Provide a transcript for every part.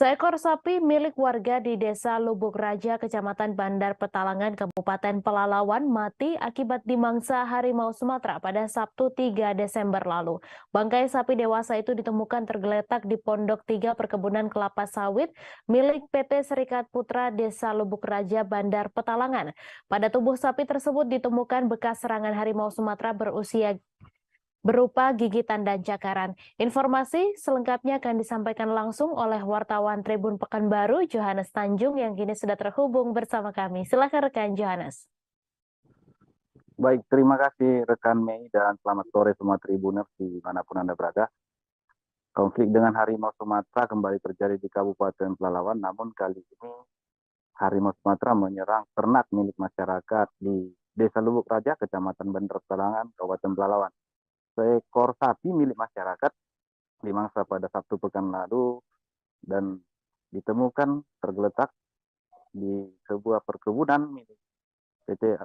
Seekor sapi milik warga di Desa Lubuk Raja, Kecamatan Bandar Petalangan, Kabupaten Pelalawan mati akibat dimangsa harimau Sumatera pada Sabtu 3 Desember lalu. Bangkai sapi dewasa itu ditemukan tergeletak di Pondok 3 Perkebunan Kelapa Sawit milik PT Serikat Putra Desa Lubuk Raja, Bandar Petalangan. Pada tubuh sapi tersebut ditemukan bekas serangan harimau Sumatera berupa gigitan dan cakaran. Informasi selengkapnya akan disampaikan langsung oleh wartawan Tribun Pekanbaru, Johannes Tanjung, yang kini sudah terhubung bersama kami. Silakan rekan Johannes. Baik, terima kasih rekan Mei dan selamat sore semua Tribuners dimanapun Anda berada. Konflik dengan harimau Sumatera kembali terjadi di Kabupaten Pelalawan, namun kali ini harimau Sumatera menyerang ternak milik masyarakat di Desa Lubuk Raja, Kecamatan Bandar Petalangan, Kabupaten Pelalawan. Seekor sapi milik masyarakat dimangsa pada Sabtu pekan lalu dan ditemukan tergeletak di sebuah perkebunan milik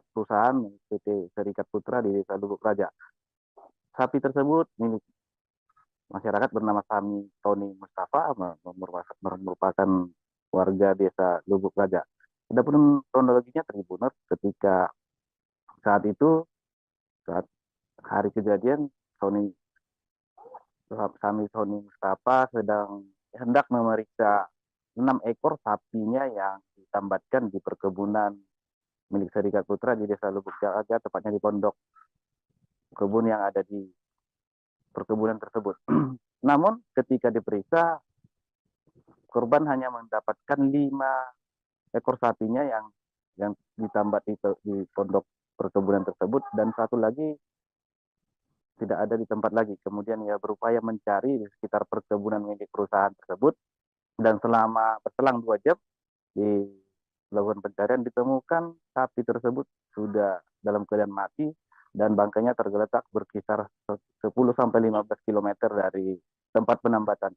perusahaan PT Serikat Putra di Desa Lubuk Raja. Sapi tersebut milik masyarakat bernama Sami Tony Mustafa, merupakan warga Desa Lubuk Raja. Adapun kronologinya Tribuners, ketika saat hari kejadian, Sami Tony Mustafa hendak memeriksa 6 ekor sapinya yang ditambatkan di perkebunan milik Serikat Putra di Desa Lubuk Raja, tepatnya di pondok kebun yang ada di perkebunan tersebut. Namun ketika diperiksa, korban hanya mendapatkan 5 ekor sapinya yang ditambat di pondok perkebunan tersebut, dan satu lagi tidak ada di tempat lagi. Kemudian ia berupaya mencari di sekitar perkebunan milik perusahaan tersebut, dan berselang 2 jam di melakukan pencarian ditemukan sapi tersebut sudah dalam keadaan mati dan bangkainya tergeletak berkisar 10-15 km dari tempat penambatan.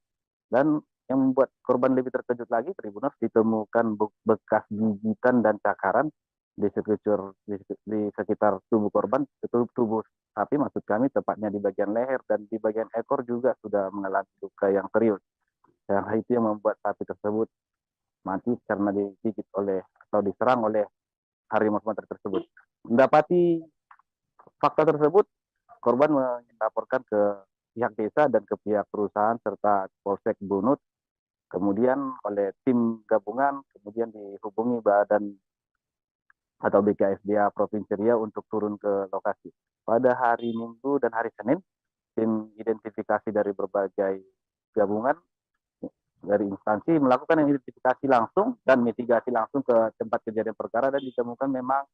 Dan yang membuat korban lebih terkejut lagi, Tribuners, ditemukan bekas gigitan dan cakaran di sekitar tubuh korban, tubuh sapi maksud kami, tepatnya di bagian leher dan di bagian ekor juga sudah mengalami luka yang serius. Yang itu yang membuat sapi tersebut mati karena digigit atau diserang oleh harimau Sumatera tersebut. Mendapati fakta tersebut, korban melaporkan ke pihak desa dan ke pihak perusahaan serta Polsek Bunut. Kemudian oleh tim gabungan kemudian dihubungi Badan atau BKSDA Provinsi Riau untuk turun ke lokasi. Pada hari Minggu dan hari Senin, tim identifikasi dari berbagai gabungan dari instansi melakukan identifikasi langsung dan mitigasi langsung ke tempat kejadian perkara, dan ditemukan memang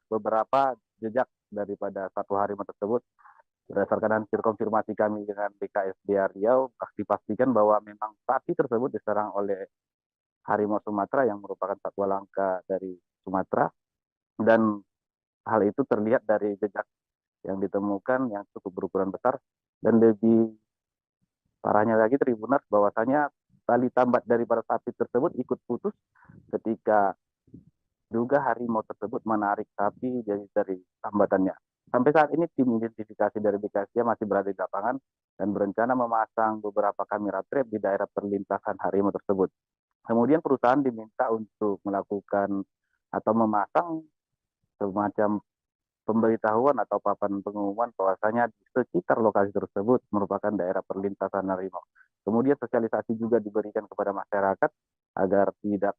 beberapa jejak daripada satu harimau tersebut. Berdasarkan hasil konfirmasi kami dengan BKSDA Riau, dipastikan bahwa memang sapi tersebut diserang oleh harimau Sumatera yang merupakan satwa langka dari Sumatera, dan hal itu terlihat dari jejak yang ditemukan yang cukup berukuran besar. Dan lebih parahnya lagi, Tribuners, bahwasanya tali tambat daripada sapi tersebut ikut putus ketika duga harimau tersebut menarik sapi dari tambatannya. Sampai saat ini tim identifikasi dari BKSDA masih berada di lapangan dan berencana memasang beberapa kamera trap di daerah perlintasan harimau tersebut. Kemudian perusahaan diminta untuk melakukan atau memasang semacam pemberitahuan atau papan pengumuman bahwasanya di sekitar lokasi tersebut merupakan daerah perlintasan harimau. Kemudian sosialisasi juga diberikan kepada masyarakat agar tidak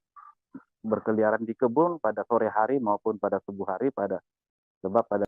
berkeliaran di kebun pada sore hari maupun pada subuh hari, sebab pada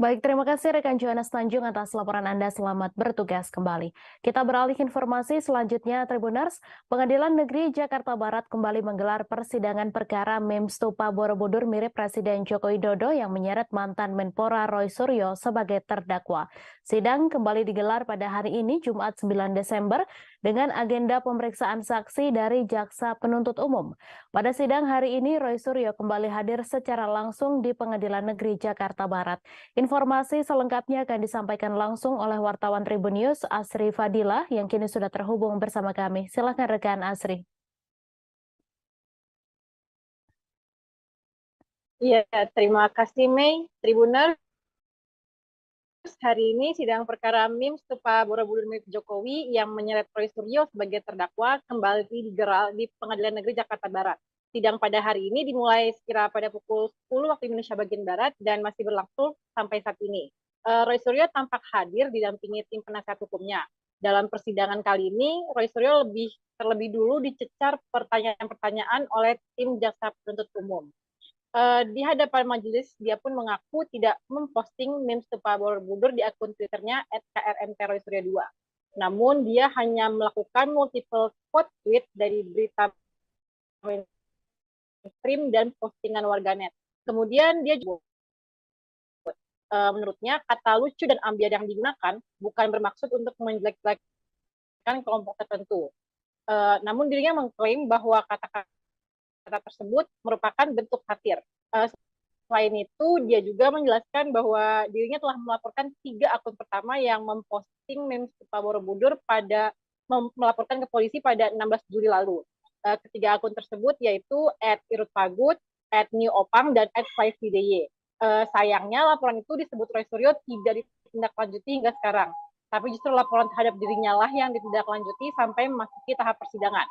Baik, terima kasih rekan Johannes Tanjung atas laporan Anda. Selamat bertugas kembali. Kita beralih ke informasi selanjutnya, Tribuners. Pengadilan Negeri Jakarta Barat kembali menggelar persidangan perkara meme stupa Borobudur mirip Presiden Joko Widodo yang menyeret mantan Menpora Roy Suryo sebagai terdakwa. Sidang kembali digelar pada hari ini, Jumat 9 Desember, dengan agenda pemeriksaan saksi dari Jaksa Penuntut Umum. Pada sidang hari ini, Roy Suryo kembali hadir secara langsung di Pengadilan Negeri Jakarta Barat. Informasi selengkapnya akan disampaikan langsung oleh wartawan Tribun News Asri Fadila yang kini sudah terhubung bersama kami. Silakan rekan Asri. Iya, terima kasih Mei. Tribuners, hari ini sidang perkara MIM Stupa Borobudur milik Jokowi yang menyeret Roy Suryo sebagai terdakwa kembali digelar di Pengadilan Negeri Jakarta Barat. Sidang pada hari ini dimulai sekira pada pukul 10 waktu Indonesia bagian Barat dan masih berlangsung sampai saat ini. Roy Suryo tampak hadir didampingi tim penasihat hukumnya. Dalam persidangan kali ini, Roy Suryo terlebih dulu dicecar pertanyaan-pertanyaan oleh tim jaksa penuntut umum. Di hadapan majelis, dia pun mengaku tidak memposting meme Stupa Borobudur di akun Twitternya @krmtroysuryo2. Namun, dia hanya melakukan multiple quote tweet dari berita mainstream dan postingan warganet. Kemudian dia juga menurutnya kata lucu dan ambiar yang digunakan bukan bermaksud untuk menjelek-jelekan kelompok tertentu. Namun dirinya mengklaim bahwa kata-kata tersebut merupakan bentuk satir. Selain itu, dia juga menjelaskan bahwa dirinya telah melaporkan 3 akun pertama yang memposting meme Stupa Borobudur melaporkan ke polisi pada 16 Juli lalu. Ketiga akun tersebut yaitu @irutpagut, @newopang, dan @5vdy. Sayangnya laporan itu disebut Roy Suryo tidak ditindaklanjuti hingga sekarang. Tapi justru laporan terhadap dirinya lah yang ditindaklanjuti sampai memasuki tahap persidangan.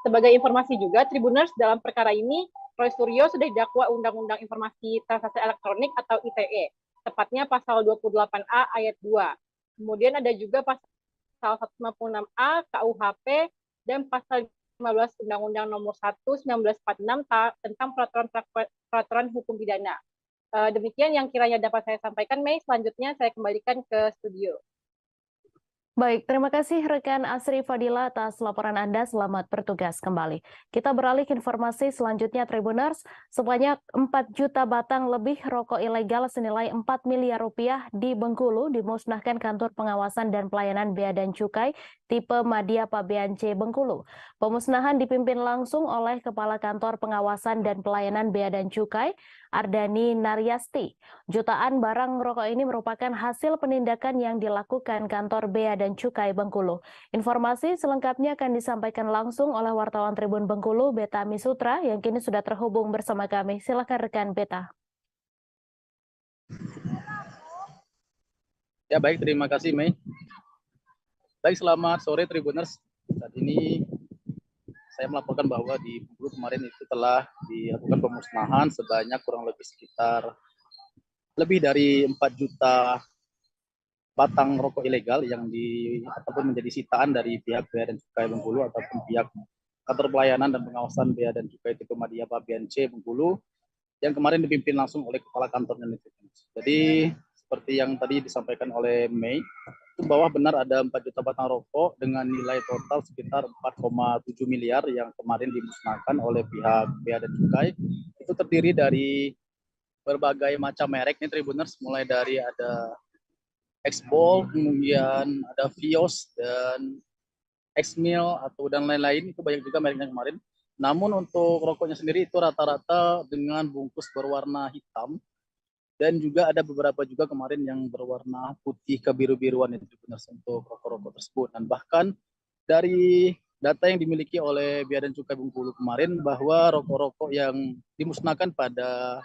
Sebagai informasi juga, Tribuners, dalam perkara ini, Roy Suryo sudah didakwa Undang-Undang Informasi Transaksi Elektronik atau ITE, tepatnya pasal 28A ayat 2. Kemudian ada juga pasal 156A KUHP dan pasal 15 Undang-Undang Nomor 1 1946 tentang peraturan hukum pidana. Demikian yang kiranya dapat saya sampaikan, Mei. Selanjutnya saya kembalikan ke studio. Baik, terima kasih rekan Asri Fadila atas laporan Anda. Selamat bertugas kembali. Kita beralih ke informasi selanjutnya, Tribuners. Sebanyak 4 juta batang lebih rokok ilegal senilai 4 miliar rupiah di Bengkulu dimusnahkan Kantor Pengawasan dan Pelayanan Bea dan Cukai tipe Madya Pabean C Bengkulu. Pemusnahan dipimpin langsung oleh Kepala Kantor Pengawasan dan Pelayanan Bea dan Cukai, Ardani Naryasti. Jutaan barang rokok ini merupakan hasil penindakan yang dilakukan Kantor Bea dan Cukai Bengkulu. Informasi selengkapnya akan disampaikan langsung oleh wartawan Tribun Bengkulu, Beta Misutra, yang kini sudah terhubung bersama kami. Silakan rekan Beta. Ya baik, terima kasih Mei. Baik, selamat sore Tribuners. Saat ini saya melaporkan bahwa di Bengkulu kemarin itu telah dilakukan pemusnahan sebanyak kurang lebih sekitar lebih dari 4 juta batang rokok ilegal yang ataupun menjadi sitaan dari pihak Bea dan Cukai Bengkulu ataupun pihak Kantor Pelayanan dan Pengawasan Bea dan Cukai tipe Madya Pabean C Bengkulu yang kemarin dipimpin langsung oleh Kepala Kantornya. Jadi seperti yang tadi disampaikan oleh Mei, itu bahwa benar ada 4 juta batang rokok dengan nilai total sekitar 4,7 miliar yang kemarin dimusnahkan oleh pihak Bea dan Cukai. Itu terdiri dari berbagai macam merek nih Tribuners, mulai dari ada X-Ball, kemudian ada Vios dan X-Mil atau dan lain-lain, itu banyak juga mereknya kemarin. Namun untuk rokoknya sendiri itu rata-rata dengan bungkus berwarna hitam dan juga ada beberapa juga kemarin yang berwarna putih kebiru-biruan itu untuk rokok-rokok tersebut. Dan bahkan dari data yang dimiliki oleh Bea dan Cukai Bengkulu kemarin bahwa rokok-rokok yang dimusnahkan pada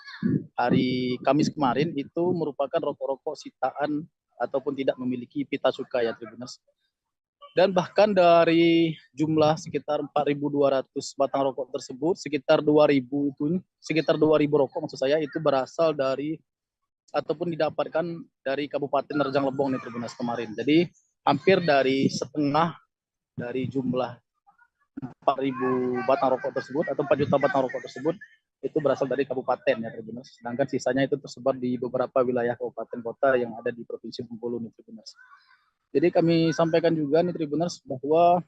hari Kamis kemarin itu merupakan rokok-rokok sitaan ataupun tidak memiliki pita cukai ya Tribuners. Dan bahkan dari jumlah sekitar 4.200 batang rokok tersebut, sekitar 2.000 rokok maksud saya itu berasal dari ataupun didapatkan dari Kabupaten Rejang Lebong nih Tribuners kemarin. Jadi hampir dari setengah dari jumlah 4.000 batang rokok tersebut atau 4 juta batang rokok tersebut itu berasal dari kabupaten ya Tribuners. Sedangkan sisanya itu tersebar di beberapa wilayah kabupaten kota yang ada di Provinsi Bengkulu nih Tribuners. Jadi kami sampaikan juga nih Tribuners bahwa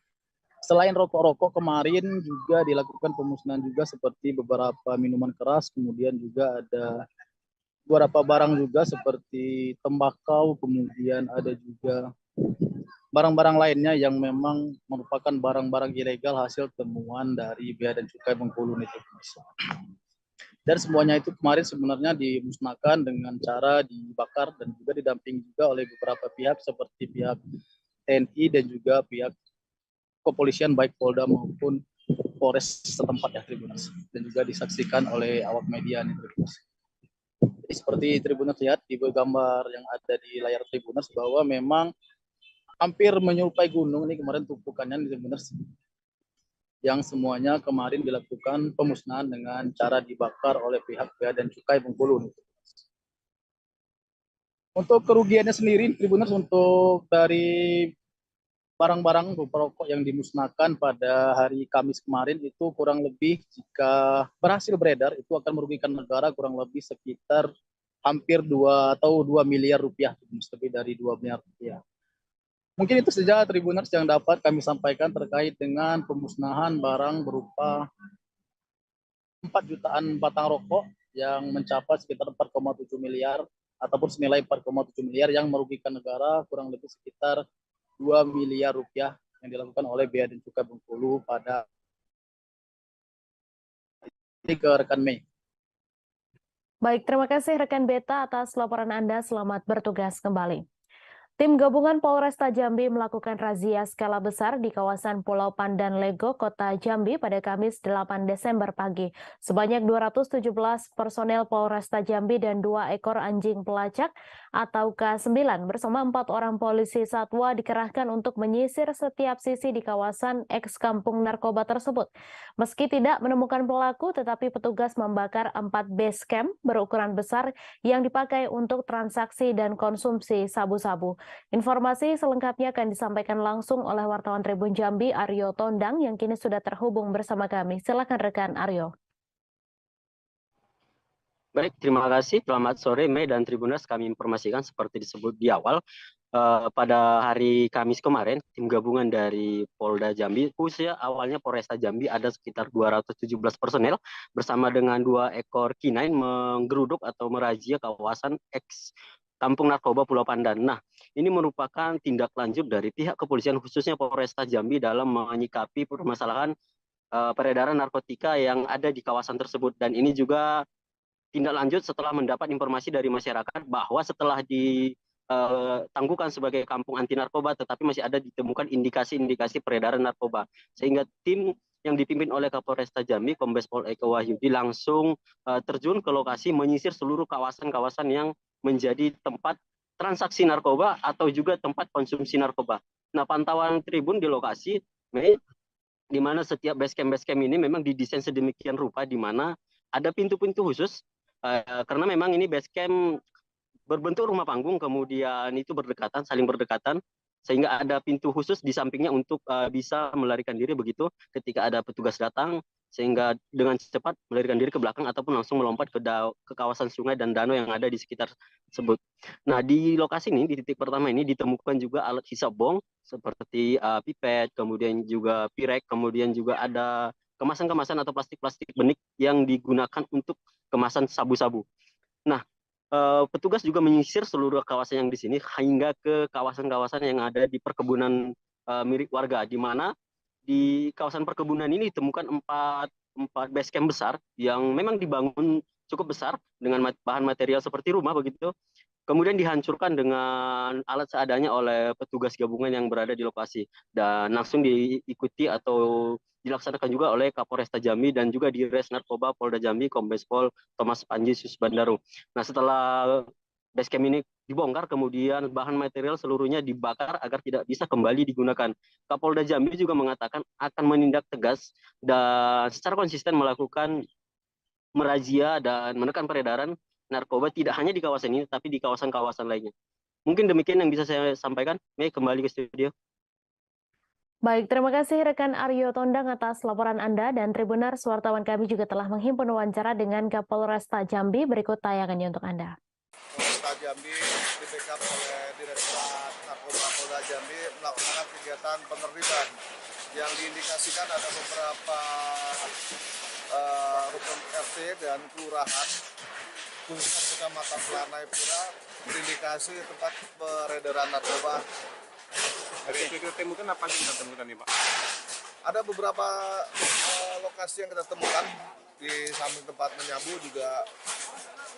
selain rokok-rokok kemarin juga dilakukan pemusnahan juga seperti beberapa minuman keras, kemudian juga ada beberapa barang juga seperti tembakau, kemudian ada juga barang-barang lainnya yang memang merupakan barang-barang ilegal hasil temuan dari Bea dan Cukai Bengkulu itu. Dan semuanya itu kemarin sebenarnya dimusnahkan dengan cara dibakar dan juga didampingi juga oleh beberapa pihak seperti pihak TNI dan juga pihak kepolisian baik Polda maupun Polres setempat ya Tribuners, dan juga disaksikan oleh awak media nih Tribuners. Jadi seperti Tribuners lihat di gambar yang ada di layar Tribuners bahwa memang hampir menyerupai gunung ini kemarin tumpukannya nih Tribuners, yang semuanya kemarin dilakukan pemusnahan dengan cara dibakar oleh pihak Bea dan Cukai Bengkulu. Untuk kerugiannya sendiri Tribuners, untuk dari barang-barang berupa rokok yang dimusnahkan pada hari Kamis kemarin itu kurang lebih jika berhasil beredar itu akan merugikan negara kurang lebih sekitar hampir 2 miliar rupiah, lebih dari 2 miliar rupiah. Mungkin itu saja Tribuners yang dapat kami sampaikan terkait dengan pemusnahan barang berupa 4 jutaan batang rokok yang mencapai sekitar 4,7 miliar ataupun senilai 4,7 miliar yang merugikan negara kurang lebih sekitar 2 miliar rupiah yang dilakukan oleh Bea dan Cukai Bengkulu pada ini ke rekan Mei. Baik, terima kasih rekan Beta atas laporan Anda. Selamat bertugas kembali. Tim gabungan Polresta Jambi melakukan razia skala besar di kawasan Pulau Pandan Lego, Kota Jambi pada Kamis 8 Desember pagi. Sebanyak 217 personel Polresta Jambi dan 2 ekor anjing pelacak atau K9 bersama 4 orang polisi satwa dikerahkan untuk menyisir setiap sisi di kawasan eks kampung narkoba tersebut. Meski tidak menemukan pelaku, tetapi petugas membakar 4 base camp berukuran besar yang dipakai untuk transaksi dan konsumsi sabu-sabu. Informasi selengkapnya akan disampaikan langsung oleh wartawan Tribun Jambi Aryo Tondang yang kini sudah terhubung bersama kami. Silakan rekan Aryo. Baik, terima kasih. Selamat sore Mei dan Tribuners. Kami informasikan seperti disebut di awal, pada hari Kamis kemarin, tim gabungan dari Polda Jambi, khususnya awalnya Polresta Jambi ada sekitar 217 personel bersama dengan 2 ekor K9 menggeruduk atau merazia kawasan eks Kampung Narkoba Pulau Pandan. Nah, ini merupakan tindak lanjut dari pihak kepolisian khususnya Polresta Jambi dalam menyikapi permasalahan peredaran narkotika yang ada di kawasan tersebut. Dan ini juga tindak lanjut setelah mendapat informasi dari masyarakat bahwa setelah ditangguhkan sebagai kampung anti narkoba, tetapi masih ada ditemukan indikasi-indikasi peredaran narkoba. Sehingga tim yang dipimpin oleh Kapolresta Jambi, Kombes Pol Eko Wahyudi langsung terjun ke lokasi menyisir seluruh kawasan-kawasan yang menjadi tempat transaksi narkoba atau juga tempat konsumsi narkoba. Nah, pantauan Tribun di lokasi, di mana setiap base camp ini memang didesain sedemikian rupa di mana ada pintu-pintu khusus karena memang ini base camp berbentuk rumah panggung, kemudian itu berdekatan, saling berdekatan, sehingga ada pintu khusus di sampingnya untuk bisa melarikan diri begitu ketika ada petugas datang, sehingga dengan cepat melarikan diri ke belakang ataupun langsung melompat ke kawasan sungai dan danau yang ada di sekitar tersebut. Nah, di lokasi ini, di titik pertama ini ditemukan juga alat hisap bong seperti pipet, kemudian juga pirek, kemudian juga ada kemasan-kemasan atau plastik-plastik benik yang digunakan untuk kemasan sabu-sabu. Nah, petugas juga menyisir seluruh kawasan yang di sini hingga ke kawasan-kawasan yang ada di perkebunan milik warga, di mana di kawasan perkebunan ini ditemukan 4 base camp besar yang memang dibangun cukup besar dengan bahan material seperti rumah begitu. Kemudian dihancurkan dengan alat seadanya oleh petugas gabungan yang berada di lokasi dan langsung diikuti atau dilaksanakan juga oleh Kapolresta Jambi dan juga di Res Narkoba Polda Jambi Kombes Pol Thomas Panji Susbandaru. Nah, setelah base camp ini dibongkar, kemudian bahan material seluruhnya dibakar agar tidak bisa kembali digunakan. Kapolda Jambi juga mengatakan akan menindak tegas dan secara konsisten melakukan merazia dan menekan peredaran narkoba tidak hanya di kawasan ini, tapi di kawasan-kawasan lainnya. Mungkin demikian yang bisa saya sampaikan. Mei, kembali ke studio. Baik, terima kasih rekan Aryo Tondang atas laporan Anda, dan Tribuners, wartawan kami juga telah menghimpun wawancara dengan Kapolresta Jambi. Berikut tayangannya untuk Anda. Polresta Jambi di backup oleh Direktorat Narkoba Polda Jambi melaksanakan kegiatan penertiban yang diindikasikan ada beberapa rukun RT dan kelurahan khususnya Kecamatan Pelanai Pura berindikasi tempat peredaran narkoba Dari yang kita temukan apa yang kita temukan nih Pak? Ada beberapa lokasi yang kita temukan di samping tempat menyabu juga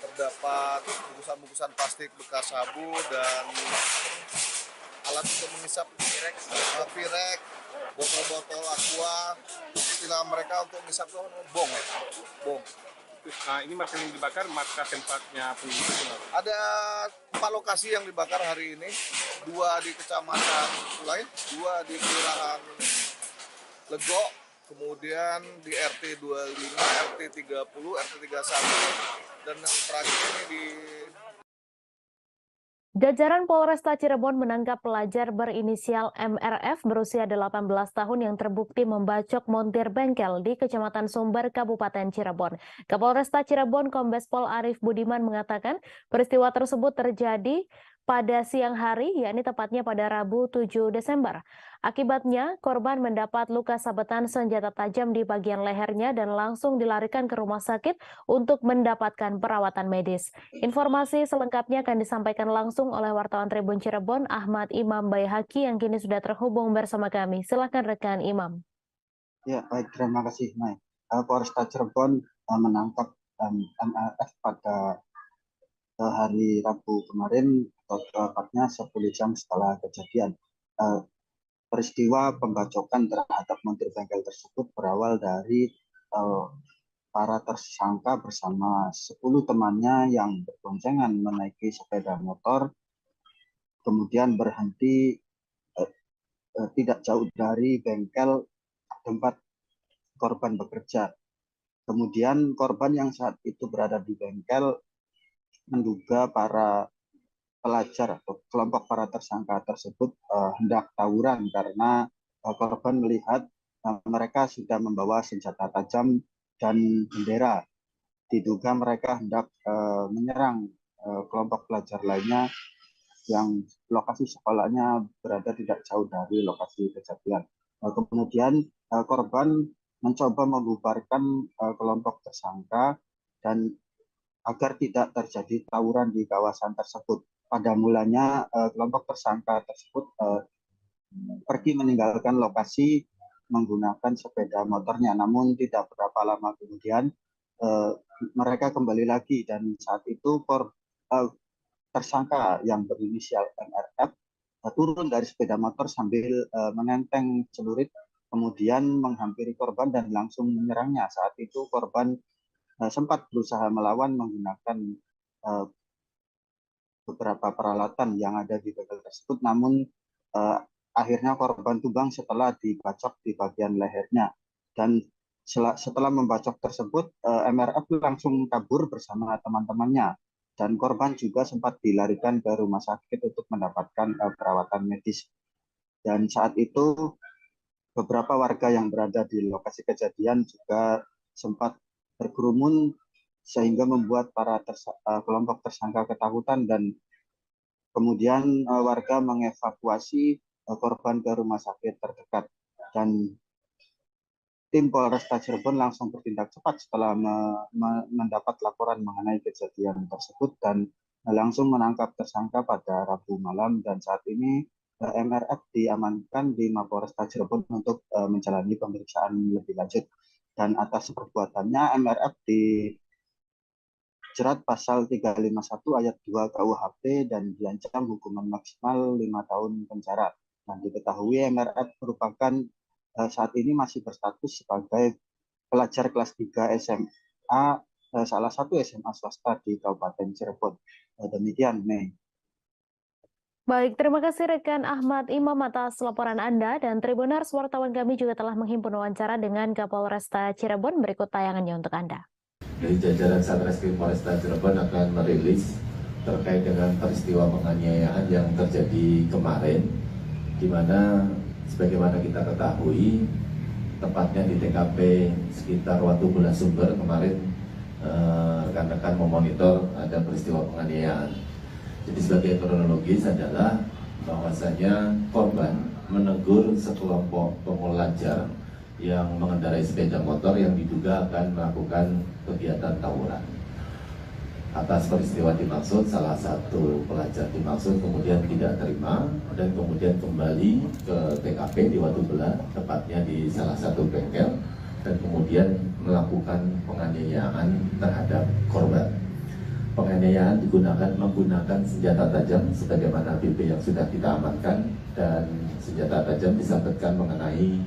terdapat bungkusan-bungkusan plastik bekas sabu dan alat untuk mengisap pirek, botol-botol aqua, istilah mereka untuk mengisap itu bong. Ini markas yang dibakar, markas tempatnya pengungsian. Ada 4 lokasi yang dibakar hari ini, 2 di Kecamatan Kulai, 2 di Kelurahan Lego, kemudian di RT 25, RT 30, RT 31, dan yang terakhir ini di Jajaran Polresta Cirebon menangkap pelajar berinisial MRF berusia 18 tahun yang terbukti membacok montir bengkel di Kecamatan Sumber, Kabupaten Cirebon. Kapolresta Cirebon Kombes Pol Arief Budiman mengatakan peristiwa tersebut terjadi pada siang hari, yakni tepatnya pada Rabu 7 Desember. Akibatnya, korban mendapat luka sabetan senjata tajam di bagian lehernya dan langsung dilarikan ke rumah sakit untuk mendapatkan perawatan medis. Informasi selengkapnya akan disampaikan langsung oleh wartawan Tribun Cirebon, Ahmad Imam Bayhaki, yang kini sudah terhubung bersama kami. Silakan rekan Imam. Ya, baik, terima kasih, Mai. Polresta Cirebon menangkap MRF pada hari Rabu kemarin, atau tepatnya 10 jam setelah kejadian. Peristiwa pembacokan terhadap montir bengkel tersebut berawal dari para tersangka bersama 10 temannya yang berboncengan menaiki sepeda motor, kemudian berhenti tidak jauh dari bengkel tempat korban bekerja. Kemudian korban yang saat itu berada di bengkel menduga para pelajar atau kelompok para tersangka tersebut hendak tawuran karena korban melihat mereka sudah membawa senjata tajam dan bendera. Diduga mereka hendak menyerang kelompok pelajar lainnya yang lokasi sekolahnya berada tidak jauh dari lokasi kejadian. Kemudian korban mencoba membubarkan kelompok tersangka dan agar tidak terjadi tawuran di kawasan tersebut. Pada mulanya kelompok tersangka tersebut pergi meninggalkan lokasi menggunakan sepeda motornya, namun tidak berapa lama kemudian mereka kembali lagi dan saat itu tersangka yang berinisial MRF turun dari sepeda motor sambil menenteng celurit, kemudian menghampiri korban dan langsung menyerangnya. Saat itu korban sempat berusaha melawan menggunakan beberapa peralatan yang ada di bengkel tersebut, namun akhirnya korban tumbang setelah dibacok di bagian lehernya. Dan setelah membacok tersebut, MRF langsung kabur bersama teman-temannya. Dan korban juga sempat dilarikan ke rumah sakit untuk mendapatkan perawatan medis. Dan saat itu beberapa warga yang berada di lokasi kejadian juga sempat berkerumun sehingga membuat para kelompok tersangka ketakutan dan kemudian warga mengevakuasi korban ke rumah sakit terdekat. Dan tim Polresta Cirebon langsung bertindak cepat setelah mendapat laporan mengenai kejadian tersebut dan langsung menangkap tersangka pada Rabu malam, dan saat ini MRF diamankan di Mapolresta Cirebon untuk menjalani pemeriksaan lebih lanjut. Dan atas perbuatannya MRF dijerat pasal 351 ayat 2 KUHP dan diancam hukuman maksimal 5 tahun penjara. Dan diketahui MRF merupakan saat ini masih berstatus sebagai pelajar kelas 3 SMA, salah satu SMA swasta di Kabupaten Cirebon. Demikian, Mei. Baik, terima kasih rekan Ahmad Imam atas laporan Anda, dan Tribuners, wartawan kami juga telah menghimpun wawancara dengan Kapolresta Cirebon. Berikut tayangannya untuk Anda. Dari jajaran Satreskrim Polresta Cirebon akan merilis terkait dengan peristiwa penganiayaan yang terjadi kemarin, di mana sebagaimana kita ketahui, tepatnya di TKP sekitar Watubula Sumber kemarin, rekan-rekan memonitor ada peristiwa penganiayaan. Jadi sebagai kronologis adalah bahwasanya korban menegur sekelompok pelajar yang mengendarai sepeda motor yang diduga akan melakukan kegiatan tawuran. atas peristiwa dimaksud, salah satu pelajar dimaksud kemudian tidak terima dan kemudian kembali ke TKP di Watubela, tepatnya di salah satu bengkel, dan kemudian melakukan penganiayaan terhadap korban. Penganiayaan menggunakan senjata tajam sebagaimana BP yang sudah kita amankan, dan senjata tajam disabetkan mengenai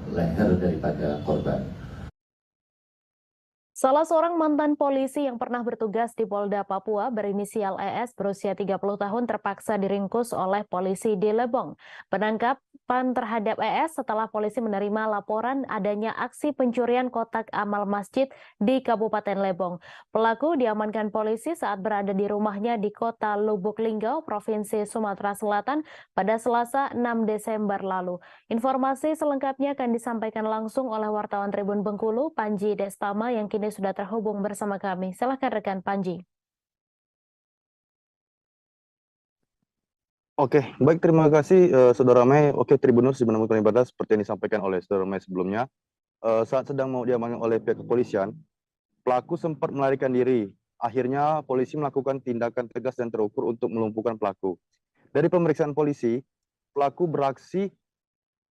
leher daripada korban. Salah seorang mantan polisi yang pernah bertugas di Polda Papua berinisial ES berusia 30 tahun terpaksa diringkus oleh polisi di Lebong. Penangkapan terhadap ES setelah polisi menerima laporan adanya aksi pencurian kotak amal masjid di Kabupaten Lebong. Pelaku diamankan polisi saat berada di rumahnya di kota Lubuk Linggau, Provinsi Sumatera Selatan pada Selasa 6 Desember lalu. Informasi selengkapnya akan disampaikan langsung oleh wartawan Tribun Bengkulu, Panji Destama, yang kini sudah terhubung bersama kami. Silakan rekan Panji. Oke, baik, terima kasih Saudara Mei. Oke, Tribuners dimanapun berada, seperti yang disampaikan oleh Saudara Mei sebelumnya, saat sedang mau diamankan oleh pihak kepolisian, pelaku sempat melarikan diri. Akhirnya polisi melakukan tindakan tegas dan terukur untuk melumpuhkan pelaku. Dari pemeriksaan polisi, pelaku beraksi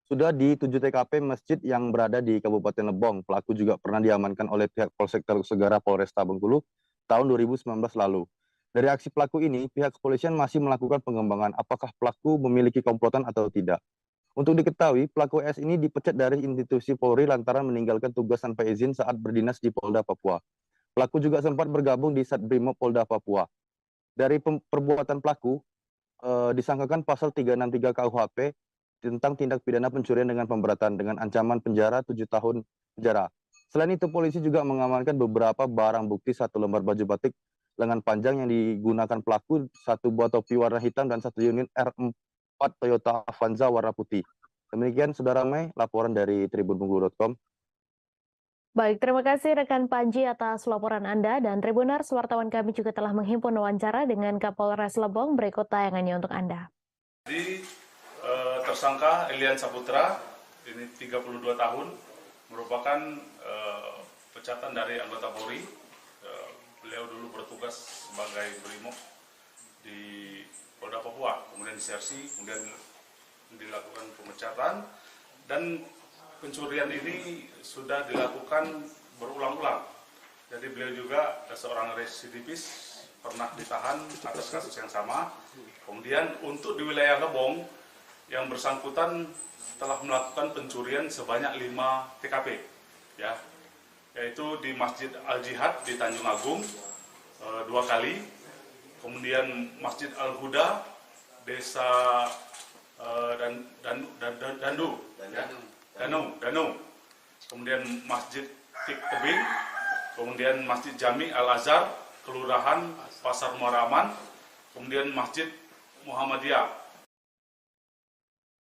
sudah di 7 TKP masjid yang berada di Kabupaten Lebong. Pelaku juga pernah diamankan oleh pihak Polsek Teluk Segara Polresta Bengkulu tahun 2019 lalu. Dari aksi pelaku ini, pihak kepolisian masih melakukan pengembangan apakah pelaku memiliki komplotan atau tidak. Untuk diketahui, pelaku S ini dipecat dari institusi Polri lantaran meninggalkan tugas tanpa izin saat berdinas di Polda Papua. Pelaku juga sempat bergabung di Satbrimob Polda Papua. Dari perbuatan pelaku, disangkakan pasal 363 KUHP tentang tindak pidana pencurian dengan pemberatan dengan ancaman penjara 7 tahun penjara. Selain itu, polisi juga mengamankan beberapa barang bukti, 1 lembar baju batik lengan panjang yang digunakan pelaku, 1 buah topi warna hitam, dan 1 unit R4 Toyota Avanza warna putih. Demikian Saudara Mei, laporan dari tribunbengkulu.com. Baik, terima kasih rekan Panji atas laporan Anda, dan Tribuners, wartawan kami juga telah menghimpun wawancara dengan Kapolres Lebong. Berikut tayangannya untuk Anda. Tersangka Elian Saputra, ini 32 tahun, merupakan pecatan dari anggota Polri. Beliau dulu bertugas sebagai Brimob di Polda Papua, kemudian disersi, kemudian dilakukan pemecatan, dan pencurian ini sudah dilakukan berulang-ulang. Jadi beliau juga seorang residivis, pernah ditahan atas kasus yang sama. Kemudian untuk di wilayah Lebong, yang bersangkutan telah melakukan pencurian sebanyak 5 TKP, ya, yaitu di Masjid Al-Jihad di Tanjung Agung 2 kali, kemudian Masjid Al-Huda, Desa Danau, kemudian Masjid Tik Tebing, kemudian Masjid Jami Al-Azhar, Kelurahan Pasar Muaraman, kemudian Masjid Muhammadiyah.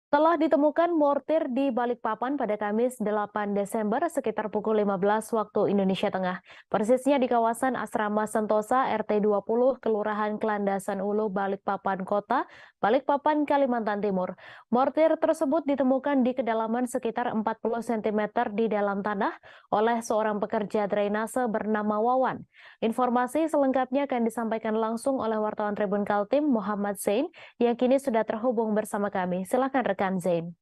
Telah ditemukan mortir di Balikpapan pada Kamis 8 Desember sekitar pukul 15 waktu Indonesia Tengah. Persisnya di kawasan Asrama Sentosa RT 20 Kelurahan Kelandasan Ulu, Balikpapan Kota, Balikpapan, Kalimantan Timur. Mortir tersebut ditemukan di kedalaman sekitar 40 cm di dalam tanah oleh seorang pekerja drainase bernama Wawan. Informasi selengkapnya akan disampaikan langsung oleh wartawan Tribun Kaltim Muhammad Zain yang kini sudah terhubung bersama kami. Silakan rekan Zain.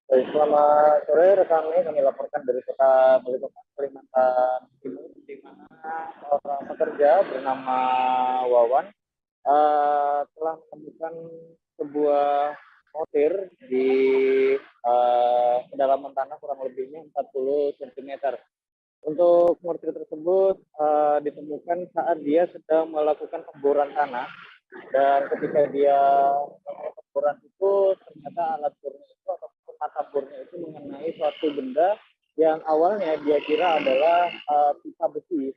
Selamat sore rekan, kami laporkan dari kota Balikpapan, Kalimantan Timur, di mana seorang pekerja bernama Wawan telah menemukan sebuah mortir di kedalaman tanah kurang lebihnya 40 cm. Untuk mortir tersebut ditemukan saat dia sedang melakukan pemboran tanah, dan ketika dia melakukan pemboran itu ternyata alat bornya itu ataupun mata bornya itu mengenai suatu benda yang awalnya dia kira adalah pipa besi.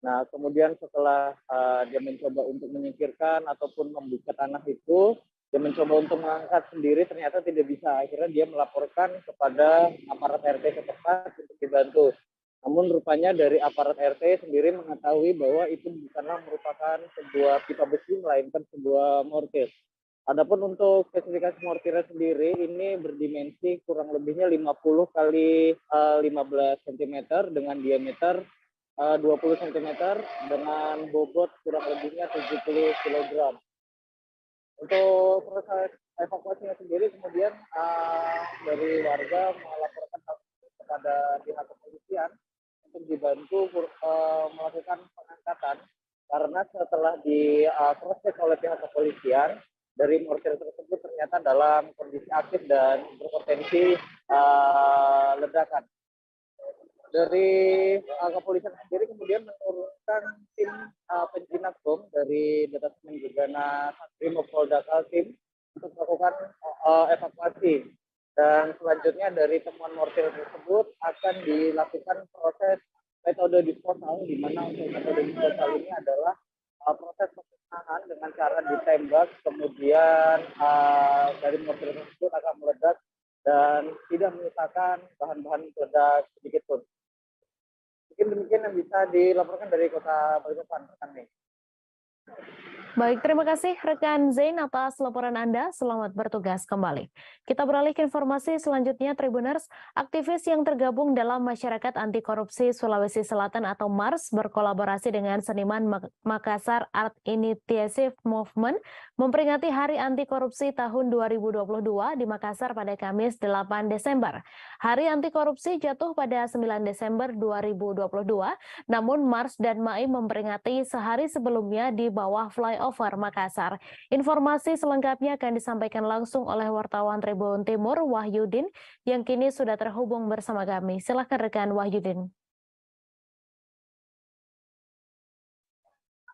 Nah, kemudian setelah dia mencoba untuk menyingkirkan ataupun membuka tanah itu, dia mencoba untuk mengangkat sendiri, ternyata tidak bisa. Akhirnya dia melaporkan kepada aparat RT setempat untuk dibantu. Namun rupanya dari aparat RT sendiri mengetahui bahwa itu bukanlah merupakan sebuah pipa besi, melainkan sebuah mortir. Adapun untuk spesifikasi mortirnya sendiri, ini berdimensi kurang lebihnya 50 kali 15 cm dengan diameter 20 cm dengan bobot kurang lebihnya 70 kg. Untuk proses evakuasinya sendiri kemudian dari warga melaporkan kepada pihak kepolisian untuk dibantu melakukan pengangkatan, karena setelah diproses oleh pihak kepolisian, dari mortir tersebut ternyata dalam kondisi aktif dan berpotensi ledakan. Dari kepolisian sendiri kemudian menurunkan tim penjinak bom dari Detasemen Gegana Satrimob Polda Kaltim untuk melakukan evakuasi. Dan selanjutnya dari temuan mortir tersebut akan dilakukan proses metode disposal, di mana untuk metode disposal ini adalah proses pemusnahan dengan cara ditembak, kemudian dari mortir tersebut akan meledak dan tidak menyisakan bahan-bahan peledak sedikit pun. Mungkin demikian yang bisa dilaporkan dari Kota Balikpapan, rekan Mei. Baik, terima kasih rekan Zain atas laporan Anda. Selamat bertugas kembali. Kita beralih ke informasi selanjutnya, Tribuners. Aktivis yang tergabung dalam Masyarakat Anti Korupsi Sulawesi Selatan atau MARS berkolaborasi dengan seniman Makassar Art Initiative Movement memperingati Hari Anti Korupsi tahun 2022 di Makassar pada Kamis 8 Desember. Hari Anti Korupsi jatuh pada 9 Desember 2022, namun MARS dan MAI memperingati sehari sebelumnya di bawah flyover Makassar. Informasi selengkapnya akan disampaikan langsung oleh wartawan Tribun Timur Wahyudin yang kini sudah terhubung bersama kami. Silakan rekan Wahyudin.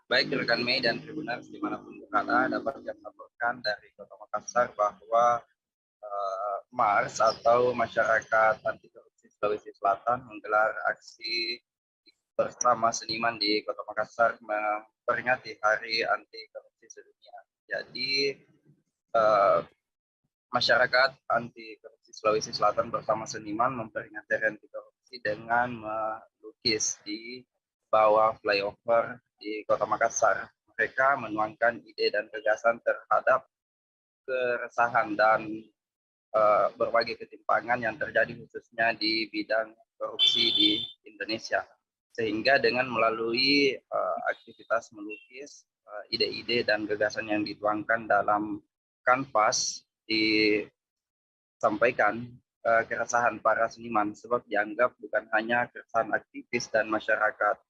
Baik rekan Mei dan Tribuners dimanapun berada, dapat kami laporkan dari Kota Makassar bahwa MARS atau Masyarakat Anti Korupsi Sulawesi Selatan menggelar aksi bersama seniman di Kota Makassar memperingati Hari Anti Korupsi Sedunia. Jadi Masyarakat Anti Korupsi Sulawesi Selatan bersama seniman memperingati Hari Anti Korupsi dengan melukis di bawah flyover di Kota Makassar. Mereka menuangkan ide dan gagasan terhadap keresahan dan berbagai ketimpangan yang terjadi khususnya di bidang korupsi di Indonesia. Sehingga dengan melalui aktivitas melukis, ide-ide dan gagasan yang dituangkan dalam kanvas disampaikan keresahan para seniman, sebab dianggap bukan hanya keresahan aktivis dan masyarakat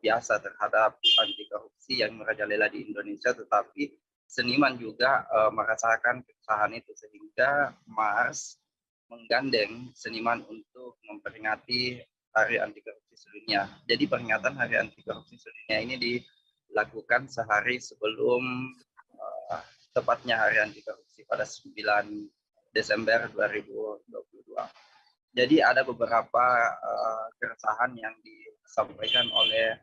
biasa terhadap anti korupsi yang merajalela di Indonesia, tetapi seniman juga merasakan keresahan itu, sehingga MARS menggandeng seniman untuk memperingati Hari Anti Korupsi Sedunia. Jadi peringatan Hari Anti Korupsi Sedunia ini dilakukan sehari sebelum tepatnya Hari Anti Korupsi pada 9 Desember 2022. Jadi ada beberapa keresahan yang disampaikan oleh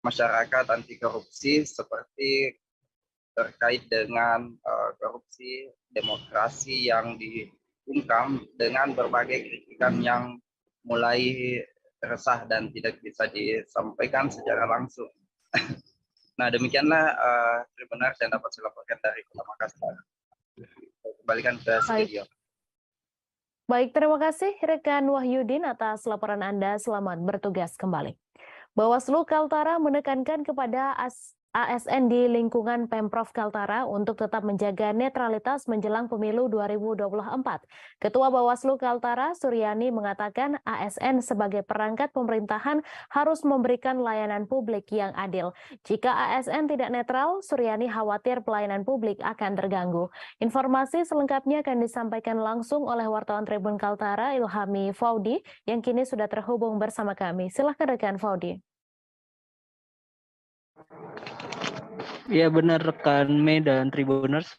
masyarakat anti korupsi, seperti terkait dengan korupsi demokrasi yang diungkam dengan berbagai kritikan yang mulai resah dan tidak bisa disampaikan secara langsung. Nah, demikianlah Tribuners yang dapat saya laporkan dari Kota Makassar. Kembalikan ke studio. Baik, terima kasih rekan Wahyudin atas laporan Anda. Selamat bertugas kembali. Bawaslu Kaltara menekankan kepada ASN di lingkungan Pemprov Kaltara untuk tetap menjaga netralitas menjelang pemilu 2024. Ketua Bawaslu Kaltara, Suryani, mengatakan ASN sebagai perangkat pemerintahan harus memberikan layanan publik yang adil. Jika ASN tidak netral, Suryani khawatir pelayanan publik akan terganggu. Informasi selengkapnya akan disampaikan langsung oleh wartawan Tribun Kaltara, Ilhami Faudi, yang kini sudah terhubung bersama kami. Silahkan rekan Faudi. Ya benar rekan Mei dan Tribuners,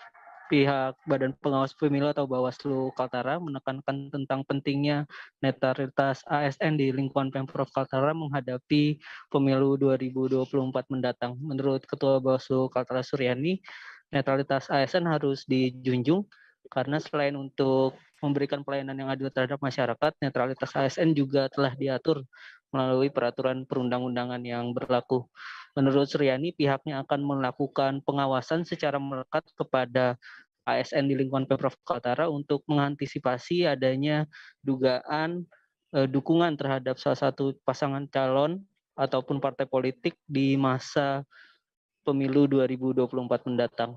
pihak Badan Pengawas Pemilu atau Bawaslu Kaltara menekankan tentang pentingnya netralitas ASN di lingkungan Pemprov Kaltara menghadapi pemilu 2024 mendatang. Menurut Ketua Bawaslu Kaltara Suryani, netralitas ASN harus dijunjung karena selain untuk memberikan pelayanan yang adil terhadap masyarakat, netralitas ASN juga telah diatur melalui peraturan perundang-undangan yang berlaku. Menurut Suryani, pihaknya akan melakukan pengawasan secara melekat kepada ASN di lingkungan Pemprov Kaltara untuk mengantisipasi adanya dugaan dukungan terhadap salah satu pasangan calon ataupun partai politik di masa pemilu 2024 mendatang.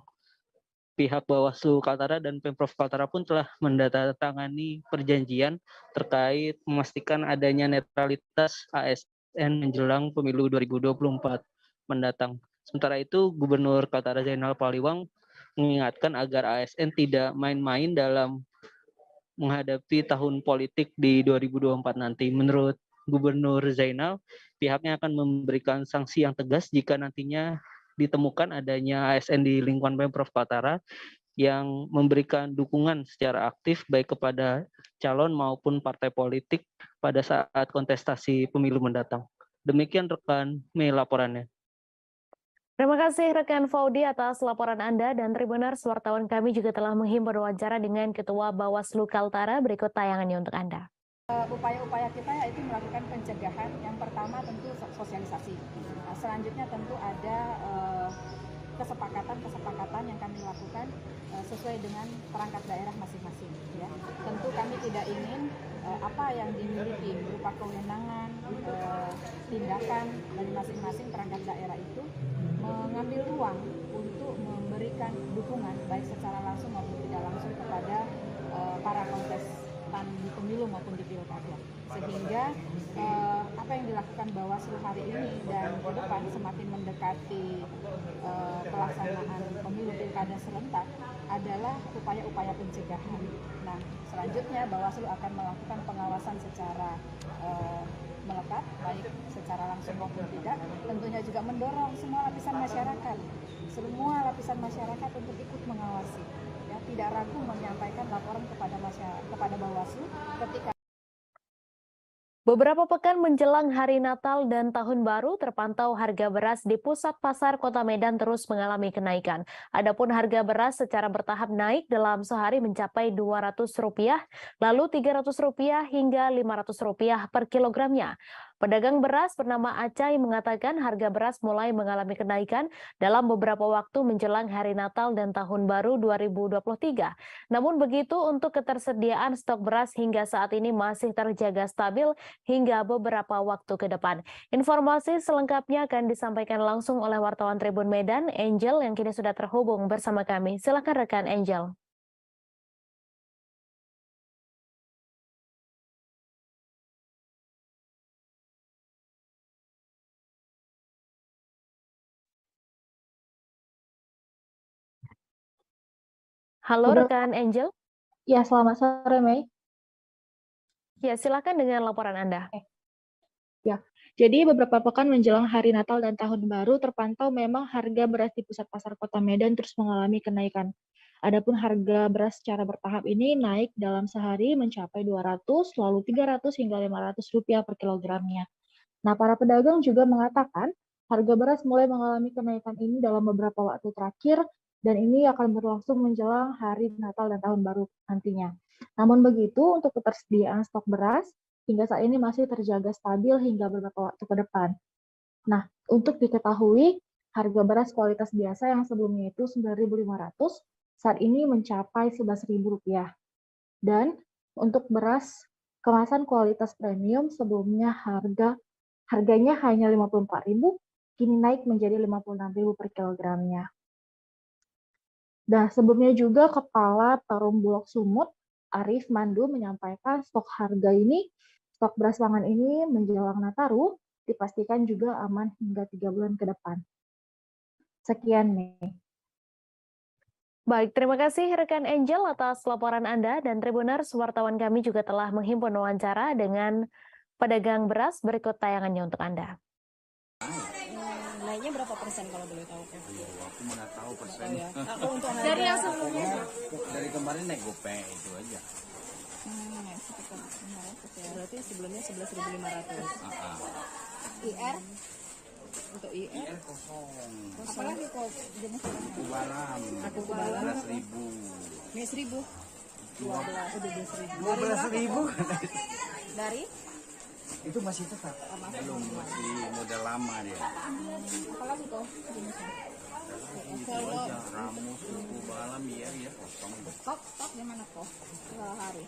Pihak Bawaslu Kaltara dan Pemprov Kaltara pun telah menandatangani perjanjian terkait memastikan adanya netralitas ASN menjelang pemilu 2024 mendatang. Sementara itu, Gubernur Kaltara Zainal Paliwang mengingatkan agar ASN tidak main-main dalam menghadapi tahun politik di 2024 nanti. Menurut Gubernur Zainal, pihaknya akan memberikan sanksi yang tegas jika nantinya ditemukan adanya ASN di lingkungan Pemprov Kaltara yang memberikan dukungan secara aktif baik kepada calon maupun partai politik pada saat kontestasi pemilu mendatang. Demikian rekan Mei laporannya. Terima kasih rekan Faudi atas laporan Anda, dan Tribuners, wartawan kami juga telah menghimpun wawancara dengan Ketua Bawaslu Kaltara. Berikut tayangannya untuk Anda. Upaya-upaya kita yaitu melakukan pencegahan. Yang pertama tentu sosialisasi. Nah, selanjutnya tentu ada kesepakatan yang kami lakukan sesuai dengan perangkat daerah masing-masing. Ya. Tentu kami tidak ingin apa yang dimiliki berupa kewenangan, tindakan dari masing-masing perangkat daerah itu mengambil ruang untuk memberikan dukungan baik secara langsung maupun tidak langsung kepada para kontestan di pemilu maupun di pilkada, sehingga apa yang dilakukan Bawaslu hari ini dan ke depan semakin mendekati pelaksanaan pemilu pilkada serentak adalah upaya-upaya pencegahan. Nah, selanjutnya Bawaslu akan melakukan pengawasan secara melekat, baik secara langsung maupun tidak. Tentunya juga mendorong semua lapisan masyarakat untuk ikut mengawasi. Ya, tidak ragu menyampaikan laporan kepada Bawaslu ketika Beberapa pekan menjelang Hari Natal dan Tahun Baru, terpantau harga beras di pusat pasar Kota Medan terus mengalami kenaikan. Adapun harga beras secara bertahap naik dalam sehari mencapai Rp200, lalu Rp300 hingga Rp500 per kilogramnya. Pedagang beras bernama Acai mengatakan harga beras mulai mengalami kenaikan dalam beberapa waktu menjelang Hari Natal dan Tahun Baru 2023. Namun begitu, untuk ketersediaan stok beras hingga saat ini masih terjaga stabil hingga beberapa waktu ke depan. Informasi selengkapnya akan disampaikan langsung oleh wartawan Tribun Medan, Angel, yang kini sudah terhubung bersama kami. Silakan rekan Angel. Halo rekan Angel. Ya, selamat sore, Mei. Ya, silakan dengan laporan Anda. Ya, jadi beberapa pekan menjelang Hari Natal dan Tahun Baru terpantau memang harga beras di pusat pasar Kota Medan terus mengalami kenaikan. Adapun harga beras secara bertahap ini naik dalam sehari mencapai 200, lalu 300 hingga Rp500 per kilogramnya. Nah, para pedagang juga mengatakan harga beras mulai mengalami kenaikan ini dalam beberapa waktu terakhir, dan ini akan berlangsung menjelang Hari Natal dan Tahun Baru nantinya. Namun begitu, untuk ketersediaan stok beras hingga saat ini masih terjaga stabil hingga beberapa waktu ke depan. Nah, untuk diketahui, harga beras kualitas biasa yang sebelumnya itu Rp9.500, saat ini mencapai Rp11.000. Dan untuk beras kemasan kualitas premium sebelumnya harganya hanya Rp54.000, kini naik menjadi Rp56.000 per kilogramnya. Nah, sebelumnya juga Kepala Perum Bulog Sumut, Arif Mandu, menyampaikan stok beras pangan ini menjelang Nataru dipastikan juga aman hingga 3 bulan ke depan. Sekian, Mei. Baik, terima kasih rekan Angel atas laporan Anda, dan Tribuners, wartawan kami juga telah menghimpun wawancara dengan pedagang beras. Berikut tayangannya untuk Anda. Naiknya berapa persen kalau boleh tahu? Aku mana tahu persen. Oh, ya. Aku untuk dari yang sebelumnya? Dari kemarin naik gope itu aja. Berarti sebelumnya 11.500. IR? Untuk IR kosong. Apalagi kok jenis kubaran. Aku kubaran 12.000. Ini 1.000. 12.000. Dari? Itu masih tetap. Belum, masih model lama dia. Apalagi kok jenisnya? itu aja Ramos Suku Balam ya kosong. Stok di mana kok hari?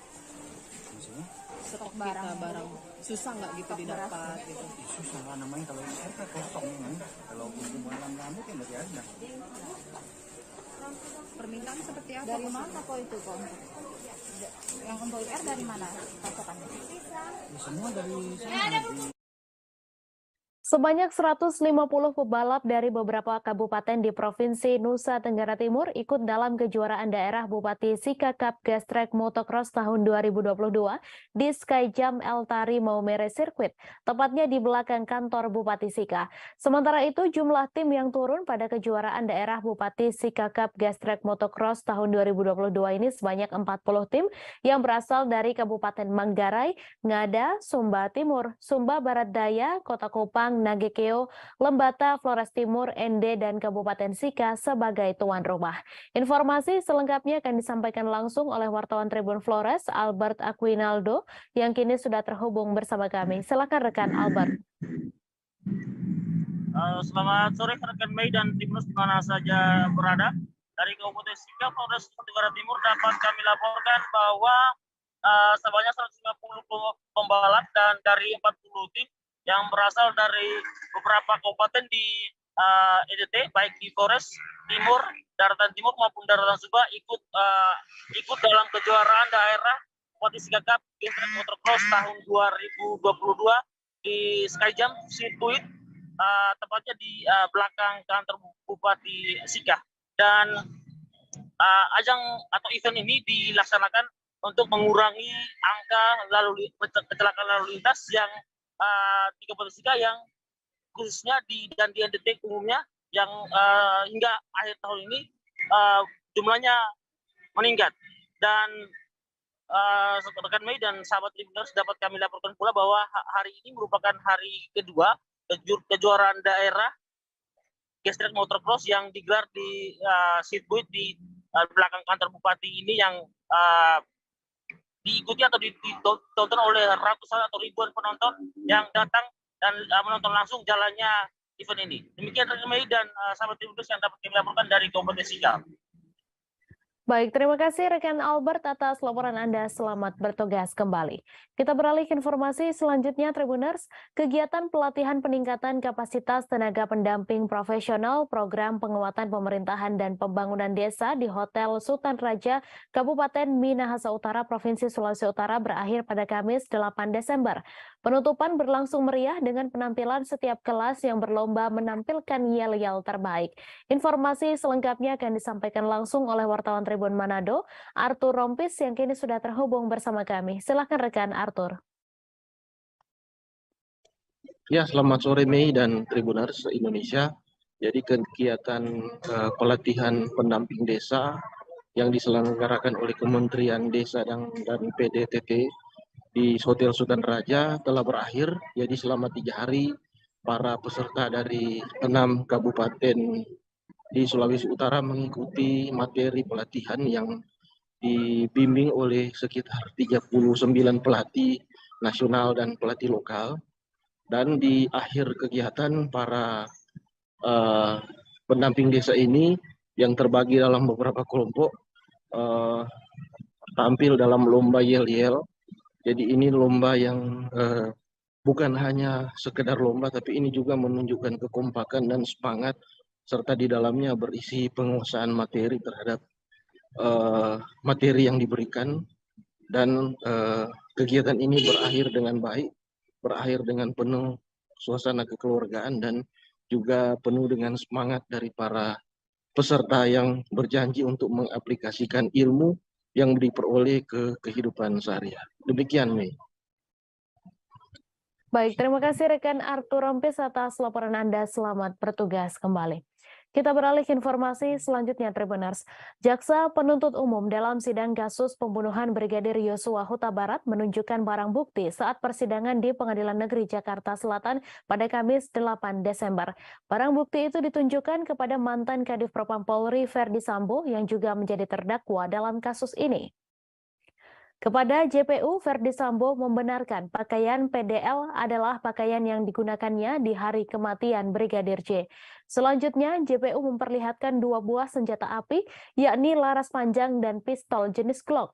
Maksudnya? Stok barang susah nggak gitu didapat gitu? Susah lah namanya kalau RP kosong kan. Kalau Suku Balam Ramos kan masih ada. Permintaan seperti apa? Dari mana kok itu kok? Yang untuk IR dari mana pasokannya? Semua dari sana. Sebanyak 150 pebalap dari beberapa kabupaten di Provinsi Nusa Tenggara Timur ikut dalam kejuaraan daerah Bupati Sika Cup Gas Track Motocross tahun 2022 di Skyjump El Tari Maumere Circuit, tepatnya di belakang kantor Bupati Sika. Sementara itu, jumlah tim yang turun pada kejuaraan daerah Bupati Sika Cup Gas Track Motocross tahun 2022 ini sebanyak 40 tim yang berasal dari Kabupaten Manggarai, Ngada, Sumba Timur, Sumba Barat Daya, Kota Kupang, Nagekeo, Lembata, Flores Timur, Ende, dan Kabupaten Sika sebagai tuan rumah. Informasi selengkapnya akan disampaikan langsung oleh wartawan Tribun Flores, Albert Aquinaldo, yang kini sudah terhubung bersama kami. Silakan rekan Albert. Selamat sore rekan Mei dan Timnas di mana saja berada. Dari Kabupaten Sika, Flores Tenggara Timur dapat kami laporkan bahwa sebanyak 150 pembalap dan dari 40 tim yang berasal dari beberapa kabupaten di EDT, baik di Flores Timur, Daratan Timur maupun Daratan Sumba ikut dalam kejuaraan daerah Bupati Sika Cup Gas Track Motocross tahun 2022 di Skyjump Circuit, tepatnya di belakang kantor Bupati Sika. Dan ajang atau event ini dilaksanakan untuk mengurangi angka kecelakaan lalu lintas yang di Kabupaten Sika yang khususnya di NDT umumnya yang hingga akhir tahun ini jumlahnya meningkat. Dan rekan Mei dan sahabat Tribuners dapat kami laporkan pula bahwa hari ini merupakan hari kedua kejuaraan daerah Gas Track Motocross yang digelar di sirkuit di belakang kantor Bupati ini yang diikuti atau ditonton oleh ratusan atau ribuan penonton yang datang dan menonton langsung jalannya event ini. Demikian rekan Mei dan sahabat Tribuners yang dapat kami laporkan dari Kabupaten Sika. Baik, terima kasih rekan Albert atas laporan Anda. Selamat bertugas kembali. Kita beralih ke informasi selanjutnya, Tribuners. Kegiatan pelatihan peningkatan kapasitas tenaga pendamping profesional program penguatan pemerintahan dan pembangunan desa di Hotel Sultan Raja, Kabupaten Minahasa Utara, Provinsi Sulawesi Utara berakhir pada Kamis 8 Desember. Penutupan berlangsung meriah dengan penampilan setiap kelas yang berlomba menampilkan yel-yel terbaik. Informasi selengkapnya akan disampaikan langsung oleh wartawan Tribun Manado, Arthur Rompis yang kini sudah terhubung bersama kami. Silakan rekan Arthur. Ya, selamat sore Mei dan Tribuners Indonesia. Jadi kegiatan pelatihan pendamping desa yang diselenggarakan oleh Kementerian Desa dan PDTT di Hotel Sultan Raja telah berakhir. Jadi selama 3 hari para peserta dari 6 kabupaten di Sulawesi Utara mengikuti materi pelatihan yang dibimbing oleh sekitar 39 pelatih nasional dan pelatih lokal. Dan di akhir kegiatan para pendamping desa ini yang terbagi dalam beberapa kelompok tampil dalam lomba yel-yel. Jadi ini lomba yang bukan hanya sekedar lomba, tapi ini juga menunjukkan kekompakan dan semangat, serta di dalamnya berisi penguasaan materi terhadap materi yang diberikan. Dan kegiatan ini berakhir dengan baik, berakhir dengan penuh suasana kekeluargaan dan juga penuh dengan semangat dari para peserta yang berjanji untuk mengaplikasikan ilmu yang diperoleh ke kehidupan sehari-hari. Demikian, Mei. Baik, terima kasih rekan Arthur Rompis atas laporan Anda. Selamat bertugas kembali. Kita beralih ke informasi selanjutnya, Tribuners. Jaksa Penuntut Umum dalam sidang kasus pembunuhan Brigadir Yosua Huta Barat menunjukkan barang bukti saat persidangan di Pengadilan Negeri Jakarta Selatan pada Kamis 8 Desember. Barang bukti itu ditunjukkan kepada mantan Kadif Propam Polri Verdi Sambo yang juga menjadi terdakwa dalam kasus ini. Kepada JPU, Verdi Sambo membenarkan pakaian PDL adalah pakaian yang digunakannya di hari kematian Brigadir J. Selanjutnya, JPU memperlihatkan 2 buah senjata api, yakni laras panjang dan pistol jenis Glock.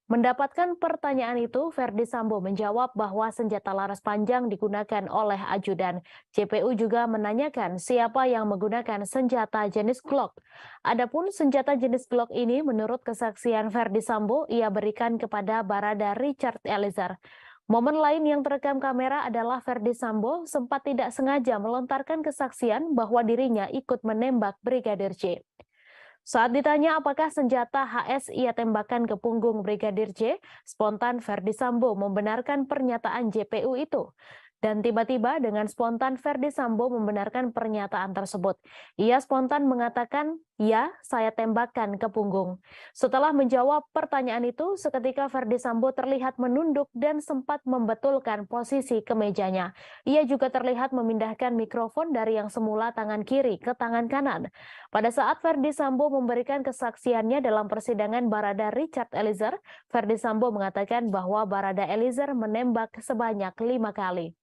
Mendapatkan pertanyaan itu, Verdi Sambo menjawab bahwa senjata laras panjang digunakan oleh ajudan. JPU juga menanyakan siapa yang menggunakan senjata jenis Glock. Adapun senjata jenis Glock ini menurut kesaksian Verdi Sambo ia berikan kepada Barada Richard Eliezer. Momen lain yang terekam kamera adalah Verdi Sambo sempat tidak sengaja melontarkan kesaksian bahwa dirinya ikut menembak Brigadir J. Saat ditanya apakah senjata HS ia tembakkan ke punggung Brigadir J, spontan Verdi Sambo membenarkan pernyataan JPU itu. Dan tiba-tiba dengan spontan Verdi Sambo membenarkan pernyataan tersebut. Ia spontan mengatakan, "Ya, saya tembakkan ke punggung." Setelah menjawab pertanyaan itu, seketika Verdi Sambo terlihat menunduk dan sempat membetulkan posisi kemejanya. Ia juga terlihat memindahkan mikrofon dari yang semula tangan kiri ke tangan kanan. Pada saat Verdi Sambo memberikan kesaksiannya dalam persidangan Barada Richard Eliezer, Verdi Sambo mengatakan bahwa Barada Eliezer menembak sebanyak 5 kali.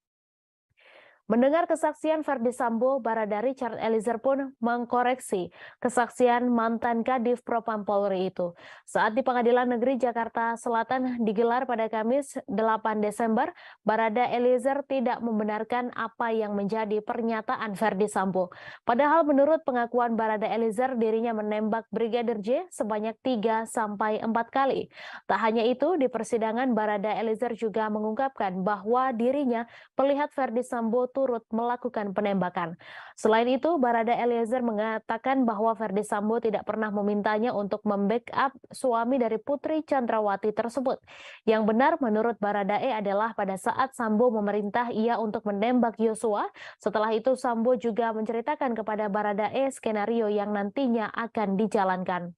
Mendengar kesaksian Verdi Sambo, Barada Richard Eliezer pun mengkoreksi kesaksian mantan Kadif Propam Polri itu. Saat di Pengadilan Negeri Jakarta Selatan digelar pada Kamis 8 Desember, Barada Eliezer tidak membenarkan apa yang menjadi pernyataan Verdi Sambo. Padahal menurut pengakuan Barada Eliezer, dirinya menembak Brigadir J sebanyak 3-4 kali. Tak hanya itu, di persidangan Barada Eliezer juga mengungkapkan bahwa dirinya melihat Verdi Sambo turut melakukan penembakan. Selain itu, Barada Eliezer mengatakan bahwa Verdi Sambo tidak pernah memintanya untuk membackup suami dari Putri Chandrawati tersebut. Yang benar menurut Barada E adalah pada saat Sambo memerintah ia untuk menembak Yosua, setelah itu Sambo juga menceritakan kepada Barada E skenario yang nantinya akan dijalankan.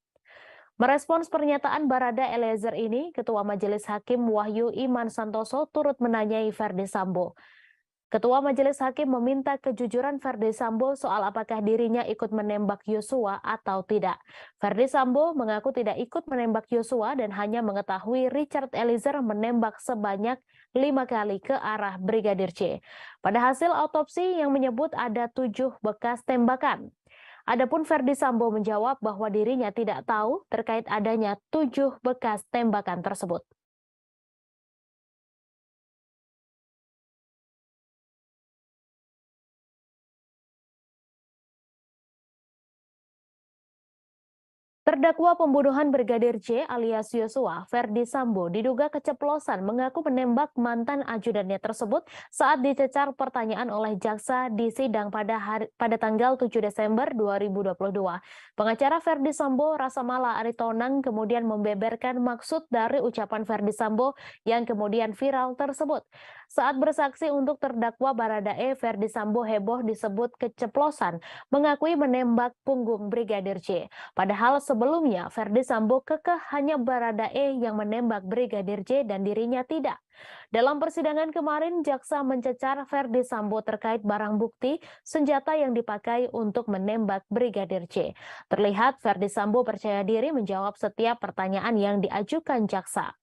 Merespons pernyataan Barada Eliezer ini, Ketua Majelis Hakim Wahyu Iman Santoso turut menanyai Verdi Sambo. Ketua Majelis Hakim meminta kejujuran Verdi Sambo soal apakah dirinya ikut menembak Yosua atau tidak. Verdi Sambo mengaku tidak ikut menembak Yosua dan hanya mengetahui Richard Eliezer menembak sebanyak 5 kali ke arah Brigadir J. Pada hasil autopsi yang menyebut ada 7 bekas tembakan. Adapun Verdi Sambo menjawab bahwa dirinya tidak tahu terkait adanya 7 bekas tembakan tersebut. Terdakwa pembunuhan Brigadir J alias Yosua, Verdi Sambo, diduga keceplosan mengaku menembak mantan ajudannya tersebut saat dicecar pertanyaan oleh jaksa di sidang pada tanggal 7 Desember 2022. Pengacara Verdi Sambo, Rasamala Aritonang, kemudian membeberkan maksud dari ucapan Verdi Sambo yang kemudian viral tersebut. Saat bersaksi untuk terdakwa Barada E, Verdi Sambo heboh disebut keceplosan, mengakui menembak punggung Brigadir J. Padahal sebelumnya Verdi Sambo kekeh hanya Barada E yang menembak Brigadir J dan dirinya tidak. Dalam persidangan kemarin, jaksa mencecar Verdi Sambo terkait barang bukti senjata yang dipakai untuk menembak Brigadir J. Terlihat Verdi Sambo percaya diri menjawab setiap pertanyaan yang diajukan jaksa.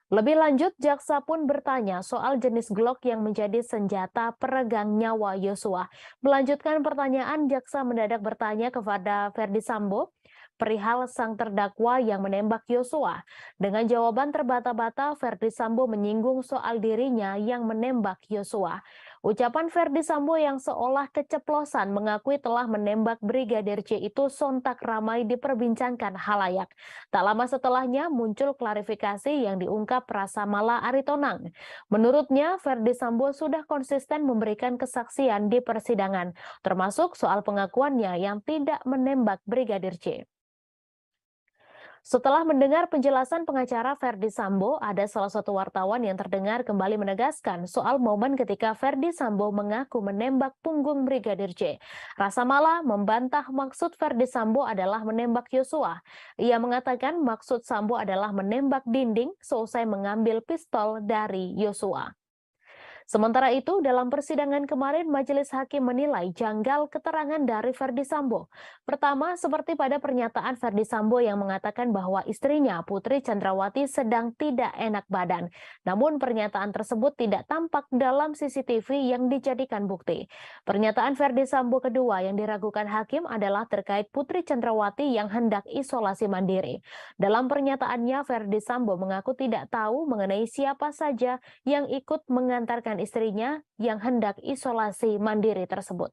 Lebih lanjut, jaksa pun bertanya soal jenis Glock yang menjadi senjata peregang nyawa Yosua. Melanjutkan pertanyaan, jaksa mendadak bertanya kepada Verdi Sambo perihal sang terdakwa yang menembak Yosua. Dengan jawaban terbata-bata, Verdi Sambo menyinggung soal dirinya yang menembak Yosua. Ucapan Verdi Sambo yang seolah keceplosan mengakui telah menembak Brigadir J itu sontak ramai diperbincangkan halayak. Tak lama setelahnya muncul klarifikasi yang diungkap Rasamala Aritonang. Menurutnya, Verdi Sambo sudah konsisten memberikan kesaksian di persidangan, termasuk soal pengakuannya yang tidak menembak Brigadir J. Setelah mendengar penjelasan pengacara Verdi Sambo, ada salah satu wartawan yang terdengar kembali menegaskan soal momen ketika Verdi Sambo mengaku menembak punggung Brigadir J. Rasamala membantah maksud Verdi Sambo adalah menembak Yosua. Ia mengatakan maksud Sambo adalah menembak dinding seusai mengambil pistol dari Yosua. Sementara itu, dalam persidangan kemarin, Majelis Hakim menilai janggal keterangan dari Verdi Sambo. Pertama, seperti pada pernyataan Verdi Sambo yang mengatakan bahwa istrinya, Putri Chandrawati, sedang tidak enak badan. Namun, pernyataan tersebut tidak tampak dalam CCTV yang dijadikan bukti. Pernyataan Verdi Sambo kedua yang diragukan hakim adalah terkait Putri Chandrawati yang hendak isolasi mandiri. Dalam pernyataannya, Verdi Sambo mengaku tidak tahu mengenai siapa saja yang ikut mengantarkan istrinya yang hendak isolasi mandiri tersebut.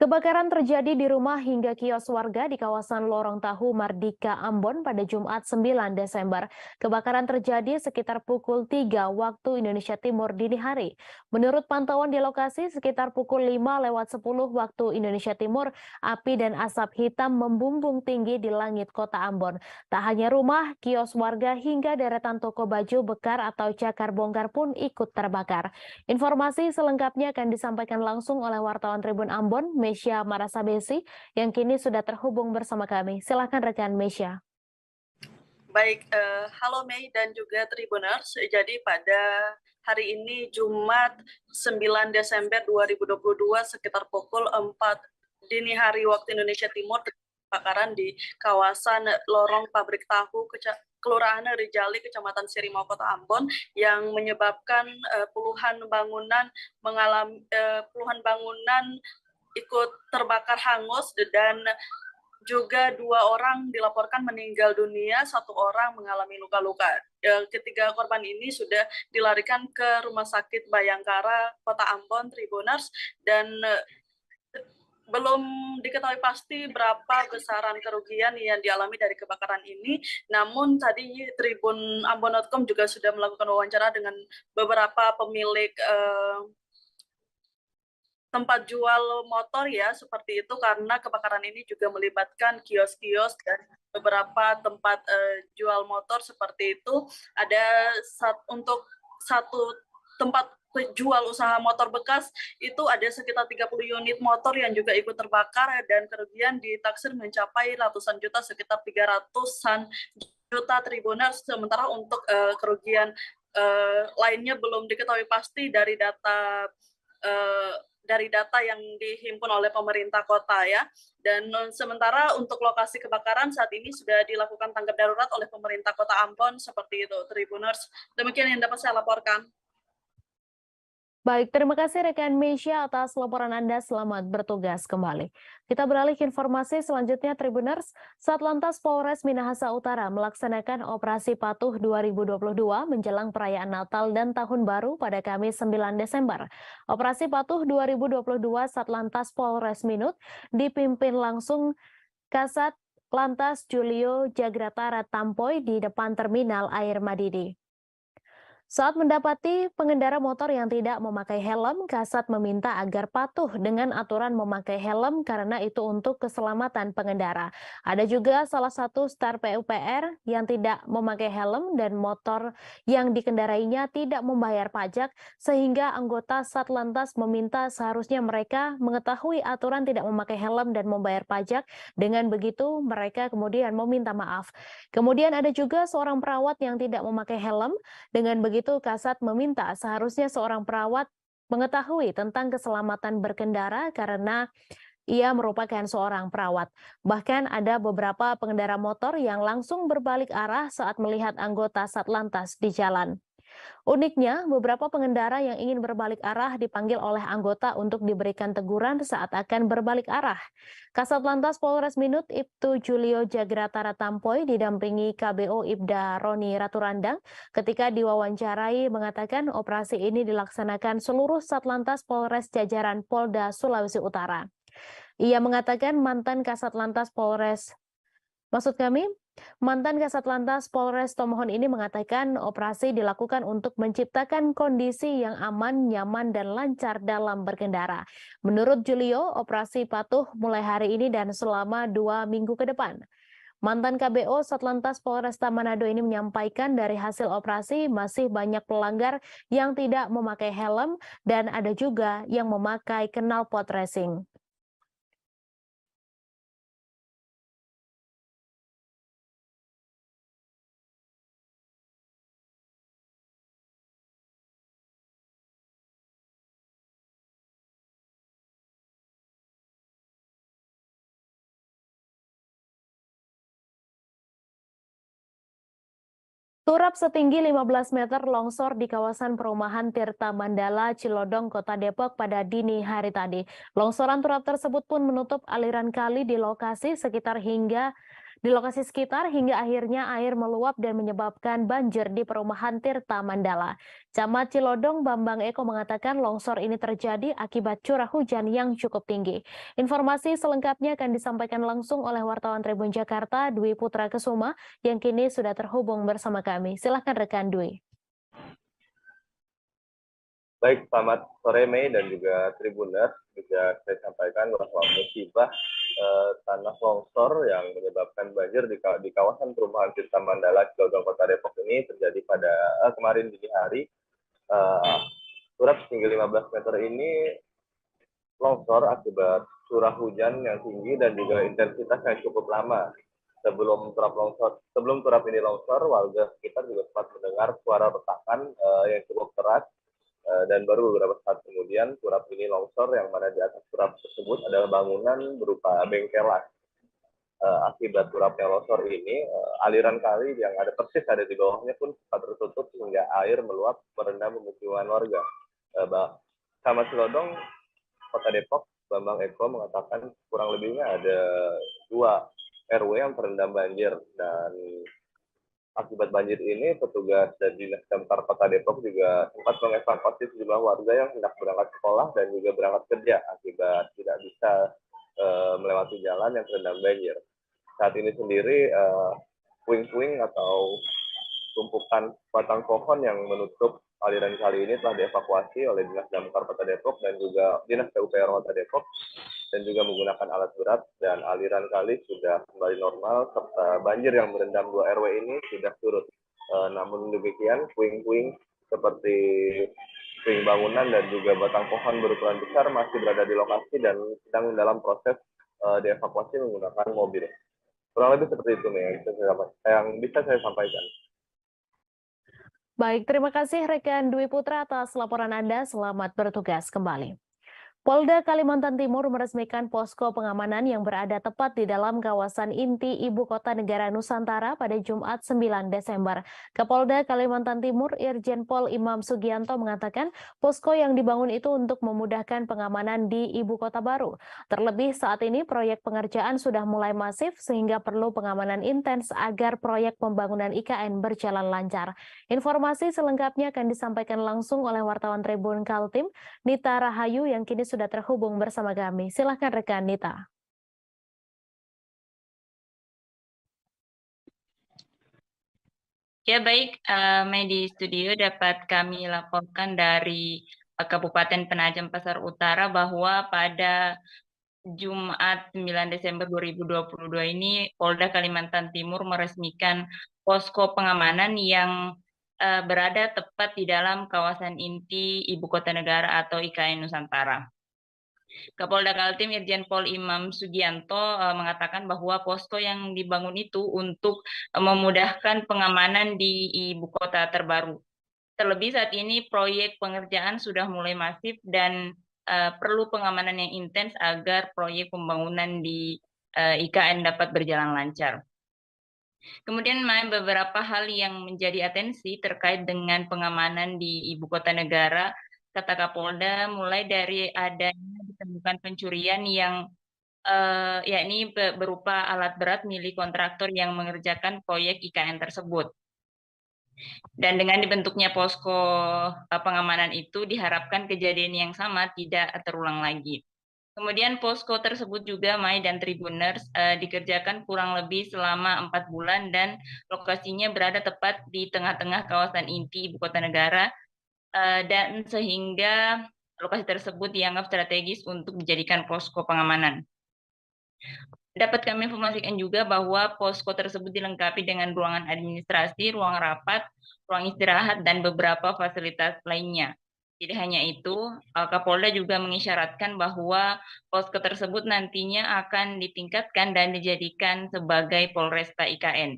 Kebakaran terjadi di rumah hingga kios warga di kawasan Lorong Tahu, Mardika, Ambon pada Jumat 9 Desember. Kebakaran terjadi sekitar pukul 3 waktu Indonesia Timur dini hari. Menurut pantauan di lokasi, sekitar pukul 5:10 waktu Indonesia Timur, api dan asap hitam membumbung tinggi di langit kota Ambon. Tak hanya rumah, kios warga hingga deretan toko baju bekar atau cakar bongkar pun ikut terbakar. Informasi selengkapnya akan disampaikan langsung oleh wartawan Tribun Ambon, Mesya Marasabesi, yang kini sudah terhubung bersama kami. Silakan rekan Mesya. Baik, halo Mei dan juga Tribuners. Jadi pada hari ini Jumat 9 Desember 2022 sekitar pukul 4 dini hari waktu Indonesia Timur, kebakaran di kawasan Lorong Pabrik Tahu, Kelurahan Rijali, Kecamatan Sirimau, Kota Ambon, yang menyebabkan puluhan bangunan ikut terbakar hangus dan juga 2 orang dilaporkan meninggal dunia, 1 orang mengalami luka-luka. Ketiga korban ini sudah dilarikan ke Rumah Sakit Bayangkara, Kota Ambon, Tribuners, dan belum diketahui pasti berapa besaran kerugian yang dialami dari kebakaran ini. Namun tadi Tribun Ambon.com juga sudah melakukan wawancara dengan beberapa pemilik tempat jual motor ya, seperti itu, karena kebakaran ini juga melibatkan kios-kios dan beberapa tempat jual motor seperti itu. Ada untuk satu tempat jual usaha motor bekas itu ada sekitar 30 unit motor yang juga ikut terbakar dan kerugian ditaksir mencapai ratusan juta, sekitar 300-an juta Tribuners. Sementara untuk kerugian lainnya belum diketahui pasti dari data yang dihimpun oleh pemerintah kota ya. Dan sementara untuk lokasi kebakaran saat ini sudah dilakukan tanggap darurat oleh pemerintah Kota Ambon, seperti itu Tribuners. Demikian yang dapat saya laporkan. Baik, terima kasih rekan Mesya atas laporan Anda. Selamat bertugas kembali. Kita beralih ke informasi selanjutnya, Tribuners. Satlantas Polres Minahasa Utara melaksanakan Operasi Patuh 2022 menjelang perayaan Natal dan Tahun Baru pada Kamis 9 Desember. Operasi Patuh 2022 Satlantas Polres Minut dipimpin langsung Kasat Lantas Julio Jagratara Tampoy di depan Terminal Air Madidi. Saat mendapati pengendara motor yang tidak memakai helm, Kasat meminta agar patuh dengan aturan memakai helm karena itu untuk keselamatan pengendara. Ada juga salah satu star PUPR yang tidak memakai helm dan motor yang dikendarainya tidak membayar pajak, sehingga anggota Satlantas meminta seharusnya mereka mengetahui aturan tidak memakai helm dan membayar pajak. Dengan begitu mereka kemudian meminta maaf. Kemudian ada juga seorang perawat yang tidak memakai helm. Dengan begitu Kasat meminta seharusnya seorang perawat mengetahui tentang keselamatan berkendara karena ia merupakan seorang perawat. Bahkan ada beberapa pengendara motor yang langsung berbalik arah saat melihat anggota Satlantas di jalan. Uniknya, beberapa pengendara yang ingin berbalik arah dipanggil oleh anggota untuk diberikan teguran saat akan berbalik arah. Kasat Lantas Polres Minut Ibtu Julio Jagratara Tampoy didampingi KBO Ibda Roni Raturandang ketika diwawancarai mengatakan operasi ini dilaksanakan seluruh Satlantas Polres jajaran Polda Sulawesi Utara. Ia mengatakan mantan Kasat Lantas Polres, Mantan Kasat Lantas Polres Tomohon ini mengatakan operasi dilakukan untuk menciptakan kondisi yang aman, nyaman, dan lancar dalam berkendara. Menurut Julio, operasi patuh mulai hari ini dan selama 2 minggu ke depan. Mantan KBO Satlantas Polresta Manado ini menyampaikan dari hasil operasi masih banyak pelanggar yang tidak memakai helm dan ada juga yang memakai knalpot racing. Turap setinggi 15 meter longsor di kawasan perumahan Tirta Mandala, Cilodong, Kota Depok pada dini hari tadi. Longsoran turap tersebut pun menutup aliran kali di lokasi sekitar hingga akhirnya air meluap dan menyebabkan banjir di perumahan Tirta Mandala. Camat Cilodong Bambang Eko mengatakan longsor ini terjadi akibat curah hujan yang cukup tinggi. Informasi selengkapnya akan disampaikan langsung oleh wartawan Tribun Jakarta, Dwi Putra Kesuma, yang kini sudah terhubung bersama kami. Silahkan rekan Dwi. Baik, selamat sore Mei dan juga Tribuners. Juga saya sampaikan bahwa musibah tanah longsor yang menyebabkan banjir di kawasan perumahan Tirta Mandala, Cilodong, Kota Depok ini terjadi pada kemarin dini hari. Turap setinggi 15 meter ini longsor akibat curah hujan yang tinggi dan juga intensitas yang cukup lama. Sebelum turap ini longsor, warga sekitar juga sempat mendengar suara retakan yang cukup keras. Dan baru beberapa saat kemudian turap ini longsor, yang mana di atas turap tersebut adalah bangunan berupa bengkelan. Akibat turapnya longsor ini, aliran kali yang ada persis ada di bawahnya pun sempat tertutup hingga air meluap merendam pemukiman warga. Camat Cilodong, Kota Depok, Bambang Eko mengatakan kurang lebihnya ada 2 RW yang terendam banjir, dan akibat banjir ini, petugas dari Dinas Damkar Kota Depok juga sempat mengevakuasi sejumlah warga yang hendak berangkat sekolah dan juga berangkat kerja akibat tidak bisa melewati jalan yang terendam banjir. Saat ini sendiri, puing-puing atau tumpukan batang pohon yang menutup aliran kali ini telah dievakuasi oleh Dinas Damkar Kota Depok dan juga Dinas PUPR Kota Depok, dan juga menggunakan alat berat, dan aliran kali sudah kembali normal serta banjir yang merendam 2 RW ini sudah surut. Namun demikian, puing-puing seperti puing bangunan dan juga batang pohon berukuran besar masih berada di lokasi dan sedang dalam proses dievakuasi menggunakan mobil. Kurang lebih seperti itu nih yang bisa saya sampaikan. Baik, terima kasih rekan Dwi Putra atas laporan Anda. Selamat bertugas kembali. Polda Kalimantan Timur meresmikan posko pengamanan yang berada tepat di dalam kawasan inti Ibu Kota Negara Nusantara pada Jumat 9 Desember. Kapolda Kalimantan Timur Irjen Pol Imam Sugianto mengatakan posko yang dibangun itu untuk memudahkan pengamanan di Ibu Kota baru. Terlebih saat ini proyek pengerjaan sudah mulai masif sehingga perlu pengamanan intens agar proyek pembangunan IKN berjalan lancar. Informasi selengkapnya akan disampaikan langsung oleh wartawan Tribun Kaltim, Nita Rahayu, yang kini sudah terhubung bersama kami. Silahkan rekan Nita. Ya baik, di studio dapat kami laporkan dari Kabupaten Penajam Pasar Utara bahwa pada Jumat 9 Desember 2022 ini Polda Kalimantan Timur meresmikan posko pengamanan yang berada tepat di dalam kawasan inti Ibu Kota Negara atau IKN Nusantara. Kapolda Kaltim Irjen Pol Imam Sugianto mengatakan bahwa posko yang dibangun itu untuk memudahkan pengamanan di ibu kota terbaru. Terlebih saat ini proyek pengerjaan sudah mulai masif dan perlu pengamanan yang intens agar proyek pembangunan di IKN dapat berjalan lancar. Kemudian beberapa hal yang menjadi atensi terkait dengan pengamanan di ibu kota negara, kata Kapolda, mulai dari adanya ditemukan pencurian yang yakni berupa alat berat milik kontraktor yang mengerjakan proyek IKN tersebut. Dan dengan dibentuknya posko pengamanan itu diharapkan kejadian yang sama tidak terulang lagi. Kemudian posko tersebut juga, Mai dan Tribuners, dikerjakan kurang lebih selama 4 bulan dan lokasinya berada tepat di tengah-tengah kawasan inti ibu kota negara, dan sehingga lokasi tersebut dianggap strategis untuk dijadikan posko pengamanan. Dapat kami informasikan juga bahwa posko tersebut dilengkapi dengan ruangan administrasi, ruang rapat, ruang istirahat, dan beberapa fasilitas lainnya. Tidak hanya itu, Kapolda juga mengisyaratkan bahwa posko tersebut nantinya akan ditingkatkan dan dijadikan sebagai Polresta IKN.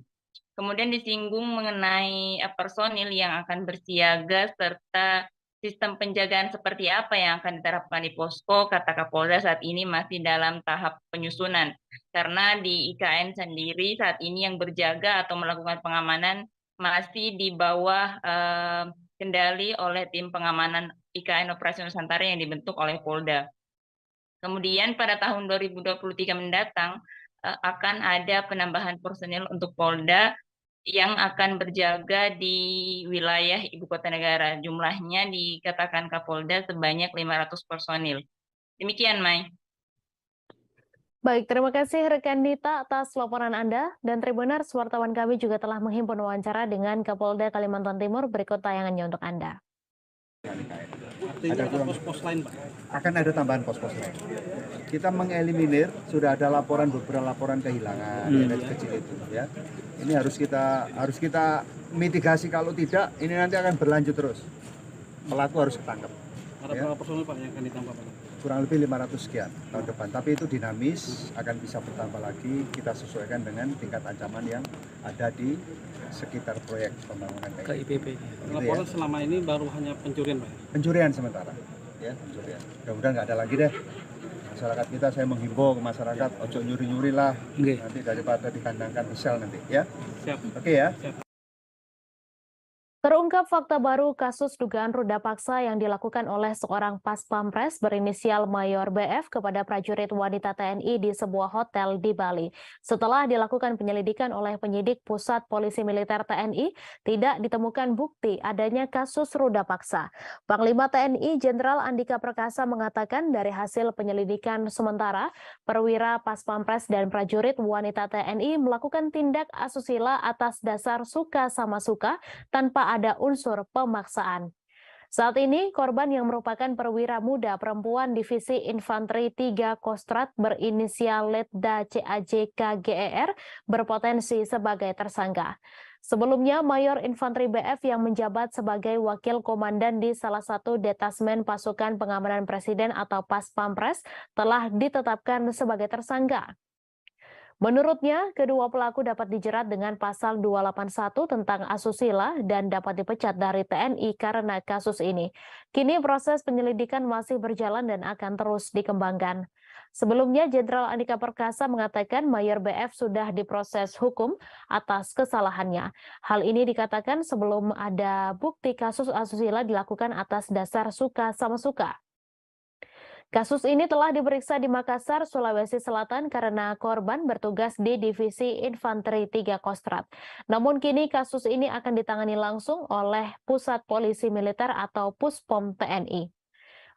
Kemudian disinggung mengenai personil yang akan bersiaga serta sistem penjagaan seperti apa yang akan diterapkan di posko. Kata Kapolda saat ini masih dalam tahap penyusunan. Karena di IKN sendiri saat ini yang berjaga atau melakukan pengamanan masih di bawah kendali oleh tim pengamanan IKN Operasi Nusantara yang dibentuk oleh Polda. Kemudian pada tahun 2023 mendatang akan ada penambahan personil untuk Polda yang akan berjaga di wilayah ibu kota negara. Jumlahnya dikatakan Kapolda sebanyak 500 personil. Demikian, Mai. Baik, terima kasih rekan Dita atas laporan Anda. Dan Tribuners, wartawan kami juga telah menghimpun wawancara dengan Kapolda Kalimantan Timur. Berikut tayangannya untuk Anda. Ada pos-pos lain, Pak? Akan ada tambahan pos-pos lain. Kita mengeliminir, sudah ada beberapa laporan kehilangan dari kecil itu, ya. Ini harus kita mitigasi, kalau tidak ini nanti akan berlanjut terus. Pelaku harus ketangkep. Ada berapa personil, Pak, yang akan ditambah, Pak? Kurang lebih 500 sekian tahun depan. Tapi itu dinamis, akan bisa bertambah lagi. Kita sesuaikan dengan tingkat ancaman yang ada di sekitar proyek pembangunan KIPP. Laporan selama ini baru hanya pencurian, Pak? Pencurian sementara, ya, pencurian. Mudah-mudahan nggak ada lagi deh. Masyarakat kita, saya menghimbau ke masyarakat, ojo nyuri-nyuri lah, nanti daripada dikandangkan di sel nanti, ya. Siap. Oke ya. Siap. Terungkap fakta baru kasus dugaan ruda paksa yang dilakukan oleh seorang pas pampres berinisial Mayor BF kepada prajurit wanita TNI di sebuah hotel di Bali. Setelah dilakukan penyelidikan oleh penyidik Pusat Polisi Militer TNI, tidak ditemukan bukti adanya kasus ruda paksa. Panglima TNI Jenderal Andika Perkasa mengatakan dari hasil penyelidikan sementara, perwira pas pampres dan prajurit wanita TNI melakukan tindak asusila atas dasar suka sama suka tanpa ada unsur pemaksaan. Saat ini, korban yang merupakan perwira muda perempuan Divisi Infanteri 3 Kostrat berinisial Letda CAJKGER berpotensi sebagai tersangka. Sebelumnya, Mayor Infanteri BF yang menjabat sebagai wakil komandan di salah satu detasmen pasukan pengamanan presiden atau Pas Pampres telah ditetapkan sebagai tersangka. Menurutnya, kedua pelaku dapat dijerat dengan pasal 281 tentang asusila dan dapat dipecat dari TNI karena kasus ini. Kini proses penyelidikan masih berjalan dan akan terus dikembangkan. Sebelumnya, Jenderal Andika Perkasa mengatakan Mayor BF sudah diproses hukum atas kesalahannya. Hal ini dikatakan sebelum ada bukti kasus asusila dilakukan atas dasar suka sama suka. Kasus ini telah diperiksa di Makassar, Sulawesi Selatan karena korban bertugas di Divisi Infanteri 3 Kostrat. Namun kini kasus ini akan ditangani langsung oleh Pusat Polisi Militer atau Puspom TNI.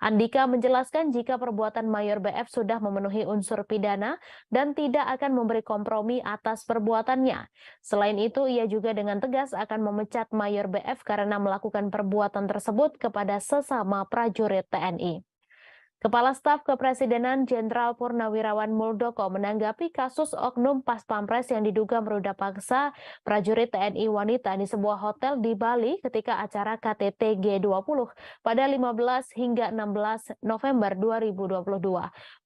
Andika menjelaskan jika perbuatan Mayor BF sudah memenuhi unsur pidana dan tidak akan memberi kompromi atas perbuatannya. Selain itu, ia juga dengan tegas akan memecat Mayor BF karena melakukan perbuatan tersebut kepada sesama prajurit TNI. Kepala Staf Kepresidenan Jenderal Purnawirawan Muldoko menanggapi kasus oknum Pas Pampres yang diduga meruda paksa prajurit TNI wanita di sebuah hotel di Bali ketika acara KTT G20 pada 15 hingga 16 November 2022.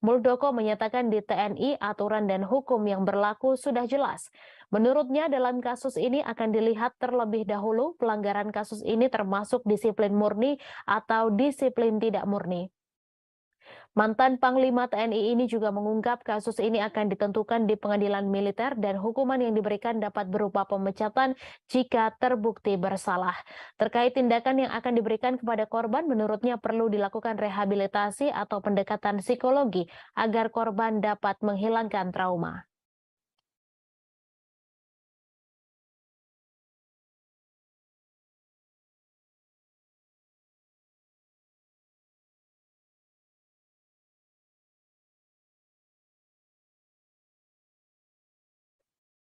Muldoko menyatakan di TNI aturan dan hukum yang berlaku sudah jelas. Menurutnya dalam kasus ini akan dilihat terlebih dahulu pelanggaran kasus ini termasuk disiplin murni atau disiplin tidak murni. Mantan Panglima TNI ini juga mengungkap kasus ini akan ditentukan di pengadilan militer dan hukuman yang diberikan dapat berupa pemecatan jika terbukti bersalah. Terkait tindakan yang akan diberikan kepada korban, menurutnya perlu dilakukan rehabilitasi atau pendekatan psikologi agar korban dapat menghilangkan trauma.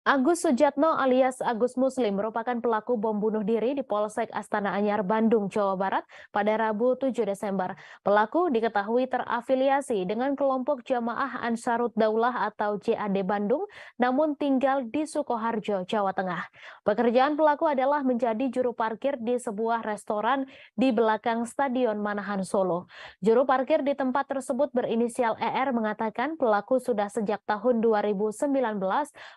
Agus Sujatno alias Agus Muslim merupakan pelaku bom bunuh diri di Polsek Astana Anyar, Bandung, Jawa Barat pada Rabu 7 Desember. Pelaku diketahui terafiliasi dengan kelompok Jamaah Ansarut Daulah atau JAD Bandung, namun tinggal di Sukoharjo, Jawa Tengah. Pekerjaan pelaku adalah menjadi juru parkir di sebuah restoran di belakang Stadion Manahan Solo. Juru parkir di tempat tersebut berinisial ER mengatakan pelaku sudah sejak tahun 2019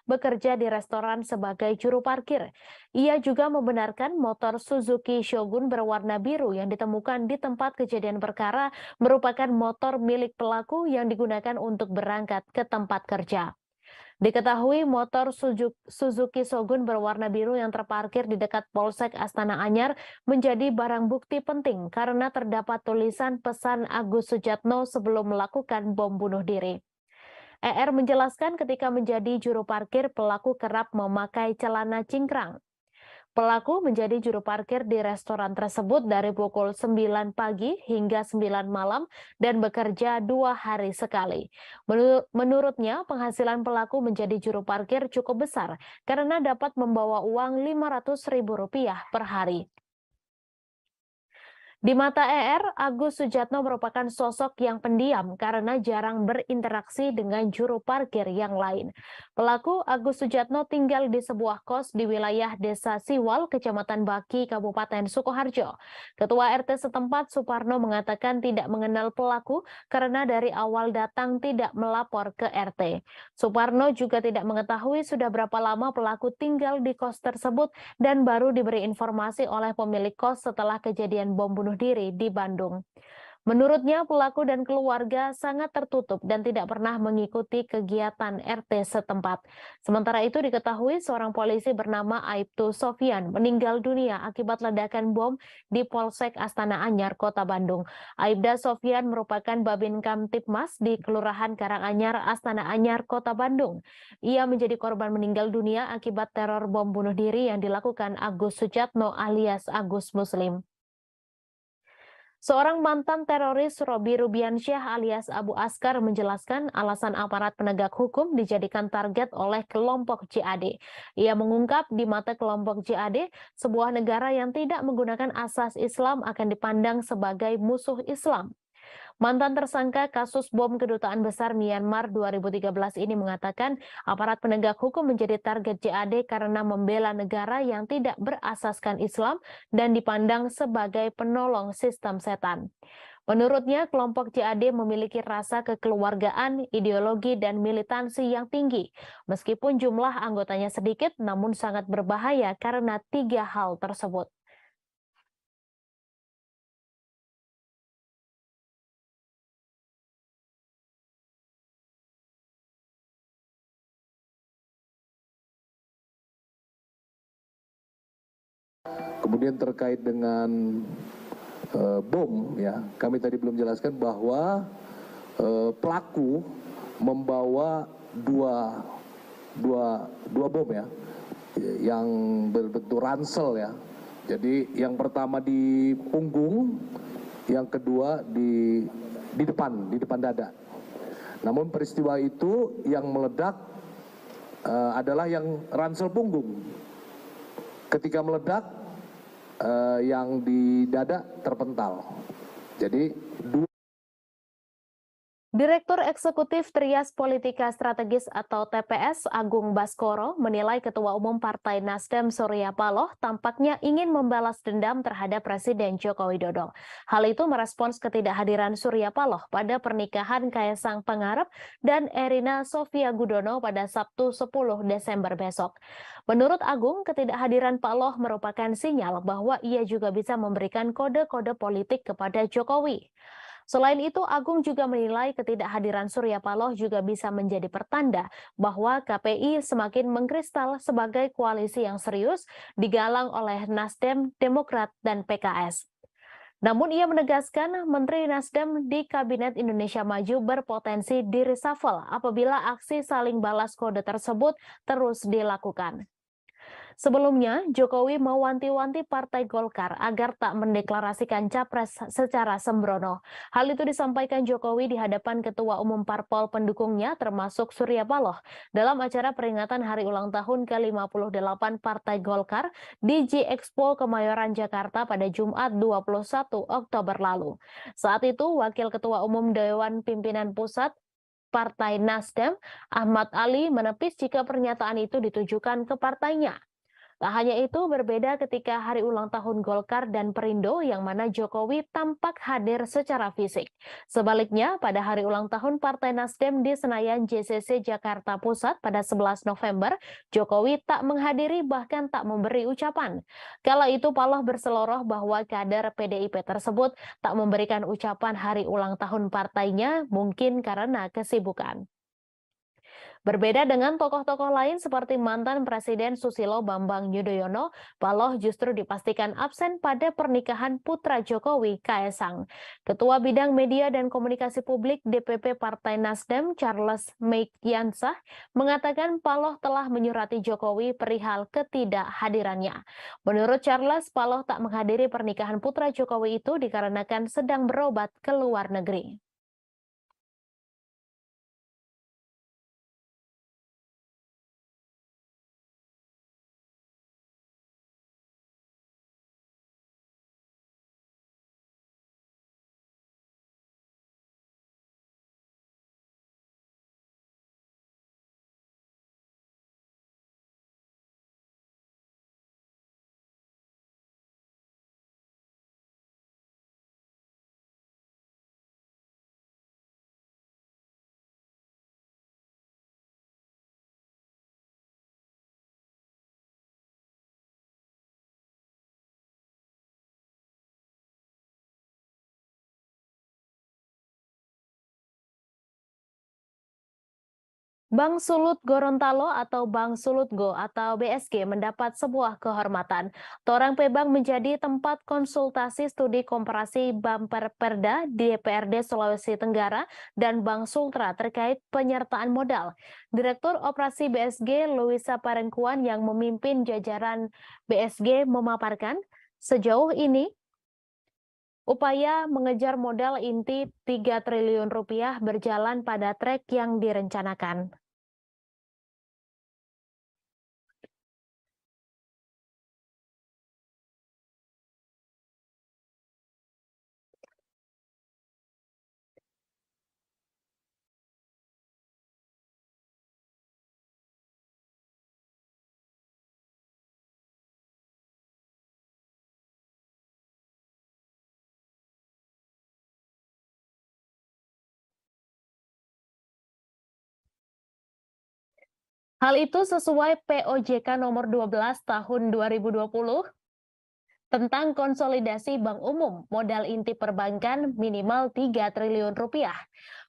bekerja di restoran sebagai juru parkir. Ia juga membenarkan motor Suzuki Shogun berwarna biru yang ditemukan di tempat kejadian perkara merupakan motor milik pelaku yang digunakan untuk berangkat ke tempat kerja. Diketahui motor Suzuki Shogun berwarna biru yang terparkir di dekat Polsek Astana Anyar menjadi barang bukti penting karena terdapat tulisan pesan Agus Sujatno sebelum melakukan bom bunuh diri. ER menjelaskan ketika menjadi juru parkir, pelaku kerap memakai celana cingkrang. Pelaku menjadi juru parkir di restoran tersebut dari pukul 9 pagi hingga 9 malam dan bekerja 2 hari sekali. Menurutnya, penghasilan pelaku menjadi juru parkir cukup besar karena dapat membawa uang Rp500.000 per hari. Di mata ER, Agus Sujatno merupakan sosok yang pendiam karena jarang berinteraksi dengan juru parkir yang lain. Pelaku Agus Sujatno tinggal di sebuah kos di wilayah Desa Siwal, Kecamatan Baki, Kabupaten Sukoharjo. Ketua RT setempat Suparno mengatakan tidak mengenal pelaku karena dari awal datang tidak melapor ke RT. Suparno juga tidak mengetahui sudah berapa lama pelaku tinggal di kos tersebut dan baru diberi informasi oleh pemilik kos setelah kejadian bom bunuh diri di Bandung. Menurutnya, pelaku dan keluarga sangat tertutup dan tidak pernah mengikuti kegiatan RT setempat. Sementara itu diketahui seorang polisi bernama Aibtu Sofyan meninggal dunia akibat ledakan bom di Polsek Astana Anyar, Kota Bandung. Aibda Sofyan merupakan Babin Kamtipmas di Kelurahan Karanganyar, Astana Anyar, Kota Bandung. Ia menjadi korban meninggal dunia akibat teror bom bunuh diri yang dilakukan Agus Sujatno alias Agus Muslim. Seorang mantan teroris Robi Rubiansyah alias Abu Askar menjelaskan alasan aparat penegak hukum dijadikan target oleh kelompok JAD. Ia mengungkap di mata kelompok JAD, sebuah negara yang tidak menggunakan asas Islam akan dipandang sebagai musuh Islam. Mantan tersangka kasus bom Kedutaan Besar Myanmar 2013 ini mengatakan aparat penegak hukum menjadi target JAD karena membela negara yang tidak berasaskan Islam dan dipandang sebagai penolong sistem setan. Menurutnya, kelompok JAD memiliki rasa kekeluargaan, ideologi, dan militansi yang tinggi. Meskipun jumlah anggotanya sedikit, namun sangat berbahaya karena 3 hal tersebut. Kemudian terkait dengan bom, ya, kami tadi belum jelaskan bahwa pelaku membawa dua bom, ya, yang berbentuk ransel, ya. Jadi yang pertama di punggung, yang kedua di depan dada. Namun peristiwa itu yang meledak adalah yang ransel punggung. Ketika meledak, yang di dada terpental. Jadi Direktur Eksekutif Trias Politika Strategis atau TPS Agung Baskoro menilai Ketua Umum Partai Nasdem Surya Paloh tampaknya ingin membalas dendam terhadap Presiden Joko Widodo. Hal itu merespons ketidakhadiran Surya Paloh pada pernikahan Kaesang Pangarep dan Erina Sofia Gudono pada Sabtu 10 Desember besok. Menurut Agung, ketidakhadiran Paloh merupakan sinyal bahwa ia juga bisa memberikan kode-kode politik kepada Jokowi. Selain itu, Agung juga menilai ketidakhadiran Surya Paloh juga bisa menjadi pertanda bahwa KPI semakin mengkristal sebagai koalisi yang serius digalang oleh Nasdem, Demokrat, dan PKS. Namun ia menegaskan Menteri Nasdem di Kabinet Indonesia Maju berpotensi di-reshuffle apabila aksi saling balas kode tersebut terus dilakukan. Sebelumnya, Jokowi mewanti-wanti Partai Golkar agar tak mendeklarasikan capres secara sembrono. Hal itu disampaikan Jokowi di hadapan Ketua Umum Parpol pendukungnya termasuk Surya Paloh dalam acara peringatan hari ulang tahun ke-58 Partai Golkar di G-Expo Kemayoran, Jakarta pada Jumat 21 Oktober lalu. Saat itu, Wakil Ketua Umum Dewan Pimpinan Pusat Partai Nasdem, Ahmad Ali, menepis jika pernyataan itu ditujukan ke partainya. Tak hanya itu, berbeda ketika hari ulang tahun Golkar dan Perindo yang mana Jokowi tampak hadir secara fisik. Sebaliknya, pada hari ulang tahun Partai Nasdem di Senayan JCC Jakarta Pusat pada 11 November, Jokowi tak menghadiri bahkan tak memberi ucapan. Kala itu Paloh berseloroh bahwa kader PDIP tersebut tak memberikan ucapan hari ulang tahun partainya mungkin karena kesibukan. Berbeda dengan tokoh-tokoh lain seperti mantan Presiden Susilo Bambang Yudhoyono, Paloh justru dipastikan absen pada pernikahan putra Jokowi, Kaesang. Ketua Bidang Media dan Komunikasi Publik DPP Partai Nasdem, Charles Meikiansah, mengatakan Paloh telah menyurati Jokowi perihal ketidakhadirannya. Menurut Charles, Paloh tak menghadiri pernikahan putra Jokowi itu dikarenakan sedang berobat ke luar negeri. Bank Sulut Gorontalo atau Bank Sulutgo atau BSG mendapat sebuah kehormatan. Torang Pebang menjadi tempat konsultasi studi komparasi Bumper Perda di DPRD Sulawesi Tenggara dan Bank Sultra terkait penyertaan modal. Direktur Operasi BSG Luisa Parengkuan yang memimpin jajaran BSG memaparkan, sejauh ini upaya mengejar modal inti 3 triliun rupiah berjalan pada trek yang direncanakan. Hal itu sesuai POJK nomor 12 tahun 2020 tentang konsolidasi bank umum modal inti perbankan minimal 3 triliun rupiah.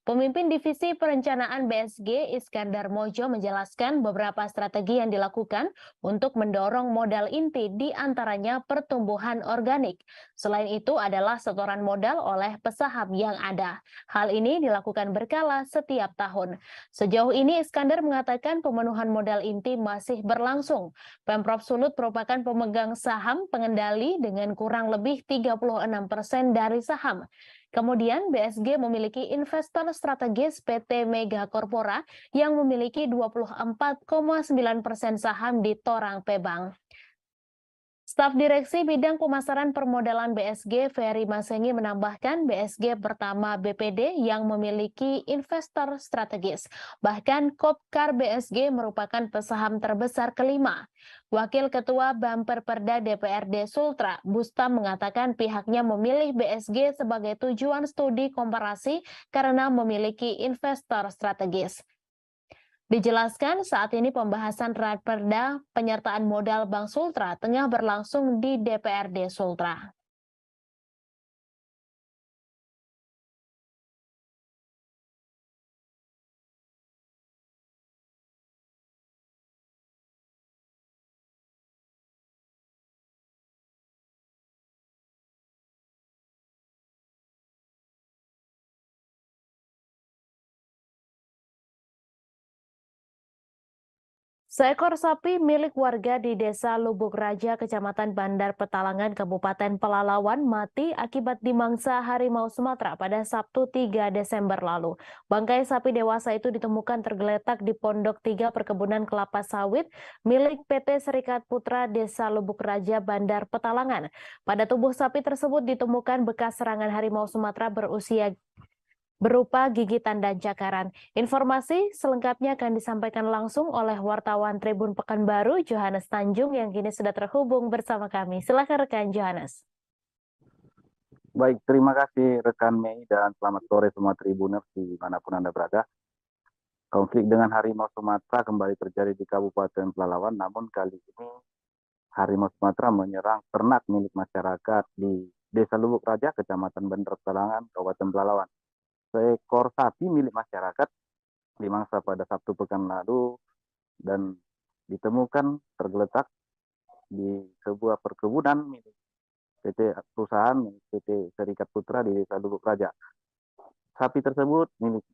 Pemimpin Divisi Perencanaan BSG Iskandar Mojo menjelaskan beberapa strategi yang dilakukan untuk mendorong modal inti di antaranya pertumbuhan organik. Selain itu adalah setoran modal oleh pesaham yang ada. Hal ini dilakukan berkala setiap tahun. Sejauh ini Iskandar mengatakan pemenuhan modal inti masih berlangsung. Pemprov Sulut merupakan pemegang saham pengendali dengan kurang lebih 36% dari saham. Kemudian BSG memiliki investor strategis PT Mega Corpora yang memiliki 24,9% saham di Torang Pebang. Staf Direksi Bidang Pemasaran Permodalan BSG, Ferry Masengi menambahkan BSG pertama BPD yang memiliki investor strategis. Bahkan Kopkar BSG merupakan pesaham terbesar kelima. Wakil Ketua Bumper Perda DPRD Sultra, Bustam mengatakan pihaknya memilih BSG sebagai tujuan studi komparasi karena memiliki investor strategis. Dijelaskan saat ini pembahasan Raperda penyertaan modal Bank Sultra tengah berlangsung di DPRD Sultra. Seekor sapi milik warga di Desa Lubuk Raja, Kecamatan Bandar Petalangan, Kabupaten Pelalawan mati akibat dimangsa harimau Sumatera pada Sabtu 3 Desember lalu. Bangkai sapi dewasa itu ditemukan tergeletak di Pondok 3 Perkebunan Kelapa Sawit milik PT Serikat Putra Desa Lubuk Raja, Bandar Petalangan. Pada tubuh sapi tersebut ditemukan bekas serangan harimau Sumatera berupa gigitan dan cakaran. Informasi selengkapnya akan disampaikan langsung oleh wartawan Tribun Pekanbaru, Johannes Tanjung, yang kini sudah terhubung bersama kami. Silakan rekan Johannes. Baik, terima kasih rekan Mei dan selamat sore semua Tribuners dimanapun Anda berada. Konflik dengan harimau Sumatera kembali terjadi di Kabupaten Pelalawan, namun kali ini harimau Sumatera menyerang ternak milik masyarakat di Desa Lubuk Raja, Kecamatan Bandar Petalangan, Kabupaten Pelalawan. Seekor sapi milik masyarakat dimangsa pada Sabtu pekan lalu dan ditemukan tergeletak di sebuah perkebunan milik perusahaan PT Serikat Putra di Desa Lubuk Raja. Sapi tersebut milik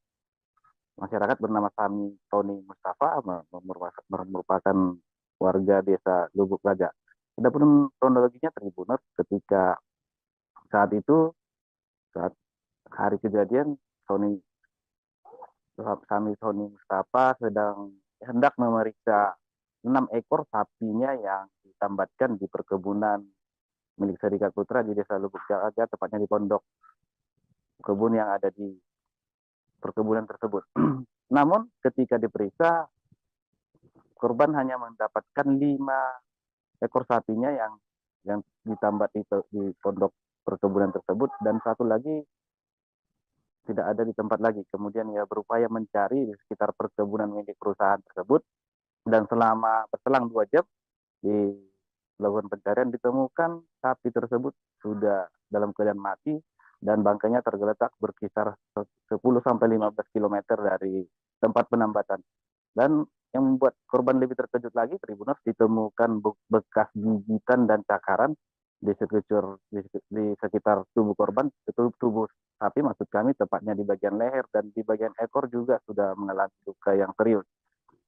masyarakat bernama Tony Mustafa, merupakan warga Desa Lubuk Raja. Adapun kronologinya Tribuners, ketika saat hari kejadian Tony Mustafa hendak memeriksa 6 ekor sapinya yang ditambatkan di perkebunan milik Serikat Putra di Desa Lubuk Raja, tepatnya di pondok kebun yang ada di perkebunan tersebut. Namun ketika diperiksa, korban hanya mendapatkan 5 ekor sapinya yang ditambat di pondok perkebunan tersebut, dan satu lagi tidak ada di tempat lagi. Kemudian ia berupaya mencari di sekitar perkebunan milik perusahaan tersebut, dan berselang 2 jam dilakukan pencarian, ditemukan sapi tersebut sudah dalam keadaan mati dan bangkainya tergeletak berkisar 10-15 km dari tempat penambatan. Dan yang membuat korban lebih terkejut lagi, Tribuners, ditemukan bekas gigitan dan cakaran di sekitar tubuh korban, tubuh sapi maksud kami, tepatnya di bagian leher dan di bagian ekor juga sudah mengalami luka yang serius.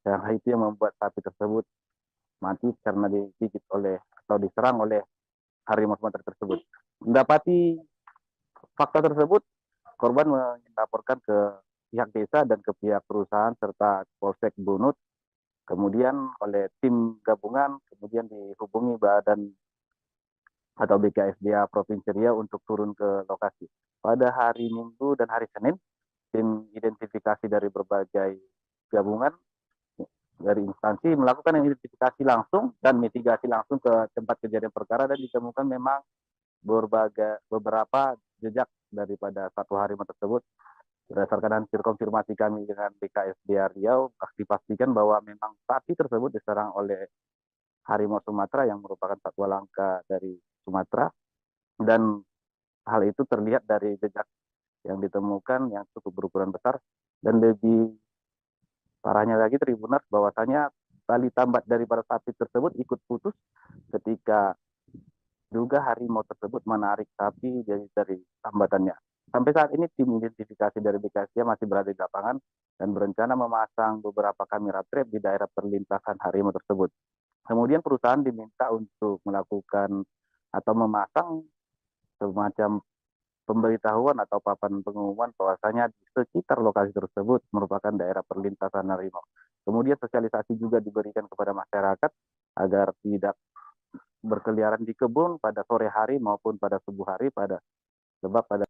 Yang itu yang membuat sapi tersebut mati karena digigit atau diserang oleh harimau Sumatera tersebut. Mendapati fakta tersebut, korban melaporkan ke pihak desa dan ke pihak perusahaan serta Polsek Bunut. Kemudian oleh tim gabungan kemudian dihubungi Badan atau BKSDA Provinsi Riau untuk turun ke lokasi. Pada hari Minggu dan hari Senin, tim identifikasi dari berbagai gabungan dari instansi melakukan identifikasi langsung dan mitigasi langsung ke tempat kejadian perkara, dan ditemukan memang beberapa jejak daripada satu harimau tersebut. Berdasarkan hasil konfirmasi kami dengan BKSDA Riau, dipastikan bahwa memang sapi tersebut diserang oleh harimau Sumatera yang merupakan satwa langka dari Sumatera, dan hal itu terlihat dari jejak yang ditemukan yang cukup berukuran besar. Dan lebih parahnya lagi, Tribuners, bahwasanya tali tambat daripada sapi tersebut ikut putus ketika duga harimau tersebut menarik sapi dari tambatannya. Sampai saat ini tim identifikasi dari BKSDA masih berada di lapangan dan berencana memasang beberapa kamera trap di daerah perlintasan harimau tersebut. Kemudian perusahaan diminta untuk melakukan atau memasang semacam pemberitahuan atau papan pengumuman bahwasanya di sekitar lokasi tersebut merupakan daerah perlintasan harimau. Kemudian sosialisasi juga diberikan kepada masyarakat agar tidak berkeliaran di kebun pada sore hari maupun pada subuh hari, sebab pada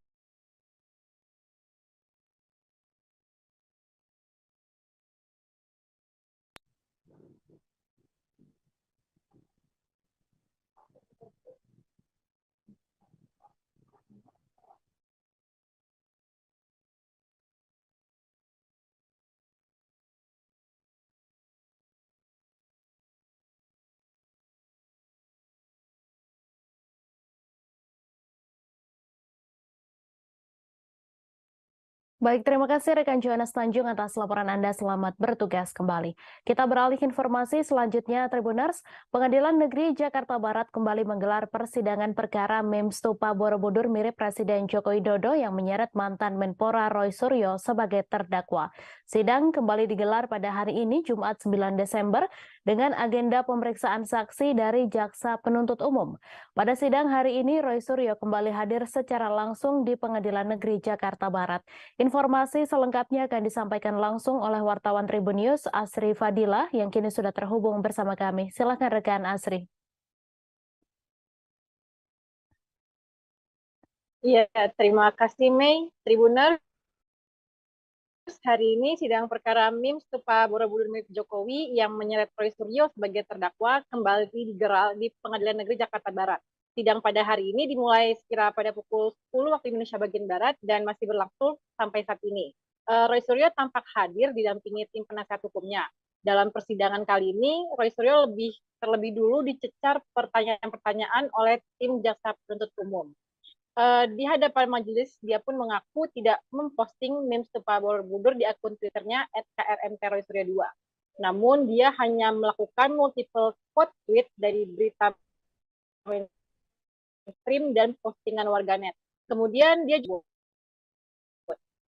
Baik, terima kasih rekan Jonas Tanjung atas laporan Anda. Selamat bertugas kembali. Kita beralih ke informasi selanjutnya, Tribuners. Pengadilan Negeri Jakarta Barat kembali menggelar persidangan perkara meme stupa Borobudur mirip Presiden Joko Widodo yang menyeret mantan Menpora Roy Suryo sebagai terdakwa. Sidang kembali digelar pada hari ini, Jumat 9 Desember, dengan agenda pemeriksaan saksi dari Jaksa Penuntut Umum. Pada sidang hari ini, Roy Suryo kembali hadir secara langsung di Pengadilan Negeri Jakarta Barat. Informasi selengkapnya akan disampaikan langsung oleh wartawan Tribun News Asri Fadila yang kini sudah terhubung bersama kami. Silakan rekan Asri. Iya, terima kasih Mei. Tribuners, hari ini sidang perkara meme stupa Borobudur milik Jokowi yang menyeret Roy Suryo sebagai terdakwa kembali digelar di Pengadilan Negeri Jakarta Barat. Sidang pada hari ini dimulai sekira pada pukul 10 waktu Indonesia bagian Barat dan masih berlangsung sampai saat ini. Roy Suryo tampak hadir didampingi tim penasihat hukumnya. Dalam persidangan kali ini, Roy Suryo terlebih dulu dicecar pertanyaan-pertanyaan oleh tim jaksa penuntut umum. Di hadapan majelis, dia pun mengaku tidak memposting meme stupa Borobudur di akun Twitternya @krmtroysuryo2. Namun, dia hanya melakukan multiple quote tweet dari berita mainstream dan postingan warganet. Kemudian dia juga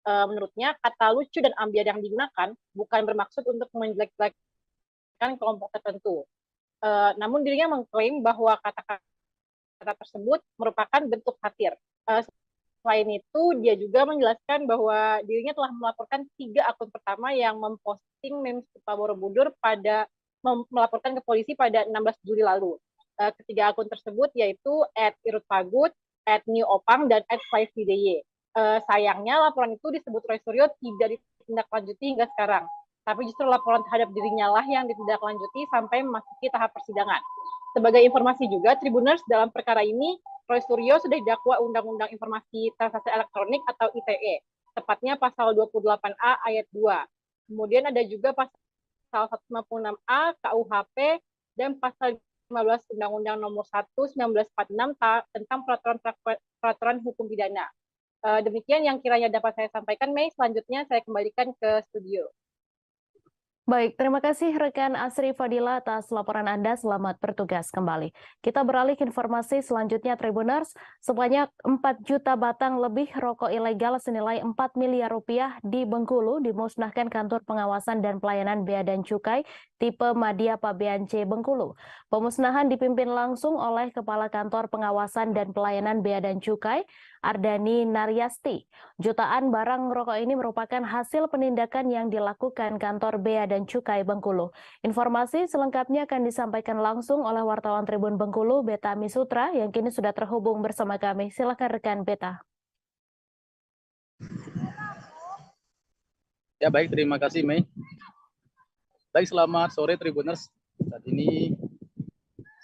menurutnya kata lucu dan ambiar yang digunakan bukan bermaksud untuk menjelek-jelekan kelompok tertentu. Namun dirinya mengklaim bahwa kata-kata tersebut merupakan bentuk satir. Selain itu, dia juga menjelaskan bahwa dirinya telah melaporkan 3 akun pertama yang memposting meme stupa Borobudur melaporkan ke polisi pada 16 Juli lalu. Ketiga akun tersebut yaitu @irutpagut, @newopang, dan @5vdy. Sayangnya laporan itu disebut Roy Suryo tidak ditindaklanjuti hingga sekarang. Tapi justru laporan terhadap dirinya lah yang ditindaklanjuti sampai memasuki tahap persidangan. Sebagai informasi juga, Tribuners, dalam perkara ini, Roy Suryo sudah didakwa Undang-Undang Informasi Transaksi Elektronik atau ITE, tepatnya pasal 28A ayat 2. Kemudian ada juga pasal 156A KUHP dan pasal 15 Undang-Undang Nomor 1 1946 tentang peraturan hukum pidana. Demikian yang kiranya dapat saya sampaikan, Mei. Selanjutnya saya kembalikan ke studio. Baik, terima kasih rekan Asri Fadila atas laporan Anda. Selamat bertugas kembali. Kita beralih ke informasi selanjutnya, Tribuners. Sebanyak 4 juta batang lebih rokok ilegal senilai 4 miliar rupiah di Bengkulu dimusnahkan Kantor Pengawasan dan Pelayanan Bea dan Cukai tipe Madya Pabean C Bengkulu. Pemusnahan dipimpin langsung oleh Kepala Kantor Pengawasan dan Pelayanan Bea dan Cukai, Ardani Naryasti. Jutaan barang rokok ini merupakan hasil penindakan yang dilakukan Kantor Bea dan Cukai Bengkulu. Informasi selengkapnya akan disampaikan langsung oleh wartawan Tribun Bengkulu, Beta Misutra, yang kini sudah terhubung bersama kami. Silakan rekan Beta. Ya baik, terima kasih Mei. Baik, selamat sore Tribuners. Saat ini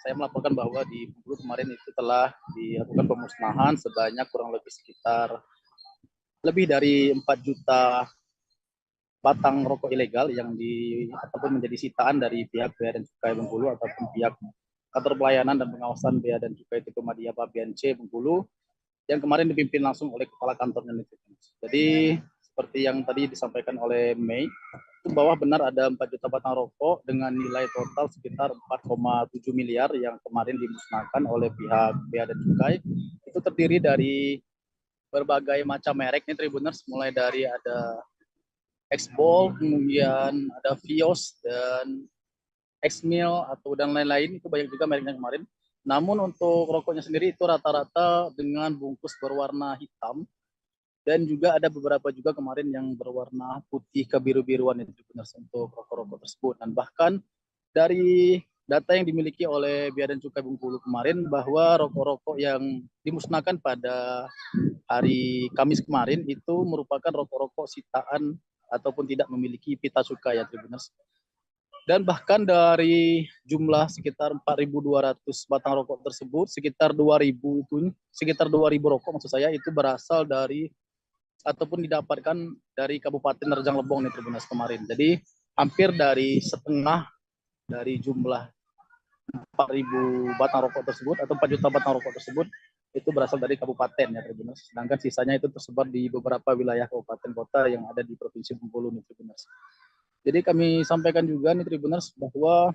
saya melaporkan bahwa di Bengkulu kemarin itu telah dilakukan pemusnahan sebanyak kurang lebih sekitar lebih dari 4 juta batang rokok ilegal yang ataupun menjadi sitaan dari pihak Bea dan Cukai Bengkulu ataupun pihak Kantor Pelayanan dan Pengawasan Bea dan Cukai tipe Madya Pabean C Bengkulu yang kemarin dipimpin langsung oleh Kepala Kantornya. Jadi seperti yang tadi disampaikan oleh Mei, itu bahwa benar ada 4 juta batang rokok dengan nilai total sekitar 4,7 miliar yang kemarin dimusnahkan oleh pihak Bea dan Cukai. Itu terdiri dari berbagai macam merek nih Tribuners, mulai dari ada X-Ball, kemudian ada Vios dan X-Mil atau dan lain-lain, itu banyak juga mereknya kemarin. Namun untuk rokoknya sendiri itu rata-rata dengan bungkus berwarna hitam. Dan juga ada beberapa juga kemarin yang berwarna putih kebiru-biruan itu untuk rokok-rokok tersebut. Dan bahkan dari data yang dimiliki oleh Bea dan Cukai Bengkulu kemarin bahwa rokok-rokok yang dimusnahkan pada hari Kamis kemarin itu merupakan rokok-rokok sitaan ataupun tidak memiliki pita cukai ya Tribuners. Dan bahkan dari jumlah sekitar 4.200 batang rokok tersebut, sekitar 2.000 rokok maksud saya itu berasal dari ataupun didapatkan dari Kabupaten Rejang Lebong nih Tribuners kemarin. Jadi hampir dari setengah dari jumlah 4.000 batang rokok tersebut atau 4 juta batang rokok tersebut itu berasal dari kabupaten ya Tribuners. Sedangkan sisanya itu tersebar di beberapa wilayah kabupaten kota yang ada di Provinsi Bengkulu nih Tribuners. Jadi kami sampaikan juga nih Tribuners bahwa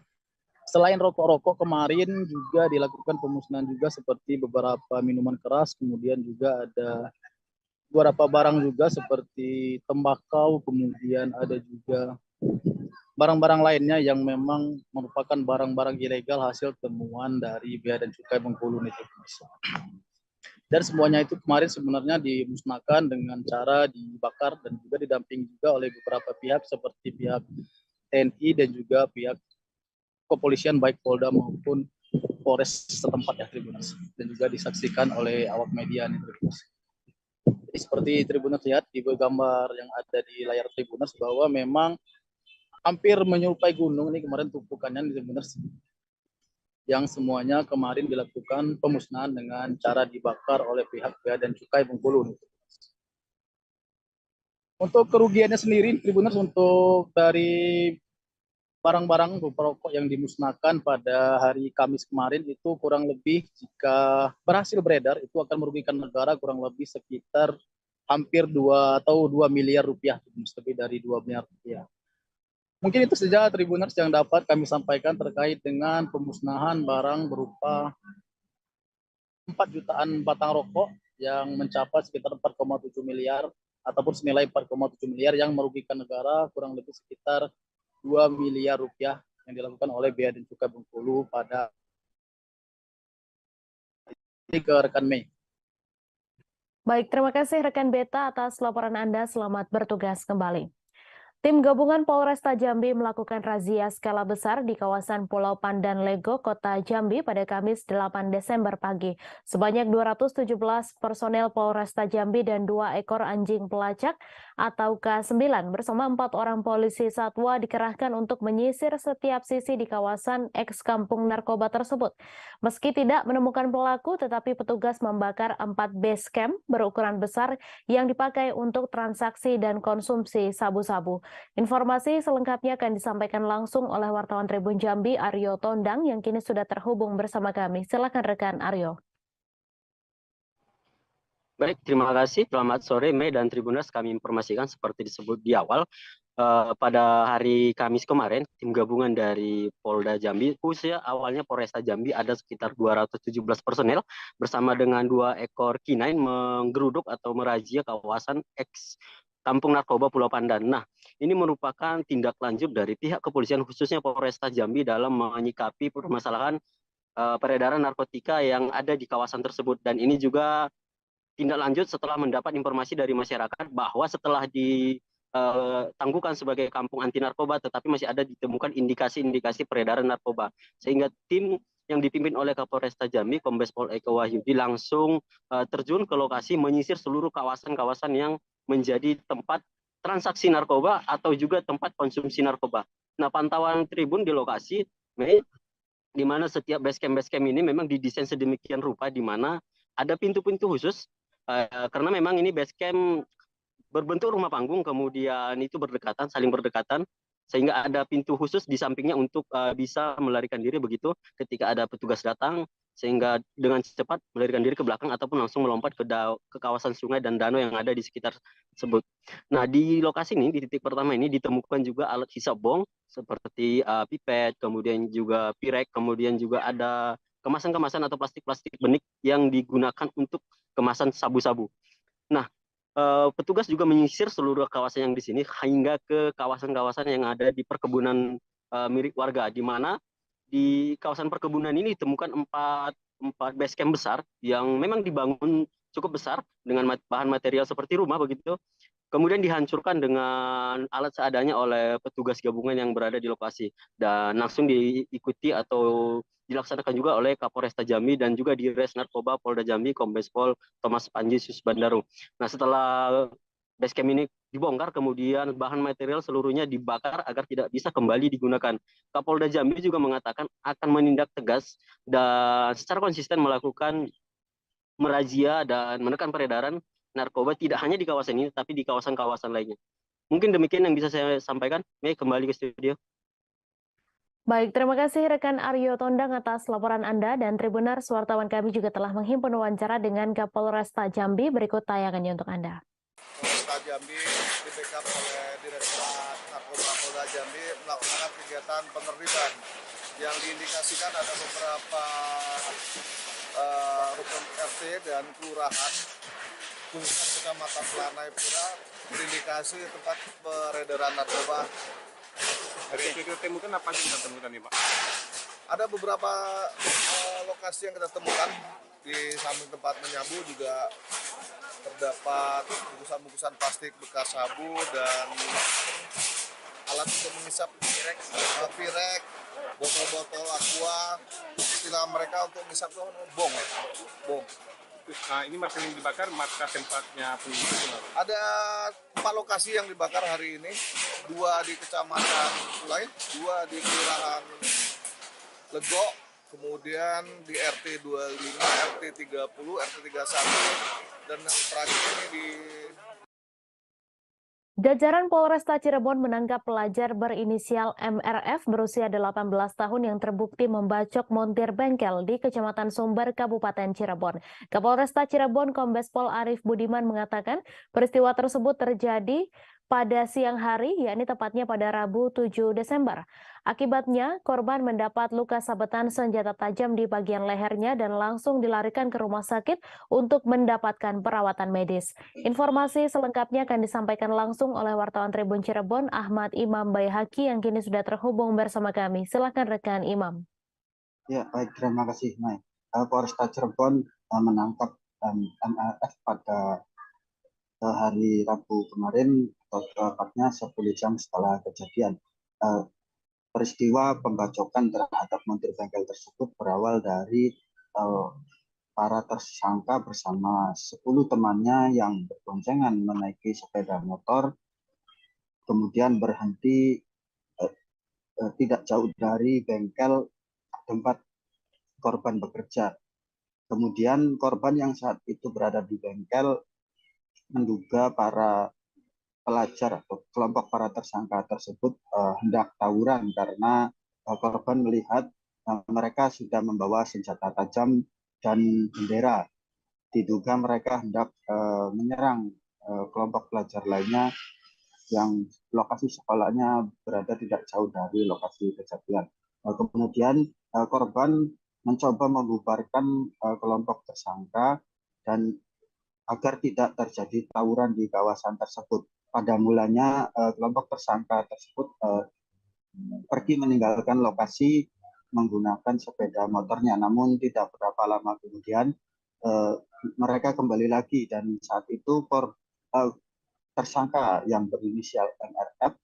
selain rokok-rokok kemarin juga dilakukan pemusnahan juga seperti beberapa minuman keras, kemudian juga ada beberapa barang juga seperti tembakau, kemudian ada juga barang-barang lainnya yang memang merupakan barang-barang ilegal hasil temuan dari Bea dan Cukai Bengkulu nih Tribuners. Dan semuanya itu kemarin sebenarnya dimusnahkan dengan cara dibakar dan juga didampingi juga oleh beberapa pihak seperti pihak TNI dan juga pihak kepolisian baik Polda maupun Polres setempat ya Tribuners, dan juga disaksikan oleh awak media nih Tribuners. Jadi seperti Tribuners lihat di gambar yang ada di layar Tribuners bahwa memang hampir menyerupai gunung ini kemarin tumpukannya nih Tribuners, yang semuanya kemarin dilakukan pemusnahan dengan cara dibakar oleh pihak Bea dan Cukai Bengkulu. Untuk kerugiannya sendiri Tribuners, untuk dari barang-barang rokok yang dimusnahkan pada hari Kamis kemarin itu kurang lebih jika berhasil beredar itu akan merugikan negara kurang lebih sekitar hampir 2 miliar rupiah, lebih dari 2 miliar rupiah. Mungkin itu saja Tribuners yang dapat kami sampaikan terkait dengan pemusnahan barang berupa 4 jutaan batang rokok yang mencapai sekitar 4,7 miliar ataupun senilai 4,7 miliar yang merugikan negara kurang lebih sekitar 2 miliar rupiah yang dilakukan oleh Bea dan Cukai Bengkulu pada ini ke rekan Mei. Baik, terima kasih rekan Beta atas laporan Anda. Selamat bertugas kembali. Tim gabungan Polresta Jambi melakukan razia skala besar di kawasan Pulau Pandan Lego, Kota Jambi pada Kamis 8 Desember pagi. Sebanyak 217 personel Polresta Jambi dan 2 ekor anjing pelacak atau K9 bersama 4 orang polisi satwa dikerahkan untuk menyisir setiap sisi di kawasan eks kampung narkoba tersebut. Meski tidak menemukan pelaku, tetapi petugas membakar 4 base camp berukuran besar yang dipakai untuk transaksi dan konsumsi sabu-sabu. Informasi selengkapnya akan disampaikan langsung oleh wartawan Tribun Jambi Aryo Tondang yang kini sudah terhubung bersama kami. Silakan rekan Aryo. Baik, terima kasih. Selamat sore Mei dan Tribuners. Kami informasikan seperti disebut di awal, pada hari Kamis kemarin, tim gabungan dari Polda Jambi, khususnya awalnya Polresta Jambi ada sekitar 217 personel bersama dengan 2 ekor K9 menggeruduk atau merazia kawasan eks Kampung Narkoba Pulau Pandan. Nah, ini merupakan tindak lanjut dari pihak kepolisian khususnya Polresta Jambi dalam menyikapi permasalahan peredaran narkotika yang ada di kawasan tersebut. Dan ini juga tindak lanjut setelah mendapat informasi dari masyarakat bahwa setelah ditangguhkan sebagai kampung anti narkoba, tetapi masih ada ditemukan indikasi-indikasi peredaran narkoba. Sehingga tim yang dipimpin oleh Kapolresta Jambi, Kombes Pol Eko Wahyudi langsung terjun ke lokasi menyisir seluruh kawasan-kawasan yang menjadi tempat transaksi narkoba atau juga tempat konsumsi narkoba. Nah, pantauan Tribun di lokasi, di mana setiap base camp ini memang didesain sedemikian rupa di mana ada pintu-pintu khusus karena memang ini base camp berbentuk rumah panggung, kemudian itu berdekatan, saling berdekatan, sehingga ada pintu khusus di sampingnya untuk bisa melarikan diri begitu ketika ada petugas datang, sehingga dengan cepat melarikan diri ke belakang ataupun langsung melompat ke kawasan sungai dan danau yang ada di sekitar tersebut. Nah, di lokasi ini, di titik pertama ini ditemukan juga alat hisap bong seperti pipet, kemudian juga pirek, kemudian juga ada kemasan-kemasan atau plastik-plastik benik yang digunakan untuk kemasan sabu-sabu. Nah, petugas juga menyisir seluruh kawasan yang di sini hingga ke kawasan-kawasan yang ada di perkebunan milik warga, di mana di kawasan perkebunan ini ditemukan 4 base camp besar yang memang dibangun cukup besar dengan bahan material seperti rumah begitu. Kemudian dihancurkan dengan alat seadanya oleh petugas gabungan yang berada di lokasi dan langsung diikuti atau dilaksanakan juga oleh Kapolresta Jambi dan juga di Res Narkoba Polda Jambi Kombes Pol Thomas Panji Susbandaru. Nah, setelah base camp ini dibongkar, kemudian bahan material seluruhnya dibakar agar tidak bisa kembali digunakan. Kapolda Jambi juga mengatakan akan menindak tegas dan secara konsisten melakukan merazia dan menekan peredaran narkoba tidak hanya di kawasan ini, tapi di kawasan-kawasan lainnya. Mungkin demikian yang bisa saya sampaikan. Mei, kembali ke studio. Baik, terima kasih rekan Aryo Tondang atas laporan Anda, dan Tribuners, wartawan kami juga telah menghimpun wawancara dengan Kapolresta Jambi. Berikut tayangannya untuk Anda. Polresta Jambi di backup oleh Direktorat Narkoba Polda Jambi melaksanakan kegiatan penertiban yang diindikasikan ada beberapa rukun RT dan kelurahan khususnya Kecamatan Pelanai Pura berindikasi tempat peredaran narkoba. Dari yang kita temukan apa sih kita temukan nih Pak? Ada beberapa lokasi yang kita temukan di samping tempat menyabu juga terdapat bungkusan-bungkusan plastik bekas sabu dan alat untuk mengisap pirek, botol-botol aqua, istilah mereka untuk mengisap itu bong. Nah, ini markas yang dibakar, markas tempatnya pengungsi. Ada 4 lokasi yang dibakar hari ini, 2 di Kecamatan Kulai, 2 di Kelurahan Lego, kemudian di RT 25, RT 30, RT 31, dan yang terakhir ini di Jajaran Polresta Cirebon menangkap pelajar berinisial MRF berusia 18 tahun yang terbukti membacok montir bengkel di Kecamatan Sumber, Kabupaten Cirebon. Kapolresta Cirebon Kombes Pol Arief Budiman mengatakan peristiwa tersebut terjadi pada siang hari, yakni tepatnya pada Rabu 7 Desember. Akibatnya, korban mendapat luka sabetan senjata tajam di bagian lehernya dan langsung dilarikan ke rumah sakit untuk mendapatkan perawatan medis. Informasi selengkapnya akan disampaikan langsung oleh wartawan Tribun Cirebon, Ahmad Imam Bayhaki, yang kini sudah terhubung bersama kami. Silakan rekan Imam. Ya, baik, terima kasih, Mai. Polresta Cirebon menangkap MRF pada hari Rabu kemarin, atau tepatnya 10 jam setelah kejadian. Peristiwa pembacokan terhadap montir bengkel tersebut berawal dari para tersangka bersama 10 temannya yang berboncengan menaiki sepeda motor, kemudian berhenti tidak jauh dari bengkel tempat korban bekerja. Kemudian korban yang saat itu berada di bengkel menduga para pelajar atau kelompok para tersangka tersebut hendak tawuran karena korban melihat mereka sudah membawa senjata tajam dan bendera. Diduga mereka hendak menyerang kelompok pelajar lainnya yang lokasi sekolahnya berada tidak jauh dari lokasi kejadian. Kemudian korban mencoba membubarkan kelompok tersangka dan agar tidak terjadi tawuran di kawasan tersebut. Pada mulanya kelompok tersangka tersebut pergi meninggalkan lokasi menggunakan sepeda motornya, namun tidak berapa lama kemudian mereka kembali lagi, dan saat itu tersangka yang berinisial MRF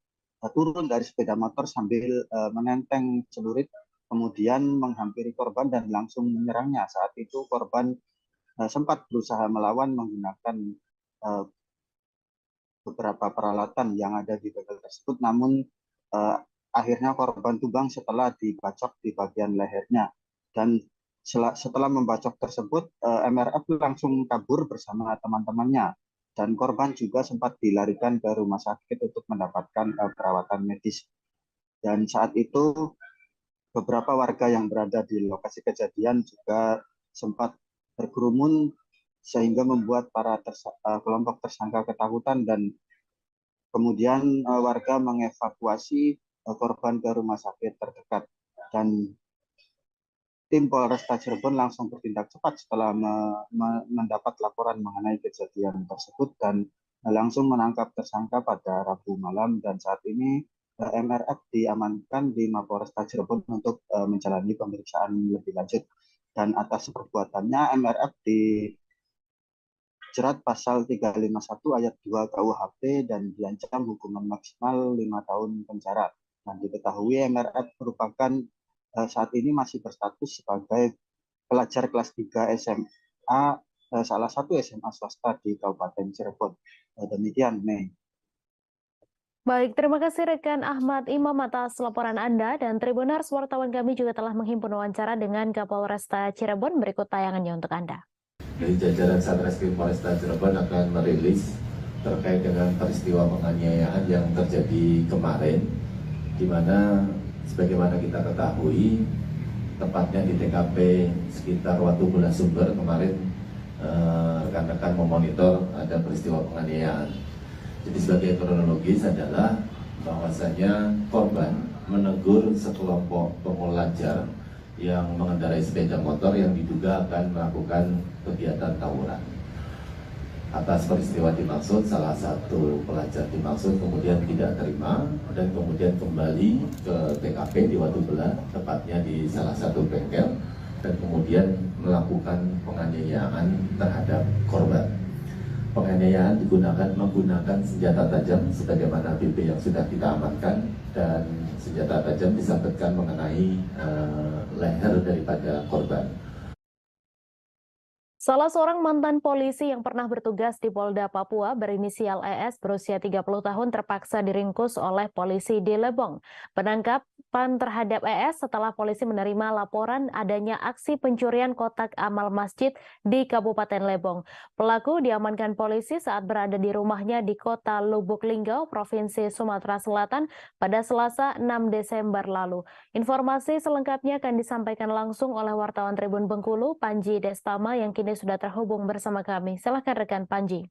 turun dari sepeda motor sambil menenteng celurit, kemudian menghampiri korban dan langsung menyerangnya. Saat itu korban sempat berusaha melawan menggunakan beberapa peralatan yang ada di bengkel tersebut, namun akhirnya korban tumbang setelah dibacok di bagian lehernya. Dan setelah membacok tersebut, MRF langsung kabur bersama teman-temannya, dan korban juga sempat dilarikan ke rumah sakit untuk mendapatkan perawatan medis. Dan saat itu beberapa warga yang berada di lokasi kejadian juga sempat berkerumun sehingga membuat para kelompok tersangka ketakutan, dan kemudian warga mengevakuasi korban ke rumah sakit terdekat. Dan tim Polresta Cirebon langsung bertindak cepat setelah mendapat laporan mengenai kejadian tersebut dan langsung menangkap tersangka pada Rabu malam, dan saat ini MRF diamankan di Mapolresta Cirebon untuk menjalani pemeriksaan lebih lanjut. Dan atas perbuatannya MRF dijerat pasal 351 ayat 2 KUHP dan diancam hukuman maksimal 5 tahun penjara. Dan diketahui MRF merupakan saat ini masih berstatus sebagai pelajar kelas 3 SMA, salah satu SMA swasta di Kabupaten Cirebon. Demikian, Mei. Baik, terima kasih rekan Ahmad Imam atas laporan Anda, dan Tribuners, wartawan kami juga telah menghimpun wawancara dengan Kapolresta Cirebon. Berikut tayangannya untuk Anda. Dari jajaran Satreskrim Polresta Cirebon akan merilis terkait dengan peristiwa penganiayaan yang terjadi kemarin, di mana Sebagaimana kita ketahui, tepatnya di TKP sekitar Watubula Sumber kemarin rekan-rekan memonitor ada peristiwa penganiayaan. Jadi sebagai kronologis adalah bahwasanya korban menegur sekelompok pemulajar yang mengendarai sepeda motor yang diduga akan melakukan kegiatan tawuran. Atas peristiwa dimaksud, salah satu pelajar dimaksud kemudian tidak terima dan kemudian kembali ke TKP di Watubela, tepatnya di salah satu bengkel, dan kemudian melakukan penganiayaan terhadap korban. Penganiayaan menggunakan senjata tajam sebagaimana BP yang sudah kita amankan, dan senjata tajam disabetkan mengenai leher daripada korban. Salah seorang mantan polisi yang pernah bertugas di Polda Papua berinisial ES berusia 30 tahun terpaksa diringkus oleh polisi di Lebong. Penangkapan terhadap ES setelah polisi menerima laporan adanya aksi pencurian kotak amal masjid di Kabupaten Lebong. Pelaku diamankan polisi saat berada di rumahnya di kota Lubuk Linggau, Provinsi Sumatera Selatan pada Selasa 6 Desember lalu. Informasi selengkapnya akan disampaikan langsung oleh wartawan Tribun Bengkulu, Panji Destama, yang kini sudah terhubung bersama kami. Silakan rekan Panji.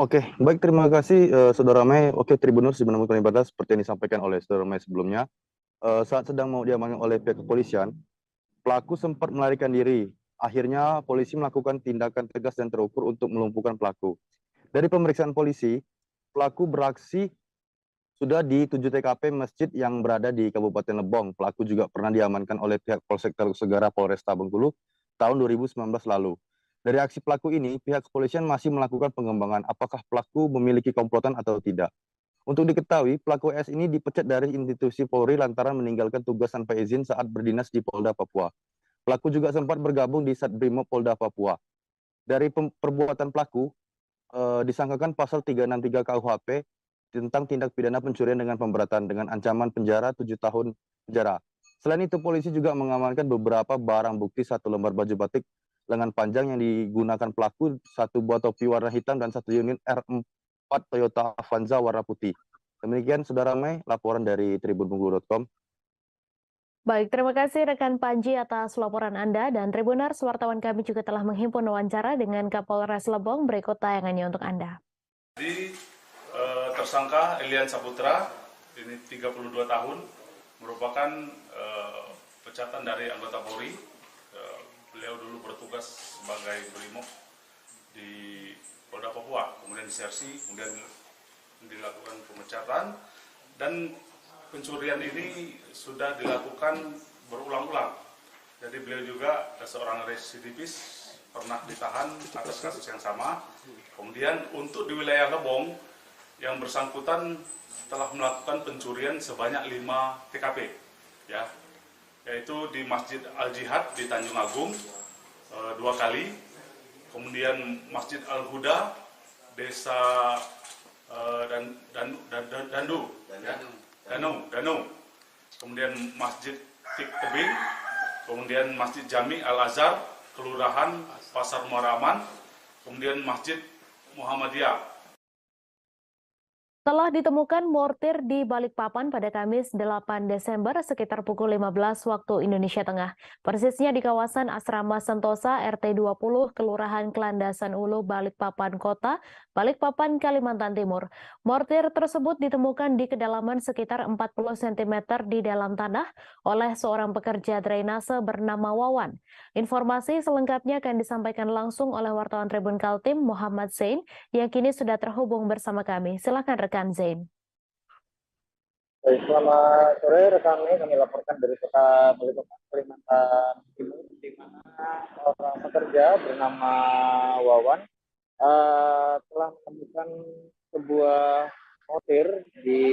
Oke, baik, terima kasih Saudara Mei. Oke, Tribuners dimanapun berada, seperti yang disampaikan oleh Saudara Mei sebelumnya, saat sedang mau diamankan oleh pihak kepolisian, pelaku sempat melarikan diri. Akhirnya polisi melakukan tindakan tegas dan terukur untuk melumpuhkan pelaku. Dari pemeriksaan polisi, pelaku beraksi sudah di 7 TKP masjid yang berada di Kabupaten Lebong. Pelaku juga pernah diamankan oleh pihak Polsek Teluk Segara Polresta Bengkulu tahun 2019 lalu. Dari aksi pelaku ini, pihak kepolisian masih melakukan pengembangan apakah pelaku memiliki komplotan atau tidak. Untuk diketahui, pelaku S ini dipecat dari institusi Polri lantaran meninggalkan tugas tanpa izin saat berdinas di Polda Papua. Pelaku juga sempat bergabung di Satbrimob Polda Papua. Dari perbuatan pelaku, disangkakan pasal 363 KUHP tentang tindak pidana pencurian dengan pemberatan dengan ancaman penjara 7 tahun penjara. Selain itu, polisi juga mengamankan beberapa barang bukti, 1 lembar baju batik lengan panjang yang digunakan pelaku, 1 buah topi warna hitam, dan 1 unit R4 Toyota Avanza warna putih. Demikian Saudara Mei, laporan dari tribunbengkulu.com. Baik, terima kasih rekan Panji atas laporan Anda, dan Tribuners, wartawan kami juga telah menghimpun wawancara dengan Kapolres Lebong. Berikut tayangannya untuk Anda. Tersangka Elian Saputra, ini 32 tahun, merupakan pecatan dari anggota Polri. Beliau dulu bertugas sebagai Brimob di Polda Papua, kemudian disersi, kemudian dilakukan pemecatan, dan pencurian ini sudah dilakukan berulang-ulang. Jadi beliau juga seorang residivis, pernah ditahan atas kasus yang sama. Kemudian untuk di wilayah Lebong, yang bersangkutan telah melakukan pencurian sebanyak 5 TKP, ya, yaitu di Masjid Al-Jihad di Tanjung Agung 2 kali, kemudian Masjid Al-Huda, Desa Danu, kemudian Masjid Tik Tebing, kemudian Masjid Jami Al-Azhar, Kelurahan Pasar Muaraman, kemudian Masjid Muhammadiyah. Telah ditemukan mortir di Balikpapan pada Kamis 8 Desember sekitar pukul 15 waktu Indonesia Tengah. Persisnya di kawasan Asrama Sentosa RT 20 Kelurahan Kelandasan Ulu, Balikpapan Kota, Balikpapan, Kalimantan Timur. Mortir tersebut ditemukan di kedalaman sekitar 40 cm di dalam tanah oleh seorang pekerja drainase bernama Wawan. Informasi selengkapnya akan disampaikan langsung oleh wartawan Tribun Kaltim Muhammad Zain yang kini sudah terhubung bersama kami. Silakan rekan Zain. Baik, selamat sore rekan, kami laporkan dari kota Balikpapan, Kalimantan Timur, di mana seorang pekerja bernama Wawan telah menemukan sebuah mortir di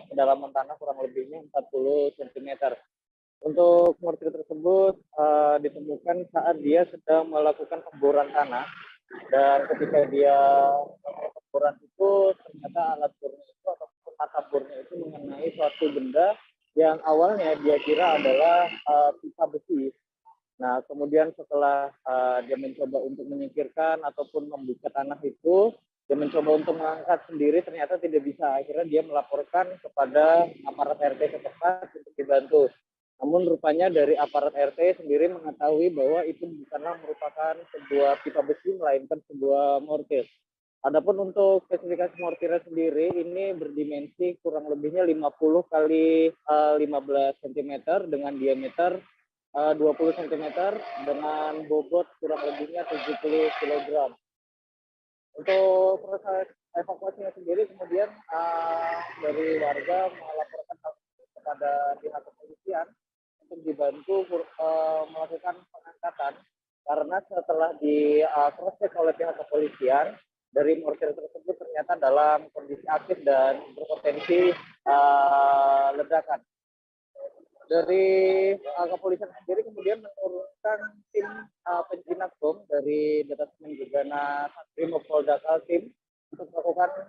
kedalaman tanah kurang lebihnya 40 cm. Untuk mortir tersebut ditemukan saat dia sedang melakukan pemboran tanah, dan ketika dia melakukan pemboran itu ternyata alat bornya itu ataupun mata bornya itu mengenai suatu benda yang awalnya dia kira adalah pipa besi. Nah, kemudian setelah dia mencoba untuk menyingkirkan ataupun membuka tanah itu, dia mencoba untuk mengangkat sendiri ternyata tidak bisa. Akhirnya dia melaporkan kepada aparat RT setempat untuk dibantu. Namun rupanya dari aparat RT sendiri mengetahui bahwa itu bukanlah merupakan sebuah pipa besi, melainkan sebuah mortir. Adapun untuk spesifikasi mortirnya sendiri ini berdimensi kurang lebihnya 50 kali 15 cm dengan diameter 20 cm dengan bobot kurang lebihnya 70 kg. Untuk proses evakuasinya sendiri kemudian dari warga melaporkan kepada pihak kepolisian untuk dibantu melakukan pengangkatan, karena setelah diproses oleh pihak kepolisian, dari mortir tersebut ternyata dalam kondisi aktif dan berpotensi ledakan. Dari kepolisian sendiri kemudian menurunkan tim penjinak bom dari Detasemen Gegana Satrimob Polda Kaltim untuk melakukan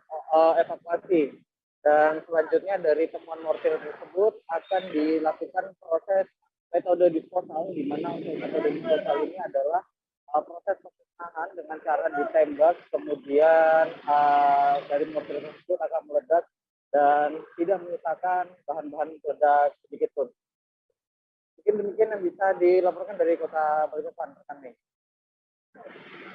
evakuasi. Dan selanjutnya dari temuan mortir tersebut akan dilakukan proses metode disposal, di mana untuk metode disposal ini adalah proses pemusnahan dengan cara ditembak, kemudian dari mortir tersebut akan meledak dan tidak menyisakan bahan-bahan peledak sedikit pun. Mungkin demikian yang bisa dilaporkan dari Kota Balikpapan, rekan Mei.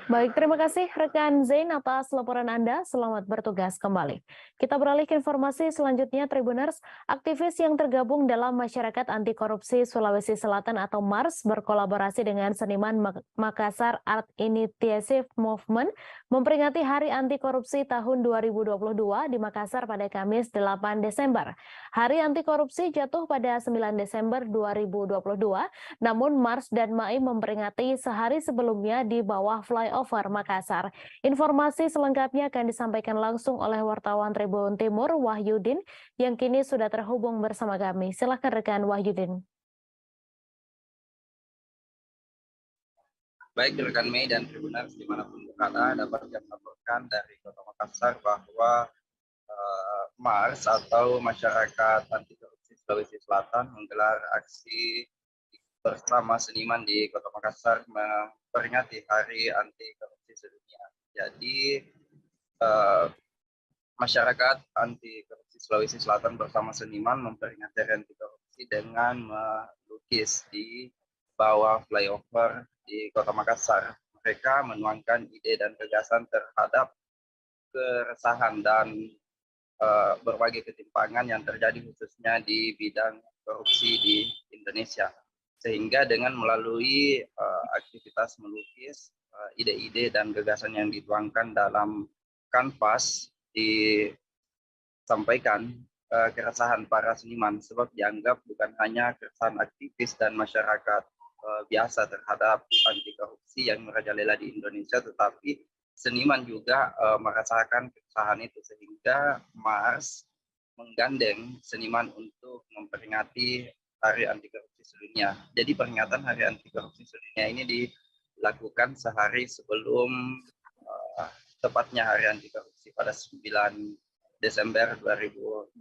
Baik, terima kasih rekan Zain atas laporan Anda. Selamat bertugas kembali. Kita beralih ke informasi selanjutnya, Tribuners. Aktivis yang tergabung dalam Masyarakat Anti Korupsi Sulawesi Selatan atau MARS berkolaborasi dengan seniman Makassar Art Initiative Movement memperingati Hari Anti Korupsi tahun 2022 di Makassar pada Kamis 8 Desember. Hari Anti Korupsi jatuh pada 9 Desember 2022, namun MARS dan MAI memperingati sehari sebelumnya di bawah flyover Makassar. Informasi selengkapnya akan disampaikan langsung oleh wartawan Tribun Timur Wahyudin yang kini sudah terhubung bersama kami. Silakan rekan Wahyudin. Baik rekan Mei dan Tribuners dimanapun berada, dapat kami laporkan dari Kota Makassar bahwa MARS atau Masyarakat Anti Korupsi Sulawesi Selatan menggelar aksi bersama seniman di Kota Makassar memperingati Hari Anti Korupsi Sedunia. Jadi Masyarakat Anti Korupsi Sulawesi Selatan bersama seniman memperingati Hari Anti Korupsi dengan melukis di bawah flyover di Kota Makassar. Mereka menuangkan ide dan gagasan terhadap keresahan dan berbagai ketimpangan yang terjadi khususnya di bidang korupsi di Indonesia. Sehingga dengan melalui aktivitas melukis, ide-ide dan gagasan yang dituangkan dalam kanvas disampaikan keresahan para seniman, sebab dianggap bukan hanya keresahan aktivis dan masyarakat biasa terhadap anti korupsi yang merajalela di Indonesia, tetapi seniman juga merasakan keresahan itu, sehingga MARS menggandeng seniman untuk memperingati Hari Anti Korupsi Sedunia. Jadi peringatan Hari Anti Korupsi Sedunia ini dilakukan sehari sebelum tepatnya Hari Anti Korupsi pada 9 Desember 2022.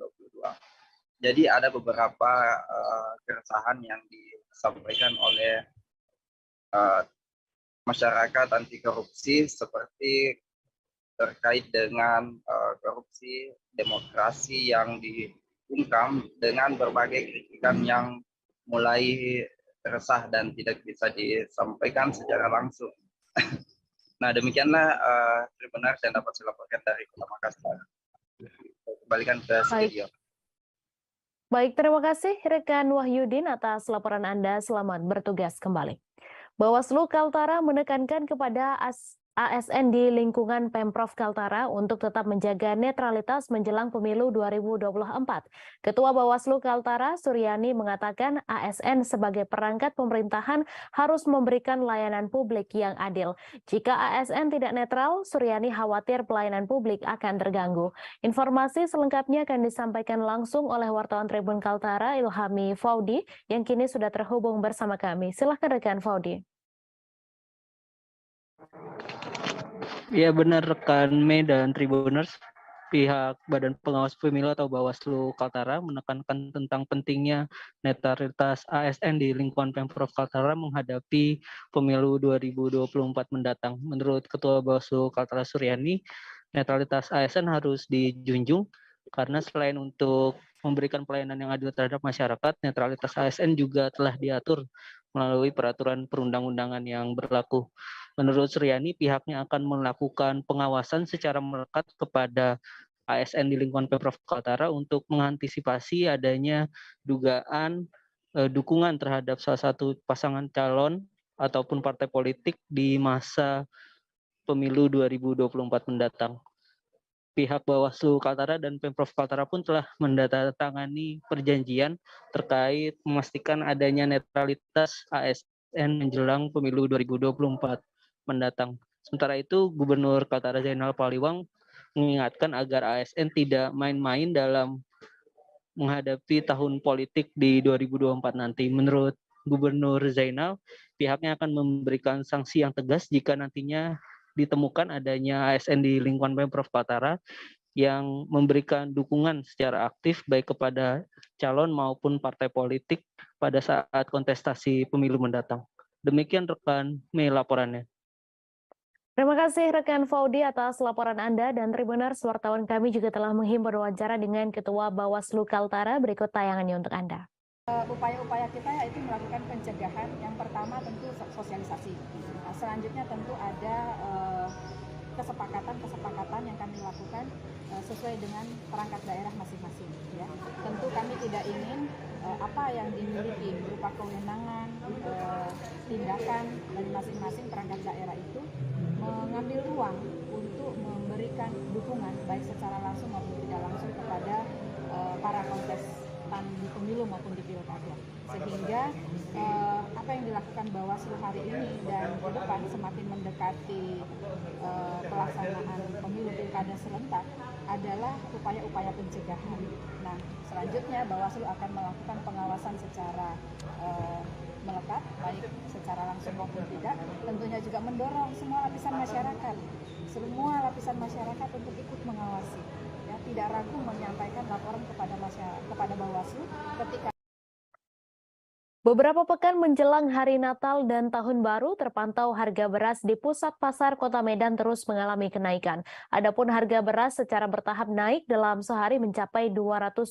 Jadi ada beberapa keresahan yang disampaikan oleh masyarakat anti korupsi, seperti terkait dengan korupsi demokrasi yang diungkam dengan berbagai kritikan yang mulai resah dan tidak bisa disampaikan secara langsung. Nah, demikianlah Tribuners yang dapat saya laporkan dari Kota Makassar. Kembalikan ke studio. Baik, terima kasih rekan Wahyudin atas laporan Anda. Selamat bertugas kembali. Bawaslu Kaltara menekankan kepada ASN di lingkungan Pemprov Kaltara untuk tetap menjaga netralitas menjelang pemilu 2024. Ketua Bawaslu Kaltara, Suryani, mengatakan ASN sebagai perangkat pemerintahan harus memberikan layanan publik yang adil. Jika ASN tidak netral, Suryani khawatir pelayanan publik akan terganggu. Informasi selengkapnya akan disampaikan langsung oleh wartawan Tribun Kaltara, Ilhami Faudi, yang kini sudah terhubung bersama kami. Silahkan rekan Faudi. Ya benar rekan Mei dan Tribuners, pihak Badan Pengawas Pemilu atau Bawaslu Kaltara menekankan tentang pentingnya netralitas ASN di lingkungan Pemprov Kaltara menghadapi pemilu 2024 mendatang. Menurut Ketua Bawaslu Kaltara Suryani, netralitas ASN harus dijunjung karena selain untuk memberikan pelayanan yang adil terhadap masyarakat, netralitas ASN juga telah diatur melalui peraturan perundang-undangan yang berlaku. Menurut Suryani, pihaknya akan melakukan pengawasan secara melekat kepada ASN di lingkungan Pemprov Kaltara untuk mengantisipasi adanya dugaan dukungan terhadap salah satu pasangan calon ataupun partai politik di masa pemilu 2024 mendatang. Pihak Bawaslu Kaltara dan Pemprov Kaltara pun telah menandatangani perjanjian terkait memastikan adanya netralitas ASN menjelang pemilu 2024 mendatang. Sementara itu, Gubernur Kaltara Zainal Paliwang mengingatkan agar ASN tidak main-main dalam menghadapi tahun politik di 2024 nanti. Menurut Gubernur Zainal, pihaknya akan memberikan sanksi yang tegas jika nantinya ditemukan adanya ASN di lingkungan Pemprov Kaltara yang memberikan dukungan secara aktif baik kepada calon maupun partai politik pada saat kontestasi pemilu mendatang. Demikian rekan Mei laporannya. Terima kasih rekan Faudi atas laporan Anda, dan Tribuners, wartawan kami juga telah menghimpun wawancara dengan Ketua Bawaslu Kaltara. Berikut tayangannya untuk Anda. Upaya-upaya kita yaitu melakukan pencegahan. Yang pertama tentu sosialisasi. Nah, selanjutnya tentu ada kesepakatan yang kami lakukan sesuai dengan perangkat daerah masing-masing. Ya. Tentu kami tidak ingin apa yang dimiliki berupa kewenangan, tindakan dari masing-masing perangkat daerah itu mengambil ruang untuk memberikan dukungan baik secara langsung maupun tidak langsung kepada para kontestan di pemilu maupun di pilkada, sehingga apa yang dilakukan Bawaslu hari ini dan ke depan semakin mendekati pelaksanaan pemilu pilkada serentak adalah upaya-upaya pencegahan. Nah, selanjutnya Bawaslu akan melakukan pengawasan secara melekat, baik secara langsung maupun tidak. Tentunya juga mendorong semua lapisan masyarakat untuk ikut mengawasi. Ya, tidak ragu menyampaikan laporan kepada Bawaslu ketika Beberapa pekan menjelang Hari Natal dan Tahun Baru, terpantau harga beras di pusat pasar Kota Medan terus mengalami kenaikan. Adapun harga beras secara bertahap naik dalam sehari mencapai Rp200,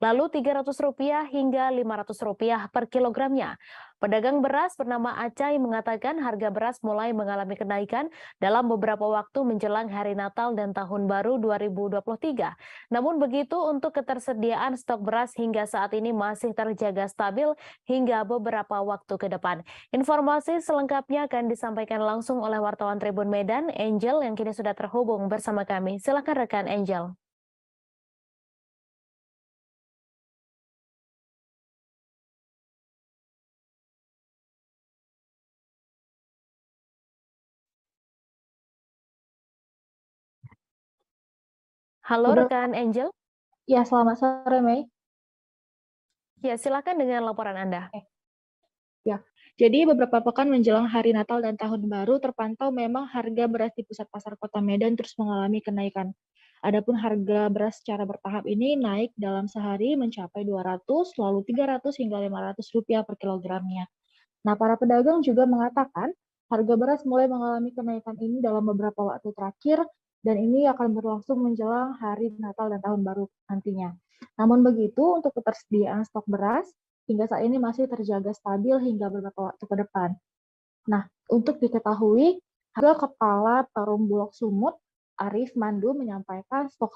lalu Rp300 hingga Rp500 per kilogramnya. Pedagang beras bernama Acai mengatakan harga beras mulai mengalami kenaikan dalam beberapa waktu menjelang Hari Natal dan Tahun Baru 2023. Namun begitu, untuk ketersediaan stok beras hingga saat ini masih terjaga stabil hingga beberapa waktu ke depan. Informasi selengkapnya akan disampaikan langsung oleh wartawan Tribun Medan, Angel, yang kini sudah terhubung bersama kami. Silakan rekan Angel. Halo rekan Angel. Ya, selamat sore Mei. Ya, silakan dengan laporan Anda. Ya, jadi beberapa pekan menjelang Hari Natal dan Tahun Baru terpantau memang harga beras di pusat pasar Kota Medan terus mengalami kenaikan. Adapun harga beras secara bertahap ini naik dalam sehari mencapai 200, lalu 300 hingga Rp500 per kilogramnya. Nah, para pedagang juga mengatakan harga beras mulai mengalami kenaikan ini dalam beberapa waktu terakhir, dan ini akan berlangsung menjelang Hari Natal dan Tahun Baru nantinya. Namun begitu, untuk ketersediaan stok beras hingga saat ini masih terjaga stabil hingga beberapa waktu ke depan. Nah, untuk diketahui, harga Kepala Perum Bulog Sumut, Arif Mandu, menyampaikan stok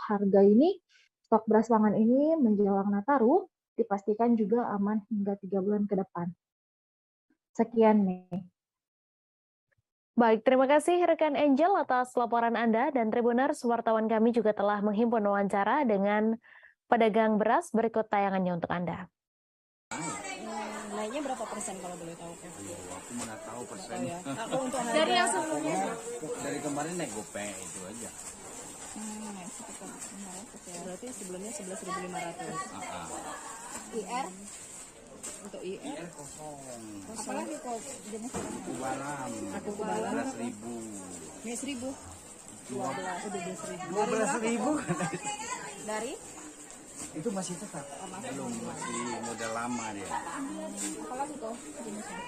beras pangan ini menjelang Nataru dipastikan juga aman hingga 3 bulan ke depan. Sekian nih. Baik, terima kasih rekan Angel atas laporan Anda, dan Tribuners, wartawan kami juga telah menghimpun wawancara dengan pedagang beras. Berikut tayangannya untuk Anda. Naiknya berapa persen kalau boleh tahu? Aku mana tahu persen. Ya. Aku untuk harga dari yang sebelumnya. Dari kemarin naik gope itu aja. Naik sekitar 500 ya. Berarti sebelumnya 11.500. IR? Untuk IR kosong. Apalagi kok jenis kubaran. Aku kubaran 11.000. Ini 1.000. 12.000. Dari? Itu masih tetap. Belum, masih model lama dia. Apalagi kok jenisnya?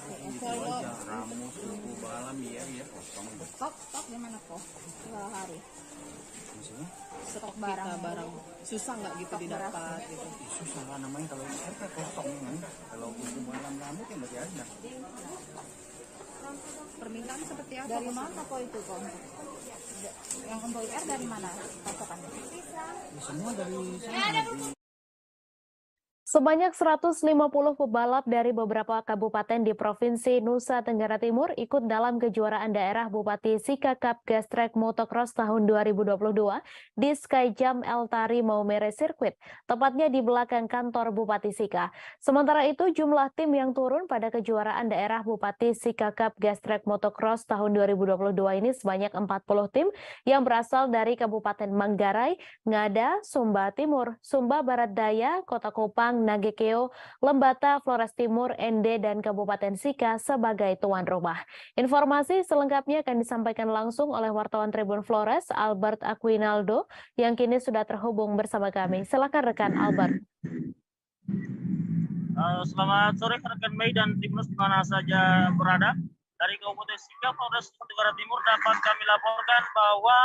Kalau Ramu, suku, balam, iya kosong. stok gimana kok? Kalau hari Maksudnya? stok barang susah nggak gitu stok didapat beras. gitu? Susah lah namanya kalau RT kosong kan. Kalau suku balam Ramu kan masih ada. Permintaan seperti apa? Dari mana kok itu kok? Yang untuk IR dari mana pasokannya? Semua dari sana. Sebanyak 150 pebalap dari beberapa kabupaten di Provinsi Nusa Tenggara Timur ikut dalam kejuaraan daerah Bupati Sika Cup Gas Track Motocross tahun 2022 di Skyjump El Tari Maumere Circuit, tepatnya di belakang kantor Bupati Sika. Sementara itu, jumlah tim yang turun pada kejuaraan daerah Bupati Sika Cup Gas Track Motocross tahun 2022 ini sebanyak 40 tim yang berasal dari Kabupaten Manggarai, Ngada, Sumba Timur, Sumba Barat Daya, Kota Kupang, Nagekeo, Lembata, Flores Timur, Ende, dan Kabupaten Sika sebagai tuan rumah. Informasi selengkapnya akan disampaikan langsung oleh wartawan Tribun Flores, Albert Aquinaldo, yang kini sudah terhubung bersama kami. Silakan rekan Albert. Selamat sore rekan Mei dan Tribuners di mana saja berada. Dari Kabupaten Sika, Flores Tenggara Timur dapat kami laporkan bahwa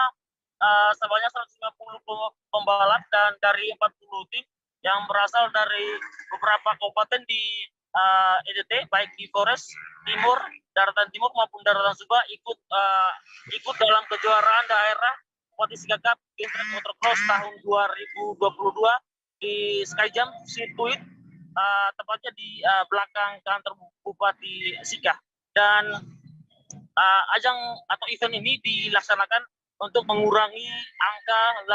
sebanyak 150 pembalap dan dari 40 tim yang berasal dari beberapa kabupaten di NTT, baik di Flores Timur, Daratan Timur maupun Daratan Sumba ikut dalam kejuaraan daerah Bupati Sika Cup Gas Track Motocross tahun 2022 di Skyjump Circuit, tepatnya di belakang kantor Bupati Sika. Dan ajang atau event ini dilaksanakan untuk mengurangi angka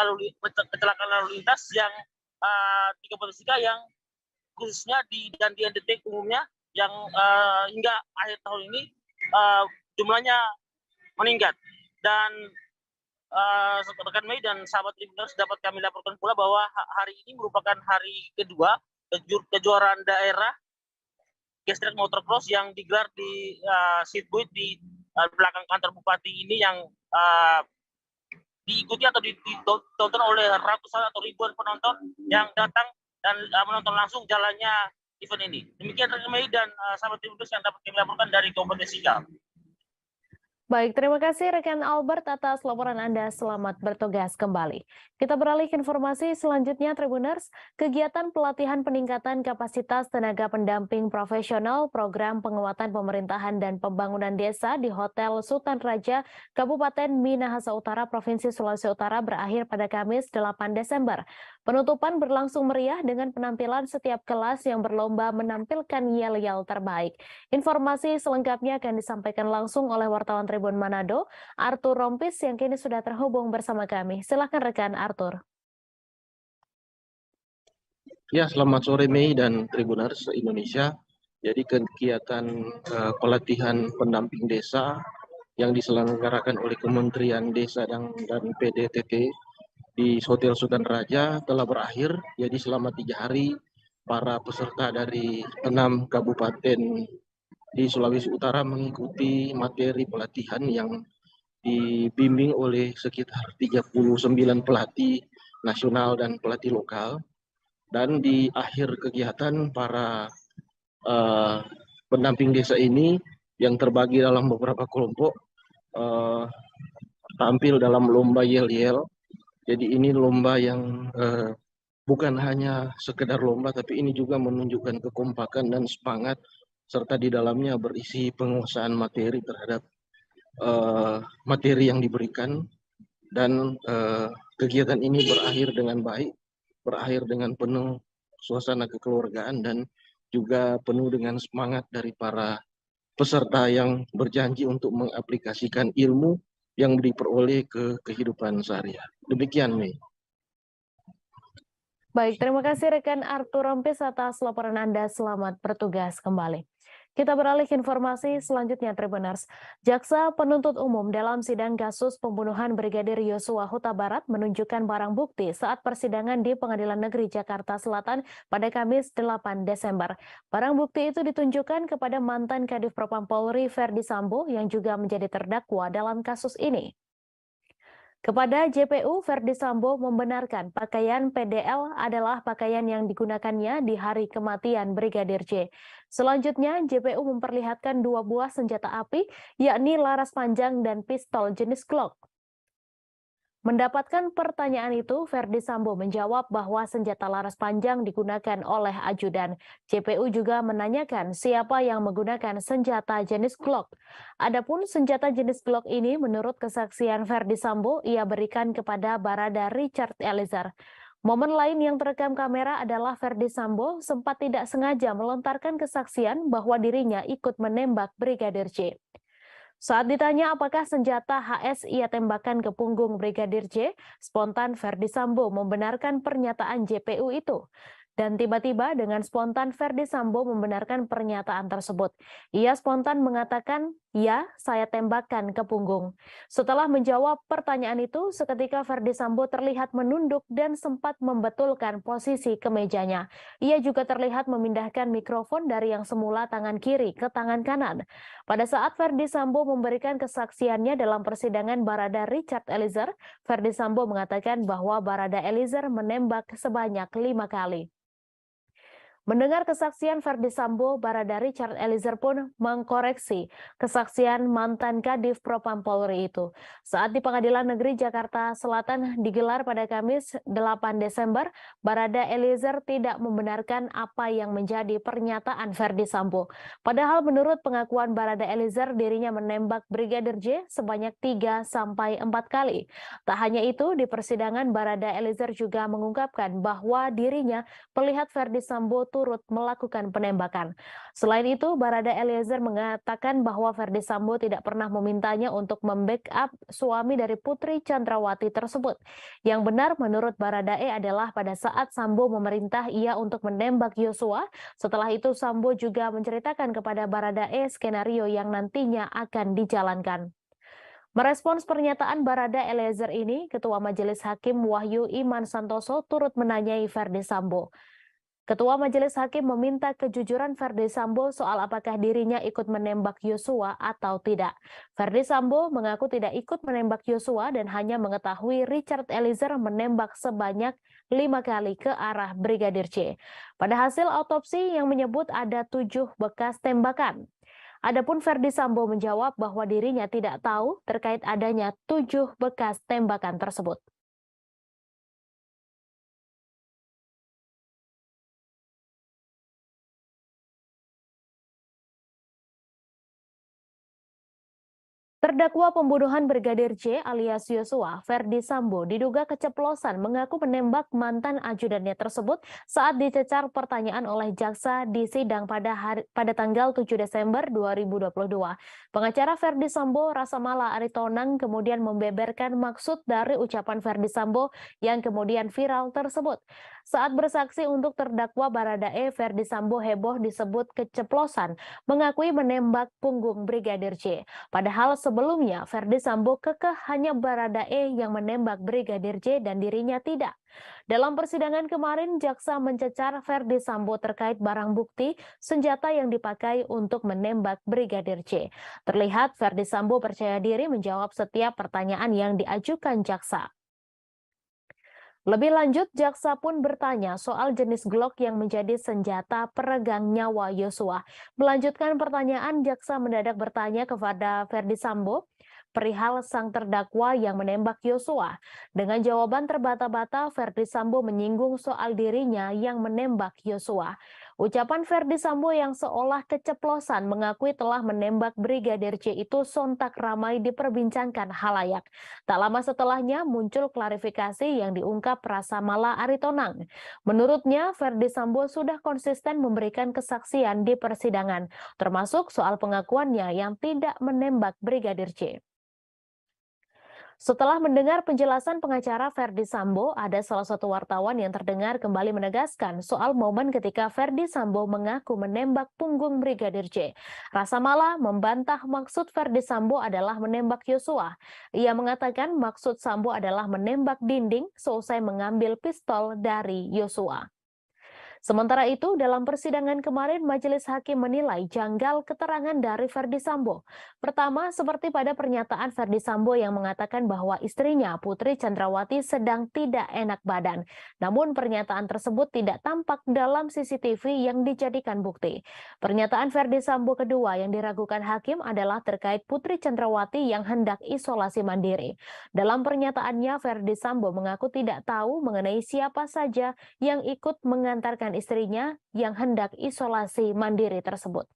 kecelakaan lalu lintas yang di Kabupaten Sika yang khususnya di NTT umumnya yang hingga akhir tahun ini jumlahnya meningkat. Dan rekan Mei dan sahabat Tribuners dapat kami laporkan pula bahwa hari ini merupakan hari kedua kejuaraan daerah Gas Track Motocross yang digelar di sirkuit di belakang kantor Bupati ini yang diikuti atau ditonton oleh ratusan atau ribuan penonton yang datang dan menonton langsung jalannya event ini. Demikian rekan Mei dan sahabat Tribuners yang dapat kami laporkan dari Kabupaten Sika. Baik, terima kasih rekan Albert atas laporan Anda. Selamat bertugas kembali. Kita beralih ke informasi selanjutnya, Tribuners. Kegiatan pelatihan peningkatan kapasitas tenaga pendamping profesional program penguatan pemerintahan dan pembangunan desa di Hotel Sultan Raja, Kabupaten Minahasa Utara, Provinsi Sulawesi Utara berakhir pada Kamis 8 Desember. Penutupan berlangsung meriah dengan penampilan setiap kelas yang berlomba menampilkan yel-yel terbaik. Informasi selengkapnya akan disampaikan langsung oleh wartawan Tribun Manado, Arthur Rompis yang kini sudah terhubung bersama kami. Silakan rekan Arthur. Ya, selamat sore Mei dan Tribuners Indonesia. Jadi kegiatan pelatihan pendamping desa yang diselenggarakan oleh Kementerian Desa dan PDTT di Hotel Sultan Raja telah berakhir. Jadi selama 3 hari para peserta dari 6 kabupaten di Sulawesi Utara mengikuti materi pelatihan yang dibimbing oleh sekitar 39 pelatih nasional dan pelatih lokal. Dan di akhir kegiatan para pendamping desa ini yang terbagi dalam beberapa kelompok tampil dalam lomba yel-yel. Jadi ini lomba yang bukan hanya sekedar lomba, tapi ini juga menunjukkan kekompakan dan semangat, serta di dalamnya berisi penguasaan materi terhadap materi yang diberikan. Dan kegiatan ini berakhir dengan baik, berakhir dengan penuh suasana kekeluargaan dan juga penuh dengan semangat dari para peserta yang berjanji untuk mengaplikasikan ilmu yang diperoleh ke kehidupan sehari-hari. Demikian, Mei. Baik, terima kasih rekan Arthur Rompis atas laporan Anda. Selamat bertugas kembali. Kita beralih ke informasi selanjutnya, Tribuners. Jaksa penuntut umum dalam sidang kasus pembunuhan Brigadir Yosua Huta Barat menunjukkan barang bukti saat persidangan di Pengadilan Negeri Jakarta Selatan pada Kamis 8 Desember. Barang bukti itu ditunjukkan kepada mantan Kadif Propam Polri Verdi Sambo yang juga menjadi terdakwa dalam kasus ini. Kepada JPU, Verdi Sambo membenarkan pakaian PDL adalah pakaian yang digunakannya di hari kematian Brigadir J. Selanjutnya, JPU memperlihatkan 2 buah senjata api, yakni laras panjang dan pistol jenis Glock. Mendapatkan pertanyaan itu, Verdi Sambo menjawab bahwa senjata laras panjang digunakan oleh ajudan. JPU juga menanyakan siapa yang menggunakan senjata jenis Glock. Adapun senjata jenis Glock ini menurut kesaksian Verdi Sambo ia berikan kepada Barada Richard Eliezer. Momen lain yang terekam kamera adalah Verdi Sambo sempat tidak sengaja melontarkan kesaksian bahwa dirinya ikut menembak Brigadir J. Saat ditanya apakah senjata HS ia tembakkan ke punggung Brigadir J, spontan Verdi Sambo membenarkan pernyataan JPU itu. Dan tiba-tiba dengan spontan Verdi Sambo membenarkan pernyataan tersebut. Ia spontan mengatakan, "Ya, saya tembakkan ke punggung." Setelah menjawab pertanyaan itu, seketika Verdi Sambo terlihat menunduk dan sempat membetulkan posisi kemejanya. Ia juga terlihat memindahkan mikrofon dari yang semula tangan kiri ke tangan kanan. Pada saat Verdi Sambo memberikan kesaksiannya dalam persidangan Barada Richard Eliezer, Verdi Sambo mengatakan bahwa Barada Eliezer menembak sebanyak 5 kali. Mendengar kesaksian Verdi Sambo, Barada Richard Eliezer pun mengkoreksi kesaksian mantan Kadif Propam Polri itu. Saat di Pengadilan Negeri Jakarta Selatan digelar pada Kamis 8 Desember, Barada Eliezer tidak membenarkan apa yang menjadi pernyataan Verdi Sambo. Padahal menurut pengakuan Barada Eliezer, dirinya menembak Brigadir J sebanyak 3-4 kali. Tak hanya itu, di persidangan Barada Eliezer juga mengungkapkan bahwa dirinya melihat Verdi Sambo turut melakukan penembakan. Selain itu, Barada Eliezer mengatakan bahwa Verdi Sambo tidak pernah memintanya untuk membackup suami dari Putri Chandrawati tersebut. Yang benar menurut Baradae adalah pada saat Sambo memerintah ia untuk menembak Yosua, setelah itu Sambo juga menceritakan kepada Baradae skenario yang nantinya akan dijalankan. Merespons pernyataan Barada Eliezer ini, Ketua Majelis Hakim Wahyu Iman Santoso turut menanyai Verdi Sambo. Ketua Majelis Hakim meminta kejujuran Verdi Sambo soal apakah dirinya ikut menembak Yosua atau tidak. Verdi Sambo mengaku tidak ikut menembak Yosua dan hanya mengetahui Richard Eliezer menembak sebanyak 5 kali ke arah Brigadir J. Pada hasil autopsi yang menyebut ada 7 bekas tembakan. Adapun Verdi Sambo menjawab bahwa dirinya tidak tahu terkait adanya 7 bekas tembakan tersebut. Terdakwa pembunuhan Brigadir J alias Yosua, Verdi Sambo, diduga keceplosan mengaku menembak mantan ajudannya tersebut saat dicecar pertanyaan oleh jaksa di sidang pada tanggal 7 Desember 2022. Pengacara Verdi Sambo, Rasamala Aritonang, kemudian membeberkan maksud dari ucapan Verdi Sambo yang kemudian viral tersebut. Saat bersaksi untuk terdakwa Baradae, Verdi Sambo heboh disebut keceplosan, mengakui menembak punggung Brigadir J. Padahal sebelumnya, Verdi Sambo kekeh hanya Baradae yang menembak Brigadir J dan dirinya tidak. Dalam persidangan kemarin, jaksa mencecar Verdi Sambo terkait barang bukti senjata yang dipakai untuk menembak Brigadir J. Terlihat Verdi Sambo percaya diri menjawab setiap pertanyaan yang diajukan jaksa. Lebih lanjut, jaksa pun bertanya soal jenis Glock yang menjadi senjata peregang nyawa Yosua. Melanjutkan pertanyaan, jaksa mendadak bertanya kepada Verdi Sambo perihal sang terdakwa yang menembak Yosua. Dengan jawaban terbata-bata, Verdi Sambo menyinggung soal dirinya yang menembak Yosua. Ucapan Verdi Sambo yang seolah keceplosan mengakui telah menembak Brigadir J itu sontak ramai diperbincangkan halayak. Tak lama setelahnya muncul klarifikasi yang diungkap Rasamala Aritonang. Menurutnya, Verdi Sambo sudah konsisten memberikan kesaksian di persidangan, termasuk soal pengakuannya yang tidak menembak Brigadir J. Setelah mendengar penjelasan pengacara Verdi Sambo, ada salah satu wartawan yang terdengar kembali menegaskan soal momen ketika Verdi Sambo mengaku menembak punggung Brigadir J. Rasamala membantah maksud Verdi Sambo adalah menembak Yosua. Ia mengatakan maksud Sambo adalah menembak dinding seusai mengambil pistol dari Yosua. Sementara itu, dalam persidangan kemarin, Majelis Hakim menilai janggal keterangan dari Verdi Sambo. Pertama, seperti pada pernyataan Verdi Sambo yang mengatakan bahwa istrinya, Putri Chandrawati, sedang tidak enak badan. Namun, pernyataan tersebut tidak tampak dalam CCTV yang dijadikan bukti. Pernyataan Verdi Sambo kedua yang diragukan hakim adalah terkait Putri Chandrawati yang hendak isolasi mandiri. Dalam pernyataannya, Verdi Sambo mengaku tidak tahu mengenai siapa saja yang ikut mengantarkan istrinya yang hendak isolasi mandiri tersebut.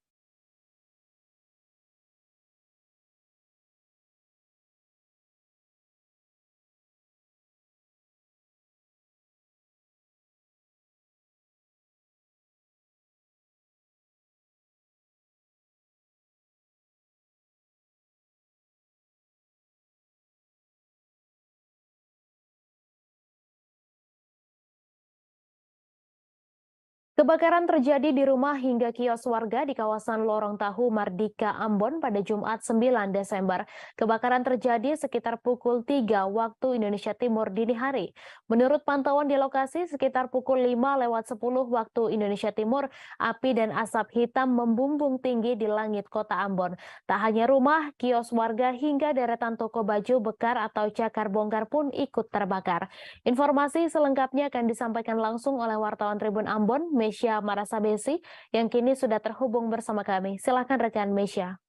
Kebakaran terjadi di rumah hingga kios warga di kawasan Lorong Tahu Mardika, Ambon pada Jumat 9 Desember. Kebakaran terjadi sekitar pukul 3 waktu Indonesia Timur dini hari. Menurut pantauan di lokasi sekitar pukul 5:10 waktu Indonesia Timur, api dan asap hitam membumbung tinggi di langit kota Ambon. Tak hanya rumah, kios warga hingga deretan toko baju bekar atau cakar bongkar pun ikut terbakar. Informasi selengkapnya akan disampaikan langsung oleh wartawan Tribun Ambon, Mesya Marasabesi, yang kini sudah terhubung bersama kami. Silakan rekan Mesya.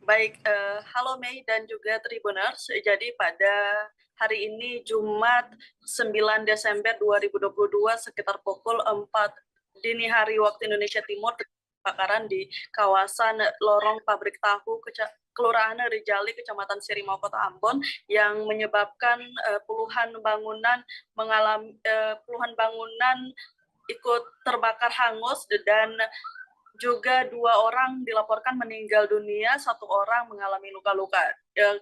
Baik, halo Mei dan juga Tribuners. Jadi pada hari ini Jumat 9 Desember 2022 sekitar pukul 4 dini hari waktu Indonesia Timur, kebakaran di kawasan Lorong Pabrik Tahu, Kelurahan Rijali, Kecamatan Sirimau, Kota Ambon, yang menyebabkan puluhan bangunan ikut terbakar hangus dan juga 2 orang dilaporkan meninggal dunia, 1 orang mengalami luka-luka.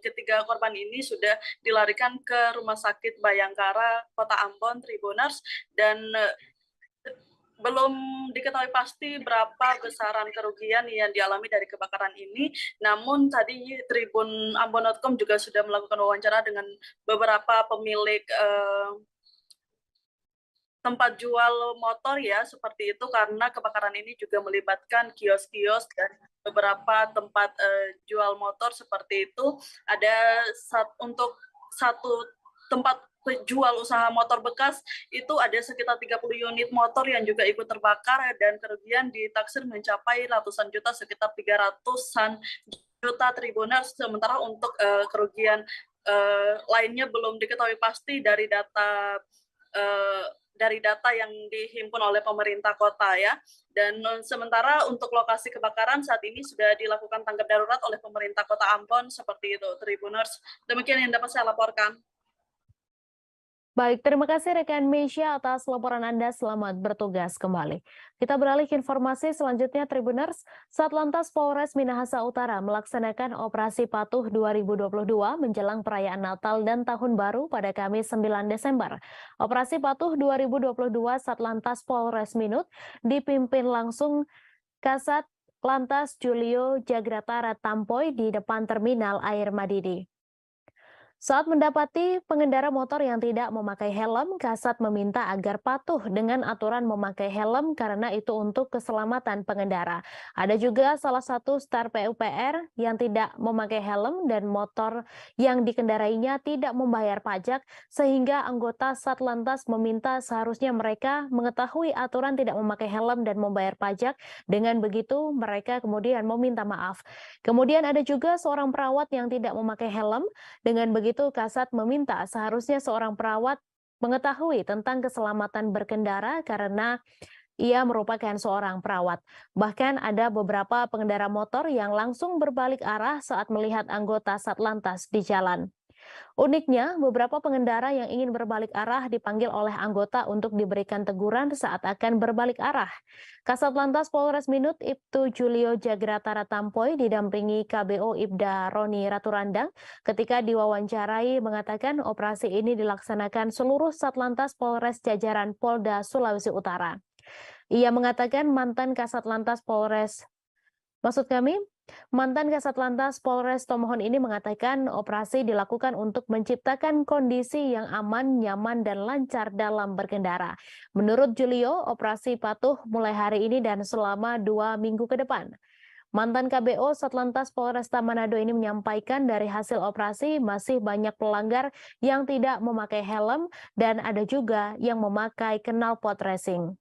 Ketiga korban ini sudah dilarikan ke Rumah Sakit Bayangkara, Kota Ambon, Tribuners, dan belum diketahui pasti berapa besaran kerugian yang dialami dari kebakaran ini. Namun tadi Tribun Ambon.com juga sudah melakukan wawancara dengan beberapa pemilik tempat jual motor ya, seperti itu, karena kebakaran ini juga melibatkan kios-kios dan beberapa tempat jual motor seperti itu. Ada untuk satu tempat jual usaha motor bekas itu ada sekitar 30 unit motor yang juga ikut terbakar dan kerugian ditaksir mencapai ratusan juta, sekitar 300-an juta Tribuners. Sementara untuk kerugian lainnya belum diketahui pasti dari data yang dihimpun oleh pemerintah kota ya. Dan sementara untuk lokasi kebakaran saat ini sudah dilakukan tanggap darurat oleh pemerintah Kota Ambon, seperti itu Tribuners. Demikian yang dapat saya laporkan. Baik, terima kasih rekan Mesya atas laporan Anda. Selamat bertugas kembali. Kita beralih ke informasi selanjutnya, Tribuners. Satlantas Polres Minahasa Utara melaksanakan Operasi Patuh 2022 menjelang perayaan Natal dan Tahun Baru pada Kamis 9 Desember. Operasi Patuh 2022 Satlantas Polres Minut dipimpin langsung Kasat Lantas Julio Jagratara Tampoy di depan Terminal Air Madidi. Saat mendapati pengendara motor yang tidak memakai helm, Kasat meminta agar patuh dengan aturan memakai helm karena itu untuk keselamatan pengendara. Ada juga salah satu star PUPR yang tidak memakai helm dan motor yang dikendarainya tidak membayar pajak, sehingga anggota Satlantas meminta seharusnya mereka mengetahui aturan tidak memakai helm dan membayar pajak. Dengan begitu, mereka kemudian meminta maaf. Kemudian ada juga seorang perawat yang tidak memakai helm. Dengan begitu, Kasat meminta seharusnya seorang perawat mengetahui tentang keselamatan berkendara karena ia merupakan seorang perawat. Bahkan ada beberapa pengendara motor yang langsung berbalik arah saat melihat anggota Satlantas di jalan. Uniknya, beberapa pengendara yang ingin berbalik arah dipanggil oleh anggota untuk diberikan teguran saat akan berbalik arah. Kasat Lantas Polres Minut Ibtu Julio Jagratara Tampoy didampingi KBO Ibda Roni Raturandang ketika diwawancarai mengatakan operasi ini dilaksanakan seluruh Satlantas Polres jajaran Polda Sulawesi Utara. Ia mengatakan mantan Kasat Lantas Mantan Kasat Lantas Polres Tomohon ini mengatakan operasi dilakukan untuk menciptakan kondisi yang aman, nyaman, dan lancar dalam berkendara. Menurut Julio, operasi patuh mulai hari ini dan selama 2 minggu ke depan. Mantan KBO Satlantas Polresta Manado ini menyampaikan dari hasil operasi masih banyak pelanggar yang tidak memakai helm dan ada juga yang memakai knalpot racing.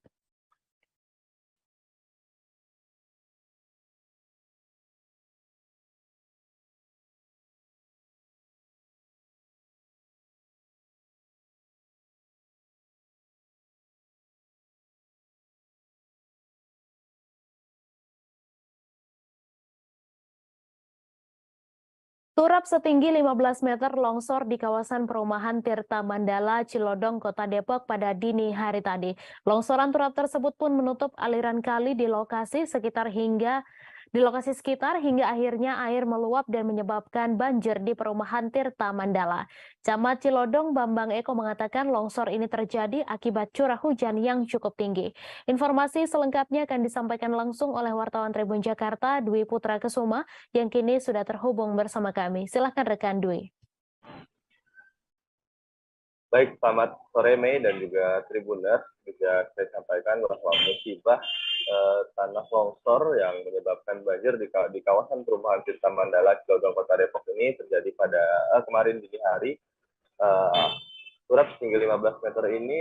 Turap setinggi 15 meter longsor di kawasan perumahan Tirta Mandala, Cilodong, Kota Depok pada dini hari tadi. Longsoran turap tersebut pun menutup aliran kali di lokasi sekitar hingga akhirnya air meluap dan menyebabkan banjir di perumahan Tirta Mandala. Camat Cilodong Bambang Eko mengatakan longsor ini terjadi akibat curah hujan yang cukup tinggi. Informasi selengkapnya akan disampaikan langsung oleh wartawan Tribun Jakarta, Dwi Putra Kesuma, yang kini sudah terhubung bersama kami. Silahkan rekan Dwi. Baik, selamat sore Mei dan juga Tribuners. Juga saya sampaikan bahwa musibah tanah longsor yang menyebabkan banjir di kawasan perumahan Tirta Mandala, Cilodong, Kota Depok ini terjadi pada kemarin dini hari. Turap setinggi 15 meter ini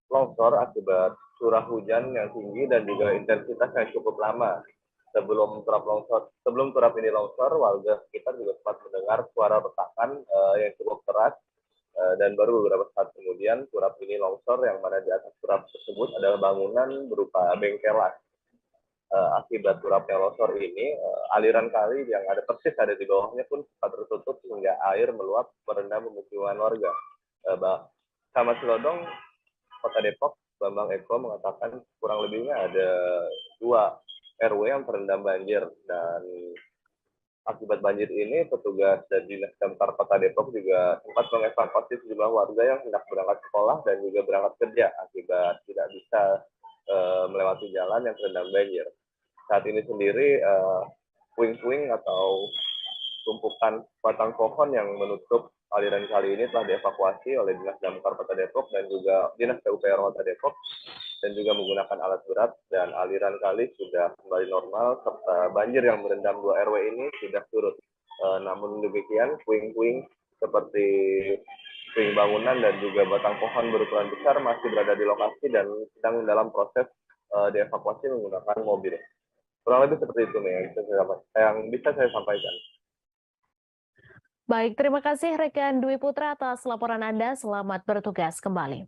longsor akibat curah hujan yang tinggi dan juga intensitas yang cukup lama. Sebelum turap ini longsor, warga sekitar juga sempat mendengar suara retakan yang cukup keras. Dan baru beberapa saat kemudian turap ini longsor, yang mana di atas turap tersebut adalah bangunan berupa bengkelan. Akibat turapnya longsor ini, aliran kali yang ada persis ada di bawahnya pun sempat tertutup sehingga air meluap merendam pemukiman warga. Camat Cilodong, Kota Depok, Bambang Eko mengatakan kurang lebihnya ada 2 RW yang terendam banjir, dan akibat banjir ini, petugas dan Dinas Damkar Kota Depok juga sempat mengevakuasi sejumlah warga yang hendak berangkat sekolah dan juga berangkat kerja akibat tidak bisa melewati jalan yang terendam banjir. Saat ini sendiri, puing-puing atau tumpukan batang pohon yang menutup aliran kali ini telah dievakuasi oleh Dinas Damkar Kota Depok dan juga Dinas PUPR Kota Depok, dan juga menggunakan alat berat, dan aliran kali sudah kembali normal serta banjir yang merendam 2 RW ini sudah surut. Namun demikian, puing-puing seperti puing bangunan dan juga batang pohon berukuran besar masih berada di lokasi dan sedang dalam proses dievakuasi menggunakan mobil. Kurang lebih seperti itu nih yang bisa saya sampaikan. Baik, terima kasih rekan Dwi Putra atas laporan Anda. Selamat bertugas kembali.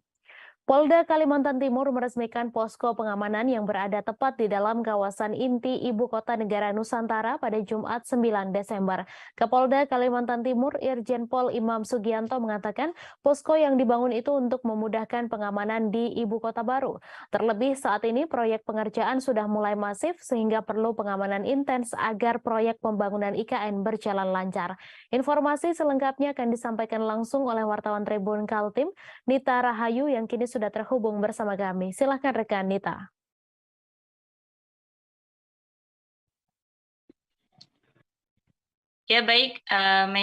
Polda Kalimantan Timur meresmikan posko pengamanan yang berada tepat di dalam kawasan inti Ibu Kota Negara Nusantara pada Jumat 9 Desember. Kapolda Kalimantan Timur Irjen Pol Imam Sugianto mengatakan posko yang dibangun itu untuk memudahkan pengamanan di Ibu Kota baru. Terlebih saat ini proyek pengerjaan sudah mulai masif sehingga perlu pengamanan intens agar proyek pembangunan IKN berjalan lancar. Informasi selengkapnya akan disampaikan langsung oleh wartawan Tribun Kaltim, Nita Rahayu, yang kini sudah terhubung bersama kami. Silahkan rekan Nita. Ya baik,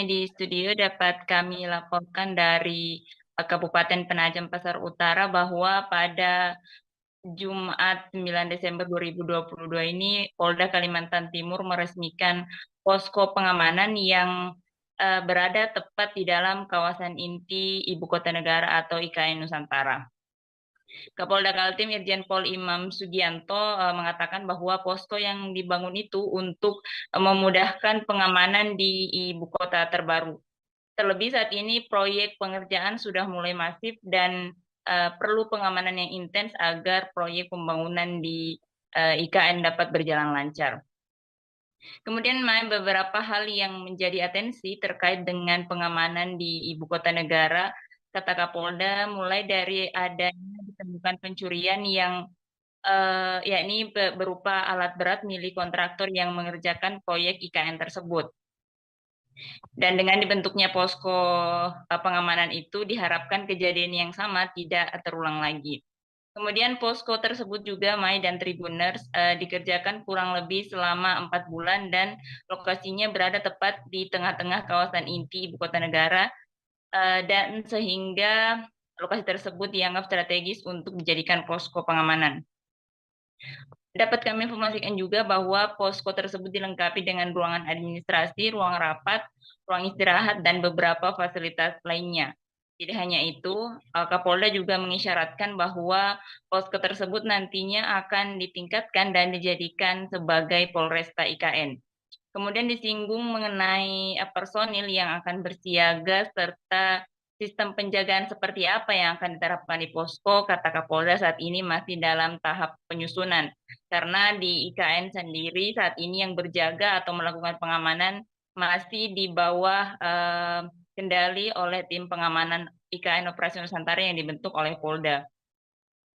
di studio dapat kami laporkan dari Kabupaten Penajam Pasar Utara bahwa pada Jumat 9 Desember 2022 ini Polda Kalimantan Timur meresmikan posko pengamanan yang berada tepat di dalam kawasan inti Ibu Kota Negara atau IKN Nusantara. Kapolda Kaltim Irjen Pol Imam Sugianto mengatakan bahwa posko yang dibangun itu untuk memudahkan pengamanan di ibu kota terbaru. Terlebih saat ini proyek pengerjaan sudah mulai masif dan perlu pengamanan yang intens agar proyek pembangunan di IKN dapat berjalan lancar. Kemudian beberapa hal yang menjadi atensi terkait dengan pengamanan di ibu kota negara, kata Kapolda, mulai dari adanya ditemukan pencurian yang yakni berupa alat berat milik kontraktor yang mengerjakan proyek IKN tersebut. Dan dengan dibentuknya posko pengamanan itu diharapkan kejadian yang sama tidak terulang lagi. Kemudian posko tersebut juga, Mai dan Tribuners, dikerjakan kurang lebih selama 4 bulan dan lokasinya berada tepat di tengah-tengah kawasan inti ibu kota negara, dan sehingga lokasi tersebut dianggap strategis untuk dijadikan posko pengamanan. Dapat kami informasikan juga bahwa posko tersebut dilengkapi dengan ruangan administrasi, ruang rapat, ruang istirahat, dan beberapa fasilitas lainnya. Tidak hanya itu, Kapolda juga mengisyaratkan bahwa posko tersebut nantinya akan ditingkatkan dan dijadikan sebagai Polresta IKN. Kemudian disinggung mengenai personil yang akan bersiaga serta sistem penjagaan seperti apa yang akan diterapkan di posko. Kata Kapolda saat ini masih dalam tahap penyusunan. Karena di IKN sendiri saat ini yang berjaga atau melakukan pengamanan masih di bawah kendali oleh tim pengamanan IKN Operasi Nusantara yang dibentuk oleh Polda.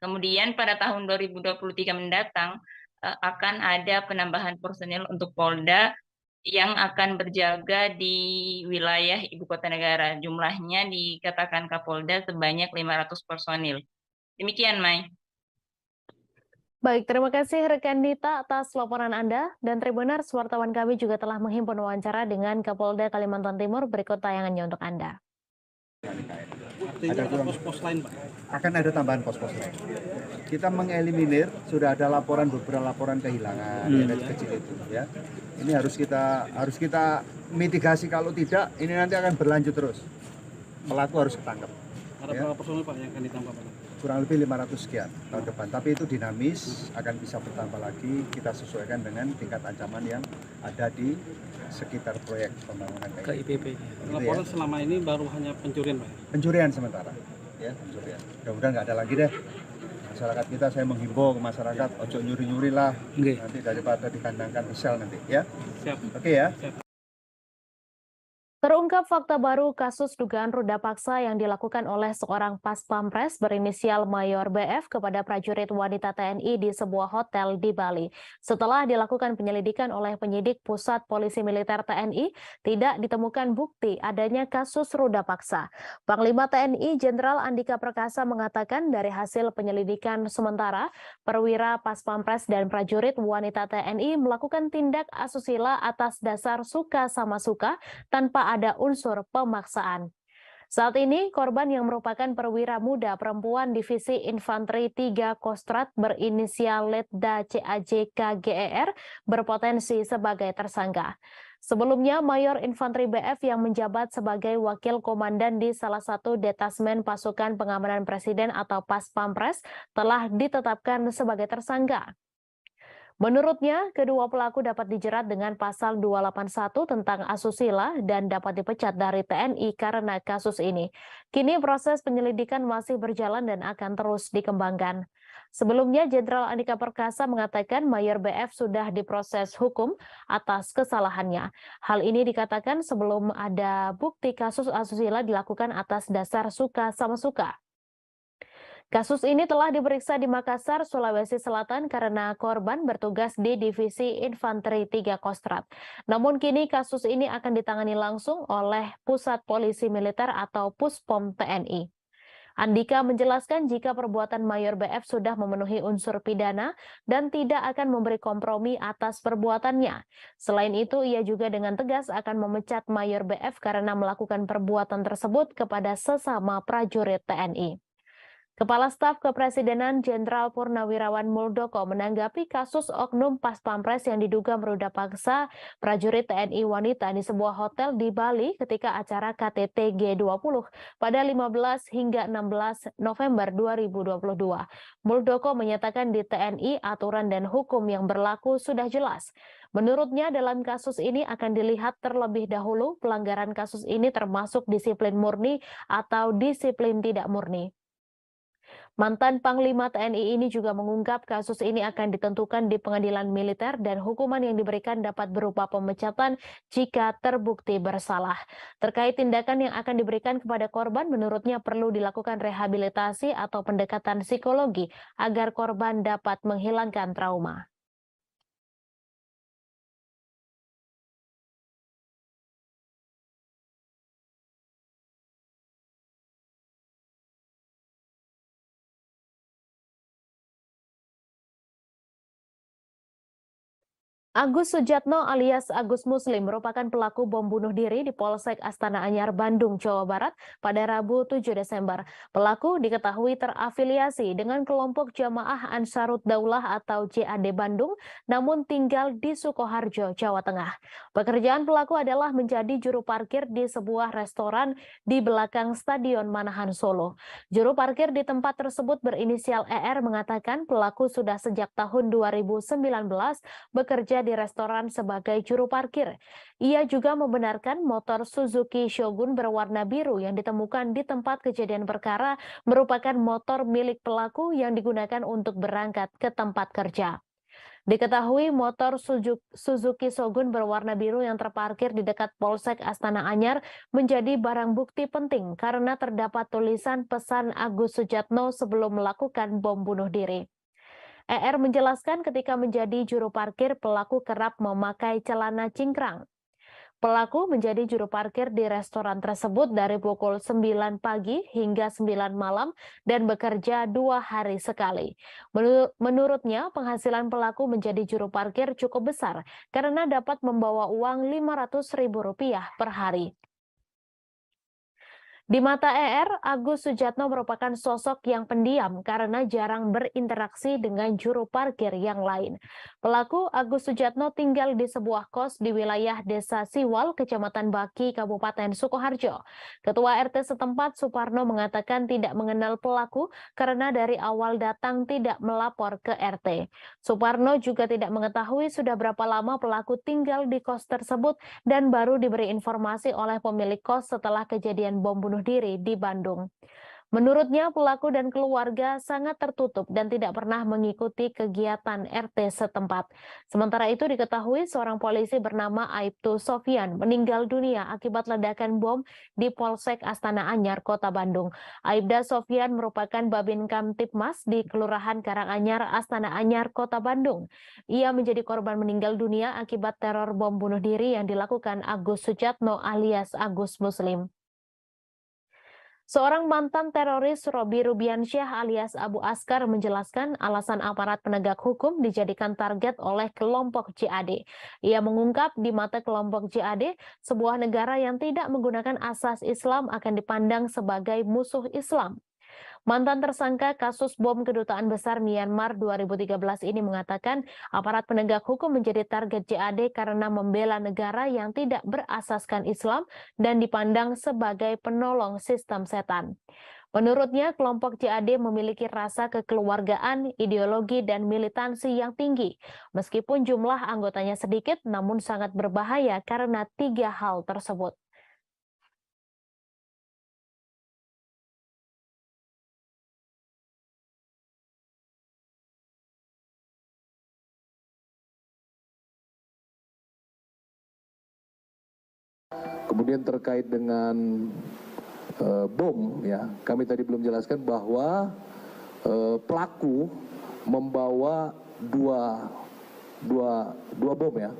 Kemudian pada tahun 2023 mendatang akan ada penambahan personil untuk Polda yang akan berjaga di wilayah ibu kota negara. Jumlahnya dikatakan Kapolda sebanyak 500 personil. Demikian, Mai. Baik, terima kasih rekan Dita atas laporan Anda. Dan Tribuners, wartawan kami juga telah menghimpun wawancara dengan Kapolda Kalimantan Timur. Berikut tayangannya untuk Anda. Ada pos-pos lain, Pak? Akan ada tambahan pos-pos lain. Kita mengeliminir, sudah ada beberapa laporan kehilangan, yang kecil itu, ya. Ini harus kita mitigasi, kalau tidak, ini nanti akan berlanjut terus. Pelaku harus ketangkep. Ada berapa personil, Pak, yang akan ditambah, Pak? Kurang lebih 500 sekian tahun depan. Tapi itu dinamis, akan bisa bertambah lagi. Kita sesuaikan dengan tingkat ancaman yang ada di sekitar proyek pembangunan KIPP. Laporan selama ini baru hanya pencurian, Pak? Pencurian sementara, ya, pencurian. Mudah-mudahan nggak ada lagi deh. Masyarakat kita, saya menghimbau ke masyarakat, ojo nyuri-nyuri lah, nanti daripada dikandangkan sel nanti, ya. Siap. Oke ya. Siap. Terungkap fakta baru kasus dugaan ruda paksa yang dilakukan oleh seorang pas pampres berinisial Mayor BF kepada prajurit wanita TNI di sebuah hotel di Bali. Setelah dilakukan penyelidikan oleh penyidik Pusat Polisi Militer TNI, tidak ditemukan bukti adanya kasus ruda paksa. Panglima TNI Jenderal Andika Perkasa mengatakan dari hasil penyelidikan sementara, perwira pas pampres dan prajurit wanita TNI melakukan tindak asusila atas dasar suka sama suka tanpa ada unsur pemaksaan. Saat ini, korban yang merupakan perwira muda perempuan Divisi Infanteri 3 Kostrat berinisial Letda CAJ KGER berpotensi sebagai tersangka. Sebelumnya, Mayor Infanteri BF yang menjabat sebagai wakil komandan di salah satu detasmen pasukan pengamanan presiden atau Pas Pampres telah ditetapkan sebagai tersangka. Menurutnya, kedua pelaku dapat dijerat dengan pasal 281 tentang asusila dan dapat dipecat dari TNI karena kasus ini. Kini proses penyelidikan masih berjalan dan akan terus dikembangkan. Sebelumnya, Jenderal Andika Perkasa mengatakan Mayor BF sudah diproses hukum atas kesalahannya. Hal ini dikatakan sebelum ada bukti kasus asusila dilakukan atas dasar suka sama suka. Kasus ini telah diperiksa di Makassar, Sulawesi Selatan karena korban bertugas di Divisi Infanteri 3 Kostrat. Namun kini kasus ini akan ditangani langsung oleh Pusat Polisi Militer atau Puspom TNI. Andika menjelaskan jika perbuatan Mayor BF sudah memenuhi unsur pidana dan tidak akan memberi kompromi atas perbuatannya. Selain itu, ia juga dengan tegas akan memecat Mayor BF karena melakukan perbuatan tersebut kepada sesama prajurit TNI. Kepala Staf Kepresidenan Jenderal Purnawirawan Muldoko menanggapi kasus oknum Pas Pampres yang diduga meruda paksa prajurit TNI wanita di sebuah hotel di Bali ketika acara KTT G20 pada 15 hingga 16 November 2022. Muldoko menyatakan di TNI aturan dan hukum yang berlaku sudah jelas. Menurutnya dalam kasus ini akan dilihat terlebih dahulu pelanggaran kasus ini termasuk disiplin murni atau disiplin tidak murni. Mantan Panglima TNI ini juga mengungkap kasus ini akan ditentukan di pengadilan militer dan hukuman yang diberikan dapat berupa pemecatan jika terbukti bersalah. Terkait tindakan yang akan diberikan kepada korban, menurutnya perlu dilakukan rehabilitasi atau pendekatan psikologi agar korban dapat menghilangkan trauma. Agus Sujatno alias Agus Muslim merupakan pelaku bom bunuh diri di Polsek Astana Anyar, Bandung, Jawa Barat pada Rabu 7 Desember. Pelaku diketahui terafiliasi dengan kelompok Jamaah Ansarut Daulah atau JAD Bandung, namun tinggal di Sukoharjo, Jawa Tengah. Pekerjaan pelaku adalah menjadi juru parkir di sebuah restoran di belakang Stadion Manahan Solo. Juru parkir di tempat tersebut berinisial ER mengatakan pelaku sudah sejak tahun 2019 bekerja di restoran sebagai juru parkir. Ia juga membenarkan motor Suzuki Shogun berwarna biru yang ditemukan di tempat kejadian perkara merupakan motor milik pelaku yang digunakan untuk berangkat ke tempat kerja. Diketahui motor Suzuki Shogun berwarna biru yang terparkir di dekat Polsek Astana Anyar menjadi barang bukti penting karena terdapat tulisan pesan Agus Sujatno sebelum melakukan bom bunuh diri. ER menjelaskan ketika menjadi juru parkir, pelaku kerap memakai celana cingkrang. Pelaku menjadi juru parkir di restoran tersebut dari pukul 9 pagi hingga 9 malam dan bekerja 2 hari sekali. Menurutnya, penghasilan pelaku menjadi juru parkir cukup besar karena dapat membawa uang Rp500.000 per hari. Di mata ER, Agus Sujatno merupakan sosok yang pendiam karena jarang berinteraksi dengan juru parkir yang lain. Pelaku Agus Sujatno tinggal di sebuah kos di wilayah Desa Siwal, Kecamatan Baki, Kabupaten Sukoharjo. Ketua RT setempat Suparno mengatakan tidak mengenal pelaku karena dari awal datang tidak melapor ke RT. Suparno juga tidak mengetahui sudah berapa lama pelaku tinggal di kos tersebut dan baru diberi informasi oleh pemilik kos setelah kejadian bom bunuh diri di Bandung. Menurutnya, pelaku dan keluarga sangat tertutup dan tidak pernah mengikuti kegiatan RT setempat. Sementara itu diketahui seorang polisi bernama Aibtu Sofyan meninggal dunia akibat ledakan bom di Polsek Astana Anyar, Kota Bandung. Aibda Sofyan merupakan Babin Kamtipmas di Kelurahan Karanganyar, Astana Anyar, Kota Bandung. Ia menjadi korban meninggal dunia akibat teror bom bunuh diri yang dilakukan Agus Sujatno alias Agus Muslim. Seorang mantan teroris Robi Rubiansyah alias Abu Askar menjelaskan alasan aparat penegak hukum dijadikan target oleh kelompok JAD. Ia mengungkap di mata kelompok JAD, sebuah negara yang tidak menggunakan asas Islam akan dipandang sebagai musuh Islam. Mantan tersangka kasus bom Kedutaan Besar Myanmar 2013 ini mengatakan aparat penegak hukum menjadi target JAD karena membela negara yang tidak berasaskan Islam dan dipandang sebagai penolong sistem setan. Menurutnya, kelompok JAD memiliki rasa kekeluargaan, ideologi, dan militansi yang tinggi. Meskipun jumlah anggotanya sedikit, namun sangat berbahaya karena 3 hal tersebut. Kemudian terkait dengan bom, ya, kami tadi belum jelaskan bahwa pelaku membawa dua bom, ya,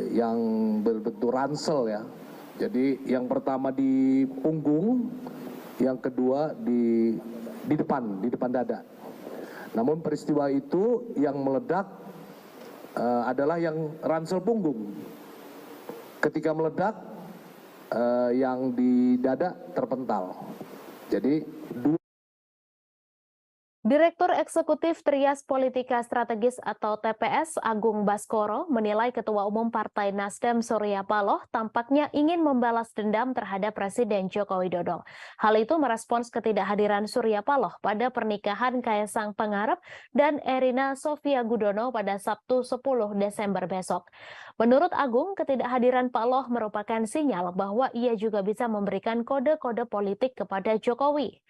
yang berbentuk ransel, ya. Jadi yang pertama di punggung, yang kedua di depan dada. Namun peristiwa itu yang meledak adalah yang ransel punggung. Ketika meledak, yang di dada terpental. Jadi Direktur Eksekutif Trias Politika Strategis atau TPS Agung Baskoro menilai Ketua Umum Partai Nasdem Surya Paloh tampaknya ingin membalas dendam terhadap Presiden Joko Widodo. Hal itu merespons ketidakhadiran Surya Paloh pada pernikahan Kaesang Pangarep dan Erina Sofia Gudono pada Sabtu 10 Desember besok. Menurut Agung, ketidakhadiran Paloh merupakan sinyal bahwa ia juga bisa memberikan kode-kode politik kepada Jokowi.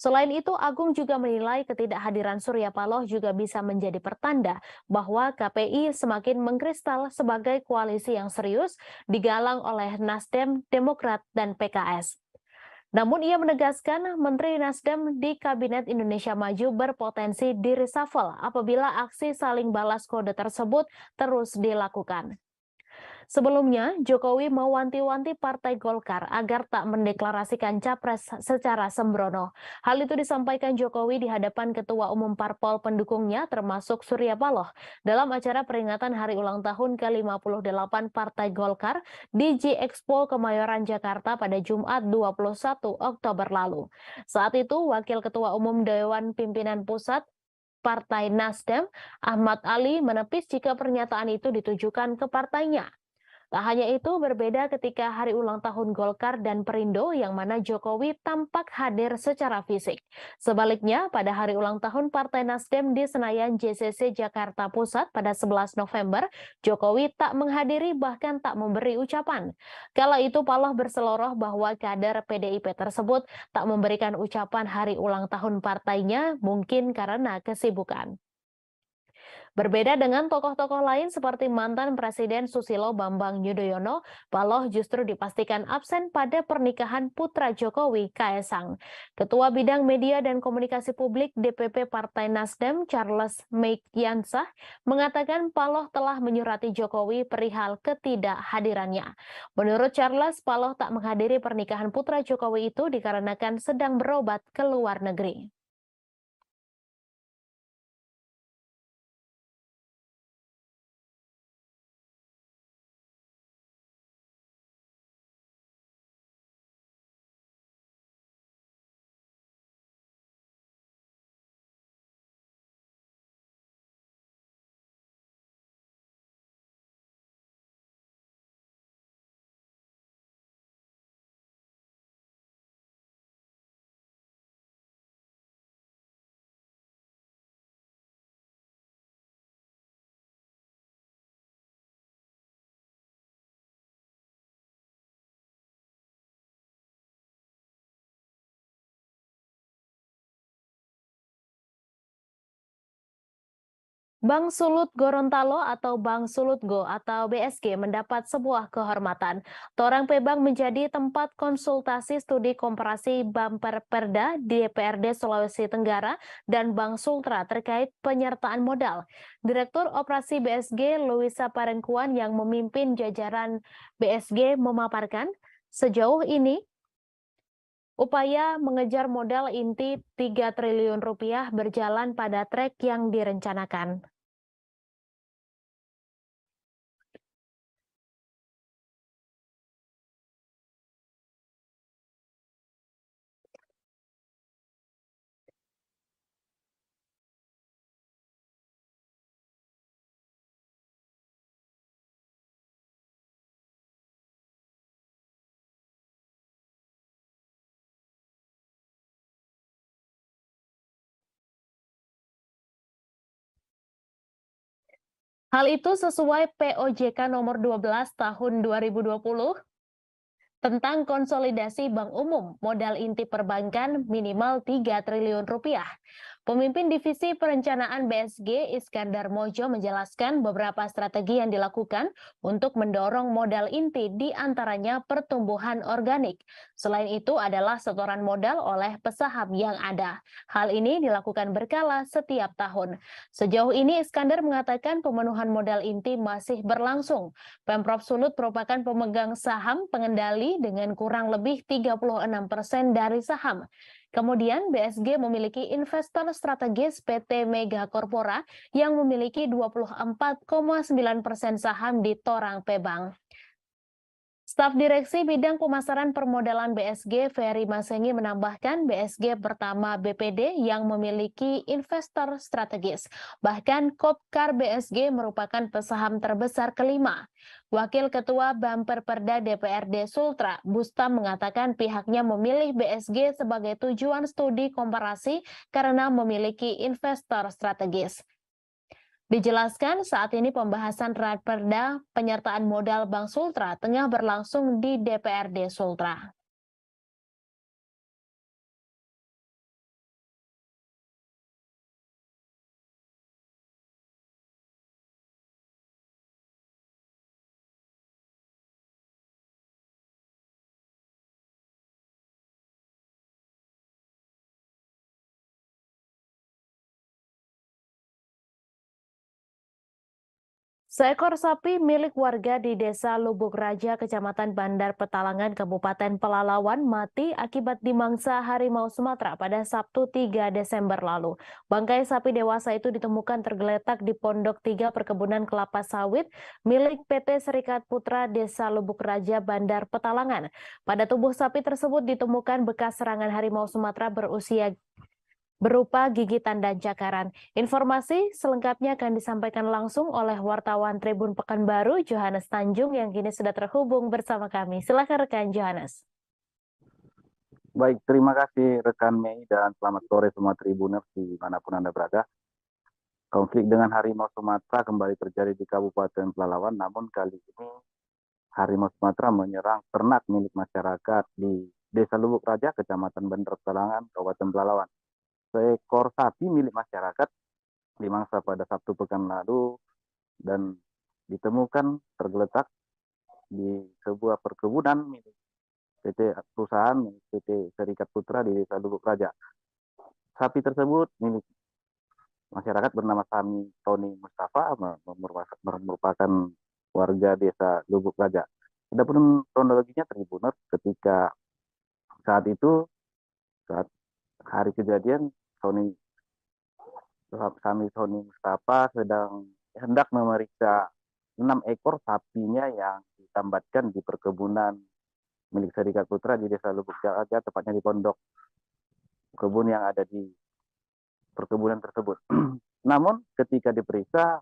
Selain itu, Agung juga menilai ketidakhadiran Surya Paloh juga bisa menjadi pertanda bahwa KPI semakin mengkristal sebagai koalisi yang serius digalang oleh Nasdem, Demokrat, dan PKS. Namun ia menegaskan Menteri Nasdem di Kabinet Indonesia Maju berpotensi di-reshuffle apabila aksi saling balas kode tersebut terus dilakukan. Sebelumnya, Jokowi mewanti-wanti Partai Golkar agar tak mendeklarasikan capres secara sembrono. Hal itu disampaikan Jokowi di hadapan Ketua Umum Parpol pendukungnya termasuk Surya Paloh dalam acara peringatan hari ulang tahun ke-58 Partai Golkar di G-Expo Kemayoran Jakarta pada Jumat 21 Oktober lalu. Saat itu, Wakil Ketua Umum Dewan Pimpinan Pusat Partai Nasdem, Ahmad Ali, menepis jika pernyataan itu ditujukan ke partainya. Tak hanya itu, berbeda ketika hari ulang tahun Golkar dan Perindo yang mana Jokowi tampak hadir secara fisik. Sebaliknya, pada hari ulang tahun Partai Nasdem di Senayan JCC Jakarta Pusat pada 11 November, Jokowi tak menghadiri bahkan tak memberi ucapan. Kala itu Paloh berseloroh bahwa kader PDIP tersebut tak memberikan ucapan hari ulang tahun partainya mungkin karena kesibukan. Berbeda dengan tokoh-tokoh lain seperti mantan Presiden Susilo Bambang Yudhoyono, Paloh justru dipastikan absen pada pernikahan putra Jokowi, Kaesang. Ketua Bidang Media dan Komunikasi Publik DPP Partai Nasdem, Charles Meikiansah, mengatakan Paloh telah menyurati Jokowi perihal ketidakhadirannya. Menurut Charles, Paloh tak menghadiri pernikahan putra Jokowi itu dikarenakan sedang berobat ke luar negeri. Bank Sulut Gorontalo atau Bank Sulutgo atau BSG mendapat sebuah kehormatan. Torang Pebang menjadi tempat konsultasi studi komparasi Bumper Perda di DPRD Sulawesi Tenggara dan Bank Sultra terkait penyertaan modal. Direktur Operasi BSG Luisa Parengkuan yang memimpin jajaran BSG memaparkan, sejauh ini upaya mengejar modal inti 3 triliun rupiah berjalan pada trek yang direncanakan. Hal itu sesuai POJK nomor 12 tahun 2020 tentang konsolidasi bank umum modal inti perbankan minimal 3 triliun rupiah. Pemimpin Divisi Perencanaan BSG Iskandar Mojo menjelaskan beberapa strategi yang dilakukan untuk mendorong modal inti di antaranya pertumbuhan organik. Selain itu adalah setoran modal oleh pesaham yang ada. Hal ini dilakukan berkala setiap tahun. Sejauh ini Iskandar mengatakan pemenuhan modal inti masih berlangsung. Pemprov Sulut merupakan pemegang saham pengendali dengan kurang lebih 36% dari saham. Kemudian BSG memiliki investor strategis PT Mega Corpora yang memiliki 24,9% saham di Torang Pebang. Staf Direksi Bidang Pemasaran Permodalan BSG, Ferry Masengi menambahkan BSG pertama BPD yang memiliki investor strategis. Bahkan Kopkar BSG merupakan pesaham terbesar kelima. Wakil Ketua Bumper Perda DPRD Sultra, Bustam mengatakan pihaknya memilih BSG sebagai tujuan studi komparasi karena memiliki investor strategis. Dijelaskan saat ini pembahasan Raperda penyertaan modal Bank Sultra tengah berlangsung di DPRD Sultra. Seekor sapi milik warga di Desa Lubuk Raja, Kecamatan Bandar Petalangan, Kabupaten Pelalawan mati akibat dimangsa harimau Sumatera pada Sabtu 3 Desember lalu. Bangkai sapi dewasa itu ditemukan tergeletak di Pondok 3 Perkebunan Kelapa Sawit milik PT Serikat Putra Desa Lubuk Raja, Bandar Petalangan. Pada tubuh sapi tersebut ditemukan bekas serangan harimau Sumatera berupa gigitan dan cakaran. Informasi selengkapnya akan disampaikan langsung oleh wartawan Tribun Pekanbaru, Johannes Tanjung, yang kini sudah terhubung bersama kami. Silakan rekan Johannes. Baik, terima kasih rekan Mei dan selamat sore semua Tribuners dimanapun Anda berada. Konflik dengan harimau Sumatera kembali terjadi di Kabupaten Pelalawan, namun kali ini harimau Sumatera menyerang ternak milik masyarakat di Desa Lubuk Raja, Kecamatan Bandar Petalangan, Kabupaten Pelalawan. Seekor sapi milik masyarakat dimangsa pada Sabtu pekan lalu dan ditemukan tergeletak di sebuah perkebunan milik perusahaan PT Serikat Putra di Desa Lubuk Raja. Sapi tersebut milik masyarakat bernama Tony Mustafa, merupakan warga Desa Lubuk Raja. Adapun kronologinya Tribuners, ketika saat hari kejadian Tony Mustafa hendak memeriksa 6 ekor sapinya yang ditambatkan di perkebunan milik Serikat Putra di Desa Lubuk Raja, tepatnya di pondok kebun yang ada di perkebunan tersebut. Namun ketika diperiksa,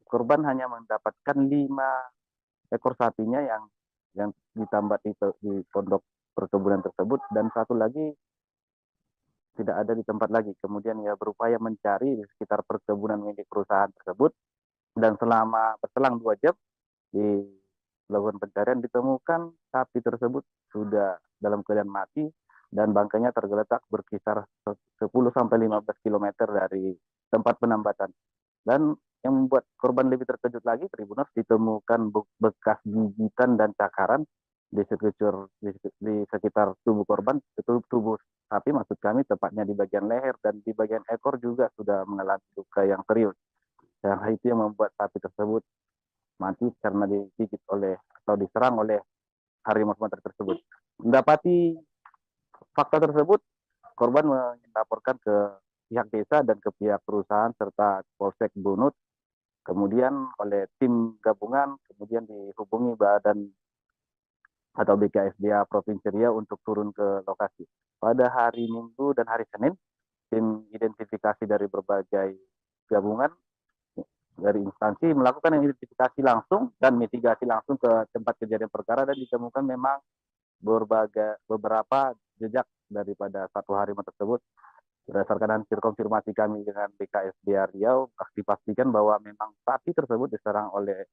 korban hanya mendapatkan 5 ekor sapinya yang ditambat di pondok perkebunan tersebut, dan satu lagi tidak ada di tempat lagi. Kemudian ia berupaya mencari di sekitar perkebunan milik perusahaan tersebut, dan berselang 2 jam dilakukan pencarian, ditemukan sapi tersebut sudah dalam keadaan mati dan bangkainya tergeletak berkisar 10-15 km dari tempat penambatan. Dan yang membuat korban lebih terkejut lagi, Tribuners, ditemukan bekas gigitan dan cakaran di sekitar tubuh korban, tubuh sapi maksud kami, tepatnya di bagian leher dan di bagian ekor juga sudah mengalami luka yang serius. Dan hal itu yang membuat sapi tersebut mati karena digigit atau diserang oleh harimau Sumatera tersebut. Mendapati fakta tersebut, korban melaporkan ke pihak desa dan ke pihak perusahaan serta Polsek Bunut. Kemudian oleh tim gabungan kemudian dihubungi badan atau BKSDA Provinsi Riau untuk turun ke lokasi. Pada hari Minggu dan hari Senin, tim identifikasi dari berbagai gabungan dari instansi melakukan identifikasi langsung dan mitigasi langsung ke tempat kejadian perkara, dan ditemukan memang beberapa jejak daripada satu harimau tersebut. Berdasarkan hasil konfirmasi kami dengan BKSDA Riau, dipastikan bahwa memang sapi tersebut diserang oleh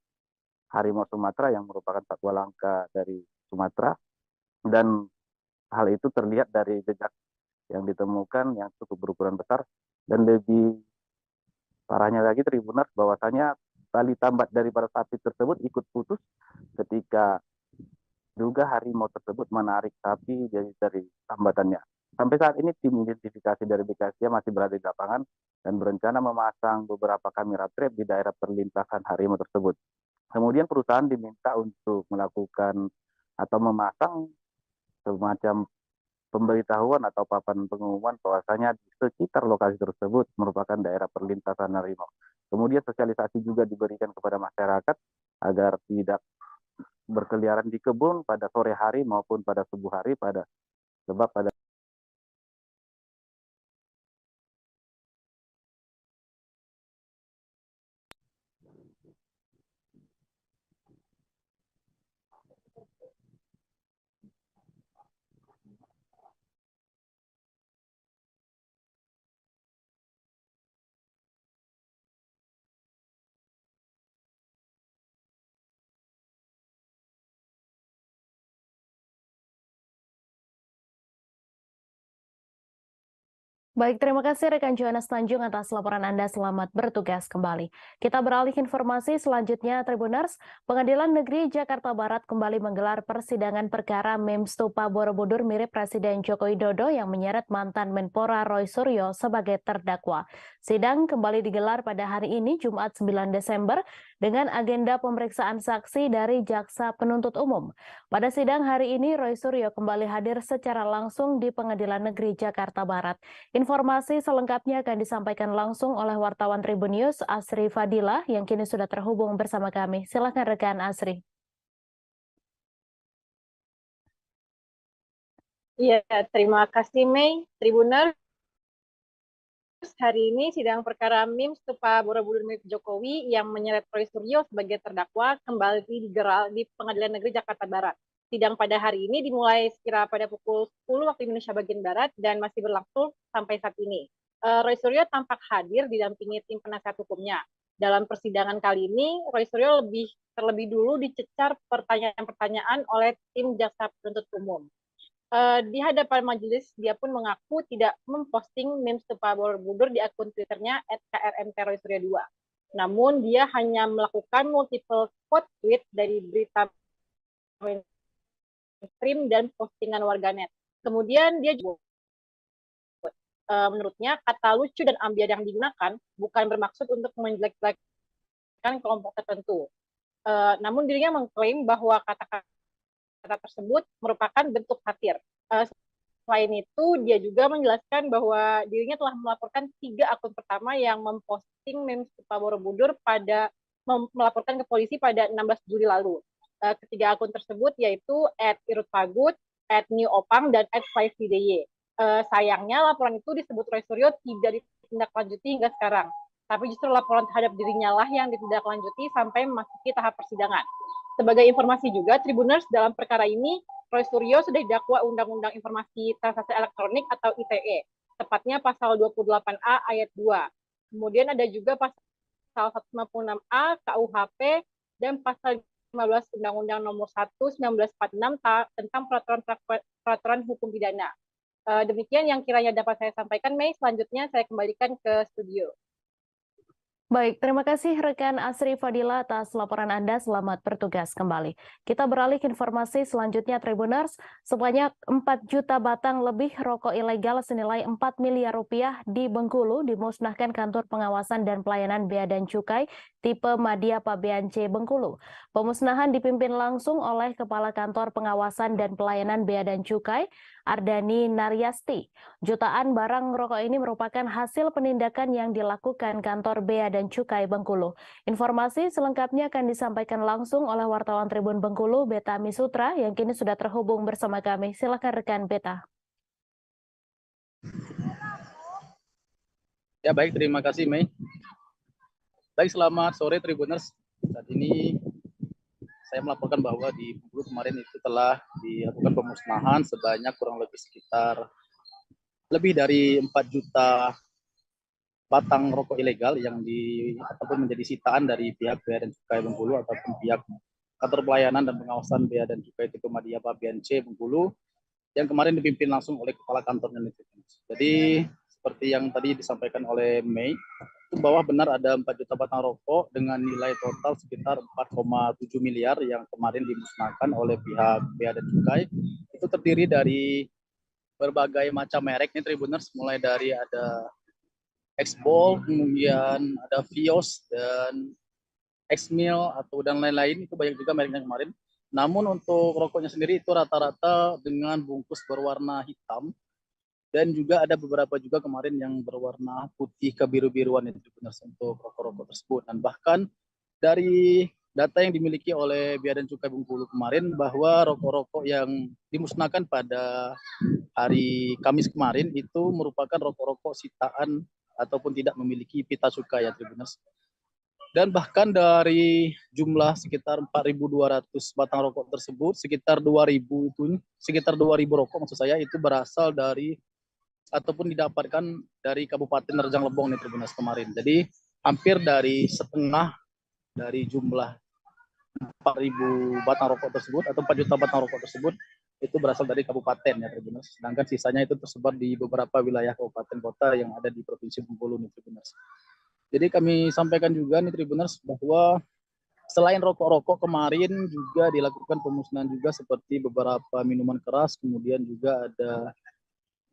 harimau Sumatera yang merupakan satwa langka dari Sumatera, dan hal itu terlihat dari jejak yang ditemukan yang cukup berukuran besar. Dan lebih parahnya lagi, Tribuners, bahwasanya tali tambat daripada sapi tersebut ikut putus ketika duga harimau tersebut menarik sapi dari tambatannya. Sampai saat ini tim identifikasi dari BKSDA masih berada di lapangan dan berencana memasang beberapa kamera trap di daerah perlintasan harimau tersebut. Kemudian perusahaan diminta untuk melakukan atau memasang semacam pemberitahuan atau papan pengumuman bahwasanya di sekitar lokasi tersebut merupakan daerah perlintasan harimau. Kemudian sosialisasi juga diberikan kepada masyarakat agar tidak berkeliaran di kebun pada sore hari maupun pada subuh hari, sebab pada Baik, terima kasih rekan Jonas Tanjung atas laporan Anda. Selamat bertugas kembali. Kita beralih informasi selanjutnya, Tribuners. Pengadilan Negeri Jakarta Barat kembali menggelar persidangan perkara meme stupa Borobudur mirip Presiden Joko Widodo yang menyeret mantan Menpora Roy Suryo sebagai terdakwa. Sidang kembali digelar pada hari ini, Jumat 9 Desember, dengan agenda pemeriksaan saksi dari Jaksa Penuntut Umum. Pada sidang hari ini, Roy Suryo kembali hadir secara langsung di Pengadilan Negeri Jakarta Barat. Informasi selengkapnya akan disampaikan langsung oleh wartawan Tribun News Asri Fadila yang kini sudah terhubung bersama kami. Silakan rekan Asri. Iya, terima kasih Mei. Tribuners, hari ini sidang perkara meme stupa Borobudur milik Jokowi yang menyeret Roy Suryo sebagai terdakwa kembali digelar di Pengadilan Negeri Jakarta Barat. Sidang pada hari ini dimulai sekira pada pukul 10 waktu Indonesia bagian Barat dan masih berlangsung sampai saat ini. Roy Suryo tampak hadir didampingi tim penasihat hukumnya. Dalam persidangan kali ini, Roy Suryo terlebih dulu dicecar pertanyaan-pertanyaan oleh tim jaksa penuntut umum. Di hadapan majelis, dia pun mengaku tidak memposting meme stupa Borobudur di akun Twitternya @krmtroysuryo2. Namun, dia hanya melakukan multiple quote tweet dari berita stream dan postingan warganet. Kemudian dia juga menurutnya kata lucu dan ambiar yang digunakan bukan bermaksud untuk menjelek-jelekan kelompok tertentu. Namun dirinya mengklaim bahwa kata-kata tersebut merupakan bentuk satir. Selain itu, dia juga menjelaskan bahwa dirinya telah melaporkan 3 akun pertama yang memposting meme stupa Borobudur melaporkan ke polisi pada 16 Juli lalu. Ketiga akun tersebut yaitu @irutpagut, @newopang, dan @5vdy. Sayangnya laporan itu disebut Roy Suryo tidak ditindaklanjuti hingga sekarang. Tapi justru laporan terhadap dirinya lah yang ditindaklanjuti sampai memasuki tahap persidangan. Sebagai informasi juga, Tribuners, dalam perkara ini, Roy Suryo sudah didakwa Undang-Undang Informasi Transaksi Elektronik atau ITE, tepatnya pasal 28A ayat 2. Kemudian ada juga pasal 156A KUHP dan pasal 15 Undang-Undang Nomor 1 1946 tentang peraturan hukum pidana. Demikian yang kiranya dapat saya sampaikan, Mei. Selanjutnya saya kembalikan ke studio. Baik, terima kasih rekan Asri Fadila atas laporan Anda. Selamat bertugas kembali. Kita beralih ke informasi selanjutnya, Tribuners. Sebanyak 4 juta batang lebih rokok ilegal senilai 4 miliar rupiah di Bengkulu dimusnahkan Kantor Pengawasan dan Pelayanan Bea dan Cukai tipe Madya Pabean C Bengkulu. Pemusnahan dipimpin langsung oleh Kepala Kantor Pengawasan dan Pelayanan Bea dan Cukai, Ardani Naryasti. Jutaan barang rokok ini merupakan hasil penindakan yang dilakukan Kantor Bea dan Cukai Bengkulu. Informasi selengkapnya akan disampaikan langsung oleh wartawan Tribun Bengkulu, Beta Misutra, yang kini sudah terhubung bersama kami. Silakan rekan Beta. Ya baik, terima kasih Mei. Baik, selamat sore Tribuners. Saat ini saya melaporkan bahwa di Bengkulu kemarin itu telah dilakukan pemusnahan sebanyak kurang lebih sekitar lebih dari 4 juta batang rokok ilegal yang ataupun menjadi sitaan dari pihak Bea dan Cukai Bengkulu ataupun pihak Kantor Pelayanan dan Pengawasan Bea dan Cukai tipe Madya Pabean C Bengkulu yang kemarin dipimpin langsung oleh Kepala Kantornya. Jadi seperti yang tadi disampaikan oleh Mei, itu bahwa benar ada 4 juta batang rokok dengan nilai total sekitar 4,7 miliar yang kemarin dimusnahkan oleh pihak Bea dan Cukai. Itu terdiri dari berbagai macam merek nih Tribuners, mulai dari ada X-Ball, kemudian ada Vios dan X-Mil dan lain-lain. Itu banyak juga mereknya kemarin. Namun untuk rokoknya sendiri itu rata-rata dengan bungkus berwarna hitam. Dan juga ada beberapa juga kemarin yang berwarna putih kebiru-biruan itu untuk rokok-rokok tersebut. Dan bahkan dari data yang dimiliki oleh Bea dan Cukai Bengkulu kemarin bahwa rokok-rokok yang dimusnahkan pada hari Kamis kemarin itu merupakan rokok-rokok sitaan ataupun tidak memiliki pita cukai ya Tribuners. Dan bahkan dari jumlah sekitar 4.200 batang rokok tersebut, sekitar 2.000 rokok maksud saya itu berasal dari ataupun didapatkan dari Kabupaten Rejang Lebong nih Tribuners kemarin. Jadi hampir dari setengah dari jumlah 4.000 batang rokok tersebut atau 4 juta batang rokok tersebut itu berasal dari kabupaten ya Tribuners. Sedangkan sisanya itu tersebar di beberapa wilayah kabupaten kota yang ada di Provinsi Bengkulu nih Tribuners. Jadi kami sampaikan juga nih Tribuners bahwa selain rokok-rokok kemarin juga dilakukan pemusnahan juga seperti beberapa minuman keras, kemudian juga ada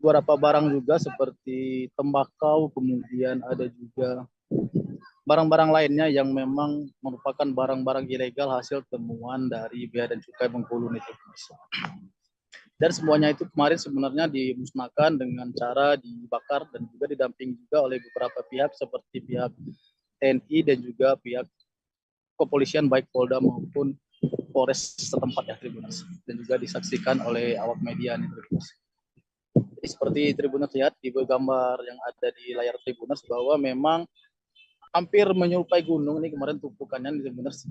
beberapa barang juga seperti tembakau, kemudian ada juga barang-barang lainnya yang memang merupakan barang-barang ilegal hasil temuan dari Bea dan Cukai Bengkulu nih Tribuners. Dan semuanya itu kemarin sebenarnya dimusnahkan dengan cara dibakar dan juga didampingi juga oleh beberapa pihak seperti pihak TNI dan juga pihak kepolisian baik Polda maupun Polres setempat ya Tribuners, dan juga disaksikan oleh awak media nih Tribuners. Jadi seperti Tribuners lihat di gambar yang ada di layar Tribuners bahwa memang hampir menyerupai gunung nih kemarin tumpukannya nih Tribuners,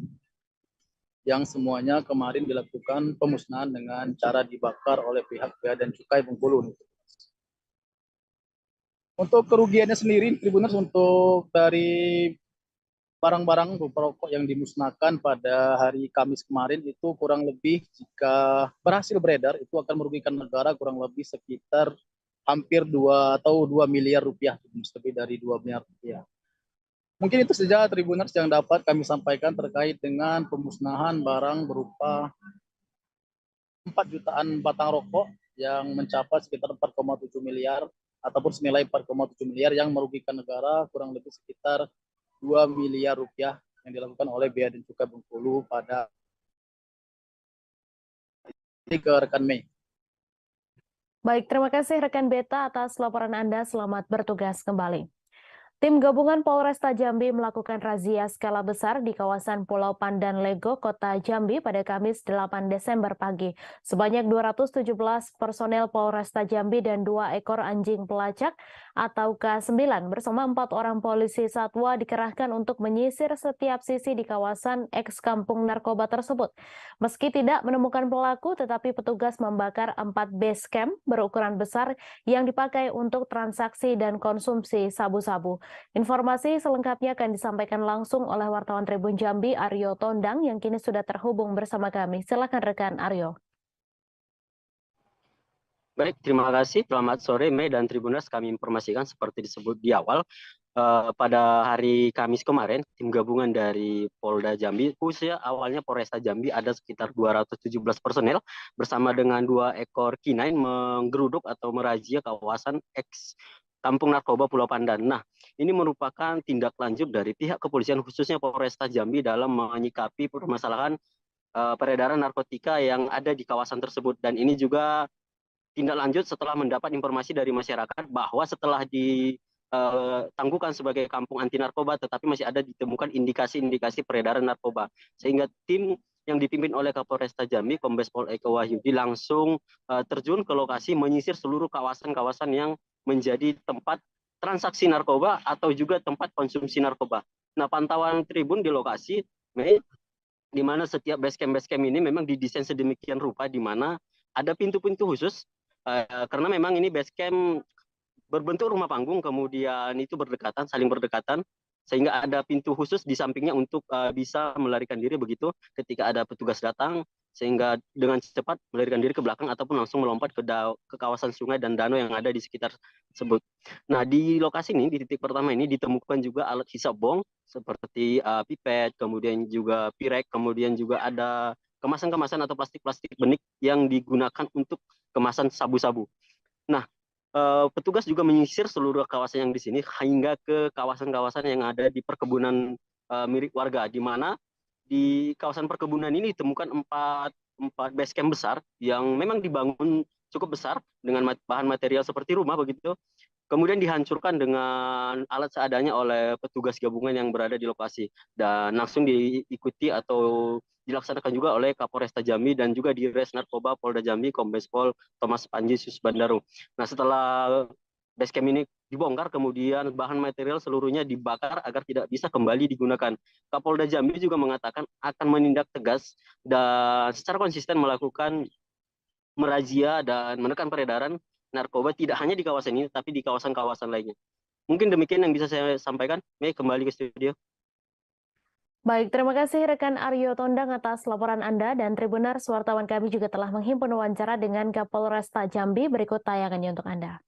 yang semuanya kemarin dilakukan pemusnahan dengan cara dibakar oleh pihak Bea dan Cukai Bengkulu. Untuk kerugiannya sendiri, Tribuners, untuk dari barang-barang rokok yang dimusnahkan pada hari Kamis kemarin itu kurang lebih jika berhasil beredar itu akan merugikan negara kurang lebih sekitar hampir 2 miliar rupiah, lebih dari 2 miliar rupiah. Mungkin itu saja Tribuners yang dapat kami sampaikan terkait dengan pemusnahan barang berupa 4 jutaan batang rokok yang mencapai sekitar 4,7 miliar ataupun senilai 4,7 miliar yang merugikan negara kurang lebih sekitar 2 miliar rupiah yang dilakukan oleh Bea dan Cukai Bengkulu pada ini ke rekan Mei. Baik, terima kasih rekan Beta atas laporan Anda. Selamat bertugas kembali. Tim gabungan Polresta Jambi melakukan razia skala besar di kawasan Pulau Pandan Lego, Kota Jambi pada Kamis 8 Desember pagi. Sebanyak 217 personel Polresta Jambi dan 2 ekor anjing pelacak atau K9 bersama 4 orang polisi satwa dikerahkan untuk menyisir setiap sisi di kawasan eks kampung narkoba tersebut. Meski tidak menemukan pelaku, tetapi petugas membakar 4 base camp berukuran besar yang dipakai untuk transaksi dan konsumsi sabu-sabu. Informasi selengkapnya akan disampaikan langsung oleh wartawan Tribun Jambi Aryo Tondang yang kini sudah terhubung bersama kami. Silakan rekan Aryo. Baik, terima kasih. Selamat sore Mei dan Tribuners. Kami informasikan seperti disebut di awal, pada hari Kamis kemarin, tim gabungan dari Polda Jambi, khususnya awalnya Polresta Jambi ada sekitar 217 personel bersama dengan 2 ekor K9 menggeruduk atau merazia kawasan eks Kampung Narkoba Pulau Pandan. Nah, ini merupakan tindak lanjut dari pihak kepolisian khususnya Polresta Jambi dalam menyikapi permasalahan peredaran narkotika yang ada di kawasan tersebut. Dan ini juga tindak lanjut setelah mendapat informasi dari masyarakat bahwa setelah ditangguhkan sebagai kampung anti narkoba, tetapi masih ada ditemukan indikasi-indikasi peredaran narkoba. Sehingga tim yang dipimpin oleh Kapolresta Jambi, Kombes Pol Eko Wahyudi, langsung terjun ke lokasi menyisir seluruh kawasan-kawasan yang menjadi tempat transaksi narkoba atau juga tempat konsumsi narkoba. Nah, pantauan Tribun di lokasi, di mana setiap base camp ini memang didesain sedemikian rupa, di mana ada pintu-pintu khusus, karena memang ini base camp berbentuk rumah panggung, kemudian itu berdekatan, saling berdekatan, sehingga ada pintu khusus di sampingnya untuk bisa melarikan diri begitu ketika ada petugas datang, sehingga dengan cepat melarikan diri ke belakang ataupun langsung melompat ke kawasan sungai dan danau yang ada di sekitar tersebut. Nah, di lokasi ini, di titik pertama ini ditemukan juga alat hisap bong seperti pipet, kemudian juga pirek, kemudian juga ada kemasan-kemasan atau plastik-plastik benik yang digunakan untuk kemasan sabu-sabu. Nah, petugas juga menyisir seluruh kawasan yang di sini hingga ke kawasan-kawasan yang ada di perkebunan milik warga, di mana di kawasan perkebunan ini ditemukan 4 base camp besar yang memang dibangun cukup besar dengan bahan material seperti rumah begitu. Kemudian dihancurkan dengan alat seadanya oleh petugas gabungan yang berada di lokasi dan langsung diikuti atau dilaksanakan juga oleh Kapolresta Jambi dan juga di Res Narkoba Polda Jambi Kombes Pol Thomas Panji Susbandaru. Nah, setelah base camp ini dibongkar, kemudian bahan material seluruhnya dibakar agar tidak bisa kembali digunakan. Kapolda Jambi juga mengatakan akan menindak tegas dan secara konsisten melakukan merazia dan menekan peredaran narkoba tidak hanya di kawasan ini, tapi di kawasan-kawasan lainnya. Mungkin demikian yang bisa saya sampaikan. Mei, kembali ke studio. Baik, terima kasih rekan Aryo Tondang atas laporan Anda, dan Tribuners, wartawan kami juga telah menghimpun wawancara dengan Kapolresta Jambi. Berikut tayangannya untuk Anda.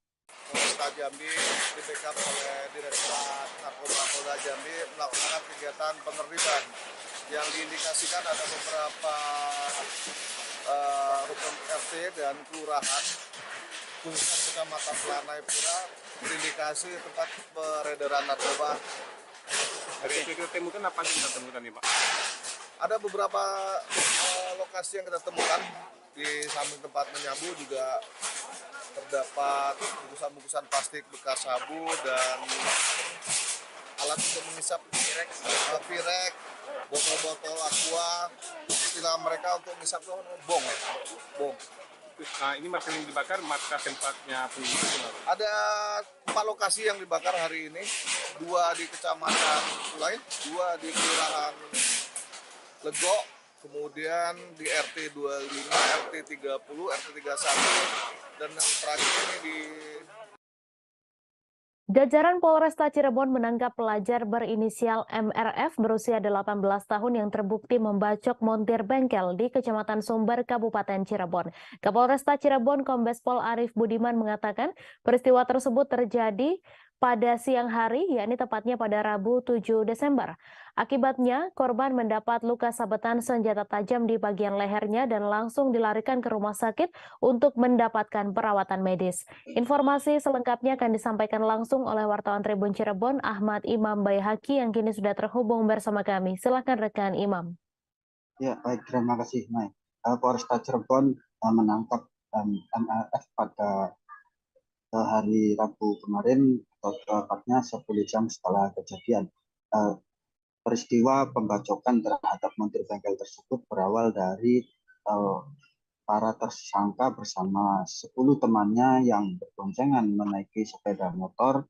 Polresta Jambi di backup oleh Direktorat Narkoba Polda Jambi melakukan kegiatan penertiban yang diindikasikan ada beberapa rukun RT dan kelurahan khususnya Kecamatan Pelanai Pura terindikasi tempat peredaran narkoba. Dari yang kita temukan apa yang kita temukan nih Pak? Ada beberapa lokasi yang kita temukan di samping tempat menyabu juga terdapat bungkusan-bungkusan plastik bekas sabu dan alat untuk mengisap pirek, botol-botol aqua, istilah mereka untuk mengisap itu bong. Nah, ini markas yang dibakar, markas tempatnya pengungsian. Ada 4 lokasi yang dibakar hari ini, 2 di Kecamatan Kulai, 2 di Kelurahan Lego, kemudian di RT 25, RT 30, RT 31, dan yang terakhir ini di Jajaran Polresta Cirebon menangkap pelajar berinisial MRF berusia 18 tahun yang terbukti membacok montir bengkel di Kecamatan Sumber, Kabupaten Cirebon. Kapolresta Cirebon Kombes Pol Arief Budiman mengatakan peristiwa tersebut terjadi pada siang hari, yakni tepatnya pada Rabu 7 Desember. Akibatnya, korban mendapat luka sabetan senjata tajam di bagian lehernya dan langsung dilarikan ke rumah sakit untuk mendapatkan perawatan medis. Informasi selengkapnya akan disampaikan langsung oleh wartawan Tribun Cirebon, Ahmad Imam Bayhaki, yang kini sudah terhubung bersama kami. Silakan rekan Imam. Ya, baik, terima kasih, Mai. Polresta Cirebon menangkap MRF pada hari Rabu kemarin, atau tepatnya 10 jam setelah kejadian. Peristiwa pembacokan terhadap montir bengkel tersebut berawal dari para tersangka bersama 10 temannya yang berboncengan menaiki sepeda motor,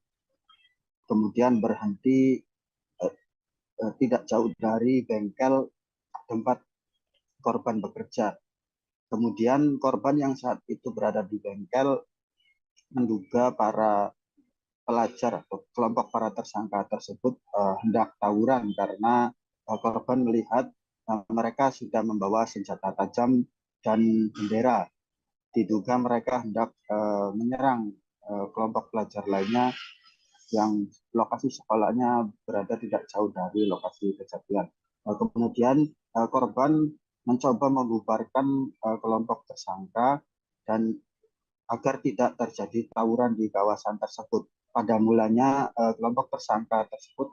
kemudian berhenti tidak jauh dari bengkel tempat korban bekerja. Kemudian korban yang saat itu berada di bengkel menduga para pelajar atau kelompok para tersangka tersebut hendak tawuran karena korban melihat mereka sudah membawa senjata tajam dan bendera. Diduga mereka hendak menyerang kelompok pelajar lainnya yang lokasi sekolahnya berada tidak jauh dari lokasi kejadian. Kemudian korban mencoba membubarkan kelompok tersangka dan agar tidak terjadi tawuran di kawasan tersebut. Pada mulanya kelompok tersangka tersebut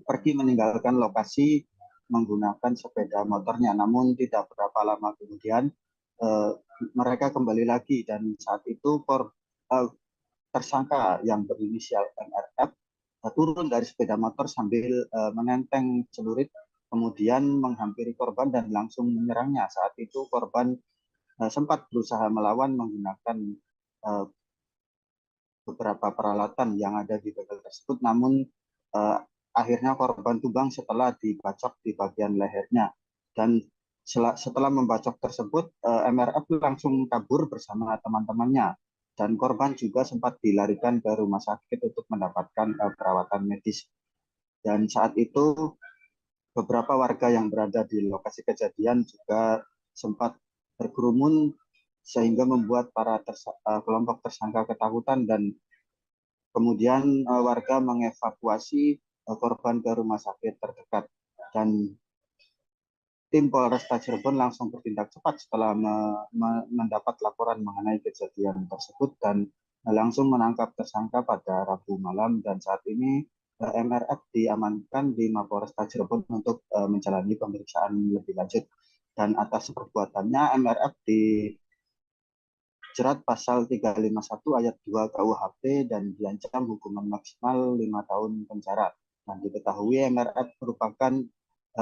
pergi meninggalkan lokasi menggunakan sepeda motornya, namun tidak berapa lama kemudian mereka kembali lagi, dan saat itu tersangka yang berinisial MRF turun dari sepeda motor sambil menenteng celurit, kemudian menghampiri korban dan langsung menyerangnya. Saat itu korban sempat berusaha melawan menggunakan beberapa peralatan yang ada di bengkel tersebut, namun akhirnya korban tumbang setelah dibacok di bagian lehernya. Dan setelah membacok tersebut, MRF langsung kabur bersama teman-temannya, dan korban juga sempat dilarikan ke rumah sakit untuk mendapatkan perawatan medis. Dan saat itu beberapa warga yang berada di lokasi kejadian juga sempat berkerumun sehingga membuat para kelompok tersangka ketakutan, dan kemudian warga mengevakuasi korban ke rumah sakit terdekat. Dan tim Polresta Cirebon langsung bertindak cepat setelah mendapat laporan mengenai kejadian tersebut dan langsung menangkap tersangka pada Rabu malam, dan saat ini MRF diamankan di Mapolresta Cirebon untuk menjalani pemeriksaan lebih lanjut. Dan atas perbuatannya MRF dijerat pasal 351 ayat 2 KUHP dan diancam hukuman maksimal 5 tahun penjara. Dan diketahui MRF merupakan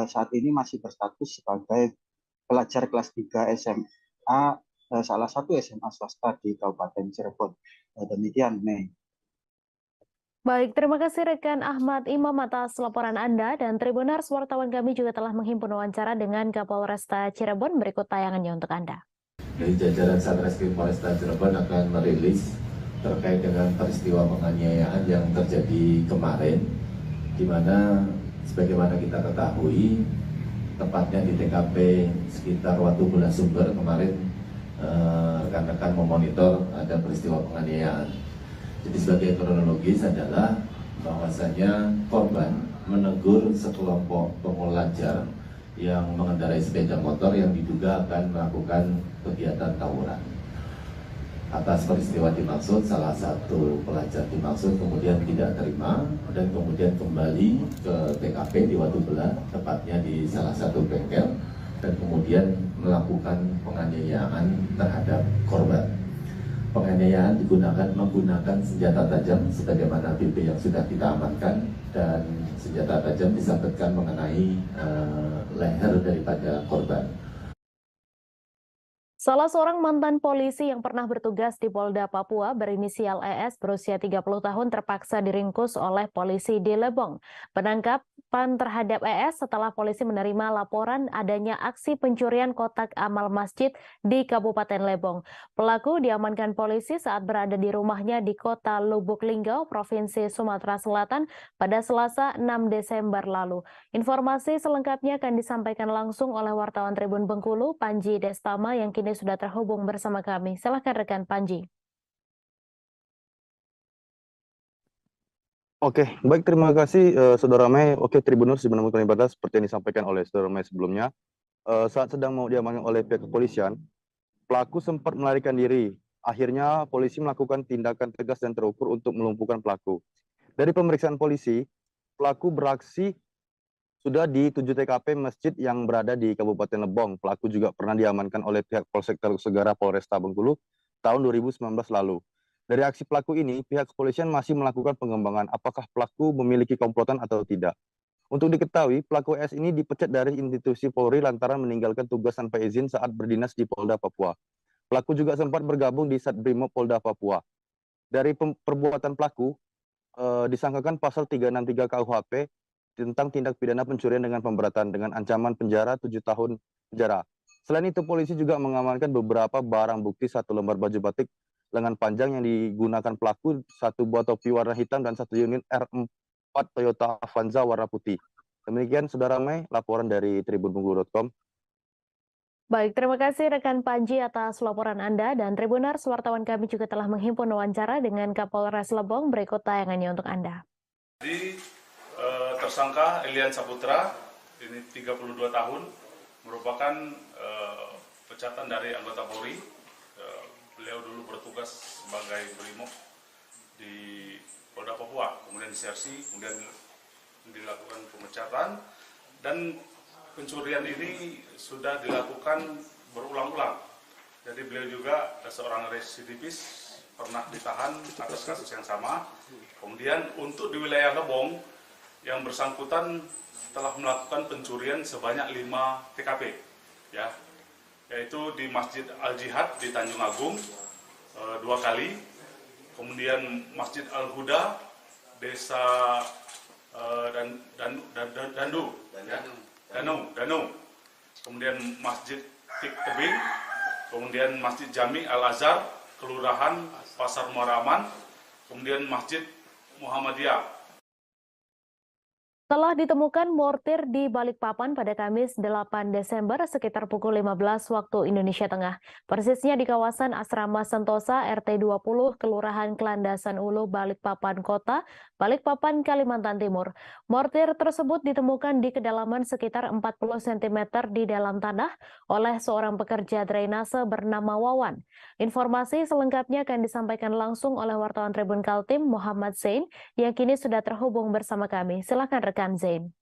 saat ini masih berstatus sebagai pelajar kelas 3 SMA, salah satu SMA swasta di Kabupaten Cirebon. Demikian, Mei. Baik, terima kasih rekan Ahmad Imam atas laporan Anda, dan Tribuners, wartawan kami juga telah menghimpun wawancara dengan Kapolresta Cirebon. Berikut tayangannya untuk Anda. Dari jajaran Satreskrim Polresta Cirebon akan merilis terkait dengan peristiwa penganiayaan yang terjadi kemarin, di mana Sebagaimana kita ketahui, tepatnya di TKP sekitar Watu Bula Sumber kemarin rekan-rekan memonitor ada peristiwa penganiayaan. Jadi sebagai kronologis adalah bahwasanya korban menegur sekelompok pemulajar yang mengendarai sepeda motor yang diduga akan melakukan kegiatan tawuran. Atas peristiwa dimaksud, salah satu pelajar dimaksud kemudian tidak terima dan kemudian kembali ke TKP di Watu Bela, tepatnya di salah satu bengkel, dan kemudian melakukan penganiayaan terhadap korban. Penganiayaan menggunakan senjata tajam sebagaimana BP yang sudah kita amankan, dan senjata tajam disabetkan mengenai leher daripada korban. Salah seorang mantan polisi yang pernah bertugas di Polda Papua berinisial ES berusia 30 tahun terpaksa diringkus oleh polisi di Lebong. Penangkapan terhadap ES setelah polisi menerima laporan adanya aksi pencurian kotak amal masjid di Kabupaten Lebong. Pelaku diamankan polisi saat berada di rumahnya di kota Lubuk Linggau, Provinsi Sumatera Selatan pada Selasa 6 Desember lalu. Informasi selengkapnya akan disampaikan langsung oleh wartawan Tribun Bengkulu, Panji Destama, yang kini sudah terhubung bersama kami. Silakan rekan Panji. Oke, baik, terima kasih Saudara Mei. Oke, Tribuners dimanapun kalian berada, seperti yang disampaikan oleh Saudara Mei sebelumnya, saat sedang mau diamankan oleh pihak kepolisian, pelaku sempat melarikan diri. Akhirnya polisi melakukan tindakan tegas dan terukur untuk melumpuhkan pelaku. Dari pemeriksaan polisi, pelaku beraksi sudah di 7 TKP masjid yang berada di Kabupaten Lebong. Pelaku juga pernah diamankan oleh pihak Polsek Teluk Segara Polresta Bengkulu tahun 2019 lalu. Dari aksi pelaku ini, pihak kepolisian masih melakukan pengembangan apakah pelaku memiliki komplotan atau tidak. Untuk diketahui, pelaku S ini dipecat dari institusi Polri lantaran meninggalkan tugas tanpa izin saat berdinas di Polda Papua. Pelaku juga sempat bergabung di Satbrimob Polda Papua. Dari perbuatan pelaku, disangkakan pasal 363 KUHP tentang tindak pidana pencurian dengan pemberatan dengan ancaman penjara 7 tahun penjara. Selain itu, polisi juga mengamankan beberapa barang bukti, 1 lembar baju batik lengan panjang yang digunakan pelaku, 1 buah topi warna hitam, dan 1 unit R4 Toyota Avanza warna putih. Demikian Saudara Mei, laporan dari tribunbengkulu.com. Baik, terima kasih rekan Panji atas laporan Anda, dan Tribuners, wartawan kami juga telah menghimpun wawancara dengan Kapolres Lebong. Berikut tayangannya untuk Anda. Tersangka Elian Saputra, ini 32 tahun, merupakan pecatan dari anggota Polri. Beliau dulu bertugas sebagai Brimob di Polda Papua, kemudian disersi, kemudian dilakukan pemecatan, dan pencurian ini sudah dilakukan berulang-ulang. Jadi beliau juga seorang residivis, pernah ditahan atas kasus yang sama. Kemudian untuk di wilayah Lebong, yang bersangkutan telah melakukan pencurian sebanyak 5 TKP, ya, yaitu di Masjid Al-Jihad di Tanjung Agung 2 kali, kemudian Masjid Al-Huda, Desa Danu, kemudian Masjid Tik Tebing, kemudian Masjid Jami Al-Azhar, Kelurahan Pasar Muaraman, kemudian Masjid Muhammadiyah. Telah ditemukan mortir di Balikpapan pada Kamis 8 Desember sekitar pukul 15 waktu Indonesia Tengah. Persisnya di kawasan Asrama Sentosa RT 20 Kelurahan Kelandasan Ulu, Balikpapan Kota, Balikpapan, Kalimantan Timur. Mortir tersebut ditemukan di kedalaman sekitar 40 cm di dalam tanah oleh seorang pekerja drainase bernama Wawan. Informasi selengkapnya akan disampaikan langsung oleh wartawan Tribun Kaltim Muhammad Zain yang kini sudah terhubung bersama kami. Silakan rekan Zain.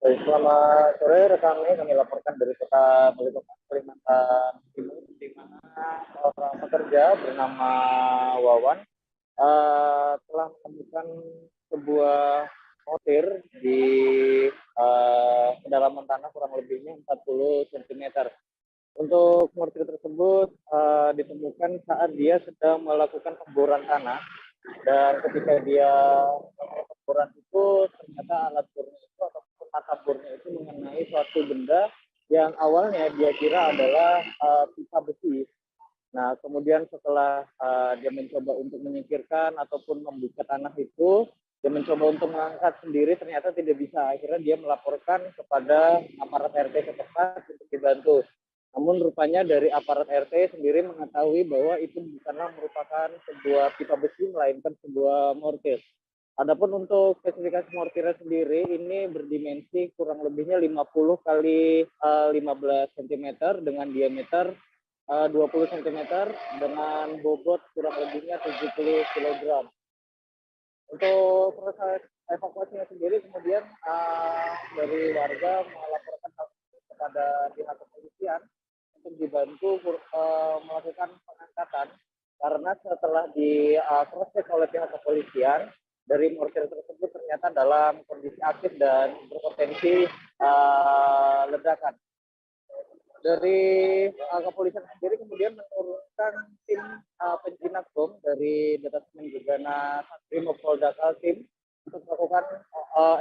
Selamat sore rekan, kami laporkan dari kota Balikpapan, Kalimantan Timur, di mana seorang pekerja bernama Wawan telah menemukan sebuah mortir di kedalaman tanah kurang lebihnya 40 cm. Untuk mortir tersebut ditemukan saat dia sedang melakukan pemboran tanah, dan ketika dia melakukan pemboran itu ternyata alat bornya itu ataupun mata bornya itu mengenai suatu benda yang awalnya dia kira adalah pipa besi. Nah, kemudian setelah dia mencoba untuk menyingkirkan ataupun membuka tanah itu, Dia mencoba untuk mengangkat sendiri, ternyata tidak bisa. Akhirnya dia melaporkan kepada aparat RT setempat untuk dibantu. Namun rupanya dari aparat RT sendiri mengetahui bahwa itu bukanlah merupakan sebuah pipa besi, melainkan sebuah mortir. Adapun untuk spesifikasi mortirnya sendiri, ini berdimensi kurang lebihnya 50 kali 15 cm dengan diameter 20 cm dengan bobot kurang lebihnya 70 kg. Untuk proses evakuasinya sendiri kemudian dari warga melaporkan kepada pihak kepolisian untuk dibantu melakukan pengangkatan, karena setelah di cross check oleh pihak kepolisian, dari mortir tersebut ternyata dalam kondisi aktif dan berpotensi ledakan. Dari kepolisian sendiri kemudian menurunkan tim penjinak bom dari Detasemen Gegana Satrimob Polda Kaltim untuk melakukan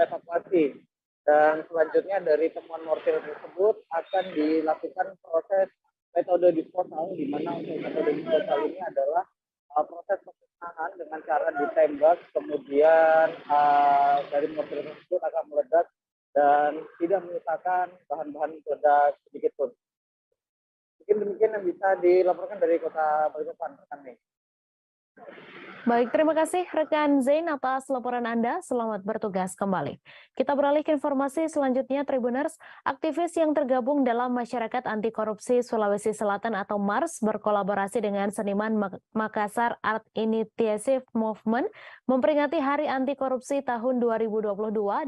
evakuasi. Dan selanjutnya dari temuan mortir tersebut akan dilakukan proses metode disposal, di mana untuk metode disposal ini adalah proses pemusnahan dengan cara ditembak, kemudian dari mortir tersebut akan meledak dan tidak menyisakan bahan-bahan peledak sedikit pun. Mungkin demikian yang bisa dilaporkan dari Kota Balikpapan, rekan Mei. Baik, terima kasih rekan Zain atas laporan Anda. Selamat bertugas kembali. Kita beralih ke informasi selanjutnya, Tribuners. Aktivis yang tergabung dalam Masyarakat Anti Korupsi Sulawesi Selatan atau MARS berkolaborasi dengan seniman Makassar Art Initiative Movement memperingati Hari Anti Korupsi tahun 2022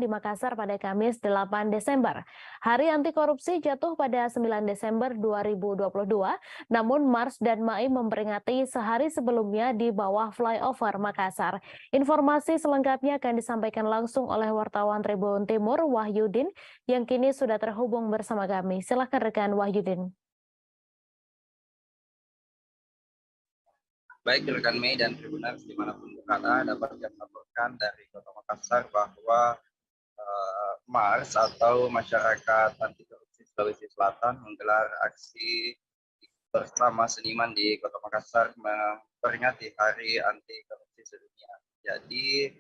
di Makassar pada Kamis 8 Desember. Hari Anti Korupsi jatuh pada 9 Desember 2022, namun MARS dan MAI memperingati sehari sebelumnya di bawah flyover Makassar. Informasi selengkapnya akan disampaikan langsung oleh wartawan Tribun Timur Wahyudin yang kini sudah terhubung bersama kami. Silakan rekan Wahyudin. Baik rekan Mei dan Tribuners dimanapun berada, dapat saya laporkan dari Kota Makassar bahwa MARS atau Masyarakat Anti Korupsi Sulawesi Selatan menggelar aksi bersama seniman di Kota Makassar memperingati Hari Anti Korupsi Sedunia. Jadi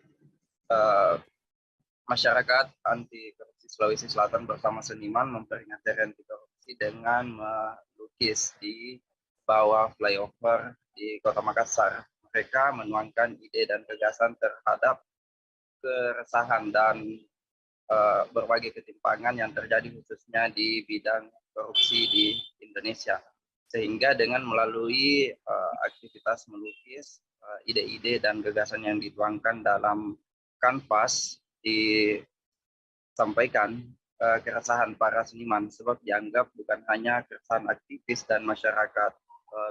Masyarakat Anti Korupsi Sulawesi Selatan bersama seniman memperingati Hari Anti Korupsi dengan melukis di bawah flyover di Kota Makassar. Mereka menuangkan ide dan gagasan terhadap keresahan dan berbagai ketimpangan yang terjadi khususnya di bidang korupsi di Indonesia. Sehingga dengan melalui aktivitas melukis, ide-ide dan gagasan yang dituangkan dalam kanvas disampaikan keresahan para seniman, sebab dianggap bukan hanya keresahan aktivis dan masyarakat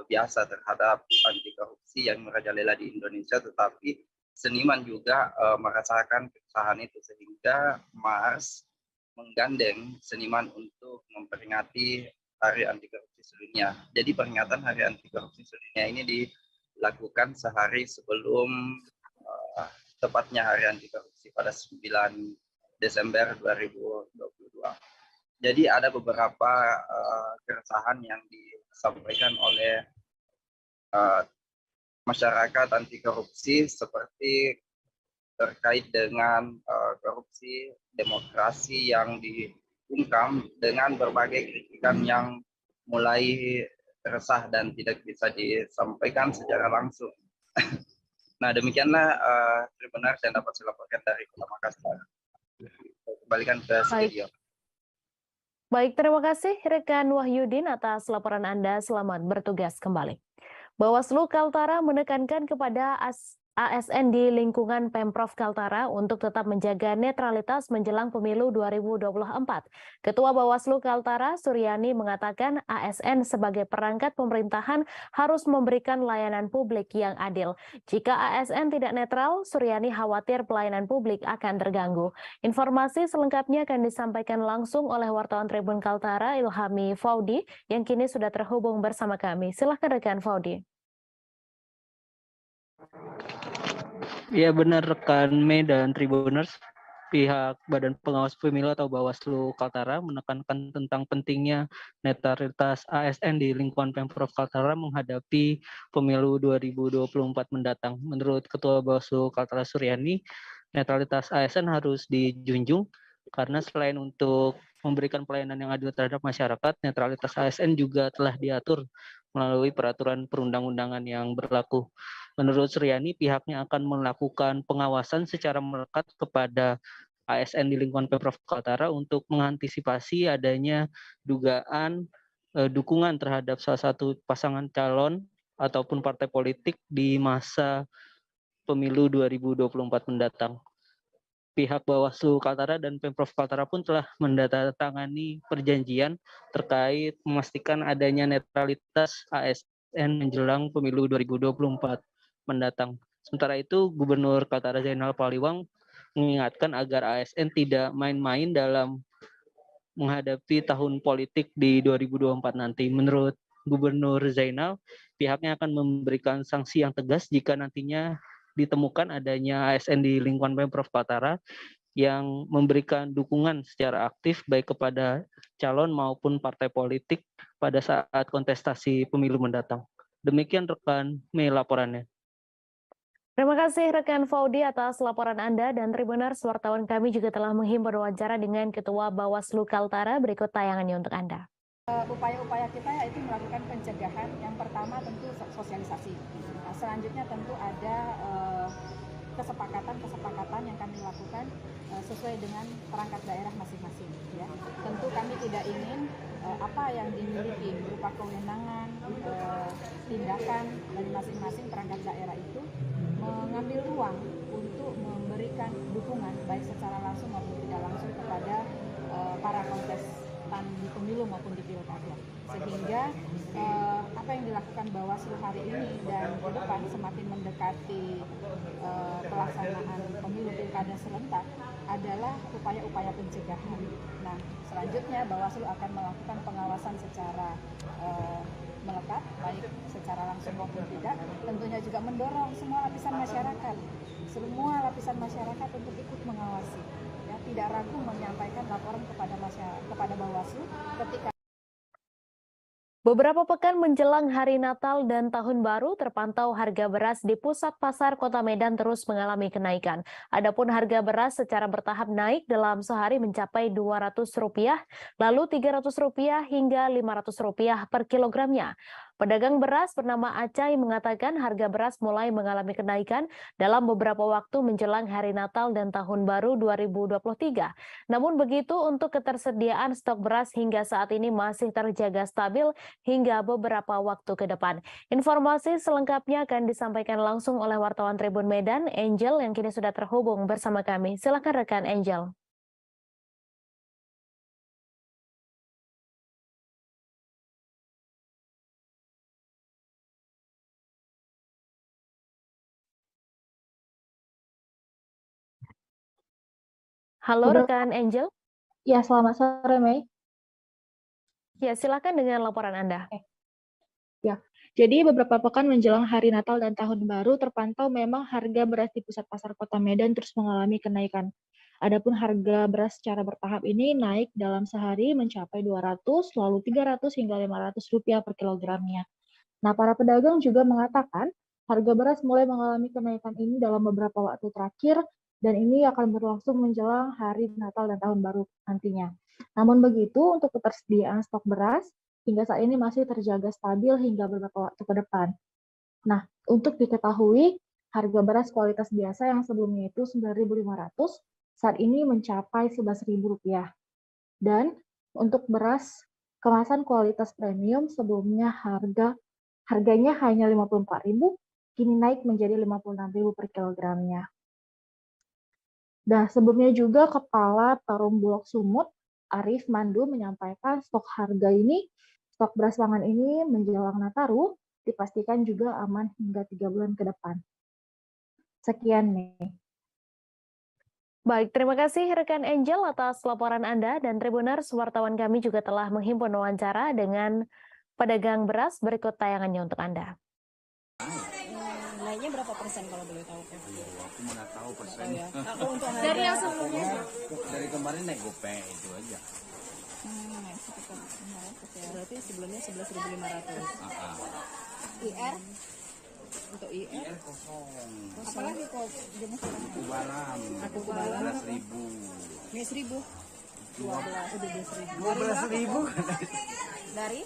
biasa terhadap anti korupsi yang merajalela di Indonesia, tetapi seniman juga merasakan keresahan itu, sehingga MARS menggandeng seniman untuk memperingati Hari Anti Korupsi Sedunia. Jadi peringatan Hari Anti Korupsi Sedunia ini dilakukan sehari sebelum tepatnya Hari Anti Korupsi pada 9 Desember 2022. Jadi ada beberapa keresahan yang disampaikan oleh masyarakat anti korupsi, seperti terkait dengan korupsi demokrasi yang diungkam dengan berbagai kritikan yang mulai resah dan tidak bisa disampaikan secara langsung. Nah, demikianlah Tribuners yang dapat saya laporkan dari Kota Makassar. Kembalikan ke studio. Baik, terima kasih rekan Wahyudin atas laporan Anda. Selamat bertugas kembali. Bawaslu Kaltara menekankan kepada ASN di lingkungan Pemprov Kaltara untuk tetap menjaga netralitas menjelang pemilu 2024. Ketua Bawaslu Kaltara, Suryani, mengatakan ASN sebagai perangkat pemerintahan harus memberikan layanan publik yang adil. Jika ASN tidak netral, Suryani khawatir pelayanan publik akan terganggu. Informasi selengkapnya akan disampaikan langsung oleh wartawan Tribun Kaltara, Ilhami Faudi, yang kini sudah terhubung bersama kami. Silahkan rekan Faudi. Ya benar rekan Mei dan Tribuners, pihak Badan Pengawas Pemilu atau Bawaslu Kaltara menekankan tentang pentingnya netralitas ASN di lingkungan Pemprov Kaltara menghadapi pemilu 2024 mendatang. Menurut Ketua Bawaslu Kaltara Suryani, netralitas ASN harus dijunjung karena selain untuk memberikan pelayanan yang adil terhadap masyarakat, netralitas ASN juga telah diatur melalui peraturan perundang-undangan yang berlaku. Menurut Suryani, pihaknya akan melakukan pengawasan secara melekat kepada ASN di lingkungan Pemprov Kaltara untuk mengantisipasi adanya dugaan dukungan terhadap salah satu pasangan calon ataupun partai politik di masa pemilu 2024 mendatang. Pihak Bawaslu Kaltara dan Pemprov Kaltara pun telah mendatangani perjanjian terkait memastikan adanya netralitas ASN menjelang pemilu 2024 mendatang. Sementara itu, Gubernur Kaltara Zainal Paliwang mengingatkan agar ASN tidak main-main dalam menghadapi tahun politik di 2024 nanti. Menurut Gubernur Zainal, pihaknya akan memberikan sanksi yang tegas jika nantinya ditemukan adanya ASN di lingkungan Pemprov Kaltara yang memberikan dukungan secara aktif baik kepada calon maupun partai politik pada saat kontestasi pemilu mendatang. Demikian rekan Mei laporannya. Terima kasih rekan Faudi atas laporan Anda, dan Tribuners, wartawan kami juga telah menghimpun wawancara dengan Ketua Bawaslu Kaltara. Berikut tayangannya untuk Anda. Upaya-upaya kita yaitu melakukan pencegahan. Yang pertama tentu sosialisasi. Nah, selanjutnya tentu ada kesepakatan yang kami lakukan sesuai dengan perangkat daerah masing-masing. Ya. Tentu kami tidak ingin apa yang dimiliki berupa kewenangan, tindakan dari masing-masing perangkat daerah itu mengambil ruang untuk memberikan dukungan baik secara langsung maupun tidak langsung kepada para kontestan di pemilu maupun di pilkada, sehingga apa yang dilakukan Bawaslu hari ini dan ke depan semakin mendekati pelaksanaan pemilu pilkada serentak adalah upaya-upaya pencegahan. Nah, selanjutnya Bawaslu akan melakukan pengawasan secara melekat, baik secara langsung maupun tidak. Tentunya juga mendorong semua lapisan masyarakat untuk ikut mengawasi. Ya, tidak ragu menyampaikan laporan kepada Bawaslu ketika Beberapa pekan menjelang Hari Natal dan Tahun Baru, terpantau harga beras di pusat pasar Kota Medan terus mengalami kenaikan. Adapun harga beras secara bertahap naik dalam sehari mencapai Rp200, lalu Rp300 hingga Rp500 per kilogramnya. Pedagang beras bernama Acai mengatakan harga beras mulai mengalami kenaikan dalam beberapa waktu menjelang Hari Natal dan Tahun Baru 2023. Namun begitu, untuk ketersediaan stok beras hingga saat ini masih terjaga stabil hingga beberapa waktu ke depan. Informasi selengkapnya akan disampaikan langsung oleh wartawan Tribun Medan, Angel, yang kini sudah terhubung bersama kami. Silakan rekan Angel. Halo rekan Angel. Ya, selamat sore Mei. Ya, silakan dengan laporan Anda. Ya, jadi beberapa pekan menjelang Hari Natal dan Tahun Baru terpantau memang harga beras di pusat pasar Kota Medan terus mengalami kenaikan. Adapun harga beras secara bertahap ini naik dalam sehari mencapai 200, lalu 300 hingga Rp500 per kilogramnya. Nah, para pedagang juga mengatakan harga beras mulai mengalami kenaikan ini dalam beberapa waktu terakhir, dan ini akan berlangsung menjelang Hari Natal dan Tahun Baru nantinya. Namun begitu, untuk ketersediaan stok beras hingga saat ini masih terjaga stabil hingga beberapa waktu ke depan. Nah, untuk diketahui, harga beras kualitas biasa yang sebelumnya itu Rp9.500, saat ini mencapai Rp11.000. Dan untuk beras kemasan kualitas premium sebelumnya harganya hanya Rp54.000, kini naik menjadi Rp56.000 per kilogramnya. Nah, sebelumnya juga Kepala Perum Bulog Sumut, Arif Mandu, menyampaikan stok beras pangan ini menjelang Nataru dipastikan juga aman hingga 3 bulan ke depan. Sekian, Mei. Baik, terima kasih rekan Angel atas laporan Anda, dan Tribuners, wartawan kami juga telah menghimpun wawancara dengan pedagang beras. Berikut tayangannya untuk Anda. Naiknya berapa persen kalau boleh tahu? Aku mana tahu persen. Ya. Aku untuk harga dari yang sebelumnya. Dari kemarin naik gope itu aja. Naik sekitar 500 ya. Berarti sebelumnya 11.500. IR? Untuk IR? IR kosong. Apalagi kok jenis barang? Aku balam. Aku balam. 12.000. Ini 1.000. 12.000. 12.000. Dari?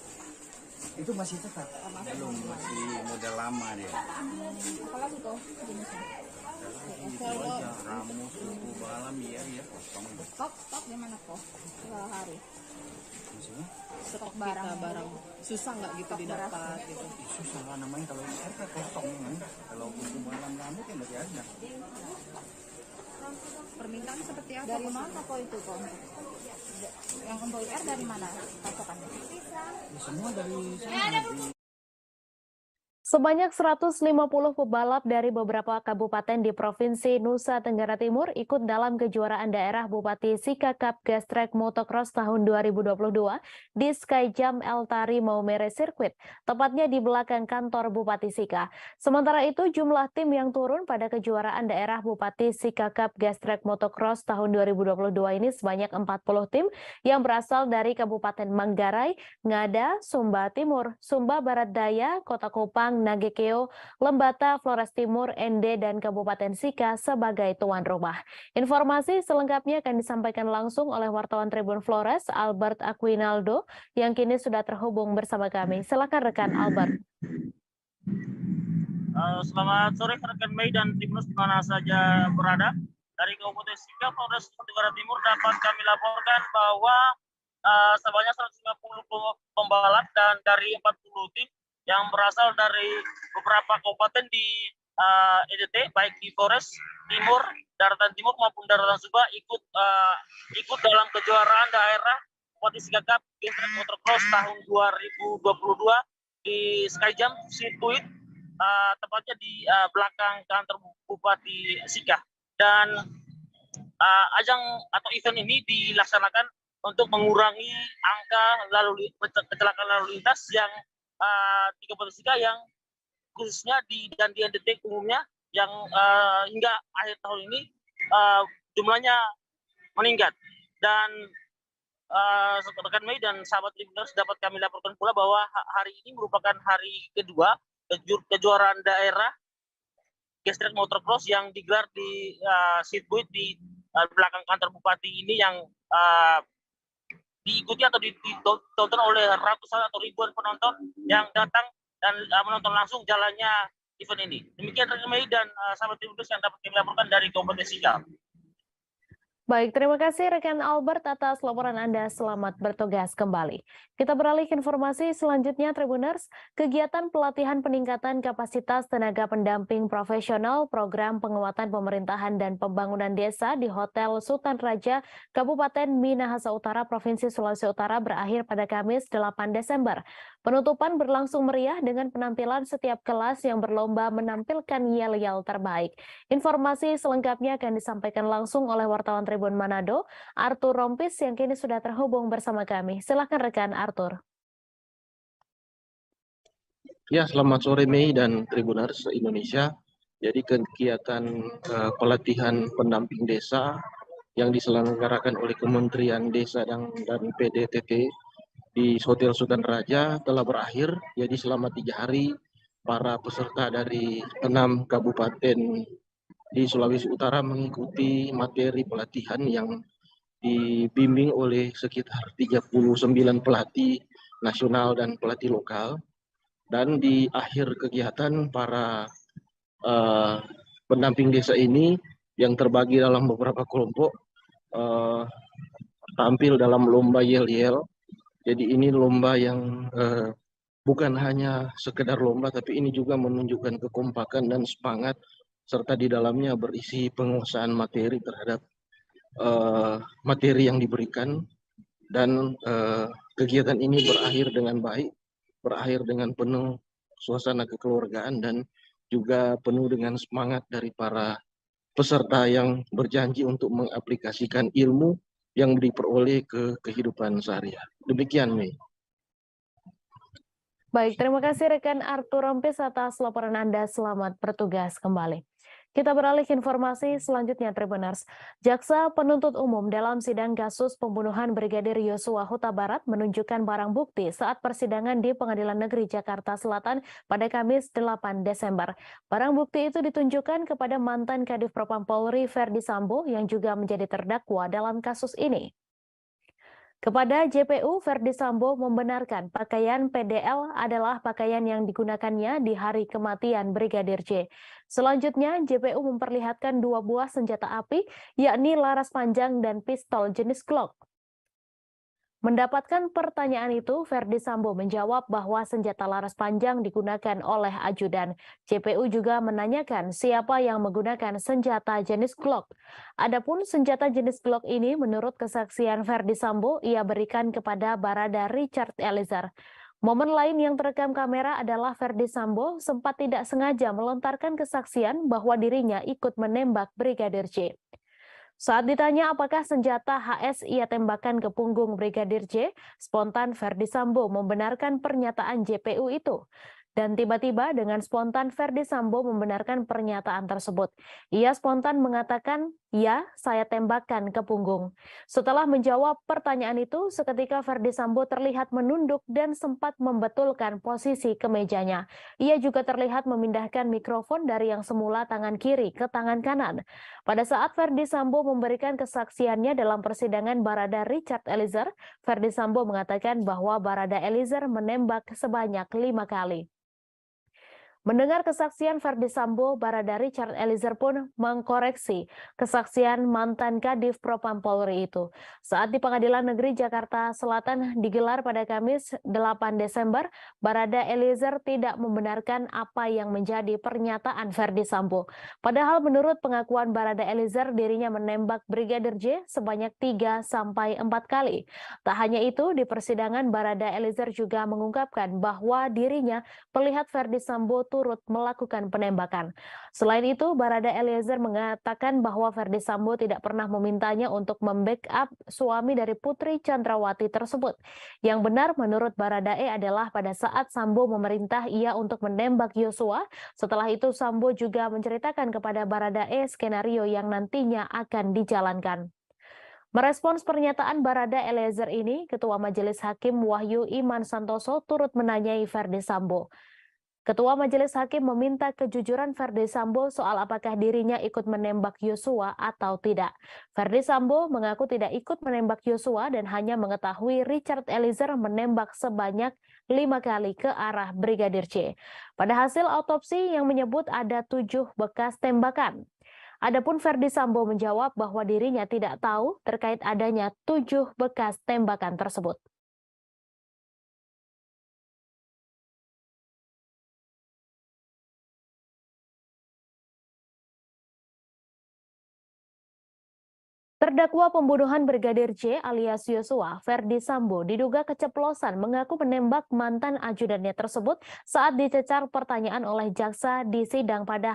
Itu masih tetap. Belum, masih model lama dia. Apalagi kok jenisnya? Kalau ramu, suku, balam, iya kosong. Stok gimana kok? Hari. Maksudnya? Stok barang susah nggak gitu didapat gitu? Susah lah namanya kalau RK kosong kan. Kalau suku balam ramu kan masih ada. Permintaan seperti apa? Dari mana kok itu kok? Yang untuk IR dari mana pasokannya? Semua dari sana. Sebanyak 150 pebalap dari beberapa kabupaten di Provinsi Nusa Tenggara Timur ikut dalam kejuaraan daerah Bupati Sika Cup Gas Track Motocross tahun 2022 di Skyjump El Tari Maumere Circuit, tepatnya di belakang kantor Bupati Sika. Sementara itu, jumlah tim yang turun pada kejuaraan daerah Bupati Sika Cup Gas Track Motocross tahun 2022 ini sebanyak 40 tim yang berasal dari Kabupaten Manggarai, Ngada, Sumba Timur, Sumba Barat Daya, Kota Kupang, Nagekeo, Lembata, Flores Timur, Ende, dan Kabupaten Sika sebagai tuan rumah. Informasi selengkapnya akan disampaikan langsung oleh wartawan Tribun Flores, Albert Aquinaldo, yang kini sudah terhubung bersama kami. Silakan rekan Albert. Selamat sore rekan Mei dan Tribuners di mana saja berada. Dari Kabupaten Sika, Flores Tenggara Timur dapat kami laporkan bahwa sebanyak 150 pembalap dan dari 40 tim yang berasal dari beberapa kabupaten di NTT, baik di Flores Timur, Daratan Timur maupun Daratan Sumba ikut dalam kejuaraan daerah Bupati Sika Cup Gas Track Motocross tahun 2022 di Skyjump Circuit, tepatnya di belakang kantor Bupati Sika. Dan ajang atau event ini dilaksanakan untuk mengurangi angka kecelakaan lalu lintas yang di Kabupaten Sika yang khususnya di NTT umumnya yang hingga akhir tahun ini jumlahnya meningkat. Dan rekan Mei dan sahabat Tribuners dapat kami laporkan pula bahwa hari ini merupakan hari kedua kejuaraan daerah Gas Track Motocross yang digelar di sirkuit di belakang kantor Bupati ini yang diikuti atau ditonton oleh ratusan atau ribuan penonton yang datang dan menonton langsung jalannya event ini. Demikian rekan Mei dan sahabat Tribuners yang dapat kami laporkan dari Kabupaten Sika. Baik, terima kasih rekan Albert atas laporan Anda. Selamat bertugas kembali. Kita beralih ke informasi selanjutnya, Tribuners. Kegiatan pelatihan peningkatan kapasitas tenaga pendamping profesional program penguatan pemerintahan dan pembangunan desa di Hotel Sultan Raja, Kabupaten Minahasa Utara, Provinsi Sulawesi Utara berakhir pada Kamis 8 Desember. Penutupan berlangsung meriah dengan penampilan setiap kelas yang berlomba menampilkan yel-yel terbaik. Informasi selengkapnya akan disampaikan langsung oleh wartawan Tribun Manado, Arthur Rompis yang kini sudah terhubung bersama kami. Silakan rekan Arthur. Ya, selamat sore Mei dan Tribuners Indonesia. Jadi kegiatan pelatihan pendamping desa yang diselenggarakan oleh Kementerian Desa dan PDTT di Hotel Sultan Raja telah berakhir. Jadi selama 3 hari para peserta dari 6 kabupaten di Sulawesi Utara mengikuti materi pelatihan yang dibimbing oleh sekitar 39 pelatih nasional dan pelatih lokal. Dan di akhir kegiatan para pendamping desa ini yang terbagi dalam beberapa kelompok tampil dalam lomba yel-yel. Jadi ini lomba yang bukan hanya sekedar lomba, tapi ini juga menunjukkan kekompakan dan semangat, serta di dalamnya berisi penguasaan materi terhadap materi yang diberikan. Dan kegiatan ini berakhir dengan baik, berakhir dengan penuh suasana kekeluargaan dan juga penuh dengan semangat dari para peserta yang berjanji untuk mengaplikasikan ilmu yang diperoleh ke kehidupan sehari-hari. Demikian, Mei. Baik, terima kasih rekan Arthur Rompis atas laporan Anda. Selamat bertugas kembali. Kita beralih ke informasi selanjutnya, Tribuners. Jaksa penuntut umum dalam sidang kasus pembunuhan Brigadir Yosua Huta Barat menunjukkan barang bukti saat persidangan di Pengadilan Negeri Jakarta Selatan pada Kamis 8 Desember. Barang bukti itu ditunjukkan kepada mantan Kadif Propam Polri Verdi Sambo yang juga menjadi terdakwa dalam kasus ini. Kepada JPU, Verdi Sambo membenarkan pakaian PDL adalah pakaian yang digunakannya di hari kematian Brigadir J. Selanjutnya, JPU memperlihatkan 2 buah senjata api, yakni laras panjang dan pistol jenis Glock. Mendapatkan pertanyaan itu, Verdi Sambo menjawab bahwa senjata laras panjang digunakan oleh ajudan. JPU juga menanyakan siapa yang menggunakan senjata jenis Glock. Adapun senjata jenis Glock ini menurut kesaksian Verdi Sambo ia berikan kepada Barada Richard Eliezer. Momen lain yang terekam kamera adalah Verdi Sambo sempat tidak sengaja melontarkan kesaksian bahwa dirinya ikut menembak Brigadir J. Saat ditanya apakah senjata HS ia tembakkan ke punggung Brigadir J, spontan Verdi Sambo membenarkan pernyataan JPU itu. Dan tiba-tiba dengan spontan Verdi Sambo membenarkan pernyataan tersebut. Ia spontan mengatakan, "Ya, saya tembakkan ke punggung." Setelah menjawab pertanyaan itu, seketika Verdi Sambo terlihat menunduk dan sempat membetulkan posisi kemejanya. Ia juga terlihat memindahkan mikrofon dari yang semula tangan kiri ke tangan kanan. Pada saat Verdi Sambo memberikan kesaksiannya dalam persidangan Barada Richard Eliezer, Verdi Sambo mengatakan bahwa Barada Eliezer menembak sebanyak 5 kali. Mendengar kesaksian Verdi Sambo, Barada Richard Eliezer pun mengkoreksi kesaksian mantan Kadif Propam Polri itu. Saat di Pengadilan Negeri Jakarta Selatan digelar pada Kamis 8 Desember, Barada Eliezer tidak membenarkan apa yang menjadi pernyataan Verdi Sambo. Padahal menurut pengakuan Barada Eliezer, dirinya menembak Brigadir J sebanyak 3-4 kali. Tak hanya itu, di persidangan Barada Eliezer juga mengungkapkan bahwa dirinya melihat Verdi Sambo turut melakukan penembakan. Selain itu, Barada Eliezer mengatakan bahwa Verdi Sambo tidak pernah memintanya untuk membackup suami dari Putri Chandrawati tersebut. Yang benar menurut Baradae adalah pada saat Sambo memerintah ia untuk menembak Yosua, setelah itu Sambo juga menceritakan kepada Baradae skenario yang nantinya akan dijalankan. Merespons pernyataan Barada Eliezer ini, Ketua Majelis Hakim Wahyu Iman Santoso turut menanyai Verdi Sambo. Ketua Majelis Hakim meminta kejujuran Verdi Sambo soal apakah dirinya ikut menembak Yosua atau tidak. Verdi Sambo mengaku tidak ikut menembak Yosua dan hanya mengetahui Richard Eliezer menembak sebanyak 5 kali ke arah Brigadir J. Pada hasil autopsi yang menyebut ada 7 bekas tembakan. Adapun Verdi Sambo menjawab bahwa dirinya tidak tahu terkait adanya 7 bekas tembakan tersebut. Terdakwa pembunuhan Brigadir J alias Yosua, Verdi Sambo, diduga keceplosan mengaku menembak mantan ajudannya tersebut saat dicecar pertanyaan oleh jaksa di sidang pada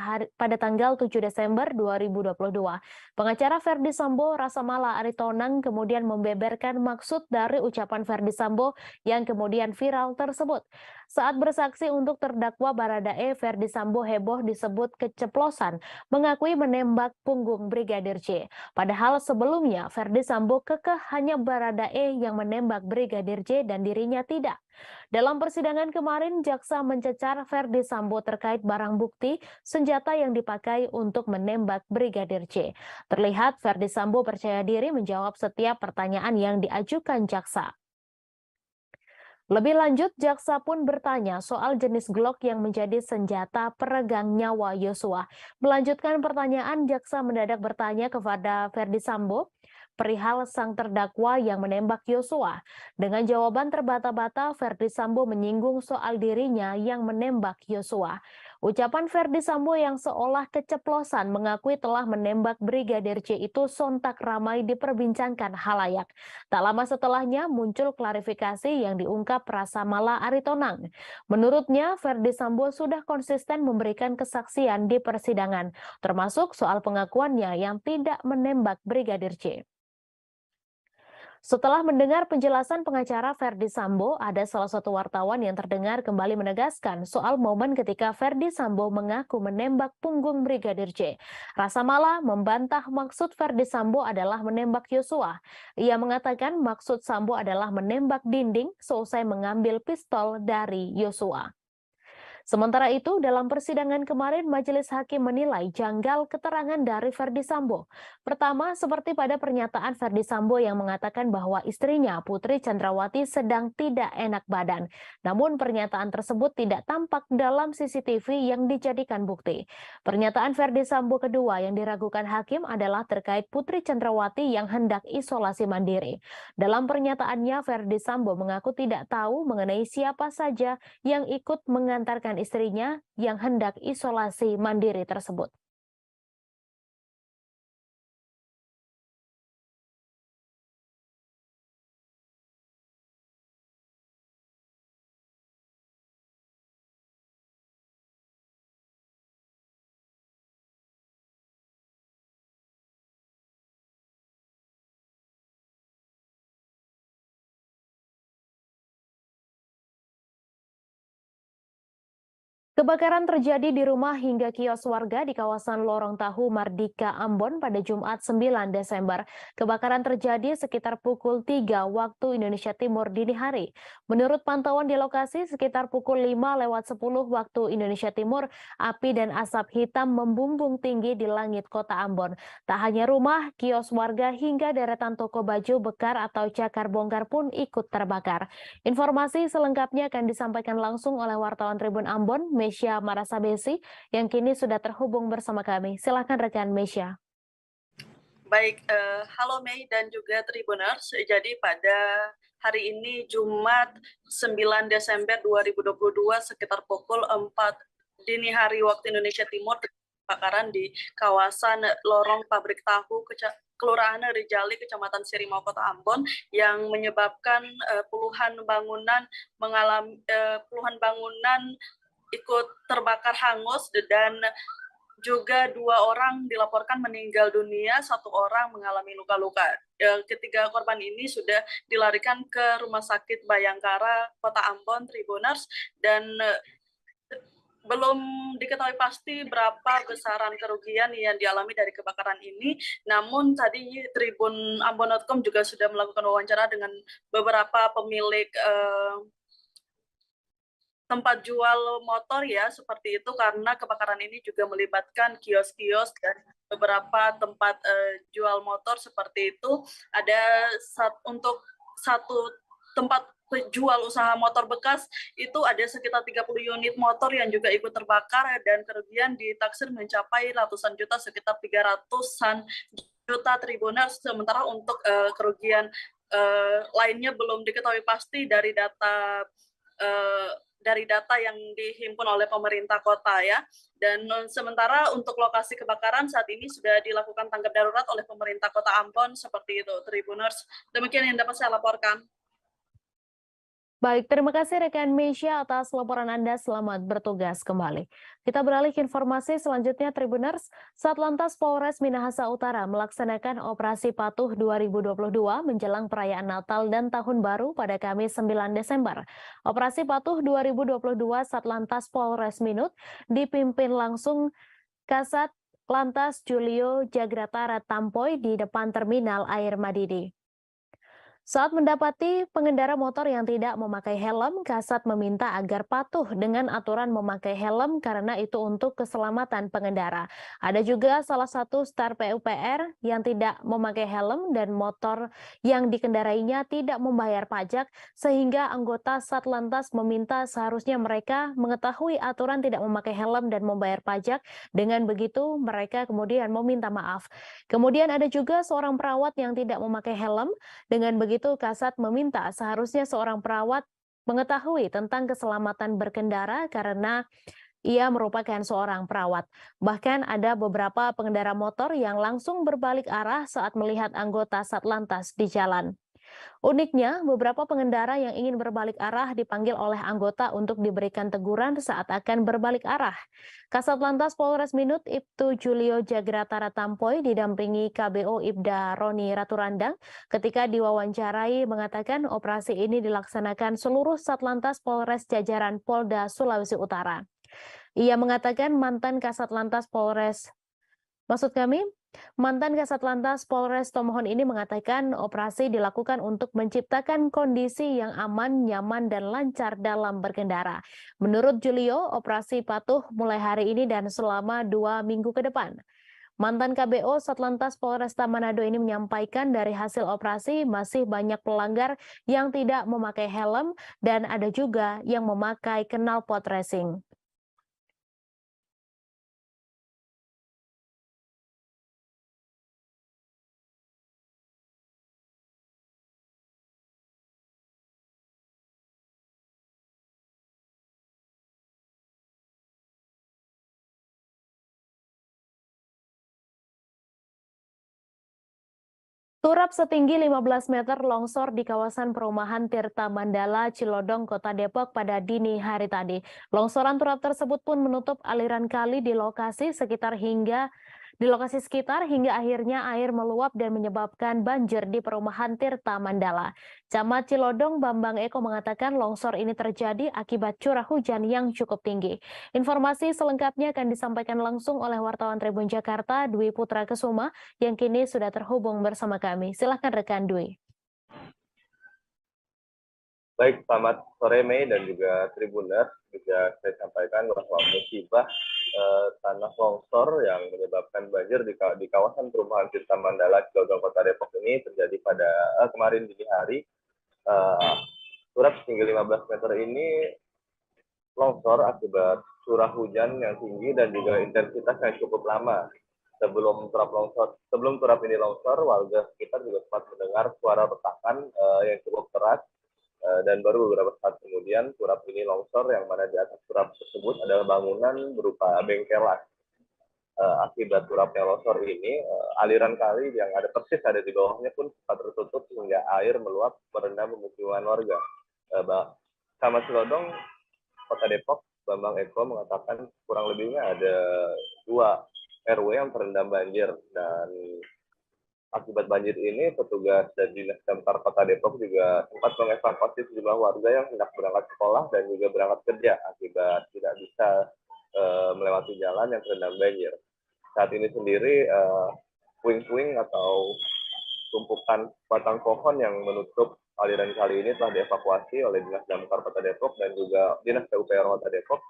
tanggal 7 Desember 2022. Pengacara Verdi Sambo, Rasamala Aritonang, kemudian membeberkan maksud dari ucapan Verdi Sambo yang kemudian viral tersebut. Saat bersaksi untuk terdakwa Baradae, Verdi Sambo heboh disebut keceplosan, mengakui menembak punggung Brigadir J. Padahal sebelumnya Verdi Sambo kekeh hanya Baradae yang menembak Brigadir J dan dirinya tidak. Dalam persidangan kemarin, jaksa mencecar Verdi Sambo terkait barang bukti senjata yang dipakai untuk menembak Brigadir J. Terlihat Verdi Sambo percaya diri menjawab setiap pertanyaan yang diajukan jaksa. Lebih lanjut, jaksa pun bertanya soal jenis Glock yang menjadi senjata peregang nyawa Yosua. Melanjutkan pertanyaan, jaksa mendadak bertanya kepada Verdi Sambo perihal sang terdakwa yang menembak Yosua. Dengan jawaban terbata-bata, Verdi Sambo menyinggung soal dirinya yang menembak Yosua. Ucapan Verdi Sambo yang seolah keceplosan mengakui telah menembak Brigadir J itu sontak ramai diperbincangkan halayak. Tak lama setelahnya muncul klarifikasi yang diungkap Rasamala Aritonang. Menurutnya, Verdi Sambo sudah konsisten memberikan kesaksian di persidangan, termasuk soal pengakuannya yang tidak menembak Brigadir J. Setelah mendengar penjelasan pengacara Ferdy Sambo, ada salah satu wartawan yang terdengar kembali menegaskan soal momen ketika Ferdy Sambo mengaku menembak punggung Brigadir J. Rasa Mala membantah maksud Ferdy Sambo adalah menembak Yosua. Ia mengatakan maksud Sambo adalah menembak dinding seusai mengambil pistol dari Yosua. Sementara itu, dalam persidangan kemarin, Majelis Hakim menilai janggal keterangan dari Ferdy Sambo. Pertama, seperti pada pernyataan Ferdy Sambo yang mengatakan bahwa istrinya, Putri Chandrawati, sedang tidak enak badan. Namun, pernyataan tersebut tidak tampak dalam CCTV yang dijadikan bukti. Pernyataan Ferdy Sambo kedua yang diragukan hakim adalah terkait Putri Chandrawati yang hendak isolasi mandiri. Dalam pernyataannya, Ferdy Sambo mengaku tidak tahu mengenai siapa saja yang ikut mengantarkan istrinya yang hendak isolasi mandiri tersebut. Kebakaran terjadi di rumah hingga kios warga di kawasan Lorong Tahu Mardika, Ambon pada Jumat 9 Desember. Kebakaran terjadi sekitar pukul 3 waktu Indonesia Timur dini hari. Menurut pantauan di lokasi sekitar pukul 5:10 waktu Indonesia Timur, api dan asap hitam membumbung tinggi di langit kota Ambon. Tak hanya rumah, kios warga hingga deretan toko baju bekar atau cakar bongkar pun ikut terbakar. Informasi selengkapnya akan disampaikan langsung oleh wartawan Tribun Ambon, Mesya Marasabesi, yang kini sudah terhubung bersama kami. Silakan rekan Mesya. Baik, halo Mei dan juga Tribuners. Jadi pada hari ini Jumat 9 Desember 2022 sekitar pukul 4 dini hari waktu Indonesia Timur, kebakaran di kawasan Lorong Pabrik Tahu, Kelurahan Rijali, Kecamatan Sirimau, Kota Ambon, yang menyebabkan puluhan bangunan ikut terbakar hangus dan juga 2 orang dilaporkan meninggal dunia, 1 orang mengalami luka-luka. Ketiga korban ini sudah dilarikan ke Rumah Sakit Bayangkara, Kota Ambon, Tribuners, dan belum diketahui pasti berapa besaran kerugian yang dialami dari kebakaran ini. Namun tadi Tribun Ambon.com juga sudah melakukan wawancara dengan beberapa pemilik tempat jual motor ya, seperti itu, karena kebakaran ini juga melibatkan kios-kios dan beberapa tempat jual motor seperti itu. Ada untuk satu tempat jual usaha motor bekas itu ada sekitar 30 unit motor yang juga ikut terbakar dan kerugian ditaksir mencapai ratusan juta, sekitar 300-an juta Tribuners. Sementara untuk kerugian lainnya belum diketahui pasti dari data yang dihimpun oleh pemerintah kota ya. Dan sementara untuk lokasi kebakaran saat ini sudah dilakukan tanggap darurat oleh pemerintah Kota Ambon, seperti itu Tribuners. Demikian yang dapat saya laporkan. Baik, terima kasih rekan Mesya atas laporan Anda. Selamat bertugas kembali. Kita beralih ke informasi selanjutnya, Tribuners. Satlantas Polres Minahasa Utara melaksanakan Operasi Patuh 2022 menjelang perayaan Natal dan Tahun Baru pada Kamis 9 Desember. Operasi Patuh 2022 Satlantas Polres Minut dipimpin langsung Kasat Lantas Julio Jagratara Tampoy di depan Terminal Air Madidi. Saat mendapati pengendara motor yang tidak memakai helm, Kasat meminta agar patuh dengan aturan memakai helm karena itu untuk keselamatan pengendara. Ada juga salah satu star PUPR yang tidak memakai helm dan motor yang dikendarainya tidak membayar pajak, sehingga anggota Satlantas meminta seharusnya mereka mengetahui aturan tidak memakai helm dan membayar pajak. Dengan begitu mereka kemudian meminta maaf. Kemudian ada juga seorang perawat yang tidak memakai helm. Dengan begitu Kasat meminta seharusnya seorang perawat mengetahui tentang keselamatan berkendara karena ia merupakan seorang perawat. Bahkan ada beberapa pengendara motor yang langsung berbalik arah saat melihat anggota Satlantas di jalan. Uniknya, beberapa pengendara yang ingin berbalik arah dipanggil oleh anggota untuk diberikan teguran saat akan berbalik arah. Kasat Lantas Polres Minut Ibtu Julio Jagratara Tampoy didampingi KBO Ibda Roni Raturandang ketika diwawancarai mengatakan operasi ini dilaksanakan seluruh Satlantas Polres jajaran Polda Sulawesi Utara. Ia mengatakan mantan Kasat Lantas Polres Tomohon ini mengatakan operasi dilakukan untuk menciptakan kondisi yang aman, nyaman, dan lancar dalam berkendara. Menurut Julio, operasi patuh mulai hari ini dan selama 2 minggu ke depan. Mantan KBO Satlantas Polresta Manado ini menyampaikan dari hasil operasi masih banyak pelanggar yang tidak memakai helm dan ada juga yang memakai knalpot racing. Turap setinggi 15 meter longsor di kawasan perumahan Tirta Mandala, Cilodong, Kota Depok pada dini hari tadi. Longsoran turap tersebut pun menutup aliran kali di lokasi sekitar hingga akhirnya air meluap dan menyebabkan banjir di perumahan Tirta Mandala. Camat Cilodong Bambang Eko mengatakan longsor ini terjadi akibat curah hujan yang cukup tinggi. Informasi selengkapnya akan disampaikan langsung oleh wartawan Tribun Jakarta, Dwi Putra Kesuma, yang kini sudah terhubung bersama kami. Silahkan rekan Dwi. Baik, selamat sore Mei dan juga Tribuners. Bisa saya sampaikan bahwa musibah tanah longsor yang menyebabkan banjir di kawasan perumahan Tirta Mandala, Cilodong, Kota Depok ini terjadi pada kemarin dini hari. Turap setinggi 15 meter ini longsor akibat curah hujan yang tinggi dan juga intensitas yang cukup lama. Sebelum turap ini longsor, warga sekitar juga sempat mendengar suara retakan yang cukup keras. Dan baru beberapa saat kemudian turap ini longsor, yang mana di atas turap tersebut adalah bangunan berupa bengkelan. Akibat turapnya longsor ini, aliran kali yang ada persis ada di bawahnya pun sempat tertutup hingga air meluap merendam pemukiman warga. Camat Cilodong, Kota Depok, Bambang Eko mengatakan kurang lebihnya ada 2 RW yang terendam banjir, dan akibat banjir ini, petugas dan Dinas Damkar Kota Depok juga sempat mengevakuasi sejumlah warga yang hendak berangkat sekolah dan juga berangkat kerja akibat tidak bisa melewati jalan yang terendam banjir. Saat ini sendiri, puing-puing atau tumpukan batang pohon yang menutup aliran kali ini telah dievakuasi oleh Dinas Damkar Kota Depok dan juga Dinas PUPR Kota Depok,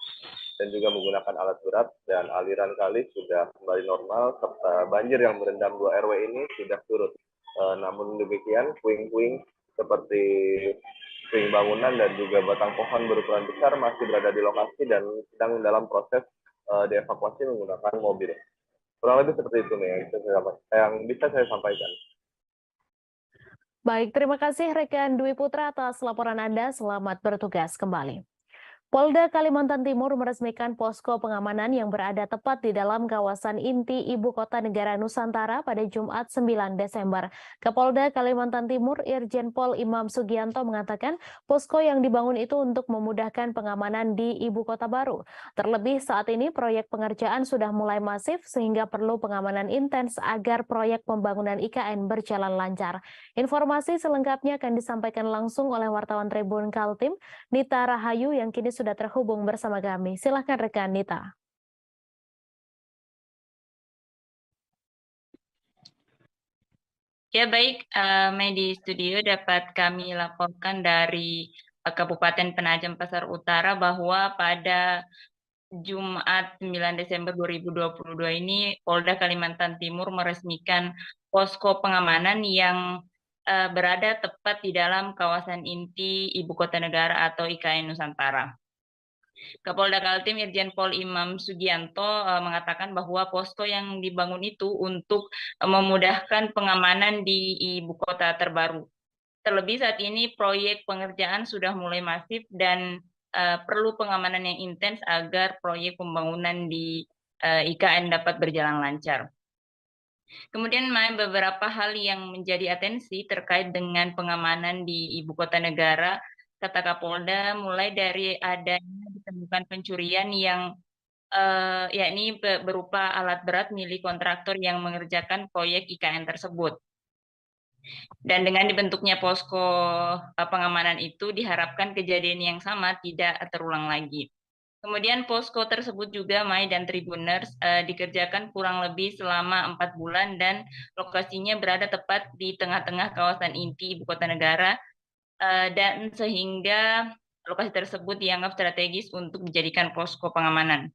dan juga menggunakan alat berat, dan aliran kali sudah kembali normal serta banjir yang merendam 2 RW ini sudah surut. Namun demikian, puing-puing seperti puing bangunan dan juga batang pohon berukuran besar masih berada di lokasi dan sedang dalam proses dievakuasi menggunakan mobil. Kurang lebih seperti itu nih yang bisa saya sampaikan. Baik, terima kasih rekan Dwi Putra atas laporan Anda. Selamat bertugas kembali. Polda Kalimantan Timur meresmikan posko pengamanan yang berada tepat di dalam kawasan inti Ibu Kota Negara Nusantara pada Jumat 9 Desember. Kapolda Kalimantan Timur Irjen Pol Imam Sugianto mengatakan posko yang dibangun itu untuk memudahkan pengamanan di Ibu Kota baru. Terlebih saat ini proyek pengerjaan sudah mulai masif sehingga perlu pengamanan intens agar proyek pembangunan IKN berjalan lancar. Informasi selengkapnya akan disampaikan langsung oleh wartawan Tribun Kaltim, Nita Rahayu, yang kini sudah terhubung bersama kami. Silahkan rekan Nita. Ya baik, di studio dapat kami laporkan dari Kabupaten Penajam Pasar Utara bahwa pada Jumat 9 Desember 2022 ini Polda Kalimantan Timur meresmikan posko pengamanan yang berada tepat di dalam kawasan inti Ibu Kota Negara atau IKN Nusantara. Kapolda Kaltim Irjen Pol Imam Sugianto mengatakan bahwa posko yang dibangun itu untuk memudahkan pengamanan di ibu kota terbaru. Terlebih saat ini proyek pengerjaan sudah mulai masif dan perlu pengamanan yang intens agar proyek pembangunan di IKN dapat berjalan lancar. Kemudian beberapa hal yang menjadi atensi terkait dengan pengamanan di ibu kota negara, kata Kapolda, mulai dari adanya ditemukan pencurian yang yakni berupa alat berat milik kontraktor yang mengerjakan proyek IKN tersebut. Dan dengan dibentuknya posko pengamanan itu diharapkan kejadian yang sama tidak terulang lagi. Kemudian posko tersebut juga Mai dan Tribuners dikerjakan kurang lebih selama 4 bulan dan lokasinya berada tepat di tengah-tengah kawasan inti ibu kota negara dan sehingga lokasi tersebut dianggap strategis untuk dijadikan posko pengamanan.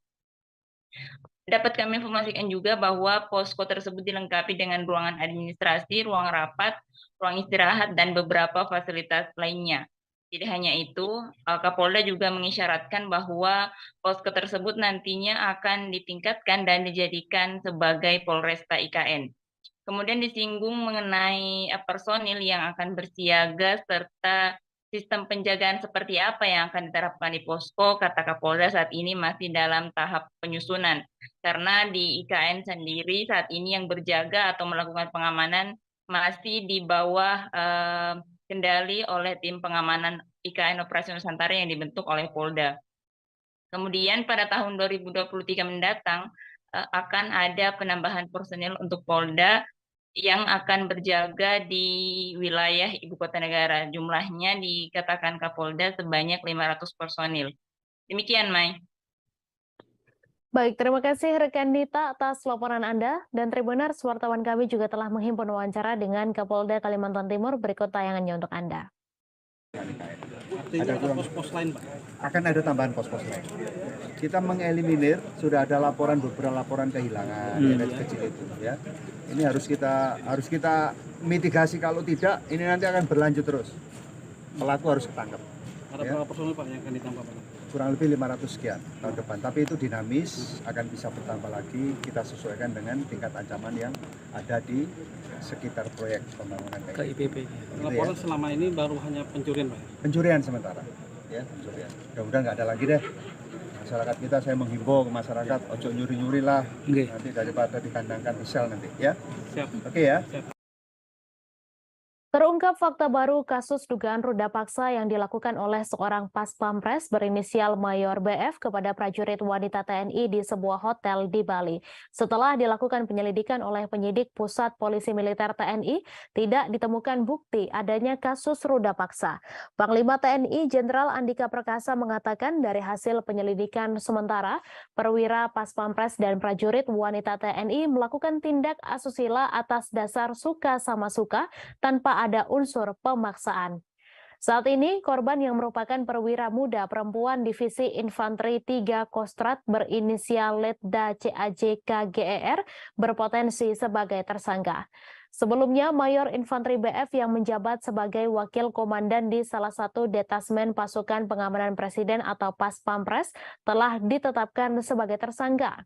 Dapat kami informasikan juga bahwa posko tersebut dilengkapi dengan ruangan administrasi, ruang rapat, ruang istirahat, dan beberapa fasilitas lainnya. Tidak hanya itu, Kapolda juga mengisyaratkan bahwa posko tersebut nantinya akan ditingkatkan dan dijadikan sebagai Polresta IKN. Kemudian disinggung mengenai personil yang akan bersiaga serta sistem penjagaan seperti apa yang akan diterapkan di posko, kata Kapolda saat ini masih dalam tahap penyusunan. Karena di IKN sendiri saat ini yang berjaga atau melakukan pengamanan masih di bawah kendali oleh tim pengamanan IKN Operasi Nusantara yang dibentuk oleh Polda. Kemudian pada tahun 2023 mendatang akan ada penambahan personil untuk Polda yang akan berjaga di wilayah ibu kota negara. Jumlahnya dikatakan Kapolda sebanyak 500 personil. Demikian, Mai. Baik, terima kasih rekan Dita atas laporan Anda. Dan Tribuners, wartawan kami juga telah menghimpun wawancara dengan Kapolda Kalimantan Timur. Berikut tayangannya untuk Anda. Ada pos-pos lain, Pak? Akan ada tambahan pos-pos lain. Kita mengeliminir, sudah ada beberapa laporan kehilangan, kecil itu ya. Ini harus kita mitigasi, kalau tidak ini nanti akan berlanjut terus. Pelaku harus ketangkep. Ada berapa personil Pak yang akan ditambah, Pak? Kurang lebih 500 sekian tahun depan. Tapi itu dinamis, akan bisa bertambah lagi. Kita sesuaikan dengan tingkat ancaman yang ada di sekitar proyek pembangunan KIPP. Laporan selama ini baru hanya pencurian, Pak? Pencurian sementara, ya pencurian. Mudah-mudahan nggak ada lagi deh. Masyarakat kita, saya menghimbau ke masyarakat, ojo nyuri-nyuri lah, nanti daripada dikandangkan di sel nanti, ya. Siap. Oke ya. Siap. Terungkap fakta baru kasus dugaan ruda paksa yang dilakukan oleh seorang pas pampres berinisial Mayor BF kepada prajurit wanita TNI di sebuah hotel di Bali. Setelah dilakukan penyelidikan oleh penyidik Pusat Polisi Militer TNI, tidak ditemukan bukti adanya kasus ruda paksa. Panglima TNI Jenderal Andika Perkasa mengatakan dari hasil penyelidikan sementara, perwira pas pampres dan prajurit wanita TNI melakukan tindak asusila atas dasar suka sama suka tanpa ada unsur pemaksaan. Saat ini, korban yang merupakan perwira muda perempuan Divisi Infanteri 3 Kostrat berinisial Letda CAJ KGER berpotensi sebagai tersangka. Sebelumnya, Mayor Infanteri BF yang menjabat sebagai wakil komandan di salah satu detasmen pasukan pengamanan presiden atau Pas Pampres telah ditetapkan sebagai tersangka.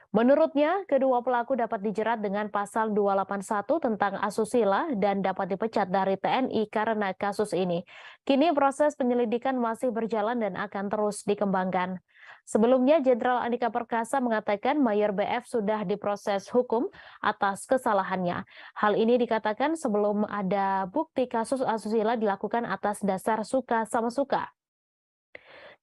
Menurutnya, kedua pelaku dapat dijerat dengan pasal 281 tentang asusila dan dapat dipecat dari TNI karena kasus ini. Kini proses penyelidikan masih berjalan dan akan terus dikembangkan. Sebelumnya, Jenderal Andika Perkasa mengatakan Mayor BF sudah diproses hukum atas kesalahannya. Hal ini dikatakan sebelum ada bukti kasus asusila dilakukan atas dasar suka sama suka.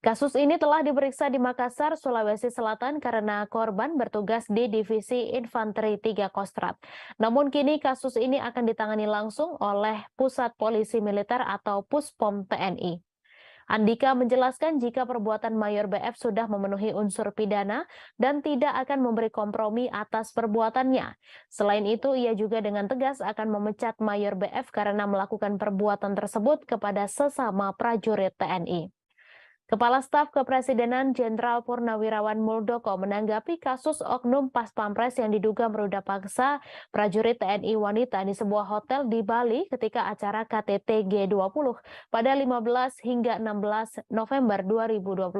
Kasus ini telah diperiksa di Makassar, Sulawesi Selatan karena korban bertugas di Divisi Infanteri 3 Kostrat. Namun kini kasus ini akan ditangani langsung oleh Pusat Polisi Militer atau Puspom TNI. Andika menjelaskan jika perbuatan Mayor BF sudah memenuhi unsur pidana dan tidak akan memberi kompromi atas perbuatannya. Selain itu, ia juga dengan tegas akan memecat Mayor BF karena melakukan perbuatan tersebut kepada sesama prajurit TNI. Kepala Staf Kepresidenan Jenderal Purnawirawan Muldoko menanggapi kasus oknum Pas Pampres yang diduga meruda paksa prajurit TNI wanita di sebuah hotel di Bali ketika acara KTT G20 pada 15 hingga 16 November 2022.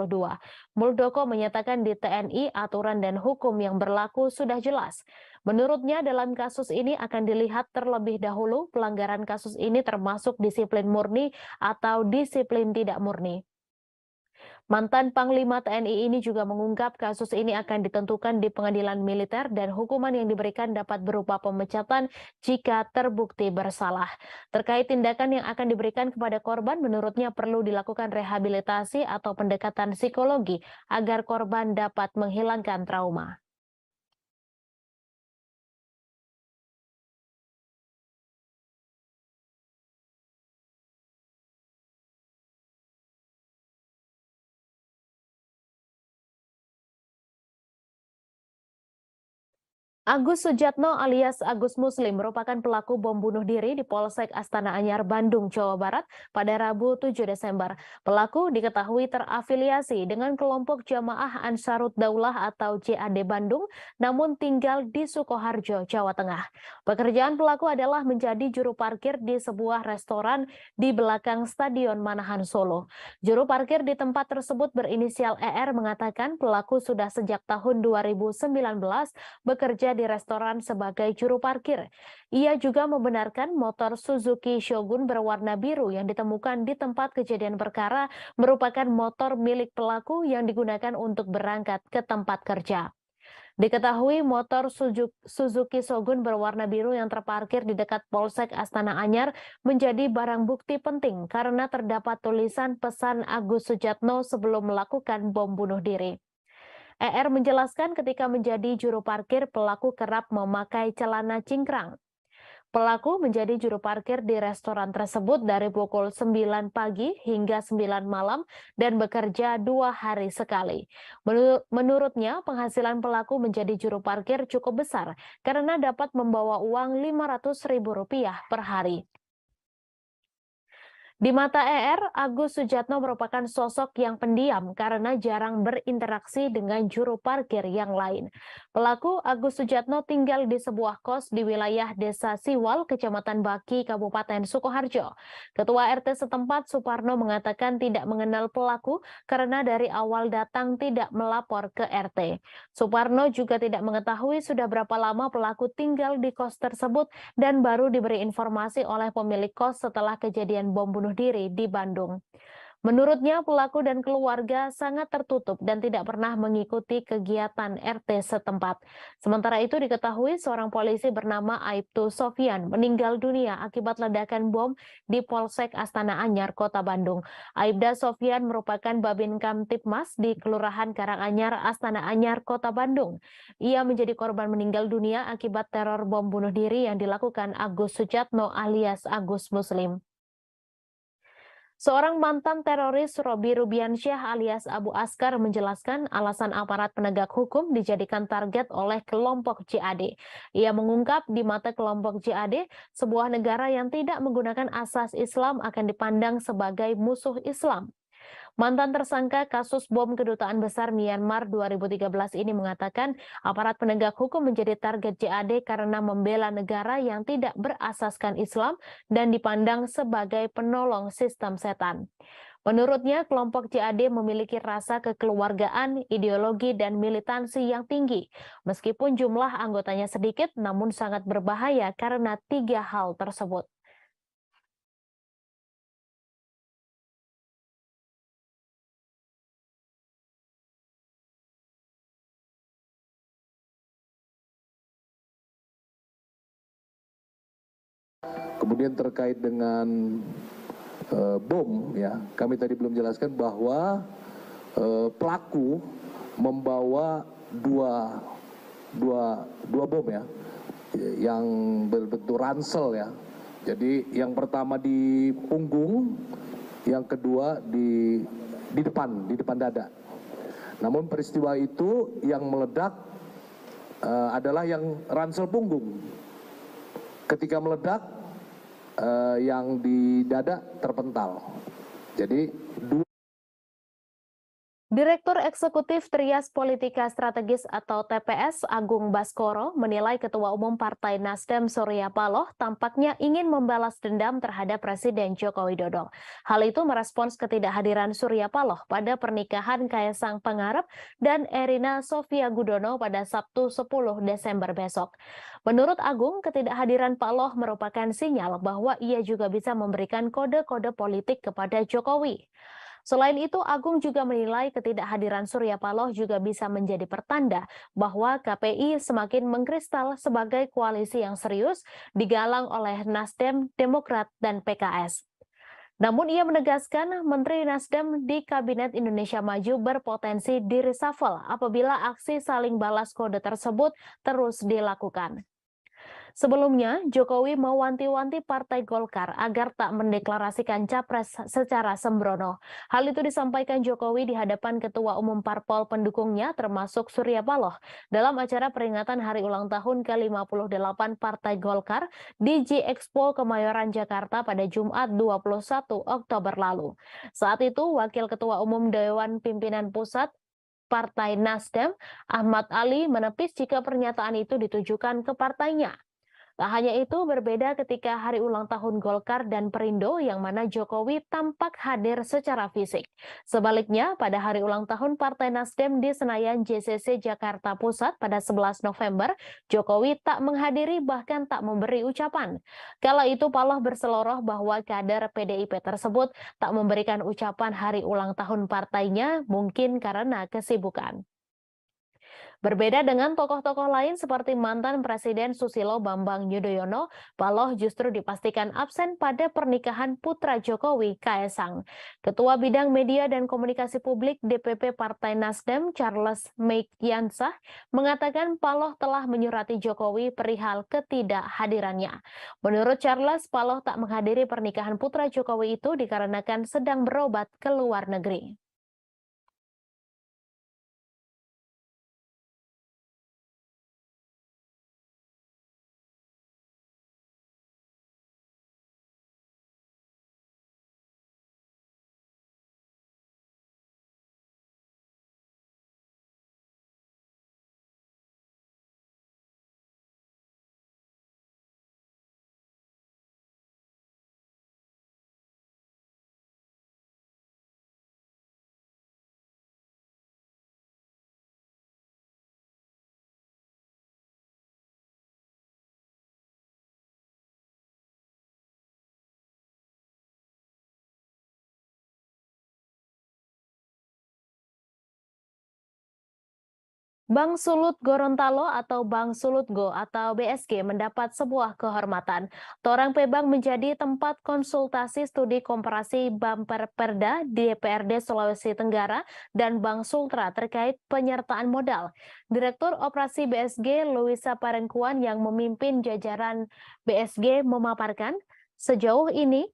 Muldoko menyatakan di TNI aturan dan hukum yang berlaku sudah jelas. Menurutnya dalam kasus ini akan dilihat terlebih dahulu pelanggaran kasus ini termasuk disiplin murni atau disiplin tidak murni. Mantan Panglima TNI ini juga mengungkap kasus ini akan ditentukan di pengadilan militer dan hukuman yang diberikan dapat berupa pemecatan jika terbukti bersalah. Terkait tindakan yang akan diberikan kepada korban, menurutnya perlu dilakukan rehabilitasi atau pendekatan psikologi agar korban dapat menghilangkan trauma. Agus Sujatno alias Agus Muslim merupakan pelaku bom bunuh diri di Polsek Astana Anyar, Bandung, Jawa Barat pada Rabu 7 Desember. Pelaku diketahui terafiliasi dengan kelompok Jamaah Ansarut Daulah atau JAD Bandung, namun tinggal di Sukoharjo, Jawa Tengah. Pekerjaan pelaku adalah menjadi juru parkir di sebuah restoran di belakang Stadion Manahan Solo. Juru parkir di tempat tersebut berinisial ER mengatakan pelaku sudah sejak tahun 2019 bekerja di restoran sebagai juru parkir. Ia juga membenarkan motor Suzuki Shogun berwarna biru yang ditemukan di tempat kejadian perkara merupakan motor milik pelaku yang digunakan untuk berangkat ke tempat kerja. Diketahui motor Suzuki Shogun berwarna biru yang terparkir di dekat Polsek Astana Anyar menjadi barang bukti penting karena terdapat tulisan pesan Agus Sujatno sebelum melakukan bom bunuh diri. ER menjelaskan ketika menjadi juru parkir, pelaku kerap memakai celana cingkrang. Pelaku menjadi juru parkir di restoran tersebut dari pukul 9 pagi hingga 9 malam dan bekerja 2 hari sekali. Menurutnya, penghasilan pelaku menjadi juru parkir cukup besar karena dapat membawa uang Rp500.000 per hari. Di mata ER, Agus Sujatno merupakan sosok yang pendiam karena jarang berinteraksi dengan juru parkir yang lain. Pelaku Agus Sujatno tinggal di sebuah kos di wilayah Desa Siwal, Kecamatan Baki, Kabupaten Sukoharjo. Ketua RT setempat Suparno mengatakan tidak mengenal pelaku karena dari awal datang tidak melapor ke RT. Suparno juga tidak mengetahui sudah berapa lama pelaku tinggal di kos tersebut dan baru diberi informasi oleh pemilik kos setelah kejadian bom bunuh diri di Bandung. Menurutnya, pelaku dan keluarga sangat tertutup dan tidak pernah mengikuti kegiatan RT setempat. Sementara itu diketahui seorang polisi bernama Aibtu Sofyan meninggal dunia akibat ledakan bom di Polsek Astana Anyar, Kota Bandung. Aibda Sofyan merupakan Babin Kamtipmas di Kelurahan Karanganyar, Astana Anyar, Kota Bandung. Ia menjadi korban meninggal dunia akibat teror bom bunuh diri yang dilakukan Agus Sujatno alias Agus Muslim. Seorang mantan teroris Robi Rubiansyah alias Abu Askar menjelaskan alasan aparat penegak hukum dijadikan target oleh kelompok JAD. Ia mengungkap di mata kelompok JAD, sebuah negara yang tidak menggunakan asas Islam akan dipandang sebagai musuh Islam. Mantan tersangka kasus bom Kedutaan Besar Myanmar 2013 ini mengatakan aparat penegak hukum menjadi target JAD karena membela negara yang tidak berasaskan Islam dan dipandang sebagai penolong sistem setan. Menurutnya, kelompok JAD memiliki rasa kekeluargaan, ideologi, dan militansi yang tinggi. Meskipun jumlah anggotanya sedikit, namun sangat berbahaya karena 3 hal tersebut. Kemudian terkait dengan bom, ya, kami tadi belum jelaskan bahwa pelaku membawa dua bom, ya, yang berbentuk ransel, ya. Jadi yang pertama di punggung, yang kedua di depan dada. Namun peristiwa itu yang meledak adalah yang ransel punggung. Ketika meledak, yang di dada terpental. Jadi Direktur Eksekutif Trias Politika Strategis atau TPS Agung Baskoro menilai Ketua Umum Partai Nasdem Surya Paloh tampaknya ingin membalas dendam terhadap Presiden Joko Widodo. Hal itu merespons ketidakhadiran Surya Paloh pada pernikahan Kaesang Pangarep dan Erina Sofia Gudono pada Sabtu 10 Desember besok. Menurut Agung, ketidakhadiran Paloh merupakan sinyal bahwa ia juga bisa memberikan kode-kode politik kepada Jokowi. Selain itu, Agung juga menilai ketidakhadiran Surya Paloh juga bisa menjadi pertanda bahwa KPI semakin mengkristal sebagai koalisi yang serius digalang oleh Nasdem, Demokrat, dan PKS. Namun ia menegaskan Menteri Nasdem di Kabinet Indonesia Maju berpotensi di-reshuffle apabila aksi saling balas kode tersebut terus dilakukan. Sebelumnya, Jokowi mewanti-wanti Partai Golkar agar tak mendeklarasikan capres secara sembrono. Hal itu disampaikan Jokowi di hadapan Ketua Umum Parpol pendukungnya termasuk Surya Paloh dalam acara peringatan Hari Ulang Tahun ke-58 Partai Golkar di G-Expo Kemayoran Jakarta pada Jumat 21 Oktober lalu. Saat itu, Wakil Ketua Umum Dewan Pimpinan Pusat Partai Nasdem, Ahmad Ali, menepis jika pernyataan itu ditujukan ke partainya. Tak hanya itu, berbeda ketika hari ulang tahun Golkar dan Perindo yang mana Jokowi tampak hadir secara fisik. Sebaliknya, pada hari ulang tahun Partai Nasdem di Senayan JCC Jakarta Pusat pada 11 November, Jokowi tak menghadiri bahkan tak memberi ucapan. Kala itu Paloh berseloroh bahwa kader PDIP tersebut tak memberikan ucapan hari ulang tahun partainya mungkin karena kesibukan. Berbeda dengan tokoh-tokoh lain seperti mantan Presiden Susilo Bambang Yudhoyono, Paloh justru dipastikan absen pada pernikahan putra Jokowi, Kaesang. Ketua Bidang Media dan Komunikasi Publik DPP Partai Nasdem, Charles Meikyansah, mengatakan Paloh telah menyurati Jokowi perihal ketidakhadirannya. Menurut Charles, Paloh tak menghadiri pernikahan putra Jokowi itu dikarenakan sedang berobat ke luar negeri. Bank Sulut Gorontalo atau Bank Sulutgo atau BSG mendapat sebuah kehormatan. Torang Pebang menjadi tempat konsultasi studi komparasi Bumper Perda di DPRD Sulawesi Tenggara dan Bank Sultra terkait penyertaan modal. Direktur Operasi BSG Luisa Parengkuan yang memimpin jajaran BSG memaparkan, sejauh ini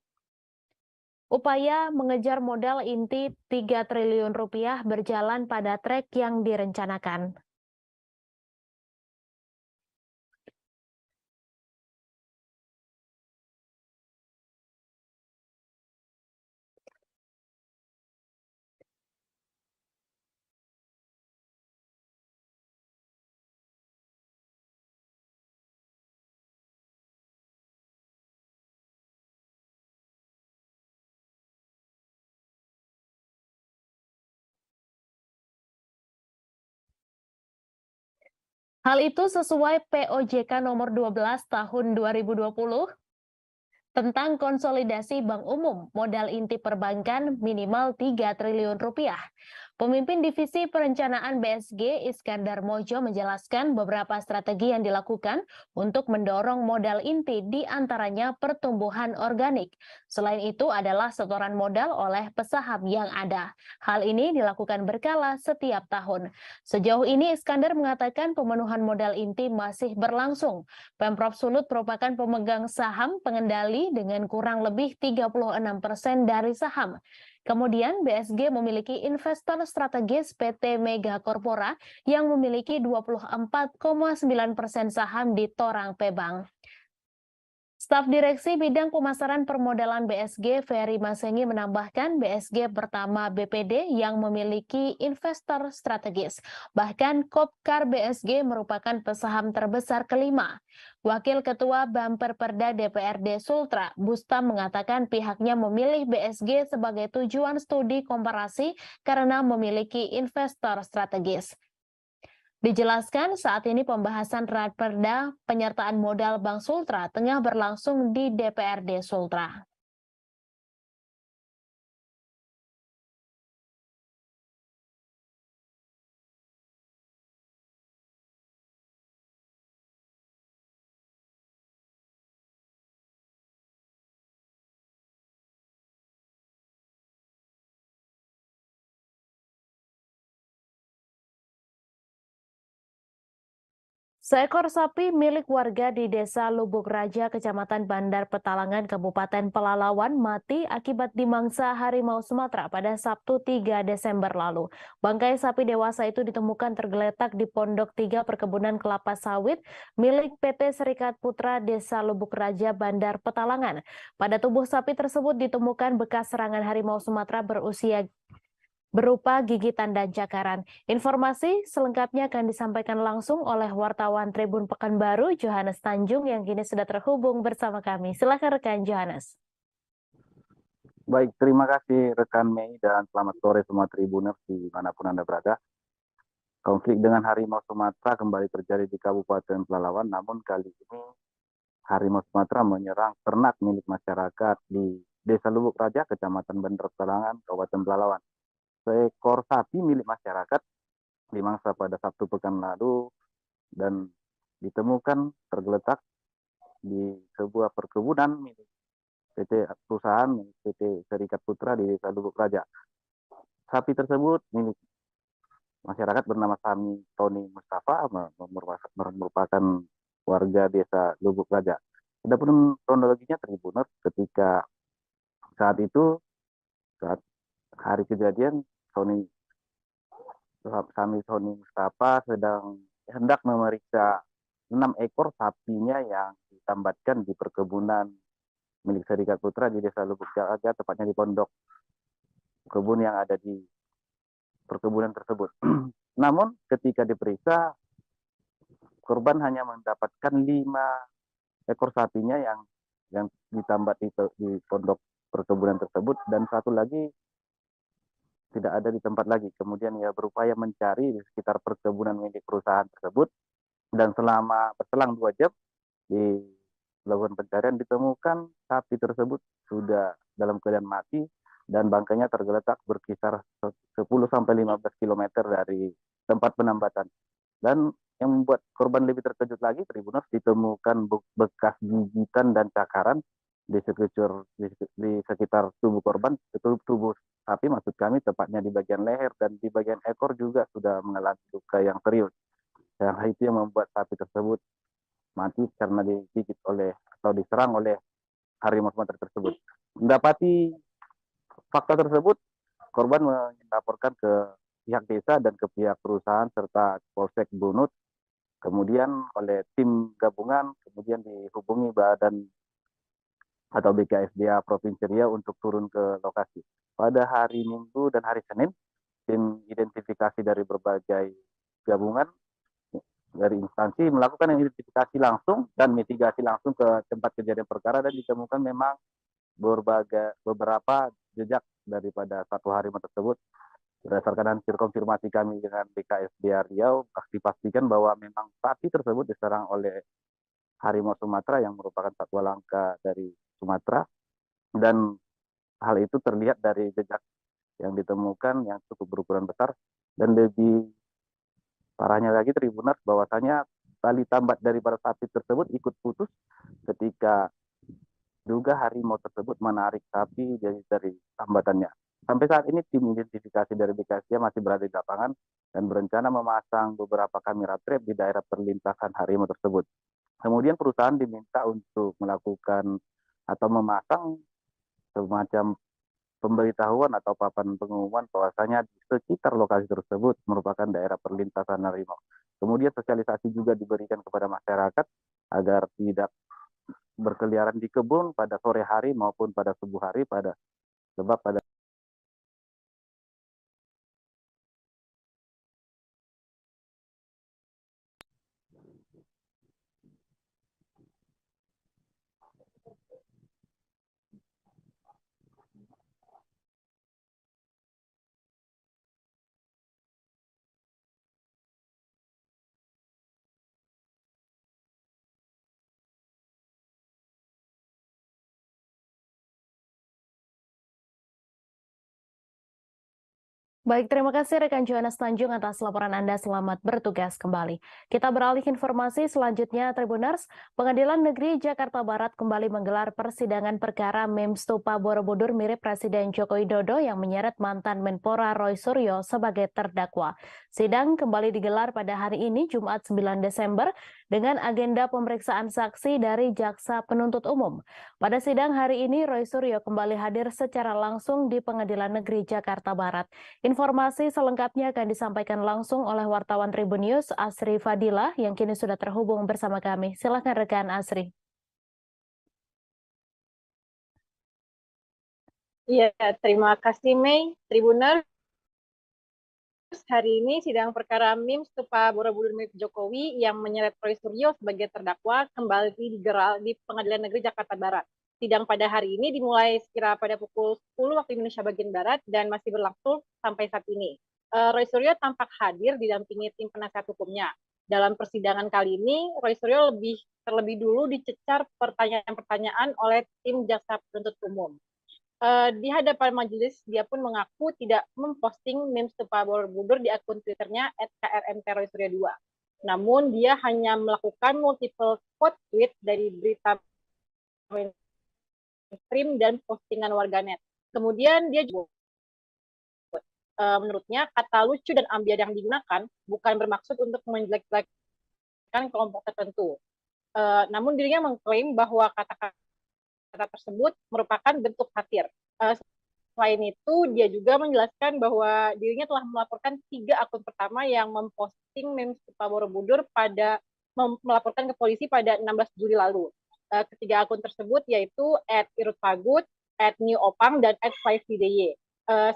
upaya mengejar modal inti 3 triliun rupiah berjalan pada trek yang direncanakan. Hal itu sesuai POJK nomor 12 tahun 2020 tentang konsolidasi bank umum modal inti perbankan minimal 3 triliun rupiah. Pemimpin Divisi Perencanaan BSG Iskandar Mojo menjelaskan beberapa strategi yang dilakukan untuk mendorong modal inti di antaranya pertumbuhan organik. Selain itu adalah setoran modal oleh pesaham yang ada. Hal ini dilakukan berkala setiap tahun. Sejauh ini Iskandar mengatakan pemenuhan modal inti masih berlangsung. Pemprov Sulut merupakan pemegang saham pengendali dengan kurang lebih 36% dari saham. Kemudian BSG memiliki investor strategis PT Mega Corpora yang memiliki 24,9% saham di Torang Pebang. Staf Direksi Bidang Pemasaran Permodalan BSG, Ferry Masengi menambahkan BSG pertama BPD yang memiliki investor strategis. Bahkan Kopkar BSG merupakan pesaham terbesar kelima. Wakil Ketua Bumper Perda DPRD Sultra, Bustam mengatakan pihaknya memilih BSG sebagai tujuan studi komparasi karena memiliki investor strategis. Dijelaskan saat ini pembahasan Raperda penyertaan modal Bank Sultra tengah berlangsung di DPRD Sultra. Seekor sapi milik warga di Desa Lubuk Raja, Kecamatan Bandar Petalangan, Kabupaten Pelalawan mati akibat dimangsa harimau Sumatera pada Sabtu 3 Desember lalu. Bangkai sapi dewasa itu ditemukan tergeletak di Pondok 3 Perkebunan Kelapa Sawit milik PT Serikat Putra Desa Lubuk Raja, Bandar Petalangan. Pada tubuh sapi tersebut ditemukan bekas serangan harimau Sumatera berupa gigitan dan cakaran. Informasi selengkapnya akan disampaikan langsung oleh wartawan Tribun Pekanbaru, Johannes Tanjung, yang kini sudah terhubung bersama kami. Silakan rekan Johannes. Baik, terima kasih rekan Mei dan selamat sore semua Tribuners dimanapun Anda berada. Konflik dengan harimau Sumatera kembali terjadi di Kabupaten Pelalawan, namun kali ini harimau Sumatera menyerang ternak milik masyarakat di Desa Lubuk Raja, Kecamatan Bandar Petalangan, Kabupaten Pelalawan. Seekor sapi milik masyarakat dimangsa pada Sabtu pekan lalu dan ditemukan tergeletak di sebuah perkebunan milik perusahaan PT Serikat Putra di Desa Lubuk Raja. Sapi tersebut milik masyarakat bernama Tony Mustafa, merupakan warga Desa Lubuk Raja. Adapun kronologinya Tribuners, ketika saat hari kejadian Tony Mustafa hendak memeriksa 6 ekor sapinya yang ditambatkan di perkebunan milik Serikat Putra di Desa Lubuk Raja, tepatnya di pondok kebun yang ada di perkebunan tersebut. Namun ketika diperiksa, korban hanya mendapatkan 5 ekor sapinya yang ditambat di pondok perkebunan tersebut, dan satu lagi tidak ada di tempat lagi. Kemudian ia berupaya mencari di sekitar perkebunan milik perusahaan tersebut, dan berselang 2 jam dilakukan pencarian, ditemukan sapi tersebut sudah dalam keadaan mati dan bangkainya tergeletak berkisar 10-15 km dari tempat penambatan. Dan yang membuat korban lebih terkejut lagi, Tribuners, ditemukan bekas gigitan dan cakaran di sekitar tubuh korban, tubuh sapi maksud kami, tepatnya di bagian leher dan di bagian ekor juga sudah mengalami luka yang serius. Hal itu yang membuat sapi tersebut mati karena digigit atau diserang oleh harimau Sumatera tersebut. Mendapati fakta tersebut, korban melaporkan ke pihak desa dan ke pihak perusahaan serta Polsek Bunut, kemudian oleh tim gabungan, kemudian dihubungi Badan atau BKSDA Provinsi Riau untuk turun ke lokasi. Pada hari Minggu dan hari Senin, tim identifikasi dari berbagai gabungan dari instansi melakukan identifikasi langsung dan mitigasi langsung ke tempat kejadian perkara, dan ditemukan memang beberapa jejak daripada satu harimau tersebut. Berdasarkan hasil konfirmasi kami dengan BKSDA Riau, dipastikan bahwa memang sapi tersebut diserang oleh harimau Sumatera yang merupakan satwa langka dari Sumatera, dan hal itu terlihat dari jejak yang ditemukan yang cukup berukuran besar. Dan lebih parahnya lagi, Tribuners, bahwasanya tali tambat daripada sapi tersebut ikut putus ketika duga harimau tersebut menarik sapi dari tambatannya. Sampai saat ini tim identifikasi dari BKSDA masih berada di lapangan dan berencana memasang beberapa kamera trap di daerah perlintasan harimau tersebut. Kemudian perusahaan diminta untuk melakukan atau memasang semacam pemberitahuan atau papan pengumuman bahwasanya di sekitar lokasi tersebut merupakan daerah perlintasan harimau. Kemudian sosialisasi juga diberikan kepada masyarakat agar tidak berkeliaran di kebun pada sore hari maupun pada subuh hari, sebab pada Baik, terima kasih rekan Johannes Tanjung atas laporan Anda. Selamat bertugas kembali. Kita beralih informasi selanjutnya, Tribuners. Pengadilan Negeri Jakarta Barat kembali menggelar persidangan perkara meme stupa Borobudur mirip Presiden Joko Widodo yang menyeret mantan Menpora Roy Suryo sebagai terdakwa. Sidang kembali digelar pada hari ini, Jumat 9 Desember, dengan agenda pemeriksaan saksi dari Jaksa Penuntut Umum. Pada sidang hari ini, Roy Suryo kembali hadir secara langsung di Pengadilan Negeri Jakarta Barat. Informasi selengkapnya akan disampaikan langsung oleh wartawan Tribun News Asri Fadila yang kini sudah terhubung bersama kami. Silakan rekan Asri. Iya, terima kasih Mei. Tribuners, hari ini sidang perkara meme stupa Borobudur milik Jokowi yang menyeret Roy Suryo sebagai terdakwa kembali digelar di Pengadilan Negeri Jakarta Barat. Sidang pada hari ini dimulai sekira pada pukul 10 waktu Indonesia bagian Barat dan masih berlangsung sampai saat ini. Roy Suryo tampak hadir didampingi tim penasihat hukumnya. Dalam persidangan kali ini, Roy Suryo terlebih dulu dicecar pertanyaan-pertanyaan oleh tim jaksa penuntut umum. Di hadapan majelis, dia pun mengaku tidak memposting meme stupa Borobudur di akun Twitternya @krmtroysuryo2. Namun, dia hanya melakukan multiple quote tweet dari berita stream dan postingan warganet. Kemudian dia juga menurutnya kata lucu dan ambiar yang digunakan bukan bermaksud untuk menjelek-jelekan kelompok tertentu. Namun dirinya mengklaim bahwa kata-kata tersebut merupakan bentuk satir. Selain itu, dia juga menjelaskan bahwa dirinya telah melaporkan 3 akun pertama yang memposting meme stupa Borobudur melaporkan ke polisi pada 16 Juli lalu. Ketiga akun tersebut yaitu @irutpagut, @newopang, dan @5vdy.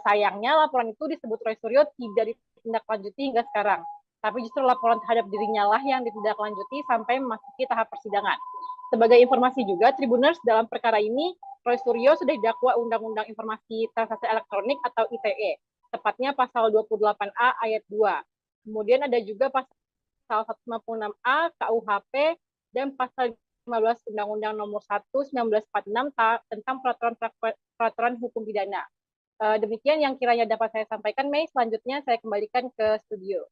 Sayangnya laporan itu disebut Roy Suryo tidak ditindaklanjuti hingga sekarang. Tapi justru laporan terhadap dirinya lah yang ditindaklanjuti sampai memasuki tahap persidangan. Sebagai informasi juga, Tribuners, dalam perkara ini, Roy Suryo sudah didakwa Undang-Undang Informasi Transaksi Elektronik atau ITE, tepatnya pasal 28A ayat 2. Kemudian ada juga pasal 156A KUHP dan pasal 15 Undang-Undang Nomor 1 1946 tentang peraturan hukum pidana. Demikian yang kiranya dapat saya sampaikan, Mei. Selanjutnya saya kembalikan ke studio.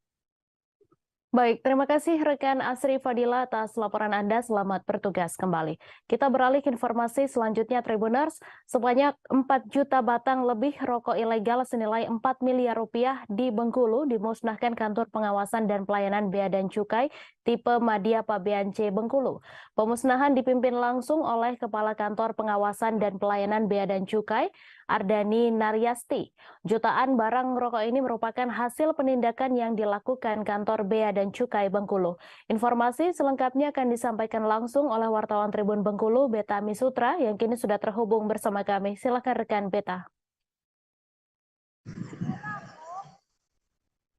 Baik, terima kasih rekan Asri Fadila atas laporan Anda. Selamat bertugas kembali. Kita beralih ke informasi selanjutnya, Tribuners. Sebanyak 4 juta batang lebih rokok ilegal senilai 4 miliar rupiah di Bengkulu dimusnahkan Kantor Pengawasan dan Pelayanan Bea dan Cukai tipe Madya Pabean C Bengkulu. Pemusnahan dipimpin langsung oleh Kepala Kantor Pengawasan dan Pelayanan Bea dan Cukai, Ardani Naryasti. Jutaan barang rokok ini merupakan hasil penindakan yang dilakukan Kantor Bea dan Cukai Bengkulu. Informasi selengkapnya akan disampaikan langsung oleh wartawan Tribun Bengkulu, Beta Misutra, yang kini sudah terhubung bersama kami. Silakan rekan Beta.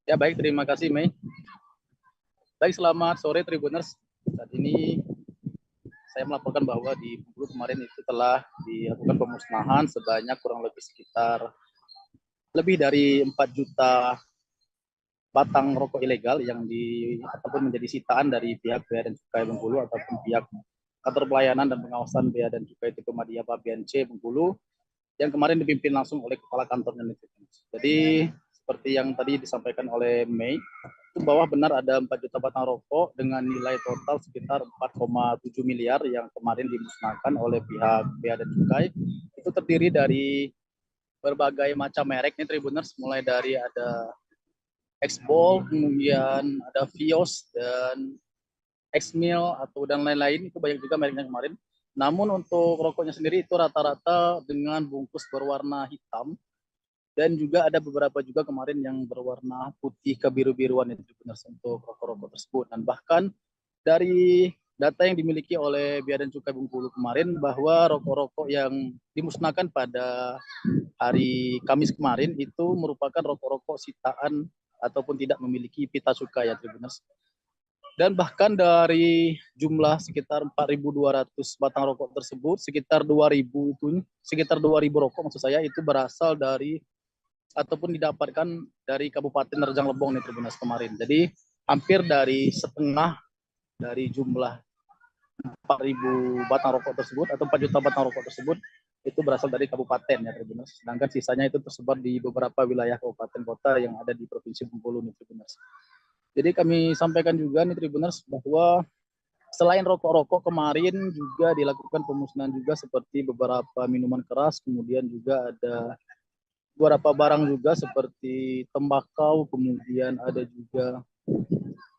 Ya baik, terima kasih Mei. Baik, selamat sore Tribuners. Saat ini saya melaporkan bahwa di Bengkulu kemarin itu telah dilakukan pemusnahan sebanyak kurang lebih sekitar lebih dari 4 juta batang rokok ilegal yang ataupun menjadi sitaan dari pihak Bea dan Cukai Bengkulu ataupun pihak Kantor Pelayanan dan Pengawasan Bea dan Cukai tipe Madya Pabean C Bengkulu yang kemarin dipimpin langsung oleh Kepala Kantornya. Jadi seperti yang tadi disampaikan oleh Mei, itu bahwa benar ada 4 juta batang rokok dengan nilai total sekitar 4,7 miliar yang kemarin dimusnahkan oleh pihak Bea dan Cukai. Itu terdiri dari berbagai macam merek nih Tribuners, mulai dari ada X-Ball, kemudian ada Vios dan X-Mil dan lain-lain. Itu banyak juga mereknya kemarin. Namun untuk rokoknya sendiri itu rata-rata dengan bungkus berwarna hitam dan juga ada beberapa juga kemarin yang berwarna putih kebiru-biruan itu Tribuners untuk rokok-rokok tersebut. Dan bahkan dari data yang dimiliki oleh Bea dan Cukai Bengkulu kemarin bahwa rokok-rokok yang dimusnahkan pada hari Kamis kemarin itu merupakan rokok-rokok sitaan ataupun tidak memiliki pita cukai ya Tribuners. Dan bahkan dari jumlah sekitar 4.200 batang rokok tersebut, sekitar 2.000 rokok maksud saya itu berasal dari ataupun didapatkan dari Kabupaten Rejang Lebong nih Tribuners kemarin. Jadi hampir dari setengah dari jumlah 4.000 batang rokok tersebut atau 4 juta batang rokok tersebut itu berasal dari kabupaten ya Tribuners. Sedangkan sisanya itu tersebar di beberapa wilayah kabupaten kota yang ada di Provinsi Bengkulu nih Tribuners. Jadi kami sampaikan juga nih Tribuners bahwa selain rokok-rokok kemarin juga dilakukan pemusnahan juga seperti beberapa minuman keras, kemudian juga ada beberapa barang juga seperti tembakau, kemudian ada juga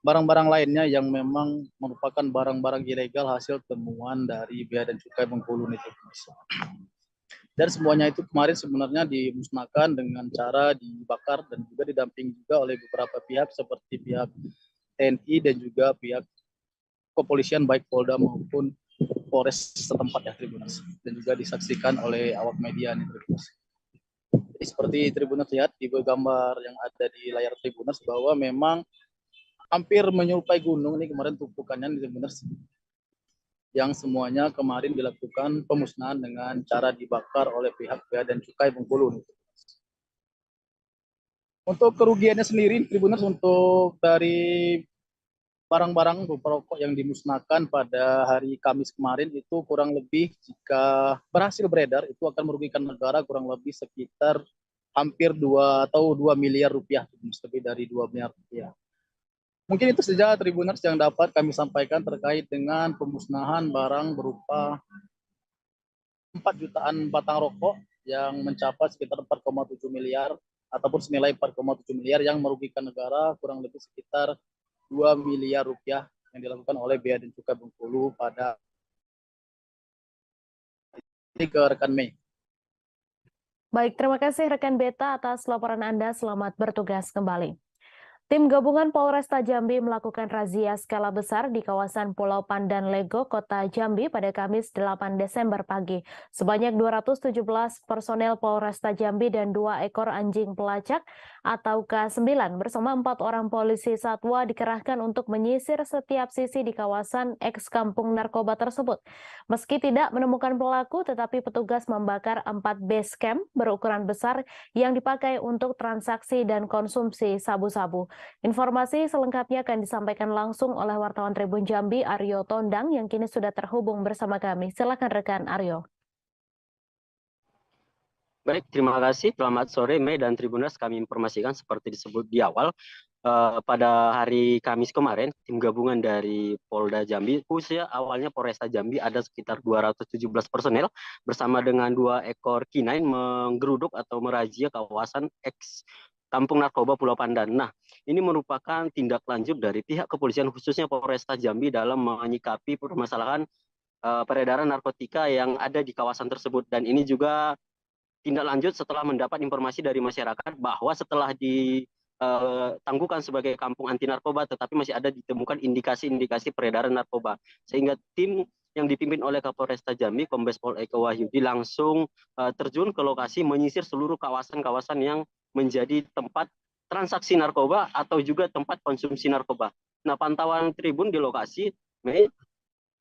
barang-barang lainnya yang memang merupakan barang-barang ilegal hasil temuan dari Bea dan Cukai Bengkulu nih Tribuners. Dan semuanya itu kemarin sebenarnya dimusnahkan dengan cara dibakar dan juga didampingi juga oleh beberapa pihak seperti pihak TNI dan juga pihak kepolisian baik Polda maupun Polres setempat ya Tribuners, dan juga disaksikan oleh awak media nih Tribuners. Jadi seperti Tribuners lihat di gambar yang ada di layar Tribuners bahwa memang hampir menyerupai gunung nih kemarin tumpukannya nih Tribuners, yang semuanya kemarin dilakukan pemusnahan dengan cara dibakar oleh pihak Bea dan Cukai Bengkulu. Untuk kerugiannya sendiri, Tribuners, untuk dari barang-barang berupa rokok yang dimusnahkan pada hari Kamis kemarin itu kurang lebih jika berhasil beredar itu akan merugikan negara kurang lebih sekitar hampir 2 miliar rupiah, lebih dari 2 miliar rupiah. Mungkin itu saja Tribuners yang dapat kami sampaikan terkait dengan pemusnahan barang berupa 4 jutaan batang rokok yang mencapai sekitar 4,7 miliar ataupun senilai 4,7 miliar yang merugikan negara kurang lebih sekitar 2 miliar rupiah yang dilakukan oleh Bea dan Cukai Bengkulu pada ini ke rekan Mei. Baik, terima kasih rekan Beta atas laporan Anda. Selamat bertugas kembali. Tim gabungan Polresta Jambi melakukan razia skala besar di kawasan Pulau Pandan Lego, Kota Jambi pada Kamis 8 Desember pagi. Sebanyak 217 personel Polresta Jambi dan 2 ekor anjing pelacak atau K9 bersama 4 orang polisi satwa dikerahkan untuk menyisir setiap sisi di kawasan eks kampung narkoba tersebut. Meski tidak menemukan pelaku, tetapi petugas membakar 4 base camp berukuran besar yang dipakai untuk transaksi dan konsumsi sabu-sabu. Informasi selengkapnya akan disampaikan langsung oleh wartawan Tribun Jambi Aryo Tondang yang kini sudah terhubung bersama kami. Silakan rekan Aryo. Baik, terima kasih. Selamat sore Mei dan Tribuners. Kami informasikan seperti disebut di awal, pada hari Kamis kemarin, tim gabungan dari Polda Jambi, khususnya awalnya Polresta Jambi ada sekitar 217 personel bersama dengan 2 ekor K9 menggeruduk atau merazia kawasan eks Kampung Narkoba Pulau Pandan. Nah, ini merupakan tindak lanjut dari pihak kepolisian khususnya Polresta Jambi dalam menyikapi permasalahan peredaran narkotika yang ada di kawasan tersebut. Dan ini juga tindak lanjut setelah mendapat informasi dari masyarakat bahwa setelah ditangguhkan sebagai kampung anti narkoba, tetapi masih ada ditemukan indikasi-indikasi peredaran narkoba. Sehingga tim yang dipimpin oleh Kapolresta Jambi, Kombes Pol Eko Wahyudi, langsung terjun ke lokasi menyisir seluruh kawasan-kawasan yang menjadi tempat transaksi narkoba atau juga tempat konsumsi narkoba. Nah, pantauan Tribun di lokasi,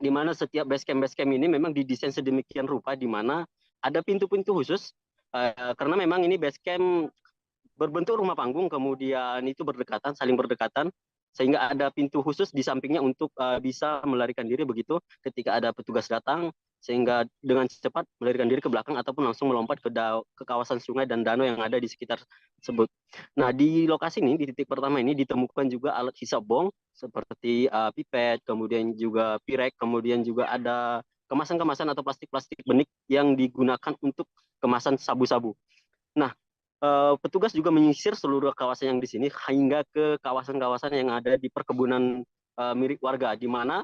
di mana setiap base camp ini memang didesain sedemikian rupa, di mana ada pintu-pintu khusus, karena memang ini base camp berbentuk rumah panggung, kemudian itu berdekatan, saling berdekatan, sehingga ada pintu khusus di sampingnya untuk bisa melarikan diri begitu ketika ada petugas datang, sehingga dengan cepat melarikan diri ke belakang ataupun langsung melompat ke kawasan sungai dan danau yang ada di sekitar tersebut. Nah, di lokasi ini, di titik pertama ini ditemukan juga alat hisap bong seperti pipet, kemudian juga pirek, kemudian juga ada kemasan-kemasan atau plastik-plastik benik yang digunakan untuk kemasan sabu-sabu. Nah, petugas juga menyisir seluruh kawasan yang di sini hingga ke kawasan-kawasan yang ada di perkebunan milik warga, di mana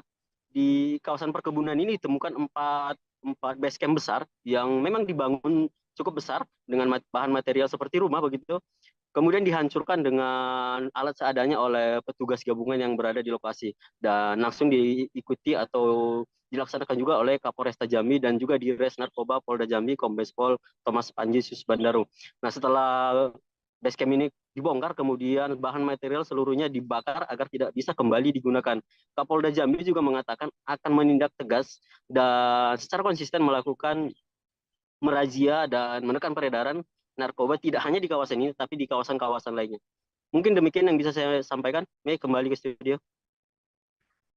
di kawasan perkebunan ini ditemukan 4 base camp besar yang memang dibangun cukup besar dengan bahan material seperti rumah begitu. Kemudian dihancurkan dengan alat seadanya oleh petugas gabungan yang berada di lokasi dan langsung diikuti atau dilaksanakan juga oleh Kapolresta Jambi dan juga di Res Narkoba Polda Jambi Kombes Pol Thomas Panji Susbandaru. Nah, setelah base camp ini dibongkar, kemudian bahan material seluruhnya dibakar agar tidak bisa kembali digunakan. Kapolda Jambi juga mengatakan akan menindak tegas dan secara konsisten melakukan merazia dan menekan peredaran narkoba tidak hanya di kawasan ini, tapi di kawasan-kawasan lainnya. Mungkin demikian yang bisa saya sampaikan. Mei, kembali ke studio.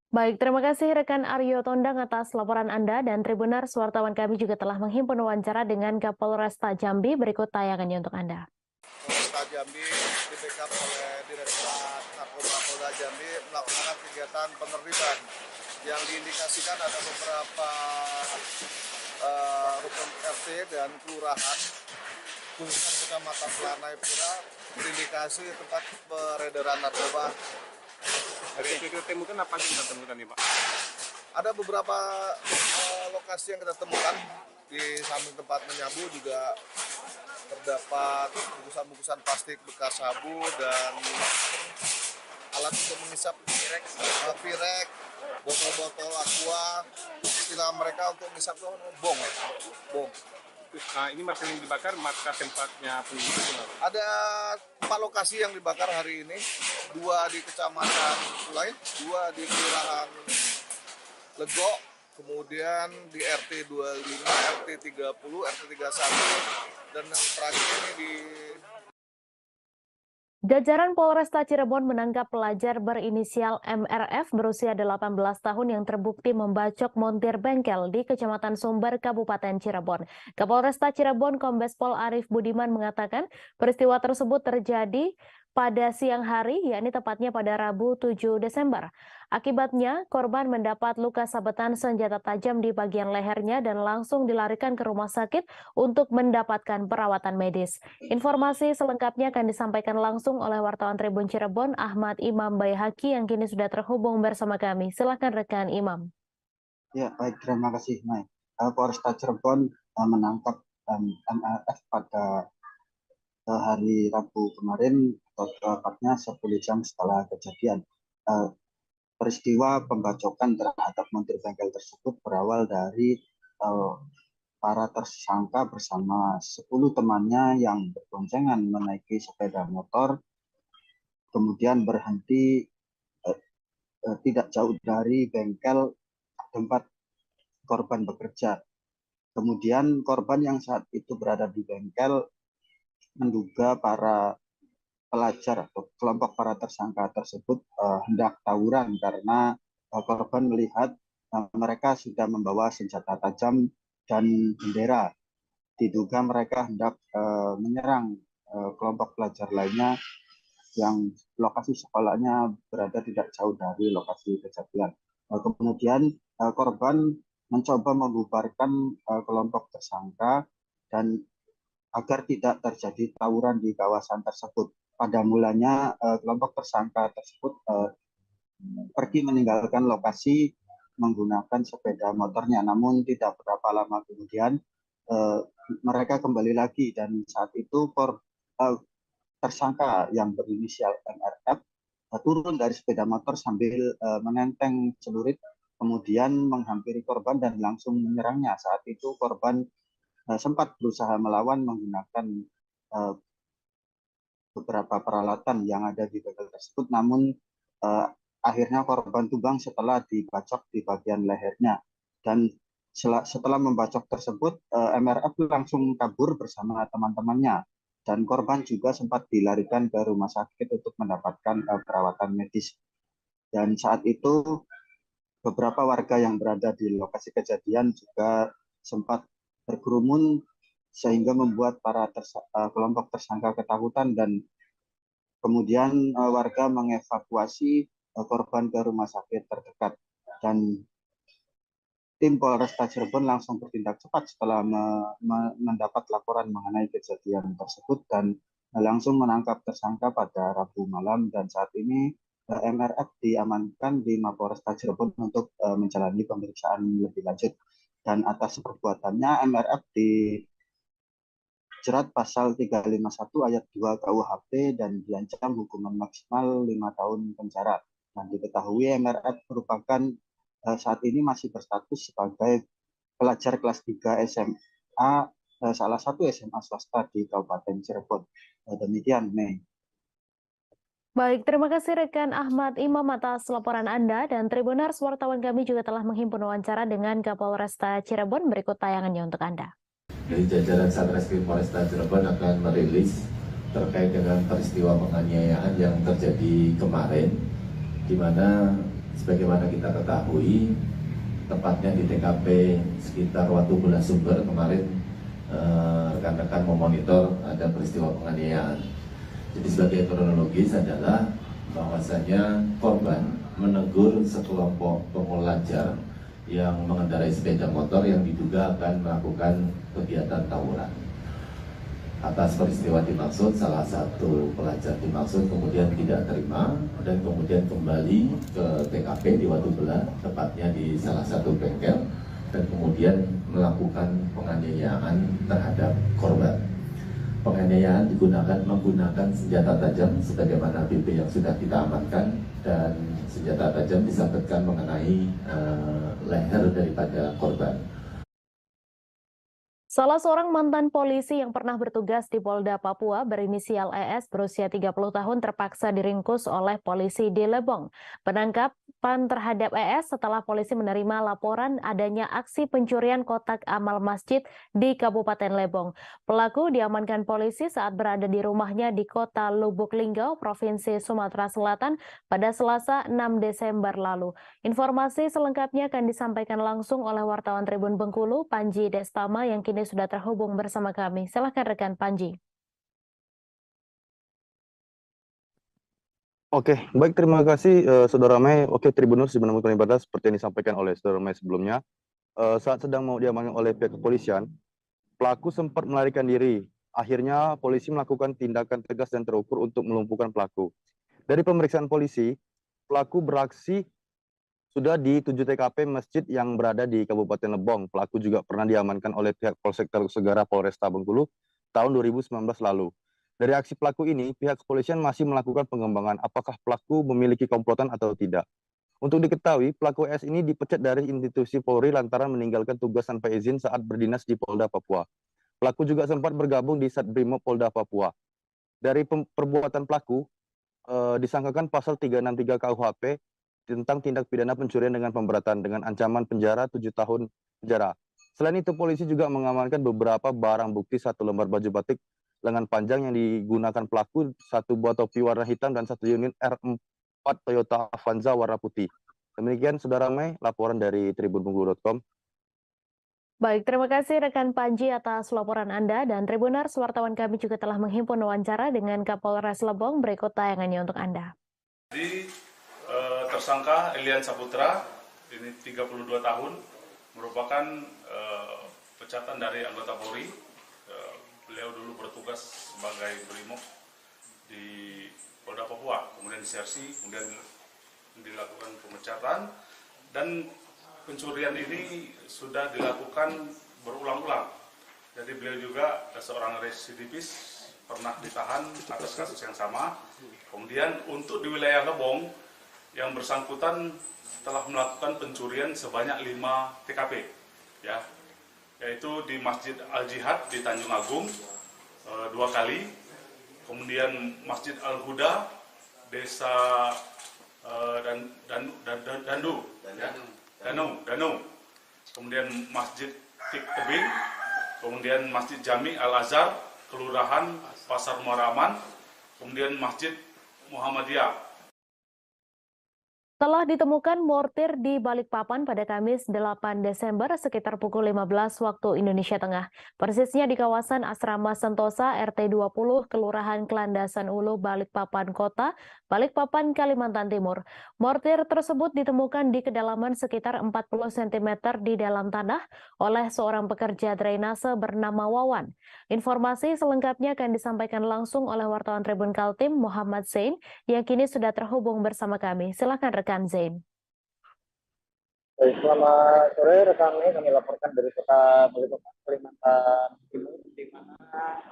Baik, terima kasih rekan Aryo Tondang atas laporan Anda dan Tribuners, wartawan kami juga telah menghimpun wawancara dengan Kapolresta Jambi. Berikut tayangannya untuk Anda. Polresta Jambi di backup oleh Direktorat Narkoba Polda Jambi melaksanakan kegiatan penertiban yang diindikasikan ada beberapa rukun RT dan kelurahan khususnya Kecamatan Pelanai Pura terindikasi tempat peredaran narkoba. Dari yang kita temukan apa yang kita temukan nih Pak? Ada beberapa lokasi yang kita temukan di samping tempat menyabu juga terdapat bungkusan-bungkusan plastik bekas sabu dan alat untuk mengisap pirek, botol-botol aqua, istilah mereka untuk mengisap itu bong. Nah, ini markas yang dibakar, markas tempatnya pengungsian. Ada 4 lokasi yang dibakar hari ini, 2 di Kecamatan Kulai, 2 di Kelurahan Lego, kemudian di RT 25, RT 30, RT 31, dan yang terakhir ini di Jajaran Polresta Cirebon menangkap pelajar berinisial MRF berusia 18 tahun yang terbukti membacok montir bengkel di Kecamatan Sumber, Kabupaten Cirebon. Kapolresta Cirebon Kombes Pol Arief Budiman mengatakan peristiwa tersebut terjadi pada siang hari, yakni tepatnya pada Rabu 7 Desember. Akibatnya, korban mendapat luka sabetan senjata tajam di bagian lehernya dan langsung dilarikan ke rumah sakit untuk mendapatkan perawatan medis. Informasi selengkapnya akan disampaikan langsung oleh wartawan Tribun Cirebon, Ahmad Imam Bayhaki, yang kini sudah terhubung bersama kami. Silakan rekan Imam. Ya, baik, terima kasih, Mai. Polresta Cirebon menangkap MRF pada hari Rabu kemarin, atau tepatnya 10 jam setelah kejadian. Peristiwa pembacokan terhadap montir bengkel tersebut berawal dari para tersangka bersama 10 temannya yang berboncengan menaiki sepeda motor, kemudian berhenti tidak jauh dari bengkel tempat korban bekerja. Kemudian korban yang saat itu berada di bengkel menduga para pelajar atau kelompok para tersangka tersebut hendak tawuran karena korban melihat mereka sudah membawa senjata tajam dan bendera. Diduga mereka hendak menyerang kelompok pelajar lainnya yang lokasi sekolahnya berada tidak jauh dari lokasi kejadian. Kemudian korban mencoba membubarkan kelompok tersangka dan agar tidak terjadi tawuran di kawasan tersebut. Pada mulanya kelompok tersangka tersebut pergi meninggalkan lokasi menggunakan sepeda motornya, namun tidak berapa lama kemudian mereka kembali lagi dan saat itu tersangka yang berinisial MRF turun dari sepeda motor sambil menenteng celurit, kemudian menghampiri korban dan langsung menyerangnya. Saat itu korban sempat berusaha melawan menggunakan beberapa peralatan yang ada di bengkel tersebut, namun akhirnya korban tumbang setelah dibacok di bagian lehernya. Dan setelah membacok tersebut, MRF langsung kabur bersama teman-temannya. Dan korban juga sempat dilarikan ke rumah sakit untuk mendapatkan perawatan medis. Dan saat itu beberapa warga yang berada di lokasi kejadian juga sempat berkerumun sehingga membuat para kelompok tersangka ketakutan dan kemudian warga mengevakuasi korban ke rumah sakit terdekat. Dan tim Polresta Cirebon langsung bertindak cepat setelah mendapat laporan mengenai kejadian tersebut dan langsung menangkap tersangka pada Rabu malam, dan saat ini MRF diamankan di Mapolresta Cirebon untuk menjalani pemeriksaan lebih lanjut. Dan atas perbuatannya MRF dijerat pasal 351 ayat 2 KUHP dan diancam hukuman maksimal 5 tahun penjara. Dan diketahui MRF merupakan saat ini masih berstatus sebagai pelajar kelas 3 SMA, salah satu SMA swasta di Kabupaten Cirebon. Demikian, Mei. Baik, terima kasih rekan Ahmad Imam atas laporan Anda, dan Tribuners, wartawan kami juga telah menghimpun wawancara dengan Kapolresta Cirebon. Berikut tayangannya untuk Anda. Dari jajaran Satreskrim Polresta Cirebon akan merilis terkait dengan peristiwa penganiayaan yang terjadi kemarin, di mana Sebagaimana kita ketahui, tepatnya di TKP sekitar Watubula Sumber kemarin rekan-rekan memonitor ada peristiwa penganiayaan. Jadi sebagai kronologis adalah bahwasanya korban menegur sekelompok pemulajar yang mengendarai sepeda motor yang diduga akan melakukan kegiatan tawuran. Atas peristiwa dimaksud, salah satu pelajar dimaksud kemudian tidak terima dan kemudian kembali ke TKP di Watubula, tepatnya di salah satu bengkel, dan kemudian melakukan penganiayaan terhadap korban. Penganiayaan menggunakan senjata tajam sebagaimana BP yang sudah kita amankan, dan senjata tajam disabetkan mengenai leher daripada korban. Salah seorang mantan polisi yang pernah bertugas di Polda Papua berinisial ES berusia 30 tahun terpaksa diringkus oleh polisi di Lebong. Penangkapan terhadap ES setelah polisi menerima laporan adanya aksi pencurian kotak amal masjid di Kabupaten Lebong. Pelaku diamankan polisi saat berada di rumahnya di kota Lubuk Linggau, Provinsi Sumatera Selatan pada Selasa 6 Desember lalu. Informasi selengkapnya akan disampaikan langsung oleh wartawan Tribun Bengkulu, Panji Destama, yang kini sudah terhubung bersama kami. Silakan rekan Panji. Oke, baik, terima kasih Saudara Mei. Oke, Tribuners menemukan ibadah seperti yang disampaikan oleh Saudara Mei sebelumnya. Saat sedang mau diamankan oleh pihak kepolisian, pelaku sempat melarikan diri. Akhirnya polisi melakukan tindakan tegas dan terukur untuk melumpuhkan pelaku. Dari pemeriksaan polisi, pelaku beraksi sudah di 7 TKP masjid yang berada di Kabupaten Lebong. Pelaku juga pernah diamankan oleh pihak Polsek Segara Polresta Bengkulu tahun 2019 lalu. Dari aksi pelaku ini, pihak kepolisian masih melakukan pengembangan apakah pelaku memiliki komplotan atau tidak. Untuk diketahui, pelaku S ini dipecat dari institusi Polri lantaran meninggalkan tugas tanpa izin saat berdinas di Polda Papua. Pelaku juga sempat bergabung di Satbrimob Polda Papua. Dari perbuatan pelaku, disangkakan pasal 363 KUHP tentang tindak pidana pencurian dengan pemberatan dengan ancaman penjara 7 tahun penjara. Selain itu, polisi juga mengamankan beberapa barang bukti, 1 lembar baju batik lengan panjang yang digunakan pelaku, 1 buah topi warna hitam, dan 1 unit R4 Toyota Avanza warna putih. Demikian Saudara Mei, laporan dari tribunbengkulu.com. Baik, terima kasih rekan Panji atas laporan Anda, dan Tribuners, wartawan kami juga telah menghimpun wawancara dengan Kapolres Lebong. Berikut tayangannya untuk Anda. Jadi tersangka Elian Saputra, ini 32 tahun, merupakan pecatan dari anggota Polri. Beliau dulu bertugas sebagai Brimob di Polda Papua, kemudian disersi, kemudian dilakukan pemecatan, dan pencurian ini sudah dilakukan berulang-ulang. Jadi beliau juga seorang residivis, pernah ditahan atas kasus yang sama. Kemudian untuk di wilayah Lebong, yang bersangkutan telah melakukan pencurian sebanyak 5 TKP, ya, yaitu di Masjid Al-Jihad di Tanjung Agung 2 kali, kemudian Masjid Al-Huda, Desa Danu, kemudian Masjid Tik Tebing, kemudian Masjid Jami Al-Azhar, Kelurahan Pasar Muaraman, kemudian Masjid Muhammadiyah. Telah ditemukan mortir di Balikpapan pada Kamis 8 Desember sekitar pukul 15 waktu Indonesia Tengah. Persisnya di kawasan Asrama Sentosa RT 20 Kelurahan Kelandasan Ulu, Balikpapan Kota, Balikpapan, Kalimantan Timur. Mortir tersebut ditemukan di kedalaman sekitar 40 cm di dalam tanah oleh seorang pekerja drainase bernama Wawan. Informasi selengkapnya akan disampaikan langsung oleh wartawan Tribun Kaltim Muhammad Zain yang kini sudah terhubung bersama kami. Silakan rekan Zain. Selamat sore rekan, kami laporkan dari kota Balikpapan, Kalimantan Timur, di mana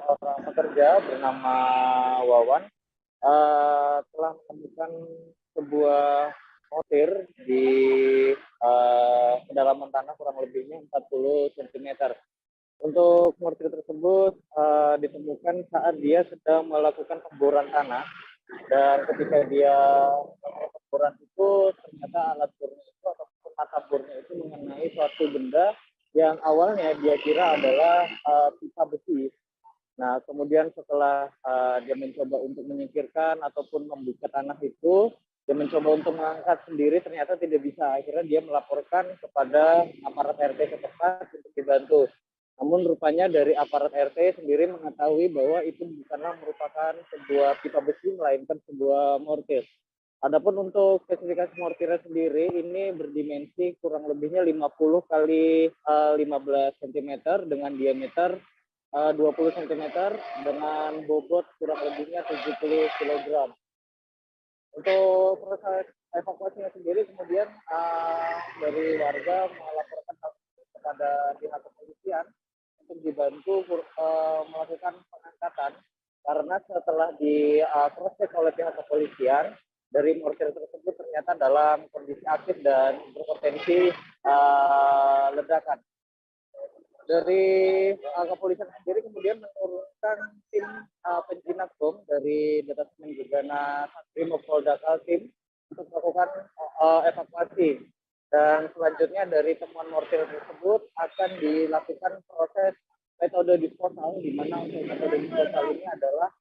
seorang pekerja bernama Wawan telah menemukan sebuah mortir di kedalaman tanah kurang lebihnya 40 cm. Untuk mortir tersebut ditemukan saat dia sedang melakukan pemboran tanah, dan ketika dia melakukan pemboran itu ternyata alat bornya itu ataupun mata bornya itu mengenai suatu benda yang awalnya dia kira adalah pipa besi. Nah, kemudian setelah dia mencoba untuk menyingkirkan ataupun membuka tanah itu, Dia mencoba untuk mengangkat sendiri, ternyata tidak bisa. Akhirnya dia melaporkan kepada aparat RT setempat untuk dibantu. Namun rupanya dari aparat RT sendiri mengetahui bahwa itu bukanlah merupakan sebuah pipa besi, melainkan sebuah mortir. Adapun untuk spesifikasi mortirnya sendiri, ini berdimensi kurang lebihnya 50 kali 15 cm dengan diameter 20 cm dengan bobot kurang lebihnya 70 kg. Untuk proses evakuasinya sendiri kemudian dari warga melaporkan kepada pihak kepolisian untuk dibantu melakukan pengangkatan, karena setelah di cross check oleh pihak kepolisian, dari mortir tersebut ternyata dalam kondisi aktif dan berpotensi ledakan. Dari kepolisian sendiri kemudian menurunkan tim penjinak bom dari Detasemen Gegana Satrimob Polda Kaltim untuk melakukan evakuasi. Dan selanjutnya dari temuan mortir tersebut akan dilakukan proses metode disposal, di mana untuk metode disposal ini adalah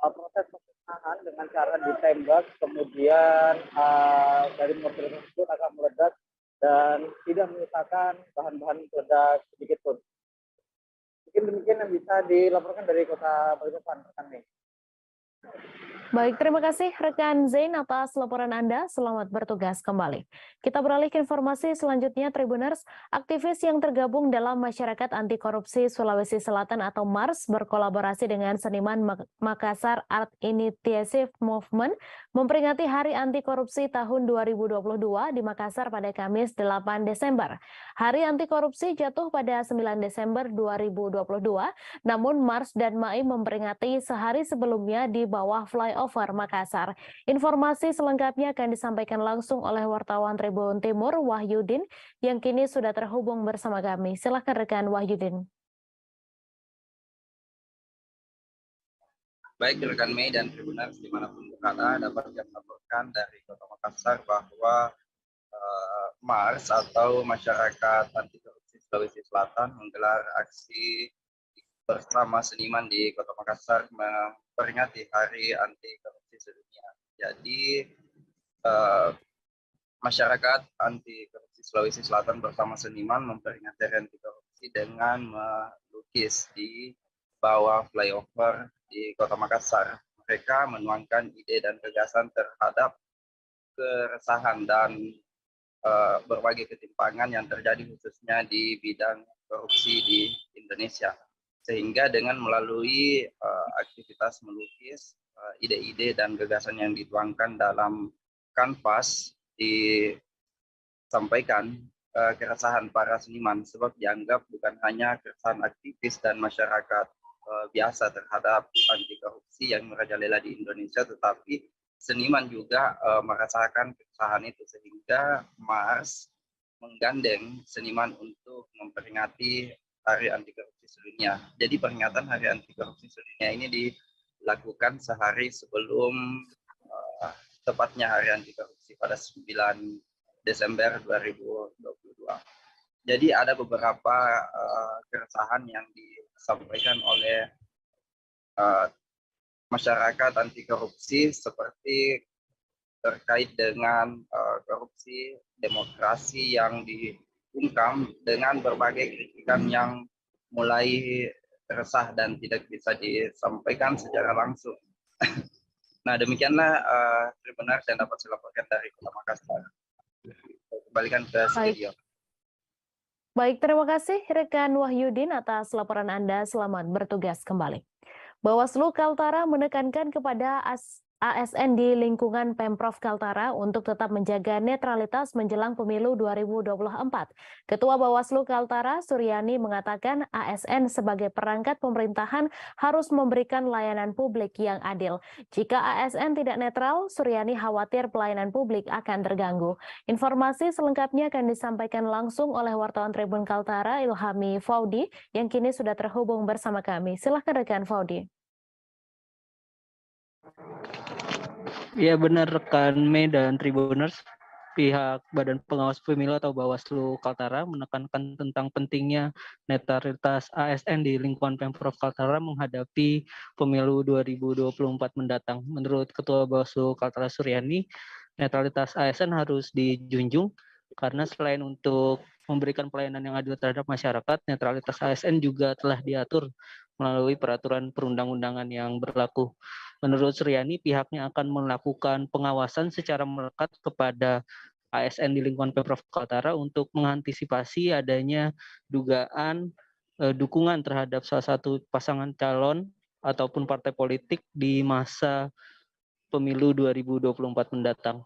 proses pemusnahan dengan cara ditembak, kemudian dari mortir tersebut akan meledak dan tidak menyisakan bahan-bahan peledak sedikit pun. Mungkin demikian yang bisa dilaporkan dari Kota Balikpapan, rekan Mei. Baik, terima kasih rekan Zain atas laporan Anda. Selamat bertugas kembali. Kita beralih ke informasi selanjutnya, Tribuners. Aktivis yang tergabung dalam Masyarakat Anti Korupsi Sulawesi Selatan atau MARS berkolaborasi dengan seniman Makassar Art Initiative Movement memperingati Hari Anti Korupsi tahun 2022 di Makassar pada Kamis 8 Desember. Hari Anti Korupsi jatuh pada 9 Desember 2022, namun MARS dan MAI memperingati sehari sebelumnya di bawah flyover Makassar. Informasi selengkapnya akan disampaikan langsung oleh wartawan Tribun Timur Wahyudin yang kini sudah terhubung bersama kami. Silakan rekan Wahyudin. Baik rekan Mei dan Tribuners dimanapun berada, dapat kami laporkan dari Kota Makassar bahwa MARS atau Masyarakat Anti Korupsi Sulawesi Selatan menggelar aksi bersama seniman di Kota Makassar memperingati Hari Anti Korupsi Sedunia. Jadi Masyarakat Anti Korupsi Sulawesi Selatan bersama seniman memperingati Hari Anti Korupsi dengan melukis di bawah flyover di Kota Makassar. Mereka menuangkan ide dan gagasan terhadap keresahan dan berbagai ketimpangan yang terjadi khususnya di bidang korupsi di Indonesia. Sehingga dengan melalui aktivitas melukis, ide-ide dan gagasan yang dituangkan dalam kanvas disampaikan keresahan para seniman, sebab dianggap bukan hanya keresahan aktivis dan masyarakat biasa terhadap anti korupsi yang merajalela di Indonesia, tetapi seniman juga merasakan keresahan itu, sehingga MARS menggandeng seniman untuk memperingati Hari Anti Korupsi Sedunia. Jadi peringatan Hari Anti Korupsi Sedunia ini dilakukan sehari sebelum tepatnya Hari Anti Korupsi pada 9 Desember 2022. Jadi ada beberapa keresahan yang disampaikan oleh masyarakat anti korupsi, seperti terkait dengan korupsi demokrasi yang diungkam dengan berbagai kritikan yang mulai resah dan tidak bisa disampaikan secara langsung. Nah, demikianlah Tribuners yang dapat saya laporkan dari Kota Makassar. Kembalikan ke studio. Baik, terima kasih rekan Wahyudin atas laporan Anda. Selamat bertugas kembali. Bawaslu Kaltara menekankan kepada ASN di lingkungan Pemprov Kaltara untuk tetap menjaga netralitas menjelang pemilu 2024. Ketua Bawaslu Kaltara, Suryani, mengatakan ASN sebagai perangkat pemerintahan harus memberikan layanan publik yang adil. Jika ASN tidak netral, Suryani khawatir pelayanan publik akan terganggu. Informasi selengkapnya akan disampaikan langsung oleh wartawan Tribun Kaltara, Ilhami Faudi, yang kini sudah terhubung bersama kami. Silahkan rekan Faudi. Ya benar rekan Mei dan Tribuners, pihak Badan Pengawas Pemilu atau Bawaslu Kaltara menekankan tentang pentingnya netralitas ASN di lingkungan Pemprov Kaltara menghadapi pemilu 2024 mendatang. Menurut Ketua Bawaslu Kaltara Suryani, netralitas ASN harus dijunjung karena selain untuk memberikan pelayanan yang adil terhadap masyarakat, netralitas ASN juga telah diatur melalui peraturan perundang-undangan yang berlaku. Menurut Suryani, pihaknya akan melakukan pengawasan secara melekat kepada ASN di lingkungan Pemprov Kaltara untuk mengantisipasi adanya dugaan dukungan terhadap salah satu pasangan calon ataupun partai politik di masa pemilu 2024 mendatang.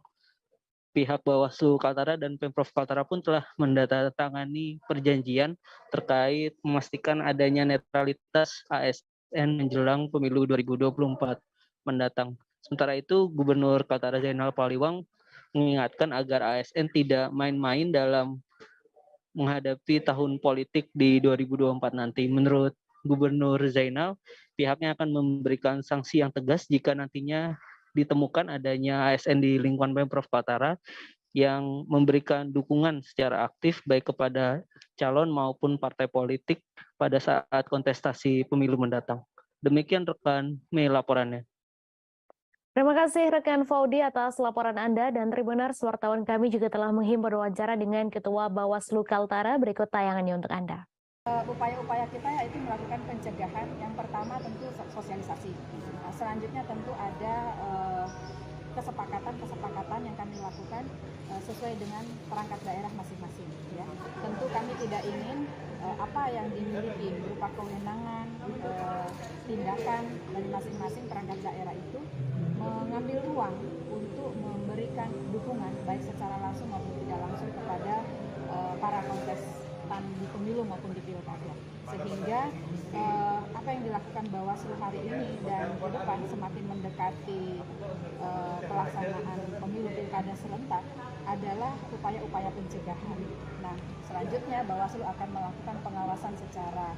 Pihak Bawaslu Kaltara dan Pemprov Kaltara pun telah menandatangani perjanjian terkait memastikan adanya netralitas ASN menjelang pemilu 2024 mendatang. Sementara itu, Gubernur Kaltara Zainal Paliwang mengingatkan agar ASN tidak main-main dalam menghadapi tahun politik di 2024 nanti. Menurut Gubernur Zainal, pihaknya akan memberikan sanksi yang tegas jika nantinya ditemukan adanya ASN di lingkungan Pemprov Kaltara yang memberikan dukungan secara aktif baik kepada calon maupun partai politik pada saat kontestasi pemilu mendatang. Demikian rekan Mei laporannya. Terima kasih rekan Faudi atas laporan Anda, dan Tribuners, wartawan kami juga telah menghimpun wawancara dengan Ketua Bawaslu Kaltara. Berikut tayangannya untuk Anda. Upaya-upaya kita yaitu melakukan pencegahan. Yang pertama tentu sosialisasi. Selanjutnya tentu ada kesepakatan yang kami lakukan sesuai dengan perangkat daerah masing-masing. Ya. Tentu kami tidak ingin apa yang dimiliki berupa kewenangan, tindakan dari masing-masing perangkat daerah itu mengambil ruang untuk memberikan dukungan baik secara langsung maupun tidak langsung kepada para kontestan di pemilu maupun di pilkada, sehingga apa yang dilakukan Bawaslu hari ini dan ke depan semakin mendekati pelaksanaan pemilu pilkada serentak adalah upaya-upaya pencegahan. Nah, selanjutnya Bawaslu akan melakukan pengawasan secara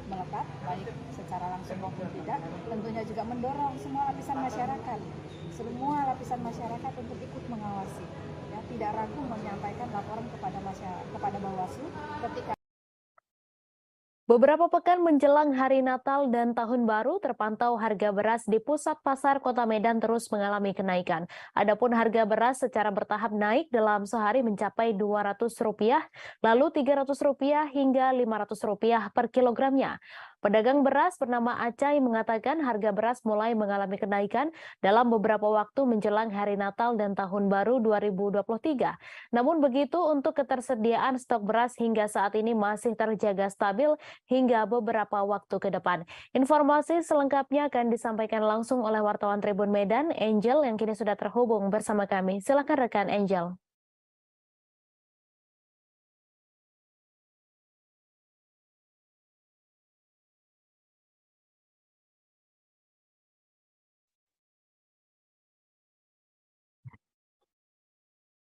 melekat, baik secara langsung maupun tidak. Tentunya juga mendorong semua lapisan masyarakat untuk ikut mengawasi. Ya, tidak ragu menyampaikan laporan kepada Bawaslu ketika Beberapa pekan menjelang Hari Natal dan Tahun Baru, terpantau harga beras di pusat pasar Kota Medan terus mengalami kenaikan. Adapun harga beras secara bertahap naik dalam sehari mencapai Rp200, lalu Rp300 hingga Rp500 per kilogramnya. Pedagang beras bernama Acai mengatakan harga beras mulai mengalami kenaikan dalam beberapa waktu menjelang Hari Natal dan Tahun Baru 2023. Namun begitu, untuk ketersediaan stok beras hingga saat ini masih terjaga stabil hingga beberapa waktu ke depan. Informasi selengkapnya akan disampaikan langsung oleh wartawan Tribun Medan, Angel, yang kini sudah terhubung bersama kami. Silakan rekan Angel.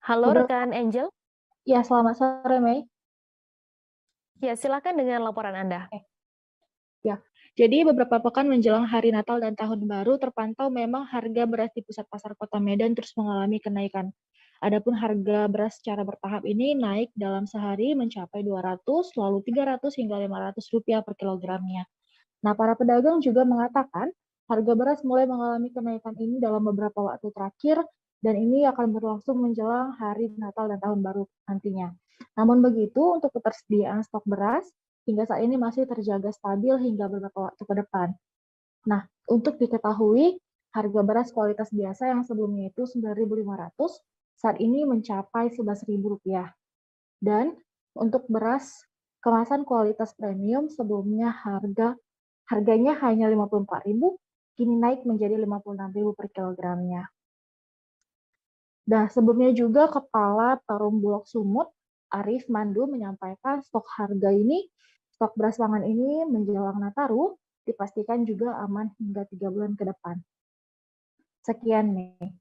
Halo rekan Angel. Ya, selamat sore Mei. Ya, silakan dengan laporan Anda. Ya, jadi beberapa pekan menjelang Hari Natal dan Tahun Baru terpantau memang harga beras di pusat pasar Kota Medan terus mengalami kenaikan. Adapun harga beras secara bertahap ini naik dalam sehari mencapai 200, lalu 300 hingga Rp500 per kilogramnya. Nah, para pedagang juga mengatakan harga beras mulai mengalami kenaikan ini dalam beberapa waktu terakhir, dan ini akan berlangsung menjelang Hari Natal dan Tahun Baru nantinya. Namun begitu, untuk ketersediaan stok beras hingga saat ini masih terjaga stabil hingga beberapa waktu ke depan. Nah, untuk diketahui, harga beras kualitas biasa yang sebelumnya itu Rp9.500, saat ini mencapai Rp11.000. Dan untuk beras kemasan kualitas premium sebelumnya harganya hanya Rp54.000, kini naik menjadi Rp56.000 per kilogramnya. Nah, sebelumnya juga Kepala Perum Bulog Sumut, Arif Mandu, menyampaikan stok beras pangan ini menjelang Nataru dipastikan juga aman hingga 3 bulan ke depan. Sekian, Mei.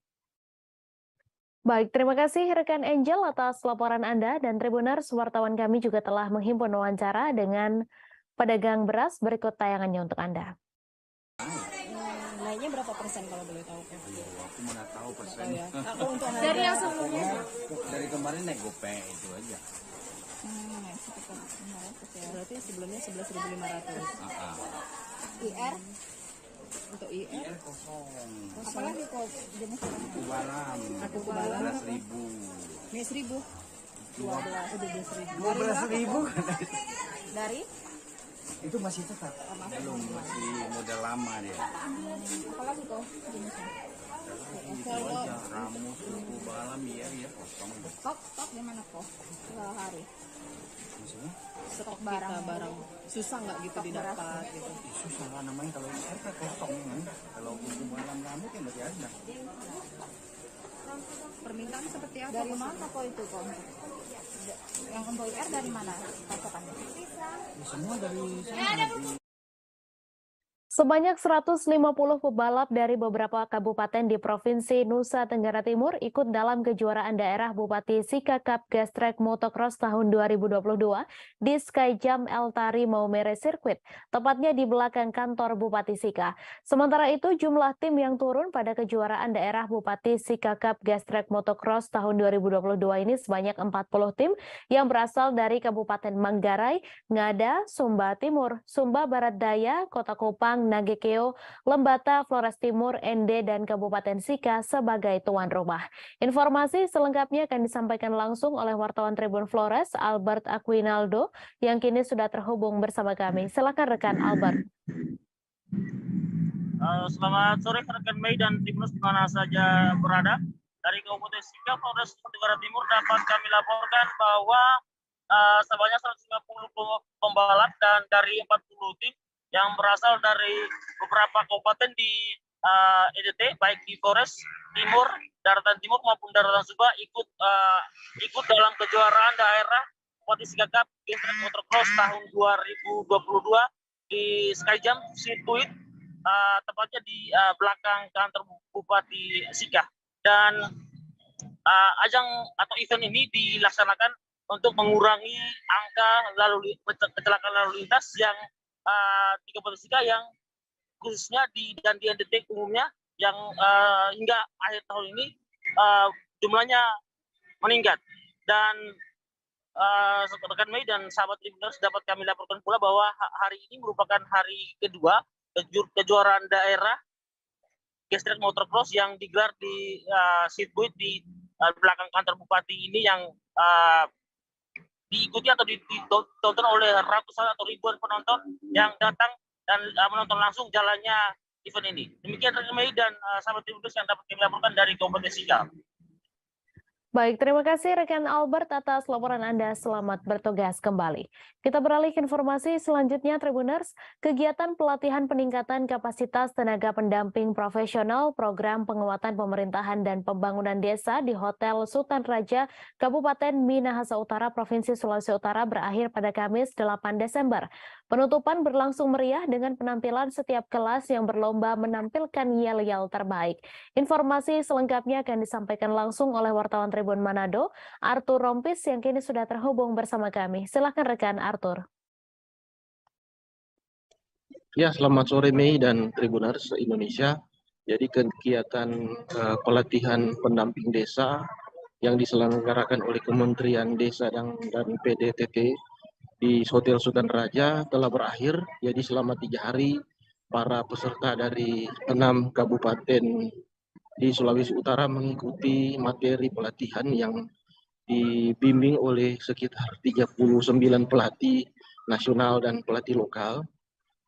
Baik, terima kasih rekan Angel atas laporan Anda, dan Tribuners, wartawan kami juga telah menghimpun wawancara dengan pedagang beras. Berikut tayangannya untuk Anda. Naiknya berapa persen kalau boleh tahu? Aku mana tahu persen. Ya. Aku untuk harga dari yang sebelumnya. Dari kemarin naik gope itu aja. Naik sekitar 500 ya. Berarti sebelumnya 11.500. IR? Untuk IR kosong. apalagi kok jenis Kuku balam. Kuku balam 12.000. Ini 1.000. 12.000. 12.000. Dari Itu masih tetap. Belum, masih model lama dia. apalagi kok jenisnya? Itu aja, ramus, kuku balam, ya kosong. Stok gimana kok hari? Maksudnya? Stok barang susah nggak gitu didapat gitu? Susah lah namanya kalau IR kan kosong kan. Kalau kuku balam kamu kan masih ada. Permintaan seperti apa? Dari mana kok itu kok? Yang untuk IR dari mana pasokannya? Semua dari sana. Sebanyak 150 pebalap dari beberapa kabupaten di Provinsi Nusa Tenggara Timur ikut dalam kejuaraan daerah Bupati Sika Cup Gas Track Motocross tahun 2022 di Skyjump El Tari Maumere Circuit, tepatnya di belakang kantor Bupati Sika. Sementara itu, jumlah tim yang turun pada kejuaraan daerah Bupati Sika Cup Gas Track Motocross tahun 2022 ini sebanyak 40 tim yang berasal dari Kabupaten Manggarai, Ngada, Sumba Timur, Sumba Barat Daya, Kota Kupang, Nagekeo, Lembata, Flores Timur, Ende, dan Kabupaten Sika sebagai tuan rumah. Informasi selengkapnya akan disampaikan langsung oleh wartawan Tribun Flores, Albert Aquinaldo, yang kini sudah terhubung bersama kami. Silakan rekan Albert. Selamat sore rekan Mei dan Timnus di mana saja berada. Dari Kabupaten Sika, Polres Nusa Tenggara Timur dapat kami laporkan bahwa sebanyak 150 pembalap dan dari 40 tim yang berasal dari beberapa kabupaten di NTT, baik di Flores Timur, Daratan Timur maupun Daratan Sumba ikut dalam kejuaraan daerah Bupati Sika Cup Gas Track Motocross tahun 2022 di Skyjump Circuit, tepatnya di belakang kantor Bupati Sika. Dan ajang atau event ini dilaksanakan untuk mengurangi angka kecelakaan lalu lintas yang di Kabupaten Sika yang khususnya di NTT umumnya yang hingga akhir tahun ini jumlahnya meningkat. Dan rekan Mei dan sahabat Tribuners dapat kami laporkan pula bahwa hari ini merupakan hari kedua kejuaraan daerah Gas Track Motocross yang digelar di sirkuit di belakang kantor Bupati ini yang diikuti atau ditonton oleh ratusan atau ribuan penonton yang datang dan menonton langsung jalannya event ini. Demikian rekan Mei dan sahabat Tribuners yang dapat kami laporkan dari Kabupaten Sika. Baik, terima kasih rekan Albert atas laporan Anda. Selamat bertugas kembali. Kita beralih ke informasi selanjutnya, Tribuners. Kegiatan pelatihan peningkatan kapasitas tenaga pendamping profesional program penguatan pemerintahan dan pembangunan desa di Hotel Sultan Raja, Kabupaten Minahasa Utara, Provinsi Sulawesi Utara berakhir pada Kamis 8 Desember. Penutupan berlangsung meriah dengan penampilan setiap kelas yang berlomba menampilkan yel-yel terbaik. Informasi selengkapnya akan disampaikan langsung oleh wartawan Tribun Manado, Arthur Rompis yang kini sudah terhubung bersama kami. Silakan rekan Arthur. Ya, selamat sore Mei dan Tribuners Indonesia. Jadi kegiatan pelatihan pendamping desa yang diselenggarakan oleh Kementerian Desa dan PDTT di Hotel Sultan Raja telah berakhir. Jadi selama 3 hari para peserta dari 6 kabupaten di Sulawesi Utara mengikuti materi pelatihan yang dibimbing oleh sekitar 39 pelatih nasional dan pelatih lokal.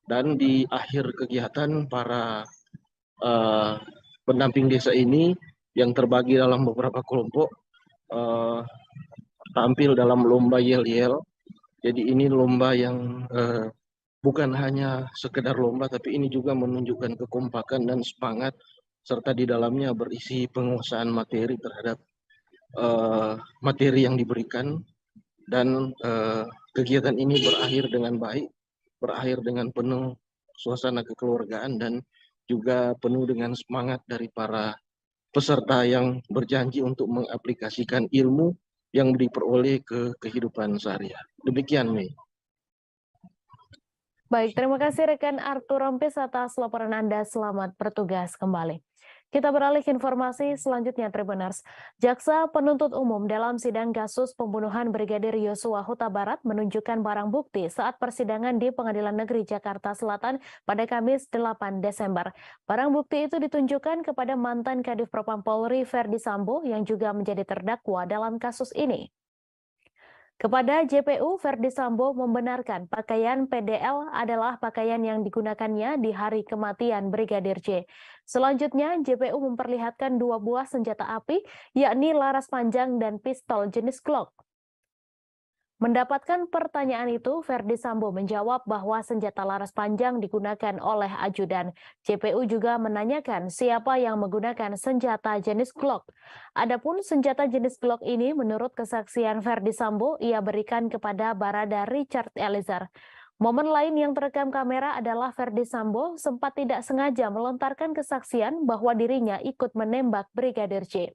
Dan di akhir kegiatan para pendamping desa ini yang terbagi dalam beberapa kelompok tampil dalam lomba yel-yel. Jadi ini lomba yang bukan hanya sekedar lomba, tapi ini juga menunjukkan kekompakan dan semangat, serta di dalamnya berisi penguasaan materi terhadap materi yang diberikan. Dan kegiatan ini berakhir dengan baik, berakhir dengan penuh suasana kekeluargaan dan juga penuh dengan semangat dari para peserta yang berjanji untuk mengaplikasikan ilmu yang diperoleh ke kehidupan sehari-hari. Demikian, Mei. Baik, terima kasih rekan Arthur Rompis atas laporan Anda. Selamat bertugas kembali. Kita beralih ke informasi selanjutnya, Tribuners. Jaksa penuntut umum dalam sidang kasus pembunuhan Brigadir Yosua Huta Barat menunjukkan barang bukti saat persidangan di Pengadilan Negeri Jakarta Selatan pada Kamis 8 Desember. Barang bukti itu ditunjukkan kepada mantan Kadif Propam Polri Verdi Sambo yang juga menjadi terdakwa dalam kasus ini. Kepada JPU, Verdi Sambo membenarkan pakaian PDL adalah pakaian yang digunakannya di hari kematian Brigadir J. Selanjutnya, JPU memperlihatkan 2 buah senjata api, yakni laras panjang dan pistol jenis Glock. Mendapatkan pertanyaan itu, Verdi Sambo menjawab bahwa senjata laras panjang digunakan oleh ajudan. JPU juga menanyakan siapa yang menggunakan senjata jenis Glock. Adapun senjata jenis Glock ini menurut kesaksian Verdi Sambo ia berikan kepada Barada Richard Eliezer. Momen lain yang terekam kamera adalah Verdi Sambo sempat tidak sengaja melontarkan kesaksian bahwa dirinya ikut menembak Brigadir J.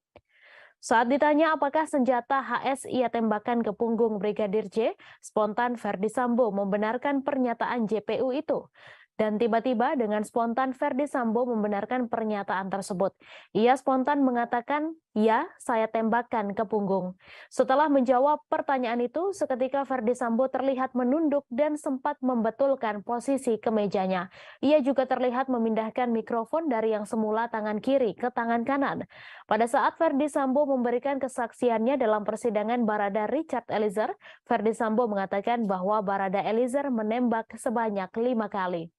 Saat ditanya apakah senjata HS ia tembakan ke punggung Brigadir J, spontan Verdi Sambo membenarkan pernyataan JPU itu. Dan tiba-tiba dengan spontan Verdi Sambo membenarkan pernyataan tersebut. Ia spontan mengatakan, "Ya, saya tembakkan ke punggung." Setelah menjawab pertanyaan itu, seketika Verdi Sambo terlihat menunduk dan sempat membetulkan posisi kemejanya. Ia juga terlihat memindahkan mikrofon dari yang semula tangan kiri ke tangan kanan. Pada saat Verdi Sambo memberikan kesaksiannya dalam persidangan Barada Richard Eliezer, Verdi Sambo mengatakan bahwa Barada Eliezer menembak sebanyak 5 kali.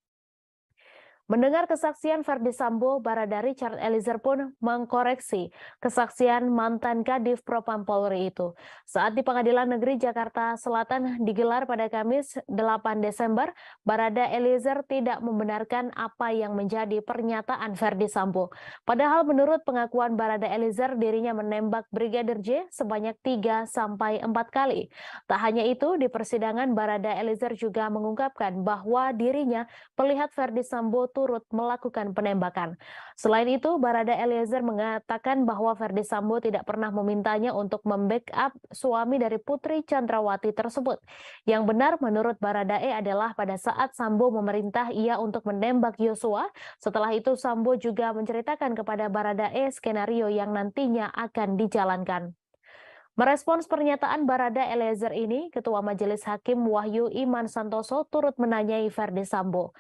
Mendengar kesaksian Verdi Sambo, Barada Richard Eliezer pun mengkoreksi kesaksian mantan Kadif Propam Polri itu. Saat di Pengadilan Negeri Jakarta Selatan digelar pada Kamis 8 Desember, Barada Eliezer tidak membenarkan apa yang menjadi pernyataan Verdi Sambo. Padahal menurut pengakuan Barada Eliezer, dirinya menembak Brigadir J sebanyak 3-4 kali. Tak hanya itu, di persidangan Barada Eliezer juga mengungkapkan bahwa dirinya melihat Verdi Sambo turut melakukan penembakan. Selain itu, Barada Eliezer mengatakan bahwa Verdi Sambo tidak pernah memintanya untuk membackup suami dari Putri Chandrawati tersebut. Yang benar menurut Baradae adalah pada saat Sambo memerintah ia untuk menembak Yosua, setelah itu Sambo juga menceritakan kepada Baradae skenario yang nantinya akan dijalankan. Merespons pernyataan Barada Eliezer ini, Ketua Majelis Hakim Wahyu Iman Santoso turut menanyai Verdi Sambo.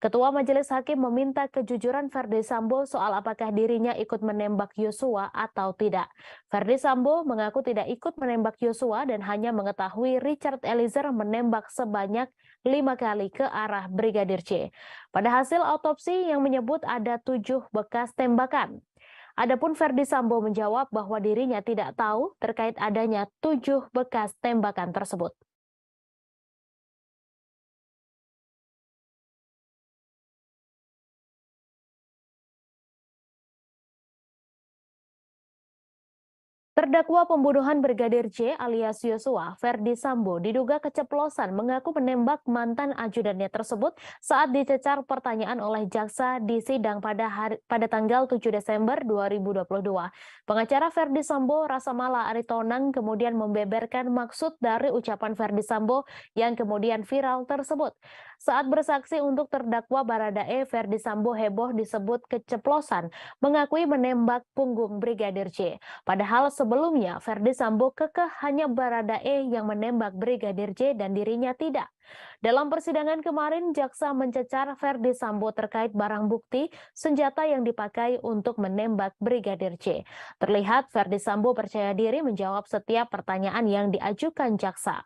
Ketua Majelis Hakim meminta kejujuran Verdi Sambo soal apakah dirinya ikut menembak Yosua atau tidak. Verdi Sambo mengaku tidak ikut menembak Yosua dan hanya mengetahui Richard Eliezer menembak sebanyak 5 kali ke arah Brigadir J. Pada hasil autopsi yang menyebut ada 7 bekas tembakan. Adapun Verdi Sambo menjawab bahwa dirinya tidak tahu terkait adanya 7 bekas tembakan tersebut. Terdakwa pembunuhan Brigadir J alias Yosua, Verdi Sambo, diduga keceplosan mengaku menembak mantan ajudannya tersebut saat dicecar pertanyaan oleh jaksa di sidang pada tanggal 7 Desember 2022. Pengacara Verdi Sambo, Rasamala Aritonang, kemudian membeberkan maksud dari ucapan Verdi Sambo yang kemudian viral tersebut. Saat bersaksi untuk terdakwa Baradae, Verdi Sambo heboh disebut keceplosan, mengakui menembak punggung Brigadir J. Padahal sebelumnya, Verdi Sambo kekeh hanya Baradae yang menembak Brigadir J dan dirinya tidak. Dalam persidangan kemarin, jaksa mencecar Verdi Sambo terkait barang bukti senjata yang dipakai untuk menembak Brigadir J. Terlihat Verdi Sambo percaya diri menjawab setiap pertanyaan yang diajukan jaksa.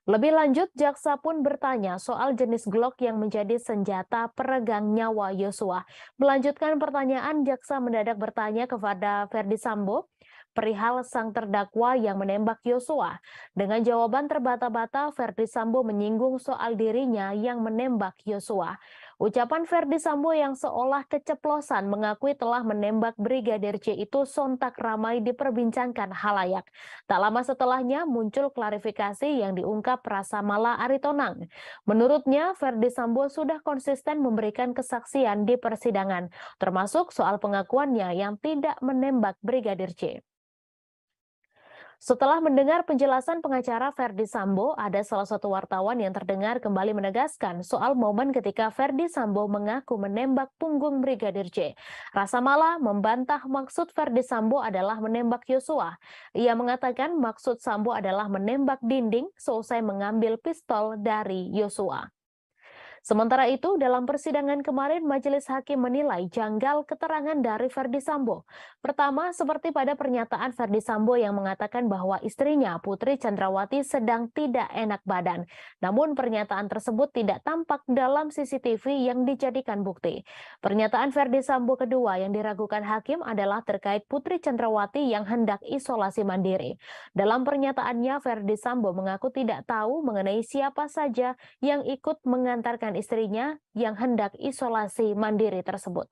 Lebih lanjut, jaksa pun bertanya soal jenis Glock yang menjadi senjata peregang nyawa Yosua. Melanjutkan pertanyaan, jaksa mendadak bertanya kepada Verdi Sambo perihal sang terdakwa yang menembak Yosua. Dengan jawaban terbata-bata, Verdi Sambo menyinggung soal dirinya yang menembak Yosua. Ucapan Verdi Sambo yang seolah keceplosan mengakui telah menembak Brigadir J itu sontak ramai diperbincangkan halayak. Tak lama setelahnya muncul klarifikasi yang diungkap Rasamala Aritonang. Menurutnya, Verdi Sambo sudah konsisten memberikan kesaksian di persidangan, termasuk soal pengakuannya yang tidak menembak Brigadir J. Setelah mendengar penjelasan pengacara Verdi Sambo, ada salah satu wartawan yang terdengar kembali menegaskan soal momen ketika Verdi Sambo mengaku menembak punggung Brigadir J. Rasa Mala membantah maksud Verdi Sambo adalah menembak Yosua. Ia mengatakan maksud Sambo adalah menembak dinding seusai mengambil pistol dari Yosua. Sementara itu, dalam persidangan kemarin, Majelis Hakim menilai janggal keterangan dari Verdi Sambo. Pertama, seperti pada pernyataan Verdi Sambo yang mengatakan bahwa istrinya, Putri Chandrawati, sedang tidak enak badan. Namun, pernyataan tersebut tidak tampak dalam CCTV yang dijadikan bukti. Pernyataan Verdi Sambo kedua yang diragukan hakim adalah terkait Putri Chandrawati yang hendak isolasi mandiri. Dalam pernyataannya, Verdi Sambo mengaku tidak tahu mengenai siapa saja yang ikut mengantarkan istrinya yang hendak isolasi mandiri tersebut.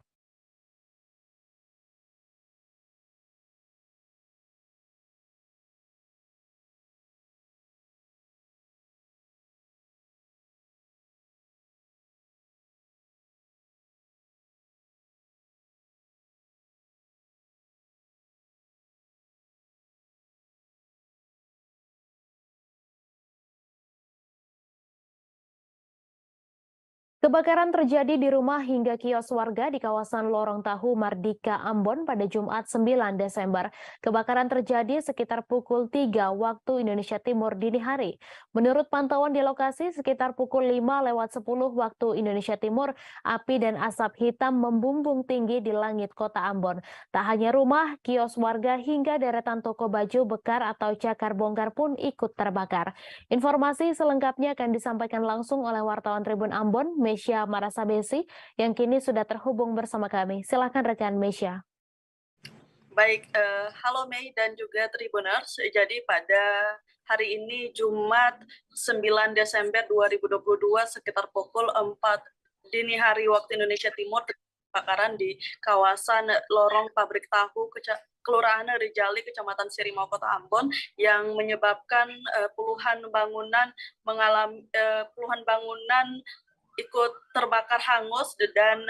Kebakaran terjadi di rumah hingga kios warga di kawasan Lorong Tahu Mardika, Ambon pada Jumat 9 Desember. Kebakaran terjadi sekitar pukul 3 waktu Indonesia Timur dini hari. Menurut pantauan di lokasi sekitar pukul 5:10 waktu Indonesia Timur, api dan asap hitam membumbung tinggi di langit kota Ambon. Tak hanya rumah, kios warga hingga deretan toko baju bekar atau cakar bongkar pun ikut terbakar. Informasi selengkapnya akan disampaikan langsung oleh wartawan Tribun Ambon, Mesya Marasabesi, yang kini sudah terhubung bersama kami. Silakan rekan Mesya. Baik, halo Mei dan juga Tribuners. Jadi pada hari ini Jumat 9 Desember 2022 sekitar pukul 4 dini hari waktu Indonesia Timur, kebakaran di kawasan Lorong Pabrik Tahu, Kelurahan Rijali, Kecamatan Sirimau, Kota Ambon, yang menyebabkan puluhan bangunan ikut terbakar hangus dan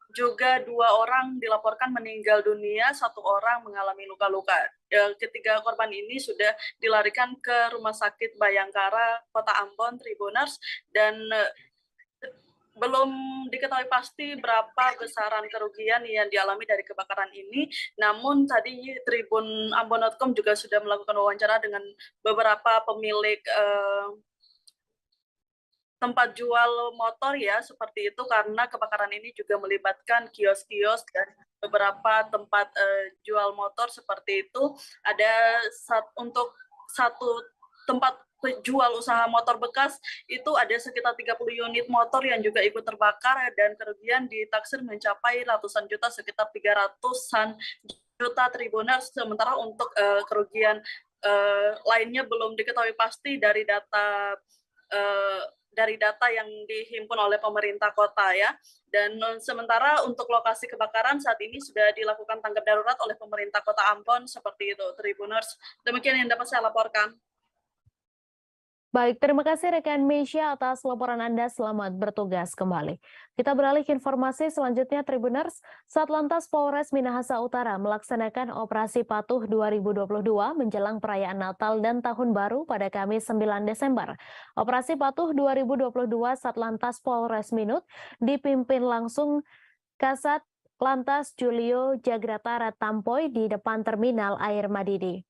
juga 2 orang dilaporkan meninggal dunia, 1 orang mengalami luka-luka. Ketiga korban ini sudah dilarikan ke Rumah Sakit Bayangkara, Kota Ambon, Tribuners, dan belum diketahui pasti berapa besaran kerugian yang dialami dari kebakaran ini. Namun tadi Tribun Ambon.com juga sudah melakukan wawancara dengan beberapa pemilik tempat jual motor ya, seperti itu, karena kebakaran ini juga melibatkan kios-kios dan beberapa tempat jual motor seperti itu. Ada untuk satu tempat jual usaha motor bekas itu ada sekitar 30 unit motor yang juga ikut terbakar dan kerugian ditaksir mencapai ratusan juta, sekitar 300-an juta Tribuners. Sementara untuk kerugian lainnya belum diketahui pasti dari data yang dihimpun oleh pemerintah kota ya. Dan sementara untuk lokasi kebakaran saat ini sudah dilakukan tanggap darurat oleh pemerintah Kota Ambon, seperti itu Tribuners. Demikian yang dapat saya laporkan. Baik, terima kasih rekan Mesya atas laporan Anda. Selamat bertugas kembali. Kita beralih ke informasi selanjutnya, Tribuners. Satlantas Polres Minahasa Utara melaksanakan Operasi Patuh 2022 menjelang perayaan Natal dan Tahun Baru pada Kamis 9 Desember. Operasi Patuh 2022 Satlantas Polres Minut dipimpin langsung Kasat Lantas Julio Jagratara Tampoy di depan Terminal Air Madidi.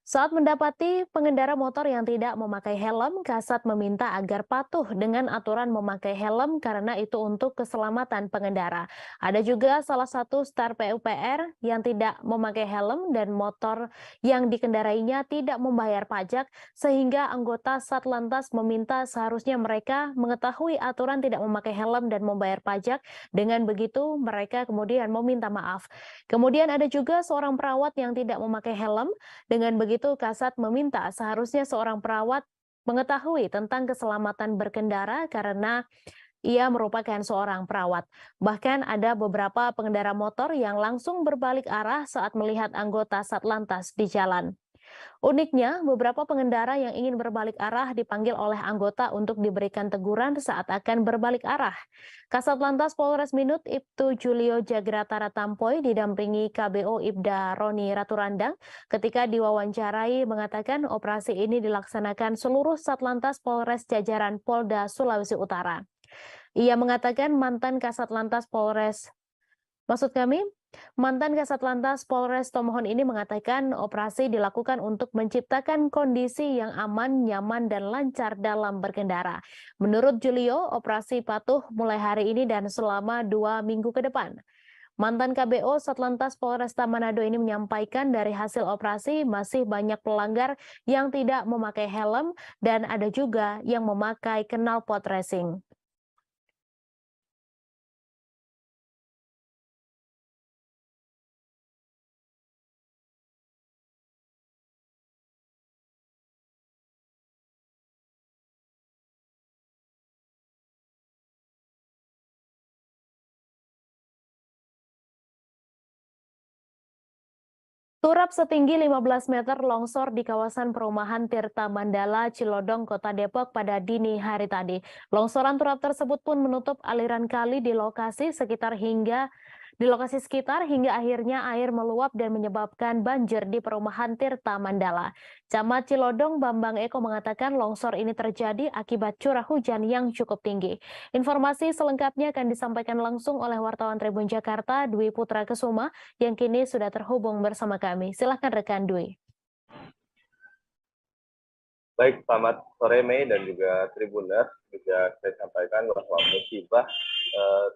Saat mendapati pengendara motor yang tidak memakai helm, Kasat meminta agar patuh dengan aturan memakai helm karena itu untuk keselamatan pengendara. Ada juga salah satu star PUPR yang tidak memakai helm dan motor yang dikendarainya tidak membayar pajak, sehingga anggota Satlantas meminta seharusnya mereka mengetahui aturan tidak memakai helm dan membayar pajak. Dengan begitu mereka kemudian meminta maaf. Kemudian ada juga seorang perawat yang tidak memakai helm. Dengan begitu Kasat meminta seharusnya seorang perawat mengetahui tentang keselamatan berkendara karena ia merupakan seorang perawat. Bahkan ada beberapa pengendara motor yang langsung berbalik arah saat melihat anggota Satlantas di jalan. Uniknya, beberapa pengendara yang ingin berbalik arah dipanggil oleh anggota untuk diberikan teguran saat akan berbalik arah. Kasat Lantas Polres Minut Ibtu Julio Jagratara Tampoy didampingi KBO Ibda Roni Raturandang ketika diwawancarai mengatakan operasi ini dilaksanakan seluruh Satlantas Polres jajaran Polda Sulawesi Utara. Ia mengatakan mantan Kasat Lantas Polres Tomohon ini mengatakan operasi dilakukan untuk menciptakan kondisi yang aman, nyaman, dan lancar dalam berkendara. Menurut Julio, operasi patuh mulai hari ini dan selama 2 minggu ke depan. Mantan KBO Satlantas Polresta Manado ini menyampaikan dari hasil operasi masih banyak pelanggar yang tidak memakai helm dan ada juga yang memakai knalpot racing. Turap setinggi 15 meter longsor di kawasan perumahan Tirta Mandala, Cilodong, Kota Depok pada dini hari tadi. Longsoran turap tersebut pun menutup aliran kali di lokasi sekitar hingga akhirnya air meluap dan menyebabkan banjir di perumahan Tirta Mandala. Camat Cilodong Bambang Eko mengatakan longsor ini terjadi akibat curah hujan yang cukup tinggi. Informasi selengkapnya akan disampaikan langsung oleh wartawan Tribun Jakarta, Dwi Putra Kesuma, yang kini sudah terhubung bersama kami. Silahkan rekan Dwi. Baik, selamat sore Mei dan juga Tribuners. Juga saya sampaikan bahwa musibah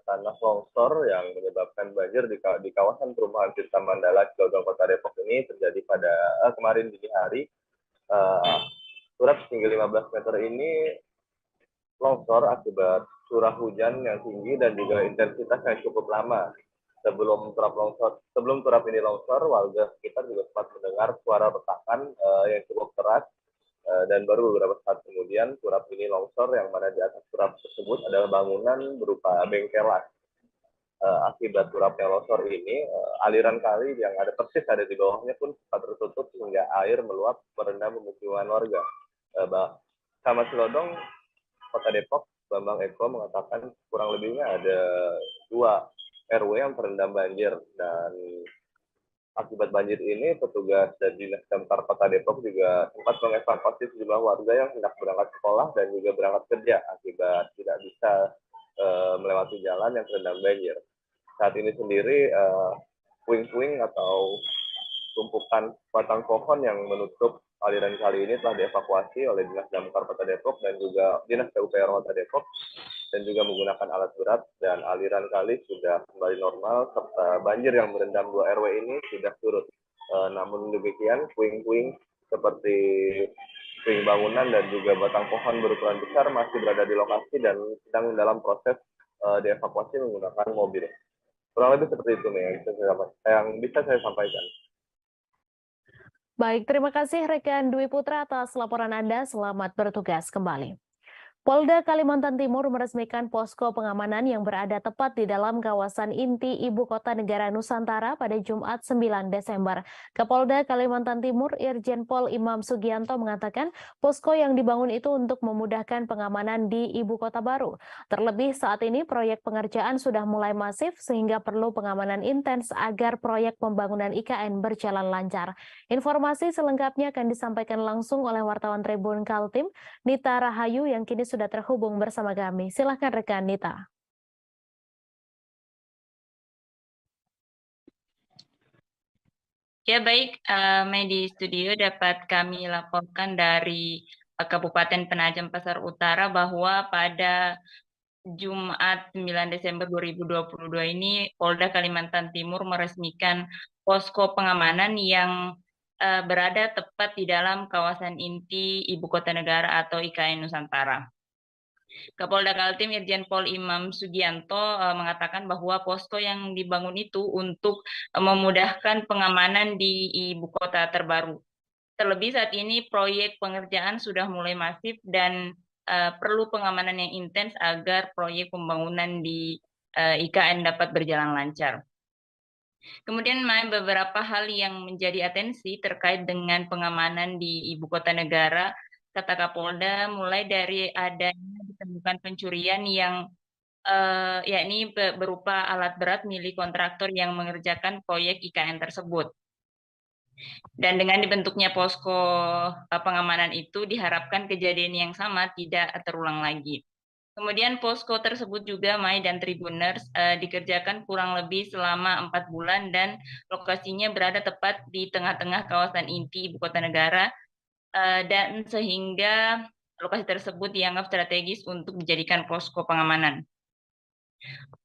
tanah longsor yang menyebabkan banjir di kawasan perumahan Tirta Mandala, Cilodong, Kota Depok ini terjadi pada kemarin dini hari. Turap setinggi 15 meter ini longsor akibat curah hujan yang tinggi dan juga intensitas yang cukup lama. Sebelum turap ini longsor, warga sekitar juga sempat mendengar suara retakan yang cukup keras. Dan baru beberapa saat kemudian turap ini longsor, yang mana di atas turap tersebut adalah bangunan berupa bengkelan. Akibat turapnya longsor ini, aliran kali yang ada persis ada di bawahnya pun sempat tertutup hingga air meluap merendam pemukiman warga. Camat Cilodong, Kota Depok, Bambang Eko mengatakan kurang lebihnya ada 2 RW yang terendam banjir, dan akibat banjir ini, petugas dari Dinas Damkar Kota Depok juga sempat mengevakuasi sejumlah warga yang hendak berangkat sekolah dan juga berangkat kerja akibat tidak bisa melewati jalan yang terendam banjir. Saat ini sendiri, puing-puing atau tumpukan batang pohon yang menutup aliran kali ini telah dievakuasi oleh Dinas Damkar Kota Depok dan juga Dinas PUPR Kota Depok, dan juga menggunakan alat berat, dan aliran kali sudah kembali normal serta banjir yang merendam 2 RW ini sudah surut. Namun demikian, puing-puing seperti puing bangunan dan juga batang pohon berukuran besar masih berada di lokasi dan sedang dalam proses dievakuasi menggunakan mobil. Kurang lebih seperti itu nih yang bisa saya sampaikan. Baik, terima kasih rekan Dwi Putra atas laporan Anda. Selamat bertugas kembali. Polda Kalimantan Timur meresmikan posko pengamanan yang berada tepat di dalam kawasan inti Ibu Kota Negara Nusantara pada Jumat 9 Desember. Kapolda Kalimantan Timur Irjen Pol Imam Sugianto mengatakan posko yang dibangun itu untuk memudahkan pengamanan di Ibu Kota baru. Terlebih saat ini proyek pengerjaan sudah mulai masif sehingga perlu pengamanan intens agar proyek pembangunan IKN berjalan lancar. Informasi selengkapnya akan disampaikan langsung oleh wartawan Tribun Kaltim, Nita Rahayu, yang kini sudah terhubung bersama kami. Silahkan rekan Nita. Ya baik, di studio dapat kami laporkan dari Kabupaten Penajam Pasar Utara bahwa pada Jumat 9 Desember 2022 ini Polda Kalimantan Timur meresmikan posko pengamanan yang berada tepat di dalam kawasan inti Ibu Kota Negara atau IKN Nusantara. Kapolda Kaltim Irjen Pol Imam Sugianto mengatakan bahwa posko yang dibangun itu untuk memudahkan pengamanan di ibu kota terbaru. Terlebih saat ini proyek pengerjaan sudah mulai masif dan perlu pengamanan yang intens agar proyek pembangunan di IKN dapat berjalan lancar. Kemudian beberapa hal yang menjadi atensi terkait dengan pengamanan di ibu kota negara, kata Kapolda, mulai dari adanya ditemukan pencurian yang yakni berupa alat berat milik kontraktor yang mengerjakan proyek IKN tersebut. Dan dengan dibentuknya posko pengamanan itu diharapkan kejadian yang sama tidak terulang lagi. Kemudian posko tersebut juga Mai dan Tribuners dikerjakan kurang lebih selama 4 bulan dan lokasinya berada tepat di tengah-tengah kawasan inti ibu kota negara dan sehingga lokasi tersebut dianggap strategis untuk dijadikan posko pengamanan.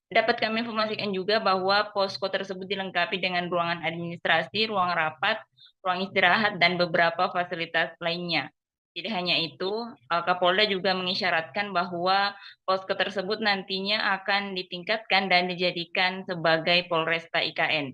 Dapat kami informasikan juga bahwa posko tersebut dilengkapi dengan ruangan administrasi, ruang rapat, ruang istirahat, dan beberapa fasilitas lainnya. Tidak hanya itu, Kapolda juga mengisyaratkan bahwa posko tersebut nantinya akan ditingkatkan dan dijadikan sebagai Polresta IKN.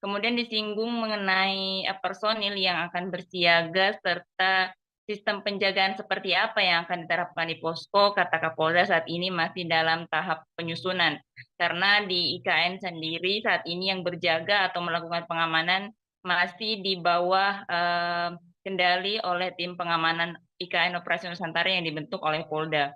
Kemudian disinggung mengenai personil yang akan bersiaga serta sistem penjagaan seperti apa yang akan diterapkan di posko, kata Kapolda saat ini masih dalam tahap penyusunan. Karena di IKN sendiri saat ini yang berjaga atau melakukan pengamanan masih di bawah kendali oleh tim pengamanan IKN Operasi Nusantara yang dibentuk oleh Polda.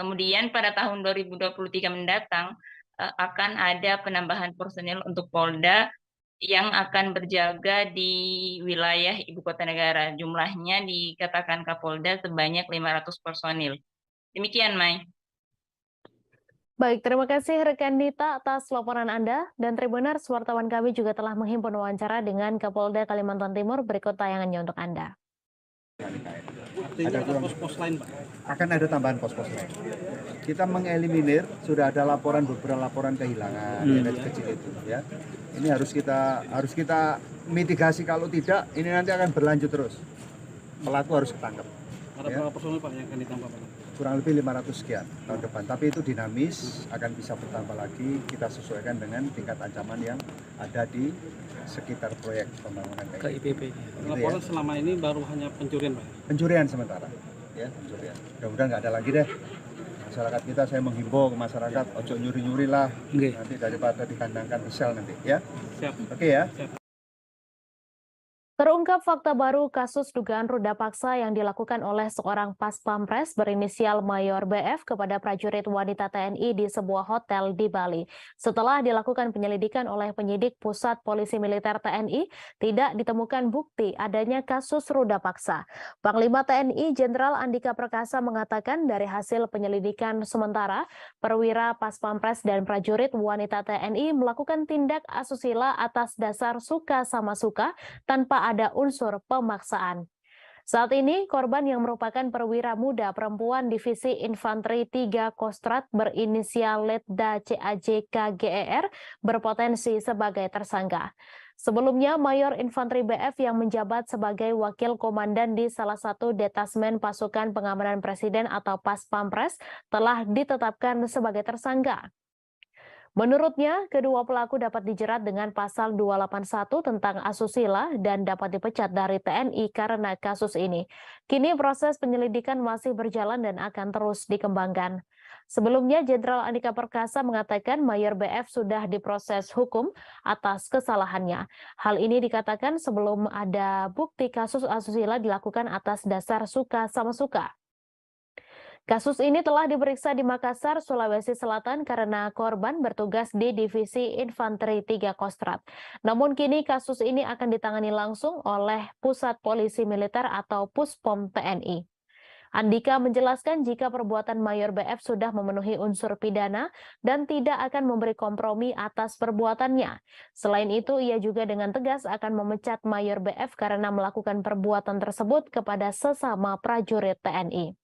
Kemudian pada tahun 2023 mendatang akan ada penambahan personil untuk Polda yang akan berjaga di wilayah ibu kota negara. Jumlahnya dikatakan Kapolda sebanyak 500 personil. Demikian, Mai. Baik, terima kasih rekan Dita atas laporan Anda. Dan Tribuners, wartawan kami juga telah menghimpun wawancara dengan Kapolda Kalimantan Timur. Berikut tayangannya untuk Anda. Ada pos-pos lain, Pak? Akan ada tambahan pos-pos lain. Kita mengeliminir, sudah ada beberapa laporan kehilangan yang kecil-kecil itu, ya. Ini harus kita mitigasi, kalau tidak ini nanti akan berlanjut terus. Pelaku harus ketangkep. Ada berapa personil Pak yang akan ditambah, Pak? Kurang lebih 500 sekian tahun depan. Tapi itu dinamis, akan bisa bertambah lagi. Kita sesuaikan dengan tingkat ancaman yang ada di sekitar proyek pembangunan KIPP. Laporan selama ini baru hanya pencurian, Pak? Pencurian sementara, ya, pencurian. Mudah-mudahan nggak ada lagi deh. Masyarakat kita, saya menghimbau ke masyarakat, ojo nyuri-nyuri lah, nanti daripada dikandangkan di sel nanti, ya. Siap. Oke ya. Siap. Terungkap fakta baru kasus dugaan ruda paksa yang dilakukan oleh seorang pas pampres berinisial Mayor BF kepada prajurit wanita TNI di sebuah hotel di Bali. Setelah dilakukan penyelidikan oleh penyidik Pusat Polisi Militer TNI, tidak ditemukan bukti adanya kasus ruda paksa. Panglima TNI Jenderal Andika Perkasa mengatakan dari hasil penyelidikan sementara, perwira pas pampres dan prajurit wanita TNI melakukan tindak asusila atas dasar suka sama suka tanpa ada unsur pemaksaan. Saat ini, korban yang merupakan perwira muda perempuan Divisi Infanteri 3 Kostrat berinisial Letda CAJ KGER berpotensi sebagai tersangka. Sebelumnya, Mayor Infanteri BF yang menjabat sebagai Wakil Komandan di salah satu detasmen pasukan pengamanan Presiden atau Pas Pampres telah ditetapkan sebagai tersangka. Menurutnya, kedua pelaku dapat dijerat dengan pasal 281 tentang asusila dan dapat dipecat dari TNI karena kasus ini. Kini proses penyelidikan masih berjalan dan akan terus dikembangkan. Sebelumnya, Jenderal Andika Perkasa mengatakan Mayor BF sudah diproses hukum atas kesalahannya. Hal ini dikatakan sebelum ada bukti kasus asusila dilakukan atas dasar suka sama suka. Kasus ini telah diperiksa di Makassar, Sulawesi Selatan karena korban bertugas di Divisi Infanteri 3 Kostrat. Namun kini kasus ini akan ditangani langsung oleh Pusat Polisi Militer atau Puspom TNI. Andika menjelaskan jika perbuatan Mayor BF sudah memenuhi unsur pidana dan tidak akan memberi kompromi atas perbuatannya. Selain itu, ia juga dengan tegas akan memecat Mayor BF karena melakukan perbuatan tersebut kepada sesama prajurit TNI.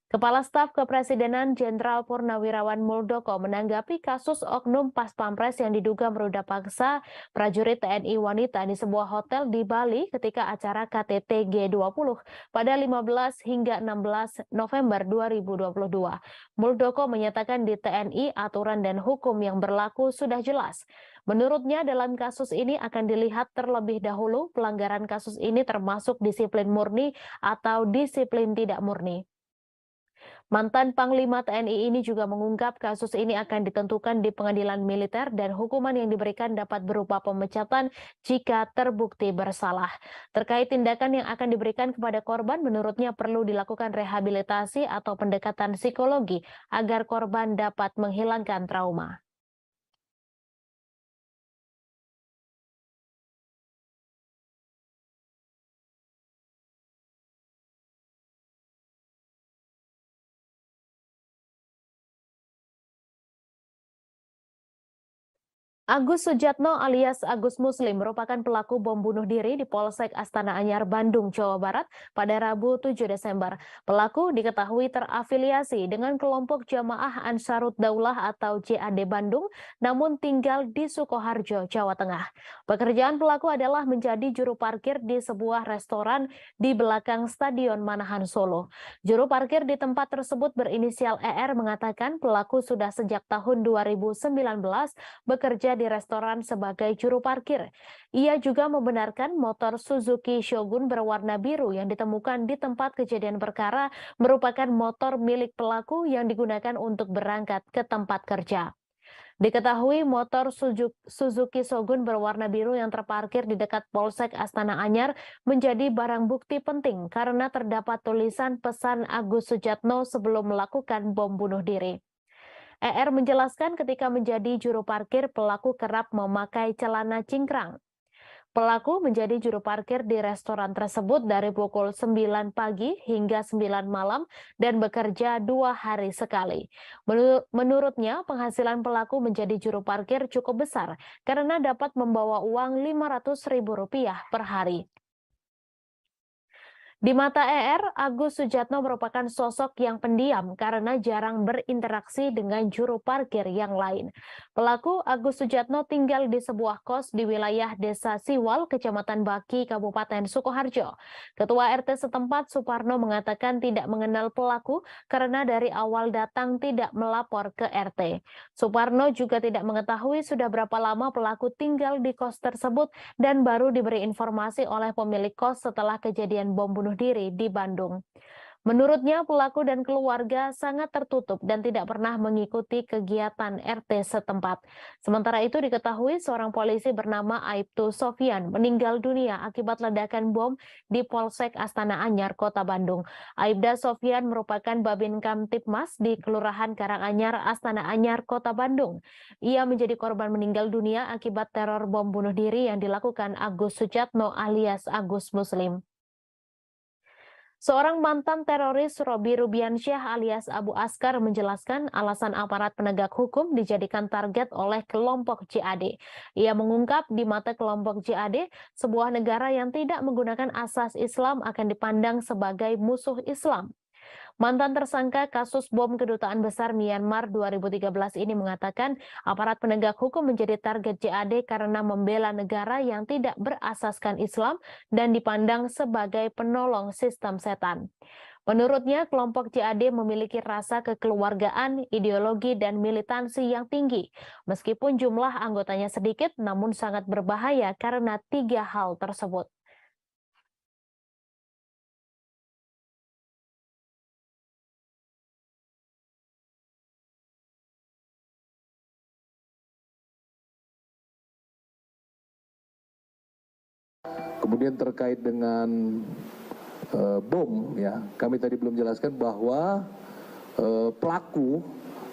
Kepala Staf Kepresidenan Jenderal Purnawirawan Muldoko menanggapi kasus oknum Pas Pampres yang diduga meruda paksa prajurit TNI wanita di sebuah hotel di Bali ketika acara KTT G20 pada 15 hingga 16 November 2022. Muldoko menyatakan di TNI aturan dan hukum yang berlaku sudah jelas. Menurutnya dalam kasus ini akan dilihat terlebih dahulu pelanggaran kasus ini termasuk disiplin murni atau disiplin tidak murni. Mantan Panglima TNI ini juga mengungkap kasus ini akan ditentukan di pengadilan militer dan hukuman yang diberikan dapat berupa pemecatan jika terbukti bersalah. Terkait tindakan yang akan diberikan kepada korban, menurutnya perlu dilakukan rehabilitasi atau pendekatan psikologi agar korban dapat menghilangkan trauma. Agus Sujatno alias Agus Muslim merupakan pelaku bom bunuh diri di Polsek Astana Anyar, Bandung, Jawa Barat pada Rabu 7 Desember. Pelaku diketahui terafiliasi dengan kelompok Jamaah Ansarut Daulah atau JAD Bandung, namun tinggal di Sukoharjo, Jawa Tengah. Pekerjaan pelaku adalah menjadi juru parkir di sebuah restoran di belakang Stadion Manahan Solo. Juru parkir di tempat tersebut berinisial ER mengatakan pelaku sudah sejak tahun 2019 bekerja di restoran sebagai juru parkir. Ia juga membenarkan motor Suzuki Shogun berwarna biru yang ditemukan di tempat kejadian perkara merupakan motor milik pelaku yang digunakan untuk berangkat ke tempat kerja. Diketahui motor Suzuki Shogun berwarna biru yang terparkir di dekat Polsek Astana Anyar menjadi barang bukti penting karena terdapat tulisan pesan Agus Sujatno sebelum melakukan bom bunuh diri. ER menjelaskan ketika menjadi juru parkir, pelaku kerap memakai celana cingkrang. Pelaku menjadi juru parkir di restoran tersebut dari pukul 9 pagi hingga 9 malam dan bekerja 2 hari sekali. Menurutnya, penghasilan pelaku menjadi juru parkir cukup besar karena dapat membawa uang Rp500.000 per hari. Di mata ER, Agus Sujatno merupakan sosok yang pendiam karena jarang berinteraksi dengan juru parkir yang lain. Pelaku Agus Sujatno tinggal di sebuah kos di wilayah Desa Siwal, Kecamatan Baki, Kabupaten Sukoharjo. Ketua RT setempat Suparno mengatakan tidak mengenal pelaku karena dari awal datang tidak melapor ke RT. Suparno juga tidak mengetahui sudah berapa lama pelaku tinggal di kos tersebut dan baru diberi informasi oleh pemilik kos setelah kejadian bom bunuh diri di Bandung. Menurutnya, pelaku dan keluarga sangat tertutup dan tidak pernah mengikuti kegiatan RT setempat. Sementara itu diketahui seorang polisi bernama Aibtu Sofyan meninggal dunia akibat ledakan bom di Polsek Astana Anyar, Kota Bandung. Aibda Sofyan merupakan Babin Kamtipmas di Kelurahan Karanganyar, Astana Anyar, Kota Bandung. Ia menjadi korban meninggal dunia akibat teror bom bunuh diri yang dilakukan Agus Sujatno alias Agus Muslim. Seorang mantan teroris Robi Rubiansyah alias Abu Askar menjelaskan alasan aparat penegak hukum dijadikan target oleh kelompok JAD. Ia mengungkap di mata kelompok JAD, sebuah negara yang tidak menggunakan asas Islam akan dipandang sebagai musuh Islam. Mantan tersangka kasus bom Kedutaan Besar Myanmar 2013 ini mengatakan aparat penegak hukum menjadi target JAD karena membela negara yang tidak berasaskan Islam dan dipandang sebagai penolong sistem setan. Menurutnya, kelompok JAD memiliki rasa kekeluargaan, ideologi, dan militansi yang tinggi. Meskipun jumlah anggotanya sedikit, namun sangat berbahaya karena 3 hal tersebut. Kemudian terkait dengan bom, ya, kami tadi belum jelaskan bahwa pelaku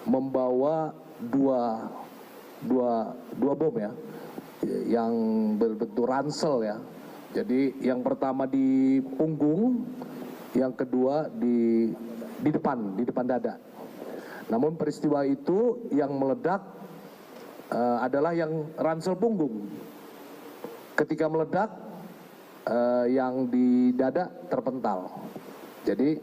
membawa dua bom, ya, yang berbentuk ransel, ya. Jadi yang pertama di punggung, yang kedua di depan dada. Namun peristiwa itu yang meledak adalah yang ransel punggung. Ketika meledak, yang di dada terpental. Jadi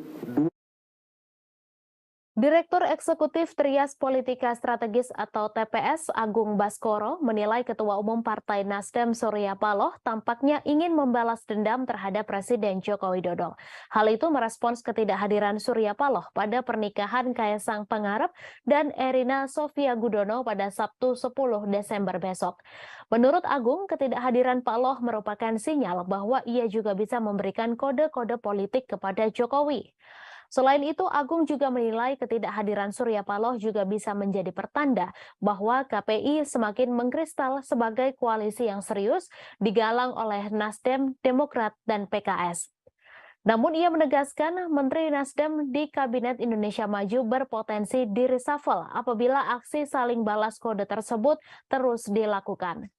Direktur Eksekutif Trias Politika Strategis atau TPS Agung Baskoro menilai Ketua Umum Partai Nasdem Surya Paloh tampaknya ingin membalas dendam terhadap Presiden Joko Widodo. Hal itu merespons ketidakhadiran Surya Paloh pada pernikahan Kaesang Pangarep dan Erina Sofia Gudono pada Sabtu 10 Desember besok. Menurut Agung, ketidakhadiran Paloh merupakan sinyal bahwa ia juga bisa memberikan kode-kode politik kepada Jokowi. Selain itu, Agung juga menilai ketidakhadiran Surya Paloh juga bisa menjadi pertanda bahwa KPI semakin mengkristal sebagai koalisi yang serius digalang oleh Nasdem, Demokrat, dan PKS. Namun ia menegaskan Menteri Nasdem di Kabinet Indonesia Maju berpotensi di-reshuffle apabila aksi saling balas kode tersebut terus dilakukan.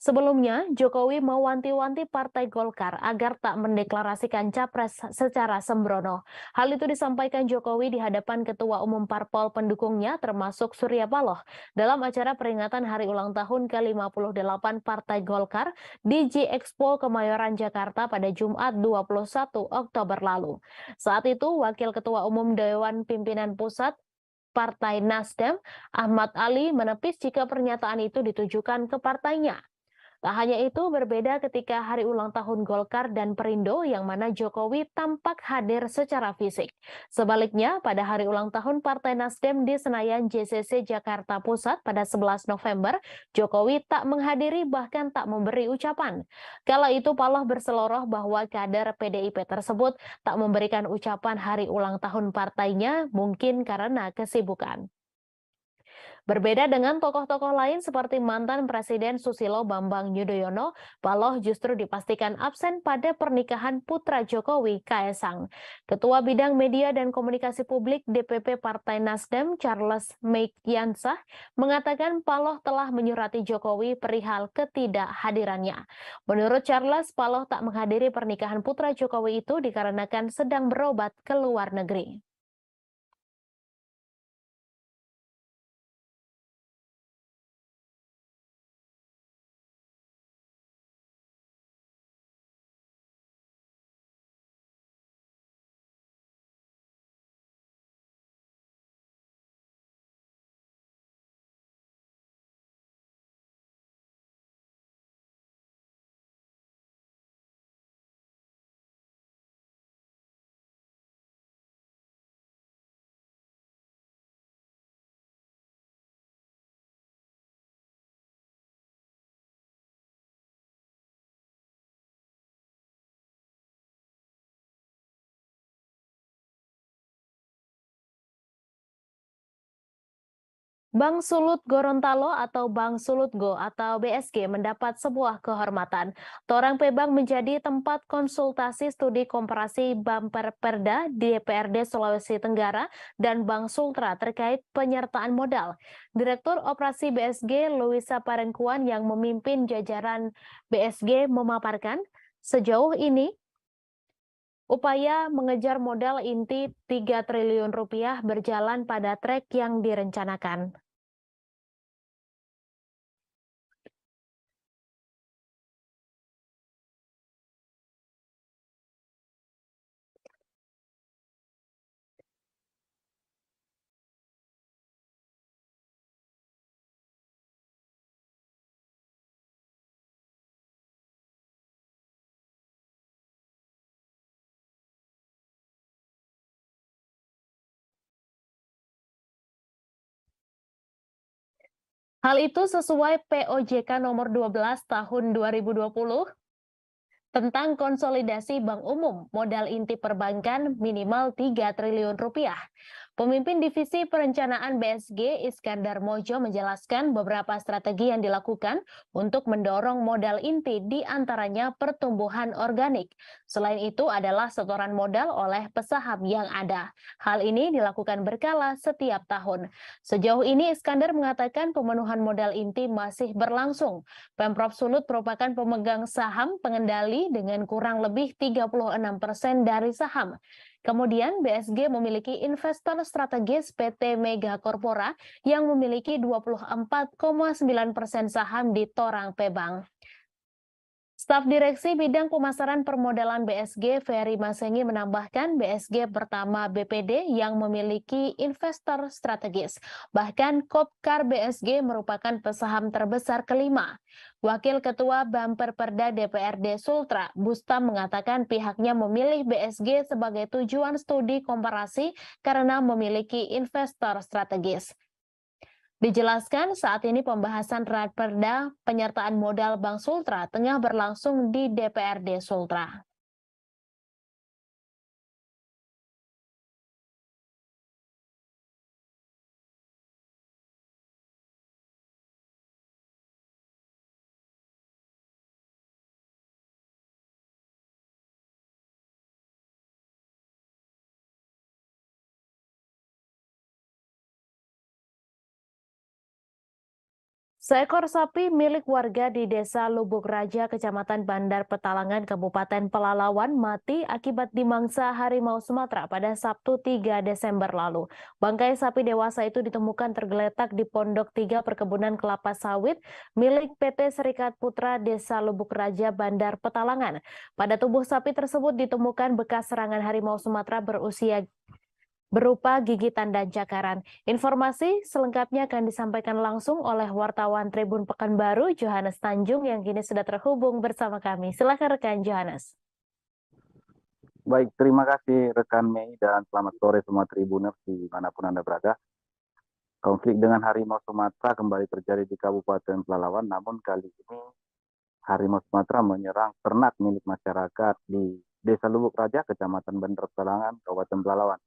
Sebelumnya, Jokowi mewanti-wanti Partai Golkar agar tak mendeklarasikan capres secara sembrono. Hal itu disampaikan Jokowi di hadapan Ketua Umum Parpol pendukungnya termasuk Surya Paloh dalam acara peringatan Hari Ulang Tahun ke-58 Partai Golkar di G-Expo Kemayoran Jakarta pada Jumat 21 Oktober lalu. Saat itu, Wakil Ketua Umum Dewan Pimpinan Pusat Partai Nasdem, Ahmad Ali, menepis jika pernyataan itu ditujukan ke partainya. Tak hanya itu, berbeda ketika hari ulang tahun Golkar dan Perindo yang mana Jokowi tampak hadir secara fisik. Sebaliknya, pada hari ulang tahun Partai Nasdem di Senayan JCC Jakarta Pusat pada 11 November, Jokowi tak menghadiri bahkan tak memberi ucapan. Kala itu Paloh berseloroh bahwa kader PDIP tersebut tak memberikan ucapan hari ulang tahun partainya mungkin karena kesibukan. Berbeda dengan tokoh-tokoh lain seperti mantan Presiden Susilo Bambang Yudhoyono, Paloh justru dipastikan absen pada pernikahan putra Jokowi, Kaesang. Ketua Bidang Media dan Komunikasi Publik DPP Partai Nasdem, Charles Meikiansah, mengatakan Paloh telah menyurati Jokowi perihal ketidakhadirannya. Menurut Charles, Paloh tak menghadiri pernikahan putra Jokowi itu dikarenakan sedang berobat ke luar negeri. Bank Sulut Gorontalo atau Bank Sulutgo atau BSG mendapat sebuah kehormatan. Torang Pebang menjadi tempat konsultasi studi komparasi Bumper Perda di DPRD Sulawesi Tenggara dan Bank Sultra terkait penyertaan modal. Direktur Operasi BSG Luisa Parengkuan yang memimpin jajaran BSG memaparkan, sejauh ini upaya mengejar modal inti 3 triliun rupiah berjalan pada trek yang direncanakan. Hal itu sesuai POJK nomor 12 tahun 2020 tentang konsolidasi bank umum modal inti perbankan minimal 3 triliun rupiah. Pemimpin Divisi Perencanaan BSG Iskandar Mojo menjelaskan beberapa strategi yang dilakukan untuk mendorong modal inti di antaranya pertumbuhan organik. Selain itu adalah setoran modal oleh pesaham yang ada. Hal ini dilakukan berkala setiap tahun. Sejauh ini Iskandar mengatakan pemenuhan modal inti masih berlangsung. Pemprov Sulut merupakan pemegang saham pengendali dengan kurang lebih 36% dari saham. Kemudian BSG memiliki investor strategis PT Mega Corpora yang memiliki 24,9% saham di Torang Pebang. Staf Direksi Bidang Pemasaran Permodalan BSG, Ferry Masengi menambahkan BSG pertama BPD yang memiliki investor strategis. Bahkan Kopkar BSG merupakan pesaham terbesar kelima. Wakil Ketua Bumper Perda DPRD Sultra, Bustam mengatakan pihaknya memilih BSG sebagai tujuan studi komparasi karena memiliki investor strategis. Dijelaskan saat ini pembahasan Raperda penyertaan modal Bank Sultra tengah berlangsung di DPRD Sultra. Seekor sapi milik warga di Desa Lubuk Raja, Kecamatan Bandar Petalangan, Kabupaten Pelalawan mati akibat dimangsa harimau Sumatera pada Sabtu 3 Desember lalu. Bangkai sapi dewasa itu ditemukan tergeletak di Pondok 3 Perkebunan Kelapa Sawit milik PT Serikat Putra Desa Lubuk Raja, Bandar Petalangan. Pada tubuh sapi tersebut ditemukan bekas serangan harimau Sumatera berupa gigitan dan cakaran. Informasi selengkapnya akan disampaikan langsung oleh wartawan Tribun Pekanbaru, Johannes Tanjung, yang kini sudah terhubung bersama kami. Silakan rekan Johannes. Baik, terima kasih rekan Mei dan selamat sore semua Tribuners dimanapun Anda berada. Konflik dengan harimau Sumatera kembali terjadi di Kabupaten Pelalawan, namun kali ini harimau Sumatera menyerang ternak milik masyarakat di Desa Lubuk Raja, Kecamatan Bandar Petalangan, Kabupaten Pelalawan.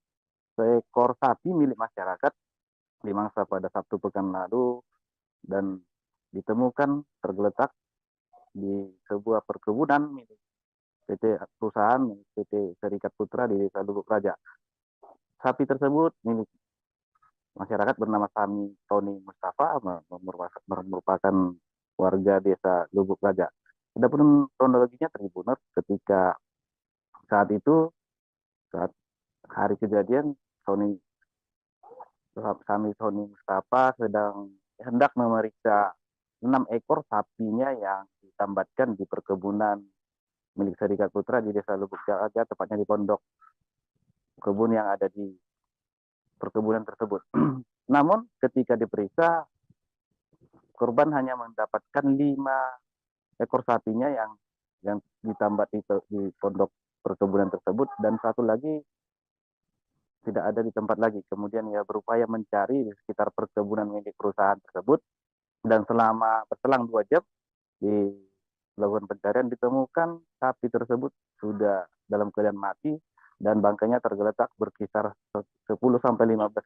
Seekor sapi milik masyarakat dimangsa pada Sabtu pekan lalu dan ditemukan tergeletak di sebuah perkebunan milik perusahaan PT Serikat Putra di Desa Lubuk Raja. Sapi tersebut milik masyarakat bernama Tony Mustafa, merupakan warga Desa Lubuk Raja. Adapun kronologinya Tribuners, ketika saat hari kejadian Tony Mustafa hendak memeriksa 6 ekor sapinya yang ditambatkan di perkebunan milik Serikat Putra di Desa Lubuk Raja, tepatnya di pondok kebun yang ada di perkebunan tersebut. Namun ketika diperiksa, korban hanya mendapatkan 5 ekor sapinya yang ditambat di pondok perkebunan tersebut, dan satu lagi tidak ada di tempat lagi. Kemudian ia berupaya mencari di sekitar perkebunan milik perusahaan tersebut, dan berselang 2 jam dilakukan pencarian, ditemukan sapi tersebut sudah dalam keadaan mati dan bangkainya tergeletak berkisar 10-15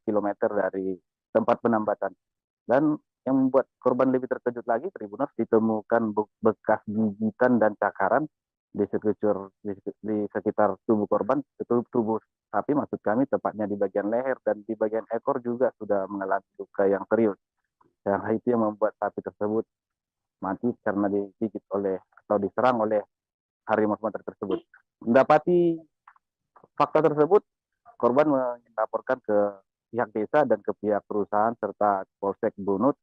km dari tempat penambatan. Dan yang membuat korban lebih terkejut lagi, Tribuners, ditemukan bekas gigitan dan cakaran di sekitar tubuh korban, tubuh sapi maksud kami, tepatnya di bagian leher dan di bagian ekor juga sudah mengalami luka yang serius. Yang itu yang membuat sapi tersebut mati karena digigit atau diserang oleh harimau Sumatera tersebut. Mendapati fakta tersebut, korban melaporkan ke pihak desa dan ke pihak perusahaan serta Polsek Bunut.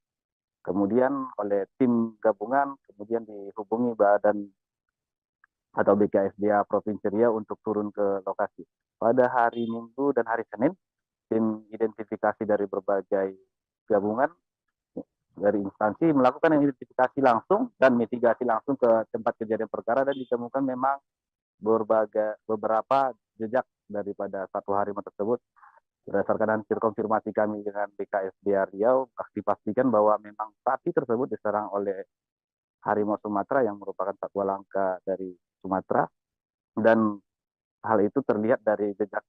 Kemudian oleh tim gabungan kemudian dihubungi badan atau BKSDA Provinsi Riau untuk turun ke lokasi. Pada hari Minggu dan hari Senin, tim identifikasi dari berbagai gabungan dari instansi melakukan identifikasi langsung dan mitigasi langsung ke tempat kejadian perkara, dan ditemukan memang beberapa jejak daripada satu harimau tersebut. Berdasarkan hasil konfirmasi kami dengan BKSDA Riau, dipastikan bahwa memang sapi tersebut diserang oleh harimau Sumatera yang merupakan satwa langka dari Sumatera, dan hal itu terlihat dari jejak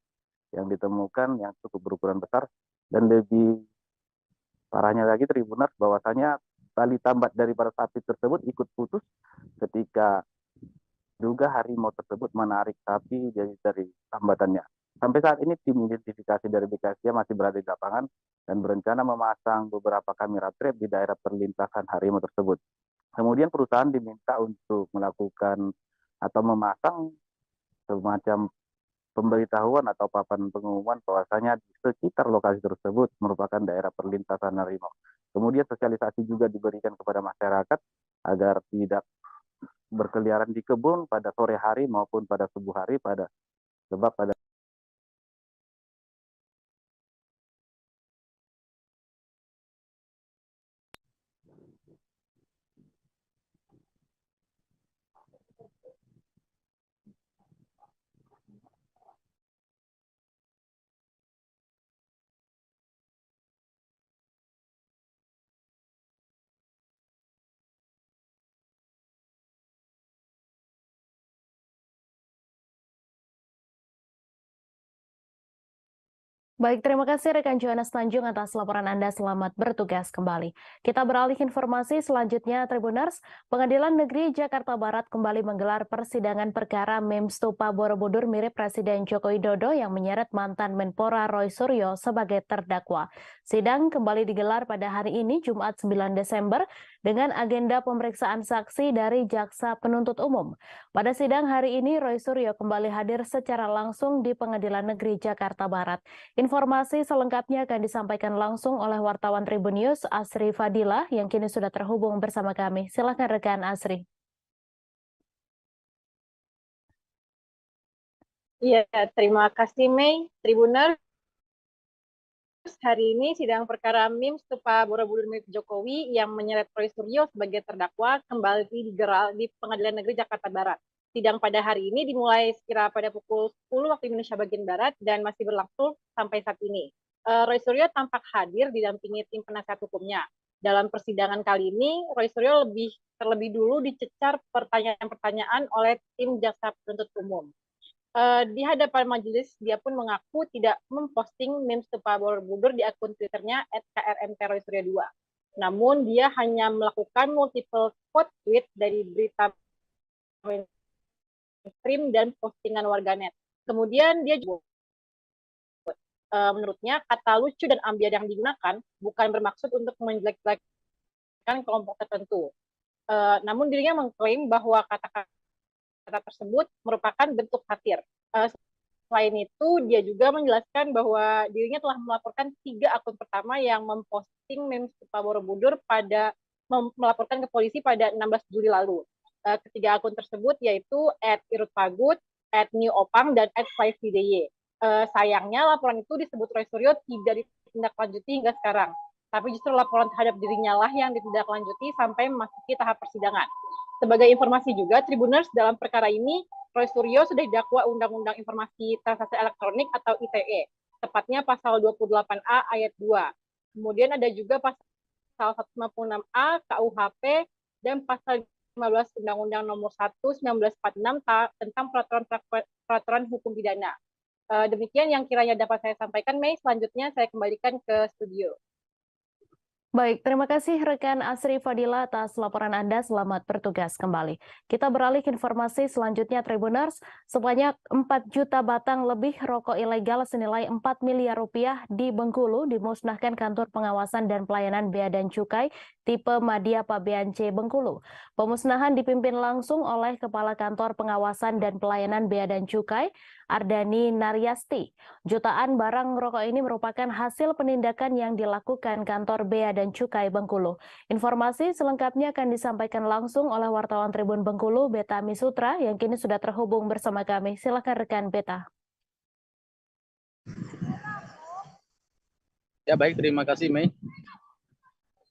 yang ditemukan yang cukup berukuran besar. Dan lebih parahnya lagi, Tribuners, bahwasanya tali tambat daripada sapi tersebut ikut putus ketika juga harimau tersebut menarik sapi dari tambatannya. Sampai saat ini tim identifikasi dari BKSDA masih berada di lapangan dan berencana memasang beberapa kamera trap di daerah perlintasan harimau tersebut. Kemudian perusahaan diminta untuk melakukan atau memasang semacam pemberitahuan atau papan pengumuman bahwasanya di sekitar lokasi tersebut merupakan daerah perlintasan harimau. Kemudian sosialisasi juga diberikan kepada masyarakat agar tidak berkeliaran di kebun pada sore hari maupun pada subuh hari, sebab pada Baik, terima kasih rekan Johannes Tanjung atas laporan Anda. Selamat bertugas kembali. Kita beralih informasi selanjutnya, Tribuners. Pengadilan Negeri Jakarta Barat kembali menggelar persidangan perkara meme stupa Borobudur mirip Presiden Joko Widodo yang menyeret mantan Menpora Roy Suryo sebagai terdakwa. Sidang kembali digelar pada hari ini, Jumat 9 Desember, dengan agenda pemeriksaan saksi dari Jaksa Penuntut Umum. Pada sidang hari ini, Roy Suryo kembali hadir secara langsung di Pengadilan Negeri Jakarta Barat. Informasi selengkapnya akan disampaikan langsung oleh wartawan Tribun News Asri Fadila yang kini sudah terhubung bersama kami. Silakan rekan Asri. Iya, terima kasih Mei. Tribuners, hari ini sidang perkara meme stupa Borobudur milik Jokowi yang menyeret Roy Suryo sebagai terdakwa kembali digelar di Pengadilan Negeri Jakarta Barat. Sidang pada hari ini dimulai sekira pada pukul 10 waktu Indonesia bagian Barat dan masih berlangsung sampai saat ini. Roy Suryo tampak hadir didampingi tim penasihat hukumnya. Dalam persidangan kali ini, Roy Suryo terlebih dulu dicecar pertanyaan-pertanyaan oleh tim jaksa penuntut umum. Di hadapan majelis, dia pun mengaku tidak memposting meme stupa Borobudur di akun Twitternya @krmtroysuryo2. Namun, dia hanya melakukan multiple quote tweet dari berita stream dan postingan warganet. Kemudian dia juga menurutnya kata lucu dan ambiar yang digunakan bukan bermaksud untuk menjelek-jelekan kelompok tertentu. Namun dirinya mengklaim bahwa kata-kata tersebut merupakan bentuk satir. Selain itu, dia juga menjelaskan bahwa dirinya telah melaporkan 3 akun pertama yang memposting meme stupa Borobudur melaporkan ke polisi pada 16 Juli lalu. Ketiga akun tersebut yaitu @irutpagut, @newopang, dan @5vdy. Sayangnya laporan itu disebut Roy Suryo tidak ditindaklanjuti hingga sekarang. Tapi justru laporan terhadap dirinya lah yang ditindaklanjuti sampai memasuki tahap persidangan. Sebagai informasi juga, Tribuners, dalam perkara ini, Roy Suryo sudah didakwa Undang-Undang Informasi Transaksi Elektronik atau ITE, tepatnya pasal 28A ayat 2. Kemudian ada juga pasal 156A KUHP dan pasal 15 Undang-Undang Nomor 1 1946 tentang peraturan hukum pidana. Demikian yang kiranya dapat saya sampaikan, Mei. Selanjutnya saya kembalikan ke studio. Baik, terima kasih rekan Asri Fadila atas laporan Anda. Selamat bertugas kembali. Kita beralih ke informasi selanjutnya, Tribuners. Sebanyak 4 juta batang lebih rokok ilegal senilai 4 miliar rupiah di Bengkulu dimusnahkan Kantor Pengawasan dan Pelayanan Bea dan Cukai tipe Madya Pabean C Bengkulu. Pemusnahan dipimpin langsung oleh Kepala Kantor Pengawasan dan Pelayanan Bea dan Cukai, Ardani Naryasti. Jutaan barang rokok ini merupakan hasil penindakan yang dilakukan Kantor Bea dan Cukai Bengkulu. Informasi selengkapnya akan disampaikan langsung oleh wartawan Tribun Bengkulu, Beta Misutra, yang kini sudah terhubung bersama kami. Silakan rekan Beta. Ya baik, terima kasih Mei.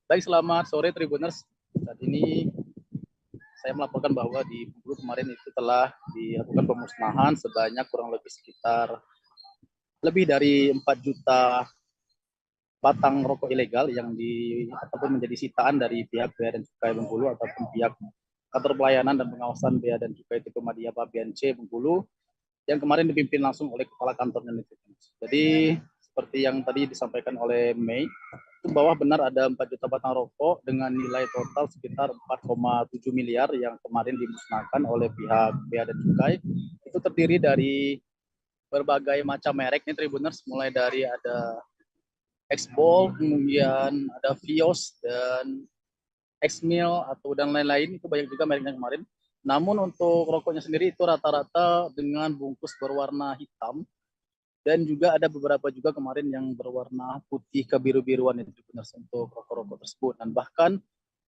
Baik, selamat sore Tribuners. Saat ini saya melaporkan bahwa di Bengkulu kemarin itu telah dilakukan pemusnahan sebanyak kurang lebih sekitar lebih dari 4 juta batang rokok ilegal yang ataupun menjadi sitaan dari pihak Bea dan Cukai Bengkulu ataupun pihak Kantor Pelayanan dan Pengawasan Bea dan Cukai tipe Madya Pabean C Bengkulu yang kemarin dipimpin langsung oleh Kepala Kantornya. Jadi seperti yang tadi disampaikan oleh Mei, itu bahwa benar ada 4 juta batang rokok dengan nilai total sekitar 4,7 miliar yang kemarin dimusnahkan oleh pihak Bea dan Cukai. Itu terdiri dari berbagai macam merek nih Tribuners, mulai dari ada X-Ball, kemudian ada Vios dan X-Mil dan lain-lain, itu banyak juga mereknya kemarin. Namun untuk rokoknya sendiri itu rata-rata dengan bungkus berwarna hitam dan juga ada beberapa juga kemarin yang berwarna putih kebiru-biruan itu untuk rokok-rokok tersebut. Dan bahkan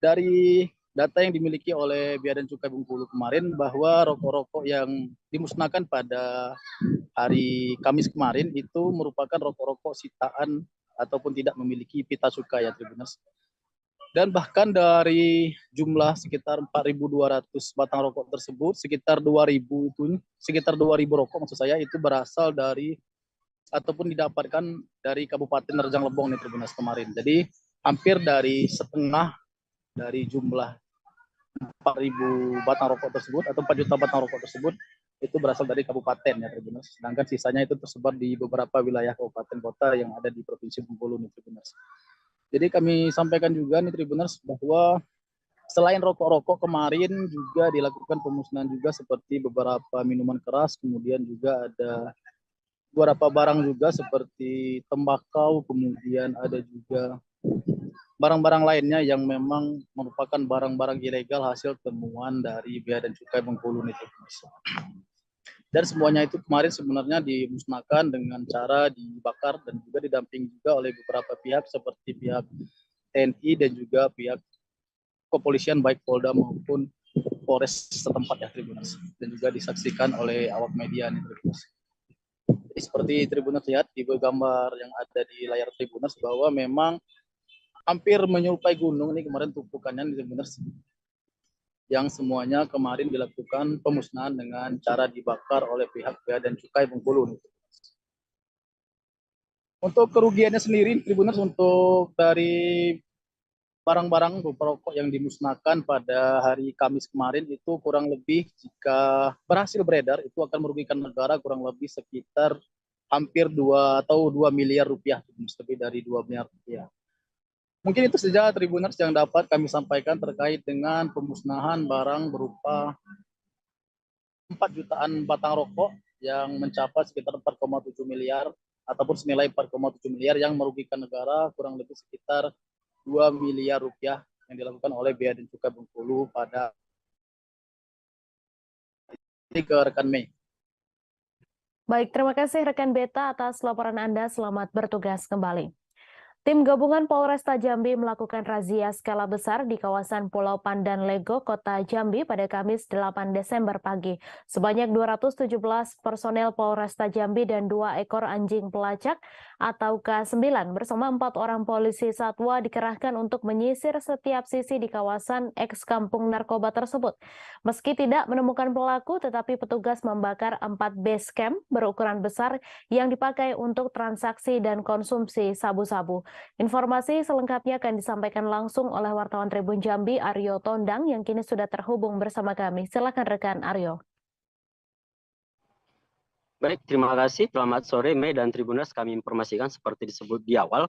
dari data yang dimiliki oleh Bea dan Cukai Bengkulu kemarin bahwa rokok-rokok yang dimusnahkan pada hari Kamis kemarin itu merupakan rokok-rokok sitaan ataupun tidak memiliki pita cukai ya Tribuners. Dan bahkan dari jumlah sekitar 4.200 batang rokok tersebut, sekitar 2.000 rokok maksud saya itu berasal dari ataupun didapatkan dari Kabupaten Rejang Lebong nih Tribuners kemarin. Jadi hampir dari setengah dari jumlah 4.000 batang rokok tersebut atau 4 juta batang rokok tersebut itu berasal dari kabupaten ya Tribuners. Sedangkan sisanya itu tersebar di beberapa wilayah kabupaten kota yang ada di Provinsi Bengkulu nih Tribuners. Jadi kami sampaikan juga nih Tribuners bahwa selain rokok-rokok kemarin juga dilakukan pemusnahan juga seperti beberapa minuman keras, kemudian juga ada beberapa barang juga seperti tembakau, kemudian ada juga barang-barang lainnya yang memang merupakan barang-barang ilegal hasil temuan dari Bea dan Cukai Bengkulu nih Tribuners. Dan semuanya itu kemarin sebenarnya dimusnahkan dengan cara dibakar dan juga didampingi juga oleh beberapa pihak seperti pihak TNI dan juga pihak kepolisian baik Polda maupun Polres setempat ya Tribuners, dan juga disaksikan oleh awak media nih Tribuners. Jadi seperti Tribuners lihat di gambar yang ada di layar Tribuners bahwa memang hampir menyerupai gunung nih kemarin tumpukannya nih Tribuners, yang semuanya kemarin dilakukan pemusnahan dengan cara dibakar oleh pihak Bea dan Cukai Bengkulu. Untuk kerugiannya sendiri, Tribuners, untuk dari barang-barang rokok yang dimusnahkan pada hari Kamis kemarin itu kurang lebih jika berhasil beredar itu akan merugikan negara kurang lebih sekitar hampir 2 miliar rupiah, lebih dari 2 miliar rupiah. Mungkin itu saja Tribuners yang dapat kami sampaikan terkait dengan pemusnahan barang berupa 4 jutaan batang rokok yang mencapai sekitar 4,7 miliar ataupun senilai 4,7 miliar yang merugikan negara kurang lebih sekitar 2 miliar rupiah yang dilakukan oleh Bea dan Cukai Bengkulu pada ini ke rekan Mei. Baik, terima kasih rekan Beta atas laporan Anda. Selamat bertugas kembali. Tim gabungan Polresta Jambi melakukan razia skala besar di kawasan Pulau Pandan Lego, Kota Jambi pada Kamis 8 Desember pagi. Sebanyak 217 personel Polresta Jambi dan 2 ekor anjing pelacak atau K9 bersama 4 orang polisi satwa dikerahkan untuk menyisir setiap sisi di kawasan eks kampung narkoba tersebut. Meski tidak menemukan pelaku, tetapi petugas membakar 4 base camp berukuran besar yang dipakai untuk transaksi dan konsumsi sabu-sabu. Informasi selengkapnya akan disampaikan langsung oleh wartawan Tribun Jambi Aryo Tondang yang kini sudah terhubung bersama kami. Silakan rekan Aryo. Baik, terima kasih. Selamat sore Mei dan Tribuners. Kami informasikan seperti disebut di awal,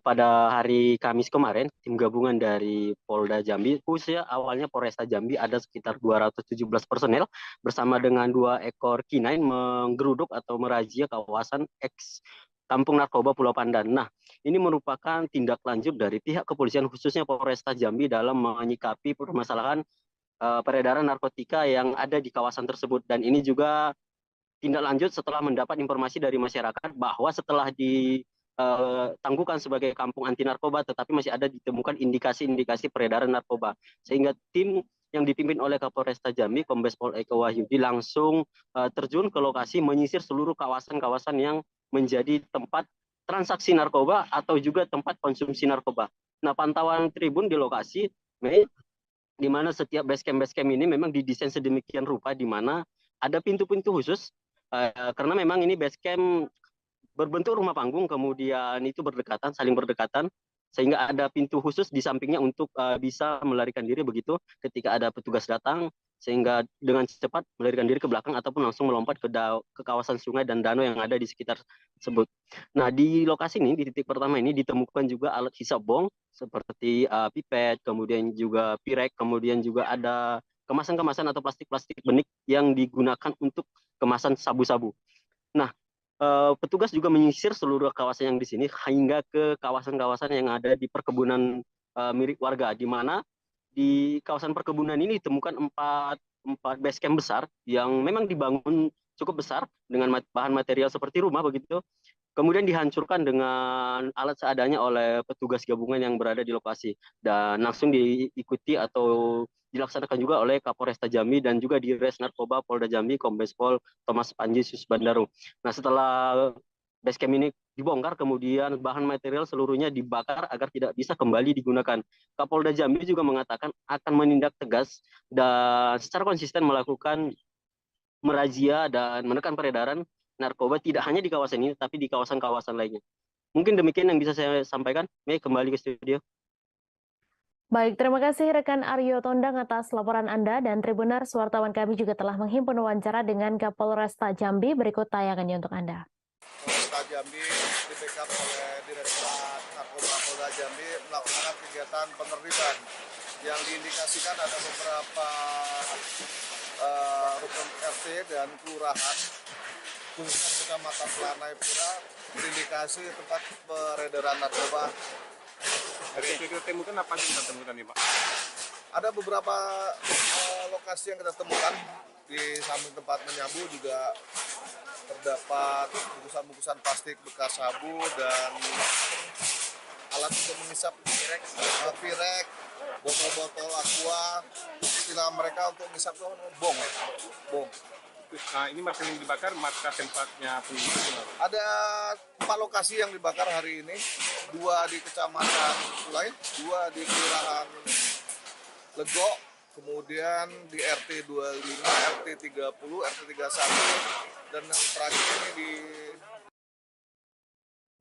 pada hari Kamis kemarin, tim gabungan dari Polda Jambi, khususnya awalnya Polresta Jambi ada sekitar 217 personel bersama dengan 2 ekor K9 menggeruduk atau merazia kawasan eks Kampung Narkoba Pulau Pandan. Nah, ini merupakan tindak lanjut dari pihak kepolisian khususnya Polresta Jambi dalam menyikapi permasalahan peredaran narkotika yang ada di kawasan tersebut. Dan ini juga tindak lanjut setelah mendapat informasi dari masyarakat bahwa setelah ditangguhkan sebagai kampung anti narkoba, tetapi masih ada ditemukan indikasi-indikasi peredaran narkoba. Sehingga tim yang dipimpin oleh Kapolresta Jambi, Kombes Pol Eko Wahyudi, langsung terjun ke lokasi menyisir seluruh kawasan-kawasan yang menjadi tempat transaksi narkoba atau juga tempat konsumsi narkoba. Nah, pantauan Tribun di lokasi, di mana setiap base camp ini memang didesain sedemikian rupa, di mana ada pintu-pintu khusus, karena memang ini base camp berbentuk rumah panggung, kemudian itu berdekatan, saling berdekatan, sehingga ada pintu khusus di sampingnya untuk bisa melarikan diri begitu ketika ada petugas datang, sehingga dengan cepat melarikan diri ke belakang ataupun langsung melompat ke kawasan sungai dan danau yang ada di sekitar tersebut. Nah, di lokasi ini, di titik pertama ini ditemukan juga alat hisap bong seperti pipet, kemudian juga pirek, kemudian juga ada kemasan-kemasan atau plastik-plastik benik yang digunakan untuk kemasan sabu-sabu. Nah, petugas juga menyisir seluruh kawasan yang di sini hingga ke kawasan-kawasan yang ada di perkebunan milik warga, di mana di kawasan perkebunan ini ditemukan 4 base camp besar yang memang dibangun cukup besar dengan bahan material seperti rumah begitu. Kemudian dihancurkan dengan alat seadanya oleh petugas gabungan yang berada di lokasi dan langsung diikuti atau dilaksanakan juga oleh Kapolresta Jambi dan juga di Res Narkoba Polda Jambi Kombes Pol Thomas Panji Susbandaru. Nah, setelah base camp ini dibongkar, kemudian bahan material seluruhnya dibakar agar tidak bisa kembali digunakan. Kapolda Jambi juga mengatakan akan menindak tegas dan secara konsisten melakukan merazia dan menekan peredaran narkoba tidak hanya di kawasan ini, tapi di kawasan-kawasan lainnya. Mungkin demikian yang bisa saya sampaikan. Mei, kembali ke studio. Baik, terima kasih rekan Aryo Tondang atas laporan Anda dan Tribuners, wartawan kami juga telah menghimpun wawancara dengan Kapolresta Jambi. Berikut tayangannya untuk Anda. Polresta Jambi di backup oleh Direktorat Narkoba Polda Jambi melaksanakan kegiatan penertiban yang diindikasikan ada beberapa rukun RT dan kelurahan khususnya Kecamatan Pelanai Pura terindikasi tempat peredaran narkoba. Dari yang kita temukan apa yang kita temukan nih Pak? Ada beberapa lokasi yang kita temukan di samping tempat menyabu juga terdapat bungkusan-bungkusan plastik bekas sabu dan alat untuk mengisap pirek, botol-botol aqua, istilah mereka untuk mengisap itu bong. Nah, ini markas yang dibakar, markas tempatnya pengungsian. Ada 4 lokasi yang dibakar hari ini, 2 di Kecamatan Ulai, 2 di Kelurahan Lego, kemudian di RT 25, RT 30, RT 31, dan yang terakhir ini di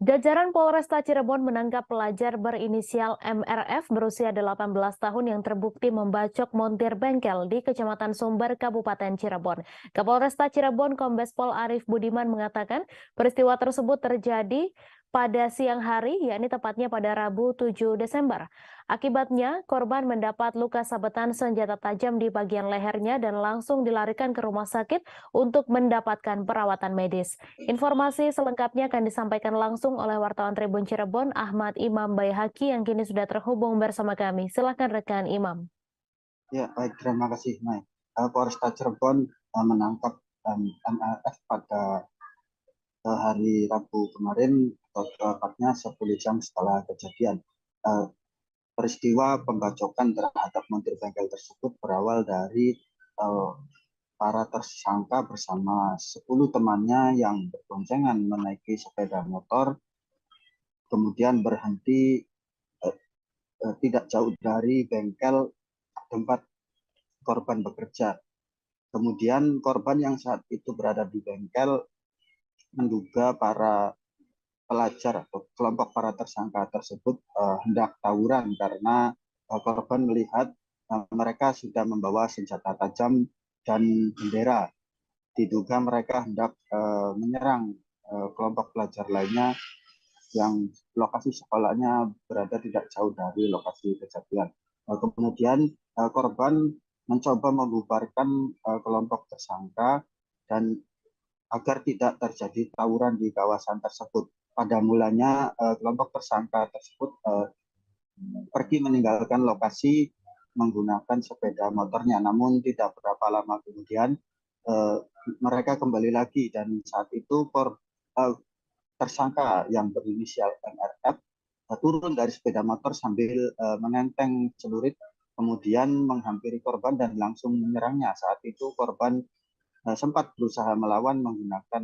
Jajaran Polresta Cirebon menangkap pelajar berinisial MRF berusia 18 tahun yang terbukti membacok montir bengkel di Kecamatan Sumber, Kabupaten Cirebon. Kapolresta Cirebon Kombes Pol Arief Budiman mengatakan peristiwa tersebut terjadi pada siang hari, yakni tepatnya pada Rabu 7 Desember. Akibatnya, korban mendapat luka sabetan senjata tajam di bagian lehernya dan langsung dilarikan ke rumah sakit untuk mendapatkan perawatan medis. Informasi selengkapnya akan disampaikan langsung oleh wartawan Tribun Cirebon, Ahmad Imam Bayhaki, yang kini sudah terhubung bersama kami. Silakan rekan Imam. Ya, baik, terima kasih, Mai. Polresta Cirebon menangkap MRF pada hari Rabu kemarin, atau tepatnya 10 jam setelah kejadian. Peristiwa pembacokan terhadap montir bengkel tersebut berawal dari para tersangka bersama 10 temannya yang berboncengan menaiki sepeda motor, kemudian berhenti tidak jauh dari bengkel tempat korban bekerja. Kemudian korban yang saat itu berada di bengkel menduga para pelajar atau kelompok para tersangka tersebut hendak tawuran karena korban melihat mereka sudah membawa senjata tajam dan bendera. Diduga mereka hendak menyerang kelompok pelajar lainnya yang lokasi sekolahnya berada tidak jauh dari lokasi kejadian. Kemudian korban mencoba membubarkan kelompok tersangka dan agar tidak terjadi tawuran di kawasan tersebut. Pada mulanya kelompok tersangka tersebut pergi meninggalkan lokasi menggunakan sepeda motornya, namun tidak berapa lama kemudian mereka kembali lagi dan saat itu tersangka yang berinisial MRF turun dari sepeda motor sambil menenteng celurit, kemudian menghampiri korban dan langsung menyerangnya. Saat itu korban sempat berusaha melawan menggunakan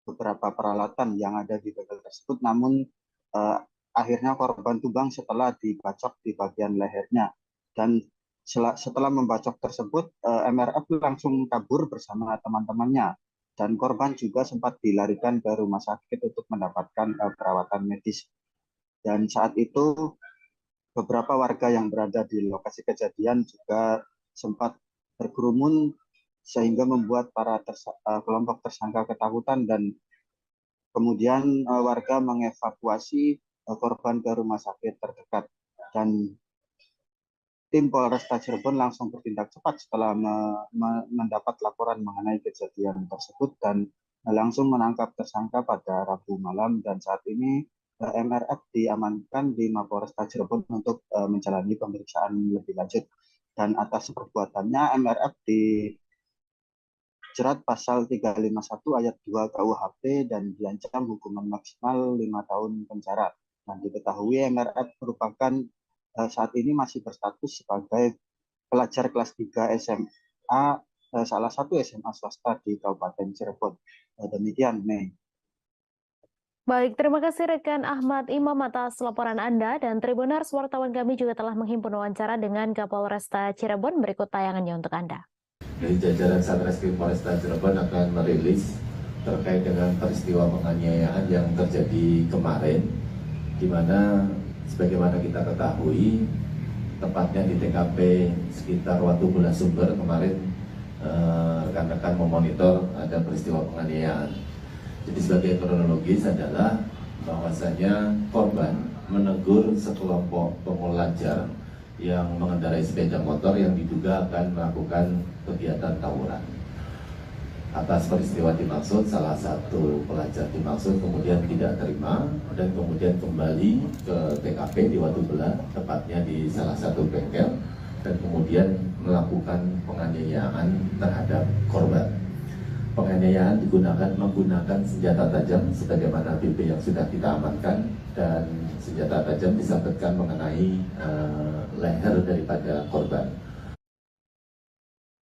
beberapa peralatan yang ada di bengkel tersebut, namun akhirnya korban tumbang setelah dibacok di bagian lehernya. Dan setelah membacok tersebut, MRF langsung kabur bersama teman-temannya. Dan korban juga sempat dilarikan ke rumah sakit untuk mendapatkan perawatan medis. Dan saat itu beberapa warga yang berada di lokasi kejadian juga sempat berkerumun sehingga membuat para kelompok tersangka ketakutan dan kemudian warga mengevakuasi korban ke rumah sakit terdekat. Dan tim Polresta Cirebon langsung bertindak cepat setelah mendapat laporan mengenai kejadian tersebut dan langsung menangkap tersangka pada Rabu malam, dan saat ini MRF diamankan di Mapolresta Cirebon untuk menjalani pemeriksaan lebih lanjut. Dan atas perbuatannya MRF dijerat pasal 351 ayat 2 KUHP dan diancam hukuman maksimal 5 tahun penjara. Dan diketahui MRF merupakan saat ini masih berstatus sebagai pelajar kelas 3 SMA, salah satu SMA swasta di Kabupaten Cirebon. Demikian, Mei. Baik, terima kasih rekan Ahmad Imam atas laporan Anda, dan Tribuners, wartawan kami juga telah menghimpun wawancara dengan Kapolresta Cirebon. Berikut tayangannya untuk Anda. Dari jajaran Satreskrim Polresta Cirebon akan merilis terkait dengan peristiwa penganiayaan yang terjadi kemarin, di mana Sebagaimana kita ketahui, tepatnya di TKP sekitar Watubula Sumber kemarin rekan-rekan memonitor ada peristiwa penganiayaan. Jadi sebagai kronologis adalah bahwasanya korban menegur sekelompok pemulajar yang mengendarai sepeda motor yang diduga akan melakukan kegiatan tawuran. Atas peristiwa dimaksud, salah satu pelajar dimaksud kemudian tidak terima dan kemudian kembali ke TKP di Watubela, tepatnya di salah satu bengkel, dan kemudian melakukan penganiayaan terhadap korban. Penganiayaan menggunakan senjata tajam sebagaimana BP yang sudah kita amankan, dan senjata tajam disabetkan mengenai leher daripada korban.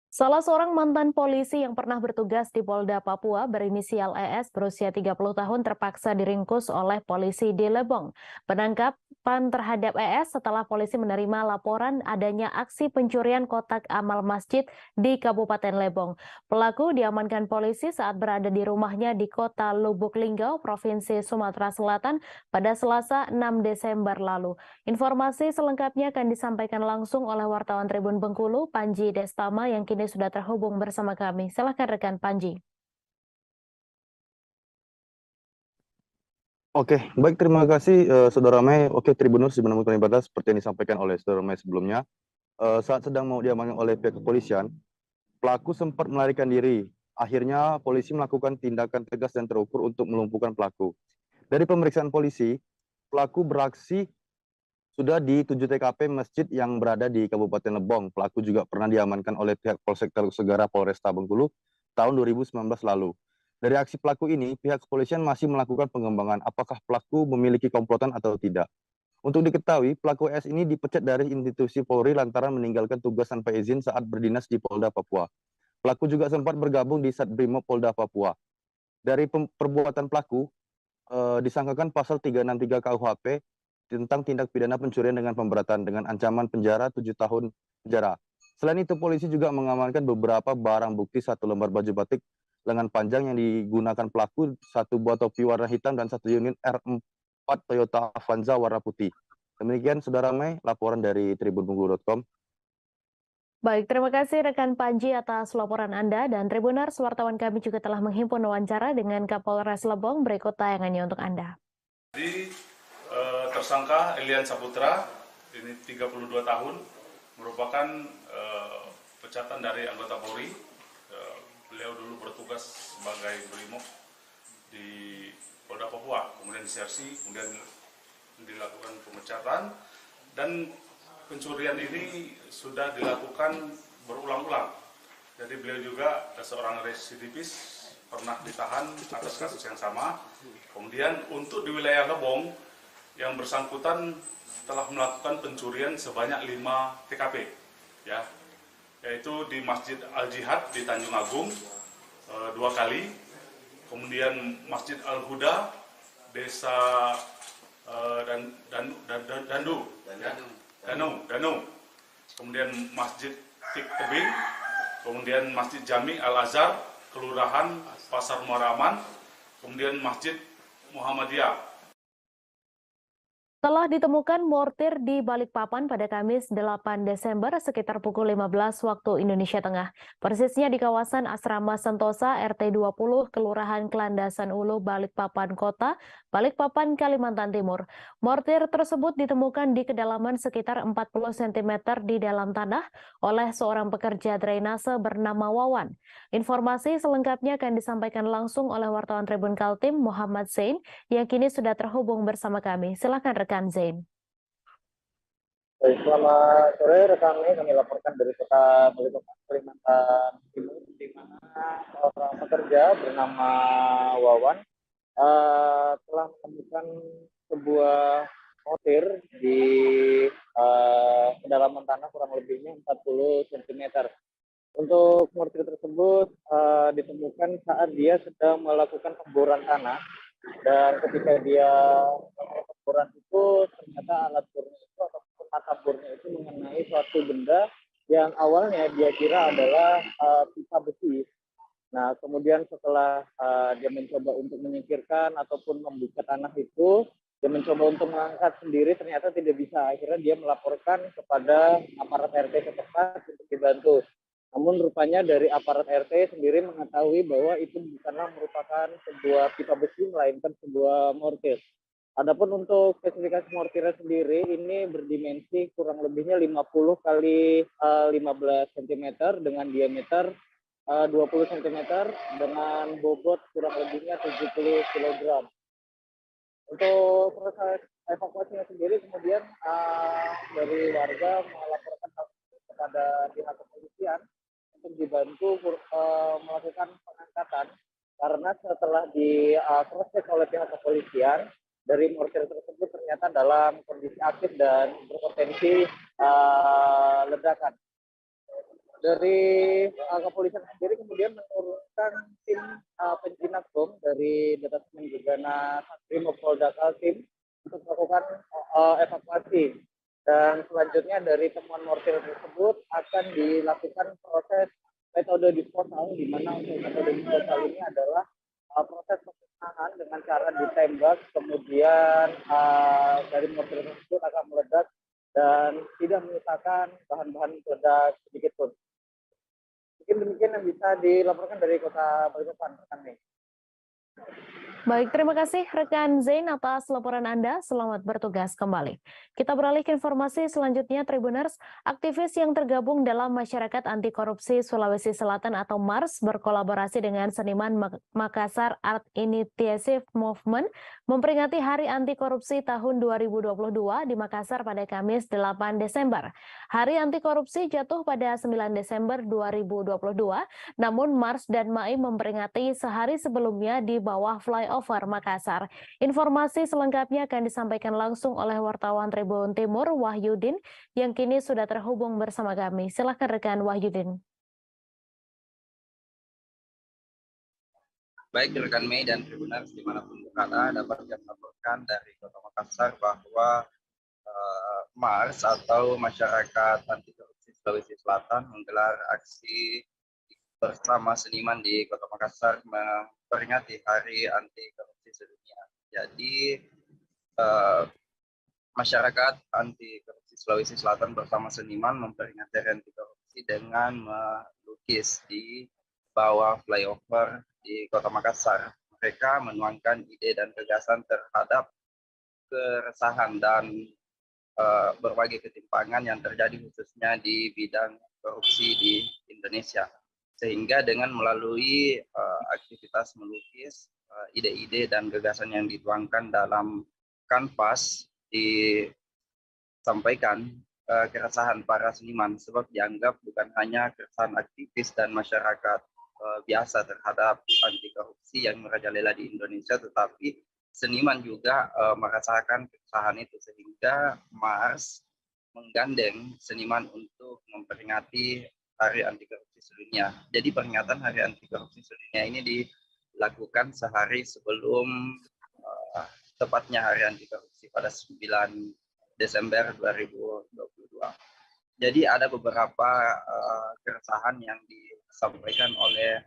Salah seorang mantan polisi yang pernah bertugas di Polda Papua berinisial ES berusia 30 tahun terpaksa diringkus oleh polisi di Lebong. Penangkapan terhadap ES setelah polisi menerima laporan adanya aksi pencurian kotak amal masjid di Kabupaten Lebong. Pelaku diamankan polisi saat berada di rumahnya di kota Lubuk Linggau, Provinsi Sumatera Selatan pada Selasa 6 Desember lalu. Informasi selengkapnya akan disampaikan langsung oleh wartawan Tribun Bengkulu, Panji Destama, yang kini sudah terhubung bersama kami. Silakan rekan Panji. Oke, baik, terima kasih Saudara Mei. Oke, Tribuners menemukan ibadah seperti yang disampaikan oleh Saudara Mei sebelumnya. Saat sedang mau diamankan oleh pihak kepolisian, pelaku sempat melarikan diri. Akhirnya polisi melakukan tindakan tegas dan terukur untuk melumpuhkan pelaku. Dari pemeriksaan polisi, pelaku beraksi sudah di 7 TKP masjid yang berada di Kabupaten Lebong. Pelaku juga pernah diamankan oleh pihak Polsek Teluk Segara Polresta Bengkulu tahun 2019 lalu. Dari aksi pelaku ini, pihak kepolisian masih melakukan pengembangan apakah pelaku memiliki komplotan atau tidak. Untuk diketahui, pelaku S ini dipecat dari institusi Polri lantaran meninggalkan tugas tanpa izin saat berdinas di Polda Papua. Pelaku juga sempat bergabung di Satbrimob Polda Papua. Dari perbuatan pelaku, disangkakan pasal 363 KUHP tentang tindak pidana pencurian dengan pemberatan dengan ancaman penjara 7 tahun penjara. Selain itu, polisi juga mengamankan beberapa barang bukti, 1 lembar baju batik lengan panjang yang digunakan pelaku, 1 buah topi warna hitam, dan 1 unit R4 Toyota Avanza warna putih. Demikian Saudara Mei, laporan dari tribunbengkulu.com. Baik, terima kasih rekan Panji atas laporan Anda, dan Tribuners, wartawan kami juga telah menghimpun wawancara dengan Kapolres Lebong. Berikut tayangannya untuk Anda. Tersangka Elian Saputra, ini 32 tahun, merupakan pecatan dari anggota Polri. Beliau dulu bertugas sebagai Brimob di Polda Papua, kemudian disersi, kemudian dilakukan pemecatan, dan pencurian ini sudah dilakukan berulang-ulang. Jadi beliau juga seorang residivis, pernah ditahan atas kasus yang sama. Kemudian untuk di wilayah Lebong, yang bersangkutan telah melakukan pencurian sebanyak 5 TKP, ya, yaitu di Masjid Al-Jihad di Tanjung Agung 2 kali, kemudian Masjid Al-Huda, Desa Danu, kemudian Masjid Tik Tebing, kemudian Masjid Jami Al-Azhar, Kelurahan Pasar Muaraman, kemudian Masjid Muhammadiyah. Telah ditemukan mortir di Balikpapan pada Kamis 8 Desember sekitar pukul 15 waktu Indonesia Tengah. Persisnya di kawasan Asrama Sentosa RT 20 Kelurahan Kelandasan Ulu, Balikpapan Kota, Balikpapan, Kalimantan Timur. Mortir tersebut ditemukan di kedalaman sekitar 40 cm di dalam tanah oleh seorang pekerja drainase bernama Wawan. Informasi selengkapnya akan disampaikan langsung oleh wartawan Tribun Kaltim Muhammad Zain yang kini sudah terhubung bersama kami. Silakan rekan Zain. Selamat sore rekan, kami laporkan dari kota Balikpapan, Kalimantan Timur, di mana seorang pekerja bernama Wawan telah menemukan sebuah mortir di kedalaman tanah kurang lebihnya 40 cm. Untuk mortir tersebut ditemukan saat dia sedang melakukan pemboran tanah, dan ketika dia melakukan pemboran itu ternyata alat bornya itu ataupun mata bornya itu mengenai suatu benda yang awalnya dia kira adalah pipa besi. Nah, kemudian setelah dia mencoba untuk menyingkirkan ataupun membuka tanah itu, Dia mencoba untuk mengangkat sendiri, ternyata tidak bisa. Akhirnya dia melaporkan kepada aparat RT setempat untuk dibantu. Namun rupanya dari aparat RT sendiri mengetahui bahwa itu bukanlah merupakan sebuah pipa besi, melainkan sebuah mortir. Adapun untuk spesifikasi mortirnya sendiri, ini berdimensi kurang lebihnya 50 kali 15 cm dengan diameter 20 cm dengan bobot kurang lebihnya 70 kg. Untuk proses evakuasinya sendiri kemudian dari warga melaporkan kepada pihak kepolisian untuk dibantu melakukan pengangkatan, karena setelah diproses oleh pihak kepolisian, dari mortir tersebut ternyata dalam kondisi aktif dan berpotensi ledakan. Dari kepolisian sendiri kemudian menurunkan tim penjinak bom dari Detasemen Gegana Satrimob Polda Kaltim untuk melakukan evakuasi. Dan selanjutnya dari temuan mortir tersebut akan dilakukan proses metode disposal, di mana untuk metode disposal ini adalah proses pemusnahan dengan cara ditembak, kemudian dari mortir tersebut akan meledak dan tidak menyisakan bahan-bahan peledak sedikit pun. Mungkin demikian yang bisa dilaporkan dari Kota Balikpapan, rekan Mei. Baik, terima kasih rekan Zain atas laporan Anda. Selamat bertugas kembali. Kita beralih ke informasi selanjutnya, Tribuners. Aktivis yang tergabung dalam Masyarakat Anti Korupsi Sulawesi Selatan atau MARS berkolaborasi dengan seniman Makassar Art Initiative Movement memperingati Hari Anti Korupsi tahun 2022 di Makassar pada Kamis 8 Desember. Hari Anti Korupsi jatuh pada 9 Desember 2022, namun MARS dan MAI memperingati sehari sebelumnya di bawah flyover Makassar. Informasi selengkapnya akan disampaikan langsung oleh wartawan Tribun Timur Wahyudin yang kini sudah terhubung bersama kami. Silakan rekan Wahyudin. Baik rekan Mei dan Tribuners dimanapun berada, dapat kami laporkan dari Kota Makassar bahwa MARS atau Masyarakat Anti Korupsi Sulawesi Selatan menggelar aksi bersama seniman di Kota Makassar memperingati Hari Anti Korupsi Sedunia. Jadi Masyarakat Anti Korupsi Sulawesi Selatan bersama seniman memperingati Hari Anti Korupsi dengan melukis di bawah flyover di Kota Makassar. Mereka menuangkan ide dan gagasan terhadap keresahan dan berbagai ketimpangan yang terjadi khususnya di bidang korupsi di Indonesia. Sehingga dengan melalui aktivitas melukis, ide-ide dan gagasan yang dituangkan dalam kanvas disampaikan keresahan para seniman, sebab dianggap bukan hanya keresahan aktivis dan masyarakat biasa terhadap anti korupsi yang merajalela di Indonesia, tetapi seniman juga merasakan keresahan itu, sehingga MARS menggandeng seniman untuk memperingati Hari Anti Korupsi Sedunia. Jadi peringatan Hari Anti Korupsi Sedunia ini dilakukan sehari sebelum tepatnya Hari Anti Korupsi pada 9 Desember 2022. Jadi ada beberapa keresahan yang disampaikan oleh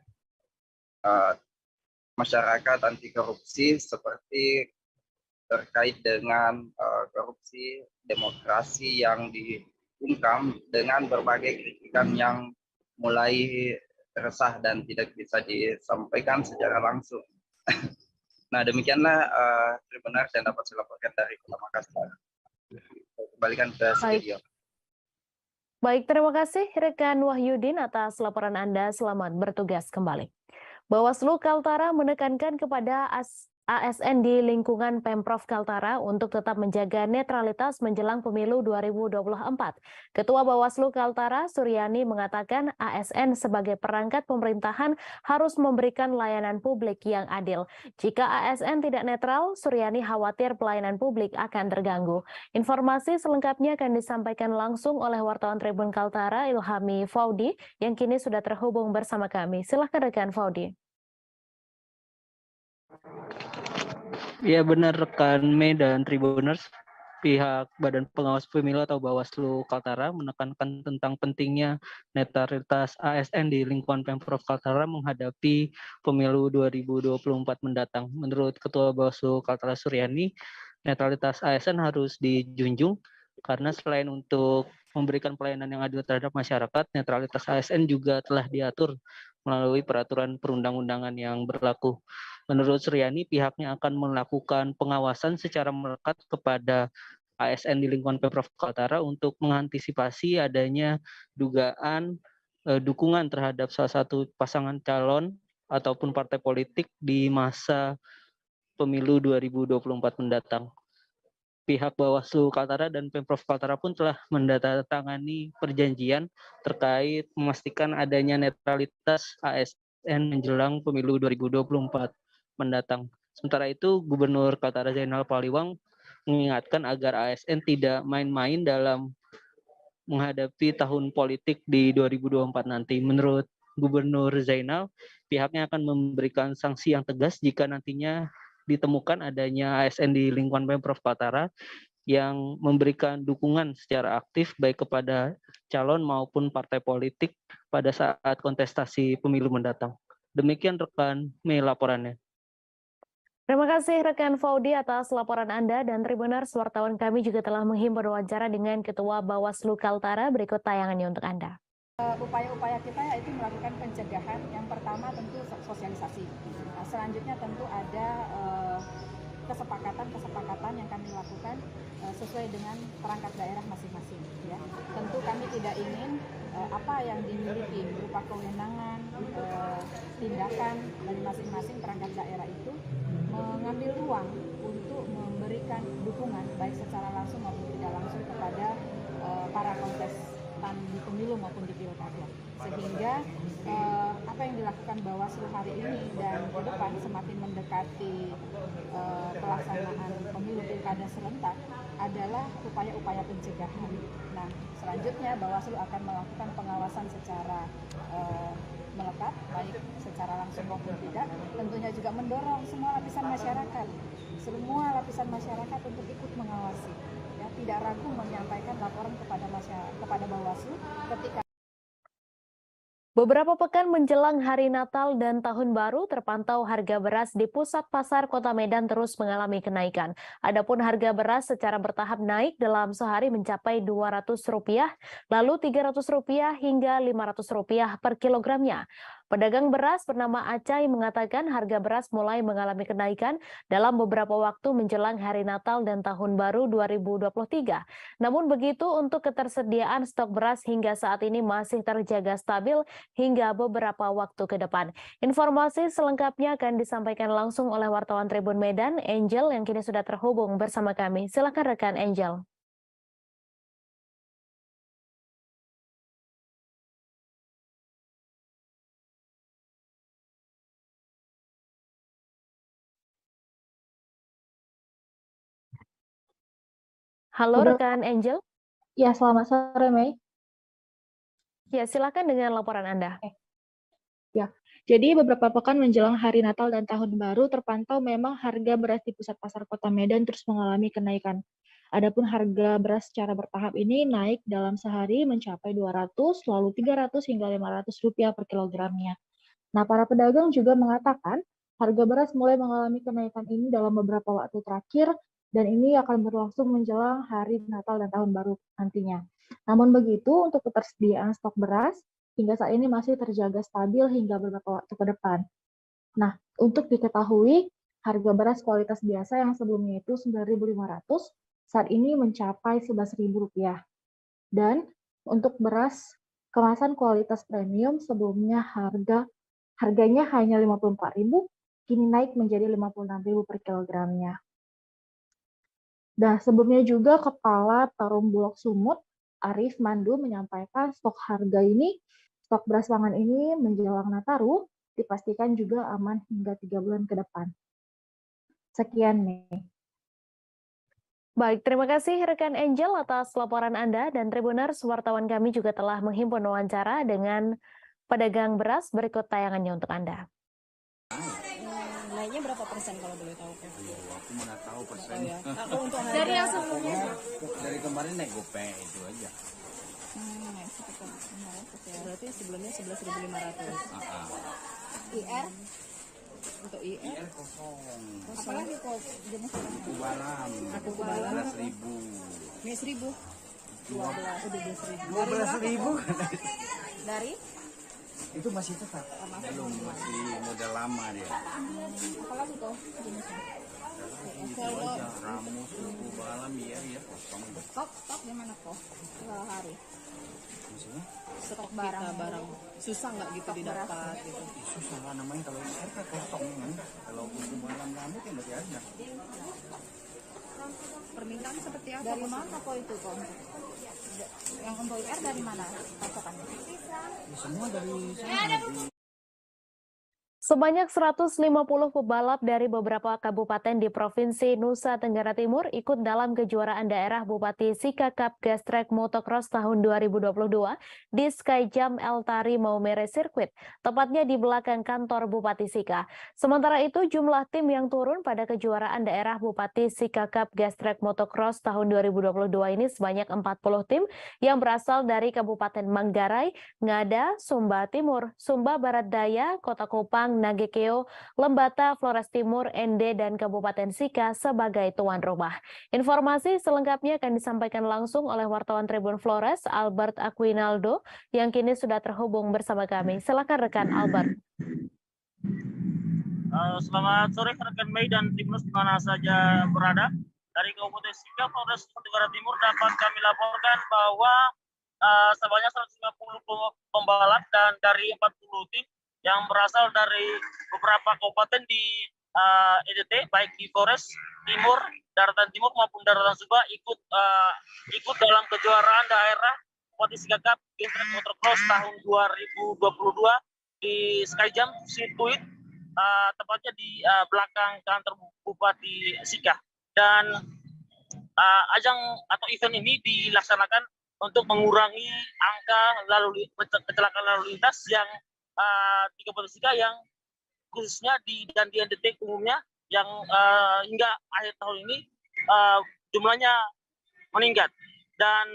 masyarakat anti korupsi, seperti terkait dengan korupsi demokrasi yang diungkam dengan berbagai kritikan yang mulai resah dan tidak bisa disampaikan secara langsung. Nah, demikianlah Tribuners yang dapat saya laporkan dari Kota Makassar. Kembalikan ke studio. Baik, terima kasih rekan Wahyudin atas laporan Anda. Selamat bertugas kembali. Bawaslu Kaltara menekankan kepada ASN di lingkungan Pemprov Kaltara untuk tetap menjaga netralitas menjelang pemilu 2024. Ketua Bawaslu Kaltara, Suryani, mengatakan ASN sebagai perangkat pemerintahan harus memberikan layanan publik yang adil. Jika ASN tidak netral, Suryani khawatir pelayanan publik akan terganggu. Informasi selengkapnya akan disampaikan langsung oleh wartawan Tribun Kaltara, Ilhami Faudi, yang kini sudah terhubung bersama kami. Silahkan rekan Faudi. Ya benar rekan Mei dan Tribuners, pihak Badan Pengawas Pemilu atau Bawaslu Kaltara menekankan tentang pentingnya netralitas ASN di lingkungan Pemprov Kaltara menghadapi pemilu 2024 mendatang. Menurut Ketua Bawaslu Kaltara Suryani, netralitas ASN harus dijunjung karena selain untuk memberikan pelayanan yang adil terhadap masyarakat, netralitas ASN juga telah diatur melalui peraturan perundang-undangan yang berlaku. Menurut Suryani, pihaknya akan melakukan pengawasan secara melekat kepada ASN di lingkungan Pemprov Kaltara untuk mengantisipasi adanya dugaan dukungan terhadap salah satu pasangan calon ataupun partai politik di masa pemilu 2024 mendatang. Pihak Bawaslu Kaltara dan Pemprov Kaltara pun telah menandatangani perjanjian terkait memastikan adanya netralitas ASN menjelang pemilu 2024 mendatang. Sementara itu, Gubernur Kaltara Zainal Paliwang mengingatkan agar ASN tidak main-main dalam menghadapi tahun politik di 2024 nanti. Menurut Gubernur Zainal, pihaknya akan memberikan sanksi yang tegas jika nantinya ditemukan adanya ASN di lingkungan Pemprov Kaltara yang memberikan dukungan secara aktif baik kepada calon maupun partai politik pada saat kontestasi pemilu mendatang. Demikian rekan Mei laporannya. Terima kasih rekan Faudi atas laporan Anda, dan Tribuners, wartawan kami juga telah menghimpun wawancara dengan Ketua Bawaslu Kaltara. Berikut tayangannya untuk Anda. Upaya-upaya kita yaitu melakukan pencegahan. Yang pertama tentu sosialisasi. Nah, selanjutnya tentu ada kesepakatan yang kami lakukan sesuai dengan perangkat daerah masing-masing. Ya. Tentu kami tidak ingin apa yang dimiliki berupa kewenangan, tindakan dari masing-masing perangkat daerah itu mengambil ruang untuk memberikan dukungan baik secara langsung maupun tidak langsung kepada para kontestan di pemilu maupun di pilkada, sehingga apa yang dilakukan Bawaslu hari ini dan ke depan semakin mendekati pelaksanaan pemilu pilkada serentak adalah upaya-upaya pencegahan. Nah, selanjutnya Bawaslu akan melakukan pengawasan secara melekat, baik secara langsung maupun tidak. Tentunya juga mendorong semua lapisan masyarakat untuk ikut mengawasi. Ya, tidak ragu menyampaikan laporan kepada Bawaslu ketika Beberapa pekan menjelang Hari Natal dan Tahun Baru, terpantau harga beras di pusat pasar Kota Medan terus mengalami kenaikan. Adapun harga beras secara bertahap naik dalam sehari mencapai Rp200, lalu Rp300 hingga Rp500 per kilogramnya. Pedagang beras bernama Acai mengatakan harga beras mulai mengalami kenaikan dalam beberapa waktu menjelang Hari Natal dan Tahun Baru 2023. Namun begitu, untuk ketersediaan stok beras hingga saat ini masih terjaga stabil hingga beberapa waktu ke depan. Informasi selengkapnya akan disampaikan langsung oleh wartawan Tribun Medan, Angel, yang kini sudah terhubung bersama kami. Silakan rekan Angel. Halo rekan Angel. Ya, selamat sore Mei. Ya, silakan dengan laporan Anda. Ya, jadi beberapa pekan menjelang Hari Natal dan Tahun Baru terpantau memang harga beras di pusat pasar Kota Medan terus mengalami kenaikan. Adapun harga beras secara bertahap ini naik dalam sehari mencapai 200, lalu 300 hingga Rp500 per kilogramnya. Nah, para pedagang juga mengatakan harga beras mulai mengalami kenaikan ini dalam beberapa waktu terakhir, dan ini akan berlangsung menjelang Hari Natal dan Tahun Baru nantinya. Namun begitu, untuk ketersediaan stok beras hingga saat ini masih terjaga stabil hingga beberapa waktu ke depan. Nah, untuk diketahui, harga beras kualitas biasa yang sebelumnya itu Rp9.500, saat ini mencapai Rp11.000. Dan untuk beras kemasan kualitas premium sebelumnya harganya hanya Rp54.000, kini naik menjadi Rp56.000 per kilogramnya. Nah, sebelumnya juga Kepala Perum Bulog Sumut, Arif Mandu, menyampaikan stok beras pangan ini menjelang Nataru dipastikan juga aman hingga 3 bulan ke depan. Sekian, Mei. Baik, terima kasih rekan Angel atas laporan Anda, dan Tribuners, wartawan kami juga telah menghimpun wawancara dengan pedagang beras. Berikut tayangannya untuk Anda. Naiknya berapa persen kalau boleh tahu? Aku mana tahu persen. Ya. Aku untuk harga dari yang sebelumnya dari kemarin naik gope itu aja. Naik sekitar 500 ya. Berarti sebelumnya 11.500. IR Untuk IR kosong. apalagi kok jenis Kubalam. aku kubalan 12.000. ini 1.000 udah 12.000. dari Itu masih tetap. Belum, masih model lama dia. apalagi kok jenisnya Itu aja, ramus, kubalam, iya kosong. stok gimana kok hari Maksudnya? stok barang susah nggak gitu didapat gitu Susah lah namanya kalau IR kan kosong kan. Kalau kubalam kamu kan masih ada. permintaan seperti apa Dari mana kok itu kok? Yang untuk IR dari mana pasokannya? Semua dari sana. Sebanyak 150 pebalap dari beberapa kabupaten di Provinsi Nusa Tenggara Timur ikut dalam kejuaraan daerah Bupati Sika Cup Gas Track Motocross tahun 2022 di Skyjump Eltari Maumere Circuit, tepatnya di belakang kantor Bupati Sika. Sementara itu, jumlah tim yang turun pada kejuaraan daerah Bupati Sika Cup Gas Track Motocross tahun 2022 ini sebanyak 40 tim yang berasal dari Kabupaten Manggarai, Ngada, Sumba Timur, Sumba Barat Daya, Kota Kupang, Nagekeo, Lembata, Flores Timur, Ende, dan Kabupaten Sika sebagai tuan rumah. Informasi selengkapnya akan disampaikan langsung oleh wartawan Tribun Flores, Albert Aquinaldo, yang kini sudah terhubung bersama kami. Silakan rekan Albert. Selamat sore rekan Mei dan Tribuners di mana saja berada. Dari Kabupaten Sika, Polres Nusa Tenggara Timur dapat kami laporkan bahwa sebanyak 150 pembalap dan dari 40 tim yang berasal dari beberapa kabupaten di EDT, baik di Flores Timur, Daratan Timur maupun Daratan Sumba ikut dalam kejuaraan daerah Bupati Sika Cup Gas Track Motocross tahun 2022 di Skyjump Circuit, tepatnya di belakang kantor Bupati Sika. Dan ajang atau event ini dilaksanakan untuk mengurangi angka kecelakaan lalu lintas yang di Kabupaten Sika yang khususnya di NTT umumnya yang hingga akhir tahun ini jumlahnya meningkat. Dan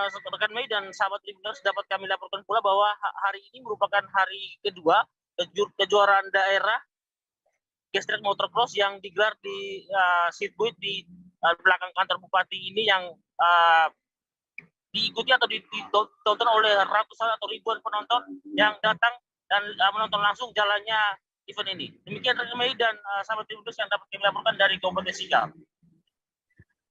rekan Mei dan sahabat Tribuners dapat kami laporkan pula bahwa hari ini merupakan hari kedua kejuaraan daerah Gas Track Motocross yang digelar di sirkuit di belakang kantor Bupati ini yang diikuti atau ditonton oleh ratusan atau ribuan penonton yang datang dan menonton langsung jalannya event ini. Demikian rekan Mei dan sahabat Tribuners yang dapat kami laporkan dari Kabupaten Sika.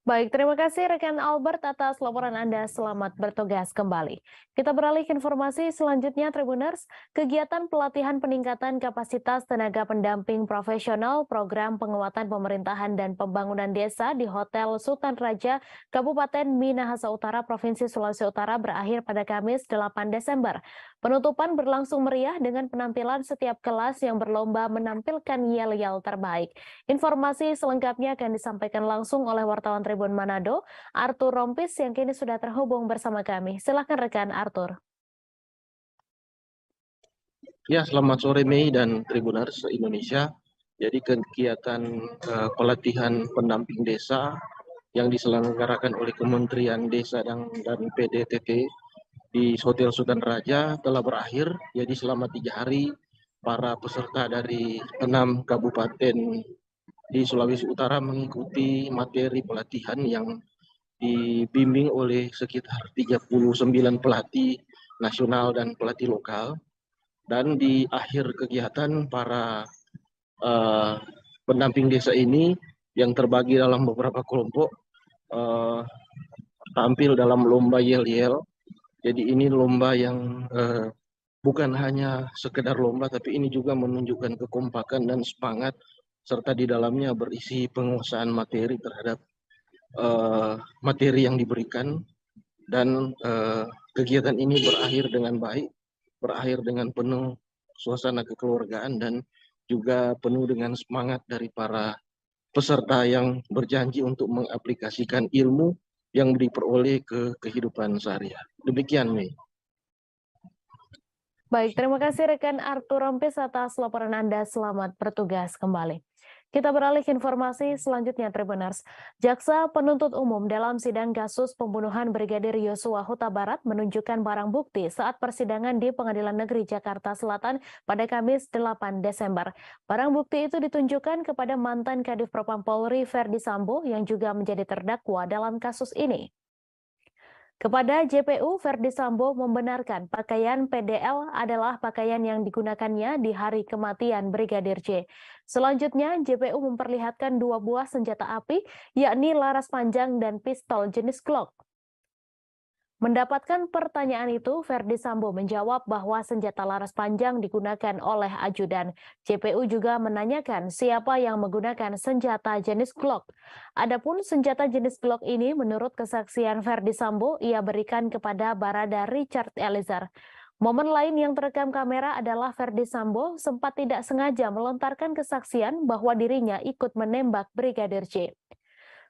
Baik, terima kasih rekan Albert atas laporan Anda. Selamat bertugas kembali. Kita beralih ke informasi selanjutnya, Tribuners. Kegiatan pelatihan peningkatan kapasitas tenaga pendamping profesional program penguatan pemerintahan dan pembangunan desa di Hotel Sultan Raja, Kabupaten Minahasa Utara, Provinsi Sulawesi Utara berakhir pada Kamis 8 Desember. Penutupan berlangsung meriah dengan penampilan setiap kelas yang berlomba menampilkan yel-yel terbaik. Informasi selengkapnya akan disampaikan langsung oleh wartawan Tribun Manado, Arthur Rompis yang kini sudah terhubung bersama kami. Silakan rekan Arthur. Ya, selamat sore Mei dan Tribuners Indonesia. Jadi kegiatan pelatihan pendamping desa yang diselenggarakan oleh Kementerian Desa dan PDTT di Hotel Sultan Raja telah berakhir. Jadi selama 3 hari para peserta dari 6 kabupaten di Sulawesi Utara mengikuti materi pelatihan yang dibimbing oleh sekitar 39 pelatih nasional dan pelatih lokal. Dan di akhir kegiatan para pendamping desa ini yang terbagi dalam beberapa kelompok tampil dalam lomba yel-yel. Jadi ini lomba yang bukan hanya sekedar lomba, tapi ini juga menunjukkan kekompakan dan semangat, serta di dalamnya berisi penguasaan materi terhadap materi yang diberikan. Dan kegiatan ini berakhir dengan baik, berakhir dengan penuh suasana kekeluargaan dan juga penuh dengan semangat dari para peserta yang berjanji untuk mengaplikasikan ilmu yang diperoleh ke kehidupan sehari-hari. Demikian, Mei. Baik, terima kasih rekan Arthur Rompis atas laporan Anda. Selamat bertugas kembali. Kita beralih ke informasi selanjutnya, Tribuners. Jaksa penuntut umum dalam sidang kasus pembunuhan Brigadir Yosua Huta Barat menunjukkan barang bukti saat persidangan di Pengadilan Negeri Jakarta Selatan pada Kamis 8 Desember. Barang bukti itu ditunjukkan kepada mantan Kadif Propam Polri Verdi Sambo yang juga menjadi terdakwa dalam kasus ini. Kepada JPU, Verdi Sambo membenarkan pakaian PDL adalah pakaian yang digunakannya di hari kematian Brigadir J. Selanjutnya, JPU memperlihatkan 2 buah senjata api, yakni laras panjang dan pistol jenis Glock. Mendapatkan pertanyaan itu, Verdi Sambo menjawab bahwa senjata laras panjang digunakan oleh ajudan. JPU juga menanyakan siapa yang menggunakan senjata jenis Glock. Adapun senjata jenis Glock ini menurut kesaksian Verdi Sambo ia berikan kepada Barada Richard Eliezer. Momen lain yang terekam kamera adalah Verdi Sambo sempat tidak sengaja melontarkan kesaksian bahwa dirinya ikut menembak Brigadir J.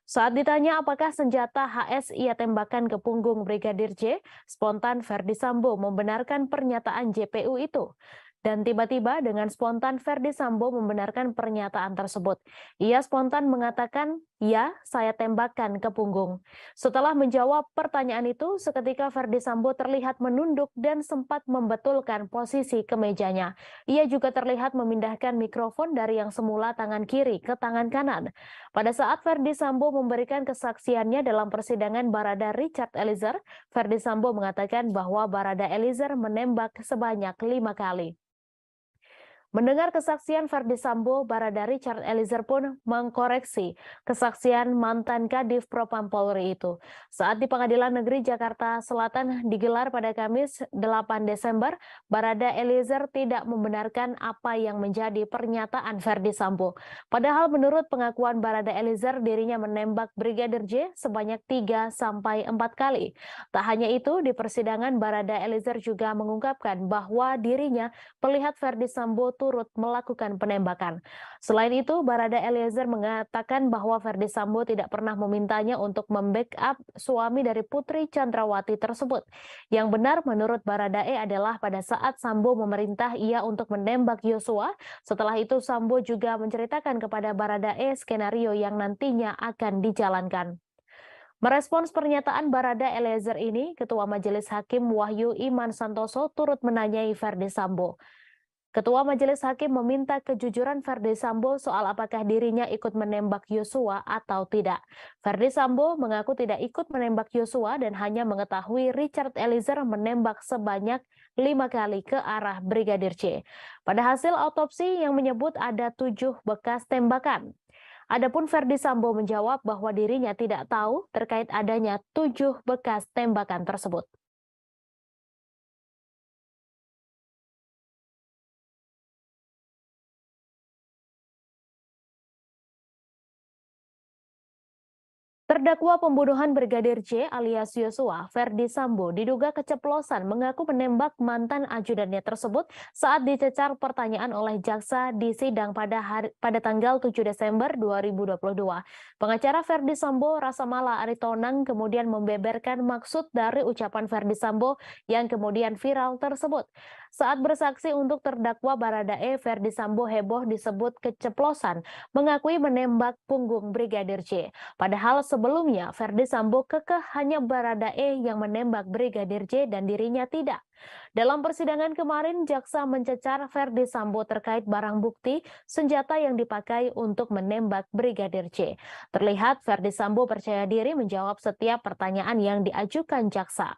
Saat ditanya apakah senjata HS ia tembakkan ke punggung Brigadir J, spontan Verdi Sambo membenarkan pernyataan JPU itu. Dan tiba-tiba dengan spontan Verdi Sambo membenarkan pernyataan tersebut. Ia spontan mengatakan, "Ya, saya tembakkan ke punggung." Setelah menjawab pertanyaan itu, seketika Verdi Sambo terlihat menunduk dan sempat membetulkan posisi kemejanya. Ia juga terlihat memindahkan mikrofon dari yang semula tangan kiri ke tangan kanan. Pada saat Verdi Sambo memberikan kesaksiannya dalam persidangan Barada Richard Eliezer, Verdi Sambo mengatakan bahwa Barada Eliezer menembak sebanyak 5 kali. Mendengar kesaksian Verdi Sambo, Barada Richard Eliezer pun mengkoreksi kesaksian mantan Kadif Propam Polri itu. Saat di Pengadilan Negeri Jakarta Selatan digelar pada Kamis 8 Desember, Barada Eliezer tidak membenarkan apa yang menjadi pernyataan Verdi Sambo. Padahal menurut pengakuan Barada Eliezer, dirinya menembak Brigadir J sebanyak 3-4 kali. Tak hanya itu, di persidangan Barada Eliezer juga mengungkapkan bahwa dirinya melihat Verdi Sambo turut melakukan penembakan. Selain itu, Barada Eliezer mengatakan bahwa Verdi Sambo tidak pernah memintanya untuk membackup suami dari Putri Chandrawati tersebut. Yang benar menurut Baradae adalah pada saat Sambo memerintah ia untuk menembak Yosua, setelah itu Sambo juga menceritakan kepada Baradae skenario yang nantinya akan dijalankan. Merespons pernyataan Barada Eliezer ini, Ketua Majelis Hakim Wahyu Iman Santoso turut menanyai Verdi Sambo. Ketua Majelis Hakim meminta kejujuran Verdi Sambo soal apakah dirinya ikut menembak Yosua atau tidak. Verdi Sambo mengaku tidak ikut menembak Yosua dan hanya mengetahui Richard Eliezer menembak sebanyak 5 kali ke arah Brigadir J. Pada hasil autopsi yang menyebut ada 7 bekas tembakan. Adapun Verdi Sambo menjawab bahwa dirinya tidak tahu terkait adanya 7 bekas tembakan tersebut. Terdakwa pembunuhan Brigadir J alias Yosua, Verdi Sambo, diduga keceplosan mengaku menembak mantan ajudannya tersebut saat dicecar pertanyaan oleh jaksa di sidang pada tanggal 7 Desember 2022. Pengacara Verdi Sambo, Rasamala Aritonang, kemudian membeberkan maksud dari ucapan Verdi Sambo yang kemudian viral tersebut. Saat bersaksi untuk terdakwa Baradae, Verdi Sambo heboh disebut keceplosan, mengakui menembak punggung Brigadir J. Padahal sebelumnya, Verdi Sambo kekeh hanya Baradae yang menembak Brigadir J dan dirinya tidak. Dalam persidangan kemarin, jaksa mencecar Verdi Sambo terkait barang bukti senjata yang dipakai untuk menembak Brigadir J. Terlihat Verdi Sambo percaya diri menjawab setiap pertanyaan yang diajukan jaksa.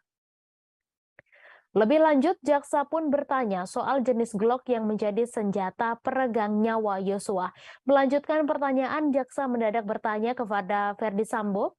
Lebih lanjut, jaksa pun bertanya soal jenis Glock yang menjadi senjata peregang nyawa Yosua. Melanjutkan pertanyaan, jaksa mendadak bertanya kepada Verdi Sambo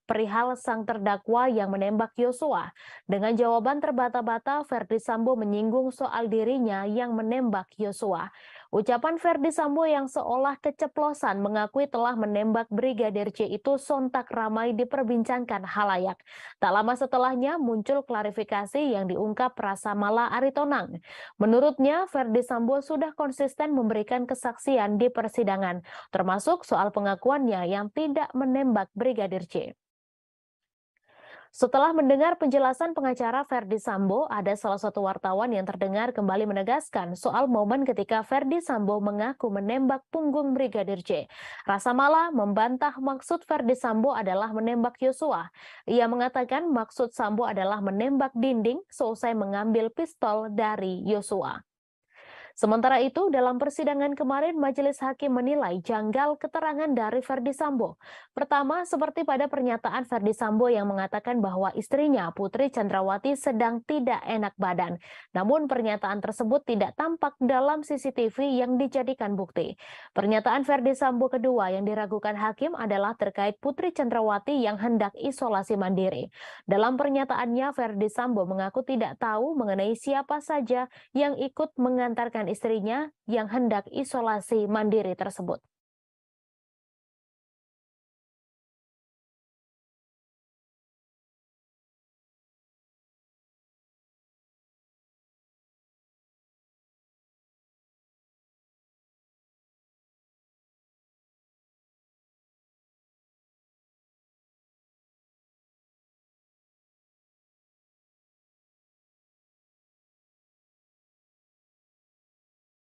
perihal sang terdakwa yang menembak Yosua. Dengan jawaban terbata-bata, Verdi Sambo menyinggung soal dirinya yang menembak Yosua. Ucapan Verdi Sambo yang seolah keceplosan mengakui telah menembak Brigadir J itu sontak ramai diperbincangkan halayak. Tak lama setelahnya muncul klarifikasi yang diungkap Rasamala Aritonang. Menurutnya, Verdi Sambo sudah konsisten memberikan kesaksian di persidangan, termasuk soal pengakuannya yang tidak menembak Brigadir J. Setelah mendengar penjelasan pengacara Verdi Sambo, ada salah satu wartawan yang terdengar kembali menegaskan soal momen ketika Verdi Sambo mengaku menembak punggung Brigadir J. Rasa Mala membantah maksud Verdi Sambo adalah menembak Yosua. Ia mengatakan maksud Sambo adalah menembak dinding seusai mengambil pistol dari Yosua. Sementara itu, dalam persidangan kemarin, Majelis Hakim menilai janggal keterangan dari Verdi Sambo. Pertama, seperti pada pernyataan Verdi Sambo yang mengatakan bahwa istrinya, Putri Chandrawati, sedang tidak enak badan. Namun, pernyataan tersebut tidak tampak dalam CCTV yang dijadikan bukti. Pernyataan Verdi Sambo kedua yang diragukan hakim adalah terkait Putri Chandrawati yang hendak isolasi mandiri. Dalam pernyataannya, Verdi Sambo mengaku tidak tahu mengenai siapa saja yang ikut mengantarkan istrinya yang hendak isolasi mandiri tersebut.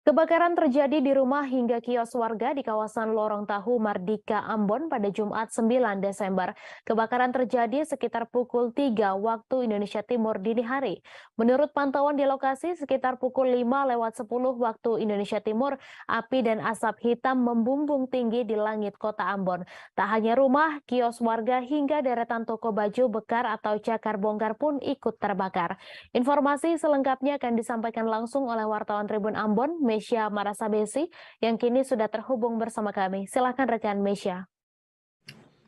Kebakaran terjadi di rumah hingga kios warga di kawasan Lorong Tahu Mardika, Ambon pada Jumat 9 Desember. Kebakaran terjadi sekitar pukul 3 waktu Indonesia Timur dini hari. Menurut pantauan di lokasi sekitar pukul 5:10 waktu Indonesia Timur, api dan asap hitam membumbung tinggi di langit kota Ambon. Tak hanya rumah, kios warga hingga deretan toko baju bekar atau cakar bongkar pun ikut terbakar. Informasi selengkapnya akan disampaikan langsung oleh wartawan Tribun Ambon, Mesya Marasabesi, yang kini sudah terhubung bersama kami. Silakan rekan Mesya.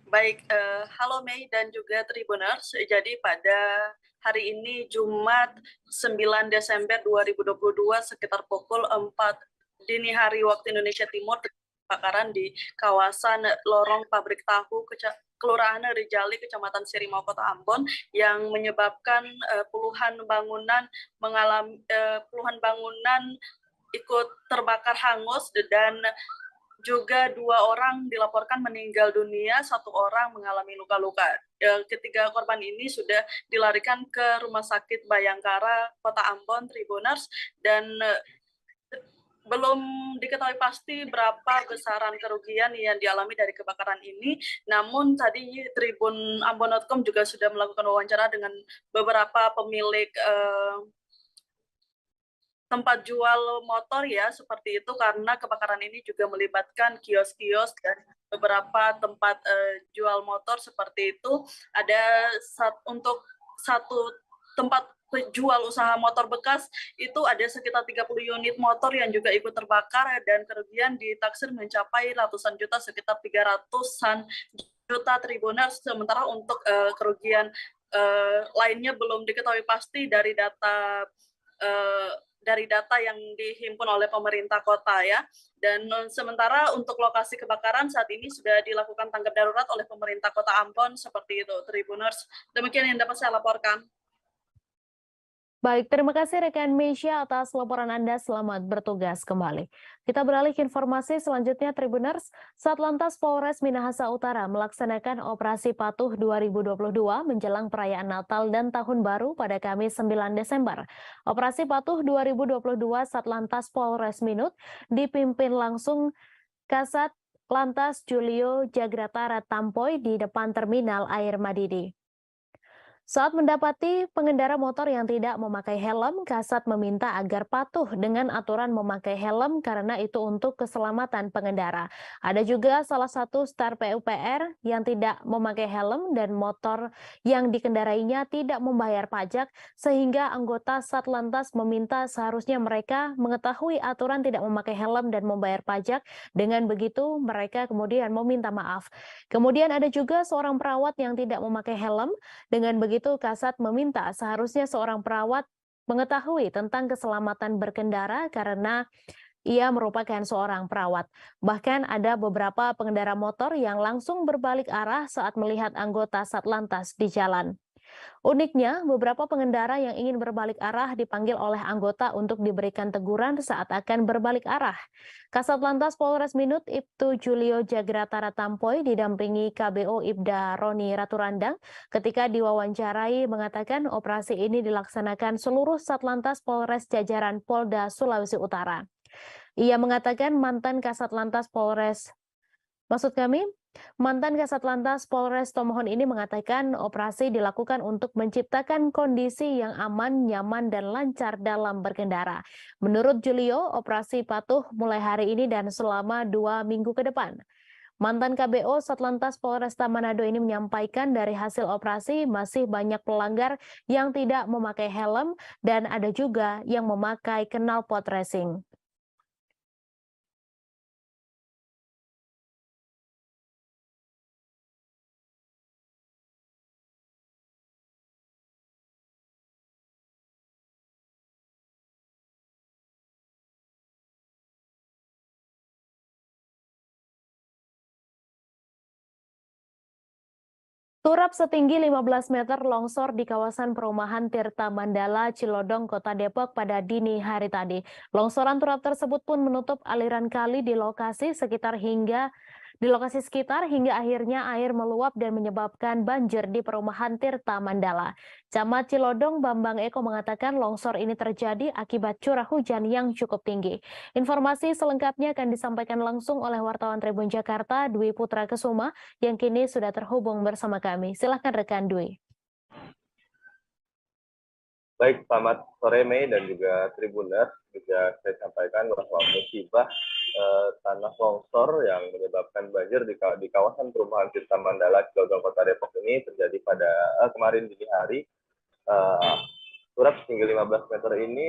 Baik, halo Mei dan juga Tribuners. Jadi pada hari ini Jumat 9 Desember 2022 sekitar pukul 4 dini hari waktu Indonesia Timur, kebakaran di kawasan Lorong Pabrik Tahu, Kelurahan Rijali, Kecamatan Sirimau, Kota Ambon, yang menyebabkan puluhan bangunan ikut terbakar hangus dan juga 2 orang dilaporkan meninggal dunia, 1 orang mengalami luka-luka. Ketiga korban ini sudah dilarikan ke Rumah Sakit Bayangkara, Kota Ambon, Tribuners, dan belum diketahui pasti berapa besaran kerugian yang dialami dari kebakaran ini. Namun tadi Tribun Ambon.com juga sudah melakukan wawancara dengan beberapa pemilik tempat jual motor ya, seperti itu, karena kebakaran ini juga melibatkan kios-kios dan beberapa tempat jual motor seperti itu. Ada untuk satu tempat jual usaha motor bekas itu ada sekitar 30 unit motor yang juga ikut terbakar dan kerugian ditaksir mencapai ratusan juta, sekitar 300-an juta Tribuners. Sementara untuk kerugian lainnya belum diketahui pasti dari data yang dihimpun oleh pemerintah kota ya. Dan sementara untuk lokasi kebakaran saat ini sudah dilakukan tanggap darurat oleh pemerintah Kota Ambon, seperti itu Tribuners. Demikian yang dapat saya laporkan. Baik, terima kasih rekan Mesya atas laporan Anda. Selamat bertugas kembali. Kita beralih ke informasi selanjutnya, Tribuners. Satlantas Polres Minahasa Utara melaksanakan Operasi Patuh 2022 menjelang perayaan Natal dan Tahun Baru pada Kamis 9 Desember. Operasi Patuh 2022 Satlantas Polres Minut dipimpin langsung Kasat Lantas Julio Jagratara Tampoy di depan Terminal Air Madidi. Saat mendapati pengendara motor yang tidak memakai helm, Kasat meminta agar patuh dengan aturan memakai helm karena itu untuk keselamatan pengendara. Ada juga salah satu star PUPR yang tidak memakai helm dan motor yang dikendarainya tidak membayar pajak, sehingga anggota Satlantas meminta seharusnya mereka mengetahui aturan tidak memakai helm dan membayar pajak. Dengan begitu mereka kemudian meminta maaf. Kemudian ada juga seorang perawat yang tidak memakai helm. Dengan begitu Kasat meminta seharusnya seorang perawat mengetahui tentang keselamatan berkendara karena ia merupakan seorang perawat. Bahkan ada beberapa pengendara motor yang langsung berbalik arah saat melihat anggota Satlantas di jalan. Uniknya, beberapa pengendara yang ingin berbalik arah dipanggil oleh anggota untuk diberikan teguran saat akan berbalik arah. Kasat Lantas Polres Minut Ibtu Julio Jagratara Tampoy didampingi KBO Ibda Roni Raturandang ketika diwawancarai mengatakan operasi ini dilaksanakan seluruh Satlantas Polres jajaran Polda Sulawesi Utara. Ia mengatakan mantan Kasat Lantas Polres Tomohon ini mengatakan operasi dilakukan untuk menciptakan kondisi yang aman, nyaman, dan lancar dalam berkendara. Menurut Julio, operasi patuh mulai hari ini dan selama 2 minggu ke depan. Mantan KBO Satlantas Polresta Manado ini menyampaikan dari hasil operasi masih banyak pelanggar yang tidak memakai helm dan ada juga yang memakai knalpot racing. Turap setinggi 15 meter longsor di kawasan perumahan Tirta Mandala, Cilodong, Kota Depok pada dini hari tadi. Longsoran turap tersebut pun menutup aliran kali di lokasi sekitar hingga akhirnya air meluap dan menyebabkan banjir di perumahan Tirta Mandala. Camat Cilodong Bambang Eko mengatakan longsor ini terjadi akibat curah hujan yang cukup tinggi. Informasi selengkapnya akan disampaikan langsung oleh wartawan Tribun Jakarta, Dwi Putra Kesuma, yang kini sudah terhubung bersama kami. Silakan rekan Dwi. Baik, selamat sore Mei dan juga Tribuners. Juga saya sampaikan bahwa musibah tanah longsor yang menyebabkan banjir di kawasan perumahan Tirta Mandala, Cilodong, Kota Depok ini terjadi pada kemarin dini hari. Turap setinggi 15 meter ini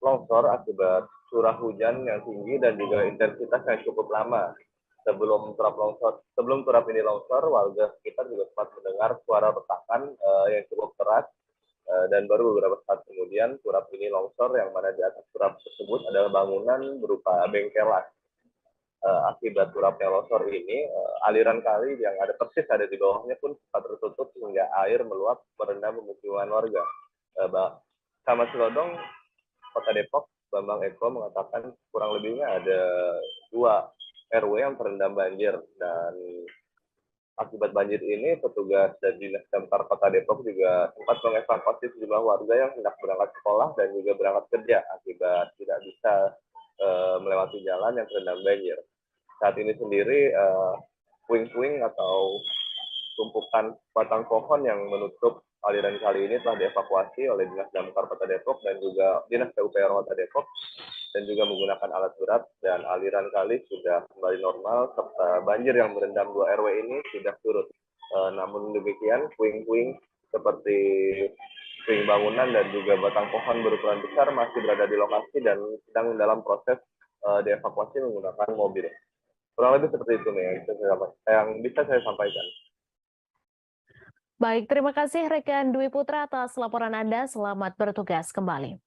longsor akibat curah hujan yang tinggi dan juga intensitas yang cukup lama. Sebelum turap ini longsor, warga sekitar juga sempat mendengar suara retakan yang cukup keras. Dan baru beberapa saat kemudian turap ini longsor, yang mana di atas turap tersebut adalah bangunan berupa bengkelan. Akibat turapnya longsor ini, aliran kali yang ada persis ada di bawahnya pun sempat tertutup hingga air meluap merendam pemukiman warga. Camat Cilodong, Kota Depok, Bambang Eko mengatakan kurang lebihnya ada 2 RW yang terendam banjir, dan akibat banjir ini, petugas dan Dinas Damkar Kota Depok juga sempat mengevakuasi sejumlah warga yang hendak berangkat sekolah dan juga berangkat kerja akibat tidak bisa melewati jalan yang terendam banjir. Saat ini sendiri, puing-puing atau tumpukan batang pohon yang menutup aliran kali ini telah dievakuasi oleh Dinas Damkar Kota Depok dan juga Dinas PUPR Kota Depok, dan juga menggunakan alat berat, dan aliran kali sudah kembali normal serta banjir yang merendam 2 RW ini sudah surut. Namun demikian, puing-puing seperti puing bangunan dan juga batang pohon berukuran besar masih berada di lokasi dan sedang dalam proses dievakuasi menggunakan mobil. Kurang lebih seperti itu nih yang bisa saya sampaikan. Baik, terima kasih rekan Dwi Putra atas laporan Anda. Selamat bertugas kembali.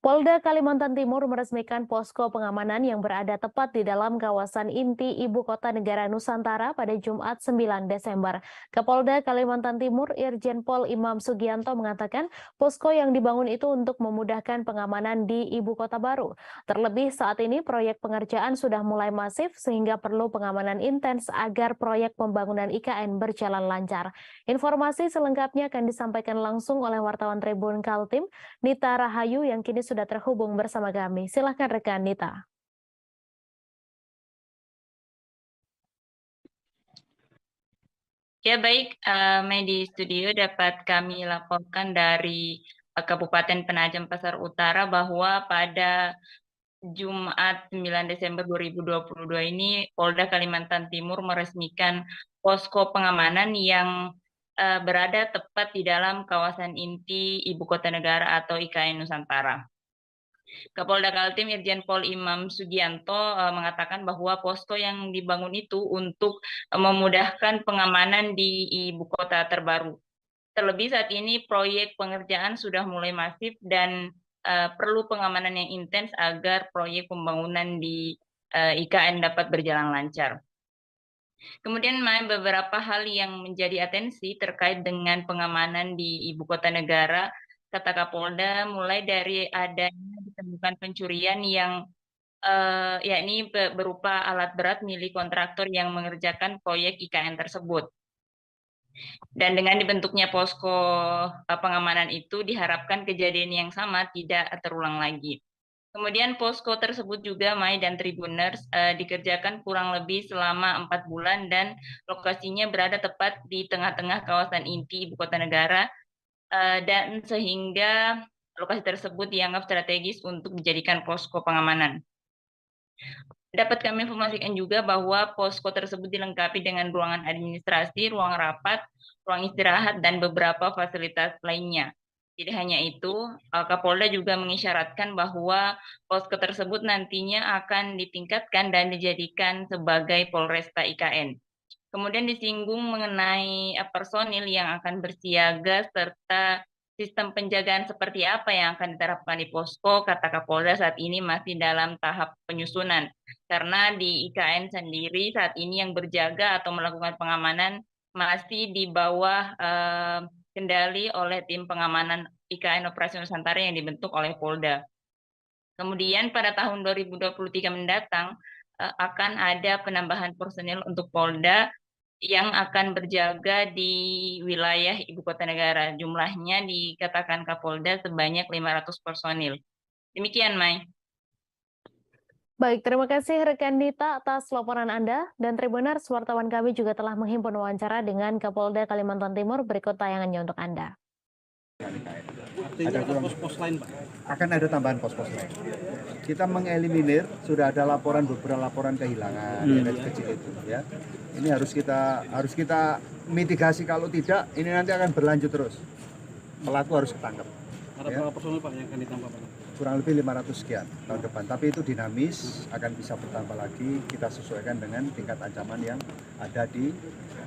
Polda Kalimantan Timur meresmikan posko pengamanan yang berada tepat di dalam kawasan inti Ibu Kota Negara Nusantara pada Jumat 9 Desember. Kapolda Kalimantan Timur Irjen Pol Imam Sugianto mengatakan posko yang dibangun itu untuk memudahkan pengamanan di Ibu Kota baru. Terlebih saat ini proyek pengerjaan sudah mulai masif sehingga perlu pengamanan intens agar proyek pembangunan IKN berjalan lancar. Informasi selengkapnya akan disampaikan langsung oleh wartawan Tribun Kaltim, Nita Rahayu, yang kini sudah terhubung bersama kami. Silakan rekan Nita. Ya baik, di studio dapat kami laporkan dari Kabupaten Penajam Pasar Utara bahwa pada Jumat 9 Desember 2022 ini Polda Kalimantan Timur meresmikan posko pengamanan yang berada tepat di dalam kawasan inti Ibu Kota Negara atau IKN Nusantara. Kapolda Kaltim Irjen Pol Imam Sugianto mengatakan bahwa posko yang dibangun itu untuk memudahkan pengamanan di ibu kota terbaru. Terlebih saat ini proyek pengerjaan sudah mulai masif dan perlu pengamanan yang intens agar proyek pembangunan di IKN dapat berjalan lancar. Kemudian beberapa hal yang menjadi atensi terkait dengan pengamanan di ibu kota negara, kata Kapolda, mulai dari adanya ditemukan pencurian yang yakni berupa alat berat milik kontraktor yang mengerjakan proyek IKN tersebut. Dan dengan dibentuknya posko pengamanan itu diharapkan kejadian yang sama tidak terulang lagi. Kemudian posko tersebut juga Mai dan Tribuners dikerjakan kurang lebih selama 4 bulan dan lokasinya berada tepat di tengah-tengah kawasan inti ibu kota negara dan sehingga lokasi tersebut dianggap strategis untuk dijadikan posko pengamanan. Dapat kami informasikan juga bahwa posko tersebut dilengkapi dengan ruangan administrasi, ruang rapat, ruang istirahat, dan beberapa fasilitas lainnya. Tidak hanya itu, Kapolda juga mengisyaratkan bahwa posko tersebut nantinya akan ditingkatkan dan dijadikan sebagai Polresta IKN. Kemudian disinggung mengenai personil yang akan bersiaga serta sistem penjagaan seperti apa yang akan diterapkan di posko. Kata Kapolda saat ini masih dalam tahap penyusunan. Karena di IKN sendiri saat ini yang berjaga atau melakukan pengamanan masih di bawah kendali oleh tim pengamanan IKN Operasi Nusantara yang dibentuk oleh Polda. Kemudian pada tahun 2023 mendatang akan ada penambahan personil untuk Polda yang akan berjaga di wilayah ibu kota negara. Jumlahnya dikatakan Kapolda sebanyak 500 personil. Demikian, Mai. Baik, terima kasih rekan Dita atas laporan Anda. Dan Tribuners, wartawan kami juga telah menghimpun wawancara dengan Kapolda Kalimantan Timur. Berikut tayangannya untuk Anda. Ada pos-pos lain, Pak? Akan ada tambahan pos-pos lain. Kita mengeliminir, sudah ada beberapa laporan kehilangan, yang kecil itu, ya. Ini harus kita mitigasi, kalau tidak, ini nanti akan berlanjut terus. Pelaku harus ketangkap. Ada berapa personil, Pak, yang akan ditambah, Pak? Kurang lebih 500 sekian tahun depan, tapi itu dinamis, akan bisa bertambah lagi, kita sesuaikan dengan tingkat ancaman yang ada di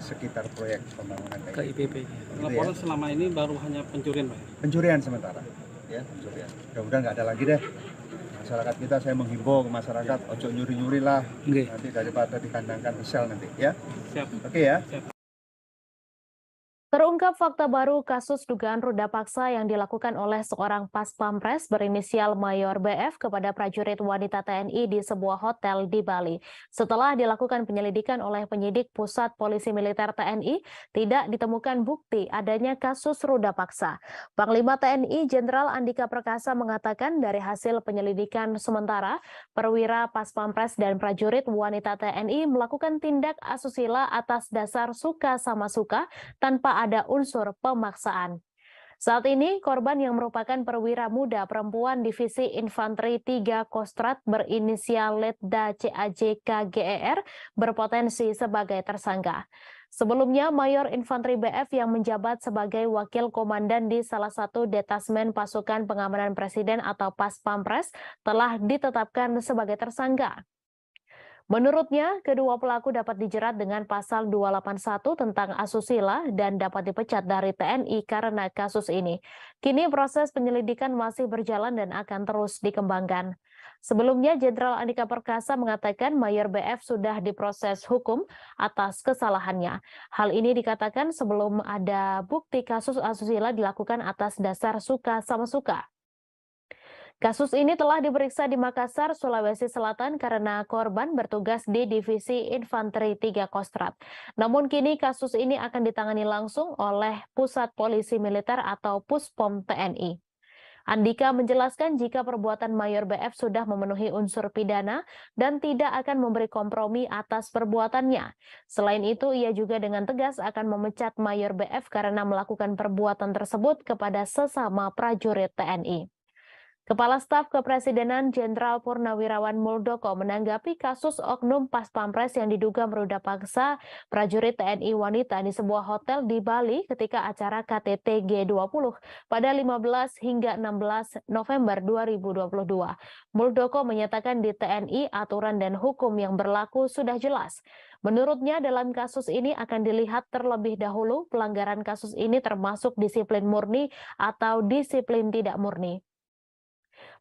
sekitar proyek pembangunan KIPP. Laporan selama ini baru hanya pencurian, Pak? Pencurian sementara, ya, pencurian. Mudah-mudahan nggak ada lagi deh. Masyarakat kita, saya menghimbau ke masyarakat, ojo nyuri-nyuri lah, nanti daripada dikandangkan di sel nanti, ya. Siap. Oke ya. Siap. Terungkap fakta baru kasus dugaan ruda paksa yang dilakukan oleh seorang pas pampres berinisial Mayor BF kepada prajurit wanita TNI di sebuah hotel di Bali. Setelah dilakukan penyelidikan oleh penyidik Pusat Polisi Militer TNI, tidak ditemukan bukti adanya kasus ruda paksa. Panglima TNI Jenderal Andika Perkasa mengatakan dari hasil penyelidikan sementara, perwira pas pampres dan prajurit wanita TNI melakukan tindak asusila atas dasar suka sama suka tanpa ada unsur pemaksaan. Saat ini, korban yang merupakan perwira muda perempuan Divisi Infanteri 3 Kostrat berinisial Letda CAJ KGER berpotensi sebagai tersangka. Sebelumnya, Mayor Infanteri BF yang menjabat sebagai Wakil Komandan di salah satu detasmen pasukan pengamanan Presiden atau Pas Pampres telah ditetapkan sebagai tersangka. Menurutnya, kedua pelaku dapat dijerat dengan pasal 281 tentang asusila dan dapat dipecat dari TNI karena kasus ini. Kini proses penyelidikan masih berjalan dan akan terus dikembangkan. Sebelumnya, Jenderal Andika Perkasa mengatakan Mayor BF sudah diproses hukum atas kesalahannya. Hal ini dikatakan sebelum ada bukti kasus asusila dilakukan atas dasar suka sama suka. Kasus ini telah diperiksa di Makassar, Sulawesi Selatan karena korban bertugas di Divisi Infanteri 3 Kostrat. Namun kini kasus ini akan ditangani langsung oleh Pusat Polisi Militer atau Puspom TNI. Andika menjelaskan jika perbuatan Mayor BF sudah memenuhi unsur pidana dan tidak akan memberi kompromi atas perbuatannya. Selain itu, ia juga dengan tegas akan memecat Mayor BF karena melakukan perbuatan tersebut kepada sesama prajurit TNI. Kepala Staf Kepresidenan Jenderal Purnawirawan Muldoko menanggapi kasus oknum Pas Pampres yang diduga meruda paksa prajurit TNI wanita di sebuah hotel di Bali ketika acara KTT G20 pada 15 hingga 16 November 2022. Muldoko menyatakan di TNI aturan dan hukum yang berlaku sudah jelas. Menurutnya dalam kasus ini akan dilihat terlebih dahulu pelanggaran kasus ini termasuk disiplin murni atau disiplin tidak murni.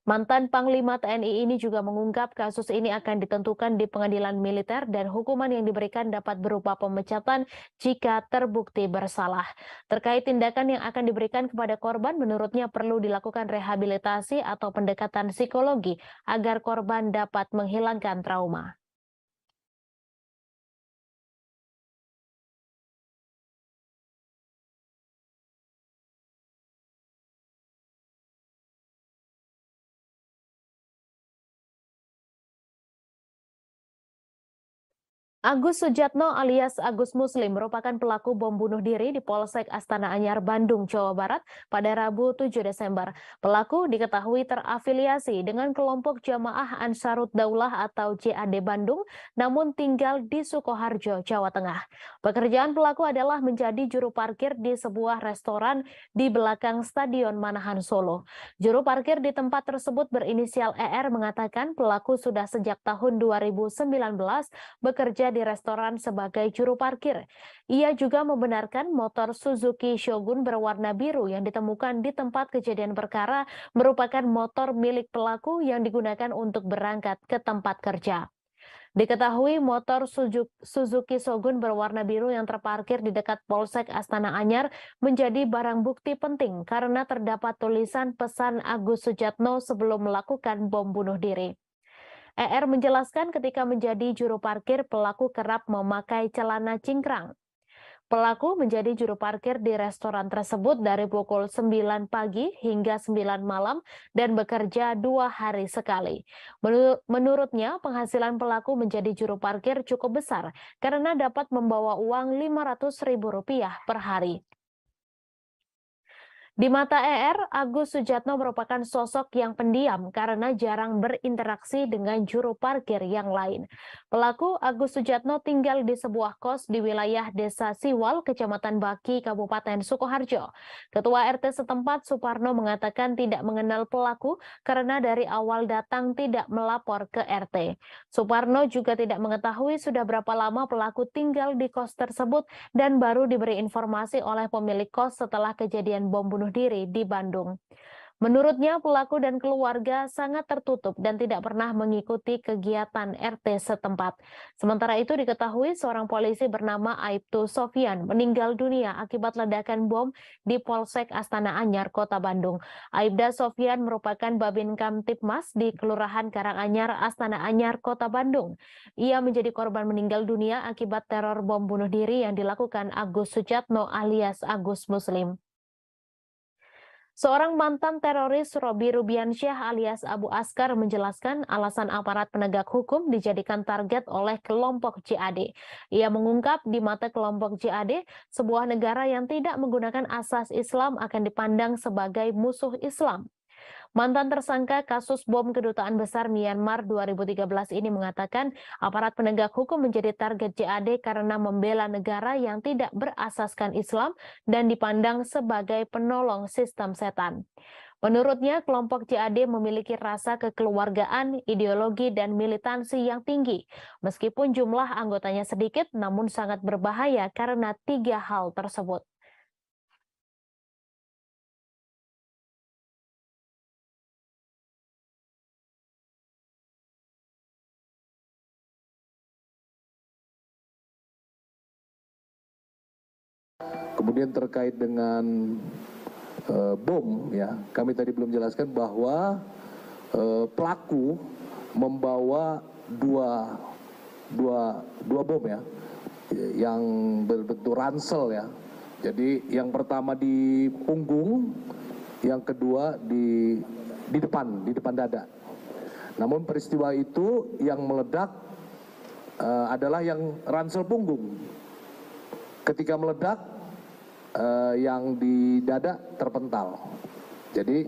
Mantan Panglima TNI ini juga mengungkap kasus ini akan ditentukan di pengadilan militer dan hukuman yang diberikan dapat berupa pemecatan jika terbukti bersalah. Terkait tindakan yang akan diberikan kepada korban, menurutnya perlu dilakukan rehabilitasi atau pendekatan psikologi agar korban dapat menghilangkan trauma. Agus Sujatno alias Agus Muslim merupakan pelaku bom bunuh diri di Polsek Astana Anyar, Bandung, Jawa Barat pada Rabu 7 Desember. Pelaku diketahui terafiliasi dengan kelompok Jamaah Ansarut Daulah atau JAD Bandung, namun tinggal di Sukoharjo, Jawa Tengah. Pekerjaan pelaku adalah menjadi juru parkir di sebuah restoran di belakang Stadion Manahan Solo. Juru parkir di tempat tersebut berinisial ER mengatakan pelaku sudah sejak tahun 2019 bekerja di restoran sebagai juru parkir. Ia juga membenarkan motor Suzuki Shogun berwarna biru yang ditemukan di tempat kejadian perkara merupakan motor milik pelaku yang digunakan untuk berangkat ke tempat kerja. Diketahui motor Suzuki Shogun berwarna biru yang terparkir di dekat Polsek Astana Anyar menjadi barang bukti penting karena terdapat tulisan pesan Agus Sujatno sebelum melakukan bom bunuh diri. ER menjelaskan ketika menjadi juru parkir, pelaku kerap memakai celana cingkrang. Pelaku menjadi juru parkir di restoran tersebut dari pukul 9 pagi hingga 9 malam dan bekerja 2 hari sekali. Menurutnya, penghasilan pelaku menjadi juru parkir cukup besar karena dapat membawa uang Rp500.000 per hari. Di mata ER, Agus Sujatno merupakan sosok yang pendiam karena jarang berinteraksi dengan juru parkir yang lain. Pelaku Agus Sujatno tinggal di sebuah kos di wilayah Desa Siwal, Kecamatan Baki, Kabupaten Sukoharjo. Ketua RT setempat Suparno mengatakan tidak mengenal pelaku karena dari awal datang tidak melapor ke RT. Suparno juga tidak mengetahui sudah berapa lama pelaku tinggal di kos tersebut dan baru diberi informasi oleh pemilik kos setelah kejadian bom bunuh diri di Bandung. Menurutnya, pelaku dan keluarga sangat tertutup dan tidak pernah mengikuti kegiatan RT setempat. Sementara itu diketahui seorang polisi bernama Aibtu Sofyan meninggal dunia akibat ledakan bom di Polsek Astana Anyar, Kota Bandung. Aibda Sofyan merupakan Babin Kamtipmas di Kelurahan Karanganyar, Astana Anyar, Kota Bandung. Ia menjadi korban meninggal dunia akibat teror bom bunuh diri yang dilakukan Agus Sujatno alias Agus Muslim. Seorang mantan teroris Robi Rubiansyah alias Abu Askar menjelaskan alasan aparat penegak hukum dijadikan target oleh kelompok JAD. Ia mengungkap di mata kelompok JAD, sebuah negara yang tidak menggunakan asas Islam akan dipandang sebagai musuh Islam. Mantan tersangka kasus bom Kedutaan Besar Myanmar 2013 ini mengatakan aparat penegak hukum menjadi target JAD karena membela negara yang tidak berasaskan Islam dan dipandang sebagai penolong sistem setan. Menurutnya, kelompok JAD memiliki rasa kekeluargaan, ideologi, dan militansi yang tinggi. Meskipun jumlah anggotanya sedikit, namun sangat berbahaya karena 3 hal tersebut. Kemudian terkait dengan bom, ya, kami tadi belum jelaskan bahwa pelaku membawa dua bom, ya, yang berbentuk ransel, ya. Jadi yang pertama di punggung, yang kedua di depan dada. Namun peristiwa itu yang meledak adalah yang ransel punggung. Ketika meledak, yang di dada terpental. Jadi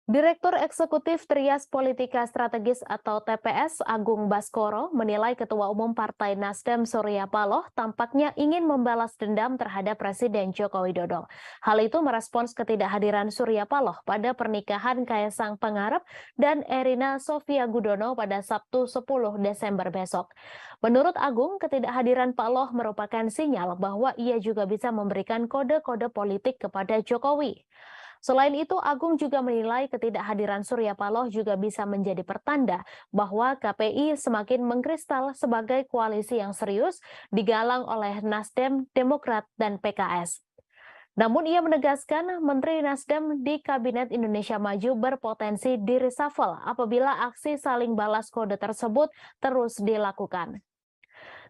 Direktur Eksekutif Trias Politika Strategis atau TPS Agung Baskoro menilai Ketua Umum Partai Nasdem Surya Paloh tampaknya ingin membalas dendam terhadap Presiden Joko Widodo. Hal itu merespons ketidakhadiran Surya Paloh pada pernikahan Kaesang Pangarep dan Erina Sofia Gudono pada Sabtu 10 Desember besok. Menurut Agung, ketidakhadiran Paloh merupakan sinyal bahwa ia juga bisa memberikan kode-kode politik kepada Jokowi. Selain itu, Agung juga menilai ketidakhadiran Surya Paloh juga bisa menjadi pertanda bahwa KPI semakin mengkristal sebagai koalisi yang serius digalang oleh Nasdem, Demokrat, dan PKS. Namun ia menegaskan Menteri Nasdem di Kabinet Indonesia Maju berpotensi di-reshuffle apabila aksi saling balas kode tersebut terus dilakukan.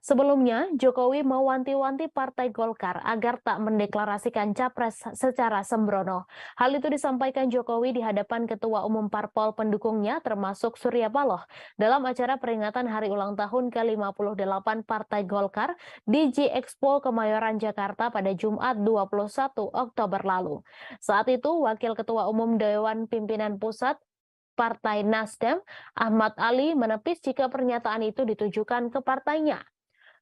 Sebelumnya, Jokowi mewanti-wanti Partai Golkar agar tak mendeklarasikan capres secara sembrono. Hal itu disampaikan Jokowi di hadapan Ketua Umum Parpol pendukungnya termasuk Surya Paloh dalam acara peringatan Hari Ulang Tahun ke-58 Partai Golkar di G-Expo Kemayoran, Jakarta pada Jumat 21 Oktober lalu. Saat itu, Wakil Ketua Umum Dewan Pimpinan Pusat Partai Nasdem, Ahmad Ali, menepis jika pernyataan itu ditujukan ke partainya.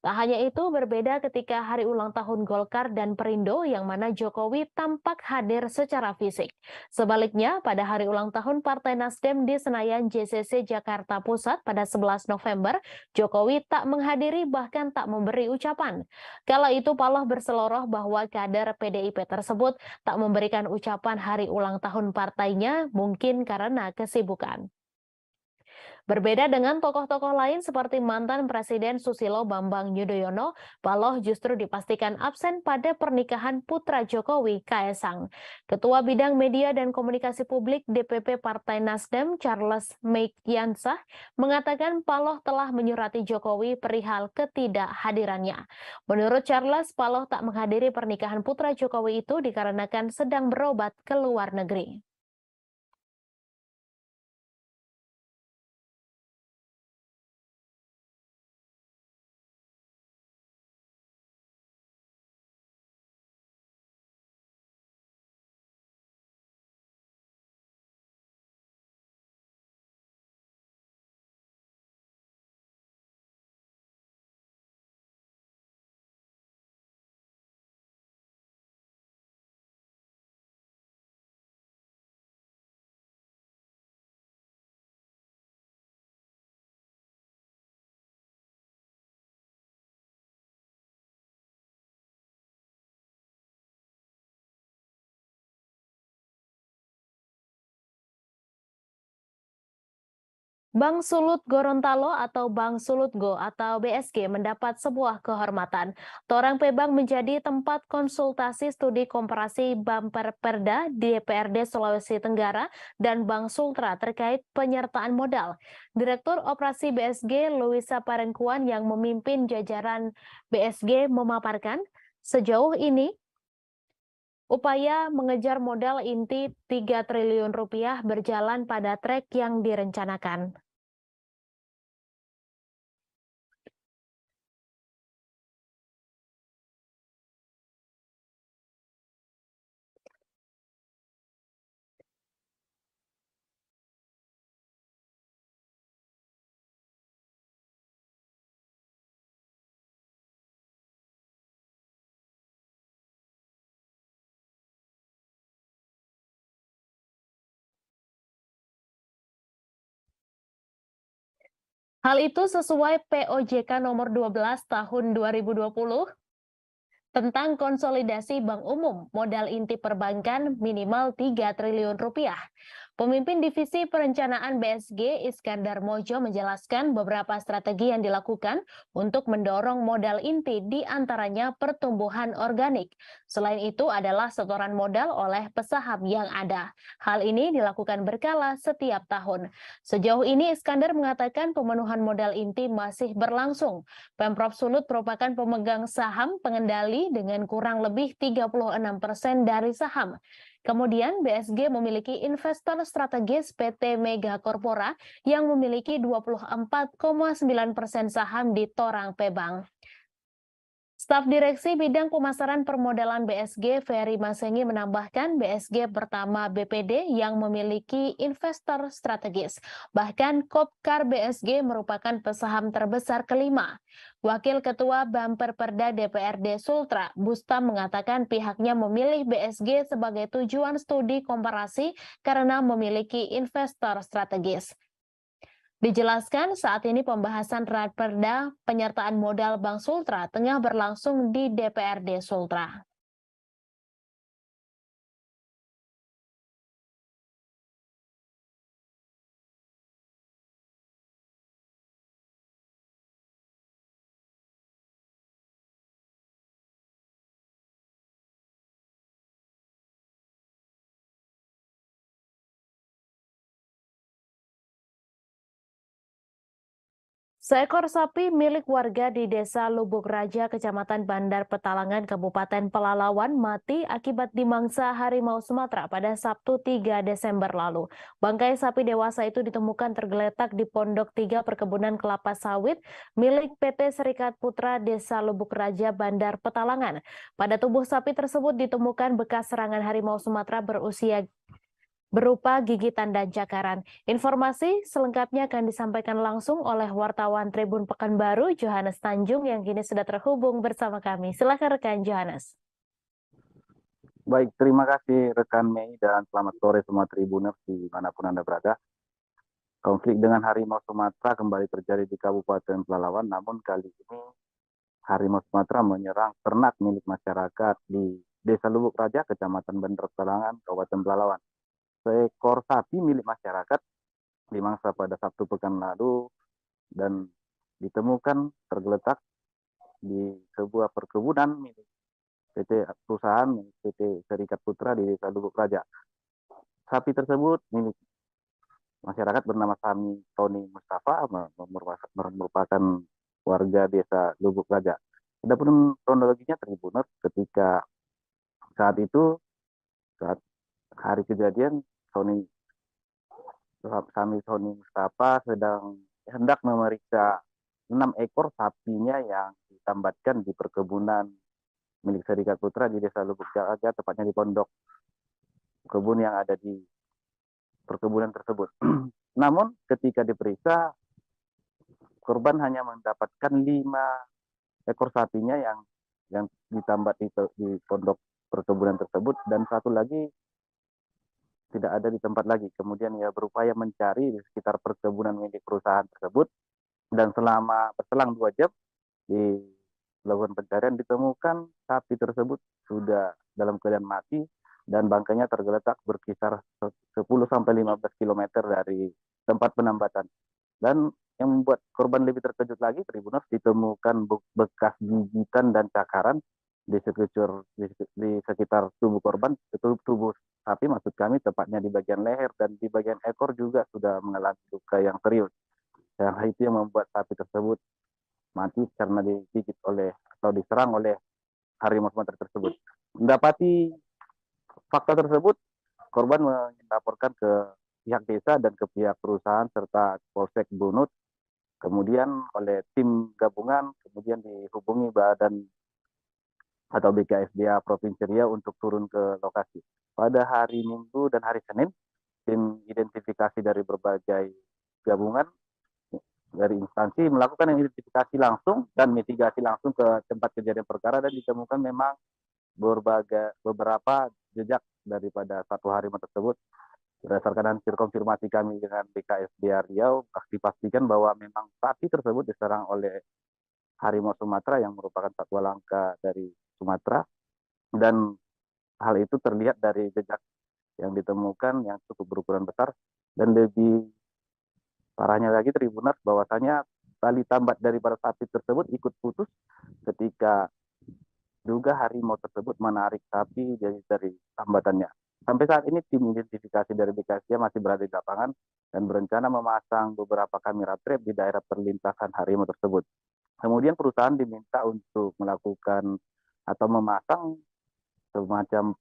Tak hanya itu, berbeda ketika hari ulang tahun Golkar dan Perindo yang mana Jokowi tampak hadir secara fisik. Sebaliknya, pada hari ulang tahun Partai Nasdem di Senayan JCC Jakarta Pusat pada 11 November, Jokowi tak menghadiri bahkan tak memberi ucapan. Kala itu Paloh berseloroh bahwa kader PDIP tersebut tak memberikan ucapan hari ulang tahun partainya mungkin karena kesibukan. Berbeda dengan tokoh-tokoh lain seperti mantan Presiden Susilo Bambang Yudhoyono, Paloh justru dipastikan absen pada pernikahan putra Jokowi, Kaesang. Ketua Bidang Media dan Komunikasi Publik DPP Partai Nasdem, Charles Meikiansah, mengatakan Paloh telah menyurati Jokowi perihal ketidakhadirannya. Menurut Charles, Paloh tak menghadiri pernikahan putra Jokowi itu dikarenakan sedang berobat ke luar negeri. Bank Sulut Gorontalo atau Bank Sulutgo atau BSG mendapat sebuah kehormatan. Torang Pebang menjadi tempat konsultasi studi komparasi Bumper Perda di DPRD Sulawesi Tenggara dan Bank Sultra terkait penyertaan modal. Direktur Operasi BSG Luisa Parengkuan yang memimpin jajaran BSG memaparkan, sejauh ini upaya mengejar modal inti 3 triliun rupiah berjalan pada trek yang direncanakan. Hal itu sesuai POJK nomor 12 tahun 2020 tentang konsolidasi bank umum modal inti perbankan minimal 3 triliun rupiah. Pemimpin Divisi Perencanaan BSG Iskandar Mojo menjelaskan beberapa strategi yang dilakukan untuk mendorong modal inti di antaranya pertumbuhan organik. Selain itu adalah setoran modal oleh pesaham yang ada. Hal ini dilakukan berkala setiap tahun. Sejauh ini Iskandar mengatakan pemenuhan modal inti masih berlangsung. Pemprov Sulut merupakan pemegang saham pengendali dengan kurang lebih 36% dari saham. Kemudian BSG memiliki investor strategis PT Mega Corpora yang memiliki 24,9% saham di Torang Pebang. Staf Direksi Bidang Pemasaran Permodalan BSG, Ferry Masengi menambahkan BSG pertama BPD yang memiliki investor strategis. Bahkan Kopkar BSG merupakan pesaham terbesar kelima. Wakil Ketua Bumper Perda DPRD Sultra, Bustam mengatakan pihaknya memilih BSG sebagai tujuan studi komparasi karena memiliki investor strategis. Dijelaskan saat ini pembahasan Raperda penyertaan modal Bank Sultra tengah berlangsung di DPRD Sultra. Seekor sapi milik warga di Desa Lubuk Raja, Kecamatan Bandar Petalangan, Kabupaten Pelalawan mati akibat dimangsa harimau Sumatera pada Sabtu 3 Desember lalu. Bangkai sapi dewasa itu ditemukan tergeletak di Pondok 3 Perkebunan Kelapa Sawit milik PT Serikat Putra Desa Lubuk Raja, Bandar Petalangan. Pada tubuh sapi tersebut ditemukan bekas serangan harimau Sumatera berupa gigitan dan cakaran. Informasi selengkapnya akan disampaikan langsung oleh wartawan Tribun Pekanbaru, Johannes Tanjung, yang kini sudah terhubung bersama kami. Silakan rekan Johannes. Baik, terima kasih rekan Mei dan selamat sore semua Tribuners dimanapun Anda berada. Konflik dengan harimau Sumatera kembali terjadi di Kabupaten Pelalawan, namun kali ini harimau Sumatera menyerang ternak milik masyarakat di Desa Lubuk Raja, Kecamatan Bandar Petalangan, Kabupaten Pelalawan. Seekor sapi milik masyarakat dimangsa pada Sabtu pekan lalu dan ditemukan tergeletak di sebuah perkebunan milik perusahaan PT Serikat Putra di Desa Lubuk Raja. Sapi tersebut milik masyarakat bernama Tony Mustafa, merupakan warga Desa Lubuk Raja. Adapun kronologinya Tribuners, ketika saat hari kejadian Tony Mustafa hendak memeriksa 6 ekor sapinya yang ditambatkan di perkebunan milik Serikat Putra di Desa Lubuk Raja, tepatnya di pondok kebun yang ada di perkebunan tersebut. Namun ketika diperiksa, korban hanya mendapatkan 5 ekor sapinya yang ditambat di pondok perkebunan tersebut, dan satu lagi tidak ada di tempat lagi. Kemudian ia berupaya mencari di sekitar perkebunan milik perusahaan tersebut, dan berselang 2 jam dilakukan pencarian, ditemukan sapi tersebut sudah dalam keadaan mati dan bangkainya tergeletak berkisar 10-15 km dari tempat penambatan. Dan yang membuat korban lebih terkejut lagi, Tribuners, ditemukan bekas gigitan dan cakaran di sekitar tubuh korban, tubuh sapi maksud kami, tepatnya di bagian leher dan di bagian ekor juga sudah mengalami luka yang serius. Yang itu yang membuat sapi tersebut mati karena digigit atau diserang oleh harimau Sumatera tersebut. Mendapati fakta tersebut, korban melaporkan ke pihak desa dan ke pihak perusahaan serta Polsek Bunut, kemudian oleh tim gabungan kemudian dihubungi Badan atau BKSDA Provinsi Riau untuk turun ke lokasi. Pada hari Minggu dan hari Senin, tim identifikasi dari berbagai gabungan dari instansi melakukan identifikasi langsung dan mitigasi langsung ke tempat kejadian perkara, dan ditemukan memang beberapa jejak daripada satu harimau tersebut. Berdasarkan hasil konfirmasi kami dengan BKSDA Riau, dipastikan bahwa memang sapi tersebut diserang oleh harimau Sumatera yang merupakan satwa langka dari Sumatera, dan hal itu terlihat dari jejak yang ditemukan yang cukup berukuran besar. Dan lebih parahnya lagi, Tribuners, bahwasanya tali tambat daripada sapi tersebut ikut putus ketika duga harimau tersebut menarik sapi dari tambatannya. Sampai saat ini tim identifikasi dari BKSDA masih berada di lapangan dan berencana memasang beberapa kamera trap di daerah perlintasan harimau tersebut. Kemudian perusahaan diminta untuk melakukan atau memasang semacam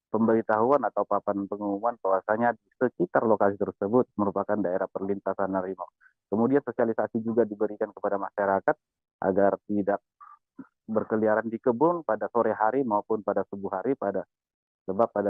pemberitahuan atau papan pengumuman bahwasanya di sekitar lokasi tersebut merupakan daerah perlintasan harimau. Kemudian sosialisasi juga diberikan kepada masyarakat agar tidak berkeliaran di kebun pada sore hari maupun pada subuh hari, sebab pada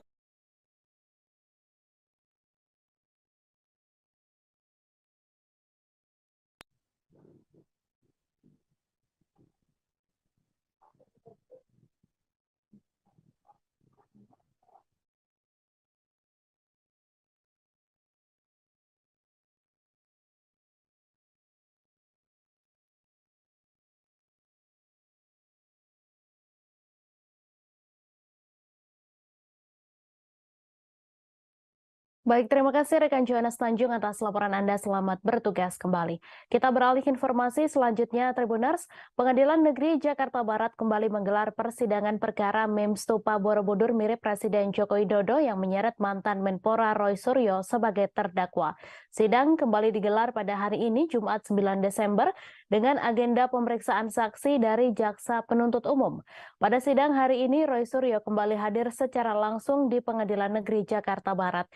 Baik, terima kasih rekan Jonas Tanjung atas laporan Anda. Selamat bertugas kembali. Kita beralih ke informasi selanjutnya, Tribuners. Pengadilan Negeri Jakarta Barat kembali menggelar persidangan perkara meme stupa Borobudur mirip Presiden Joko Widodo yang menyeret mantan Menpora Roy Suryo sebagai terdakwa. Sidang kembali digelar pada hari ini, Jumat 9 Desember, dengan agenda pemeriksaan saksi dari Jaksa Penuntut Umum. Pada sidang hari ini, Roy Suryo kembali hadir secara langsung di Pengadilan Negeri Jakarta Barat.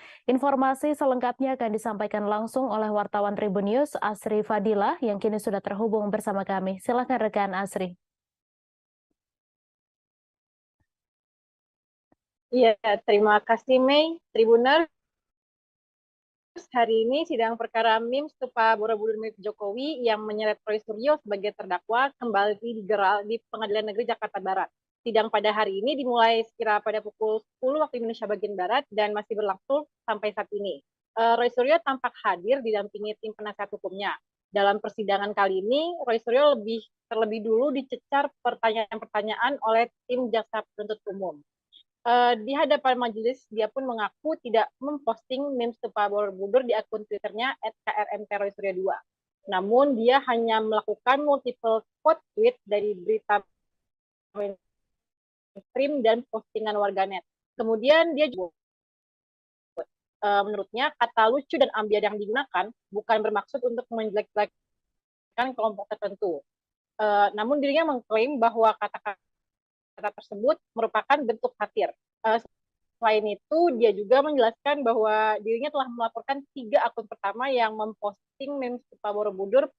Informasi selengkapnya akan disampaikan langsung oleh wartawan Tribun News Asri Fadila yang kini sudah terhubung bersama kami. Silakan rekan Asri. Iya, terima kasih Mei. Tribuners, hari ini sidang perkara meme stupa Borobudur milik Jokowi yang menyeret Roy Suryo sebagai terdakwa kembali digelar di Pengadilan Negeri Jakarta Barat. Sidang pada hari ini dimulai sekira pada pukul 10 waktu Indonesia bagian Barat dan masih berlangsung sampai saat ini. Roy Suryo tampak hadir didampingi tim penasihat hukumnya. Dalam persidangan kali ini, Roy Suryo terlebih dulu dicecar pertanyaan-pertanyaan oleh tim jaksa penuntut umum. Di hadapan majelis, dia pun mengaku tidak memposting meme stupa Borobudur di akun Twitternya @krmtroysuryo2. Namun, dia hanya melakukan multiple quote tweet dari berita stream dan postingan warganet. Kemudian dia juga menurutnya kata lucu dan ambiar yang digunakan bukan bermaksud untuk menjelek-jelekan kelompok tertentu. Namun dirinya mengklaim bahwa kata-kata tersebut merupakan bentuk satir. Selain itu, dia juga menjelaskan bahwa dirinya telah melaporkan 3 akun pertama yang memposting meme stupa Borobudur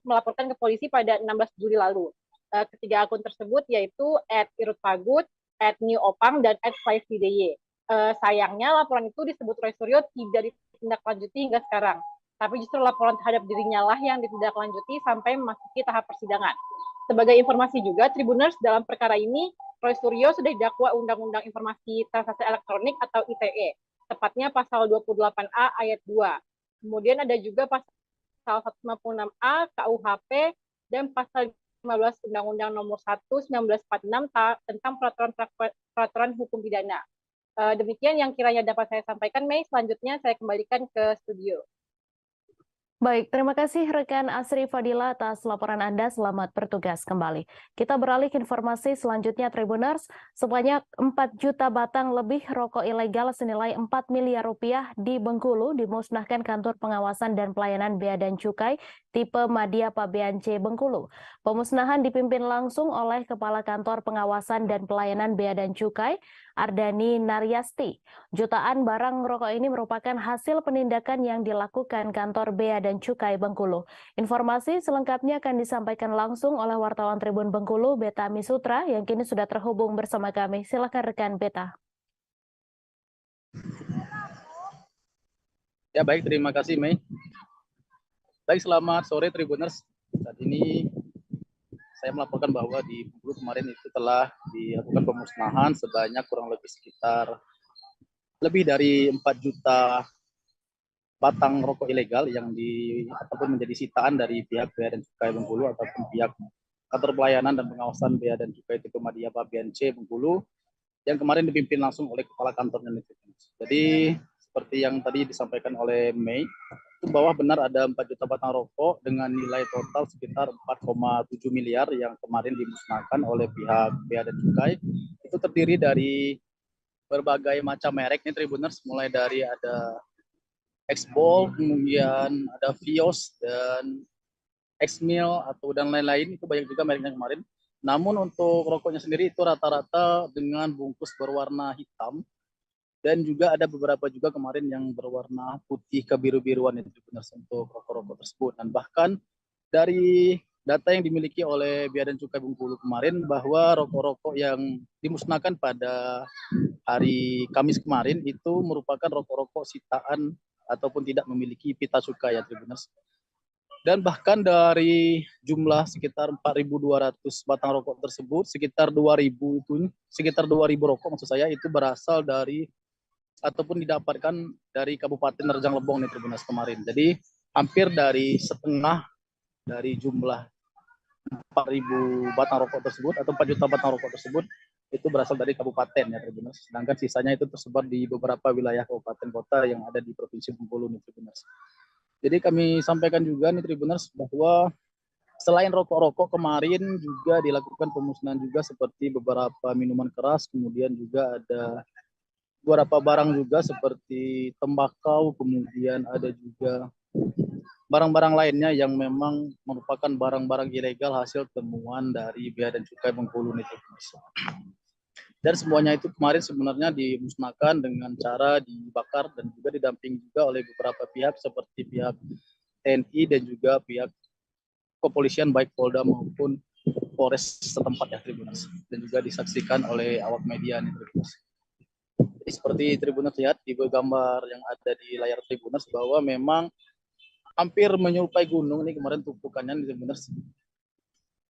melaporkan ke polisi pada 16 Juli lalu. Ketiga akun tersebut yaitu @irutpagut, @newopang, dan @5vdy. Sayangnya laporan itu disebut Roy Suryo tidak ditindaklanjuti hingga sekarang. Tapi justru laporan terhadap dirinya lah yang ditindaklanjuti sampai memasuki tahap persidangan. Sebagai informasi juga, Tribuners, dalam perkara ini, Roy Suryo sudah didakwa Undang-Undang Informasi Transaksi Elektronik atau ITE, tepatnya pasal 28A ayat 2. Kemudian ada juga pasal 156A KUHP dan pasal 15 Undang-Undang Nomor 1 1946 tentang peraturan hukum pidana. Demikian yang kiranya dapat saya sampaikan, Mei. Selanjutnya saya kembalikan ke studio. Baik, terima kasih rekan Asri Fadila atas laporan Anda. Selamat bertugas kembali. Kita beralih ke informasi selanjutnya, Tribuners. Sebanyak 4 juta batang lebih rokok ilegal senilai 4 miliar rupiah di Bengkulu dimusnahkan Kantor Pengawasan dan Pelayanan Bea dan Cukai tipe Madya Pabean C Bengkulu. Pemusnahan dipimpin langsung oleh Kepala Kantor Pengawasan dan Pelayanan Bea dan Cukai, Ardani Naryasti. Jutaan barang rokok ini merupakan hasil penindakan yang dilakukan Kantor Bea dan Cukai Bengkulu. Informasi selengkapnya akan disampaikan langsung oleh wartawan Tribun Bengkulu, Beta Misutra, yang kini sudah terhubung bersama kami. Silakan rekan Beta. Ya baik, terima kasih Mei. Baik, selamat sore Tribuners. Saat ini saya melaporkan bahwa di Bengkulu kemarin itu telah dilakukan pemusnahan sebanyak kurang lebih sekitar lebih dari 4 juta batang rokok ilegal yang ataupun menjadi sitaan dari pihak Bea dan Cukai Bengkulu ataupun pihak Kantor Pelayanan dan Pengawasan Bea dan Cukai tipe Madya Pabean C Bengkulu yang kemarin dipimpin langsung oleh Kepala Kantornya. Jadi seperti yang tadi disampaikan oleh Mei, itu bahwa benar ada 4 juta batang rokok dengan nilai total sekitar 4,7 miliar yang kemarin dimusnahkan oleh pihak Bea dan Cukai. Itu terdiri dari berbagai macam merek nih Tribuners, mulai dari ada X-Ball, kemudian ada Vios dan X-Mil dan lain-lain. Itu banyak juga mereknya kemarin. Namun untuk rokoknya sendiri itu rata-rata dengan bungkus berwarna hitam dan juga ada beberapa juga kemarin yang berwarna putih kebiru-biruan itu benar untuk rokok-rokok tersebut. Dan bahkan dari data yang dimiliki oleh Bea dan Cukai Bengkulu kemarin bahwa rokok-rokok yang dimusnahkan pada hari Kamis kemarin itu merupakan rokok-rokok sitaan ataupun tidak memiliki pita cukai ya Tribuners. Dan bahkan dari jumlah sekitar 4.200 batang rokok tersebut, sekitar 2.000 rokok maksud saya itu berasal dari ataupun didapatkan dari Kabupaten Rejang Lebong nih Tribuners kemarin. Jadi hampir dari setengah dari jumlah 4.000 batang rokok tersebut atau 4 juta batang rokok tersebut itu berasal dari kabupaten ya Tribuners. Sedangkan sisanya itu tersebar di beberapa wilayah kabupaten kota yang ada di Provinsi Bengkulu nih Tribuners. Jadi kami sampaikan juga nih Tribuners bahwa selain rokok-rokok kemarin juga dilakukan pemusnahan juga seperti beberapa minuman keras, kemudian juga ada beberapa barang juga seperti tembakau, kemudian ada juga barang-barang lainnya yang memang merupakan barang-barang ilegal hasil temuan dari Bea dan Cukai Bengkulu nih Tribuners. Dan semuanya itu kemarin sebenarnya dimusnahkan dengan cara dibakar dan juga didampingi juga oleh beberapa pihak seperti pihak TNI dan juga pihak kepolisian baik Polda maupun Polres setempat ya Tribuners, dan juga disaksikan oleh awak media nih Tribuners. Jadi seperti Tribuners lihat di gambar yang ada di layar Tribuners bahwa memang hampir menyerupai gunung ini kemarin tumpukannya nih Tribuners,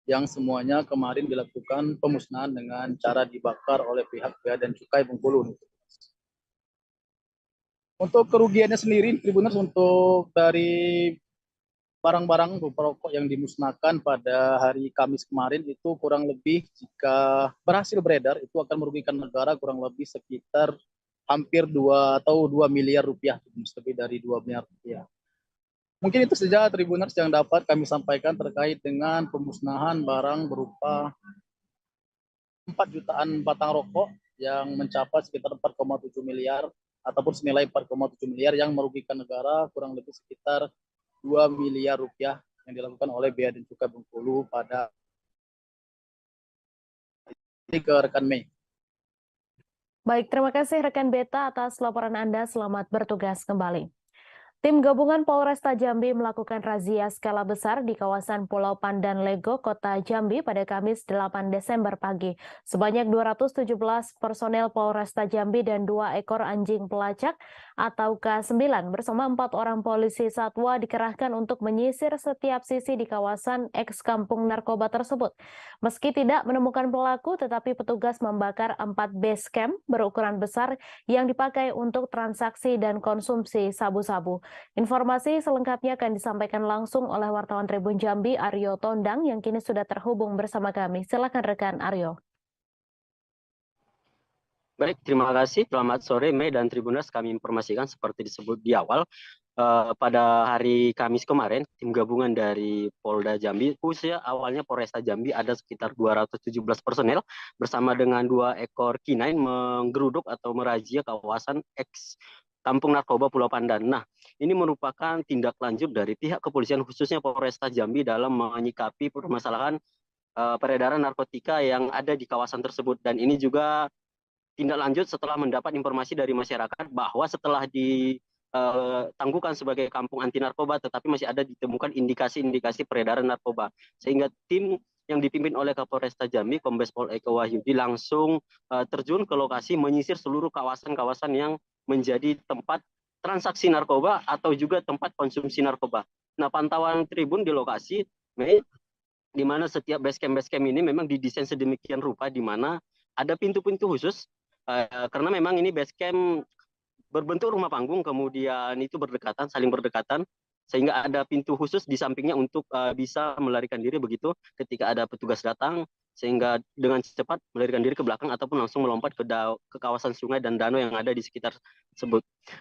yang semuanya kemarin dilakukan pemusnahan dengan cara dibakar oleh pihak Bea dan Cukai Bengkulu. Untuk kerugiannya sendiri, Tribuners, untuk dari barang-barang rokok yang dimusnahkan pada hari Kamis kemarin itu kurang lebih jika berhasil beredar itu akan merugikan negara kurang lebih sekitar hampir 2 miliar rupiah, lebih dari 2 miliar rupiah. Mungkin itu saja Tribuners yang dapat kami sampaikan terkait dengan pemusnahan barang berupa 4 jutaan batang rokok yang mencapai sekitar 4,7 miliar ataupun senilai 4,7 miliar yang merugikan negara kurang lebih sekitar 2 miliar rupiah yang dilakukan oleh Bea dan Cukai Bengkulu pada ini ke rekan Mei. Baik, terima kasih rekan Beta atas laporan Anda. Selamat bertugas kembali. Tim gabungan Polresta Jambi melakukan razia skala besar di kawasan Pulau Pandan Lego, Kota Jambi pada Kamis 8 Desember pagi. Sebanyak 217 personel Polresta Jambi dan 2 ekor anjing pelacak atau K9 bersama 4 orang polisi satwa dikerahkan untuk menyisir setiap sisi di kawasan eks kampung narkoba tersebut. Meski tidak menemukan pelaku, tetapi petugas membakar 4 base camp berukuran besar yang dipakai untuk transaksi dan konsumsi sabu-sabu. Informasi selengkapnya akan disampaikan langsung oleh wartawan Tribun Jambi Aryo Tondang yang kini sudah terhubung bersama kami. Silakan rekan Aryo. Baik, terima kasih. Selamat sore Mei dan Tribuners. Kami informasikan seperti disebut di awal, pada hari Kamis kemarin, tim gabungan dari Polda Jambi, khususnya awalnya Polresta Jambi ada sekitar 217 personel bersama dengan 2 ekor K9 menggeruduk atau merazia kawasan eks Kampung Narkoba Pulau Pandan. Nah, ini merupakan tindak lanjut dari pihak kepolisian khususnya Polresta Jambi dalam menyikapi permasalahan peredaran narkotika yang ada di kawasan tersebut. Dan ini juga tindak lanjut setelah mendapat informasi dari masyarakat bahwa setelah ditangguhkan sebagai kampung anti narkoba, tetapi masih ada ditemukan indikasi-indikasi peredaran narkoba. Sehingga tim yang dipimpin oleh Kapolresta Jambi, Kombes Pol Eko Wahyudi langsung terjun ke lokasi menyisir seluruh kawasan-kawasan yang menjadi tempat transaksi narkoba atau juga tempat konsumsi narkoba. Nah, pantauan Tribun di lokasi, di mana setiap base camp ini memang didesain sedemikian rupa, di mana ada pintu-pintu khusus, karena memang ini base camp berbentuk rumah panggung, kemudian itu berdekatan, saling berdekatan, sehingga ada pintu khusus di sampingnya untuk bisa melarikan diri begitu ketika ada petugas datang, sehingga dengan cepat melarikan diri ke belakang ataupun langsung melompat ke kawasan sungai dan danau yang ada di sekitar tersebut.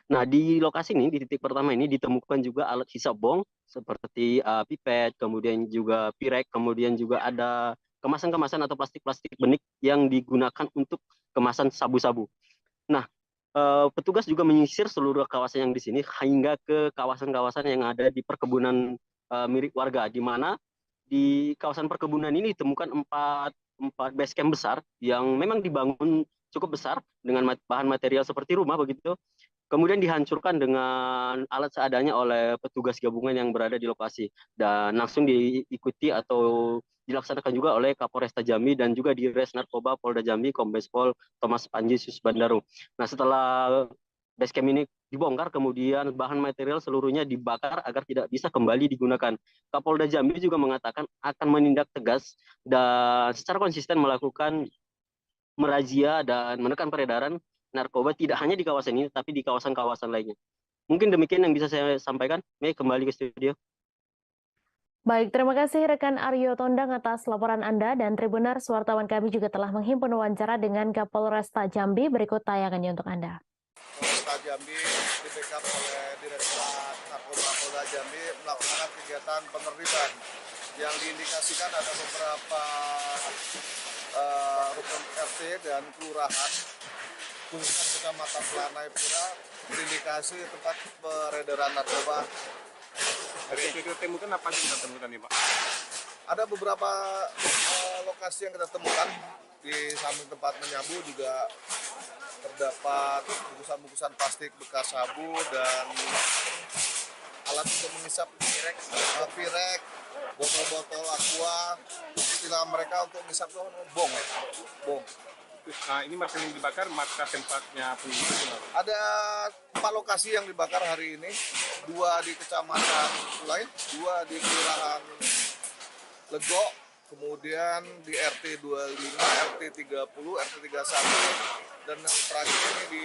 Nah, di lokasi ini, di titik pertama ini ditemukan juga alat hisap bong seperti pipet, kemudian juga pirek, kemudian juga ada kemasan-kemasan atau plastik-plastik benik yang digunakan untuk kemasan sabu-sabu. Nah, petugas juga menyisir seluruh kawasan yang di sini hingga ke kawasan-kawasan yang ada di perkebunan milik warga, di mana di kawasan perkebunan ini ditemukan 4 base camp besar yang memang dibangun cukup besar dengan bahan material seperti rumah begitu. Kemudian dihancurkan dengan alat seadanya oleh petugas gabungan yang berada di lokasi dan langsung diikuti atau dilaksanakan juga oleh Kapolresta Jambi dan juga di Res Narkoba Polda Jambi Kombes Pol Thomas Panji Susbandaru. Nah, setelah base camp ini dibongkar, kemudian bahan material seluruhnya dibakar agar tidak bisa kembali digunakan. Kapolda Jambi juga mengatakan akan menindak tegas dan secara konsisten melakukan merazia dan menekan peredaran narkoba tidak hanya di kawasan ini, tapi di kawasan-kawasan lainnya. Mungkin demikian yang bisa saya sampaikan. Mei, kembali ke studio. Baik, terima kasih rekan Aryo Tondang atas laporan Anda dan Tribuners, wartawan kami juga telah menghimpun wawancara dengan Kapolresta Jambi. Berikut tayangannya untuk Anda. Polresta Jambi di backup oleh Direktorat Narkoba Polda Jambi melaksanakan kegiatan penertiban yang diindikasikan ada beberapa rukun RT dan kelurahan khususnya Kecamatan Pelanai Pura terindikasi tempat peredaran narkoba. Dari yang kita temukan apa sih kita temukan nih Pak? Ada beberapa lokasi yang kita temukan di samping tempat menyabu juga terdapat bungkusan-bungkusan plastik bekas sabu dan alat untuk mengisap pirek, botol-botol aqua, istilah mereka untuk mengisap itu bong. Nah ini markas yang dibakar, markas tempatnya pengungsian. Ada 4 lokasi yang dibakar hari ini, 2 di Kecamatan Ulai, 2 di Kelurahan Lego, kemudian di RT 25, RT 30, RT 31, dan yang terakhir ini di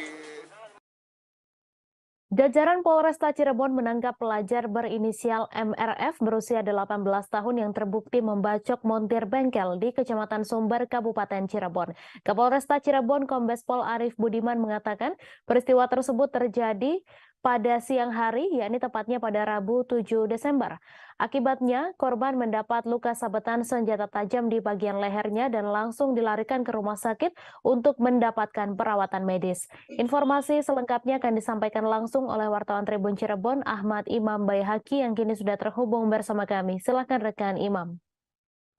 Jajaran Polresta Cirebon menangkap pelajar berinisial MRF berusia 18 tahun yang terbukti membacok montir bengkel di Kecamatan Sumber, Kabupaten Cirebon. Kapolresta Cirebon Kombes Pol Arief Budiman mengatakan peristiwa tersebut terjadi pada siang hari, yakni tepatnya pada Rabu 7 Desember. Akibatnya, korban mendapat luka sabetan senjata tajam di bagian lehernya dan langsung dilarikan ke rumah sakit untuk mendapatkan perawatan medis. Informasi selengkapnya akan disampaikan langsung oleh wartawan Tribun Cirebon, Ahmad Imam Bayhaki, yang kini sudah terhubung bersama kami. Silakan rekan Imam.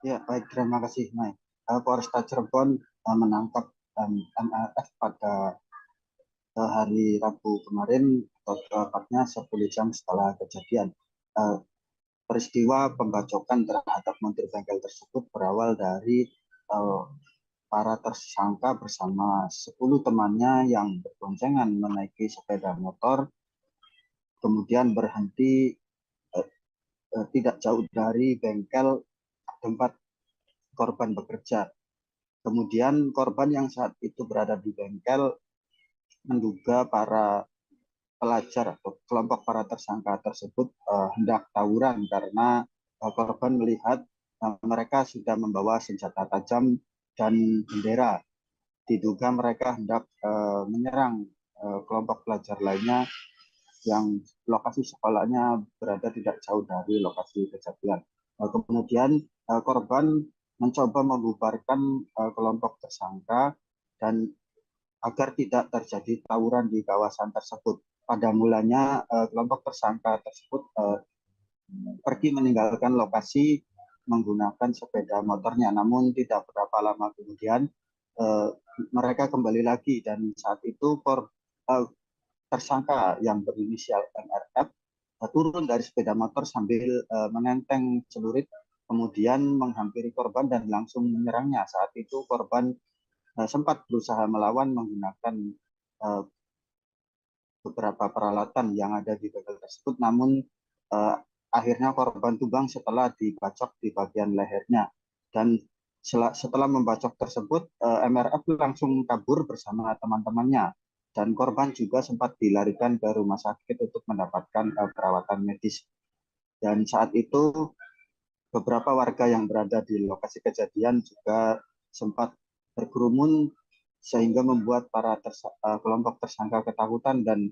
Ya, baik, terima kasih, Mai. Polresta Cirebon menangkap MRF pada hari Rabu kemarin, atau tepatnya 10 jam setelah kejadian. Peristiwa pembacokan terhadap montir bengkel tersebut berawal dari para tersangka bersama 10 temannya yang berboncengan menaiki sepeda motor, kemudian berhenti tidak jauh dari bengkel tempat korban bekerja. Kemudian korban yang saat itu berada di bengkel menduga para pelajar atau kelompok para tersangka tersebut hendak tawuran karena korban melihat mereka sudah membawa senjata tajam dan bendera. Diduga mereka hendak menyerang kelompok pelajar lainnya yang lokasi sekolahnya berada tidak jauh dari lokasi kejadian. Kemudian korban mencoba membubarkan kelompok tersangka dan agar tidak terjadi tawuran di kawasan tersebut. Pada mulanya kelompok tersangka tersebut pergi meninggalkan lokasi menggunakan sepeda motornya, namun tidak berapa lama kemudian mereka kembali lagi dan saat itu tersangka yang berinisial MRF turun dari sepeda motor sambil menenteng celurit, kemudian menghampiri korban dan langsung menyerangnya. Saat itu korban sempat berusaha melawan menggunakan beberapa peralatan yang ada di bengkel tersebut, namun akhirnya korban tumbang setelah dibacok di bagian lehernya. Dan setelah membacok tersebut, MRF langsung kabur bersama teman-temannya. Dan korban juga sempat dilarikan ke rumah sakit untuk mendapatkan perawatan medis. Dan saat itu beberapa warga yang berada di lokasi kejadian juga sempat berkerumun sehingga membuat para kelompok tersangka ketakutan dan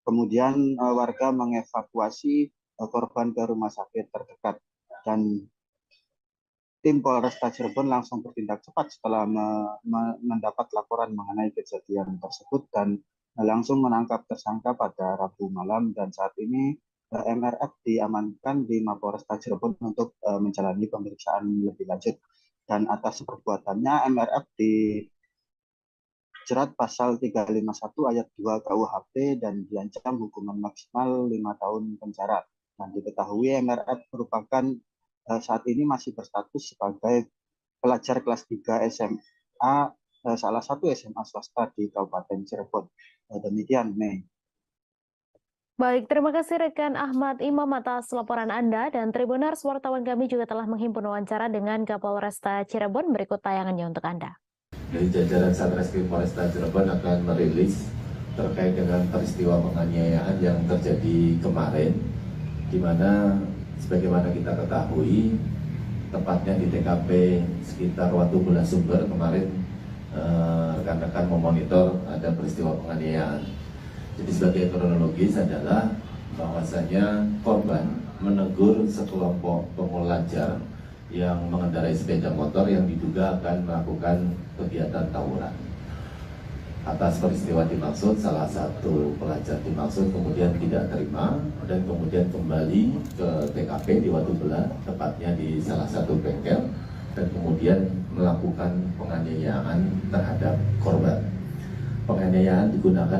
kemudian warga mengevakuasi korban ke rumah sakit terdekat. Dan tim Polresta Cirebon langsung bertindak cepat setelah mendapat laporan mengenai kejadian tersebut dan langsung menangkap tersangka pada Rabu malam, dan saat ini MRF diamankan di Mapolresta Cirebon untuk menjalani pemeriksaan lebih lanjut. Dan atas perbuatannya MRF dijerat pasal 351 ayat 2 KUHP dan diancam hukuman maksimal 5 tahun penjara. Dan diketahui MRF merupakan saat ini masih berstatus sebagai pelajar kelas 3 SMA, salah satu SMA swasta di Kabupaten Cirebon. Demikian, Mei. Baik, terima kasih rekan Ahmad Imam atas laporan Anda, dan Tribuners, wartawan kami juga telah menghimpun wawancara dengan Kapolresta Cirebon. Berikut tayangannya untuk Anda. Dari jajaran Satreskrim Polresta Cirebon akan merilis terkait dengan peristiwa penganiayaan yang terjadi kemarin, di mana Sebagaimana kita ketahui, tepatnya di TKP sekitar Watubula Sumber kemarin rekan-rekan memonitor ada peristiwa penganiayaan. Jadi sebagai kronologis adalah bahwasanya korban menegur sekelompok pemulajar yang mengendarai sepeda motor yang diduga akan melakukan kegiatan tawuran. Atas peristiwa dimaksud, salah satu pelajar dimaksud kemudian tidak terima dan kemudian kembali ke TKP di Watubela, tepatnya di salah satu bengkel, dan kemudian melakukan penganiayaan terhadap korban. Penganiayaan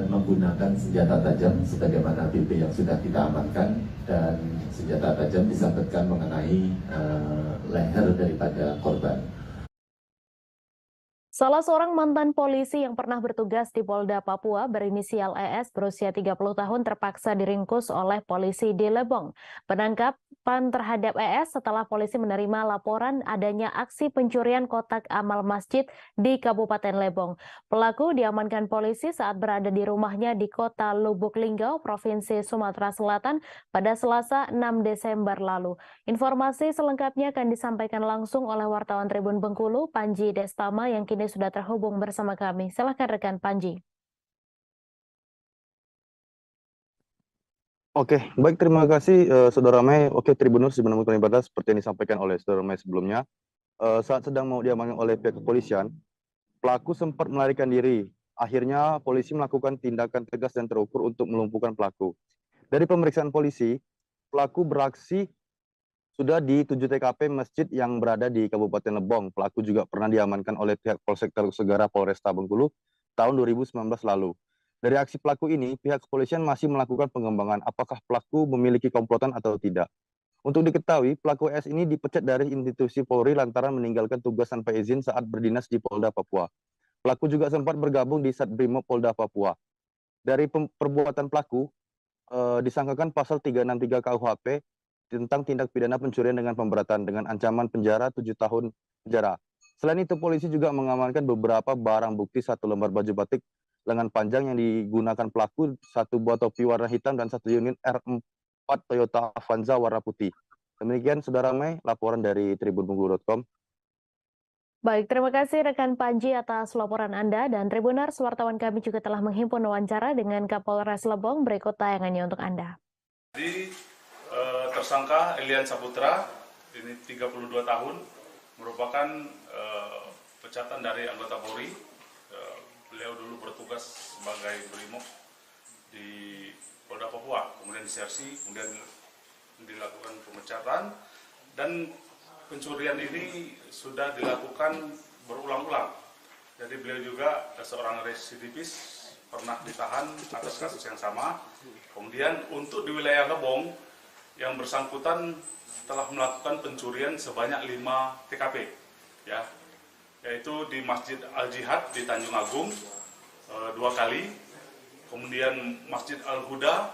menggunakan senjata tajam sebagaimana BP yang sudah kita amankan, dan senjata tajam disabetkan mengenai leher daripada korban. Salah seorang mantan polisi yang pernah bertugas di Polda Papua berinisial ES berusia 30 tahun terpaksa diringkus oleh polisi di Lebong. Penangkapan terhadap ES setelah polisi menerima laporan adanya aksi pencurian kotak amal masjid di Kabupaten Lebong. Pelaku diamankan polisi saat berada di rumahnya di kota Lubuk Linggau, Provinsi Sumatera Selatan pada Selasa 6 Desember lalu. Informasi selengkapnya akan disampaikan langsung oleh wartawan Tribun Bengkulu, Panji Destama, yang kini sudah terhubung bersama kami. Silakan rekan Panji. Oke, baik, terima kasih Saudara Mei. Oke, Tribuners menemukan ibadah seperti yang disampaikan oleh Saudara Mei sebelumnya. Saat sedang mau diamankan oleh pihak kepolisian, pelaku sempat melarikan diri. Akhirnya polisi melakukan tindakan tegas dan terukur untuk melumpuhkan pelaku. Dari pemeriksaan polisi, pelaku beraksi sudah di 7 TKP masjid yang berada di Kabupaten Lebong. Pelaku juga pernah diamankan oleh pihak Polsek Segara Polresta Bengkulu tahun 2019 lalu. Dari aksi pelaku ini, pihak kepolisian masih melakukan pengembangan apakah pelaku memiliki komplotan atau tidak. Untuk diketahui, pelaku S ini dipecat dari institusi Polri lantaran meninggalkan tugas tanpa izin saat berdinas di Polda Papua. Pelaku juga sempat bergabung di Satbrimob Polda Papua. Dari perbuatan pelaku, disangkakan pasal 363 KUHP tentang tindak pidana pencurian dengan pemberatan dengan ancaman penjara 7 tahun penjara. Selain itu, polisi juga mengamankan beberapa barang bukti, 1 lembar baju batik lengan panjang yang digunakan pelaku, 1 buah topi warna hitam, dan 1 unit R4 Toyota Avanza warna putih. Demikian Saudara Mei, laporan dari tribunbengkulu.com. Baik, terima kasih rekan Panji atas laporan Anda, dan Tribuners, wartawan kami juga telah menghimpun wawancara dengan Kapolres Lebong. Berikut tayangannya untuk Anda. Jadi tersangka Elian Saputra, ini 32 tahun, merupakan pecatan dari anggota Polri. Beliau dulu bertugas sebagai Brimob di Polda Papua, kemudian disersi, kemudian dilakukan pemecatan, dan pencurian ini sudah dilakukan berulang-ulang. Jadi beliau juga seorang residivis, pernah ditahan atas kasus yang sama. Kemudian untuk di wilayah Lebong, yang bersangkutan telah melakukan pencurian sebanyak 5 TKP, ya, yaitu di Masjid Al-Jihad di Tanjung Agung 2 kali, kemudian Masjid Al-Huda,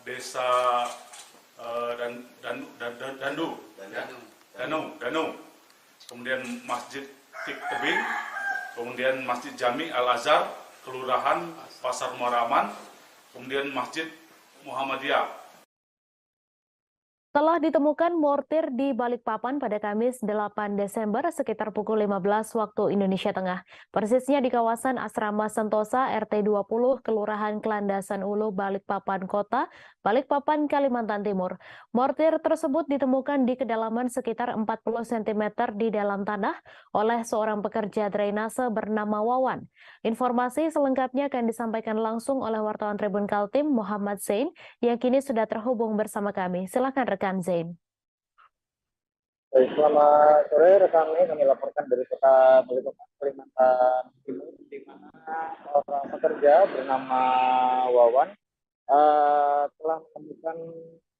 Desa Danau, kemudian Masjid Tik Tebing, kemudian Masjid Jami Al-Azhar, Kelurahan Pasar Muaraman, kemudian Masjid Muhammadiyah. Telah ditemukan mortir di Balikpapan pada Kamis 8 Desember sekitar pukul 15 waktu Indonesia Tengah. Persisnya di kawasan Asrama Sentosa RT 20 Kelurahan Kelandasan Ulu, Balikpapan Kota, Balikpapan, Kalimantan Timur. Mortir tersebut ditemukan di kedalaman sekitar 40 cm di dalam tanah oleh seorang pekerja drainase bernama Wawan. Informasi selengkapnya akan disampaikan langsung oleh wartawan Tribun Kaltim Muhammad Zain yang kini sudah terhubung bersama kami. Silakan rekan Zain. Selamat sore rekan, kami laporkan dari kota Balikpapan, Kalimantan Timur, di mana seorang pekerja bernama Wawan telah menemukan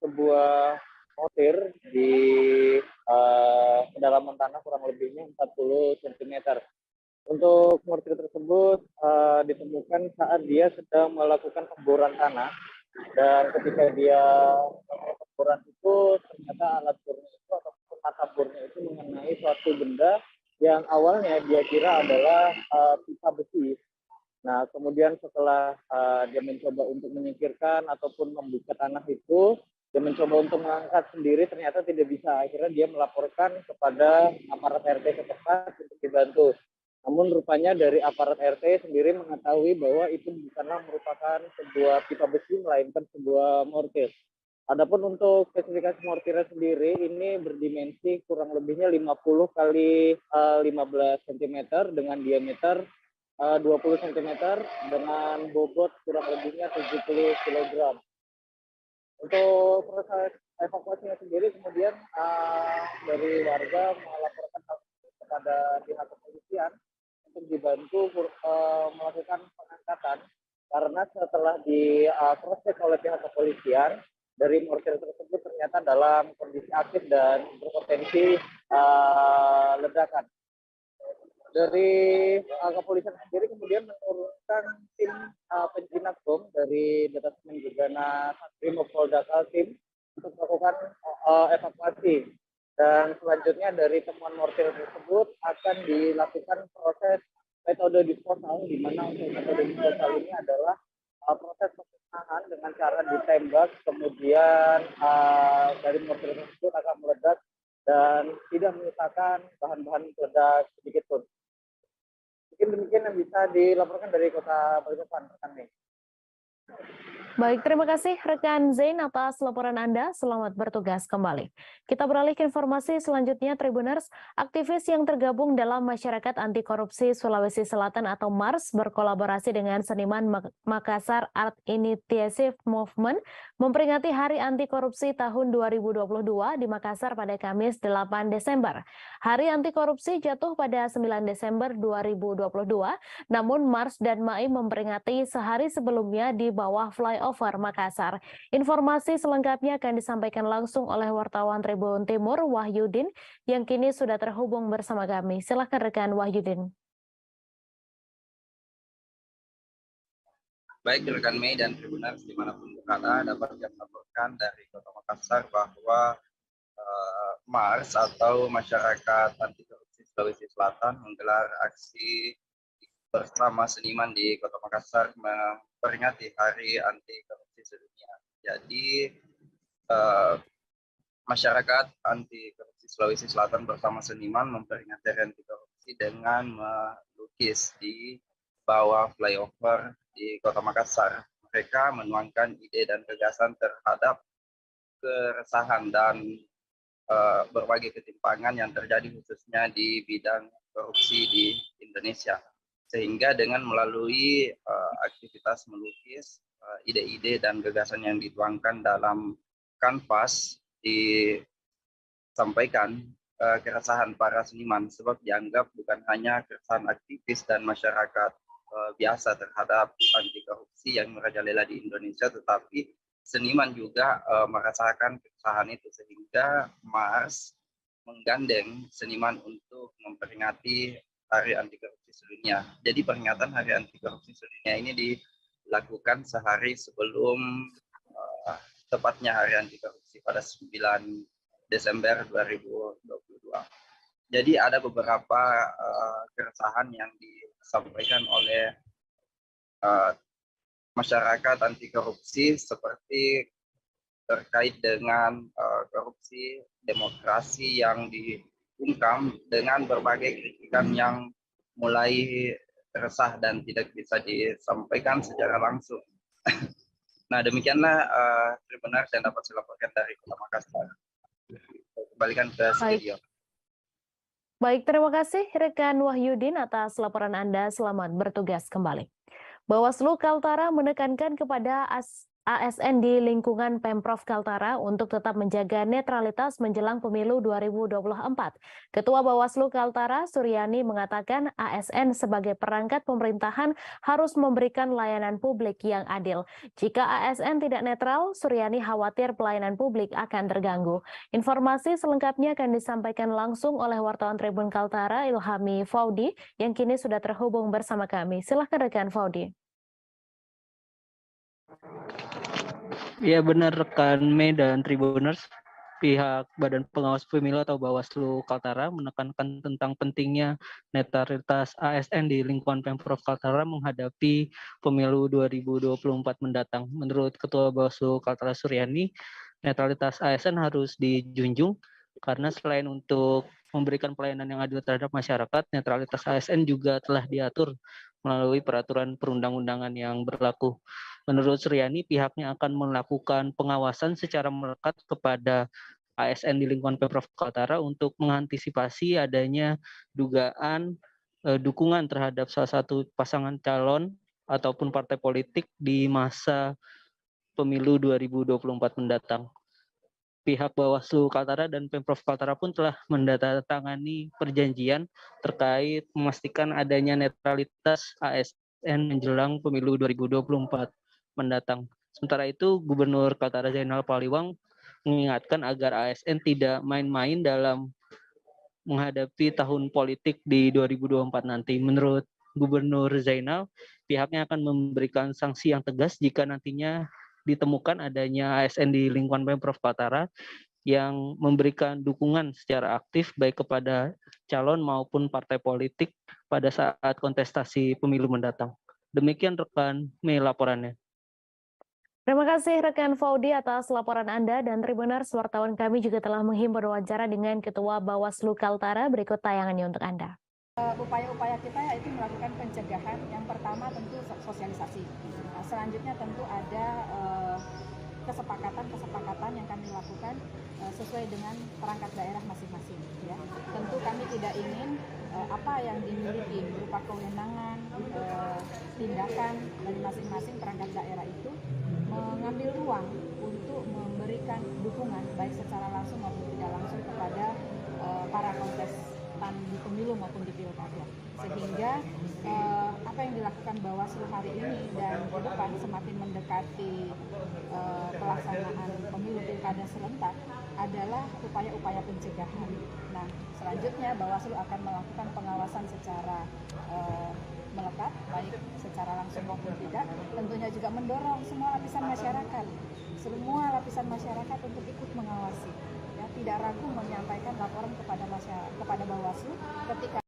sebuah mortir di kedalaman tanah kurang lebihnya 40 cm. Untuk mortir tersebut ditemukan saat dia sedang melakukan pemboran tanah, dan ketika dia melakukan pemboran itu ternyata alat bornya itu ataupun mata bornya itu mengenai suatu benda yang awalnya dia kira adalah pipa besi. Nah, kemudian setelah dia mencoba untuk menyingkirkan ataupun membuka tanah itu, Dia mencoba untuk mengangkat sendiri, ternyata tidak bisa. Akhirnya dia melaporkan kepada aparat RT setempat untuk dibantu. Namun rupanya dari aparat RT sendiri mengetahui bahwa itu bukanlah merupakan sebuah pipa besi, melainkan sebuah mortir. Adapun untuk spesifikasi mortirnya sendiri ini berdimensi kurang lebihnya 50 kali 15 cm dengan diameter 20 cm dengan bobot kurang lebihnya 70 kg. Untuk proses evakuasinya sendiri kemudian dari warga melaporkan kepada pihak kepolisian untuk dibantu melakukan pengangkatan, karena setelah di proses oleh pihak kepolisian dari mortir tersebut ternyata dalam kondisi aktif dan berpotensi ledakan. Dari kepolisian sendiri kemudian menurunkan tim penjinak bom dari Detasemen Gegana Satrimob Polda Kaltim untuk melakukan evakuasi. Dan selanjutnya dari temuan mortir tersebut akan dilakukan proses metode disposal, di mana untuk metode disposal ini adalah proses pemusnahan dengan cara ditembak, kemudian dari mortir tersebut akan meledak dan tidak menyisakan bahan-bahan peledak sedikit pun. Mungkin demikian yang bisa dilaporkan dari Kota Balikpapan, rekan Mei. Baik, terima kasih rekan Zain atas laporan Anda. Selamat bertugas kembali. Kita beralih ke informasi selanjutnya, Tribuners. Aktivis yang tergabung dalam Masyarakat Anti Korupsi Sulawesi Selatan atau MARS berkolaborasi dengan seniman Makassar Art Initiative Movement memperingati Hari Anti Korupsi tahun 2022 di Makassar pada Kamis 8 Desember. Hari Anti Korupsi jatuh pada 9 Desember 2022, namun MARS dan MAI memperingati sehari sebelumnya di bawah flyover Makassar. Informasi selengkapnya akan disampaikan langsung oleh wartawan Tribun Timur Wahyudin yang kini sudah terhubung bersama kami. Silakan rekan Wahyudin. Baik rekan Mei dan Tribuners dimanapun berada, dapat kami laporkan dari Kota Makassar bahwa MARS atau Masyarakat Anti Korupsi Sulawesi Selatan menggelar aksi bersama seniman di Kota Makassar memperingati Hari Anti Korupsi Sedunia. Jadi Masyarakat Anti Korupsi Sulawesi Selatan bersama seniman memperingati Hari Anti Korupsi dengan melukis di bawah flyover di Kota Makassar. Mereka menuangkan ide dan gagasan terhadap keresahan dan berbagai ketimpangan yang terjadi khususnya di bidang korupsi di Indonesia. Sehingga dengan melalui aktivitas melukis, ide-ide dan gagasan yang dituangkan dalam kanvas disampaikan keresahan para seniman, sebab dianggap bukan hanya keresahan aktivis dan masyarakat biasa terhadap anti korupsi yang merajalela di Indonesia, tetapi seniman juga merasakan keresahan itu, sehingga MARS menggandeng seniman untuk memperingati Hari Anti Korupsi Sedunia. Jadi peringatan Hari Anti Korupsi Sedunia ini dilakukan sehari sebelum tepatnya Hari Anti Korupsi pada 9 Desember 2022. Jadi ada beberapa keresahan yang disampaikan oleh masyarakat anti korupsi seperti terkait dengan korupsi demokrasi yang diungkam dengan berbagai kritikan yang mulai resah dan tidak bisa disampaikan secara langsung. Nah, demikianlah Tribuners yang dapat saya laporkan dari Kota Makassar. Kembalikan ke studio. Baik, terima kasih rekan Wahyudin atas laporan Anda. Selamat bertugas kembali. Bawaslu Kaltara menekankan kepada ASN di lingkungan Pemprov Kaltara untuk tetap menjaga netralitas menjelang pemilu 2024. Ketua Bawaslu Kaltara, Suryani, mengatakan ASN sebagai perangkat pemerintahan harus memberikan layanan publik yang adil. Jika ASN tidak netral, Suryani khawatir pelayanan publik akan terganggu. Informasi selengkapnya akan disampaikan langsung oleh wartawan Tribun Kaltara, Ilhami Faudi, yang kini sudah terhubung bersama kami. Silahkan rekan Faudi. Ya benar rekan Mei dan Tribuners, pihak Badan Pengawas Pemilu atau Bawaslu Kaltara menekankan tentang pentingnya netralitas ASN di lingkungan Pemprov Kaltara menghadapi pemilu 2024 mendatang. Menurut Ketua Bawaslu Kaltara Suryani, netralitas ASN harus dijunjung karena selain untuk memberikan pelayanan yang adil terhadap masyarakat, netralitas ASN juga telah diatur melalui peraturan perundang-undangan yang berlaku. Menurut Suryani, pihaknya akan melakukan pengawasan secara melekat kepada ASN di lingkungan Pemprov Kaltara untuk mengantisipasi adanya dugaan dukungan terhadap salah satu pasangan calon ataupun partai politik di masa pemilu 2024 mendatang. Pihak Bawaslu Kaltara dan Pemprov Kaltara pun telah menandatangani perjanjian terkait memastikan adanya netralitas ASN menjelang pemilu 2024 mendatang. Sementara itu, Gubernur Kaltara Zainal Paliwang mengingatkan agar ASN tidak main-main dalam menghadapi tahun politik di 2024 nanti. Menurut Gubernur Zainal, pihaknya akan memberikan sanksi yang tegas jika nantinya ditemukan adanya ASN di lingkungan Pemprov Kaltara yang memberikan dukungan secara aktif baik kepada calon maupun partai politik pada saat kontestasi pemilu mendatang. Demikian rekan Mei laporannya. Terima kasih rekan Faudi atas laporan Anda, dan Tribuners, wartawan kami juga telah menghimpun wawancara dengan Ketua Bawaslu Kaltara. Berikut tayangannya untuk Anda. Upaya-upaya kita yaitu melakukan pencegahan. Yang pertama tentu sosialisasi. Selanjutnya tentu ada kesepakatan yang kami lakukan sesuai dengan perangkat daerah masing-masing. Ya. Tentu kami tidak ingin apa yang dimiliki berupa kewenangan, tindakan dari masing-masing perangkat daerah itu mengambil ruang untuk memberikan dukungan baik secara langsung maupun tidak langsung kepada para kontestan di pemilu maupun di pilkada, sehingga apa yang dilakukan Bawaslu hari ini dan ke depan semakin mendekati pelaksanaan pemilu pilkada serentak adalah upaya-upaya pencegahan. Nah, selanjutnya Bawaslu akan melakukan pengawasan secara melekat, baik secara langsung maupun tidak. Tentunya juga mendorong semua lapisan masyarakat untuk ikut mengawasi. Ya, tidak ragu menyampaikan laporan kepada Bawaslu ketika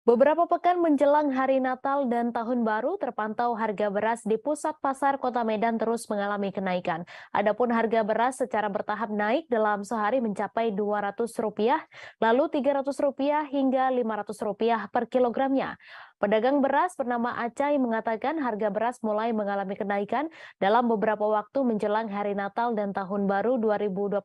Beberapa pekan menjelang Hari Natal dan Tahun Baru, terpantau harga beras di pusat pasar Kota Medan terus mengalami kenaikan. Adapun harga beras secara bertahap naik dalam sehari mencapai Rp200, lalu Rp300 hingga Rp500 per kilogramnya. Pedagang beras bernama Acai mengatakan harga beras mulai mengalami kenaikan dalam beberapa waktu menjelang Hari Natal dan Tahun Baru 2023.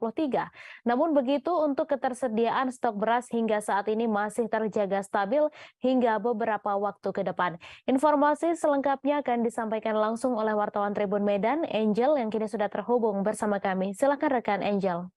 Namun begitu, untuk ketersediaan stok beras hingga saat ini masih terjaga stabil hingga beberapa waktu ke depan. Informasi selengkapnya akan disampaikan langsung oleh wartawan Tribun Medan, Angel, yang kini sudah terhubung bersama kami. Silakan rekan Angel.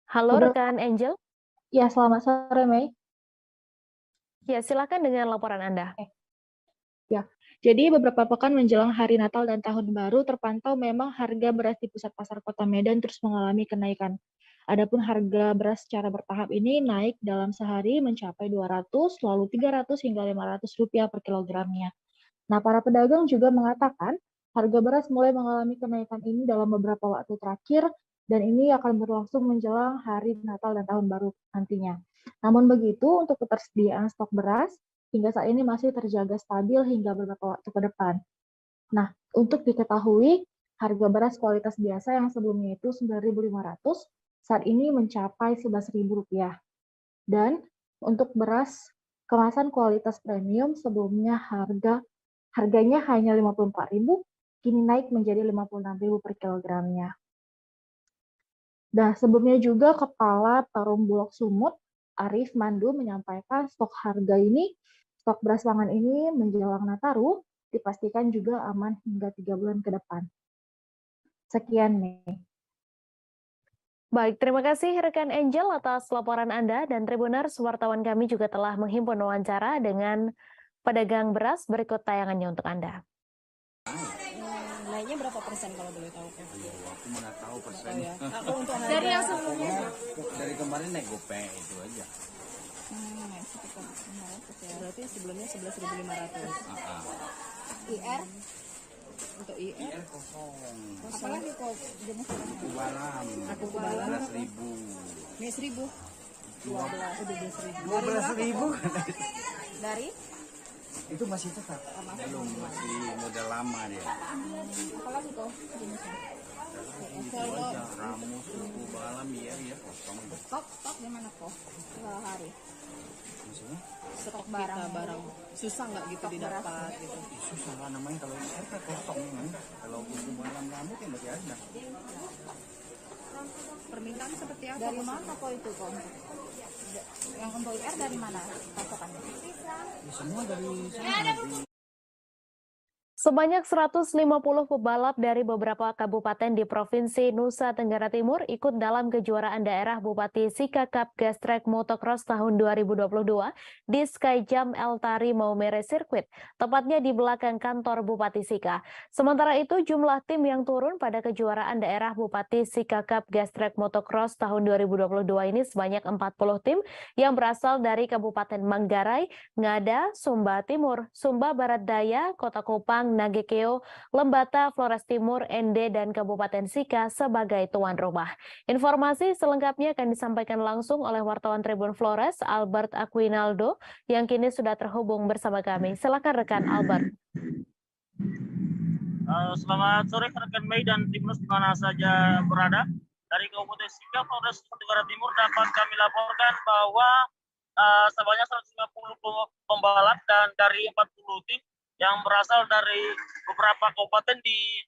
Halo rekan Angel. Ya, selamat sore Mei. Ya, silakan dengan laporan Anda. Ya, jadi beberapa pekan menjelang Hari Natal dan Tahun Baru terpantau memang harga beras di pusat pasar Kota Medan terus mengalami kenaikan. Adapun harga beras secara bertahap ini naik dalam sehari mencapai 200, lalu 300 hingga Rp500 per kilogramnya. Nah, para pedagang juga mengatakan harga beras mulai mengalami kenaikan ini dalam beberapa waktu terakhir, dan ini akan berlangsung menjelang Hari Natal dan Tahun Baru nantinya. Namun begitu, untuk ketersediaan stok beras hingga saat ini masih terjaga stabil hingga beberapa waktu ke depan. Nah, untuk diketahui, harga beras kualitas biasa yang sebelumnya itu Rp9.500, saat ini mencapai Rp11.000. Dan untuk beras kemasan kualitas premium sebelumnya harganya hanya Rp54.000, kini naik menjadi Rp56.000 per kilogramnya. Nah, sebelumnya juga Kepala Perum Bulog Sumut, Arif Mandu, menyampaikan stok beras pangan ini menjelang Nataru dipastikan juga aman hingga 3 bulan ke depan. Sekian, Mei. Baik, terima kasih rekan Angel atas laporan Anda, dan Tribuners, wartawan kami juga telah menghimpun wawancara dengan pedagang beras. Berikut tayangannya untuk Anda. Naiknya berapa persen kalau boleh tahu? Aku mana tahu persen. Ya. Aku untuk harga dari yang sebelumnya dari kemarin naik gope itu aja. Naik sekitar 500 ya. Berarti sebelumnya 11.500. IR Untuk IR kosong. apalagi kok jenis Kuku balam. Aku balam 12.000. ini 1.000 12.000 dari Itu masih tetap. Belum, masih model lama dia. apalagi kok jenisnya Itu aja, ramus, kuku balam, iya kosong. stok gimana kok hari Maksudnya? stok barang susah nggak gitu didapat gitu Susah lah namanya kalau RT kosong kan. Kalau kuku balam kamu kan masih ada. permintaan seperti apa Dari mana kok itu kok? Yang untuk IR dari mana pasokannya? Semua dari sana. Sebanyak 150 pebalap dari beberapa kabupaten di Provinsi Nusa Tenggara Timur ikut dalam kejuaraan daerah Bupati Sika Cup Gas Track Motocross tahun 2022 di Skyjump El Tari Maumere Circuit, tepatnya di belakang kantor Bupati Sika. Sementara itu, jumlah tim yang turun pada kejuaraan daerah Bupati Sika Cup Gas Track Motocross tahun 2022 ini sebanyak 40 tim yang berasal dari Kabupaten Manggarai, Ngada, Sumba Timur, Sumba Barat Daya, Kota Kupang, Nagekeo, Lembata, Flores Timur, Ende, dan Kabupaten Sika sebagai tuan rumah. Informasi selengkapnya akan disampaikan langsung oleh wartawan Tribun Flores, Albert Aquinaldo, yang kini sudah terhubung bersama kami. Silakan rekan Albert. Selamat sore rekan Mei dan Timnus di mana saja berada. Dari Kabupaten Sika, Flores Tenggara Timur dapat kami laporkan bahwa sebanyak 150 pembalap dan dari 40 tim yang berasal dari beberapa kabupaten di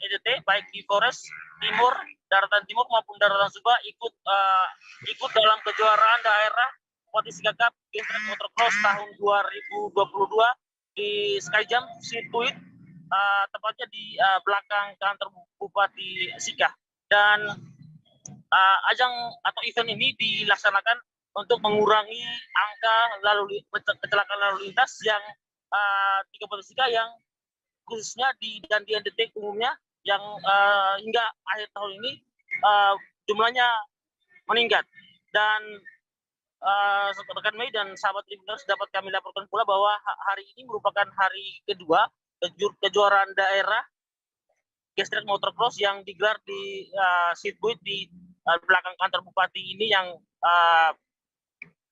EDT, baik di Flores Timur, Daratan Timur maupun Daratan Sumba ikut dalam kejuaraan daerah Bupati Sika Cup Gas Track Motocross tahun 2022 di Skyjump Circuit, tepatnya di belakang kantor Bupati Sika. Dan ajang atau event ini dilaksanakan untuk mengurangi angka kecelakaan lalu lintas yang di Kabupaten Sika yang khususnya di NTT umumnya yang hingga akhir tahun ini jumlahnya meningkat. Dan rekan Mei dan sahabat Tribuners dapat kami laporkan pula bahwa hari ini merupakan hari kedua kejuaraan daerah Gas Track Motocross yang digelar di sirkuit di belakang kantor Bupati ini yang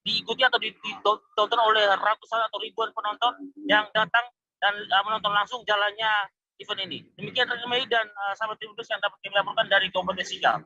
diikuti atau ditonton oleh ratusan atau ribuan penonton yang datang dan menonton langsung jalannya event ini. Demikian rekan Mei dan sahabat Tribuners yang dapat kami laporkan dari Kabupaten Sika.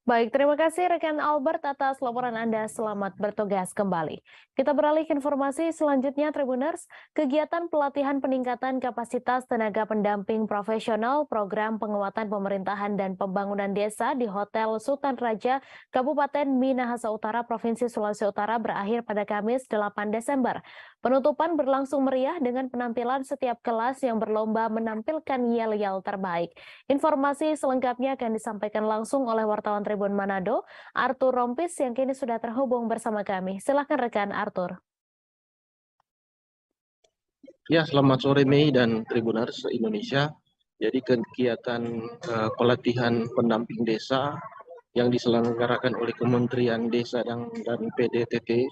Baik, terima kasih rekan Albert atas laporan Anda. Selamat bertugas kembali. Kita beralih ke informasi selanjutnya, Tribuners. Kegiatan pelatihan peningkatan kapasitas tenaga pendamping profesional program penguatan pemerintahan dan pembangunan desa di Hotel Sultan Raja, Kabupaten Minahasa Utara, Provinsi Sulawesi Utara berakhir pada Kamis 8 Desember. Penutupan berlangsung meriah dengan penampilan setiap kelas yang berlomba menampilkan yel-yel terbaik. Informasi selengkapnya akan disampaikan langsung oleh wartawan Tribun Manado, Arthur Rompis yang kini sudah terhubung bersama kami. Silakan rekan Arthur. Ya, selamat sore Mei dan Tribuners Indonesia. Jadi kegiatan pelatihan pendamping desa yang diselenggarakan oleh Kementerian Desa dan PDTT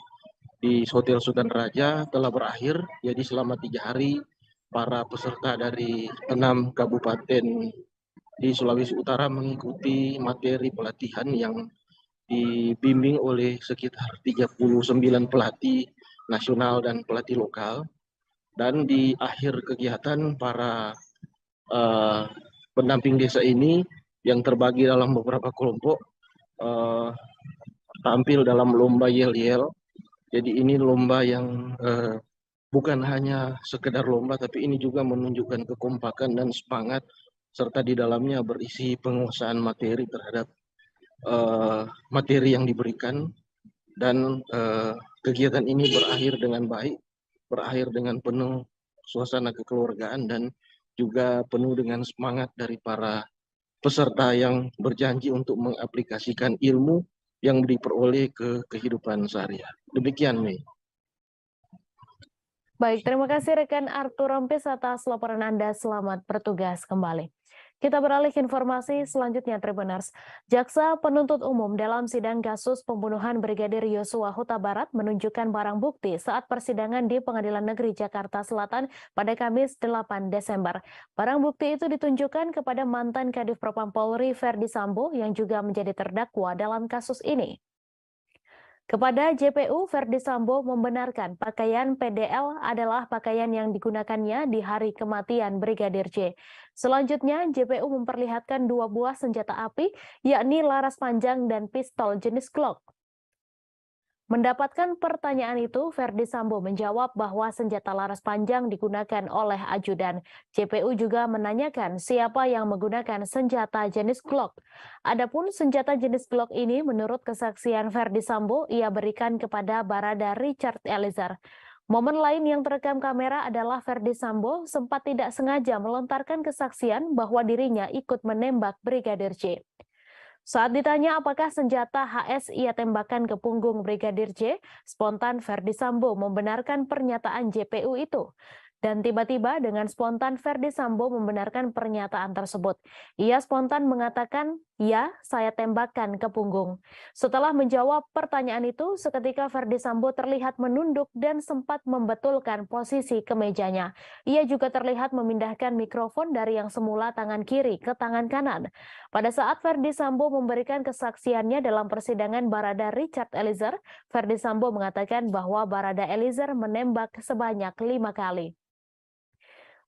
di Hotel Sultan Raja telah berakhir. Jadi selama 3 hari para peserta dari 6 kabupaten di Sulawesi Utara mengikuti materi pelatihan yang dibimbing oleh sekitar 39 pelatih nasional dan pelatih lokal. Dan di akhir kegiatan para pendamping desa ini yang terbagi dalam beberapa kelompok tampil dalam lomba yel-yel. Jadi ini lomba yang bukan hanya sekedar lomba, tapi ini juga menunjukkan kekompakan dan semangat, serta di dalamnya berisi penguasaan materi terhadap materi yang diberikan. Dan kegiatan ini berakhir dengan baik, berakhir dengan penuh suasana kekeluargaan dan juga penuh dengan semangat dari para peserta yang berjanji untuk mengaplikasikan ilmu yang diperoleh ke kehidupan sehari-hari. Demikian, Mei. Baik, terima kasih rekan Arthur Rompis atas laporan Anda. Selamat bertugas kembali. Kita beralih ke informasi selanjutnya, Tribuners. Jaksa penuntut umum dalam sidang kasus pembunuhan Brigadir Yosua Huta Barat menunjukkan barang bukti saat persidangan di Pengadilan Negeri Jakarta Selatan pada Kamis 8 Desember. Barang bukti itu ditunjukkan kepada mantan Kadif Propam Polri Verdi Sambo yang juga menjadi terdakwa dalam kasus ini. Kepada JPU, Verdi Sambo membenarkan pakaian PDL adalah pakaian yang digunakannya di hari kematian Brigadir J. Selanjutnya, JPU memperlihatkan 2 buah senjata api, yakni laras panjang dan pistol jenis Glock. Mendapatkan pertanyaan itu, Verdi Sambo menjawab bahwa senjata laras panjang digunakan oleh ajudan. JPU juga menanyakan siapa yang menggunakan senjata jenis Glock. Adapun senjata jenis Glock ini menurut kesaksian Verdi Sambo ia berikan kepada Barada Richard Eliezer. Momen lain yang terekam kamera adalah Verdi Sambo sempat tidak sengaja melontarkan kesaksian bahwa dirinya ikut menembak Brigadir J. Saat ditanya apakah senjata HS ia tembakan ke punggung Brigadir J, spontan Verdi Sambo membenarkan pernyataan JPU itu. Dan tiba-tiba dengan spontan Verdi Sambo membenarkan pernyataan tersebut. Ia spontan mengatakan, "Ya, saya tembakkan ke punggung." Setelah menjawab pertanyaan itu, seketika Verdi Sambo terlihat menunduk dan sempat membetulkan posisi kemejanya. Ia juga terlihat memindahkan mikrofon dari yang semula tangan kiri ke tangan kanan. Pada saat Verdi Sambo memberikan kesaksiannya dalam persidangan Barada Richard Eliezer, Verdi Sambo mengatakan bahwa Barada Eliezer menembak sebanyak 5 kali.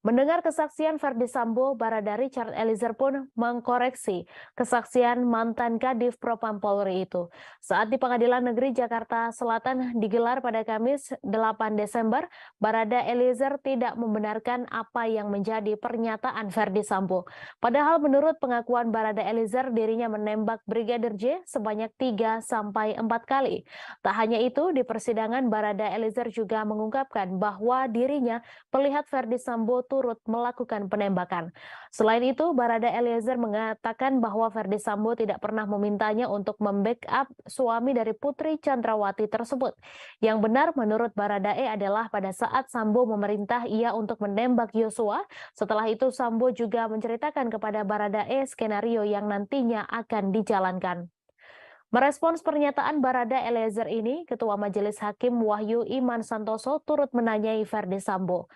Mendengar kesaksian Verdi Sambo, Barada Richard Eliezer pun mengkoreksi kesaksian mantan Kadif Propam Polri itu. Saat di Pengadilan Negeri Jakarta Selatan digelar pada Kamis 8 Desember, Barada Eliezer tidak membenarkan apa yang menjadi pernyataan Verdi Sambo. Padahal menurut pengakuan Barada Eliezer, dirinya menembak Brigadir J sebanyak 3-4 kali. Tak hanya itu, di persidangan Barada Eliezer juga mengungkapkan bahwa dirinya melihat Verdi Sambo turut melakukan penembakan. Selain itu, Barada Eliezer mengatakan bahwa Verdi Sambo tidak pernah memintanya untuk membackup suami dari Putri Chandrawati tersebut. Yang benar menurut Barada E adalah pada saat Sambo memerintah ia untuk menembak Yosua, setelah itu Sambo juga menceritakan kepada Barada E skenario yang nantinya akan dijalankan. Merespons pernyataan Barada Eliezer ini, Ketua Majelis Hakim Wahyu Iman Santoso turut menanyai Verdi Sambo.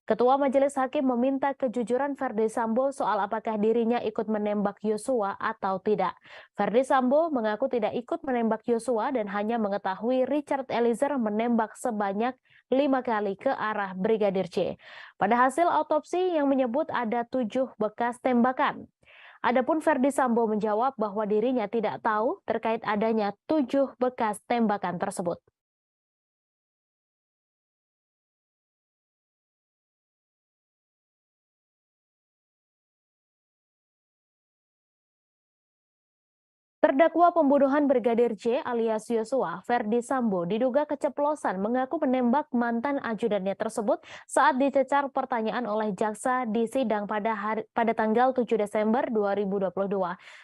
Ketua Majelis Hakim meminta kejujuran Verdi Sambo soal apakah dirinya ikut menembak Yosua atau tidak. Verdi Sambo mengaku tidak ikut menembak Yosua dan hanya mengetahui Richard Eliezer menembak sebanyak 5 kali ke arah Brigadir J. Pada hasil autopsi yang menyebut ada 7 bekas tembakan. Adapun Verdi Sambo menjawab bahwa dirinya tidak tahu terkait adanya 7 bekas tembakan tersebut. Terdakwa pembunuhan Brigadir J alias Yosua, Verdi Sambo, diduga keceplosan mengaku menembak mantan ajudannya tersebut saat dicecar pertanyaan oleh jaksa di sidang pada tanggal 7 Desember 2022.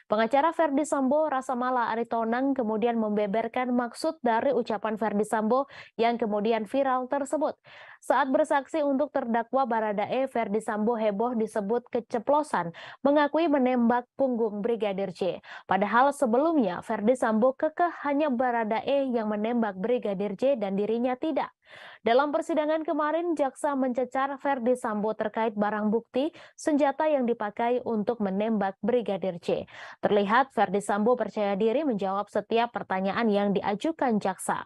Pengacara Verdi Sambo, Rasamala Aritonang, kemudian membeberkan maksud dari ucapan Verdi Sambo yang kemudian viral tersebut. Saat bersaksi untuk terdakwa Barada E, Verdi Sambo heboh disebut keceplosan, mengakui menembak punggung Brigadir J. Padahal sebelumnya Verdi Sambo kekeh hanya Barada E yang menembak Brigadir J dan dirinya tidak. Dalam persidangan kemarin, jaksa mencecar Verdi Sambo terkait barang bukti senjata yang dipakai untuk menembak Brigadir J. Terlihat Verdi Sambo percaya diri menjawab setiap pertanyaan yang diajukan jaksa.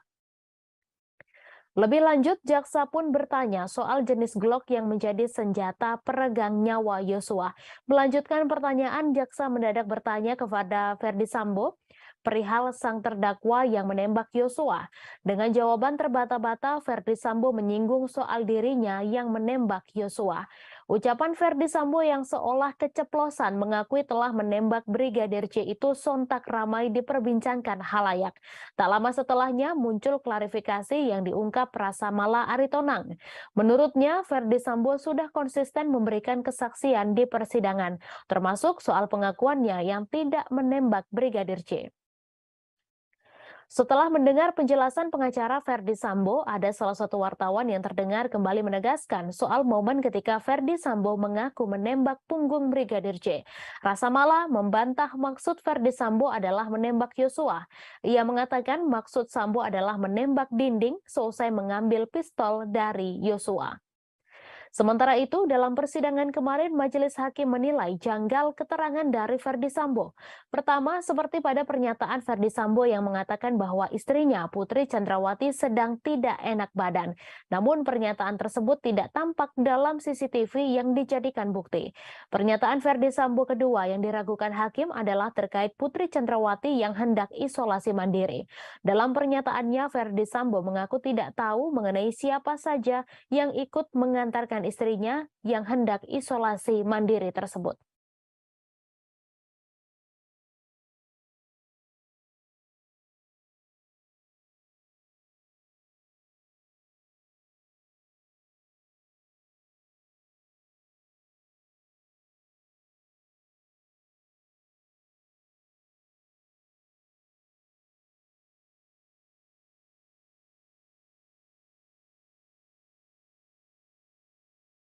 Lebih lanjut, jaksa pun bertanya soal jenis Glock yang menjadi senjata peregang nyawa Yosua. Melanjutkan pertanyaan, jaksa mendadak bertanya kepada Verdi Sambo perihal sang terdakwa yang menembak Yosua. Dengan jawaban terbata-bata, Verdi Sambo menyinggung soal dirinya yang menembak Yosua. Ucapan Verdi Sambo yang seolah keceplosan mengakui telah menembak Brigadir J itu sontak ramai diperbincangkan halayak. Tak lama setelahnya muncul klarifikasi yang diungkap Rasamala Aritonang. Menurutnya, Verdi Sambo sudah konsisten memberikan kesaksian di persidangan, termasuk soal pengakuannya yang tidak menembak Brigadir J. Setelah mendengar penjelasan pengacara Verdi Sambo, ada salah satu wartawan yang terdengar kembali menegaskan soal momen ketika Verdi Sambo mengaku menembak punggung Brigadir J. Rasa Mala membantah maksud Verdi Sambo adalah menembak Yosua. Ia mengatakan maksud Sambo adalah menembak dinding seusai mengambil pistol dari Yosua. Sementara itu, dalam persidangan kemarin, Majelis Hakim menilai janggal keterangan dari Verdi Sambo. Pertama, seperti pada pernyataan Verdi Sambo yang mengatakan bahwa istrinya, Putri Chandrawati, sedang tidak enak badan. Namun, pernyataan tersebut tidak tampak dalam CCTV yang dijadikan bukti. Pernyataan Verdi Sambo kedua yang diragukan hakim adalah terkait Putri Chandrawati yang hendak isolasi mandiri. Dalam pernyataannya, Verdi Sambo mengaku tidak tahu mengenai siapa saja yang ikut mengantarkan istrinya yang hendak isolasi mandiri tersebut.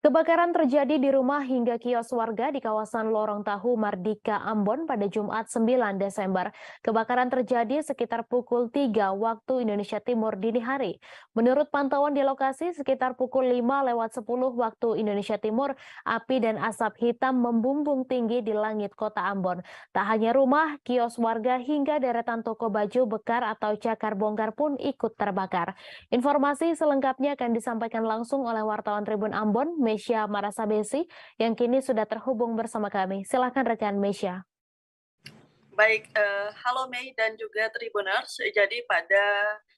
Kebakaran terjadi di rumah hingga kios warga di kawasan Lorong Tahu Mardika, Ambon pada Jumat 9 Desember. Kebakaran terjadi sekitar pukul 3 waktu Indonesia Timur dini hari. Menurut pantauan di lokasi sekitar pukul 5:10 waktu Indonesia Timur, api dan asap hitam membumbung tinggi di langit kota Ambon. Tak hanya rumah, kios warga hingga deretan toko baju bekar atau cakar bongkar pun ikut terbakar. Informasi selengkapnya akan disampaikan langsung oleh wartawan Tribun Ambon, Mesya Marasabesi, yang kini sudah terhubung bersama kami. Silakan rekan Mesya. Baik, halo Mei dan juga Tribuners. Jadi pada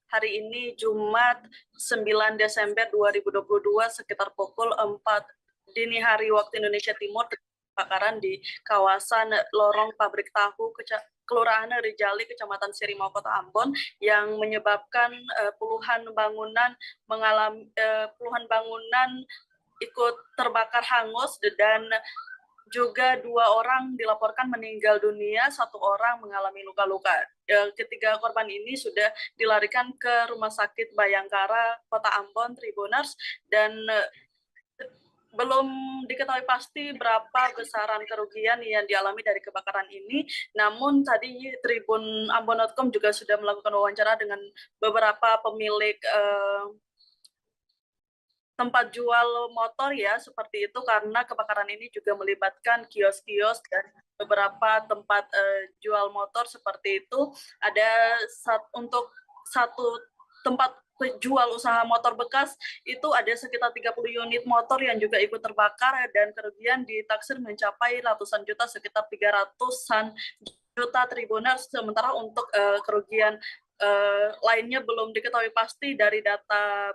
hari ini Jumat 9 Desember 2022 sekitar pukul 4 dini hari waktu Indonesia Timur, kebakaran di kawasan Lorong Pabrik Tahu Kelurahan Rijali, Kecamatan Sirimau, Kota Ambon, yang menyebabkan puluhan bangunan ikut terbakar hangus dan juga 2 orang dilaporkan meninggal dunia, 1 orang mengalami luka-luka. Ketiga korban ini sudah dilarikan ke Rumah Sakit Bayangkara Kota Ambon, Tribuners, dan belum diketahui pasti berapa besaran kerugian yang dialami dari kebakaran ini. Namun tadi Tribun Ambon.com juga sudah melakukan wawancara dengan beberapa pemilik tempat jual motor ya, seperti itu, karena kebakaran ini juga melibatkan kios-kios dan beberapa tempat jual motor seperti itu. Ada untuk satu tempat jual usaha motor bekas itu ada sekitar 30 unit motor yang juga ikut terbakar dan kerugian ditaksir mencapai ratusan juta, sekitar 300-an juta Tribuners. Sementara untuk kerugian lainnya belum diketahui pasti dari data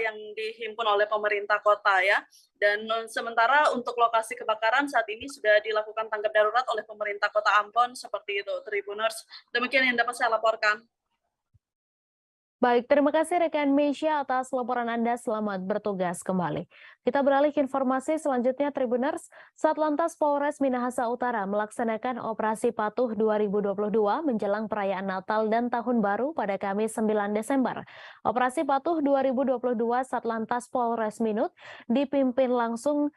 yang dihimpun oleh pemerintah kota ya. Dan sementara untuk lokasi kebakaran saat ini sudah dilakukan tanggap darurat oleh pemerintah Kota Ambon, seperti itu Tribuners. Demikian yang dapat saya laporkan. Baik, terima kasih rekan Mesya atas laporan Anda. Selamat bertugas kembali. Kita beralih ke informasi selanjutnya, Tribuners. Satlantas Polres Minahasa Utara melaksanakan Operasi Patuh 2022 menjelang perayaan Natal dan Tahun Baru pada Kamis 9 Desember. Operasi Patuh 2022 Satlantas Polres Minut dipimpin langsung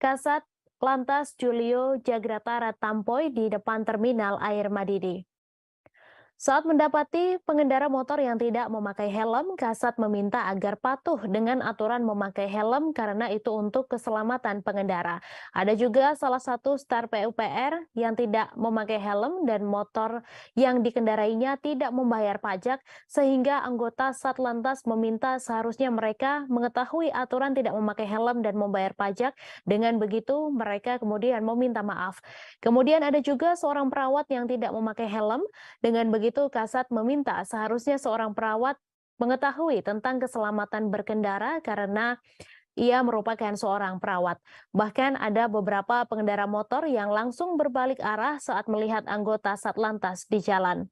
Kasat Lantas Julio Jagratara Tampoy di depan Terminal Air Madidi. Saat mendapati pengendara motor yang tidak memakai helm, Kasat meminta agar patuh dengan aturan memakai helm karena itu untuk keselamatan pengendara. Ada juga salah satu star PUPR yang tidak memakai helm dan motor yang dikendarainya tidak membayar pajak, sehingga anggota Satlantas meminta seharusnya mereka mengetahui aturan tidak memakai helm dan membayar pajak. Dengan begitu mereka kemudian meminta maaf. Kemudian ada juga seorang perawat yang tidak memakai helm. Dengan begitu Kasat meminta seharusnya seorang perawat mengetahui tentang keselamatan berkendara karena ia merupakan seorang perawat. Bahkan ada beberapa pengendara motor yang langsung berbalik arah saat melihat anggota Satlantas di jalan.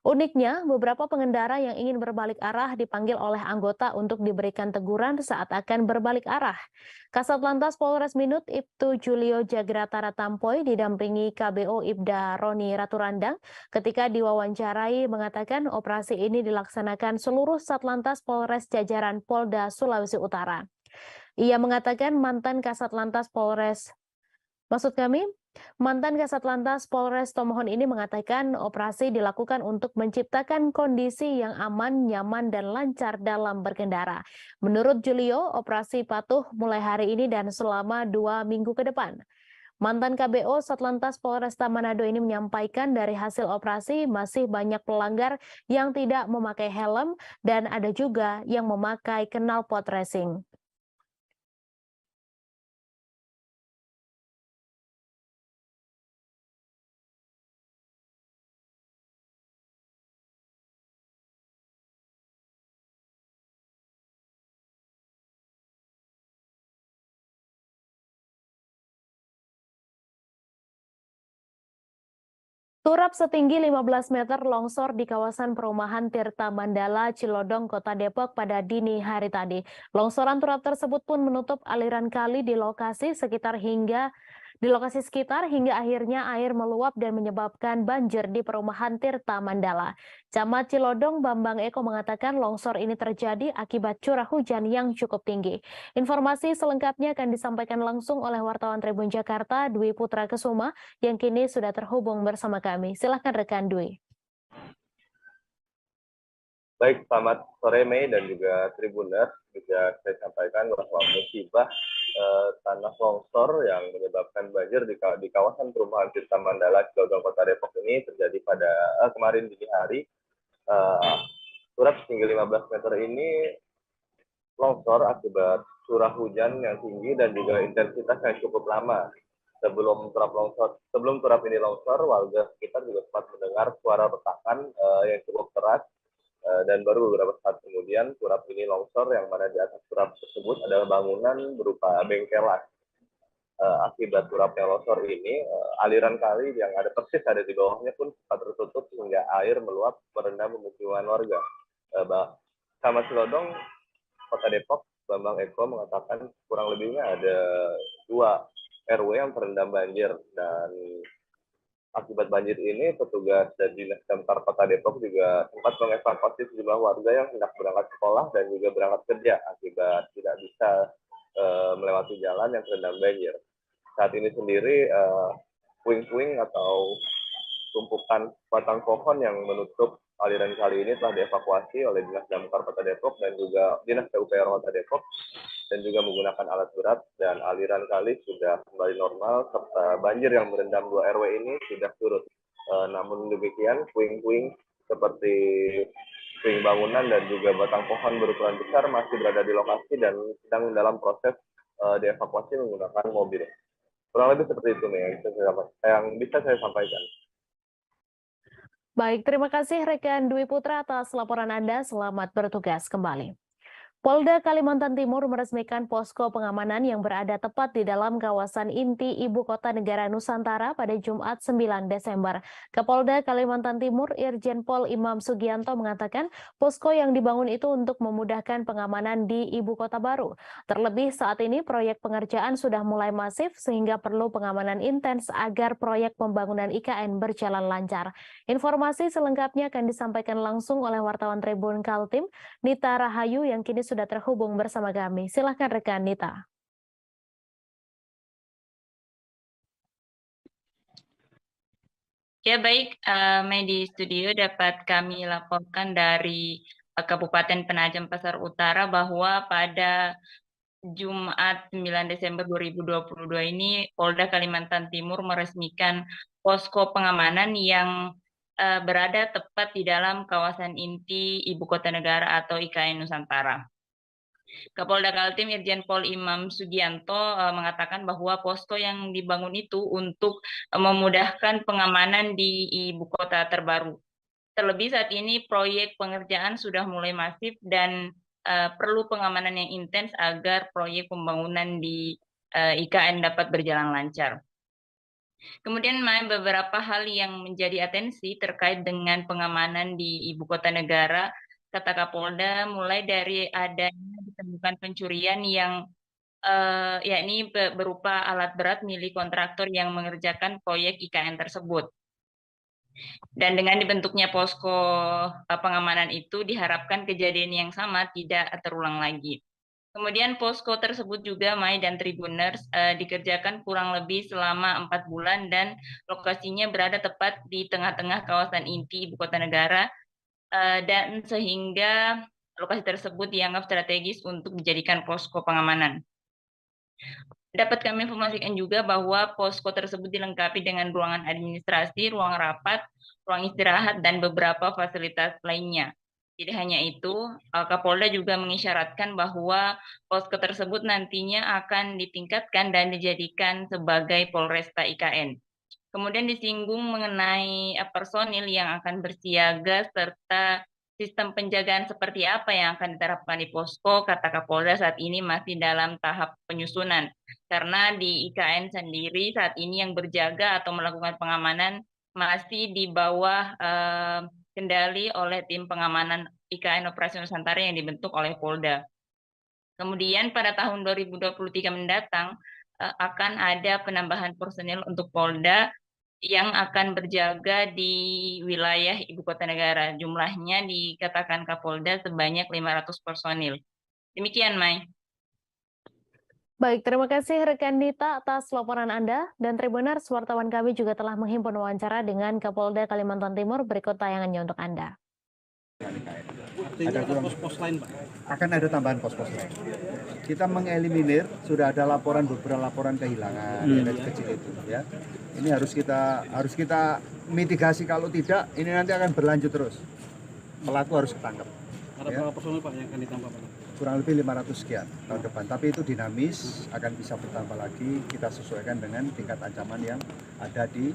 Uniknya, beberapa pengendara yang ingin berbalik arah dipanggil oleh anggota untuk diberikan teguran saat akan berbalik arah. Kasat Lantas Polres Minut Ibtu Julio Jagratara Tampoy didampingi KBO Ibda Roni Raturandang ketika diwawancarai mengatakan operasi ini dilaksanakan seluruh Satlantas Polres jajaran Polda Sulawesi Utara. Ia mengatakan mantan Kasat Lantas Polres Tomohon ini mengatakan operasi dilakukan untuk menciptakan kondisi yang aman, nyaman, dan lancar dalam berkendara. Menurut Julio, operasi patuh mulai hari ini dan selama 2 minggu ke depan. Mantan KBO Satlantas Polresta Manado ini menyampaikan dari hasil operasi masih banyak pelanggar yang tidak memakai helm dan ada juga yang memakai knalpot racing. Turap setinggi 15 meter longsor di kawasan perumahan Tirta Mandala, Cilodong, Kota Depok pada dini hari tadi. Longsoran turap tersebut pun menutup aliran kali di lokasi sekitar hingga akhirnya air meluap dan menyebabkan banjir di perumahan Tirta Mandala. Camat Cilodong Bambang Eko mengatakan longsor ini terjadi akibat curah hujan yang cukup tinggi. Informasi selengkapnya akan disampaikan langsung oleh wartawan Tribun Jakarta, Dwi Putra Kesuma, yang kini sudah terhubung bersama kami. Silahkan rekan Dwi. Baik, selamat sore Mei dan juga Tribuners. Juga saya sampaikan bahwa musibah tanah longsor yang menyebabkan banjir di kawasan perumahan Tirta Mandala, Cilodong, Kota Depok ini terjadi pada kemarin dini hari. Turap setinggi 15 meter ini longsor akibat curah hujan yang tinggi dan juga intensitas yang cukup lama. Sebelum turap ini longsor, warga sekitar juga sempat mendengar suara retakan yang cukup keras. Dan baru beberapa saat kemudian turap ini longsor, yang mana di atas turap tersebut adalah bangunan berupa bengkelan. Akibat turap yang longsor ini, aliran kali yang ada persis ada di bawahnya pun sempat tertutup hingga air meluap merendam pemukiman warga. Camat Cilodong, Kota Depok, Bambang Eko mengatakan kurang lebihnya ada 2 RW yang terendam banjir, dan akibat banjir ini, petugas dan Dinas Damkar Kota Depok juga sempat mengevakuasi sejumlah warga yang hendak berangkat sekolah dan juga berangkat kerja akibat tidak bisa melewati jalan yang terendam banjir. Saat ini sendiri, puing-puing atau tumpukan batang pohon yang menutup aliran kali ini telah dievakuasi oleh Dinas Damkar Kota Depok dan juga Dinas PUPR Kota Depok, dan juga menggunakan alat berat, dan aliran kali sudah kembali normal serta banjir yang merendam 2 RW ini sudah surut. Namun demikian, puing-puing seperti puing bangunan dan juga batang pohon berukuran besar masih berada di lokasi dan sedang dalam proses dievakuasi menggunakan mobil. Kurang lebih seperti itu nih yang bisa saya sampaikan. Baik, terima kasih rekan Dwi Putra atas laporan Anda. Selamat bertugas kembali. Polda Kalimantan Timur meresmikan posko pengamanan yang berada tepat di dalam kawasan inti Ibu Kota Negara Nusantara pada Jumat 9 Desember. Kapolda Kalimantan Timur Irjen Pol Imam Sugianto mengatakan posko yang dibangun itu untuk memudahkan pengamanan di Ibu Kota baru. Terlebih saat ini proyek pengerjaan sudah mulai masif sehingga perlu pengamanan intens agar proyek pembangunan IKN berjalan lancar. Informasi selengkapnya akan disampaikan langsung oleh wartawan Tribun Kaltim, Nita Rahayu, yang kini sudah terhubung bersama kami. Silakan rekan Nita. Ya baik, di studio dapat kami laporkan dari Kabupaten Penajam Pasar Utara bahwa pada Jumat 9 Desember 2022 ini Polda Kalimantan Timur meresmikan posko pengamanan yang berada tepat di dalam kawasan inti Ibu Kota Negara atau IKN Nusantara. Kapolda Kaltim Irjen Pol Imam Sugianto mengatakan bahwa posko yang dibangun itu untuk memudahkan pengamanan di Ibu Kota terbaru. Terlebih saat ini proyek pengerjaan sudah mulai masif dan perlu pengamanan yang intens agar proyek pembangunan di IKN dapat berjalan lancar. Kemudian beberapa hal yang menjadi atensi terkait dengan pengamanan di ibu kota negara, kata Kapolda, mulai dari adanya ditemukan pencurian yang yakni berupa alat berat milik kontraktor yang mengerjakan proyek IKN tersebut. Dan dengan dibentuknya posko pengamanan itu diharapkan kejadian yang sama tidak terulang lagi. Kemudian posko tersebut juga Mai dan Tribuners dikerjakan kurang lebih selama 4 bulan dan lokasinya berada tepat di tengah-tengah kawasan inti ibu kota negara dan sehingga lokasi tersebut dianggap strategis untuk dijadikan posko pengamanan. Dapat kami informasikan juga bahwa posko tersebut dilengkapi dengan ruangan administrasi, ruang rapat, ruang istirahat, dan beberapa fasilitas lainnya. Tidak hanya itu, Kapolda juga mengisyaratkan bahwa posko tersebut nantinya akan ditingkatkan dan dijadikan sebagai Polresta IKN. Kemudian disinggung mengenai personil yang akan bersiaga serta sistem penjagaan seperti apa yang akan diterapkan di posko, kata Kapolda saat ini masih dalam tahap penyusunan. Karena di IKN sendiri saat ini yang berjaga atau melakukan pengamanan masih di bawah kendali oleh tim pengamanan IKN Operasi Nusantara yang dibentuk oleh Polda. Kemudian pada tahun 2023 mendatang akan ada penambahan personil untuk Polda yang akan berjaga di wilayah ibu kota negara. Jumlahnya dikatakan Kapolda sebanyak 500 personil. Demikian, Mai. Baik, terima kasih rekan Dita atas laporan Anda. Dan Tribuners, wartawan kami juga telah menghimpun wawancara dengan Kapolda Kalimantan Timur. Berikut tayangannya untuk Anda. Ada pos-pos lain, Pak? Akan ada tambahan pos-pos lain. Kita mengeliminir, sudah ada beberapa laporan kehilangan yang kecil itu, ya. Ini harus kita mitigasi, kalau tidak ini nanti akan berlanjut terus. Pelaku harus ketangkep. Ada berapa personil, Pak, yang akan ditambah, Pak? Kurang lebih 500 sekian tahun depan. Tapi itu dinamis, akan bisa bertambah lagi. Kita sesuaikan dengan tingkat ancaman yang ada di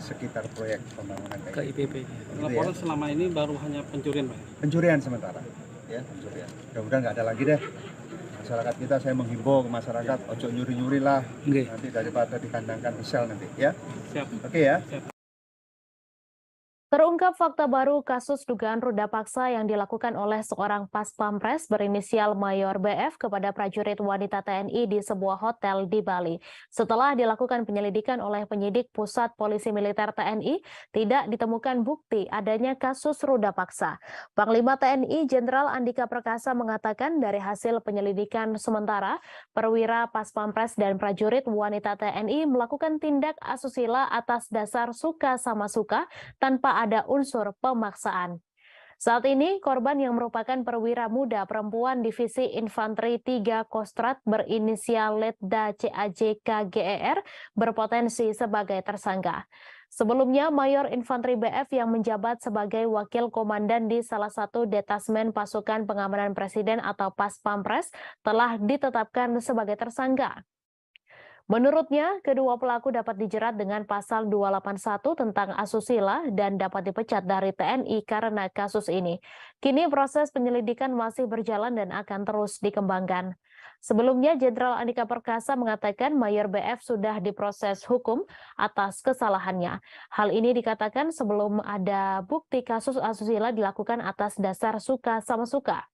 sekitar proyek pembangunan KIPP. Laporan selama ini baru hanya pencurian, Pak? Pencurian sementara, ya, pencurian. Mudah-mudahan nggak ada lagi deh. Masyarakat kita, saya menghimbau ke masyarakat, ojo nyuri-nyuri lah, nanti daripada dikandangkan di sel nanti, ya. Siap. Oke ya. Siap. Terungkap fakta baru kasus dugaan ruda paksa yang dilakukan oleh seorang pas pampres berinisial Mayor BF kepada prajurit wanita TNI di sebuah hotel di Bali. Setelah dilakukan penyelidikan oleh penyidik Pusat Polisi Militer TNI, tidak ditemukan bukti adanya kasus ruda paksa. Panglima TNI Jenderal Andika Perkasa mengatakan dari hasil penyelidikan sementara, perwira pas pampres dan prajurit wanita TNI melakukan tindak asusila atas dasar suka sama suka tanpa ada unsur pemaksaan. Saat ini, korban yang merupakan perwira muda perempuan Divisi Infanteri 3 Kostrat berinisial Letda CAJ KGER berpotensi sebagai tersangka. Sebelumnya, Mayor Infanteri BF yang menjabat sebagai Wakil Komandan di salah satu detasmen pasukan pengamanan Presiden atau Pas Pampres telah ditetapkan sebagai tersangka. Menurutnya, kedua pelaku dapat dijerat dengan pasal 281 tentang asusila dan dapat dipecat dari TNI karena kasus ini. Kini proses penyelidikan masih berjalan dan akan terus dikembangkan. Sebelumnya, Jenderal Andika Perkasa mengatakan Mayor BF sudah diproses hukum atas kesalahannya. Hal ini dikatakan sebelum ada bukti kasus asusila dilakukan atas dasar suka sama suka.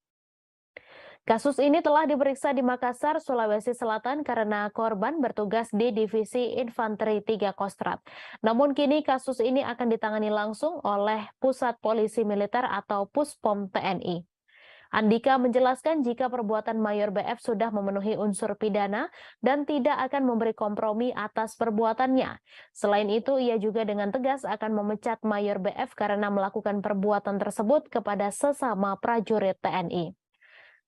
Kasus ini telah diperiksa di Makassar, Sulawesi Selatan karena korban bertugas di Divisi Infanteri 3 Kostrat. Namun kini kasus ini akan ditangani langsung oleh Pusat Polisi Militer atau Puspom TNI. Andika menjelaskan jika perbuatan Mayor BF sudah memenuhi unsur pidana dan tidak akan memberi kompromi atas perbuatannya. Selain itu, ia juga dengan tegas akan memecat Mayor BF karena melakukan perbuatan tersebut kepada sesama prajurit TNI.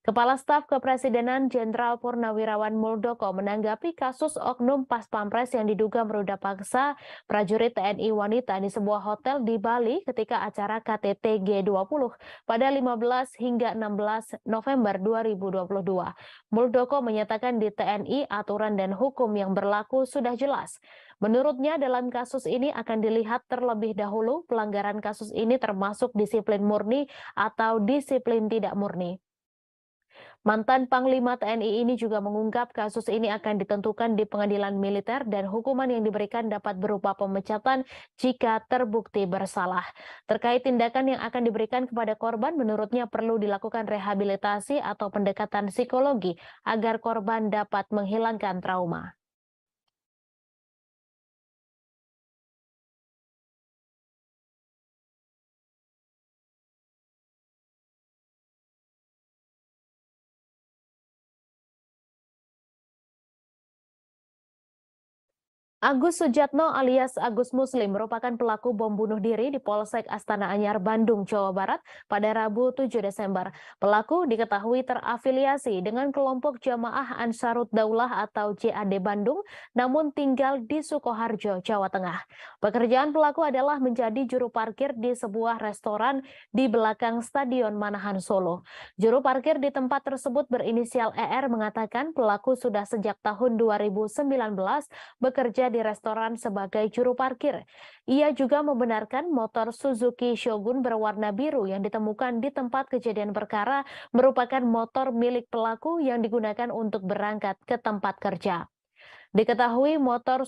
Kepala Staf Kepresidenan Jenderal Purnawirawan Muldoko menanggapi kasus oknum Pas Pampres yang diduga meruda paksa prajurit TNI wanita di sebuah hotel di Bali ketika acara KTT G20 pada 15 hingga 16 November 2022. Muldoko menyatakan di TNI aturan dan hukum yang berlaku sudah jelas. Menurutnya dalam kasus ini akan dilihat terlebih dahulu pelanggaran kasus ini termasuk disiplin murni atau disiplin tidak murni. Mantan Panglima TNI ini juga mengungkap kasus ini akan ditentukan di pengadilan militer dan hukuman yang diberikan dapat berupa pemecatan jika terbukti bersalah. Terkait tindakan yang akan diberikan kepada korban, menurutnya perlu dilakukan rehabilitasi atau pendekatan psikologi agar korban dapat menghilangkan trauma. Agus Sujatno alias Agus Muslim merupakan pelaku bom bunuh diri di Polsek Astana Anyar, Bandung, Jawa Barat pada Rabu 7 Desember. Pelaku diketahui terafiliasi dengan kelompok Jamaah Ansarut Daulah atau JAD Bandung, namun tinggal di Sukoharjo, Jawa Tengah. Pekerjaan pelaku adalah menjadi juru parkir di sebuah restoran di belakang Stadion Manahan Solo. Juru parkir di tempat tersebut berinisial ER mengatakan pelaku sudah sejak tahun 2019 bekerja di restoran sebagai juru parkir. Ia juga membenarkan motor Suzuki Shogun berwarna biru yang ditemukan di tempat kejadian perkara merupakan motor milik pelaku yang digunakan untuk berangkat ke tempat kerja. Diketahui motor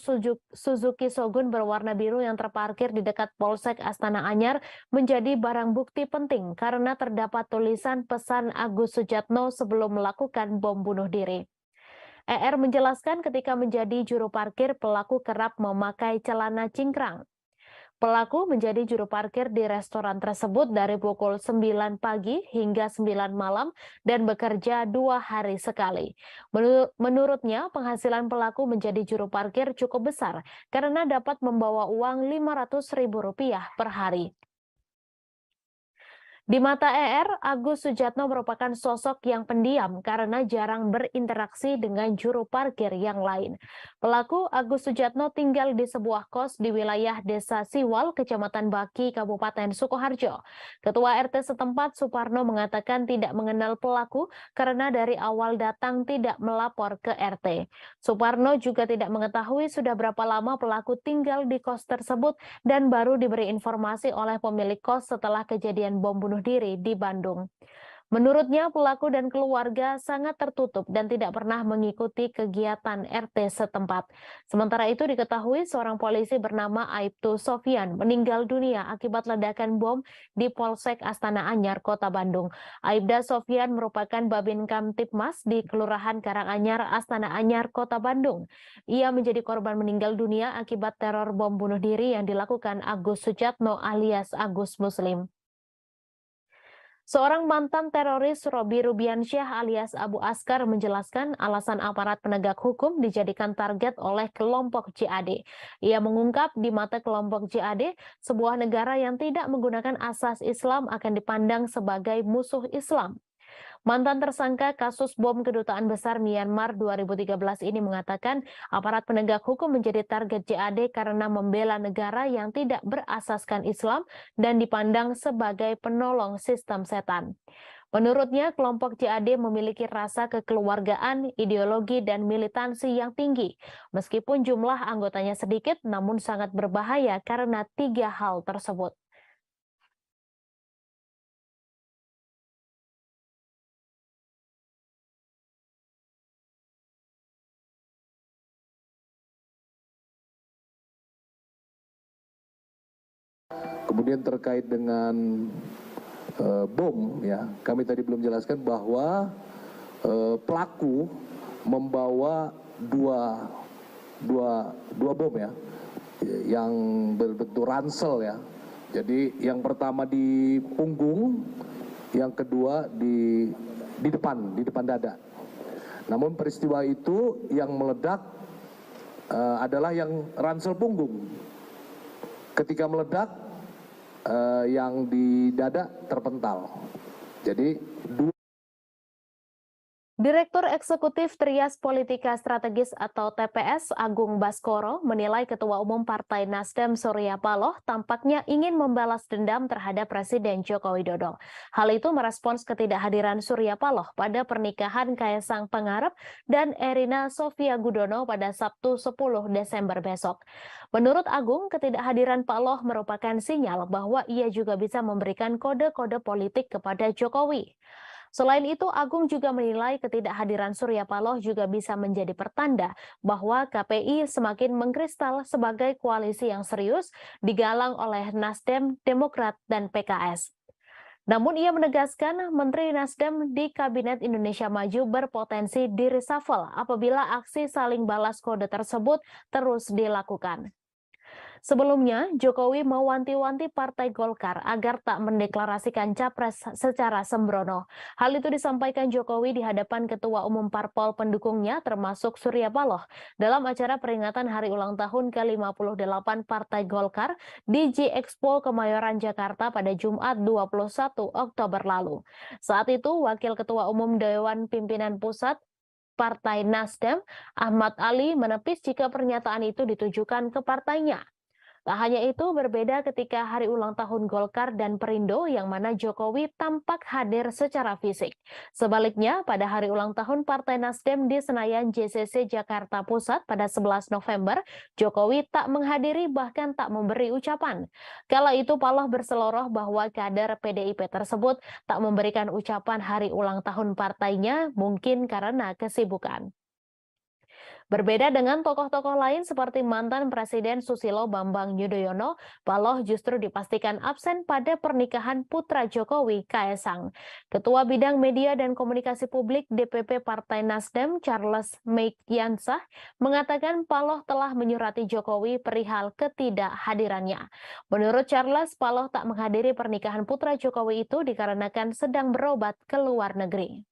Suzuki Shogun berwarna biru yang terparkir di dekat Polsek Astana Anyar menjadi barang bukti penting karena terdapat tulisan pesan Agus Sujatno sebelum melakukan bom bunuh diri. ER menjelaskan ketika menjadi juru parkir, pelaku kerap memakai celana cingkrang. Pelaku menjadi juru parkir di restoran tersebut dari pukul 9 pagi hingga 9 malam dan bekerja 2 hari sekali. Menurutnya, penghasilan pelaku menjadi juru parkir cukup besar karena dapat membawa uang Rp500.000 per hari. Di mata ER, Agus Sujatno merupakan sosok yang pendiam karena jarang berinteraksi dengan juru parkir yang lain. Pelaku Agus Sujatno tinggal di sebuah kos di wilayah Desa Siwal, Kecamatan Baki, Kabupaten Sukoharjo. Ketua RT setempat Suparno mengatakan tidak mengenal pelaku karena dari awal datang tidak melapor ke RT. Suparno juga tidak mengetahui sudah berapa lama pelaku tinggal di kos tersebut dan baru diberi informasi oleh pemilik kos setelah kejadian bom bunuh diri di Bandung. Menurutnya, pelaku dan keluarga sangat tertutup dan tidak pernah mengikuti kegiatan RT setempat. Sementara itu diketahui seorang polisi bernama Aibtu Sofyan meninggal dunia akibat ledakan bom di Polsek Astana Anyar, Kota Bandung. Aibda Sofyan merupakan Babin Kamtipmas di Kelurahan Karanganyar, Astana Anyar, Kota Bandung. Ia menjadi korban meninggal dunia akibat teror bom bunuh diri yang dilakukan Agus Sujatno alias Agus Muslim. Seorang mantan teroris Robi Rubiansyah alias Abu Askar menjelaskan alasan aparat penegak hukum dijadikan target oleh kelompok JAD. Ia mengungkap di mata kelompok JAD, sebuah negara yang tidak menggunakan asas Islam akan dipandang sebagai musuh Islam. Mantan tersangka kasus bom Kedutaan Besar Myanmar 2013 ini mengatakan aparat penegak hukum menjadi target JAD karena membela negara yang tidak berasaskan Islam dan dipandang sebagai penolong sistem setan. Menurutnya, kelompok JAD memiliki rasa kekeluargaan, ideologi, dan militansi yang tinggi. Meskipun jumlah anggotanya sedikit, namun sangat berbahaya karena 3 hal tersebut. Kemudian terkait dengan bom, ya, kami tadi belum jelaskan bahwa pelaku membawa dua bom, ya, yang berbentuk ransel, ya. Jadi yang pertama di punggung, yang kedua di depan dada. Namun peristiwa itu yang meledak adalah yang ransel punggung. Ketika meledak, yang di dada terpental. Jadi Direktur Eksekutif Trias Politika Strategis atau TPS Agung Baskoro menilai Ketua Umum Partai Nasdem Surya Paloh tampaknya ingin membalas dendam terhadap Presiden Joko Widodo. Hal itu merespons ketidakhadiran Surya Paloh pada pernikahan Kaesang Pangarep dan Erina Sofia Gudono pada Sabtu 10 Desember besok. Menurut Agung, ketidakhadiran Paloh merupakan sinyal bahwa ia juga bisa memberikan kode-kode politik kepada Jokowi. Selain itu, Agung juga menilai ketidakhadiran Surya Paloh juga bisa menjadi pertanda bahwa KPI semakin mengkristal sebagai koalisi yang serius digalang oleh Nasdem, Demokrat, dan PKS. Namun ia menegaskan Menteri Nasdem di Kabinet Indonesia Maju berpotensi di-reshuffle apabila aksi saling balas kode tersebut terus dilakukan. Sebelumnya, Jokowi mewanti-wanti Partai Golkar agar tak mendeklarasikan capres secara sembrono. Hal itu disampaikan Jokowi di hadapan Ketua Umum Parpol pendukungnya termasuk Surya Paloh dalam acara peringatan Hari Ulang Tahun ke-58 Partai Golkar di G-Expo Kemayoran, Jakarta pada Jumat 21 Oktober lalu. Saat itu, Wakil Ketua Umum Dewan Pimpinan Pusat Partai Nasdem, Ahmad Ali, menepis jika pernyataan itu ditujukan ke partainya. Tak hanya itu, berbeda ketika hari ulang tahun Golkar dan Perindo yang mana Jokowi tampak hadir secara fisik. Sebaliknya, pada hari ulang tahun Partai Nasdem di Senayan JCC Jakarta Pusat pada 11 November, Jokowi tak menghadiri bahkan tak memberi ucapan. Kala itu Paloh berseloroh bahwa kader PDIP tersebut tak memberikan ucapan hari ulang tahun partainya mungkin karena kesibukan. Berbeda dengan tokoh-tokoh lain seperti mantan Presiden Susilo Bambang Yudhoyono, Paloh justru dipastikan absen pada pernikahan putra Jokowi, Kaesang. Ketua Bidang Media dan Komunikasi Publik DPP Partai Nasdem, Charles Meikiansah, mengatakan Paloh telah menyurati Jokowi perihal ketidakhadirannya. Menurut Charles, Paloh tak menghadiri pernikahan putra Jokowi itu dikarenakan sedang berobat ke luar negeri.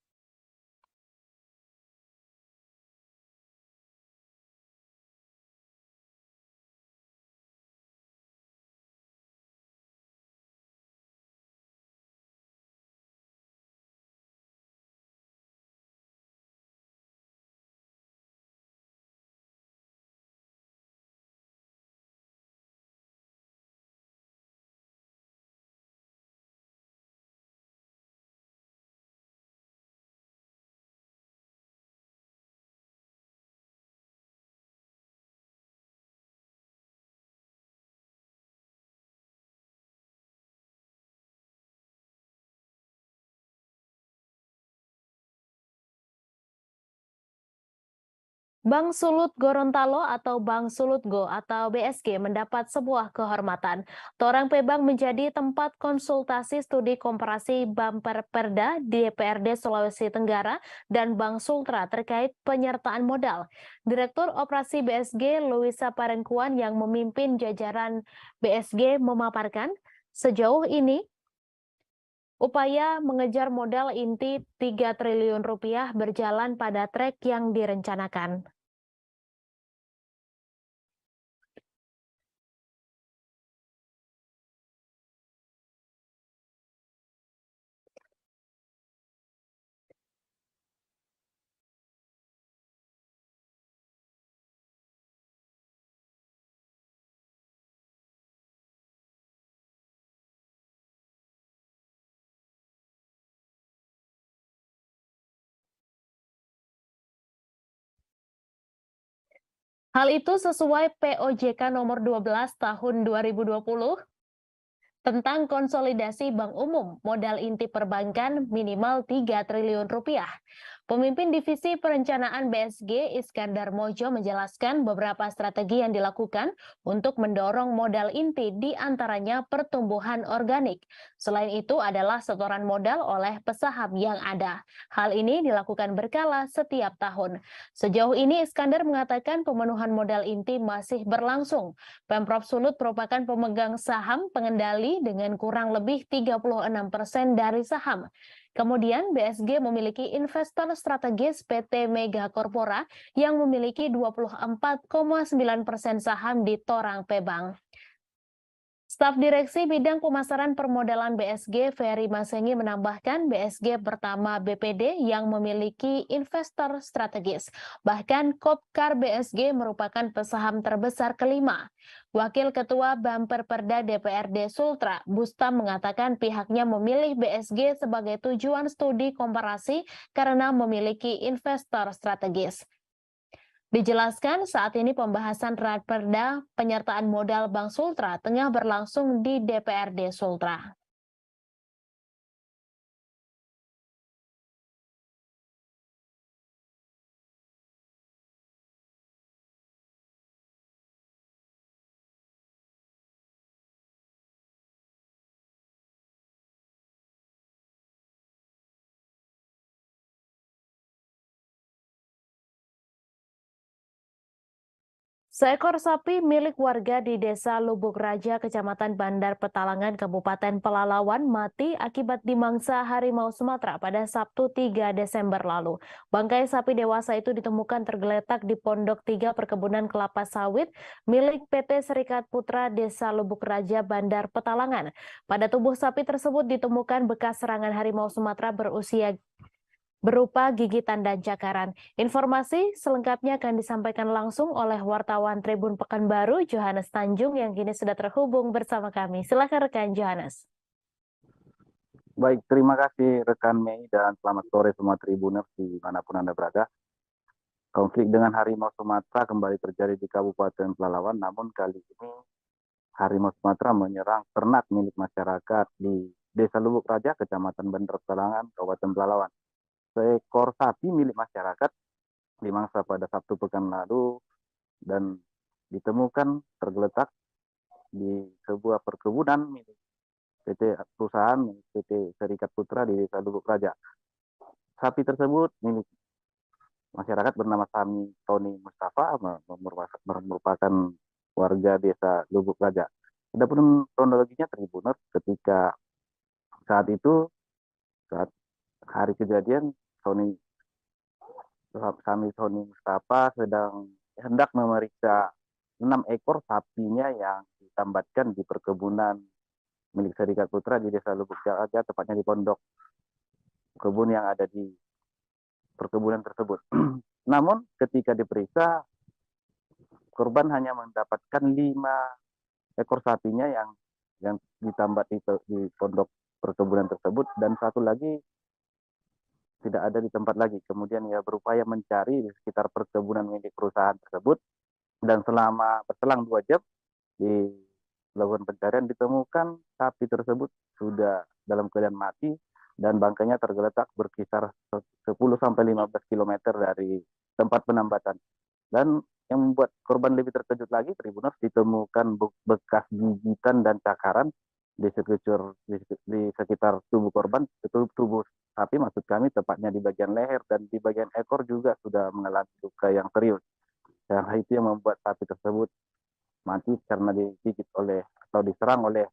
Bank Sulut Gorontalo atau Bank Sulutgo atau BSG mendapat sebuah kehormatan. Torang Pebang menjadi tempat konsultasi studi komparasi bumper perda di DPRD Sulawesi Tenggara dan Bank Sultra terkait penyertaan modal. Direktur Operasi BSG Luisa Parengkuan yang memimpin jajaran BSG memaparkan sejauh ini upaya mengejar modal inti 3 triliun rupiah berjalan pada trek yang direncanakan. Hal itu sesuai POJK nomor 12 tahun 2020 tentang konsolidasi bank umum modal inti perbankan minimal 3 triliun rupiah. Pemimpin Divisi Perencanaan BSG Iskandar Mojo menjelaskan beberapa strategi yang dilakukan untuk mendorong modal inti di antaranya pertumbuhan organik. Selain itu adalah setoran modal oleh pesaham yang ada. Hal ini dilakukan berkala setiap tahun. Sejauh ini Iskandar mengatakan pemenuhan modal inti masih berlangsung. Pemprov Sulut merupakan pemegang saham pengendali dengan kurang lebih 36% dari saham. Kemudian BSG memiliki investor strategis PT Mega Corpora yang memiliki 24,9% saham di Torang Pebang. Staf Direksi Bidang Pemasaran Permodalan BSG, Ferry Masengi menambahkan BSG pertama BPD yang memiliki investor strategis. Bahkan Kopkar BSG merupakan pesaham terbesar kelima. Wakil Ketua Bumper Perda DPRD Sultra, Bustam mengatakan pihaknya memilih BSG sebagai tujuan studi komparasi karena memiliki investor strategis. Dijelaskan saat ini pembahasan Raperda penyertaan modal Bank Sultra tengah berlangsung di DPRD Sultra. Seekor sapi milik warga di Desa Lubuk Raja, Kecamatan Bandar Petalangan, Kabupaten Pelalawan mati akibat dimangsa harimau Sumatera pada Sabtu 3 Desember lalu. Bangkai sapi dewasa itu ditemukan tergeletak di Pondok 3 Perkebunan Kelapa Sawit milik PT Serikat Putra Desa Lubuk Raja, Bandar Petalangan. Pada tubuh sapi tersebut ditemukan bekas serangan harimau Sumatera berupa gigitan dan cakaran. Informasi selengkapnya akan disampaikan langsung oleh wartawan Tribun Pekanbaru, Johannes Tanjung, yang kini sudah terhubung bersama kami. Silakan rekan Johannes. Baik, terima kasih rekan Mei dan selamat sore semua Tribuners dimanapun Anda berada. Konflik dengan harimau Sumatera kembali terjadi di Kabupaten Pelalawan, namun kali ini harimau Sumatera menyerang ternak milik masyarakat di Desa Lubuk Raja, Kecamatan Bandar Petalangan, Kabupaten Pelalawan. Seekor sapi milik masyarakat dimangsa pada Sabtu pekan lalu dan ditemukan tergeletak di sebuah perkebunan milik perusahaan PT Serikat Putra di Desa Lubuk Raja. Sapi tersebut milik masyarakat bernama Tony Mustafa, merupakan warga Desa Lubuk Raja. Adapun kronologinya Tribuners, ketika saat hari kejadian, Tony Mustafa hendak memeriksa 6 ekor sapinya yang ditambatkan di perkebunan milik Serikat Putra di Desa Lubuk Raja, tepatnya di pondok kebun yang ada di perkebunan tersebut. Namun ketika diperiksa, korban hanya mendapatkan 5 ekor sapinya yang ditambat di pondok perkebunan tersebut, dan satu lagi tidak ada di tempat lagi. Kemudian ia berupaya mencari di sekitar perkebunan milik perusahaan tersebut, dan berselang 2 jam dilakukan pencarian, ditemukan sapi tersebut sudah dalam keadaan mati dan bangkainya tergeletak berkisar 10-15 km dari tempat penambatan. Dan yang membuat korban lebih terkejut lagi, Tribuners, ditemukan bekas gigitan dan cakaran di sekitar tubuh korban, tubuh sapi maksud kami, tepatnya di bagian leher dan di bagian ekor juga sudah mengalami luka yang serius. Yang itu yang membuat sapi tersebut mati karena digigit atau diserang oleh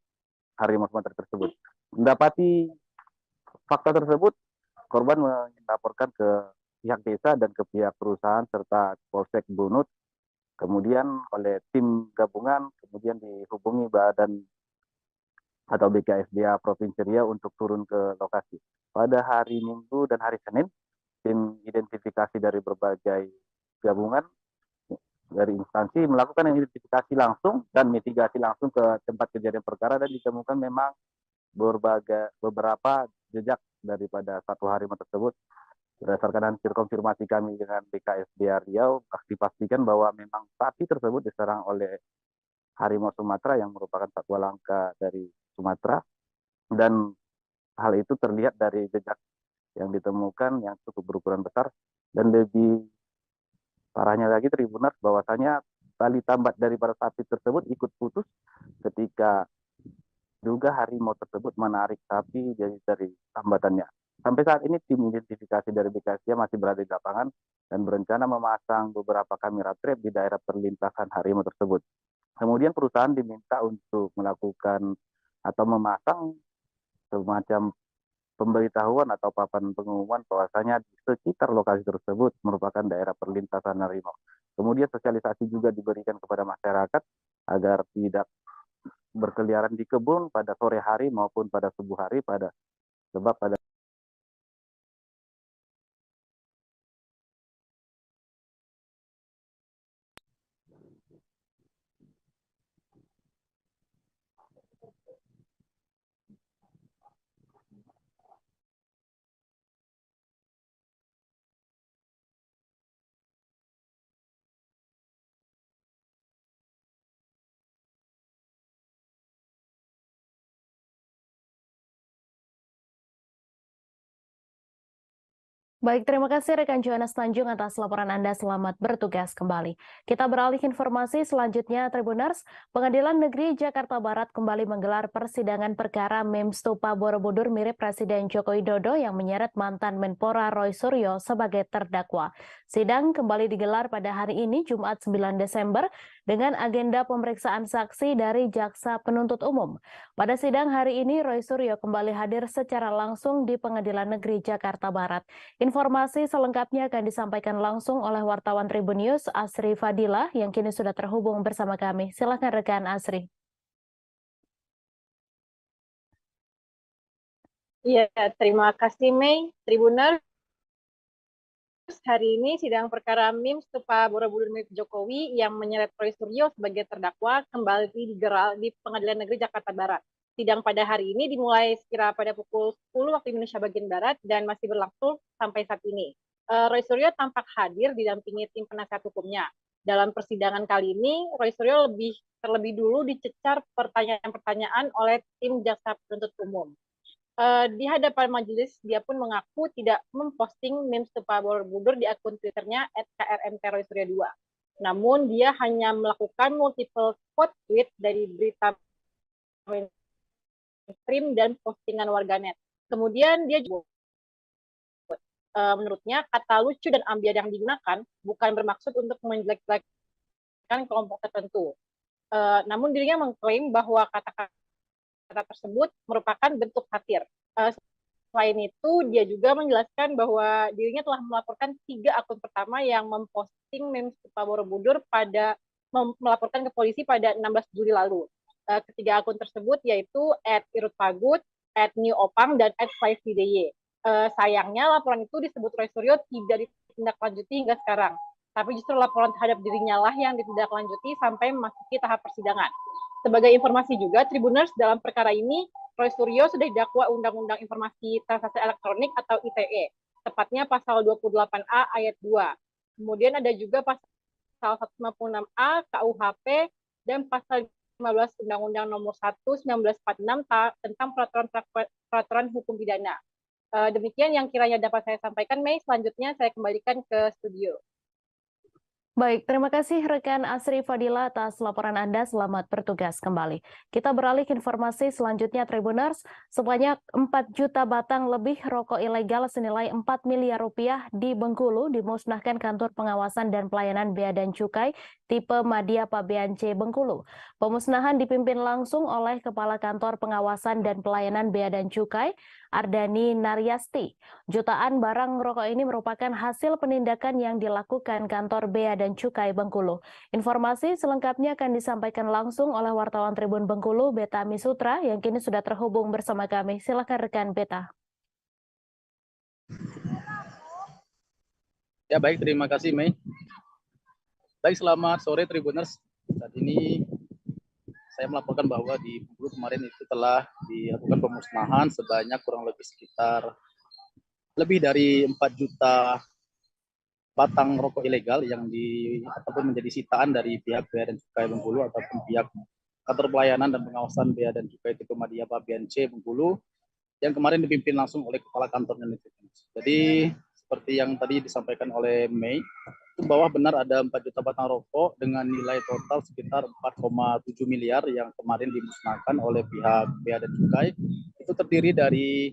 harimau Sumatera tersebut. Mendapati fakta tersebut, korban melaporkan ke pihak desa dan ke pihak perusahaan serta Polsek Bunut. Kemudian oleh tim gabungan kemudian dihubungi badan atau BKSDA Provinsi Riau untuk turun ke lokasi. Pada hari Minggu dan hari Senin, tim identifikasi dari berbagai gabungan dari instansi melakukan identifikasi langsung dan mitigasi langsung ke tempat kejadian perkara, dan ditemukan memang beberapa jejak daripada satu harimau tersebut. Berdasarkan hasil konfirmasi kami dengan BKSDA Riau, dipastikan bahwa memang sapi tersebut diserang oleh harimau Sumatera yang merupakan satwa langka dari Sumatera, dan hal itu terlihat dari jejak yang ditemukan yang cukup berukuran besar. Dan lebih parahnya lagi, Tribuners, bahwasanya tali tambat daripada sapi tersebut ikut putus ketika duga harimau tersebut menarik sapi dari tambatannya. Sampai saat ini tim identifikasi dari BKSDA masih berada di lapangan dan berencana memasang beberapa kamera trap di daerah perlintasan harimau tersebut. Kemudian perusahaan diminta untuk melakukan atau memasang semacam pemberitahuan atau papan pengumuman bahwasanya di sekitar lokasi tersebut merupakan daerah perlintasan harimau. Kemudian sosialisasi juga diberikan kepada masyarakat agar tidak berkeliaran di kebun pada sore hari maupun pada subuh hari, sebab pada Baik, terima kasih rekan Johannes Tanjung atas laporan Anda. Selamat bertugas kembali. Kita beralih informasi selanjutnya, Tribuners. Pengadilan Negeri Jakarta Barat kembali menggelar persidangan perkara meme stupa Borobudur mirip Presiden Joko Widodo yang menyeret mantan Menpora Roy Suryo sebagai terdakwa. Sidang kembali digelar pada hari ini, Jumat 9 Desember, dengan agenda pemeriksaan saksi dari Jaksa Penuntut Umum. Pada sidang hari ini, Roy Suryo kembali hadir secara langsung di Pengadilan Negeri Jakarta Barat. Informasi selengkapnya akan disampaikan langsung oleh wartawan Tribun News Asri Fadila yang kini sudah terhubung bersama kami. Silakan rekan Asri. Iya, terima kasih Mei. Tribuners, hari ini sidang perkara MIM Stupa Borobudur milik Jokowi yang menyeret Roy Suryo sebagai terdakwa kembali digelar di Pengadilan Negeri Jakarta Barat. Sidang pada hari ini dimulai sekira pada pukul 10 waktu Indonesia bagian Barat dan masih berlangsung sampai saat ini. Roy Suryo tampak hadir didampingi tim penasihat hukumnya. Dalam persidangan kali ini, Roy Suryo terlebih dulu dicecar pertanyaan-pertanyaan oleh tim jaksa penuntut umum. Di hadapan majelis, dia pun mengaku tidak memposting meme Stupa Borobudur di akun Twitternya @krmtroysuryo2. Namun, dia hanya melakukan multiple quote tweet dari berita mainstream dan postingan warganet. Kemudian dia juga menurutnya kata lucu dan ambiar yang digunakan bukan bermaksud untuk menjelek-jelekan kelompok tertentu. Namun dirinya mengklaim bahwa kata-kata tersebut merupakan bentuk satir. Selain itu, dia juga menjelaskan bahwa dirinya telah melaporkan 3 akun pertama yang memposting meme Stupa Borobudur melaporkan ke polisi pada 16 Juli lalu. Ketiga akun tersebut yaitu @irutpagut, @newopang, dan @5vdy. Sayangnya laporan itu disebut Roy Suryo tidak ditindaklanjuti hingga sekarang. Tapi justru laporan terhadap dirinya lah yang ditindaklanjuti sampai memasuki tahap persidangan. Sebagai informasi juga, Tribuners, dalam perkara ini, Roy Suryo sudah didakwa Undang-Undang Informasi Transaksi Elektronik atau ITE, tepatnya pasal 28A ayat 2. Kemudian ada juga pasal 156A KUHP dan pasal 15 Undang-Undang Nomor 1 1946 tentang peraturan hukum pidana. Demikian yang kiranya dapat saya sampaikan, Mei. Selanjutnya saya kembalikan ke studio. Baik, terima kasih rekan Asri Fadila atas laporan Anda. Selamat bertugas kembali. Kita beralih ke informasi selanjutnya, Tribuners. Sebanyak 4 juta batang lebih rokok ilegal senilai 4 miliar rupiah di Bengkulu dimusnahkan Kantor Pengawasan dan Pelayanan Bea dan Cukai tipe Madya Pabean C Bengkulu. Pemusnahan dipimpin langsung oleh Kepala Kantor Pengawasan dan Pelayanan Bea dan Cukai, Ardani Naryasti. Jutaan barang rokok ini merupakan hasil penindakan yang dilakukan Kantor Bea dan Cukai Bengkulu. Informasi selengkapnya akan disampaikan langsung oleh wartawan Tribun Bengkulu, Beta Misutra, yang kini sudah terhubung bersama kami. Silakan rekan Beta. Ya baik, terima kasih Mei. Baik, selamat sore Tribuners. Saat ini saya melaporkan bahwa di Bengkulu kemarin itu telah dilakukan pemusnahan sebanyak kurang lebih sekitar lebih dari 4 juta batang rokok ilegal yang ataupun menjadi sitaan dari pihak Bea dan Cukai Bengkulu ataupun pihak Kantor Pelayanan dan Pengawasan Bea dan Cukai tipe Madya Pabean C Bengkulu yang kemarin dipimpin langsung oleh Kepala Kantornya. Jadi seperti yang tadi disampaikan oleh Mei, itu bahwa benar ada 4 juta batang rokok dengan nilai total sekitar 4,7 miliar yang kemarin dimusnahkan oleh pihak Bea dan Cukai. Itu terdiri dari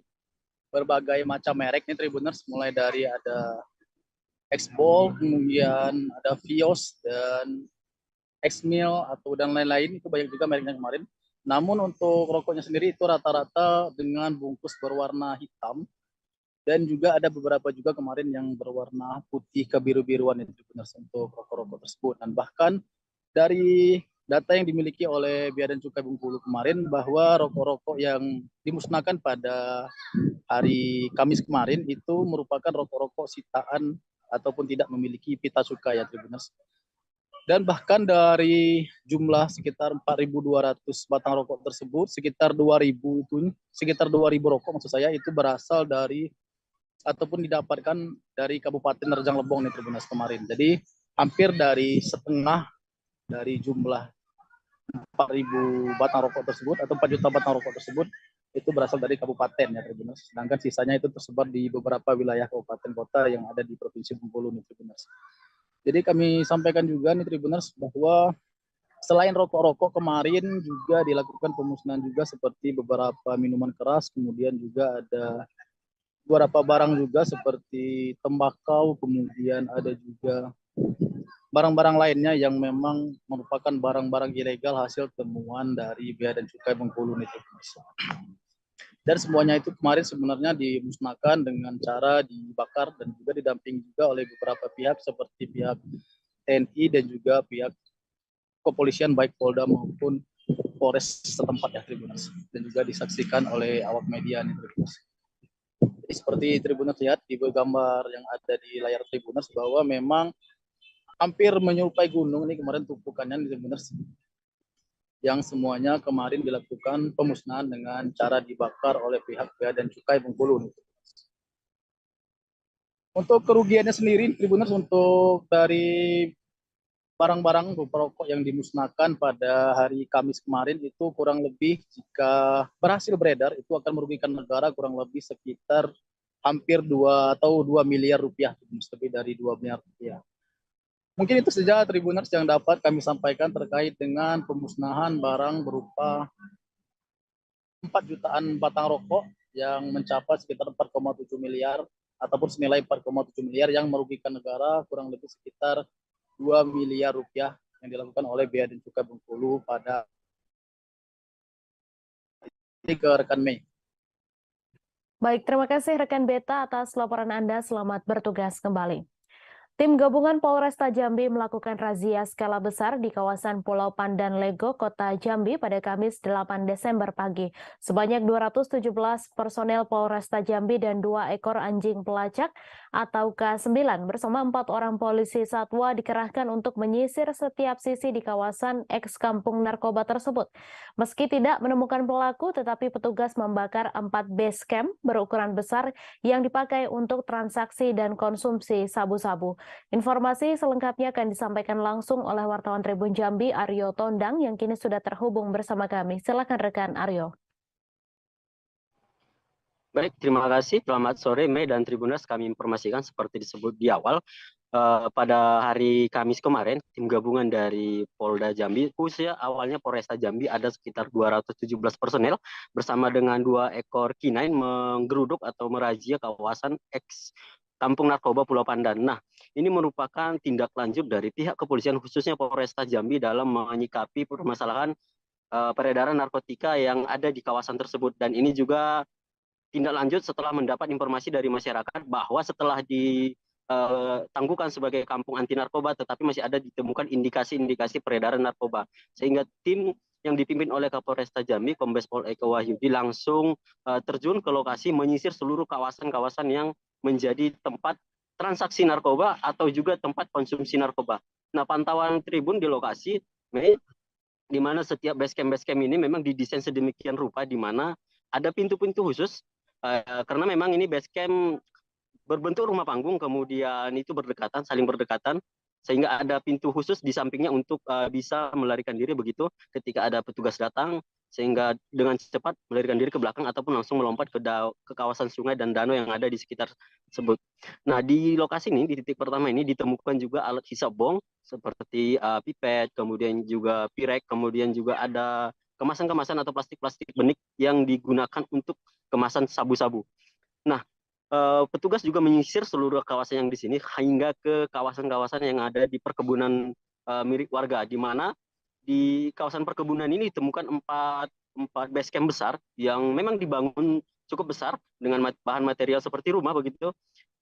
berbagai macam merek nih Tribuners, mulai dari ada X-Ball, kemudian ada Vios dan X-Mil atau dan lain-lain, itu banyak juga mereknya kemarin. Namun untuk rokoknya sendiri itu rata-rata dengan bungkus berwarna hitam. Dan juga ada beberapa juga kemarin yang berwarna putih kebiru-biruan itu untuk rokok-rokok tersebut. Dan bahkan dari data yang dimiliki oleh Bea dan Cukai Bengkulu kemarin bahwa rokok-rokok yang dimusnahkan pada hari Kamis kemarin itu merupakan rokok-rokok sitaan ataupun tidak memiliki pita cukai ya Tribuners. Dan bahkan dari jumlah sekitar 4.200 batang rokok tersebut, sekitar 2.000 rokok maksud saya itu berasal dari ataupun didapatkan dari Kabupaten Rejang Lebong nih Tribuners kemarin. Jadi hampir dari setengah dari jumlah 4.000 batang rokok tersebut atau 4 juta batang rokok tersebut itu berasal dari kabupaten ya Tribuners. Sedangkan sisanya itu tersebar di beberapa wilayah kabupaten kota yang ada di Provinsi Bengkulu nih Tribuners. Jadi kami sampaikan juga nih Tribuners bahwa selain rokok-rokok kemarin juga dilakukan pemusnahan juga seperti beberapa minuman keras, kemudian juga ada beberapa barang juga seperti tembakau, kemudian ada juga barang-barang lainnya yang memang merupakan barang-barang ilegal hasil temuan dari Bea dan Cukai Bengkulu itu. Dan semuanya itu kemarin sebenarnya dimusnahkan dengan cara dibakar dan juga didampingi juga oleh beberapa pihak seperti pihak TNI dan juga pihak kepolisian baik Polda maupun Polres setempat ya Tribuners, dan juga disaksikan oleh awak media nih Tribuners. Seperti Tribuners lihat di gambar yang ada di layar Tribuners bahwa memang hampir menyerupai gunung ini kemarin tumpukannya nih Tribuners, yang semuanya kemarin dilakukan pemusnahan dengan cara dibakar oleh pihak Bea dan Cukai Bengkulu. Untuk kerugiannya sendiri, Tribuners, untuk dari barang-barang pokok yang dimusnahkan pada hari Kamis kemarin itu kurang lebih jika berhasil beredar itu akan merugikan negara kurang lebih sekitar hampir 2 miliar rupiah, lebih dari 2 miliar rupiah. Mungkin itu saja Tribuners yang dapat kami sampaikan terkait dengan pemusnahan barang berupa 4 jutaan batang rokok yang mencapai sekitar 4,7 miliar ataupun senilai 4,7 miliar yang merugikan negara kurang lebih sekitar 2 miliar rupiah yang dilakukan oleh Bea dan Cukai Bengkulu pada ini ke rekan Mei. Baik, terima kasih rekan Beta atas laporan Anda. Selamat bertugas kembali. Tim gabungan Polresta Jambi melakukan razia skala besar di kawasan Pulau Pandan Lego, Kota Jambi pada Kamis 8 Desember pagi. Sebanyak 217 personel Polresta Jambi dan 2 ekor anjing pelacak atau K9 bersama 4 orang polisi satwa dikerahkan untuk menyisir setiap sisi di kawasan eks kampung narkoba tersebut. Meski tidak menemukan pelaku, tetapi petugas membakar 4 base camp berukuran besar yang dipakai untuk transaksi dan konsumsi sabu-sabu. Informasi selengkapnya akan disampaikan langsung oleh wartawan Tribun Jambi Aryo Tondang yang kini sudah terhubung bersama kami. Silakan rekan Aryo. Baik, terima kasih. Selamat sore Mei dan Tribuners. Kami informasikan seperti disebut di awal, pada hari Kamis kemarin, tim gabungan dari Polda Jambi, khususnya awalnya Polresta Jambi ada sekitar 217 personel bersama dengan 2 ekor K9 menggeruduk atau merazia kawasan eks Kampung Narkoba Pulau Pandan. Nah, ini merupakan tindak lanjut dari pihak kepolisian khususnya Polresta Jambi dalam menyikapi permasalahan peredaran narkotika yang ada di kawasan tersebut. Dan ini juga tindak lanjut setelah mendapat informasi dari masyarakat bahwa setelah ditangguhkan sebagai kampung anti narkoba, tetapi masih ada ditemukan indikasi-indikasi peredaran narkoba. Sehingga tim yang dipimpin oleh Kapolresta Jambi, Kombes Pol Eko Wahyudi langsung terjun ke lokasi menyisir seluruh kawasan-kawasan yang menjadi tempat transaksi narkoba atau juga tempat konsumsi narkoba. Nah, pantauan Tribun di lokasi, di mana setiap base camp ini memang didesain sedemikian rupa di mana ada pintu-pintu khusus, karena memang ini base camp berbentuk rumah panggung, kemudian itu berdekatan, saling berdekatan, sehingga ada pintu khusus di sampingnya untuk bisa melarikan diri begitu ketika ada petugas datang, sehingga dengan cepat melarikan diri ke belakang ataupun langsung melompat ke kawasan sungai dan danau yang ada di sekitar tersebut. Nah, di lokasi ini, di titik pertama ini ditemukan juga alat hisap bong seperti pipet, kemudian juga pirek, kemudian juga ada kemasan-kemasan atau plastik-plastik benik yang digunakan untuk kemasan sabu-sabu. Nah, petugas juga menyisir seluruh kawasan yang di sini hingga ke kawasan-kawasan yang ada di perkebunan milik warga, di mana di kawasan perkebunan ini ditemukan 4 base camp besar yang memang dibangun cukup besar dengan bahan material seperti rumah begitu.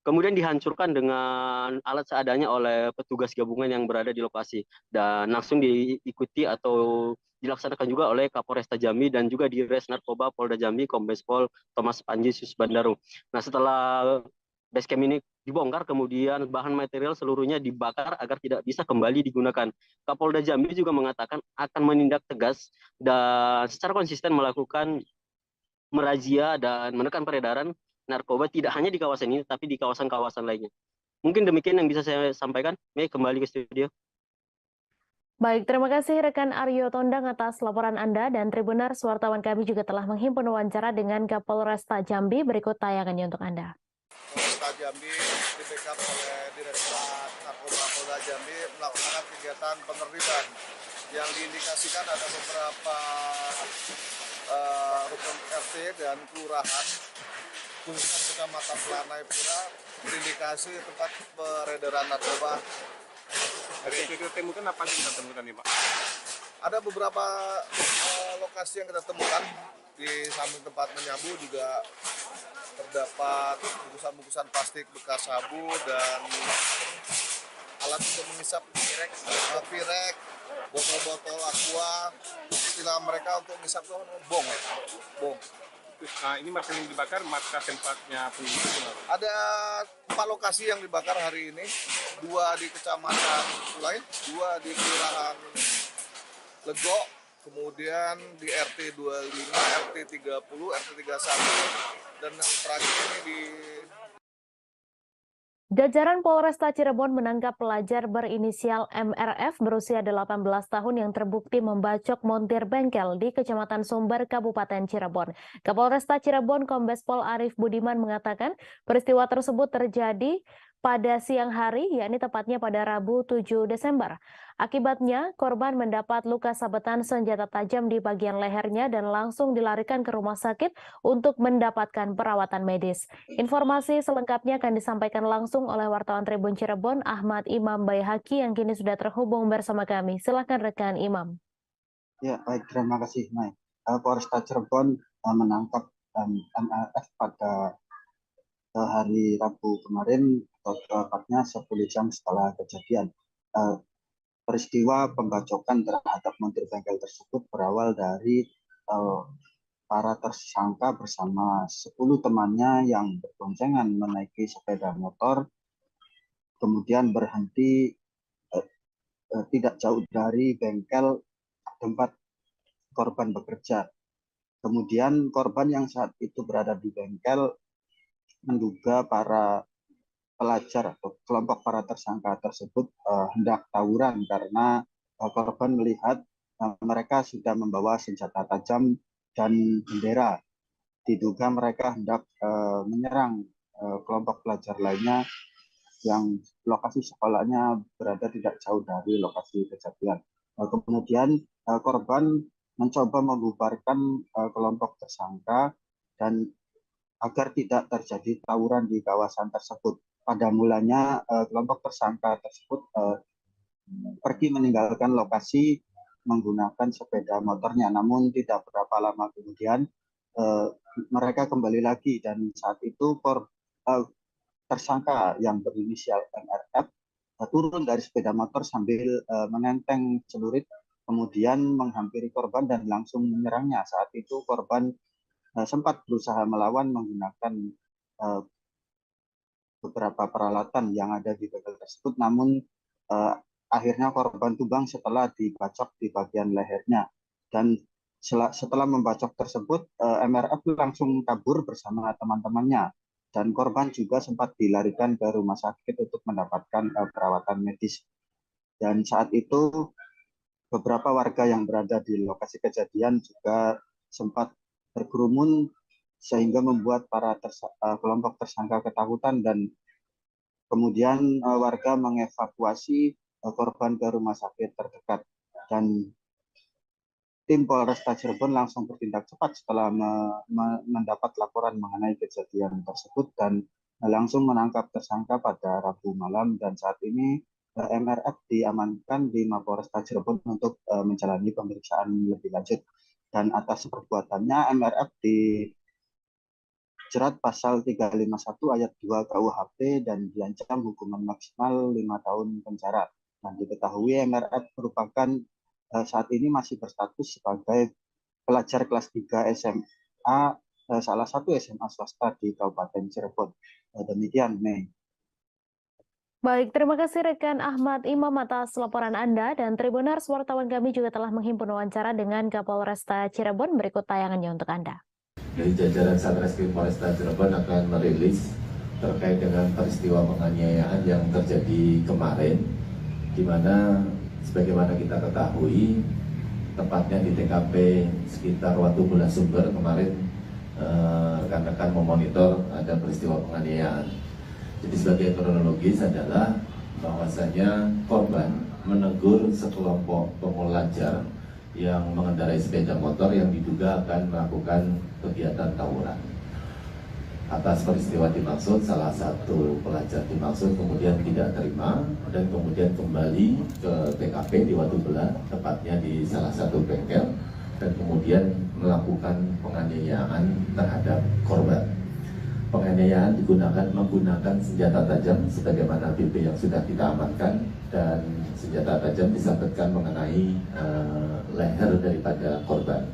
Kemudian dihancurkan dengan alat seadanya oleh petugas gabungan yang berada di lokasi dan langsung diikuti atau dilaksanakan juga oleh Kapolresta Jambi dan juga di Res Narkoba Polda Jambi Kombes Pol Thomas Panji Susbandaru. Nah, setelah base camp ini dibongkar, kemudian bahan material seluruhnya dibakar agar tidak bisa kembali digunakan. Kapolda Jambi juga mengatakan akan menindak tegas dan secara konsisten melakukan merazia dan menekan peredaran narkoba tidak hanya di kawasan ini, tapi di kawasan-kawasan lainnya. Mungkin demikian yang bisa saya sampaikan. Mei, kembali ke studio. Baik, terima kasih rekan Aryo Tondang atas laporan Anda, dan Tribuners, wartawan kami juga telah menghimpun wawancara dengan Kapolresta Jambi. Berikut tayangannya untuk Anda. Polresta Jambi di backup oleh Direktorat Narkoba Polda Jambi melaksanakan kegiatan penertiban yang diindikasikan ada beberapa rukun RT dan kelurahan khususnya Kecamatan Pelanai Pura berindikasi tempat peredaran narkoba Dari yang kita temukan apa sih kita temukan nih Pak? Ada beberapa lokasi yang kita temukan di samping tempat menyabu juga terdapat bungkusan-bungkusan plastik bekas sabu dan alat untuk mengisap pirek, botol-botol aqua, istilah mereka untuk mengisap itu bong. Nah, ini markas yang dibakar, markas tempatnya pengungsi. Ada 4 lokasi yang dibakar hari ini, 2 di Kecamatan Kulai, 2 di Kelurahan Lego, kemudian di RT 25, RT 30, RT 31, dan yang terakhir ini di Jajaran Polresta Cirebon menangkap pelajar berinisial MRF berusia 18 tahun yang terbukti membacok montir bengkel di Kecamatan Sumber, Kabupaten Cirebon. Kapolresta Cirebon Kombes Pol Arief Budiman mengatakan peristiwa tersebut terjadi pada siang hari, yakni tepatnya pada Rabu 7 Desember. Akibatnya, korban mendapat luka sabetan senjata tajam di bagian lehernya dan langsung dilarikan ke rumah sakit untuk mendapatkan perawatan medis. Informasi selengkapnya akan disampaikan langsung oleh wartawan Tribun Cirebon, Ahmad Imam Bayhaki, yang kini sudah terhubung bersama kami. Silakan rekan Imam. Ya, baik, terima kasih, Mai. Polresta Cirebon menangkap MRF pada hari Rabu kemarin, atau tepatnya 10 jam setelah kejadian. Peristiwa pembacokan terhadap montir bengkel tersebut berawal dari para tersangka bersama 10 temannya yang berboncengan menaiki sepeda motor, kemudian berhenti tidak jauh dari bengkel tempat korban bekerja. Kemudian korban yang saat itu berada di bengkel menduga para pelajar atau kelompok para tersangka tersebut hendak tawuran karena korban melihat mereka sudah membawa senjata tajam dan bendera. Diduga mereka hendak menyerang kelompok pelajar lainnya yang lokasi sekolahnya berada tidak jauh dari lokasi kejadian. Kemudian korban mencoba membubarkan kelompok tersangka dan agar tidak terjadi tawuran di kawasan tersebut. Pada mulanya kelompok tersangka tersebut pergi meninggalkan lokasi menggunakan sepeda motornya, namun tidak berapa lama kemudian mereka kembali lagi dan saat itu tersangka yang berinisial MRF turun dari sepeda motor sambil menenteng celurit, kemudian menghampiri korban dan langsung menyerangnya. Saat itu korban sempat berusaha melawan menggunakan beberapa peralatan yang ada di bengkel tersebut, namun akhirnya korban tumbang setelah dibacok di bagian lehernya. Dan setelah membacok tersebut, MRF langsung kabur bersama teman-temannya. Dan korban juga sempat dilarikan ke rumah sakit untuk mendapatkan perawatan medis. Dan saat itu beberapa warga yang berada di lokasi kejadian juga sempat berkerumun sehingga membuat para kelompok tersangka ketakutan dan kemudian warga mengevakuasi korban ke rumah sakit terdekat. Dan tim Polresta Cirebon langsung bertindak cepat setelah mendapat laporan mengenai kejadian tersebut dan langsung menangkap tersangka pada Rabu malam, dan saat ini MRF diamankan di Mapolresta Cirebon untuk menjalani pemeriksaan lebih lanjut. Dan atas perbuatannya MRF dijerat pasal 351 ayat 2 KUHP dan diancam hukuman maksimal 5 tahun penjara. Dan diketahui MRF merupakan saat ini masih berstatus sebagai pelajar kelas 3 SMA, salah satu SMA swasta di Kabupaten Cirebon. Demikian, Mei. Baik, terima kasih rekan Ahmad Imam atas laporan Anda, dan Tribuners, wartawan kami juga telah menghimpun wawancara dengan Kapolresta Cirebon. Berikut tayangannya untuk Anda. Dari jajaran Satreskrim Polresta Cirebon akan merilis terkait dengan peristiwa penganiayaan yang terjadi kemarin, di mana sebagaimana kita ketahui, tepatnya di TKP sekitar Watubula Sumber kemarin, rekan-rekan memonitor ada peristiwa penganiayaan. Jadi sebagai kronologis adalah bahwasanya korban menegur sekelompok pemulajar yang mengendarai sepeda motor yang diduga akan melakukan kegiatan tawuran. Atas peristiwa dimaksud, salah satu pelajar dimaksud kemudian tidak terima dan kemudian kembali ke TKP di Watu Belah, tepatnya di salah satu bengkel, dan kemudian melakukan penganiayaan terhadap korban. Penganiayaan menggunakan senjata tajam sebagaimana BP yang sudah kita amankan, dan senjata tajam disabetkan mengenai leher daripada korban.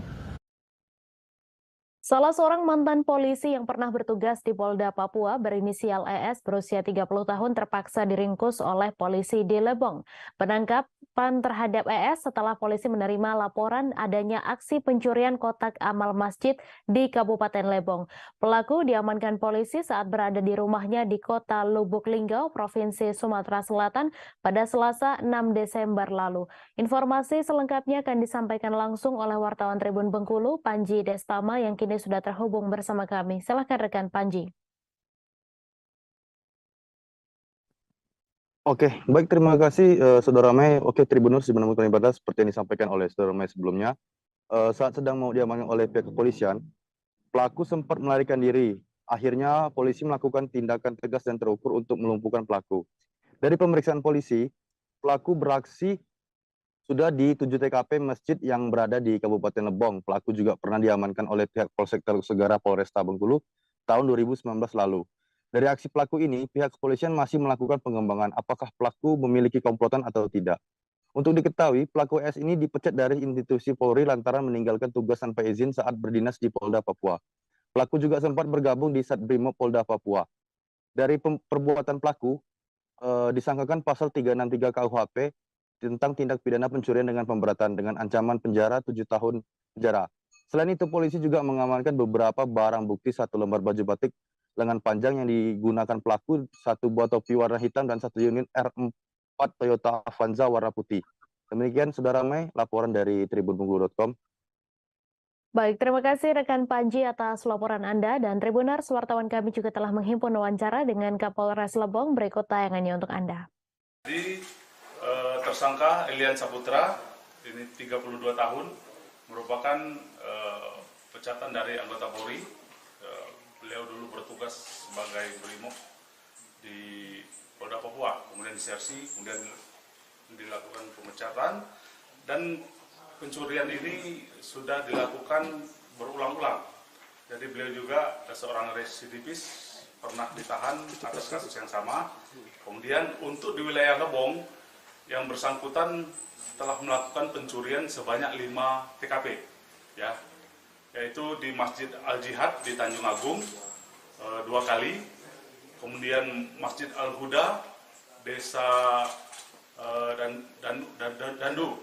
Salah seorang mantan polisi yang pernah bertugas di Polda Papua berinisial ES berusia 30 tahun terpaksa diringkus oleh polisi di Lebong. Penangkapan terhadap ES setelah polisi menerima laporan adanya aksi pencurian kotak amal masjid di Kabupaten Lebong. Pelaku diamankan polisi saat berada di rumahnya di kota Lubuk Linggau, Provinsi Sumatera Selatan pada Selasa 6 Desember lalu. Informasi selengkapnya akan disampaikan langsung oleh wartawan Tribun Bengkulu, Panji Destama, yang kini sudah terhubung bersama kami. Silakan rekan Panji. Oke, baik, terima kasih Saudara Mei. Oke, Tribuners menemukan ibadah seperti yang disampaikan oleh Saudara Mei sebelumnya. Saat sedang mau diamankan oleh pihak kepolisian, pelaku sempat melarikan diri. Akhirnya polisi melakukan tindakan tegas dan terukur untuk melumpuhkan pelaku. Dari pemeriksaan polisi, pelaku beraksi sudah di 7 TKP masjid yang berada di Kabupaten Lebong. Pelaku juga pernah diamankan oleh pihak Polsek Teluk Segara Polresta Bengkulu tahun 2019 lalu. Dari aksi pelaku ini, pihak kepolisian masih melakukan pengembangan apakah pelaku memiliki komplotan atau tidak. Untuk diketahui, pelaku S ini dipecat dari institusi Polri lantaran meninggalkan tugas tanpa izin saat berdinas di Polda Papua. Pelaku juga sempat bergabung di Satbrimob Polda Papua. Dari perbuatan pelaku, disangkakan pasal 363 KUHP tentang tindak pidana pencurian dengan pemberatan dengan ancaman penjara 7 tahun penjara. Selain itu, polisi juga mengamankan beberapa barang bukti, 1 lembar baju batik lengan panjang yang digunakan pelaku, 1 buah topi warna hitam, dan 1 unit R4 Toyota Avanza warna putih. Demikian Saudara Mei, laporan dari tribunbengkulu.com. Baik, terima kasih rekan Panji atas laporan Anda, dan Tribuners, wartawan kami juga telah menghimpun wawancara dengan Kapolres Lebong. Berikut tayangannya untuk Anda. Tersangka Elian Saputra, ini 32 tahun, merupakan pecatan dari anggota Polri. Beliau dulu bertugas sebagai Brimob di Polda Papua, kemudian disersi, kemudian dilakukan pemecatan, dan pencurian ini sudah dilakukan berulang-ulang. Jadi beliau juga seorang residivis, pernah ditahan atas kasus yang sama. Kemudian untuk di wilayah Lebong, yang bersangkutan telah melakukan pencurian sebanyak 5 TKP, ya, yaitu di Masjid Al-Jihad di Tanjung Agung 2 kali, kemudian Masjid Al-Huda, Desa Danu,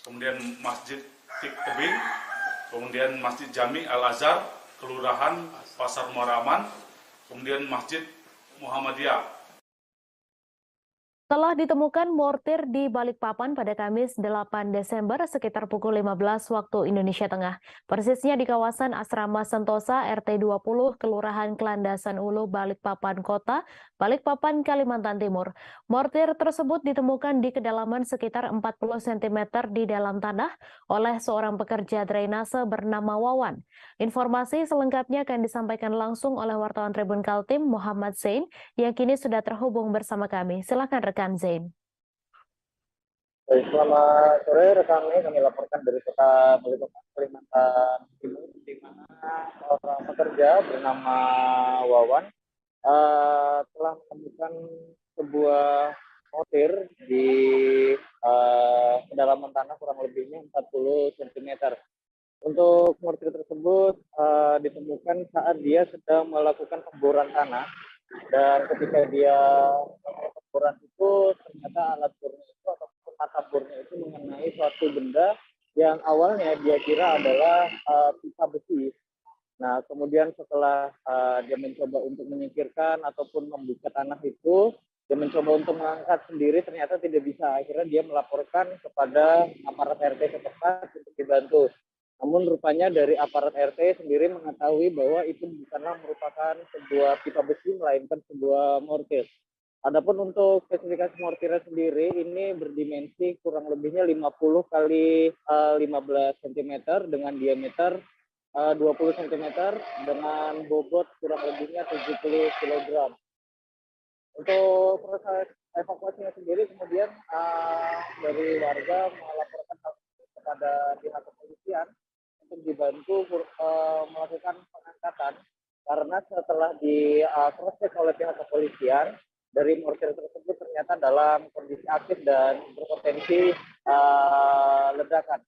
kemudian Masjid Tik Tebing, kemudian Masjid Jami Al-Azhar, Kelurahan Pasar Muaraman, kemudian Masjid Muhammadiyah. Telah ditemukan mortir di Balikpapan pada Kamis 8 Desember sekitar pukul 15 waktu Indonesia Tengah. Persisnya di kawasan Asrama Sentosa RT 20 Kelurahan Kelandasan Ulu, Balikpapan Kota, Balikpapan, Kalimantan Timur. Mortir tersebut ditemukan di kedalaman sekitar 40 cm di dalam tanah oleh seorang pekerja drainase bernama Wawan. Informasi selengkapnya akan disampaikan langsung oleh wartawan Tribun Kaltim Muhammad Zain yang kini sudah terhubung bersama kami. Silakan rekan Zain. Selamat sore rekan, kami laporkan dari kota Balikpapan, Kalimantan Timur, di mana seorang pekerja bernama Wawan telah menemukan sebuah mortir di kedalaman tanah kurang lebihnya 40 cm. Untuk mortir tersebut ditemukan saat dia sedang melakukan pemboran tanah, dan ketika dia pemboran itu ternyata alat bornya itu ataupun mata bornya itu mengenai suatu benda yang awalnya dia kira adalah pipa besi. Nah, kemudian setelah dia mencoba untuk menyingkirkan ataupun membuka tanah itu, dia mencoba untuk mengangkat sendiri, ternyata tidak bisa. Akhirnya dia melaporkan kepada aparat RT setempat untuk dibantu. Namun rupanya dari aparat RT sendiri mengetahui bahwa itu bukanlah merupakan sebuah pipa besi, melainkan sebuah mortir. Adapun untuk spesifikasi mortirnya sendiri, ini berdimensi kurang lebihnya 50 kali 15 cm dengan diameter 20 cm dengan bobot kurang lebihnya 70 kg. Untuk proses evakuasinya sendiri kemudian dari warga melaporkan hal tersebut kepada pihak kepolisian untuk dibantu melakukan pengangkatan, karena setelah diproses oleh pihak kepolisian, dari mortir tersebut ternyata dalam kondisi aktif dan berpotensi ledakan.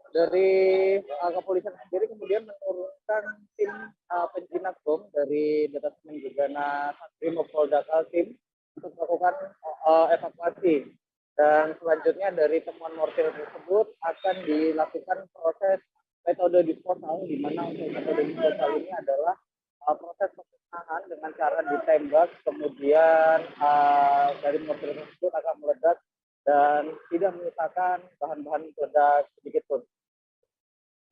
Dari kepolisian sendiri kemudian menurunkan tim penjinak bom dari Detasemen Gegana Satrimob Polda Kaltim untuk melakukan evakuasi. Dan selanjutnya dari temuan mortir tersebut akan dilakukan proses metode disposal, di mana untuk metode disposal ini adalah proses pemusnahan dengan cara ditembak, kemudian dari mortir tersebut akan meledak dan tidak menyisakan bahan-bahan peledak sedikit pun.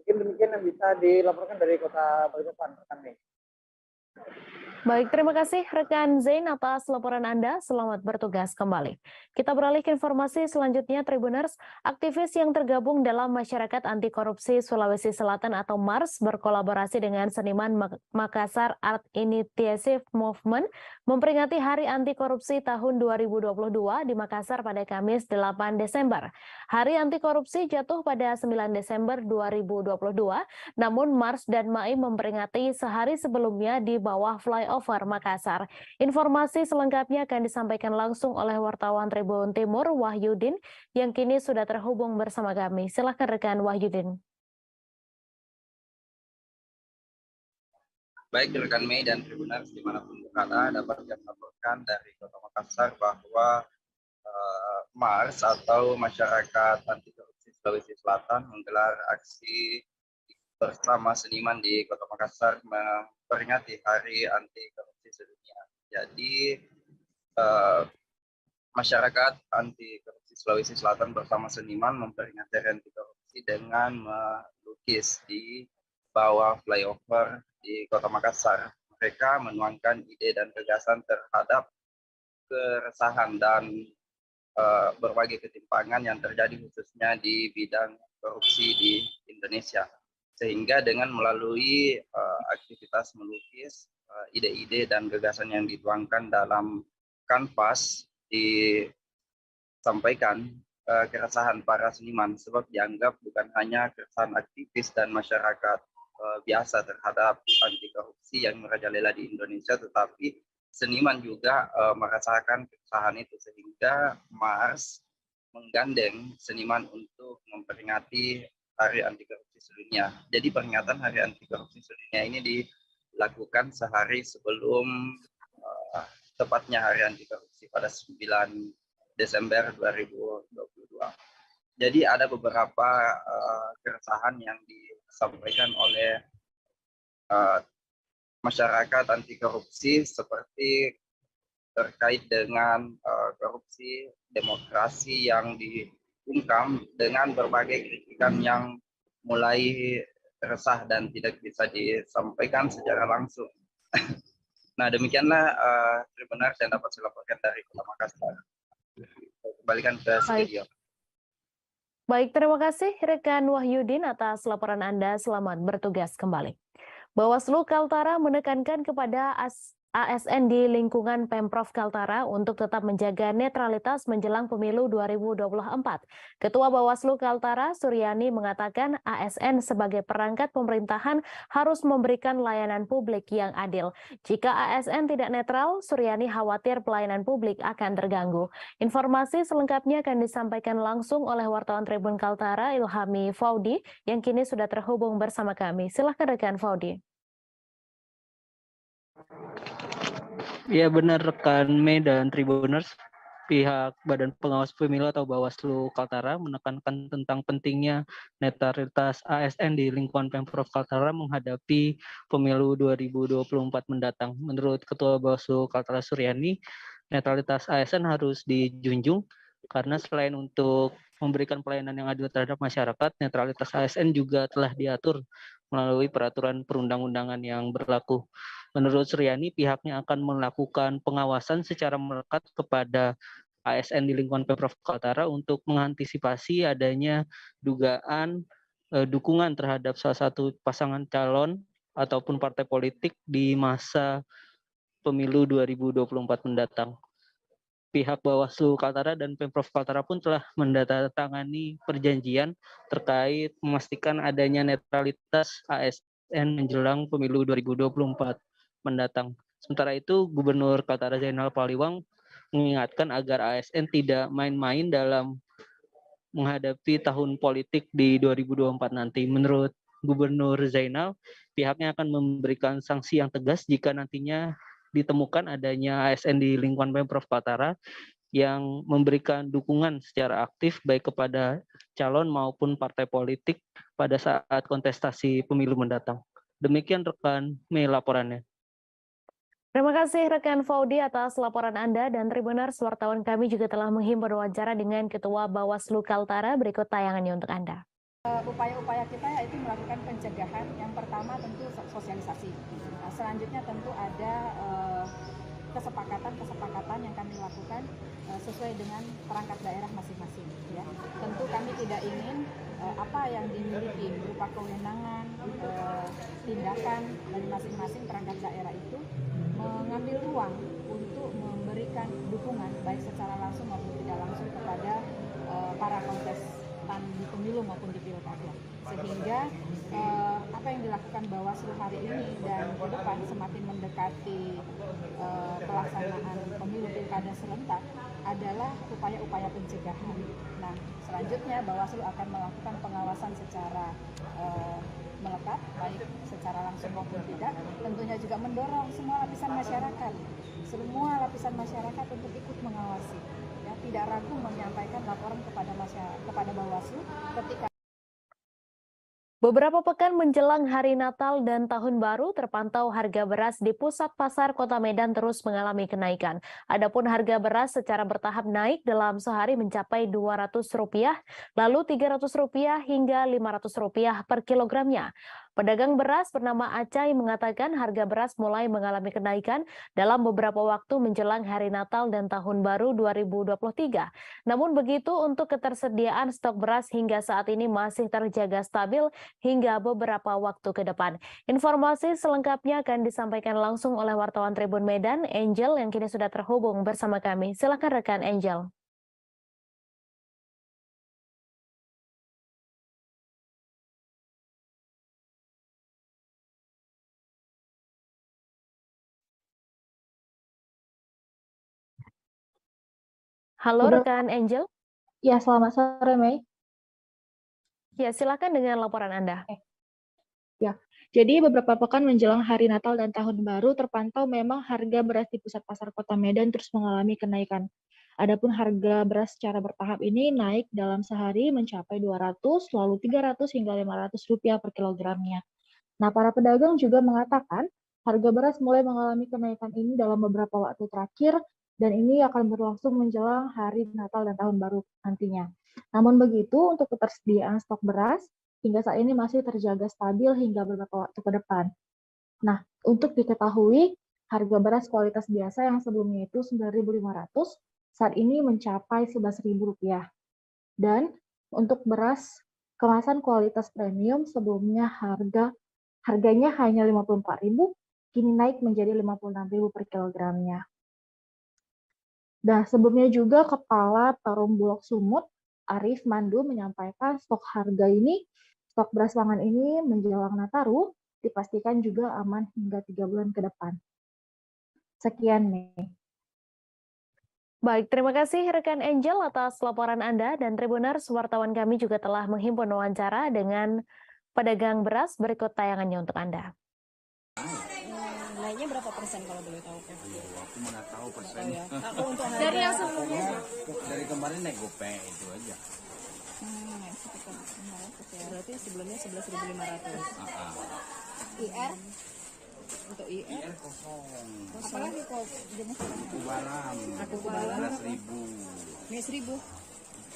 Mungkin demikian yang bisa dilaporkan dari Kota Balikpapan, rekan Mei. Baik, terima kasih rekan Zain atas laporan Anda. Selamat bertugas kembali. Kita beralih ke informasi selanjutnya, Tribuners. Aktivis yang tergabung dalam Masyarakat Anti Korupsi Sulawesi Selatan atau MARS berkolaborasi dengan seniman Makassar Art Initiative Movement memperingati Hari Anti Korupsi tahun 2022 di Makassar pada Kamis 8 Desember. Hari Anti Korupsi jatuh pada 9 Desember 2022, namun MARS dan MAI memperingati sehari sebelumnya di bawah flyover Makassar. Informasi selengkapnya akan disampaikan langsung oleh wartawan Tribun Timur Wahyudin yang kini sudah terhubung bersama kami. Silakan rekan Wahyudin. Baik rekan Mei dan Tribuners dimanapun berada, dapat kami laporkan dari Kota Makassar bahwa MARS atau Masyarakat Anti Korupsi Sulawesi Selatan menggelar aksi bersama seniman di Kota Makassar memperingati Hari Anti Korupsi Sedunia. Jadi Masyarakat Anti Korupsi Sulawesi Selatan bersama seniman memperingati Hari Anti Korupsi dengan melukis di bawah flyover di Kota Makassar. Mereka menuangkan ide dan gagasan terhadap keresahan dan berbagai ketimpangan yang terjadi khususnya di bidang korupsi di Indonesia. Sehingga dengan melalui aktivitas melukis, ide-ide dan gagasan yang dituangkan dalam kanvas disampaikan keresahan para seniman, sebab dianggap bukan hanya keresahan aktivis dan masyarakat biasa terhadap anti korupsi yang merajalela di Indonesia, tetapi seniman juga merasakan keresahan itu, sehingga MARS menggandeng seniman untuk memperingati Hari Anti Korupsi Sedunia. Jadi peringatan Hari Anti Korupsi Sedunia ini dilakukan sehari sebelum tepatnya Hari Anti Korupsi pada 9 Desember 2022. Jadi ada beberapa keresahan yang disampaikan oleh masyarakat anti korupsi, seperti terkait dengan korupsi demokrasi yang diungkam dengan berbagai kritikan yang mulai resah dan tidak bisa disampaikan secara langsung. Nah, demikianlah Tribuners yang dapat saya laporkan dari Kota Makassar. Kembalikan ke studio. Baik, terima kasih rekan Wahyudin atas laporan Anda. Selamat bertugas kembali. Bawaslu Kaltara menekankan kepada ASN di lingkungan Pemprov Kaltara untuk tetap menjaga netralitas menjelang pemilu 2024. Ketua Bawaslu Kaltara, Suryani, mengatakan ASN sebagai perangkat pemerintahan harus memberikan layanan publik yang adil. Jika ASN tidak netral, Suryani khawatir pelayanan publik akan terganggu. Informasi selengkapnya akan disampaikan langsung oleh wartawan Tribun Kaltara, Ilhami Faudi, yang kini sudah terhubung bersama kami. Silahkan rekan Faudi. Ya benar rekan Mei dan Tribuners, pihak Badan Pengawas Pemilu atau Bawaslu Kaltara menekankan tentang pentingnya netralitas ASN di lingkungan Pemprov Kaltara menghadapi pemilu 2024 mendatang. Menurut Ketua Bawaslu Kaltara Suryani, netralitas ASN harus dijunjung karena selain untuk memberikan pelayanan yang adil terhadap masyarakat, netralitas ASN juga telah diatur melalui peraturan perundang-undangan yang berlaku. Menurut Suryani, pihaknya akan melakukan pengawasan secara melekat kepada ASN di lingkungan Pemprov Kaltara untuk mengantisipasi adanya dugaan dukungan terhadap salah satu pasangan calon ataupun partai politik di masa pemilu 2024 mendatang. Pihak Bawaslu Kaltara dan Pemprov Kaltara pun telah menandatangani perjanjian terkait memastikan adanya netralitas ASN menjelang pemilu 2024 mendatang. Sementara itu, Gubernur Kaltara Zainal Paliwang mengingatkan agar ASN tidak main-main dalam menghadapi tahun politik di 2024 nanti. Menurut Gubernur Zainal, pihaknya akan memberikan sanksi yang tegas jika nantinya ditemukan adanya ASN di lingkungan Pemprov Kaltara yang memberikan dukungan secara aktif baik kepada calon maupun partai politik pada saat kontestasi pemilu mendatang. Demikian rekan Mei laporannya. Terima kasih rekan Faudi atas laporan Anda, dan Tribuners, wartawan kami juga telah menghimpun wawancara dengan Ketua Bawaslu Kaltara. Berikut tayangannya untuk Anda. Upaya-upaya kita yaitu melakukan pencegahan. Yang pertama tentu sosialisasi. Nah, selanjutnya tentu ada kesepakatan yang kami lakukan sesuai dengan perangkat daerah masing-masing. Ya. Tentu kami tidak ingin apa yang dimiliki berupa kewenangan, tindakan dari masing-masing perangkat daerah itu mengambil ruang untuk memberikan dukungan baik secara langsung maupun tidak langsung kepada para kontestan di pemilu maupun di pilkada, sehingga apa yang dilakukan Bawaslu hari ini dan ke depan semakin mendekati pelaksanaan pemilu pilkada serentak adalah upaya-upaya pencegahan. Nah, selanjutnya Bawaslu akan melakukan pengawasan secara melekat, baik secara langsung maupun tidak. Tentunya juga mendorong semua lapisan masyarakat untuk ikut mengawasi. Ya, tidak ragu menyampaikan laporan kepada Bawaslu ketika Beberapa pekan menjelang Hari Natal dan Tahun Baru, terpantau harga beras di pusat pasar Kota Medan terus mengalami kenaikan. Adapun harga beras secara bertahap naik dalam sehari mencapai Rp200, lalu Rp300 hingga Rp500 per kilogramnya. Pedagang beras bernama Acai mengatakan harga beras mulai mengalami kenaikan dalam beberapa waktu menjelang Hari Natal dan Tahun Baru 2023. Namun begitu, untuk ketersediaan stok beras hingga saat ini masih terjaga stabil hingga beberapa waktu ke depan. Informasi selengkapnya akan disampaikan langsung oleh wartawan Tribun Medan, Angel, yang kini sudah terhubung bersama kami. Silakan rekan Angel. Halo rekan Angel. Ya, selamat sore Mei. Ya, silakan dengan laporan Anda. Ya, jadi beberapa pekan menjelang Hari Natal dan Tahun Baru terpantau memang harga beras di pusat pasar Kota Medan terus mengalami kenaikan. Adapun harga beras secara bertahap ini naik dalam sehari mencapai 200, lalu 300 hingga Rp500 per kilogramnya. Nah, para pedagang juga mengatakan harga beras mulai mengalami kenaikan ini dalam beberapa waktu terakhir, dan ini akan berlangsung menjelang Hari Natal dan Tahun Baru nantinya. Namun begitu, untuk ketersediaan stok beras hingga saat ini masih terjaga stabil hingga beberapa waktu ke depan. Nah, untuk diketahui, harga beras kualitas biasa yang sebelumnya itu Rp9.500, saat ini mencapai Rp11.000. Dan untuk beras kemasan kualitas premium sebelumnya harganya hanya Rp54.000, kini naik menjadi Rp56.000 per kilogramnya. Dan sebelumnya juga Kepala Perum Bulog Sumut, Arif Mandu, menyampaikan stok beras pangan ini menjelang Nataru dipastikan juga aman hingga 3 bulan ke depan. Sekian, Mei. Baik, terima kasih rekan Angel atas laporan Anda, dan Tribuners, wartawan kami juga telah menghimpun wawancara dengan pedagang beras. Berikut tayangannya untuk Anda. Naiknya berapa persen kalau boleh tahu? Aku mana tahu persen. Ya. Untuk dari yang sebelumnya? Dari kemarin naik gope itu aja. Naik sekitar 500 ya. Berarti sebelumnya 11.500. IR? Untuk IR kosong. Apalagi kok jenis kubaran? Aku kubaran 12.000. Ini 1.000.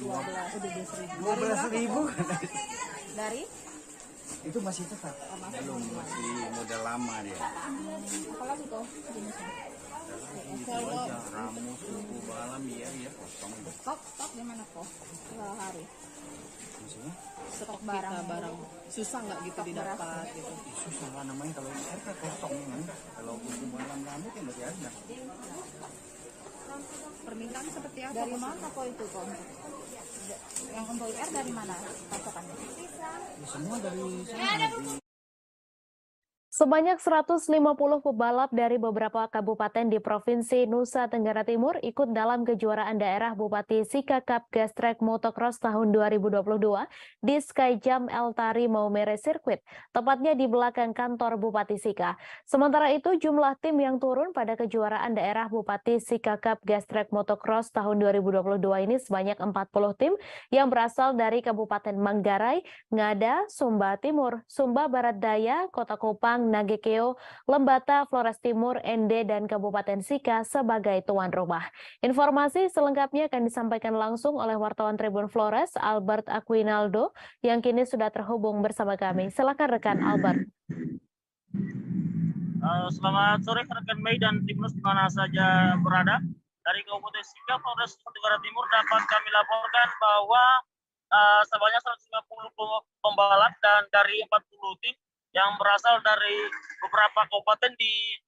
12.000. Dari? Itu masih tetap. Belum, masih model lama dia. Apalagi kok jenisnya? Itu aja, ramus, kubaran Stok gimana kok? Hari. Maksudnya? Stok barang susah nggak gitu didapat gitu? Susah lah namanya kalau RK kosong kan. Kalau untuk malam kamu kan masih ada. Permintaan seperti apa? Dari mana kok itu kok? Yang untuk IR dari mana pasokannya? Semua dari sana. Sebanyak 150 pebalap dari beberapa kabupaten di Provinsi Nusa Tenggara Timur ikut dalam kejuaraan daerah Bupati Sika Cup Gas Track Motocross tahun 2022 di Skyjump El Tari Maumere Circuit, tepatnya di belakang kantor Bupati Sika. Sementara itu, jumlah tim yang turun pada kejuaraan daerah Bupati Sika Cup Gas Track Motocross tahun 2022 ini sebanyak 40 tim yang berasal dari Kabupaten Manggarai, Ngada, Sumba Timur, Sumba Barat Daya, Kota Kupang, Nagekeo, Lembata, Flores Timur, Ende, dan Kabupaten Sika sebagai tuan rumah. Informasi selengkapnya akan disampaikan langsung oleh wartawan Tribun Flores, Albert Aquinaldo, yang kini sudah terhubung bersama kami. Silakan rekan Albert. Selamat sore rekan Mei dan Tribuners di mana saja berada. Dari Kabupaten Sika, Flores Tenggara Timur dapat kami laporkan bahwa sebanyak 150 pembalap dan dari 40 tim yang berasal dari beberapa kabupaten di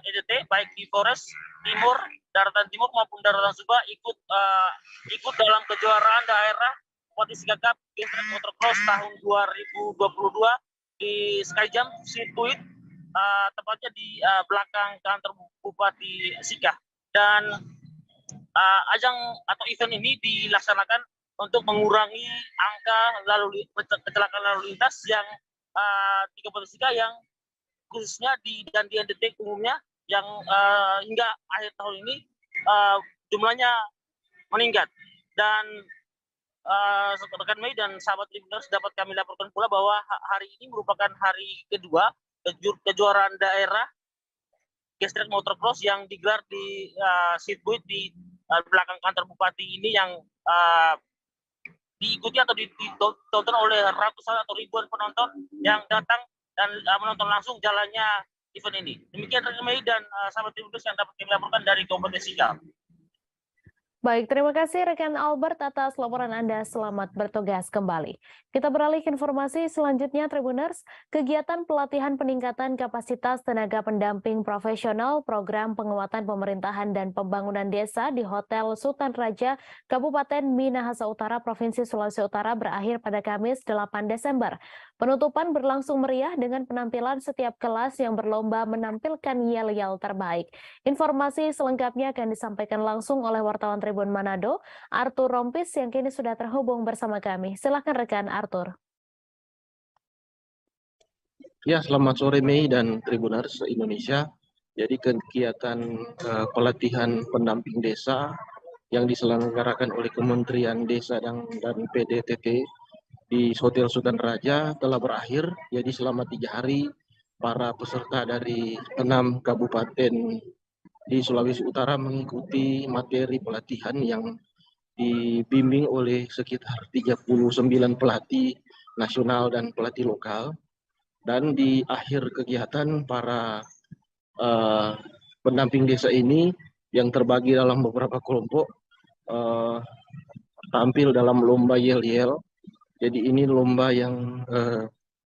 EDT, baik di Flores Timur, Daratan Timur maupun Daratan Sumba ikut dalam kejuaraan daerah Bupati Sika Cup Gas Track Motocross tahun 2022 di Skyjump Circuit, tepatnya di belakang kantor Bupati Sika. Dan ajang atau event ini dilaksanakan untuk mengurangi angka kecelakaan lalu lintas yang di Kabupaten Sika yang khususnya di NTT umumnya yang hingga akhir tahun ini jumlahnya meningkat. Dan rekan Mei dan sahabat Tribuners dapat kami laporkan pula bahwa hari ini merupakan hari kedua kejuaraan daerah Gas Track Motocross yang digelar di sirkuit di belakang kantor Bupati ini yang diikuti atau ditonton oleh ratusan atau ribuan penonton yang datang dan menonton langsung jalannya event ini. Demikian rekan Mei dan sahabat Tribuners yang dapat kami laporkan dari Kabupaten Sika. Baik, terima kasih rekan Albert atas laporan Anda. Selamat bertugas kembali. Kita beralih ke informasi selanjutnya, Tribuners. Kegiatan pelatihan peningkatan kapasitas tenaga pendamping profesional program penguatan pemerintahan dan pembangunan desa di Hotel Sultan Raja, Kabupaten Minahasa Utara, Provinsi Sulawesi Utara berakhir pada Kamis 8 Desember. Penutupan berlangsung meriah dengan penampilan setiap kelas yang berlomba menampilkan yel-yel terbaik. Informasi selengkapnya akan disampaikan langsung oleh wartawan Tribun Manado, Arthur Rompis yang kini sudah terhubung bersama kami. Silakan rekan Arthur. Ya, selamat sore Mei dan Tribuners Indonesia. Jadi kegiatan pelatihan pendamping desa yang diselenggarakan oleh Kementerian Desa dan PDTT di Hotel Sultan Raja telah berakhir. Jadi selama 3 hari para peserta dari 6 kabupaten di Sulawesi Utara mengikuti materi pelatihan yang dibimbing oleh sekitar 39 pelatih nasional dan pelatih lokal. Dan di akhir kegiatan para pendamping desa ini yang terbagi dalam beberapa kelompok tampil dalam lomba yel-yel. Jadi ini lomba yang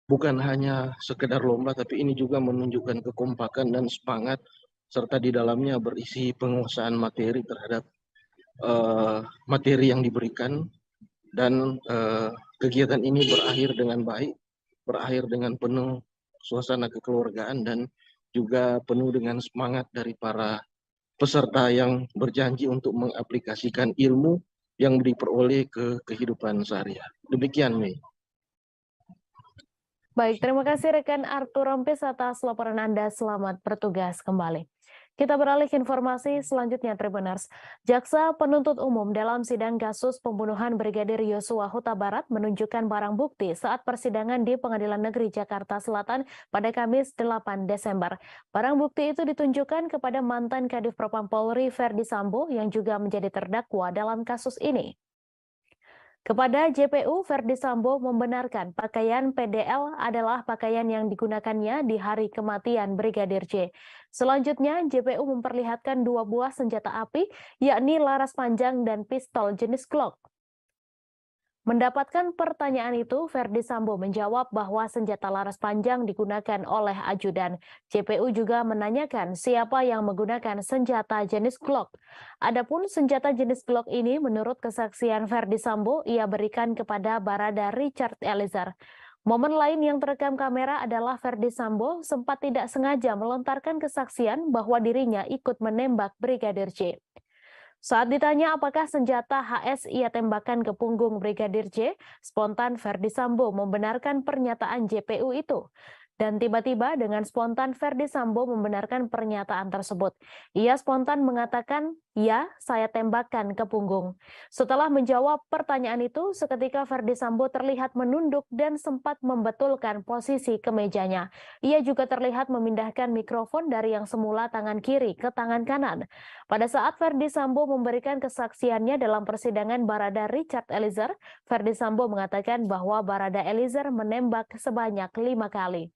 bukan hanya sekedar lomba, tapi ini juga menunjukkan kekompakan dan semangat, serta di dalamnya berisi penguasaan materi terhadap materi yang diberikan. Dan kegiatan ini berakhir dengan baik, berakhir dengan penuh suasana kekeluargaan dan juga penuh dengan semangat dari para peserta yang berjanji untuk mengaplikasikan ilmu yang diperoleh ke kehidupan sehari-hari. Demikian, Mei. Baik, terima kasih rekan Arthur Rompis atas laporan Anda. Selamat bertugas kembali. Kita beralih ke informasi selanjutnya, Tribuners. Jaksa Penuntut Umum dalam sidang kasus pembunuhan Brigadir Yosua Huta Barat menunjukkan barang bukti saat persidangan di Pengadilan Negeri Jakarta Selatan pada Kamis 8 Desember. Barang bukti itu ditunjukkan kepada mantan Kadif Propam Polri Verdi Sambo yang juga menjadi terdakwa dalam kasus ini. Kepada JPU, Verdi Sambo membenarkan pakaian PDL adalah pakaian yang digunakannya di hari kematian Brigadir J. Selanjutnya, JPU memperlihatkan 2 buah senjata api, yakni laras panjang dan pistol jenis Glock. Mendapatkan pertanyaan itu, Verdi Sambo menjawab bahwa senjata laras panjang digunakan oleh ajudan. JPU juga menanyakan siapa yang menggunakan senjata jenis Glock. Adapun senjata jenis Glock ini menurut kesaksian Verdi Sambo ia berikan kepada Barada Richard Eliezer. Momen lain yang terekam kamera adalah Verdi Sambo sempat tidak sengaja melontarkan kesaksian bahwa dirinya ikut menembak Brigadir J. Saat ditanya apakah senjata HS ia tembakan ke punggung Brigadir J, spontan Verdi Sambo membenarkan pernyataan JPU itu. Dan tiba-tiba dengan spontan Verdi Sambo membenarkan pernyataan tersebut. Ia spontan mengatakan, "Ya, saya tembakan ke punggung." Setelah menjawab pertanyaan itu, seketika Verdi Sambo terlihat menunduk dan sempat membetulkan posisi kemejanya. Ia juga terlihat memindahkan mikrofon dari yang semula tangan kiri ke tangan kanan. Pada saat Verdi Sambo memberikan kesaksiannya dalam persidangan Barada Richard Eliezer, Verdi Sambo mengatakan bahwa Barada Eliezer menembak sebanyak 5 kali.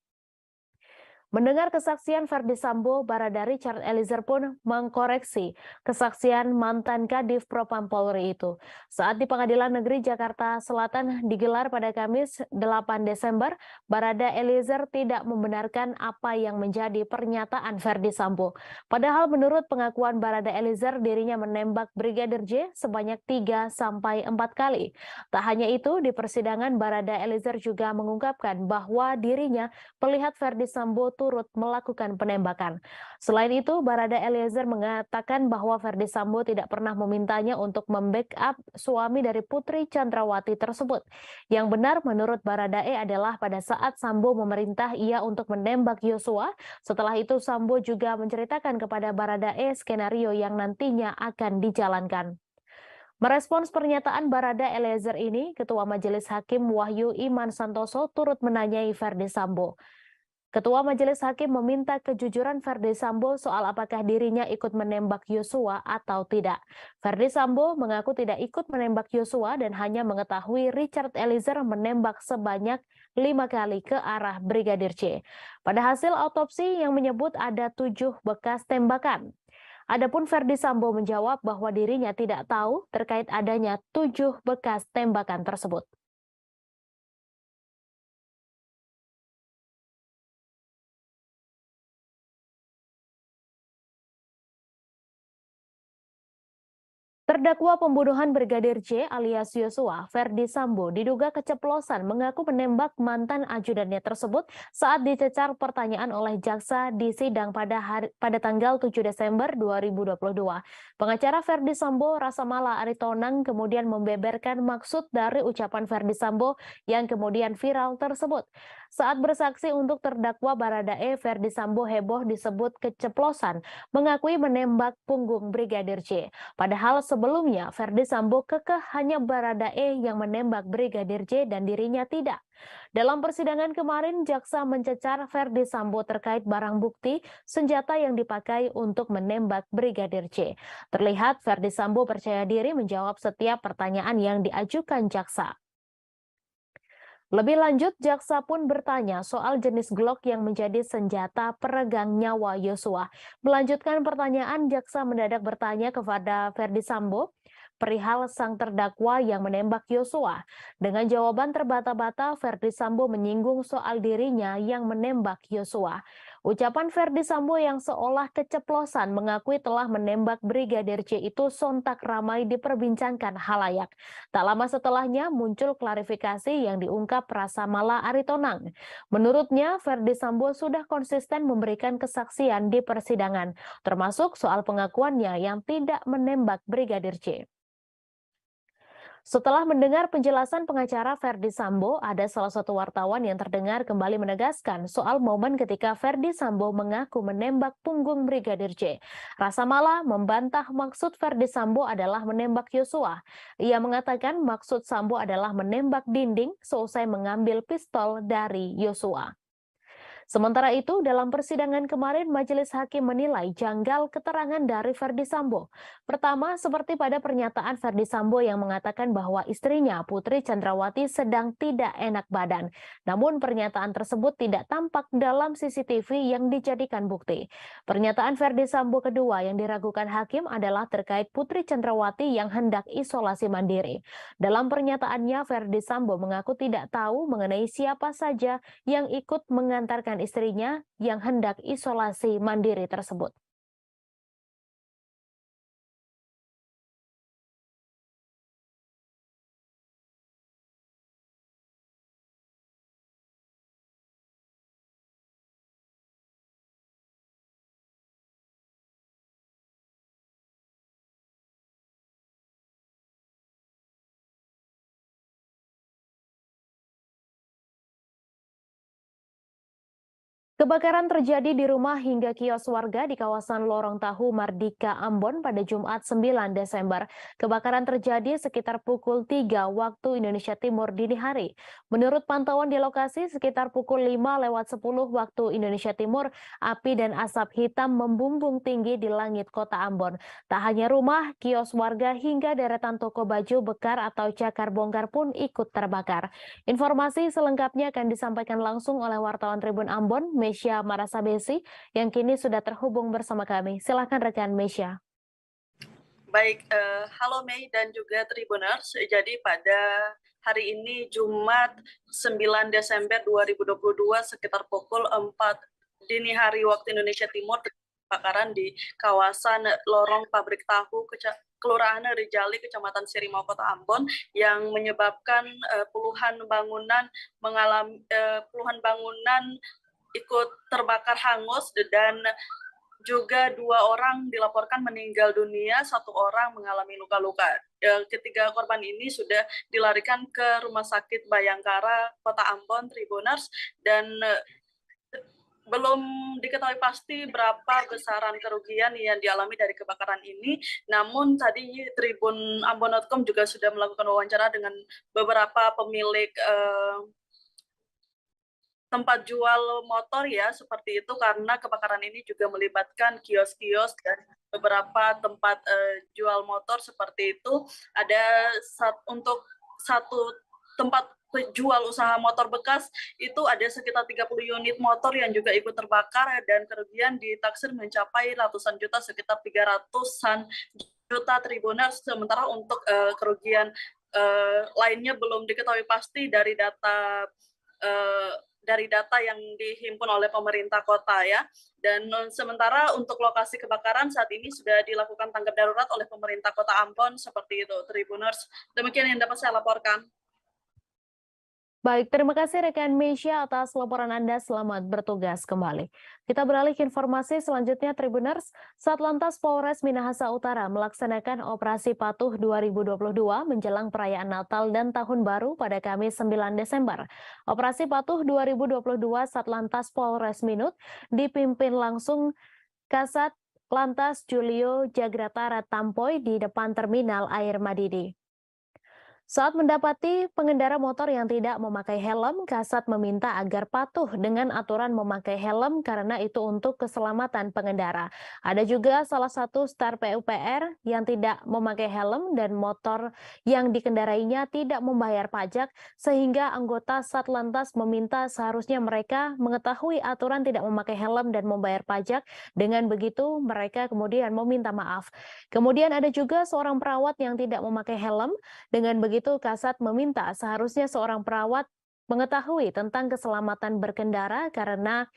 Mendengar kesaksian Verdi Sambo, Barada Richard Eliezer pun mengkoreksi kesaksian mantan Kadif Propam Polri itu. Saat di Pengadilan Negeri Jakarta Selatan digelar pada Kamis 8 Desember, Barada Eliezer tidak membenarkan apa yang menjadi pernyataan Verdi Sambo. Padahal menurut pengakuan Barada Eliezer, dirinya menembak Brigadir J sebanyak 3-4 kali. Tak hanya itu, di persidangan Barada Eliezer juga mengungkapkan bahwa dirinya melihat Verdi Sambo turut melakukan penembakan. Selain itu, Barada Eliezer mengatakan bahwa Verdi Sambo tidak pernah memintanya untuk membackup suami dari Putri Chandrawati tersebut. Yang benar menurut Barada E adalah pada saat Sambo memerintah ia untuk menembak Yosua, setelah itu Sambo juga menceritakan kepada Barada E skenario yang nantinya akan dijalankan. Merespons pernyataan Barada Eliezer ini, Ketua Majelis Hakim Wahyu Iman Santoso turut menanyai Verdi Sambo. Ketua Majelis Hakim meminta kejujuran Verdi Sambo soal apakah dirinya ikut menembak Yosua atau tidak. Verdi Sambo mengaku tidak ikut menembak Yosua dan hanya mengetahui Richard Eliezer menembak sebanyak 5 kali ke arah Brigadir J. Pada hasil autopsi yang menyebut ada 7 bekas tembakan. Adapun Verdi Sambo menjawab bahwa dirinya tidak tahu terkait adanya 7 bekas tembakan tersebut. Terdakwa pembunuhan Brigadir J alias Yosua, Verdi Sambo, diduga keceplosan mengaku menembak mantan ajudannya tersebut saat dicecar pertanyaan oleh jaksa di sidang pada tanggal 7 Desember 2022. Pengacara Verdi Sambo, Rasamala Aritonang, kemudian membeberkan maksud dari ucapan Verdi Sambo yang kemudian viral tersebut. Saat bersaksi untuk terdakwa Barada E, Verdi Sambo heboh disebut keceplosan, mengakui menembak punggung Brigadir J. Padahal sebelumnya Verdi Sambo kekeh hanya Barada E yang menembak Brigadir J dan dirinya tidak. Dalam persidangan kemarin, jaksa mencecar Verdi Sambo terkait barang bukti senjata yang dipakai untuk menembak Brigadir J. Terlihat Verdi Sambo percaya diri menjawab setiap pertanyaan yang diajukan jaksa. Lebih lanjut, jaksa pun bertanya soal jenis Glock yang menjadi senjata peregang nyawa Yosua. Melanjutkan pertanyaan, jaksa mendadak bertanya kepada Verdi Sambo perihal sang terdakwa yang menembak Yosua. Dengan jawaban terbata-bata, Verdi Sambo menyinggung soal dirinya yang menembak Yosua. Ucapan Verdi Sambo yang seolah keceplosan mengakui telah menembak Brigadir J itu sontak ramai diperbincangkan halayak. Tak lama setelahnya muncul klarifikasi yang diungkap Rasamala Aritonang. Menurutnya, Verdi Sambo sudah konsisten memberikan kesaksian di persidangan, termasuk soal pengakuannya yang tidak menembak Brigadir J. Setelah mendengar penjelasan pengacara Verdi Sambo, ada salah satu wartawan yang terdengar kembali menegaskan soal momen ketika Verdi Sambo mengaku menembak punggung Brigadir J. Rasamala membantah maksud Verdi Sambo adalah menembak Yosua. Ia mengatakan maksud Sambo adalah menembak dinding seusai mengambil pistol dari Yosua. Sementara itu, dalam persidangan kemarin, Majelis Hakim menilai janggal keterangan dari Ferdy Sambo. Pertama, seperti pada pernyataan Ferdy Sambo yang mengatakan bahwa istrinya, Putri Chandrawati, sedang tidak enak badan. Namun, pernyataan tersebut tidak tampak dalam CCTV yang dijadikan bukti. Pernyataan Ferdy Sambo kedua yang diragukan hakim adalah terkait Putri Chandrawati yang hendak isolasi mandiri. Dalam pernyataannya, Ferdy Sambo mengaku tidak tahu mengenai siapa saja yang ikut mengantarkan istrinya yang hendak isolasi mandiri tersebut. Kebakaran terjadi di rumah hingga kios warga di kawasan Lorong Tahu Mardika, Ambon pada Jumat 9 Desember. Kebakaran terjadi sekitar pukul 3 waktu Indonesia Timur dini hari. Menurut pantauan di lokasi sekitar pukul 5:10 waktu Indonesia Timur, api dan asap hitam membumbung tinggi di langit kota Ambon. Tak hanya rumah, kios warga hingga deretan toko baju bekar atau cakar bongkar pun ikut terbakar. Informasi selengkapnya akan disampaikan langsung oleh wartawan Tribun Ambon, Mesya Marasabesi, yang kini sudah terhubung bersama kami. Silakan rekan Mesya. Baik, halo Mei dan juga Tribuners. Jadi pada hari ini Jumat 9 Desember 2022 sekitar pukul 4 dini hari waktu Indonesia Timur, kebakaran di kawasan Lorong Pabrik Tahu Kelurahan Rijali, Kecamatan Sirimau, Kota Ambon, yang menyebabkan puluhan bangunan ikut terbakar hangus dan juga 2 orang dilaporkan meninggal dunia, 1 orang mengalami luka-luka. Ketiga korban ini sudah dilarikan ke Rumah Sakit Bayangkara Kota Ambon, Tribuners, dan belum diketahui pasti berapa besaran kerugian yang dialami dari kebakaran ini. Namun tadi Tribun Ambon.com juga sudah melakukan wawancara dengan beberapa pemilik tempat jual motor ya, seperti itu, karena kebakaran ini juga melibatkan kios-kios dan beberapa tempat jual motor seperti itu. Ada untuk satu tempat jual usaha motor bekas itu ada sekitar 30 unit motor yang juga ikut terbakar dan kerugian ditaksir mencapai ratusan juta, sekitar 300-an juta Tribuners. Sementara untuk kerugian lainnya belum diketahui pasti dari data yang dihimpun oleh pemerintah kota ya. Dan sementara untuk lokasi kebakaran saat ini sudah dilakukan tanggap darurat oleh pemerintah Kota Ambon, seperti itu Tribuners. Demikian yang dapat saya laporkan. Baik, terima kasih rekan Mesya atas laporan Anda. Selamat bertugas kembali. Kita beralih ke informasi selanjutnya, Tribuners. Satlantas Polres Minahasa Utara melaksanakan Operasi Patuh 2022 menjelang perayaan Natal dan Tahun Baru pada Kamis 9 Desember. Operasi Patuh 2022 Satlantas Polres Minut dipimpin langsung Kasat Lantas Julio Jagratara Tampoy di depan Terminal Air Madidi. Saat mendapati pengendara motor yang tidak memakai helm, Kasat meminta agar patuh dengan aturan memakai helm karena itu untuk keselamatan pengendara. Ada juga salah satu star PUPR yang tidak memakai helm dan motor yang dikendarainya tidak membayar pajak, sehingga anggota Satlantas meminta seharusnya mereka mengetahui aturan tidak memakai helm dan membayar pajak. Dengan begitu mereka kemudian meminta maaf. Kemudian ada juga seorang perawat yang tidak memakai helm. Dengan begitu Kasat meminta seharusnya seorang perawat mengetahui tentang keselamatan berkendara karena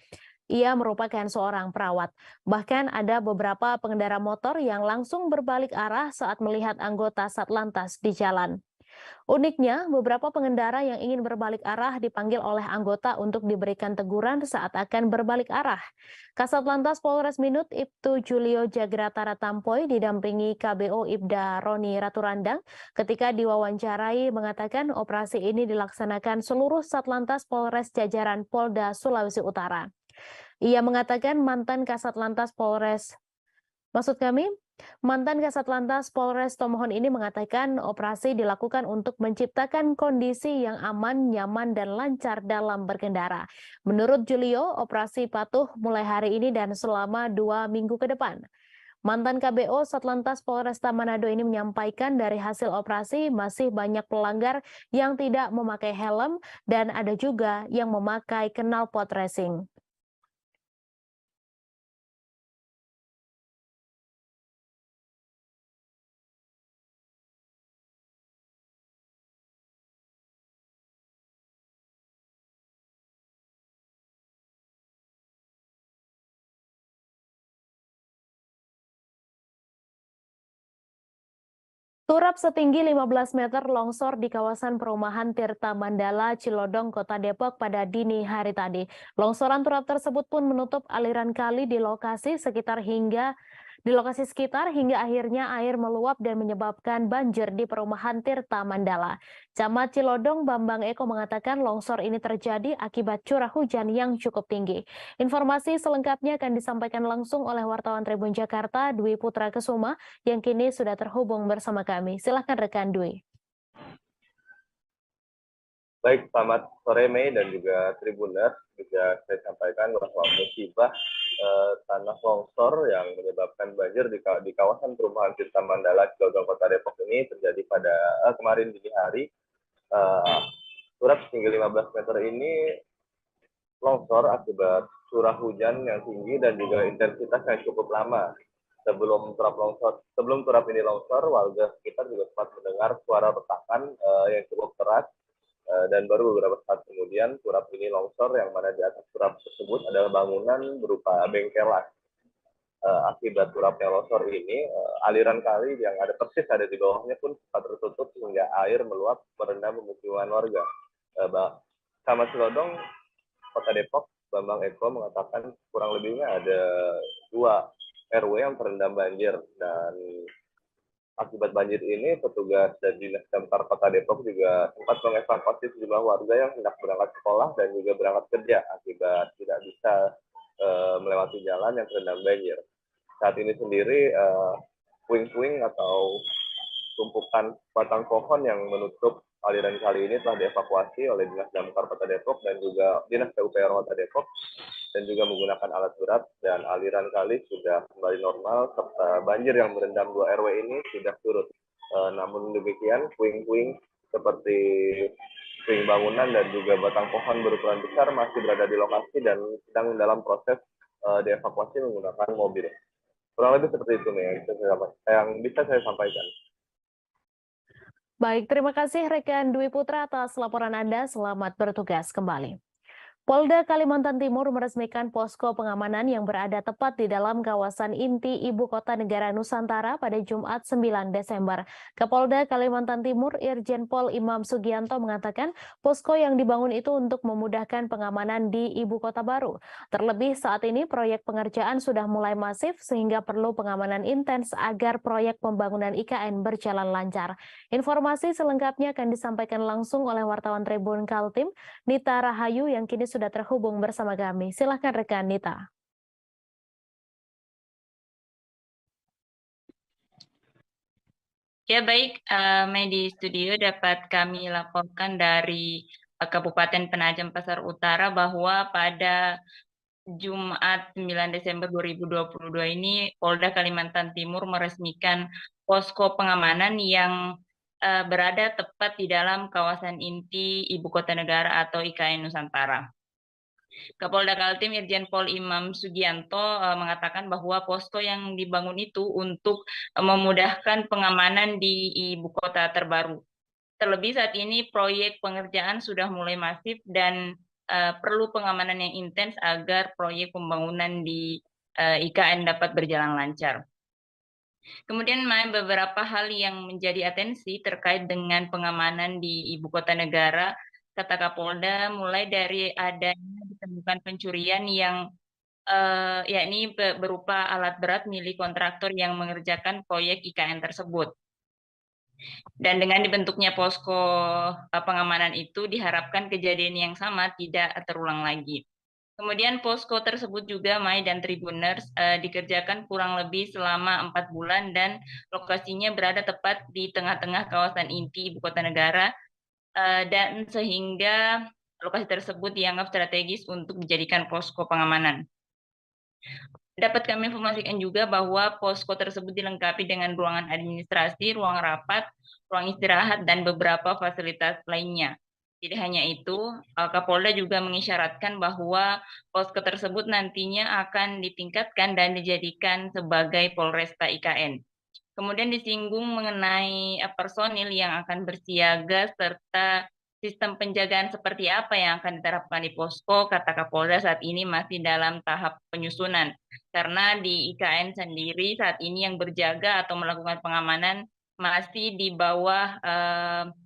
ia merupakan seorang perawat. Bahkan ada beberapa pengendara motor yang langsung berbalik arah saat melihat anggota Satlantas di jalan. Uniknya, beberapa pengendara yang ingin berbalik arah dipanggil oleh anggota untuk diberikan teguran saat akan berbalik arah. Kasat Lantas Polres Minut Ibtu Julio Jagratara Tampoy didampingi KBO Ibda Roni Raturandang ketika diwawancarai mengatakan operasi ini dilaksanakan seluruh Satlantas Polres jajaran Polda Sulawesi Utara. Ia mengatakan mantan Kasat Lantas Mantan Kasat Lantas Polres Tomohon ini mengatakan operasi dilakukan untuk menciptakan kondisi yang aman, nyaman, dan lancar dalam berkendara. Menurut Julio, operasi patuh mulai hari ini dan selama 2 minggu ke depan. Mantan KBO Satlantas Polresta Manado ini menyampaikan dari hasil operasi masih banyak pelanggar yang tidak memakai helm dan ada juga yang memakai knalpot racing. Turap setinggi 15 meter longsor di kawasan perumahan Tirta Mandala, Cilodong, Kota Depok pada dini hari tadi. Longsoran turap tersebut pun menutup aliran kali di lokasi sekitar hingga akhirnya air meluap dan menyebabkan banjir di perumahan Tirta Mandala. Camat Cilodong Bambang Eko mengatakan longsor ini terjadi akibat curah hujan yang cukup tinggi. Informasi selengkapnya akan disampaikan langsung oleh wartawan Tribun Jakarta, Dwi Putra Kesuma, yang kini sudah terhubung bersama kami. Silahkan rekan Dwi. Baik, selamat sore Mei dan juga Tribuners. Bisa saya sampaikan bahwa musibah tanah longsor yang menyebabkan banjir di kawasan perumahan Tirta Mandala, Cilodong, Kota Depok ini terjadi pada kemarin dini hari. Turap setinggi 15 meter ini longsor akibat curah hujan yang tinggi dan juga intensitas yang cukup lama. Sebelum turap ini longsor, warga sekitar juga sempat mendengar suara retakan yang cukup keras. Dan baru beberapa saat kemudian turap ini longsor, yang mana di atas turap tersebut adalah bangunan berupa bengkelan. Akibat turapnya longsor ini, aliran kali yang ada persis ada di bawahnya pun sempat tertutup hingga air meluap merendam pemukiman warga. Camat Cilodong, Kota Depok, Bambang Eko mengatakan kurang lebihnya ada 2 RW yang terendam banjir, dan akibat banjir ini, petugas dan Dinas Damkar Kota Depok juga sempat mengevakuasi sejumlah warga yang hendak berangkat sekolah dan juga berangkat kerja akibat tidak bisa melewati jalan yang terendam banjir. Saat ini sendiri, puing-puing atau tumpukan batang pohon yang menutup aliran kali ini telah dievakuasi oleh Dinas Damkar Kota Depok dan juga Dinas PUPR Kota Depok, dan juga menggunakan alat berat, dan aliran kali sudah kembali normal serta banjir yang merendam 2 RW ini sudah surut. Namun demikian, puing-puing seperti puing bangunan dan juga batang pohon berukuran besar masih berada di lokasi dan sedang dalam proses dievakuasi menggunakan mobil. Kurang lebih seperti itu nih yang bisa saya sampaikan. Baik, terima kasih rekan Dwi Putra atas laporan Anda. Selamat bertugas kembali. Polda Kalimantan Timur meresmikan posko pengamanan yang berada tepat di dalam kawasan inti Ibu Kota Negara Nusantara pada Jumat 9 Desember. Kapolda Kalimantan Timur Irjen Pol Imam Sugianto mengatakan posko yang dibangun itu untuk memudahkan pengamanan di Ibu Kota baru. Terlebih saat ini proyek pengerjaan sudah mulai masif sehingga perlu pengamanan intens agar proyek pembangunan IKN berjalan lancar. Informasi selengkapnya akan disampaikan langsung oleh wartawan Tribun Kaltim, Nita Rahayu, yang kini sudah terhubung bersama kami. Silakan rekan Nita. Ya baik, di studio dapat kami laporkan dari Kabupaten Penajam Pasar Utara bahwa pada Jumat 9 Desember 2022 ini Polda Kalimantan Timur meresmikan posko pengamanan yang berada tepat di dalam kawasan inti Ibu Kota Negara atau IKN Nusantara. Kapolda Kaltim Irjen Pol Imam Sugianto mengatakan bahwa posko yang dibangun itu untuk memudahkan pengamanan di Ibu Kota terbaru. Terlebih saat ini proyek pengerjaan sudah mulai masif dan perlu pengamanan yang intens agar proyek pembangunan di IKN dapat berjalan lancar. Kemudian beberapa hal yang menjadi atensi terkait dengan pengamanan di Ibu Kota Negara, kata Kapolda, mulai dari adanya ditemukan pencurian yang yakni berupa alat berat milik kontraktor yang mengerjakan proyek IKN tersebut. Dan dengan dibentuknya posko pengamanan itu diharapkan kejadian yang sama tidak terulang lagi. Kemudian posko tersebut juga, Mai dan Tribuners, dikerjakan kurang lebih selama 4 bulan dan lokasinya berada tepat di tengah-tengah kawasan inti ibu kota negara, dan sehingga lokasi tersebut dianggap strategis untuk dijadikan posko pengamanan. Dapat kami informasikan juga bahwa posko tersebut dilengkapi dengan ruangan administrasi, ruang rapat, ruang istirahat, dan beberapa fasilitas lainnya. Tidak hanya itu, Kapolda juga mengisyaratkan bahwa posko tersebut nantinya akan ditingkatkan dan dijadikan sebagai Polresta IKN. Kemudian disinggung mengenai personil yang akan bersiaga serta sistem penjagaan seperti apa yang akan diterapkan di posko. Kata Kapolda saat ini masih dalam tahap penyusunan. Karena di IKN sendiri saat ini yang berjaga atau melakukan pengamanan masih di bawah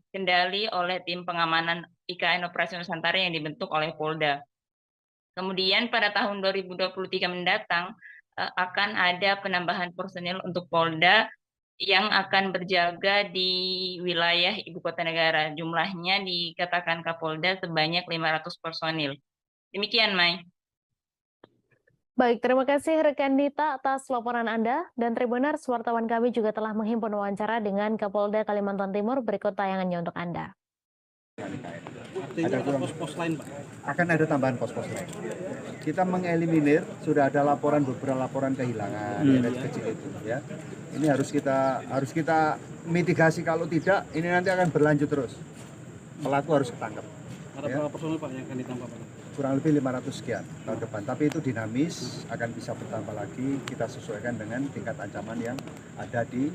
kendali oleh tim pengamanan IKN Operasi Nusantara yang dibentuk oleh Polda. Kemudian pada tahun 2023 mendatang akan ada penambahan personil untuk Polda yang akan berjaga di wilayah ibu kota negara. Jumlahnya dikatakan Kapolda sebanyak 500 personil. Demikian, Mai. Baik, terima kasih rekan Dita atas laporan Anda. Dan Tribuners, wartawan kami juga telah menghimpun wawancara dengan Kapolda Kalimantan Timur. Berikut tayangannya untuk Anda. Ada pos-pos lain, Pak? Akan ada tambahan pos-pos lain. Kita mengeliminir, sudah ada beberapa laporan kehilangan, yang kecil itu, ya. Ini harus kita mitigasi, kalau tidak, ini nanti akan berlanjut terus. Pelaku harus ketangkep. Ada berapa personil, Pak, yang akan ditambah, Pak? Kurang lebih 500 sekian tahun depan. Tapi itu dinamis, akan bisa bertambah lagi. Kita sesuaikan dengan tingkat ancaman yang ada di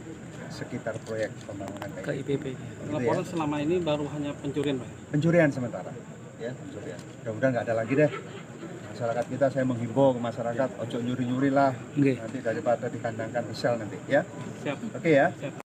sekitar proyek pembangunan KIPP. Laporan selama ini baru hanya pencurian, Pak? Pencurian sementara, ya, pencurian. Mudah-mudahan nggak ada lagi deh. Masyarakat kita, saya menghimbau ke masyarakat, ojo nyuri-nyuri lah, nanti daripada dikandangkan di sel nanti, ya. Siap. Oke ya. Siap.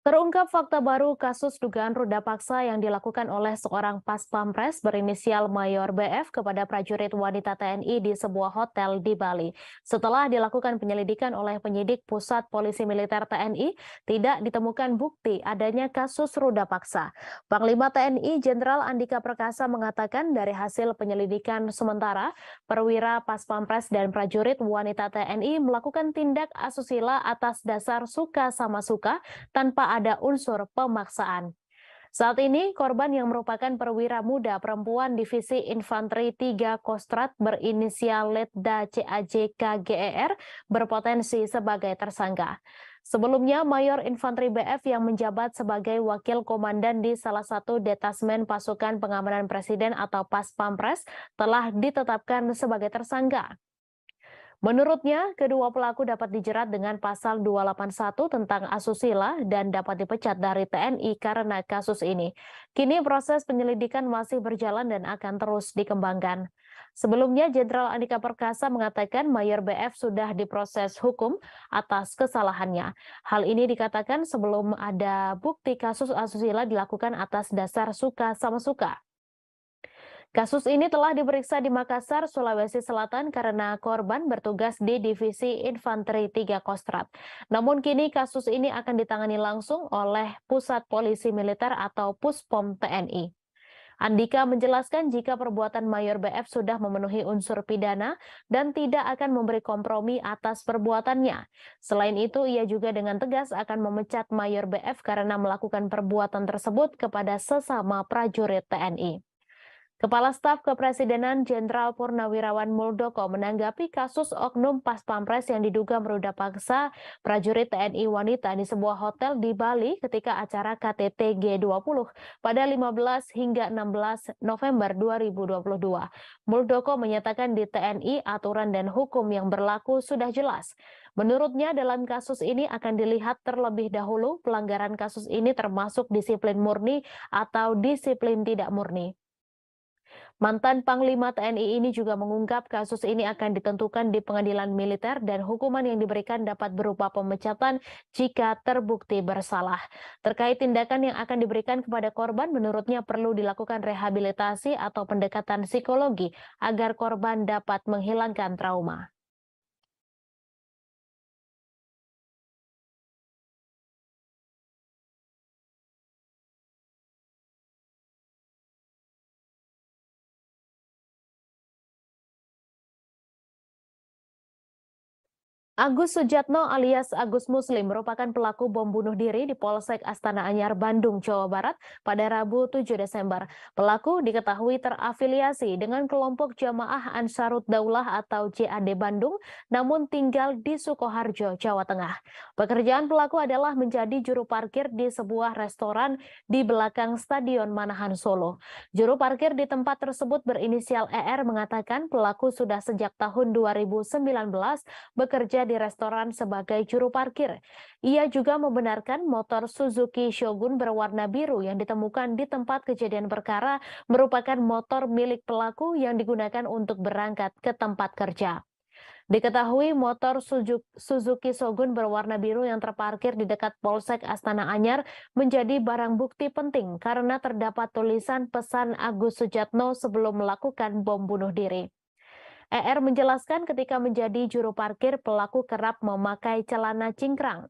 Terungkap fakta baru kasus dugaan ruda paksa yang dilakukan oleh seorang pas pampres berinisial Mayor BF kepada prajurit wanita TNI di sebuah hotel di Bali. Setelah dilakukan penyelidikan oleh penyidik Pusat Polisi Militer TNI, tidak ditemukan bukti adanya kasus ruda paksa. Panglima TNI Jenderal Andika Perkasa mengatakan dari hasil penyelidikan sementara, perwira pas pampres dan prajurit wanita TNI melakukan tindak asusila atas dasar suka sama suka tanpa ada unsur pemaksaan. Saat ini, korban yang merupakan perwira muda perempuan Divisi Infanteri 3 Kostrat berinisial Letda CAJ KGER berpotensi sebagai tersangka. Sebelumnya, Mayor Infanteri BF yang menjabat sebagai Wakil Komandan di salah satu detasmen pasukan pengamanan Presiden atau Pas Pampres telah ditetapkan sebagai tersangka. Menurutnya, kedua pelaku dapat dijerat dengan pasal 281 tentang asusila dan dapat dipecat dari TNI karena kasus ini. Kini proses penyelidikan masih berjalan dan akan terus dikembangkan. Sebelumnya, Jenderal Andika Perkasa mengatakan Mayor BF sudah diproses hukum atas kesalahannya. Hal ini dikatakan sebelum ada bukti kasus asusila dilakukan atas dasar suka sama suka. Kasus ini telah diperiksa di Makassar, Sulawesi Selatan karena korban bertugas di Divisi Infanteri 3 Kostrat. Namun kini kasus ini akan ditangani langsung oleh Pusat Polisi Militer atau Puspom TNI. Andika menjelaskan jika perbuatan Mayor BF sudah memenuhi unsur pidana dan tidak akan memberi kompromi atas perbuatannya. Selain itu, ia juga dengan tegas akan memecat Mayor BF karena melakukan perbuatan tersebut kepada sesama prajurit TNI. Kepala Staf Kepresidenan Jenderal Purnawirawan Muldoko menanggapi kasus oknum Pas Pampres yang diduga meruda paksa prajurit TNI wanita di sebuah hotel di Bali ketika acara KTT G20 pada 15 hingga 16 November 2022. Muldoko menyatakan di TNI aturan dan hukum yang berlaku sudah jelas. Menurutnya dalam kasus ini akan dilihat terlebih dahulu pelanggaran kasus ini termasuk disiplin murni atau disiplin tidak murni. Mantan Panglima TNI ini juga mengungkap kasus ini akan ditentukan di pengadilan militer dan hukuman yang diberikan dapat berupa pemecatan jika terbukti bersalah. Terkait tindakan yang akan diberikan kepada korban, menurutnya perlu dilakukan rehabilitasi atau pendekatan psikologi agar korban dapat menghilangkan trauma. Agus Sujatno alias Agus Muslim merupakan pelaku bom bunuh diri di Polsek Astana Anyar, Bandung, Jawa Barat pada Rabu 7 Desember. Pelaku diketahui terafiliasi dengan kelompok Jamaah Ansarut Daulah atau JAD Bandung, namun tinggal di Sukoharjo, Jawa Tengah. Pekerjaan pelaku adalah menjadi juru parkir di sebuah restoran di belakang Stadion Manahan, Solo. Juru parkir di tempat tersebut berinisial ER mengatakan pelaku sudah sejak tahun 2019 bekerja di restoran sebagai juru parkir. Ia juga membenarkan motor Suzuki Shogun berwarna biru yang ditemukan di tempat kejadian perkara merupakan motor milik pelaku yang digunakan untuk berangkat ke tempat kerja. Diketahui motor Suzuki Shogun berwarna biru yang terparkir di dekat Polsek Astana Anyar menjadi barang bukti penting karena terdapat tulisan pesan Agus Sujatno sebelum melakukan bom bunuh diri. ER menjelaskan ketika menjadi juru parkir, pelaku kerap memakai celana cingkrang.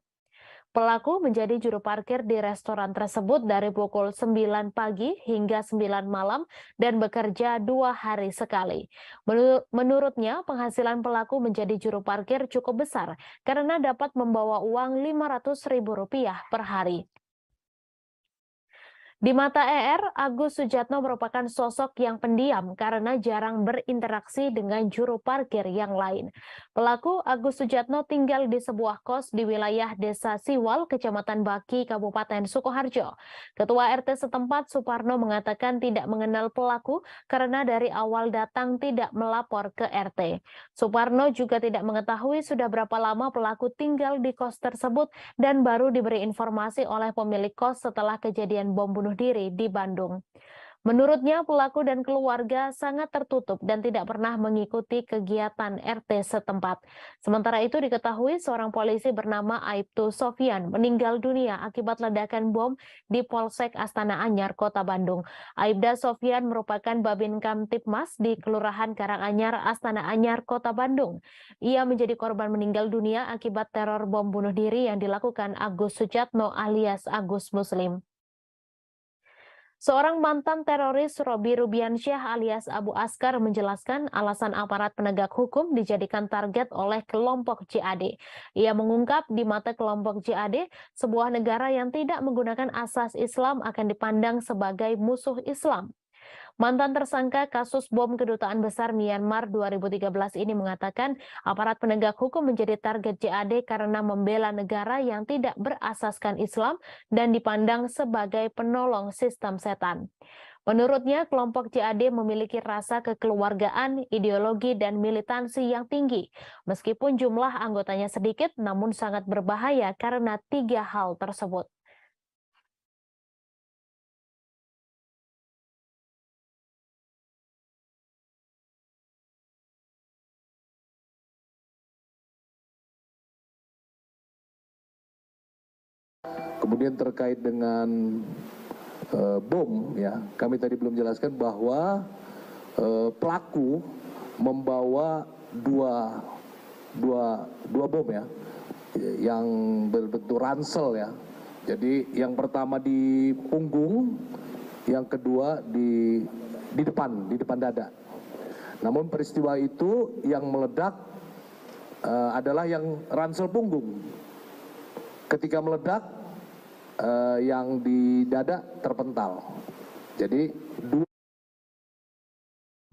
Pelaku menjadi juru parkir di restoran tersebut dari pukul 9 pagi hingga 9 malam dan bekerja 2 hari sekali. Menurutnya, penghasilan pelaku menjadi juru parkir cukup besar karena dapat membawa uang Rp500.000 per hari. Di mata ER, Agus Sujatno merupakan sosok yang pendiam karena jarang berinteraksi dengan juru parkir yang lain. Pelaku Agus Sujatno tinggal di sebuah kos di wilayah Desa Siwal, Kecamatan Baki, Kabupaten Sukoharjo. Ketua RT setempat Suparno mengatakan tidak mengenal pelaku karena dari awal datang tidak melapor ke RT. Suparno juga tidak mengetahui sudah berapa lama pelaku tinggal di kos tersebut dan baru diberi informasi oleh pemilik kos setelah kejadian bom bunuh diri di Bandung. Menurutnya, pelaku dan keluarga sangat tertutup dan tidak pernah mengikuti kegiatan RT setempat. Sementara itu diketahui seorang polisi bernama Aibtu Sofyan meninggal dunia akibat ledakan bom di Polsek Astana Anyar, Kota Bandung. Aibda Sofyan merupakan Babin Kamtipmas di Kelurahan Karanganyar, Astana Anyar, Kota Bandung. Ia menjadi korban meninggal dunia akibat teror bom bunuh diri yang dilakukan Agus Sujatno alias Agus Muslim. Seorang mantan teroris Robi Rubiansyah alias Abu Askar menjelaskan alasan aparat penegak hukum dijadikan target oleh kelompok JAD. Ia mengungkap di mata kelompok JAD, sebuah negara yang tidak menggunakan asas Islam akan dipandang sebagai musuh Islam. Mantan tersangka kasus bom Kedutaan Besar Myanmar 2013 ini mengatakan aparat penegak hukum menjadi target JAD karena membela negara yang tidak berasaskan Islam dan dipandang sebagai penolong sistem setan. Menurutnya, kelompok JAD memiliki rasa kekeluargaan, ideologi, dan militansi yang tinggi. Meskipun jumlah anggotanya sedikit, namun sangat berbahaya karena 3 hal tersebut. Kemudian terkait dengan bom, ya, kami tadi belum jelaskan bahwa pelaku membawa dua bom, ya, yang berbentuk ransel, ya. Jadi yang pertama di punggung, yang kedua di depan dada. Namun peristiwa itu yang meledak adalah yang ransel punggung. Ketika meledak, yang di dada terpental. Jadi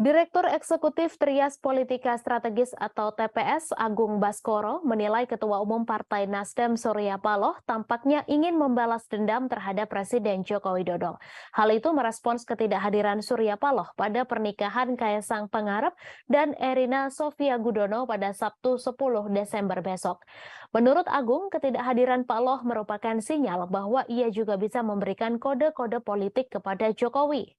Direktur Eksekutif Trias Politika Strategis atau TPS Agung Baskoro menilai Ketua Umum Partai Nasdem Surya Paloh tampaknya ingin membalas dendam terhadap Presiden Joko Widodo. Hal itu merespons ketidakhadiran Surya Paloh pada pernikahan Kaesang Pangarep dan Erina Sofia Gudono pada Sabtu 10 Desember besok. Menurut Agung, ketidakhadiran Paloh merupakan sinyal bahwa ia juga bisa memberikan kode-kode politik kepada Jokowi.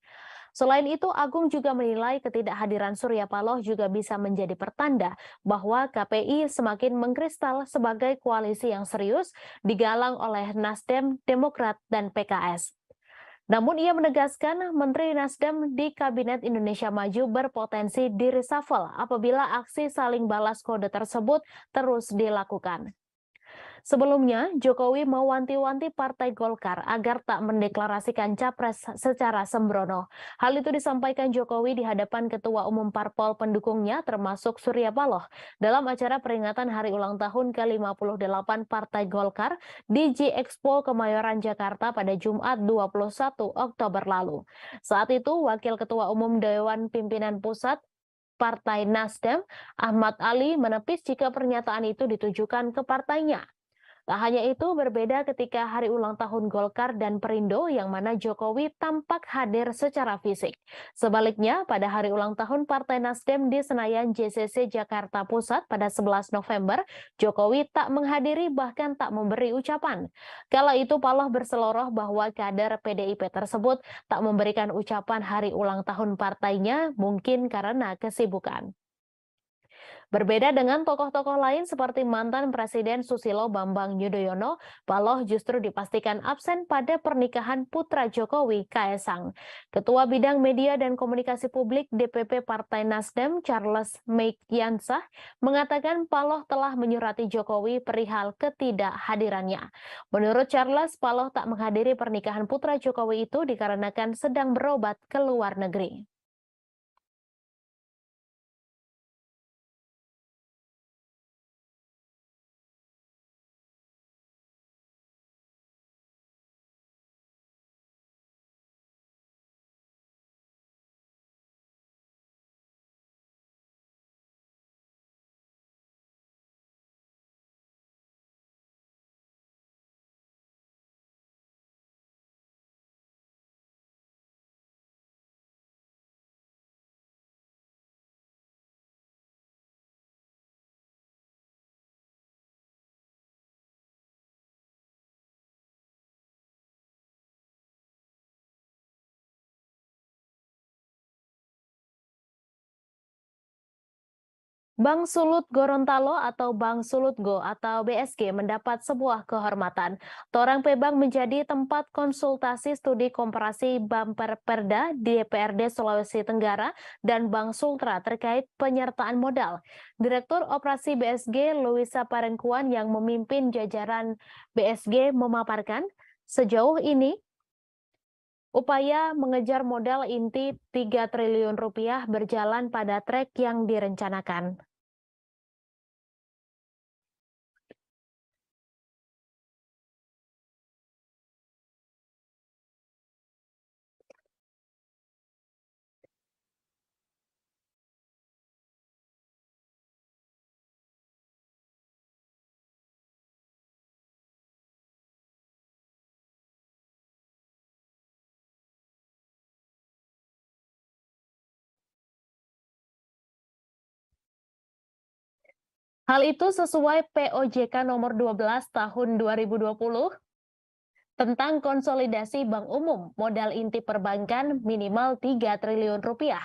Selain itu, Agung juga menilai ketidakhadiran Surya Paloh juga bisa menjadi pertanda bahwa KPI semakin mengkristal sebagai koalisi yang serius digalang oleh Nasdem, Demokrat, dan PKS. Namun ia menegaskan Menteri Nasdem di Kabinet Indonesia Maju berpotensi di-reshuffle apabila aksi saling balas kode tersebut terus dilakukan. Sebelumnya, Jokowi mewanti-wanti Partai Golkar agar tak mendeklarasikan capres secara sembrono. Hal itu disampaikan Jokowi di hadapan Ketua Umum Parpol pendukungnya termasuk Surya Paloh dalam acara peringatan hari ulang tahun ke-58 Partai Golkar di G-Expo Kemayoran, Jakarta pada Jumat 21 Oktober lalu. Saat itu, Wakil Ketua Umum Dewan Pimpinan Pusat Partai Nasdem, Ahmad Ali, menepis jika pernyataan itu ditujukan ke partainya. Tak hanya itu, berbeda ketika hari ulang tahun Golkar dan Perindo yang mana Jokowi tampak hadir secara fisik. Sebaliknya, pada hari ulang tahun Partai Nasdem di Senayan JCC Jakarta Pusat pada 11 November, Jokowi tak menghadiri bahkan tak memberi ucapan. Kala itu Paloh berseloroh bahwa kader PDIP tersebut tak memberikan ucapan hari ulang tahun partainya mungkin karena kesibukan. Berbeda dengan tokoh-tokoh lain seperti mantan Presiden Susilo Bambang Yudhoyono, Paloh justru dipastikan absen pada pernikahan putra Jokowi, Kaesang. Ketua Bidang Media dan Komunikasi Publik DPP Partai Nasdem, Charles Meikiansah, mengatakan Paloh telah menyurati Jokowi perihal ketidakhadirannya. Menurut Charles, Paloh tak menghadiri pernikahan putra Jokowi itu dikarenakan sedang berobat ke luar negeri. Bank Sulut Gorontalo atau Bank Sulutgo atau BSG mendapat sebuah kehormatan. Torang Pebang menjadi tempat konsultasi studi komparasi Bumper Perda di DPRD Sulawesi Tenggara dan Bank Sultra terkait penyertaan modal. Direktur Operasi BSG Luisa Parengkuan yang memimpin jajaran BSG memaparkan, sejauh ini upaya mengejar modal inti 3 triliun rupiah berjalan pada trek yang direncanakan. Hal itu sesuai POJK nomor 12 tahun 2020 tentang konsolidasi bank umum modal inti perbankan minimal 3 triliun rupiah.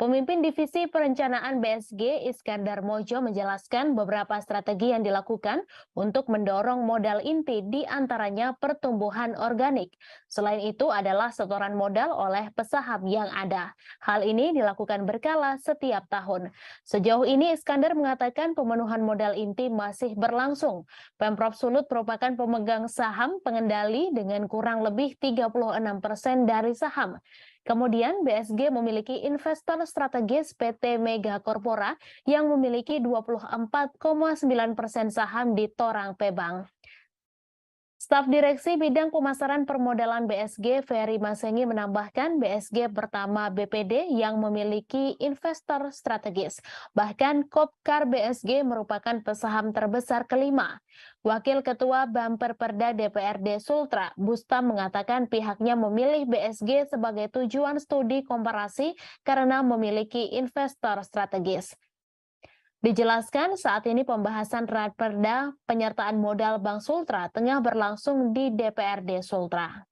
Pemimpin Divisi Perencanaan BSG Iskandar Mojo menjelaskan beberapa strategi yang dilakukan untuk mendorong modal inti di antaranya pertumbuhan organik. Selain itu adalah setoran modal oleh pesaham yang ada. Hal ini dilakukan berkala setiap tahun. Sejauh ini Iskandar mengatakan pemenuhan modal inti masih berlangsung. Pemprov Sulut merupakan pemegang saham pengendali dengan kurang lebih 36% dari saham. Kemudian BSG memiliki investor strategis PT Mega Corpora yang memiliki 24,9% saham di Torang Pebang. Staf Direksi Bidang Pemasaran Permodalan BSG, Ferry Masengi menambahkan BSG pertama BPD yang memiliki investor strategis. Bahkan Kopkar BSG merupakan pesaham terbesar kelima. Wakil Ketua Bumper Perda DPRD Sultra, Bustam mengatakan pihaknya memilih BSG sebagai tujuan studi komparasi karena memiliki investor strategis. Dijelaskan saat ini pembahasan Raperda penyertaan modal Bank Sultra tengah berlangsung di DPRD Sultra.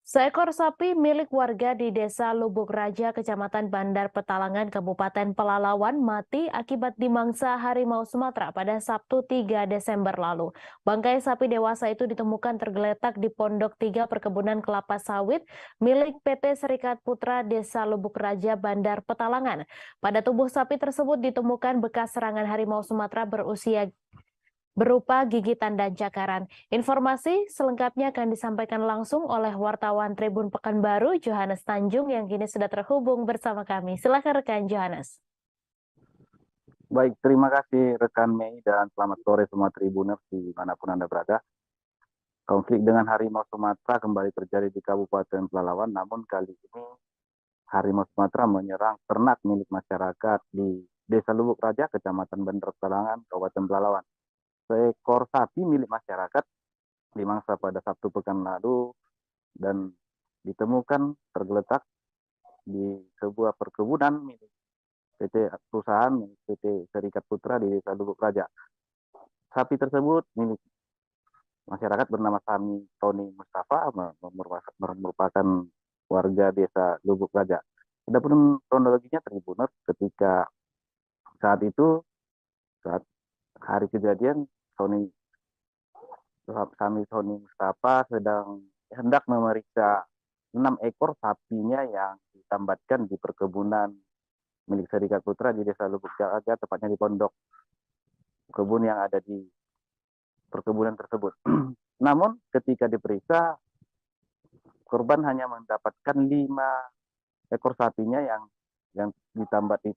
Seekor sapi milik warga di Desa Lubuk Raja, Kecamatan Bandar Petalangan, Kabupaten Pelalawan mati akibat dimangsa harimau Sumatera pada Sabtu 3 Desember lalu. Bangkai sapi dewasa itu ditemukan tergeletak di Pondok 3 Perkebunan Kelapa Sawit milik PT Serikat Putra Desa Lubuk Raja, Bandar Petalangan. Pada tubuh sapi tersebut ditemukan bekas serangan harimau Sumatera berupa gigitan dan cakaran. Informasi selengkapnya akan disampaikan langsung oleh wartawan Tribun Pekanbaru, Johannes Tanjung, yang kini sudah terhubung bersama kami. Silakan rekan Johannes. Baik, terima kasih rekan Mei dan selamat sore semua Tribuners dimanapun Anda berada. Konflik dengan harimau Sumatera kembali terjadi di Kabupaten Pelalawan, namun kali ini harimau Sumatera menyerang ternak milik masyarakat di Desa Lubuk Raja, Kecamatan Bandar Petalangan, Kabupaten Pelalawan. Seekor sapi milik masyarakat dimangsa pada Sabtu pekan lalu dan ditemukan tergeletak di sebuah perkebunan milik perusahaan PT Serikat Putra di Desa Lubuk Raja. Sapi tersebut milik masyarakat bernama Tony Mustafa, merupakan warga Desa Lubuk Raja. Adapun kronologinya Tribuners, ketika saat hari kejadian Tony Mustafa hendak memeriksa 6 ekor sapinya yang ditambatkan di perkebunan milik Serikat Putra di Desa Lubuk Raja, tepatnya di pondok kebun yang ada di perkebunan tersebut. Namun ketika diperiksa, korban hanya mendapatkan 5 ekor sapinya yang ditambat di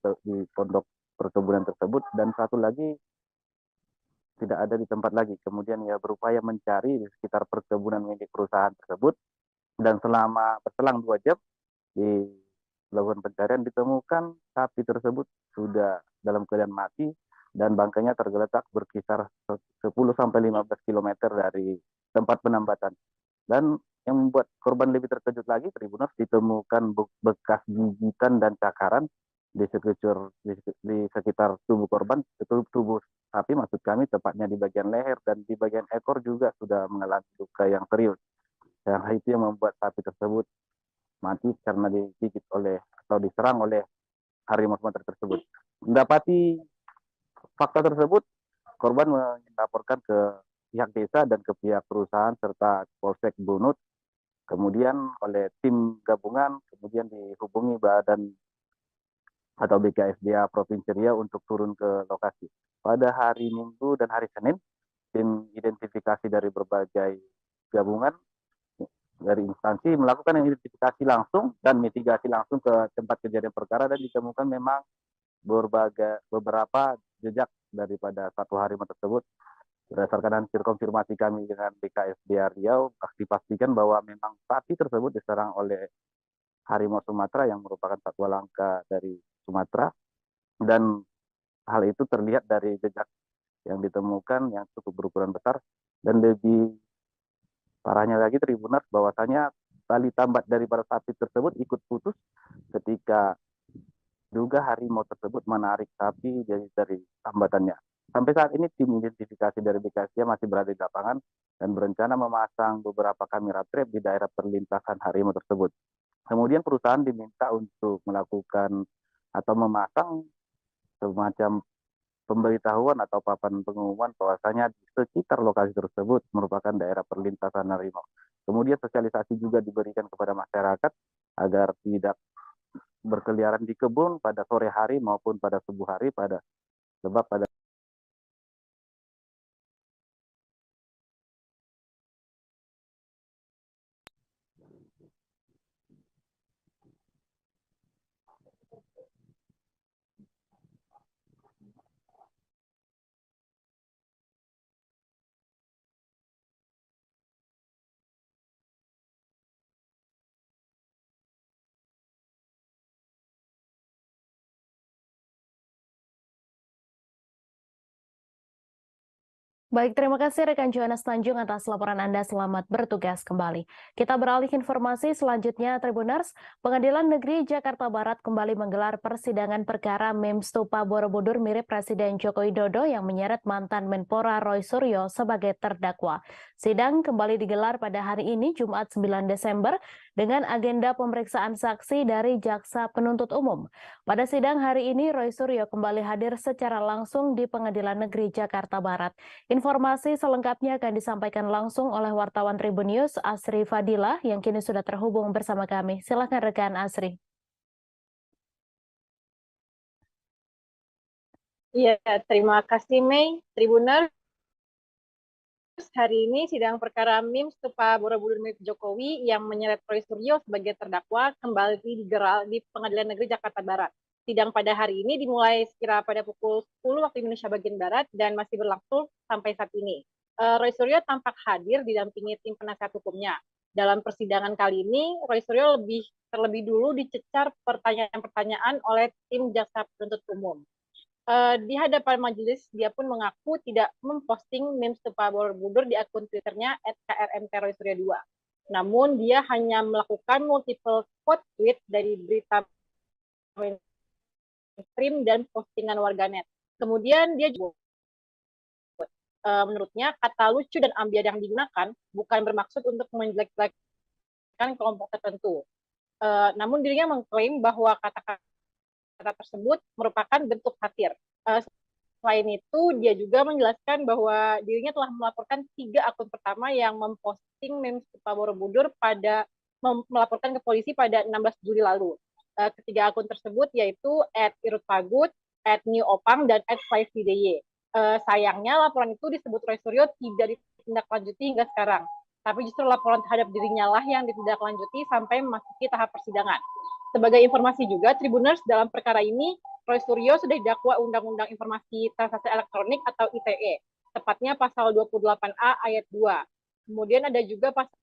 pondok perkebunan tersebut, dan satu lagi tidak ada di tempat lagi. Kemudian ia berupaya mencari di sekitar perkebunan milik perusahaan tersebut, dan berselang 2 jam dilakukan pencarian, ditemukan sapi tersebut sudah dalam keadaan mati dan bangkainya tergeletak berkisar 10-15 km dari tempat penambatan. Dan yang membuat korban lebih terkejut lagi, Tribuners, ditemukan bekas gigitan dan cakaran di sekitar tubuh korban, tubuh sapi maksud kami, tepatnya di bagian leher dan di bagian ekor juga sudah mengalami luka yang serius. Yang itu yang membuat sapi tersebut mati karena digigit atau diserang oleh harimau Sumatera tersebut. Mendapati fakta tersebut, korban melaporkan ke pihak desa dan ke pihak perusahaan serta Polsek Bunut. Kemudian oleh tim gabungan kemudian dihubungi Badan atau BKSDA Provinsi Riau untuk turun ke lokasi. Pada hari Minggu dan hari Senin, tim identifikasi dari berbagai gabungan dari instansi melakukan identifikasi langsung dan mitigasi langsung ke tempat kejadian perkara, dan ditemukan memang beberapa jejak daripada satu harimau tersebut. Berdasarkan hasil konfirmasi kami dengan BKSDA Riau, dipastikan bahwa memang sapi tersebut diserang oleh harimau Sumatera yang merupakan satwa langka dari Sumatera, dan hal itu terlihat dari jejak yang ditemukan yang cukup berukuran besar. Dan lebih parahnya lagi, Tribuners, bahwasanya tali tambat daripada sapi tersebut ikut putus ketika duga harimau tersebut menarik sapi dari tambatannya. Sampai saat ini tim identifikasi dari BKSDA masih berada di lapangan dan berencana memasang beberapa kamera trap di daerah perlintasan harimau tersebut. Kemudian perusahaan diminta untuk melakukan atau memasang semacam pemberitahuan atau papan pengumuman bahwasanya di sekitar lokasi tersebut merupakan daerah perlintasan harimau. Kemudian sosialisasi juga diberikan kepada masyarakat agar tidak berkeliaran di kebun pada sore hari maupun pada subuh hari, sebab pada Baik, terima kasih rekan Jonas Tanjung atas laporan Anda. Selamat bertugas kembali. Kita beralih ke informasi selanjutnya, Tribuners. Pengadilan Negeri Jakarta Barat kembali menggelar persidangan perkara meme stupa Borobudur mirip Presiden Joko Widodo yang menyeret mantan Menpora Roy Suryo sebagai terdakwa. Sidang kembali digelar pada hari ini, Jumat 9 Desember, dengan agenda pemeriksaan saksi dari Jaksa Penuntut Umum. Pada sidang hari ini, Roy Suryo kembali hadir secara langsung di Pengadilan Negeri Jakarta Barat. Informasi selengkapnya akan disampaikan langsung oleh wartawan Tribun News Asri Fadila yang kini sudah terhubung bersama kami. Silakan rekan Asri. Iya, terima kasih Mei. Tribuners, hari ini sidang perkara meme stupa Borobudur milik Jokowi yang menyeret Roy Suryo sebagai terdakwa kembali digelar di Pengadilan Negeri Jakarta Barat. Sidang pada hari ini dimulai sekira pada pukul 10 waktu Indonesia bagian Barat dan masih berlangsung sampai saat ini. Roy Suryo tampak hadir didampingi tim penasihat hukumnya. Dalam persidangan kali ini, Roy Suryo terlebih dulu dicecar pertanyaan-pertanyaan oleh tim jaksa penuntut umum. Di hadapan majelis, dia pun mengaku tidak memposting meme stupa Borobudur di akun Twitternya @krmtroysuryo2. Namun, dia hanya melakukan multiple quote tweet dari berita stream dan postingan warganet. Kemudian dia juga menurutnya kata lucu dan ambiar yang digunakan bukan bermaksud untuk menjelek-jelekan kelompok tertentu. Namun dirinya mengklaim bahwa kata-kata tersebut merupakan bentuk satir. Selain itu, dia juga menjelaskan bahwa dirinya telah melaporkan 3 akun pertama yang memposting meme stupa Borobudur melaporkan ke polisi pada 16 Juli lalu. Ketiga akun tersebut yaitu @irutpagut, @newopang, dan @5vdy. Sayangnya laporan itu disebut Roy Suryo tidak ditindaklanjuti hingga sekarang. Tapi justru laporan terhadap dirinya lah yang ditindaklanjuti sampai memasuki tahap persidangan. Sebagai informasi juga, Tribuners, dalam perkara ini, Roy Suryo sudah didakwa Undang-Undang Informasi Transaksi Elektronik atau ITE, tepatnya pasal 28A ayat 2. Kemudian ada juga pasal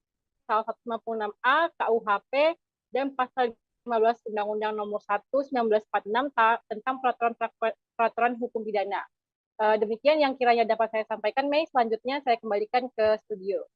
156A KUHP dan pasal 15 Undang-Undang Nomor 1 1946 tentang peraturan hukum pidana. Demikian yang kiranya dapat saya sampaikan, Mei. Selanjutnya saya kembalikan ke studio.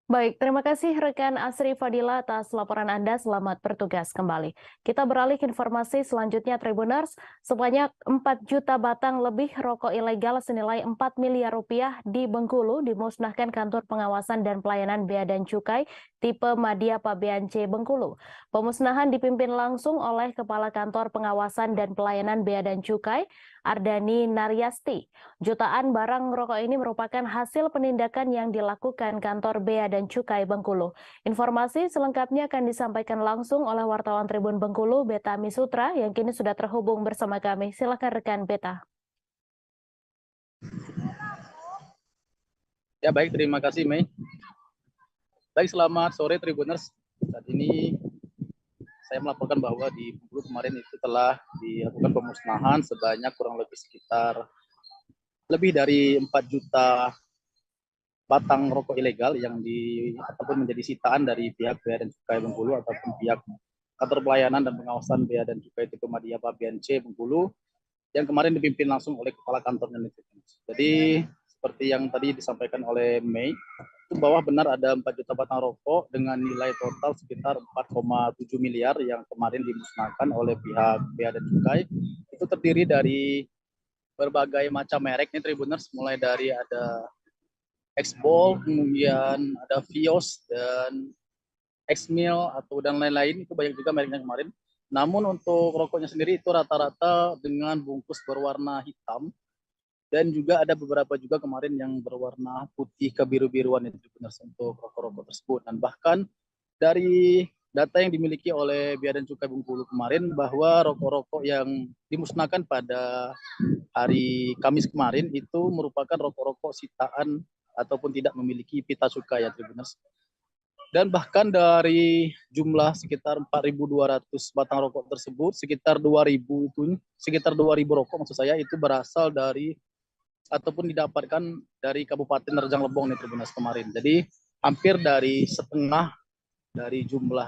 Baik, terima kasih rekan Asri Fadila atas laporan Anda. Selamat bertugas kembali. Kita beralih ke informasi selanjutnya, Tribuners. Sebanyak 4 juta batang lebih rokok ilegal senilai 4 miliar rupiah di Bengkulu dimusnahkan Kantor Pengawasan dan Pelayanan Bea dan Cukai tipe Madya Pabean C Bengkulu. Pemusnahan dipimpin langsung oleh Kepala Kantor Pengawasan dan Pelayanan Bea dan Cukai, Ardani Naryasti. Jutaan barang rokok ini merupakan hasil penindakan yang dilakukan Kantor Bea dan Cukai Bengkulu. Informasi selengkapnya akan disampaikan langsung oleh wartawan Tribun Bengkulu, Beta Misutra, yang kini sudah terhubung bersama kami. Silakan rekan Beta. Ya baik, terima kasih Mei. Baik, selamat sore Tribuners. Saat ini saya melaporkan bahwa di Bengkulu kemarin itu telah dilakukan pemusnahan sebanyak kurang lebih sekitar lebih dari 4 juta batang rokok ilegal yang ataupun menjadi sitaan dari pihak Bea dan Cukai Bengkulu ataupun pihak Kantor Pelayanan dan Pengawasan Bea dan Cukai tipe Madya Pabean C Bengkulu yang kemarin dipimpin langsung oleh Kepala Kantornya. Jadi seperti yang tadi disampaikan oleh Mei, itu bahwa benar ada 4 juta batang rokok dengan nilai total sekitar 4,7 miliar yang kemarin dimusnahkan oleh pihak Bea dan Cukai. Itu terdiri dari berbagai macam merek nih Tribuners, mulai dari ada X-Ball, kemudian ada Vios dan X-Mil atau dan lain-lain, itu banyak juga mereknya kemarin. Namun untuk rokoknya sendiri itu rata-rata dengan bungkus berwarna hitam dan juga ada beberapa juga kemarin yang berwarna putih kebiru-biruan itu untuk rokok-rokok tersebut. Dan bahkan dari data yang dimiliki oleh Bea dan Cukai Bengkulu kemarin bahwa rokok-rokok yang dimusnahkan pada hari Kamis kemarin itu merupakan rokok-rokok sitaan ataupun tidak memiliki pita cukai ya Tribuners. Dan bahkan dari jumlah sekitar 4.200 batang rokok tersebut, sekitar 2.000 rokok maksud saya itu berasal dari ataupun didapatkan dari Kabupaten Rejang Lebong nih Tribuners kemarin. Jadi hampir dari setengah dari jumlah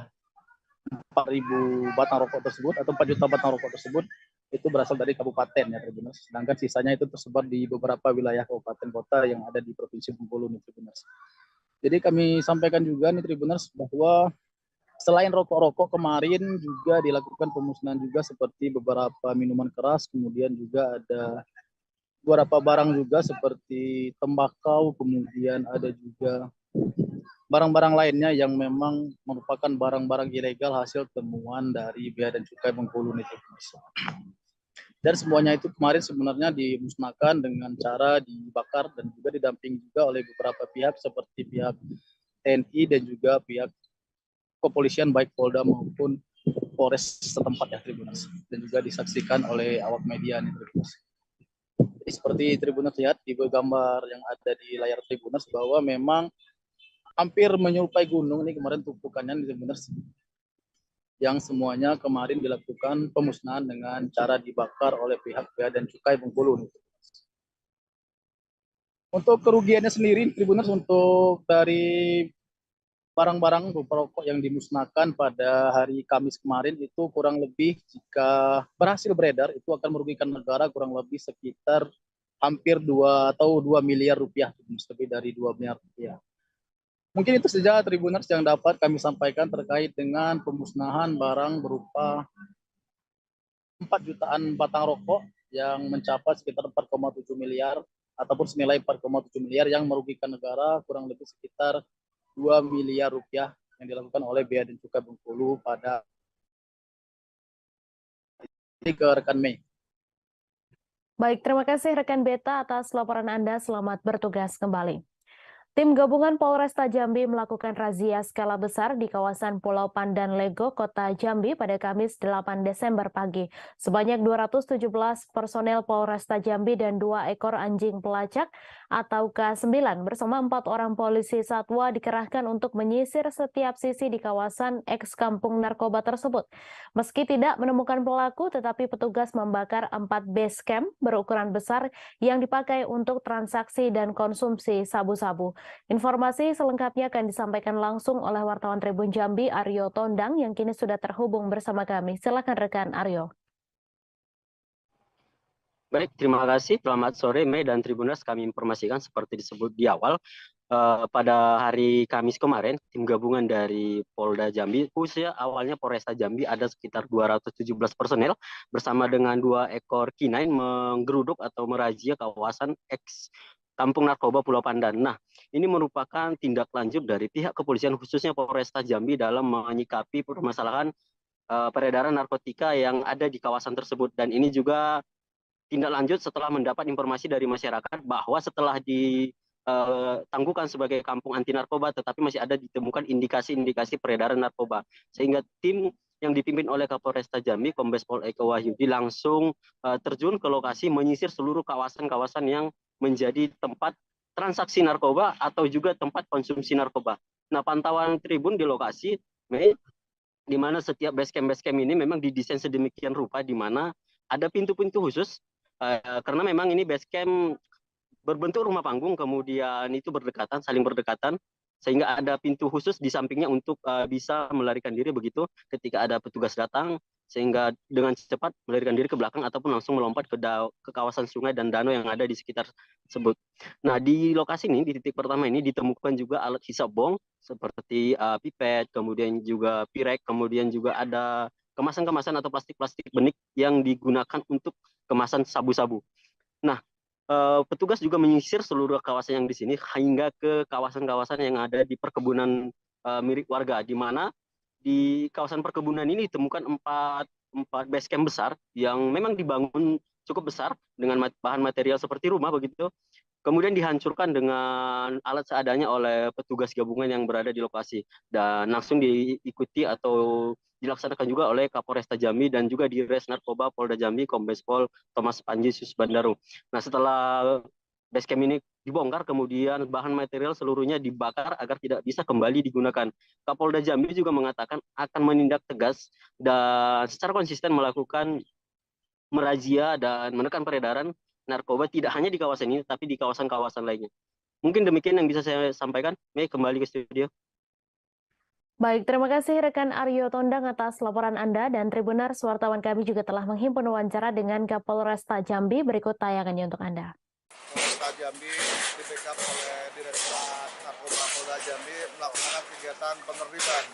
4.000 batang rokok tersebut atau 4 juta batang rokok tersebut itu berasal dari kabupaten ya Tribuners. Sedangkan sisanya itu tersebar di beberapa wilayah kabupaten kota yang ada di Provinsi Bengkulu nih Tribuners. Jadi kami sampaikan juga nih Tribuners bahwa selain rokok-rokok kemarin juga dilakukan pemusnahan juga seperti beberapa minuman keras, kemudian juga ada beberapa barang juga seperti tembakau, kemudian ada juga barang-barang lainnya yang memang merupakan barang-barang ilegal hasil temuan dari Bea dan Cukai Bengkulu nih Tribuners. Dan semuanya itu kemarin sebenarnya dimusnahkan dengan cara dibakar dan juga didampingi juga oleh beberapa pihak seperti pihak TNI dan juga pihak kepolisian baik Polda maupun Polres setempat ya Tribuners, dan juga disaksikan oleh awak media nih Tribuners. Jadi seperti Tribuners lihat di gambar yang ada di layar Tribuners bahwa memang hampir menyerupai gunung nih kemarin tumpukannya nih Tribuners, yang semuanya kemarin dilakukan pemusnahan dengan cara dibakar oleh pihak Bea dan Cukai Bengkulu. Untuk kerugiannya sendiri, Tribuners, untuk dari barang-barang rokok yang dimusnahkan pada hari Kamis kemarin itu kurang lebih jika berhasil beredar itu akan merugikan negara kurang lebih sekitar hampir 2 miliar rupiah, lebih dari 2 miliar rupiah. Mungkin itu saja Tribuners yang dapat kami sampaikan terkait dengan pemusnahan barang berupa 4 jutaan batang rokok yang mencapai sekitar 4,7 miliar ataupun senilai 4,7 miliar yang merugikan negara kurang lebih sekitar 2 miliar rupiah yang dilakukan oleh Bea dan Cukai Bengkulu pada ke rekan Mei. Baik, terima kasih rekan Beta atas laporan Anda. Selamat bertugas kembali. Tim gabungan Polresta Jambi melakukan razia skala besar di kawasan Pulau Pandan Lego, Kota Jambi pada Kamis 8 Desember pagi. Sebanyak 217 personel Polresta Jambi dan 2 ekor anjing pelacak atau K9 bersama 4 orang polisi satwa dikerahkan untuk menyisir setiap sisi di kawasan eks kampung narkoba tersebut. Meski tidak menemukan pelaku, tetapi petugas membakar 4 base camp berukuran besar yang dipakai untuk transaksi dan konsumsi sabu-sabu. Informasi selengkapnya akan disampaikan langsung oleh wartawan Tribun Jambi Aryo Tondang yang kini sudah terhubung bersama kami. Silakan rekan Aryo. Baik, terima kasih. Selamat sore Mei dan Tribuners. Kami informasikan seperti disebut di awal, pada hari Kamis kemarin, tim gabungan dari Polda Jambi, khususnya awalnya Polresta Jambi ada sekitar 217 personel bersama dengan 2 ekor K9 menggeruduk atau merazia kawasan eks Kampung Narkoba Pulau Pandan. Nah, ini merupakan tindak lanjut dari pihak kepolisian khususnya Polresta Jambi dalam menyikapi permasalahan peredaran narkotika yang ada di kawasan tersebut. Dan ini juga tindak lanjut setelah mendapat informasi dari masyarakat bahwa setelah ditangguhkan sebagai kampung anti narkoba, tetapi masih ada ditemukan indikasi-indikasi peredaran narkoba. Sehingga tim yang dipimpin oleh Kapolresta Jambi, Kombes Pol Eko Wahyudi langsung terjun ke lokasi menyisir seluruh kawasan-kawasan yang menjadi tempat transaksi narkoba atau juga tempat konsumsi narkoba. Nah, pantauan Tribun di lokasi, di mana setiap base camp ini memang didesain sedemikian rupa di mana ada pintu-pintu khusus, karena memang ini base camp berbentuk rumah panggung, kemudian itu berdekatan, saling berdekatan, sehingga ada pintu khusus di sampingnya untuk bisa melarikan diri begitu ketika ada petugas datang, sehingga dengan cepat melarikan diri ke belakang ataupun langsung melompat ke kawasan sungai dan danau yang ada di sekitar tersebut. Nah, di lokasi ini, di titik pertama ini ditemukan juga alat hisap bong seperti pipet, kemudian juga pirek, kemudian juga ada kemasan-kemasan atau plastik-plastik benik yang digunakan untuk kemasan sabu-sabu. Nah, petugas juga menyisir seluruh kawasan yang di sini hingga ke kawasan-kawasan yang ada di perkebunan milik warga, di mana di kawasan perkebunan ini ditemukan 4 base camp besar yang memang dibangun cukup besar dengan bahan material seperti rumah begitu. Kemudian dihancurkan dengan alat seadanya oleh petugas gabungan yang berada di lokasi dan langsung diikuti atau dilaksanakan juga oleh Kapolresta Jambi dan juga di Res Narkoba Polda Jambi Kombes Pol Thomas Panji Susbandaru. Nah, setelah base camp ini dibongkar, kemudian bahan material seluruhnya dibakar agar tidak bisa kembali digunakan. Kapolda Jambi juga mengatakan akan menindak tegas dan secara konsisten melakukan merazia dan menekan peredaran narkoba tidak hanya di kawasan ini, tapi di kawasan-kawasan lainnya. Mungkin demikian yang bisa saya sampaikan. Mei, kembali ke studio. Baik, terima kasih rekan Aryo Tondang atas laporan Anda, dan Tribuners, wartawan kami juga telah menghimpun wawancara dengan Kapolresta Jambi. Berikut tayangannya untuk Anda. Polresta Jambi di backup oleh Direktorat Narkoba Polda Jambi melaksanakan kegiatan penertiban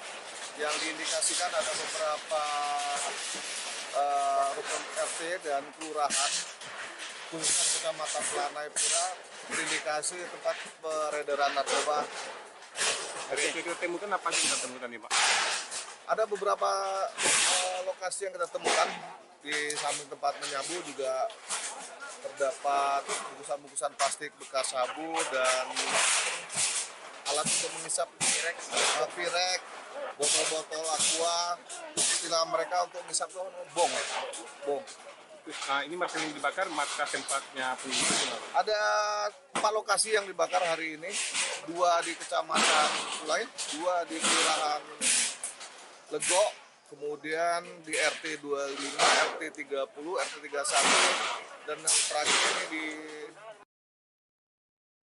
yang diindikasikan ada beberapa rukun RT dan kelurahan khususnya Kecamatan Pelanai Pura berindikasi tempat peredaran narkoba. Dari itu kita temukan apa sih kita temukan nih Pak? Ada beberapa lokasi yang kita temukan. Di samping tempat menyabu juga terdapat bungkusan-bungkusan plastik bekas sabu dan alat untuk mengisap pirek, botol-botol aqua, istilah mereka untuk mengisap itu bong. Nah, ini markas yang dibakar, markas tempatnya pengungsi. Ada 4 lokasi yang dibakar hari ini, 2 di Kecamatan Pulain, 2 di Kelurahan Lego, kemudian di RT 25, RT 30, RT 31, dan yang terakhir ini di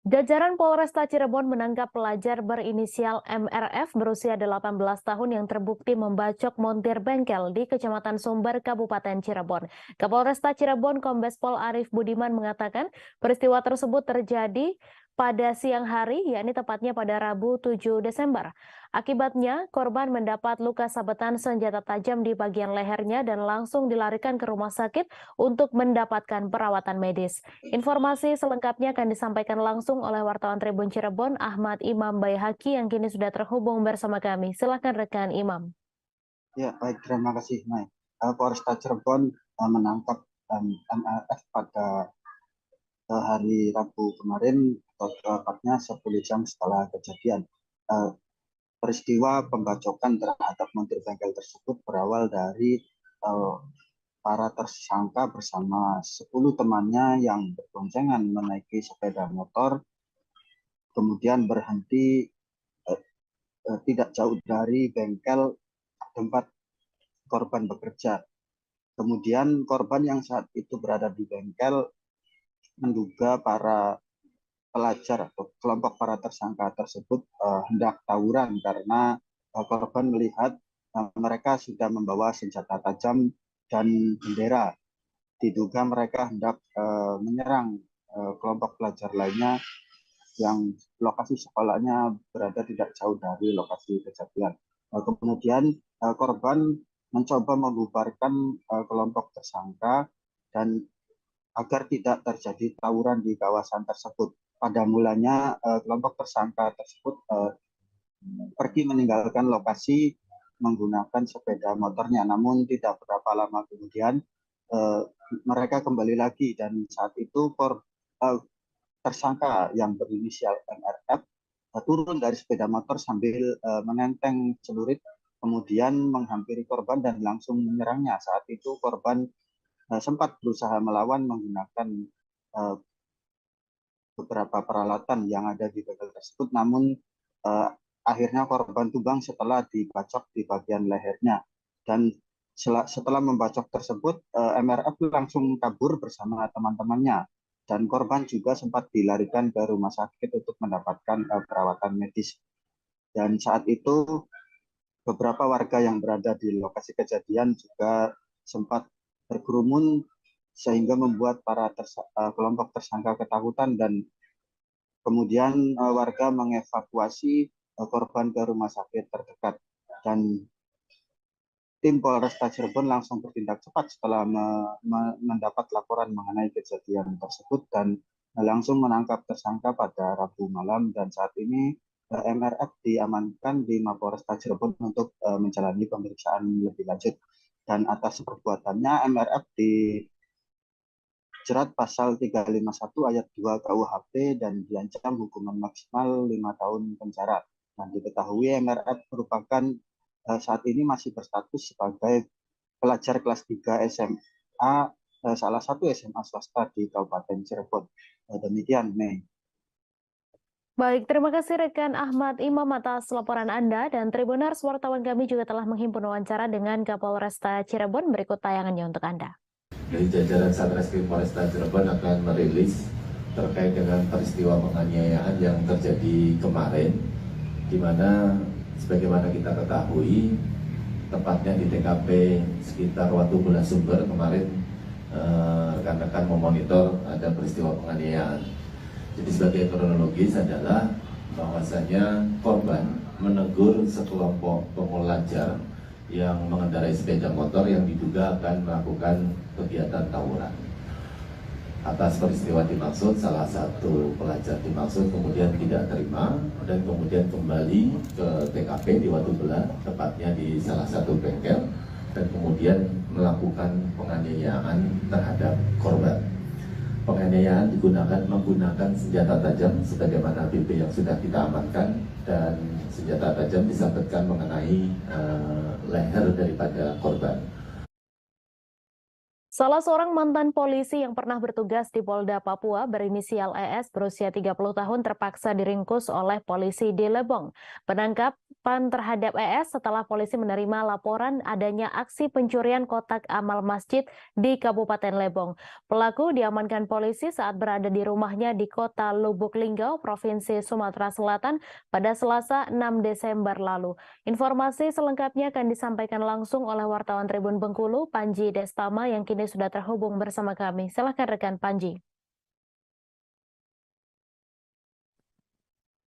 Jajaran Polresta Cirebon menangkap pelajar berinisial MRF berusia 18 tahun yang terbukti membacok montir bengkel di Kecamatan Sumber, Kabupaten Cirebon. Kapolresta Cirebon Kombes Pol Arief Budiman mengatakan peristiwa tersebut terjadi pada siang hari, yakni tepatnya pada Rabu 7 Desember. Akibatnya, korban mendapat luka sabetan senjata tajam di bagian lehernya dan langsung dilarikan ke rumah sakit untuk mendapatkan perawatan medis. Informasi selengkapnya akan disampaikan langsung oleh wartawan Tribun Cirebon, Ahmad Imam Bayhaki, yang kini sudah terhubung bersama kami. Silakan rekan Imam. Ya, baik, terima kasih, Mai. Polresta Cirebon menangkap MRF pada hari Rabu kemarin, atau tepatnya 10 jam setelah kejadian. Peristiwa pembacokan terhadap montir bengkel tersebut berawal dari para tersangka bersama 10 temannya yang berboncengan menaiki sepeda motor, kemudian berhenti tidak jauh dari bengkel tempat korban bekerja. Kemudian korban yang saat itu berada di bengkel menduga para pelajar atau kelompok para tersangka tersebut hendak tawuran karena korban melihat mereka sudah membawa senjata tajam dan bendera. Diduga mereka hendak menyerang kelompok pelajar lainnya yang lokasi sekolahnya berada tidak jauh dari lokasi kejadian. Kemudian korban mencoba membubarkan kelompok tersangka dan agar tidak terjadi tawuran di kawasan tersebut. Pada mulanya kelompok tersangka tersebut pergi meninggalkan lokasi menggunakan sepeda motornya, namun tidak berapa lama kemudian mereka kembali lagi, dan saat itu tersangka yang berinisial MRF turun dari sepeda motor sambil menenteng celurit, kemudian menghampiri korban dan langsung menyerangnya. Saat itu korban sempat berusaha melawan menggunakan beberapa peralatan yang ada di bengkel tersebut, namun akhirnya korban tumbang setelah dibacok di bagian lehernya. Dan setelah membacok tersebut, MRF langsung kabur bersama teman-temannya, dan korban juga sempat dilarikan ke rumah sakit untuk mendapatkan perawatan medis. Dan saat itu beberapa warga yang berada di lokasi kejadian juga sempat berkerumun sehingga membuat para kelompok tersangka ketakutan, dan kemudian warga mengevakuasi korban ke rumah sakit terdekat. Dan tim Polresta Cirebon langsung bertindak cepat setelah mendapat laporan mengenai kejadian tersebut dan langsung menangkap tersangka pada Rabu malam, dan saat ini MRF diamankan di Mapolresta Cirebon untuk menjalani pemeriksaan lebih lanjut. Dan atas perbuatannya MRF dijerat pasal 351 ayat 2 KUHP dan diancam hukuman maksimal 5 tahun penjara. Dan diketahui MRF merupakan saat ini masih berstatus sebagai pelajar kelas 3 SMA, salah satu SMA swasta di Kabupaten Cirebon. Demikian, Mei. Baik, terima kasih rekan Ahmad Imam atas laporan Anda, dan Tribuners, wartawan kami juga telah menghimpun wawancara dengan Kapolresta Cirebon. Berikut tayangannya untuk Anda. Dari jajaran Satreskrim Polresta Cirebon akan merilis terkait dengan peristiwa penganiayaan yang terjadi kemarin, di mana Sebagaimana kita ketahui, tepatnya di TKP sekitar Watubula Sumber kemarin rekan-rekan memonitor ada peristiwa penganiayaan. Jadi sebagai kronologis adalah bahwasanya korban menegur sekelompok pemulajar yang mengendarai sepeda motor yang diduga akan melakukan kegiatan tawuran. Atas peristiwa dimaksud, salah satu pelajar dimaksud kemudian tidak terima dan kemudian kembali ke TKP di Watubela, tepatnya di salah satu bengkel, dan kemudian melakukan penganiayaan terhadap korban. Penganiayaan menggunakan senjata tajam sebagaimana BP yang sudah kita amankan, dan senjata tajam disabetkan mengenai leher daripada korban. Salah seorang mantan polisi yang pernah bertugas di Polda Papua berinisial ES berusia 30 tahun terpaksa diringkus oleh polisi di Lebong. Penangkapan terhadap ES setelah polisi menerima laporan adanya aksi pencurian kotak amal masjid di Kabupaten Lebong. Pelaku diamankan polisi saat berada di rumahnya di kota Lubuk Linggau, Provinsi Sumatera Selatan pada Selasa 6 Desember lalu. Informasi selengkapnya akan disampaikan langsung oleh wartawan Tribun Bengkulu, Panji Destama, yang kini sudah terhubung bersama kami. Silakan rekan Panji.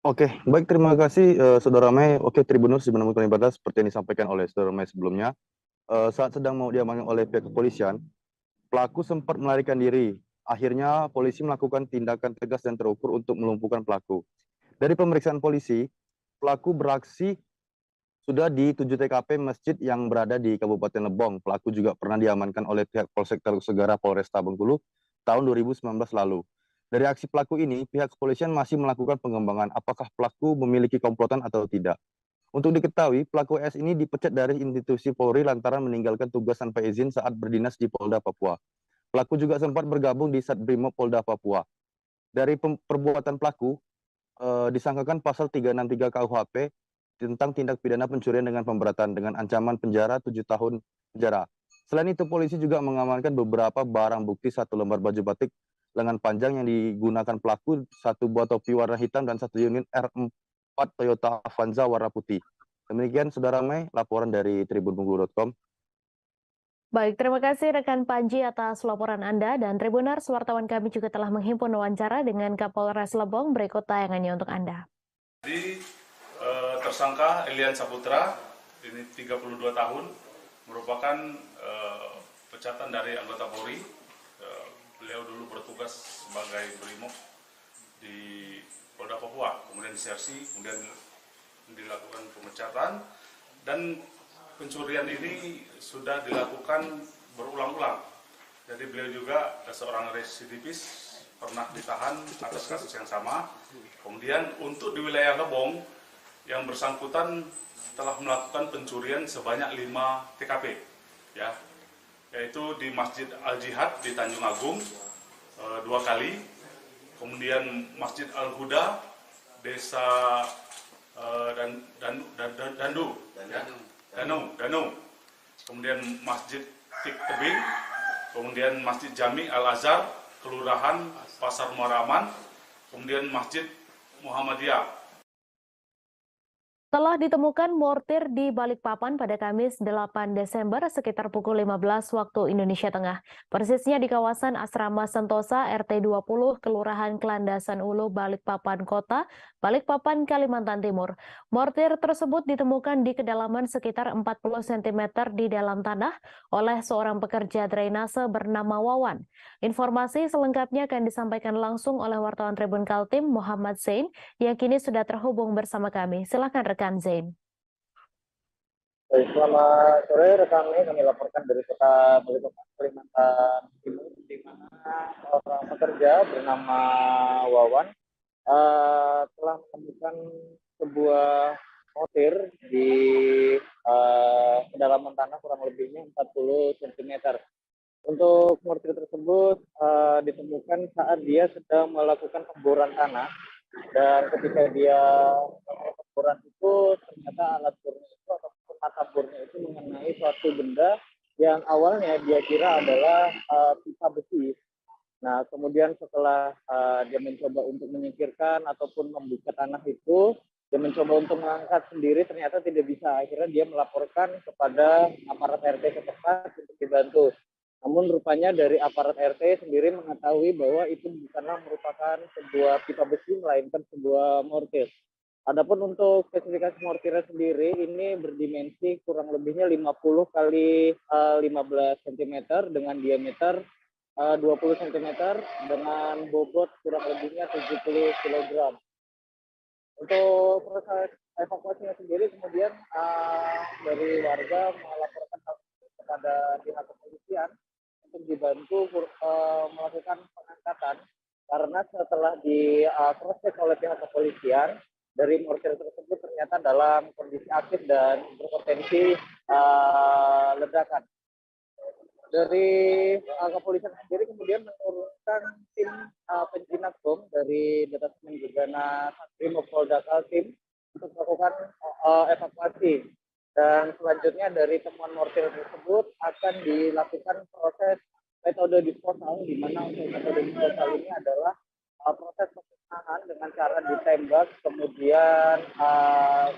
Oke, baik, terima kasih Saudara Mei. Oke, Tribuners menemukan ibadah seperti yang disampaikan oleh Saudara Mei sebelumnya. Saat sedang mau diamankan oleh pihak kepolisian, pelaku sempat melarikan diri. Akhirnya polisi melakukan tindakan tegas dan terukur untuk melumpuhkan pelaku. Dari pemeriksaan polisi, pelaku beraksi sudah di 7 TKP masjid yang berada di Kabupaten Lebong. Pelaku juga pernah diamankan oleh pihak Polsek Teluk Segara Polresta Bengkulu tahun 2019 lalu. Dari aksi pelaku ini, pihak kepolisian masih melakukan pengembangan apakah pelaku memiliki komplotan atau tidak. Untuk diketahui, pelaku S ini dipecat dari institusi Polri lantaran meninggalkan tugas tanpa izin saat berdinas di Polda Papua. Pelaku juga sempat bergabung di Satbrimob Polda Papua. Dari perbuatan pelaku, disangkakan pasal 363 KUHP tentang tindak pidana pencurian dengan pemberatan dengan ancaman penjara 7 tahun penjara. Selain itu, polisi juga mengamankan beberapa barang bukti, 1 lembar baju batik lengan panjang yang digunakan pelaku, 1 buah topi warna hitam, dan 1 unit R4 Toyota Avanza warna putih. Demikian Saudara Mei, laporan dari tribunbengkulu.com. Baik, terima kasih rekan Panji atas laporan Anda, dan Tribuners, wartawan kami juga telah menghimpun wawancara dengan Kapolres Lebong. Berikut tayangannya untuk Anda. Tersangka Elian Saputra, ini 32 tahun, merupakan pecatan dari anggota Polri. Beliau dulu bertugas sebagai Brimob di Polda Papua, kemudian disersi, kemudian dilakukan pemecatan, dan pencurian ini sudah dilakukan berulang-ulang. Jadi beliau juga seorang residivis, pernah ditahan atas kasus yang sama. Kemudian untuk di wilayah Lebong, yang bersangkutan telah melakukan pencurian sebanyak 5 TKP, ya, yaitu di Masjid Al-Jihad di Tanjung Agung 2 kali, kemudian Masjid Al-Huda, Desa Danu, kemudian Masjid Tik Tebing, kemudian Masjid Jami Al-Azhar, Kelurahan Pasar Muaraman, kemudian Masjid Muhammadiyah. Telah ditemukan mortir di Balikpapan pada Kamis 8 Desember sekitar pukul 15 waktu Indonesia Tengah. Persisnya di kawasan Asrama Sentosa RT 20 Kelurahan Kelandasan Ulu, Balikpapan Kota, Balikpapan, Kalimantan Timur. Mortir tersebut ditemukan di kedalaman sekitar 40 cm di dalam tanah oleh seorang pekerja drainase bernama Wawan. Informasi selengkapnya akan disampaikan langsung oleh wartawan Tribun Kaltim Muhammad Zain yang kini sudah terhubung bersama kami. Silakan rekan Zain. Selamat sore rekan, kami laporkan dari kota Balikpapan, Kalimantan Timur, di mana seorang pekerja bernama Wawan telah menemukan sebuah mortir di kedalaman tanah kurang lebihnya 40 cm. Untuk mortir tersebut ditemukan saat dia sedang melakukan pemboran tanah, dan ketika dia melakukan pemboran itu ternyata alat bornya itu ataupun mata bornya itu mengenai suatu benda yang awalnya dia kira adalah pipa besi. Nah, kemudian setelah dia mencoba untuk menyingkirkan ataupun membuka tanah itu, Dia mencoba untuk mengangkat sendiri, ternyata tidak bisa. Akhirnya dia melaporkan kepada aparat RT setempat untuk dibantu. Namun rupanya dari aparat RT sendiri mengetahui bahwa itu bukanlah merupakan sebuah pipa besi, melainkan sebuah mortir. Adapun untuk spesifikasi mortirnya sendiri ini berdimensi kurang lebihnya 50 kali 15 cm dengan diameter 20 cm dengan bobot kurang lebihnya 70 kg. Untuk proses evakuasinya sendiri kemudian dari warga melaporkan kepada pihak kepolisian untuk dibantu melakukan pengangkatan, karena setelah diproses oleh pihak kepolisian, dari mortir tersebut ternyata dalam kondisi aktif dan berpotensi ledakan. Dari kepolisian sendiri kemudian menurunkan tim penjinak bom dari Detasemen Gegana Satrimob Polda Kaltim untuk melakukan evakuasi. Dan selanjutnya dari temuan mortir tersebut akan dilakukan proses metode disposal, di mana untuk metode disposal ini adalah proses pemusnahan dengan cara ditembak, kemudian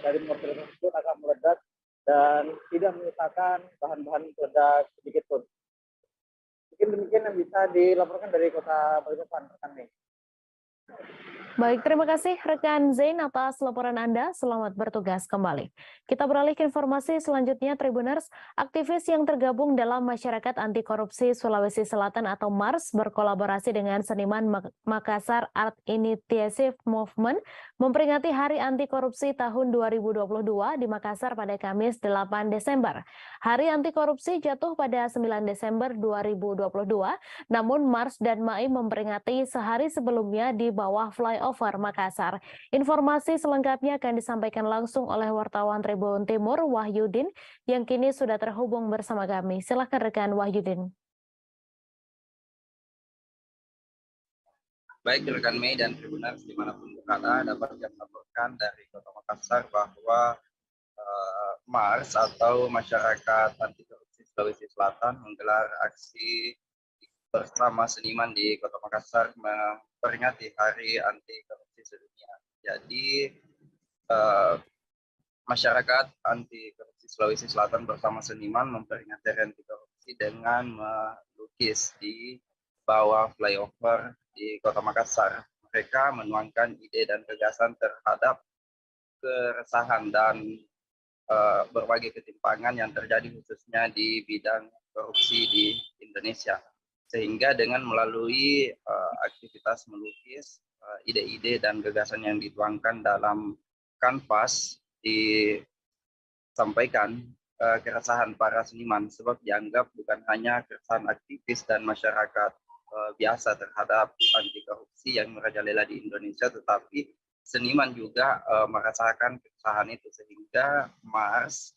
dari mortir tersebut akan meledak dan tidak menyisakan bahan-bahan peledak sedikit pun. Mungkin demikian yang bisa dilaporkan dari Kota Balikpapan, rekan Mei. Baik, terima kasih rekan Zain atas laporan Anda. Selamat bertugas kembali. Kita beralih ke informasi selanjutnya, Tribuners. Aktivis yang tergabung dalam Masyarakat Anti Korupsi Sulawesi Selatan atau MARS berkolaborasi dengan seniman Makassar Art Initiative Movement memperingati Hari Anti Korupsi tahun 2022 di Makassar pada Kamis 8 Desember. Hari Anti Korupsi jatuh pada 9 Desember 2022, namun MARS dan MAI memperingati sehari sebelumnya di bawah flyover Makassar. Informasi selengkapnya akan disampaikan langsung oleh wartawan Tribun Timur Wahyudin yang kini sudah terhubung bersama kami. Silakan rekan Wahyudin. Baik rekan Mei dan Tribuners dimanapun berada, dapat kami laporkan dari Kota Makassar bahwa MARS atau Masyarakat Anti Korupsi Sulawesi Selatan menggelar aksi bersama seniman di Kota Makassar memperingati Hari Anti Korupsi Sedunia. Jadi Masyarakat Anti Korupsi Sulawesi Selatan bersama seniman memperingati Hari Anti Korupsi dengan melukis di bawah flyover di Kota Makassar. Mereka menuangkan ide dan gagasan terhadap keresahan dan berbagai ketimpangan yang terjadi khususnya di bidang korupsi di Indonesia. Sehingga dengan melalui aktivitas melukis, ide-ide dan gagasan yang dituangkan dalam kanvas disampaikan keresahan para seniman, sebab dianggap bukan hanya keresahan aktivis dan masyarakat biasa terhadap anti korupsi yang merajalela di Indonesia, tetapi seniman juga merasakan keresahan itu, sehingga MARS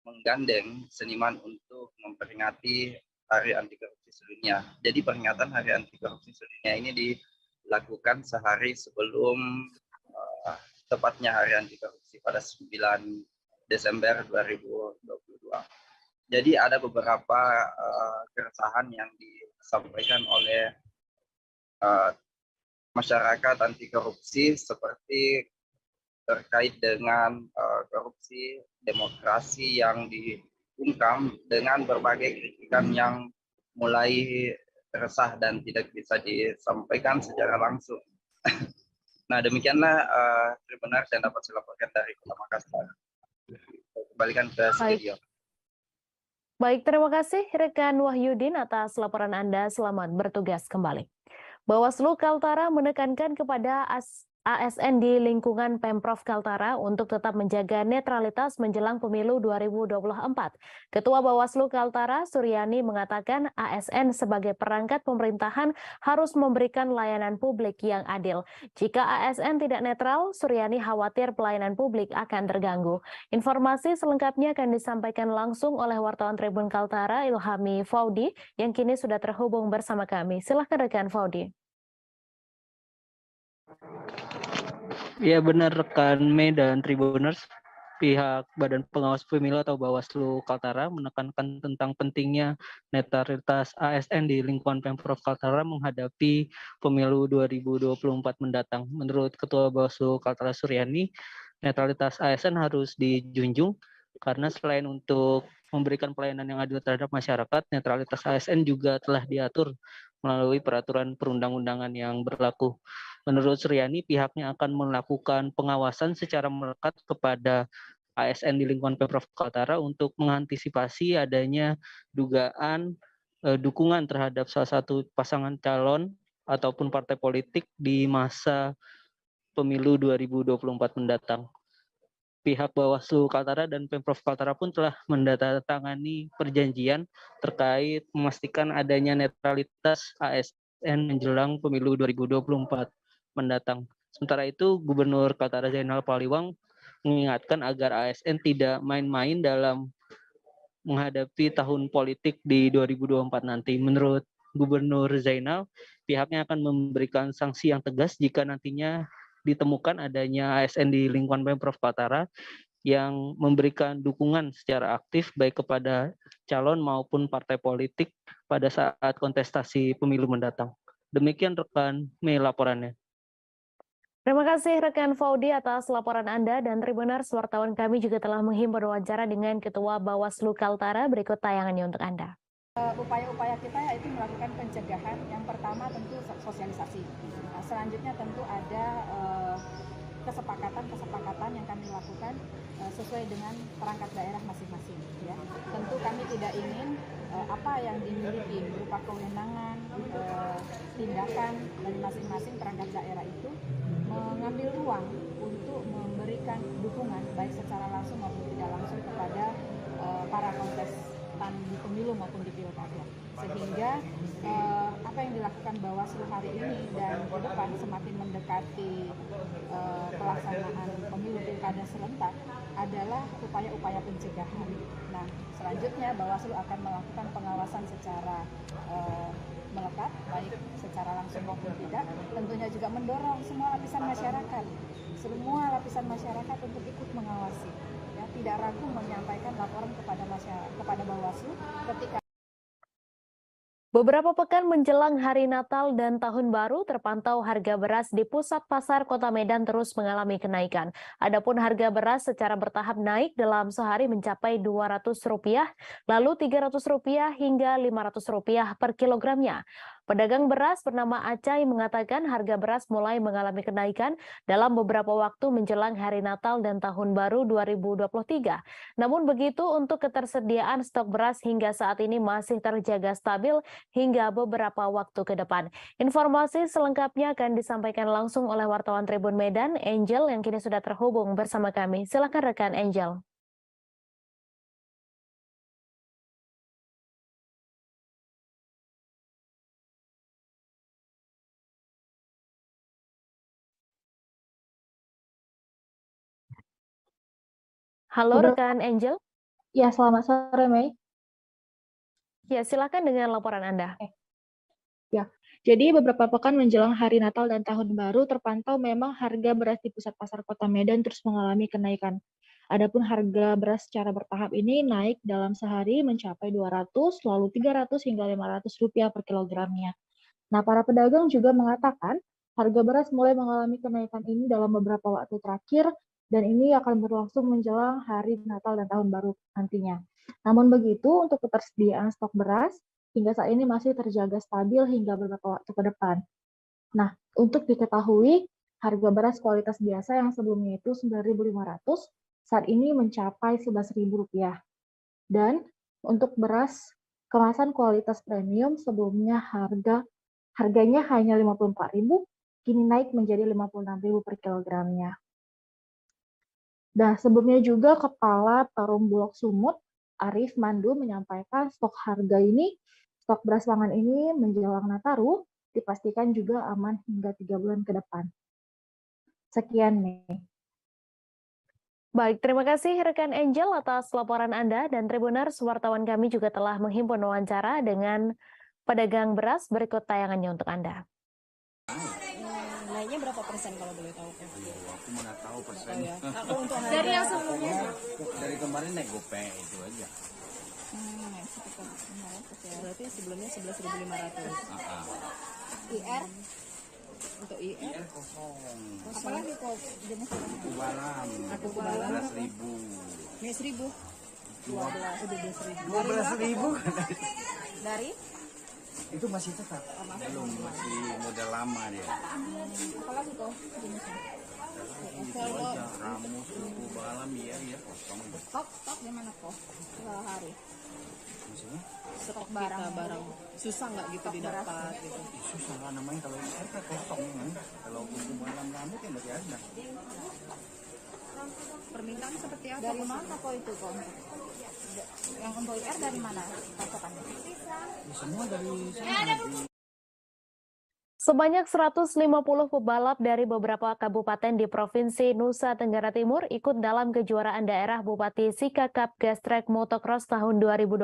menggandeng seniman untuk memperingati Hari Anti Korupsi Sedunia. Jadi peringatan Hari Anti Korupsi Sedunia ini dilakukan sehari sebelum tepatnya Hari Anti Korupsi pada 9 Desember 2022. Jadi ada beberapa keresahan yang disampaikan oleh masyarakat anti korupsi, seperti terkait dengan korupsi demokrasi yang diungkam dengan berbagai kritikan yang mulai resah dan tidak bisa disampaikan secara langsung. Nah, demikianlah Tribuners yang dapat saya laporkan dari Kota Makassar. Kembalikan ke studio. Baik, terima kasih rekan Wahyudin atas laporan Anda. Selamat bertugas kembali. Bawaslu Kaltara menekankan kepada ASN di lingkungan Pemprov Kaltara untuk tetap menjaga netralitas menjelang pemilu 2024. Ketua Bawaslu Kaltara, Suryani, mengatakan ASN sebagai perangkat pemerintahan harus memberikan layanan publik yang adil. Jika ASN tidak netral, Suryani khawatir pelayanan publik akan terganggu. Informasi selengkapnya akan disampaikan langsung oleh wartawan Tribun Kaltara, Ilhami Faudi, yang kini sudah terhubung bersama kami. Silahkan rekan Faudi. Ya benar rekan Mei dan Tribuners, pihak Badan Pengawas Pemilu atau Bawaslu Kaltara menekankan tentang pentingnya netralitas ASN di lingkungan Pemprov Kaltara menghadapi pemilu 2024 mendatang. Menurut Ketua Bawaslu Kaltara Suryani, netralitas ASN harus dijunjung karena selain untuk memberikan pelayanan yang adil terhadap masyarakat, netralitas ASN juga telah diatur melalui peraturan perundang-undangan yang berlaku. Menurut Suryani, pihaknya akan melakukan pengawasan secara melekat kepada ASN di lingkungan Pemprov Kaltara untuk mengantisipasi adanya dugaan dukungan terhadap salah satu pasangan calon ataupun partai politik di masa pemilu 2024 mendatang. Pihak Bawaslu Kaltara dan Pemprov Kaltara pun telah mendatangani perjanjian terkait memastikan adanya netralitas ASN menjelang pemilu 2024 mendatang. Sementara itu, Gubernur Kaltara Zainal Paliwang mengingatkan agar ASN tidak main-main dalam menghadapi tahun politik di 2024 nanti. Menurut Gubernur Zainal, pihaknya akan memberikan sanksi yang tegas jika nantinya ditemukan adanya ASN di lingkungan Pemprov Kaltara yang memberikan dukungan secara aktif baik kepada calon maupun partai politik pada saat kontestasi pemilu mendatang. Demikian rekan Mei laporannya. Terima kasih rekan Faudi atas laporan Anda, dan Tribuners, wartawan kami juga telah menghimpun wawancara dengan Ketua Bawaslu Kaltara. Berikut tayangannya untuk Anda. Upaya-upaya kita yaitu melakukan pencegahan. Yang pertama tentu sosialisasi. Selanjutnya tentu ada kesepakatan yang kami lakukan sesuai dengan perangkat daerah masing-masing. Ya. Tentu kami tidak ingin apa yang dimiliki berupa kewenangan, tindakan dari masing-masing perangkat daerah itu mengambil ruang untuk memberikan dukungan baik secara langsung maupun tidak langsung kepada para kontestan di pemilu maupun di pilkada. Sehingga apa yang dilakukan Bawaslu hari ini dan ke depan semakin mendekati pelaksanaan pemilu pilkada serentak adalah upaya-upaya pencegahan. Nah, selanjutnya Bawaslu akan melakukan pengawasan secara melekat, baik secara langsung maupun tidak. Tentunya juga mendorong semua lapisan masyarakat untuk ikut mengawasi. Ya, tidak ragu menyampaikan laporan kepada Bawaslu ketika Beberapa pekan menjelang Hari Natal dan Tahun Baru, terpantau harga beras di pusat pasar Kota Medan terus mengalami kenaikan. Adapun harga beras secara bertahap naik dalam sehari mencapai Rp200, lalu Rp300 hingga Rp500 per kilogramnya. Pedagang beras bernama Acai mengatakan harga beras mulai mengalami kenaikan dalam beberapa waktu menjelang Hari Natal dan Tahun Baru 2023. Namun begitu, untuk ketersediaan stok beras hingga saat ini masih terjaga stabil hingga beberapa waktu ke depan. Informasi selengkapnya akan disampaikan langsung oleh wartawan Tribun Medan, Angel, yang kini sudah terhubung bersama kami. Silakan rekan Angel. Halo rekan Angel. Ya, selamat sore Mei. Ya, silakan dengan laporan Anda. Ya, jadi beberapa pekan menjelang Hari Natal dan Tahun Baru terpantau memang harga beras di pusat pasar Kota Medan terus mengalami kenaikan. Adapun harga beras secara bertahap ini naik dalam sehari mencapai 200, lalu 300 hingga Rp500 per kilogramnya. Nah, para pedagang juga mengatakan harga beras mulai mengalami kenaikan ini dalam beberapa waktu terakhir, dan ini akan berlangsung menjelang Hari Natal dan Tahun Baru nantinya. Namun begitu, untuk ketersediaan stok beras hingga saat ini masih terjaga stabil hingga beberapa waktu ke depan. Nah, untuk diketahui, harga beras kualitas biasa yang sebelumnya itu Rp9.500, saat ini mencapai Rp11.000. Dan untuk beras kemasan kualitas premium sebelumnya harganya hanya Rp54.000, kini naik menjadi Rp56.000 per kilogramnya. Nah, sebelumnya juga Kepala Perum Bulog Sumut, Arif Mandu, menyampaikan stok beras pangan ini menjelang Nataru dipastikan juga aman hingga 3 bulan ke depan. Sekian, Mei. Baik, terima kasih rekan Angel atas laporan Anda, dan Tribuners, wartawan kami juga telah menghimpun wawancara dengan pedagang beras. Berikut tayangannya untuk Anda. Naiknya berapa persen kalau boleh tahu? Aku mana tahu persen. Ya. Untuk dari yang sebelumnya? Dari kemarin naik gope itu aja. Naik sekitar 500 ya. Berarti sebelumnya 11.500. IR? Untuk IR kosong. apalagi kok jenis Aku balam. Aku balam. 12.000. Ini 1.000. 12.000. Dari Itu masih tetap. Belum, masih model lama dia. apalagi kok jenisnya? Itu aja, ramus, suku balam, ya kosong. Stok di mana kok? Hari. Maksudnya? Stok barang. Susah nggak gitu didapat gitu? Susah lah namanya kalau saya kosong kan. Kalau suku balam kamu kan masih ada. Permintaan seperti apa? Dari mana kok itu kok? Yang untuk IR dari mana pasokannya? Semua dari sana. Sebanyak 150 pebalap dari beberapa kabupaten di Provinsi Nusa Tenggara Timur ikut dalam kejuaraan daerah Bupati Sika Cup Gas Track Motocross tahun 2022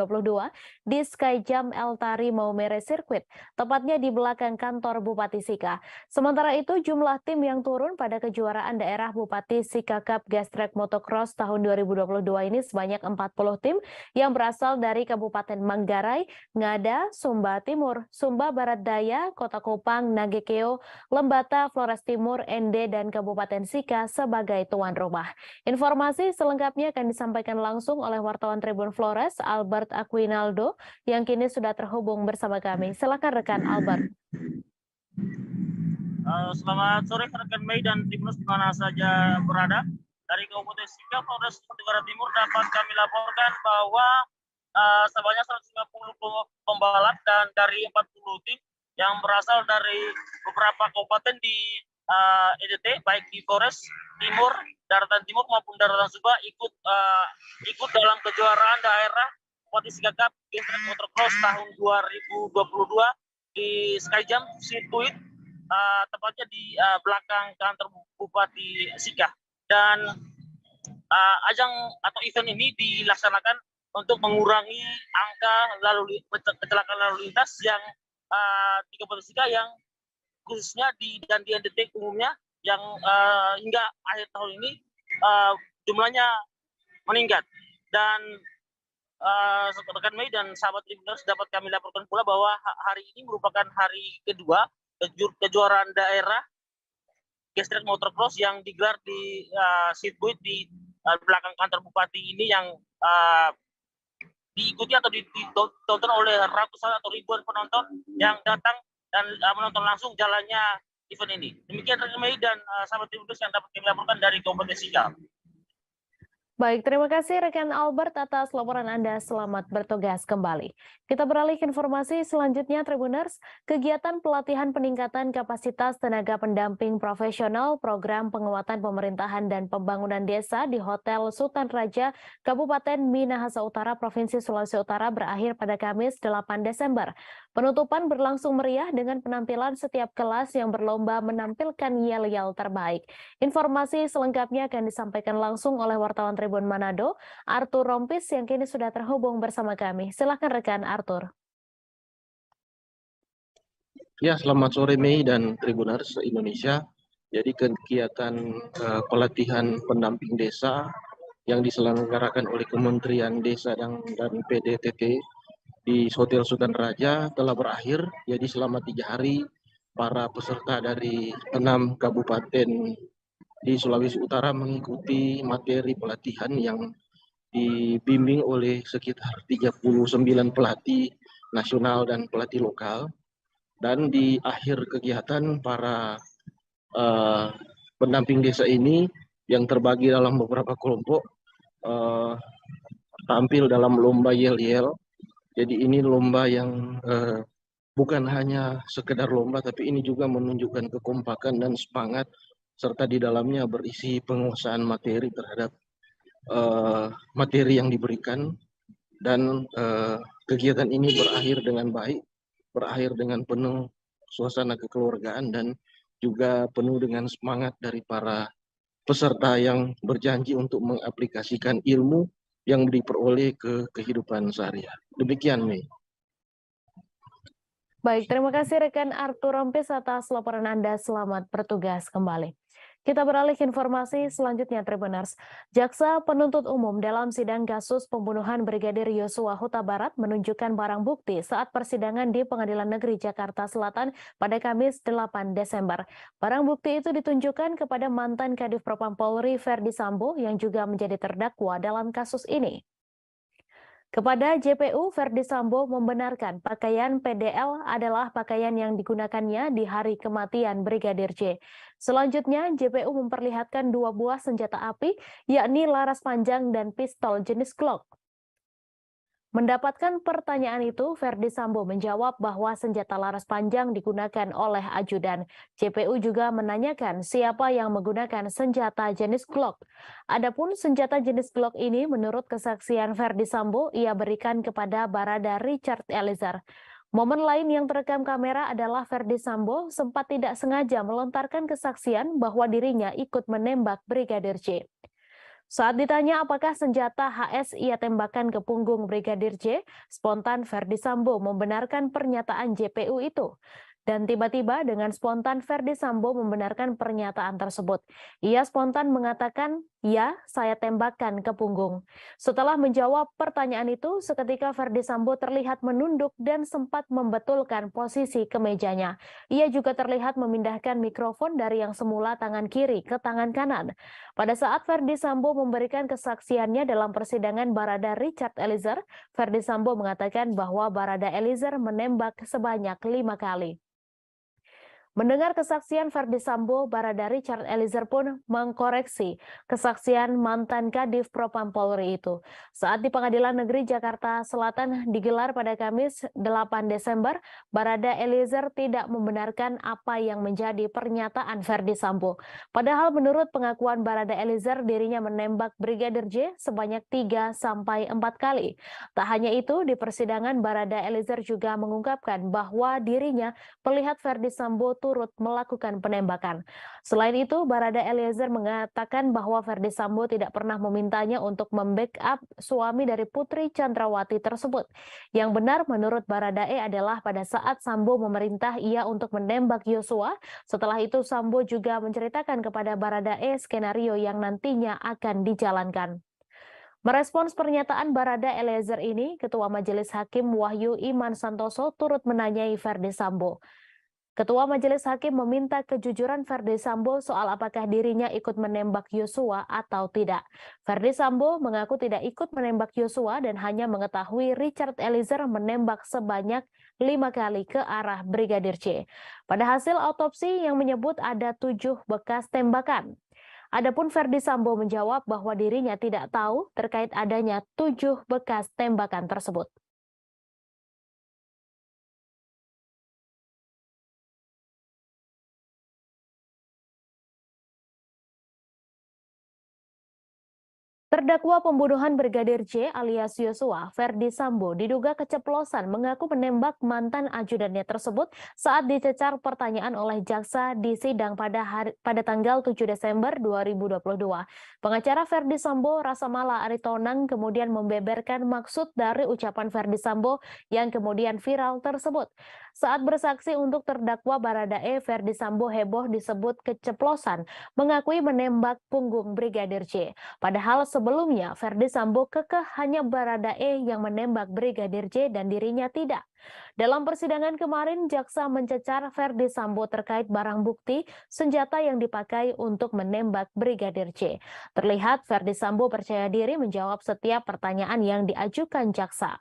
di Skyjump El Tari Maumere Circuit, tepatnya di belakang kantor Bupati Sika. Sementara itu, jumlah tim yang turun pada kejuaraan daerah Bupati Sika Cup Gas Track Motocross tahun 2022 ini sebanyak 40 tim yang berasal dari Kabupaten Manggarai, Ngada, Sumba Timur, Sumba Barat Daya, Kota Kupang, Nagekeo, Lembata, Flores Timur, Ende, dan Kabupaten Sika sebagai tuan rumah. Informasi selengkapnya akan disampaikan langsung oleh wartawan Tribun Flores, Albert Aquinaldo, yang kini sudah terhubung bersama kami. Silakan rekan Albert. Selamat sore rekan Mei dan Timnus di mana saja berada. Dari Kabupaten Sika, Flores Tenggara Timur dapat kami laporkan bahwa sebanyak 150 pembalap dan dari 40 tim yang berasal dari beberapa kabupaten di EDT, baik di Flores Timur, Daratan Timur maupun Daratan Sumba ikut dalam kejuaraan daerah Bupati Sika Cup Gas Track Motocross tahun 2022 di Skyjump Circuit, tepatnya di belakang kantor Bupati Sika. Dan ajang atau event ini dilaksanakan untuk mengurangi angka kecelakaan lalu lintas yang di Kabupaten Sika, yang khususnya di NDT umumnya yang hingga akhir tahun ini jumlahnya meningkat. Dan rekan Mei dan sahabat Tribuners dapat kami laporkan pula bahwa hari ini merupakan hari kedua kejuaraan daerah Gas Track Motocross yang digelar di sirkuit di belakang kantor Bupati ini, yang diikuti atau ditonton oleh ratusan atau ribuan penonton yang datang dan menonton langsung jalannya event ini. Demikian rekan Mei dan sahabat Tribuners yang dapat kami laporkan dari Kabupaten Sika. Baik, terima kasih rekan Albert atas laporan Anda. Selamat bertugas kembali. Kita beralih ke informasi selanjutnya, Tribuners. Kegiatan pelatihan peningkatan kapasitas tenaga pendamping profesional program penguatan pemerintahan dan pembangunan desa di Hotel Sultan Raja, Kabupaten Minahasa Utara, Provinsi Sulawesi Utara berakhir pada Kamis 8 Desember. Penutupan berlangsung meriah dengan penampilan setiap kelas yang berlomba menampilkan yel-yel terbaik. Informasi selengkapnya akan disampaikan langsung oleh wartawan Tribun Manado, Arthur Rompis, yang kini sudah terhubung bersama kami. Silakan rekan Arthur. Ya, selamat sore Mei dan Tribuners Indonesia. Jadi kegiatan pelatihan pendamping desa yang diselenggarakan oleh Kementerian Desa dan PDTT di Hotel Sultan Raja telah berakhir. Jadi selama 3 hari para peserta dari 6 kabupaten di Sulawesi Utara mengikuti materi pelatihan yang dibimbing oleh sekitar 39 pelatih nasional dan pelatih lokal. Dan di akhir kegiatan para pendamping desa ini yang terbagi dalam beberapa kelompok tampil dalam lomba yel-yel. Jadi ini lomba yang bukan hanya sekedar lomba, tapi ini juga menunjukkan kekompakan dan semangat, serta di dalamnya berisi penguasaan materi terhadap materi yang diberikan. Dan kegiatan ini berakhir dengan baik, berakhir dengan penuh suasana kekeluargaan dan juga penuh dengan semangat dari para peserta yang berjanji untuk mengaplikasikan ilmu yang diperoleh ke kehidupan sehari-hari. Demikian, Mei. Baik, terima kasih rekan Arthur Rompis atas laporan Anda. Selamat bertugas kembali. Kita beralih ke informasi selanjutnya, Tribuners. Jaksa penuntut umum dalam sidang kasus pembunuhan Brigadir Yosua Huta Barat menunjukkan barang bukti saat persidangan di Pengadilan Negeri Jakarta Selatan pada Kamis 8 Desember. Barang bukti itu ditunjukkan kepada mantan Kadif Propam Polri Verdi Sambo yang juga menjadi terdakwa dalam kasus ini. Kepada JPU, Verdi Sambo membenarkan pakaian PDL adalah pakaian yang digunakannya di hari kematian Brigadir J. Selanjutnya, JPU memperlihatkan 2 buah senjata api, yakni laras panjang dan pistol jenis Glock. Mendapatkan pertanyaan itu, Verdi Sambo menjawab bahwa senjata laras panjang digunakan oleh ajudan. JPU juga menanyakan siapa yang menggunakan senjata jenis Glock. Adapun senjata jenis Glock ini menurut kesaksian Verdi Sambo ia berikan kepada Barada Richard Eliezer. Momen lain yang terekam kamera adalah Verdi Sambo sempat tidak sengaja melontarkan kesaksian bahwa dirinya ikut menembak Brigadir J. Saat ditanya apakah senjata HS ia tembakkan ke punggung Brigadir J, spontan Verdi Sambo membenarkan pernyataan JPU itu. Dan tiba-tiba dengan spontan Verdi Sambo membenarkan pernyataan tersebut. Ia spontan mengatakan, "Ya, saya tembakkan ke punggung." Setelah menjawab pertanyaan itu, seketika Verdi Sambo terlihat menunduk dan sempat membetulkan posisi kemejanya. Ia juga terlihat memindahkan mikrofon dari yang semula tangan kiri ke tangan kanan. Pada saat Verdi Sambo memberikan kesaksiannya dalam persidangan Barada Richard Eliezer, Verdi Sambo mengatakan bahwa Barada Eliezer menembak sebanyak 5 kali. Mendengar kesaksian Verdi Sambo, Barada Richard Eliezer pun mengkoreksi kesaksian mantan Kadif Propam Polri itu. Saat di Pengadilan Negeri Jakarta Selatan digelar pada Kamis 8 Desember, Barada Eliezer tidak membenarkan apa yang menjadi pernyataan Verdi Sambo. Padahal menurut pengakuan Barada Eliezer, dirinya menembak Brigadir J sebanyak 3-4 kali. Tak hanya itu, di persidangan Barada Eliezer juga mengungkapkan bahwa dirinya melihat Verdi Sambo turut melakukan penembakan. Selain itu, Barada Eliezer mengatakan bahwa Verdi Sambo tidak pernah memintanya untuk membackup suami dari Putri Chandrawati tersebut. Yang benar menurut Barada E adalah pada saat Sambo memerintah ia untuk menembak Yosua, setelah itu Sambo juga menceritakan kepada Barada E skenario yang nantinya akan dijalankan. Merespons pernyataan Barada Eliezer ini, Ketua Majelis Hakim Wahyu Iman Santoso turut menanyai Verdi Sambo. Ketua Majelis Hakim meminta kejujuran Verdi Sambo soal apakah dirinya ikut menembak Yosua atau tidak. Verdi Sambo mengaku tidak ikut menembak Yosua dan hanya mengetahui Richard Eliezer menembak sebanyak 5 kali ke arah Brigadir J. Pada hasil autopsi yang menyebut ada 7 bekas tembakan. Adapun Verdi Sambo menjawab bahwa dirinya tidak tahu terkait adanya 7 bekas tembakan tersebut. Terdakwa pembunuhan Brigadir J alias Yosua, Verdi Sambo, diduga keceplosan mengaku menembak mantan ajudannya tersebut saat dicecar pertanyaan oleh jaksa di sidang pada tanggal 7 Desember 2022. Pengacara Verdi Sambo, Rasamala Aritonang, kemudian membeberkan maksud dari ucapan Verdi Sambo yang kemudian viral tersebut. Saat bersaksi untuk terdakwa Barada E, Verdi Sambo heboh disebut keceplosan, mengakui menembak punggung Brigadir J. Padahal sebelumnya, Verdi Sambo kekeh hanya Barada E yang menembak Brigadir J dan dirinya tidak. Dalam persidangan kemarin, jaksa mencecar Verdi Sambo terkait barang bukti senjata yang dipakai untuk menembak Brigadir J. Terlihat Verdi Sambo percaya diri menjawab setiap pertanyaan yang diajukan jaksa.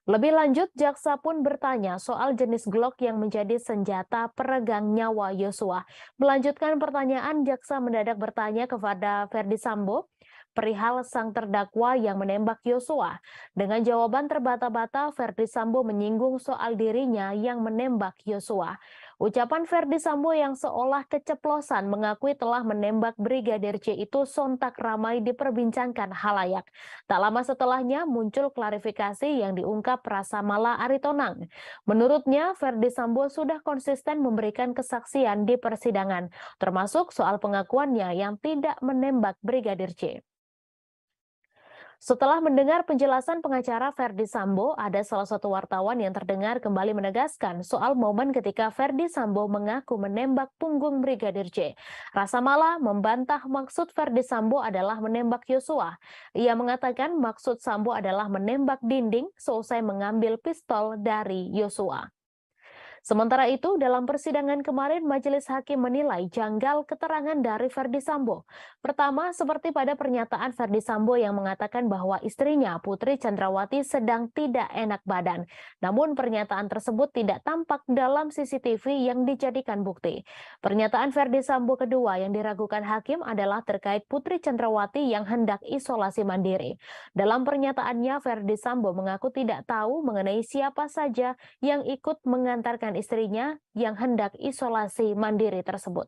Lebih lanjut, jaksa pun bertanya soal jenis Glock yang menjadi senjata peregang nyawa Yosua. Melanjutkan pertanyaan, jaksa mendadak bertanya kepada Verdi Sambo perihal sang terdakwa yang menembak Yosua. Dengan jawaban terbata-bata, Verdi Sambo menyinggung soal dirinya yang menembak Yosua. Ucapan Verdi Sambo yang seolah keceplosan mengakui telah menembak Brigadir J itu sontak ramai diperbincangkan halayak. Tak lama setelahnya muncul klarifikasi yang diungkap Rasamala Aritonang. Menurutnya, Verdi Sambo sudah konsisten memberikan kesaksian di persidangan, termasuk soal pengakuannya yang tidak menembak Brigadir J. Setelah mendengar penjelasan pengacara Verdi Sambo, ada salah satu wartawan yang terdengar kembali menegaskan soal momen ketika Verdi Sambo mengaku menembak punggung Brigadir J. Rasa Mala membantah maksud Verdi Sambo adalah menembak Yosua. Ia mengatakan maksud Sambo adalah menembak dinding seusai mengambil pistol dari Yosua. Sementara itu, dalam persidangan kemarin, Majelis Hakim menilai janggal keterangan dari Verdi Sambo. Pertama, seperti pada pernyataan Verdi Sambo yang mengatakan bahwa istrinya, Putri Chandrawati, sedang tidak enak badan. Namun, pernyataan tersebut tidak tampak dalam CCTV yang dijadikan bukti. Pernyataan Verdi Sambo kedua yang diragukan hakim adalah terkait Putri Chandrawati yang hendak isolasi mandiri. Dalam pernyataannya, Verdi Sambo mengaku tidak tahu mengenai siapa saja yang ikut mengantarkan istrinya yang hendak isolasi mandiri tersebut.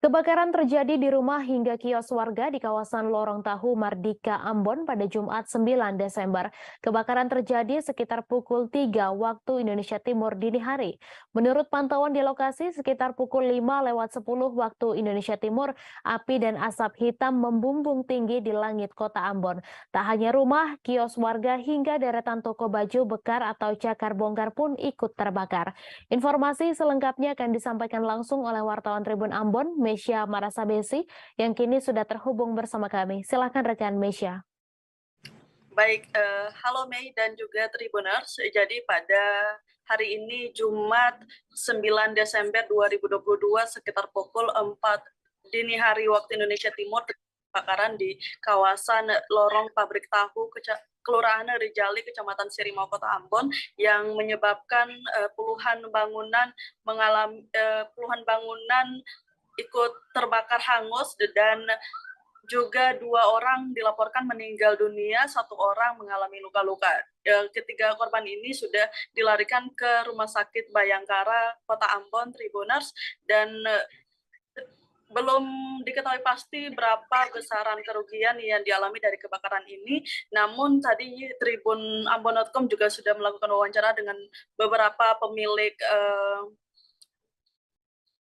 Kebakaran terjadi di rumah hingga kios warga di kawasan Lorong Tahu Mardika, Ambon pada Jumat 9 Desember. Kebakaran terjadi sekitar pukul 3 waktu Indonesia Timur dini hari. Menurut pantauan di lokasi sekitar pukul 5:10 waktu Indonesia Timur, api dan asap hitam membumbung tinggi di langit kota Ambon. Tak hanya rumah, kios warga hingga deretan toko baju bekar atau cakar bongkar pun ikut terbakar. Informasi selengkapnya akan disampaikan langsung oleh wartawan Tribun Ambon, Mesya Marasabesi, yang kini sudah terhubung bersama kami. Silakan rekan Mesya. Baik, halo Mei dan juga Tribuners. Jadi pada hari ini Jumat 9 Desember 2022 sekitar pukul 4 dini hari waktu Indonesia Timur, kebakaran di kawasan Lorong Pabrik Tahu Kelurahan Rijali, Kecamatan Sirimau, Kota Ambon, yang menyebabkan puluhan bangunan ikut terbakar hangus dan juga 2 orang dilaporkan meninggal dunia, 1 orang mengalami luka-luka. Ketiga korban ini sudah dilarikan ke Rumah Sakit Bayangkara Kota Ambon, Tribuners, dan belum diketahui pasti berapa besaran kerugian yang dialami dari kebakaran ini. Namun tadi Tribun Ambon.com juga sudah melakukan wawancara dengan beberapa pemilik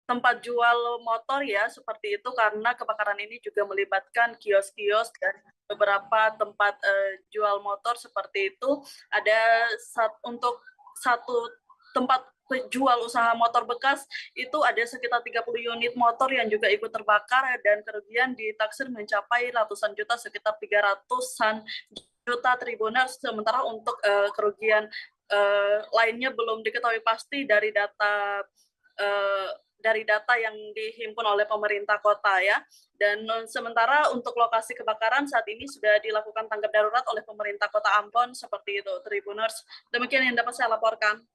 tempat jual motor ya, seperti itu, karena kebakaran ini juga melibatkan kios-kios dan beberapa tempat jual motor seperti itu. Ada untuk satu tempat jual usaha motor bekas itu ada sekitar 30 unit motor yang juga ikut terbakar dan kerugian ditaksir mencapai ratusan juta, sekitar 300-an juta Tribuners. Sementara untuk kerugian lainnya belum diketahui pasti dari data yang dihimpun oleh pemerintah kota ya. Dan sementara untuk lokasi kebakaran saat ini sudah dilakukan tanggap darurat oleh pemerintah Kota Ambon, seperti itu Tribuners. Demikian yang dapat saya laporkan.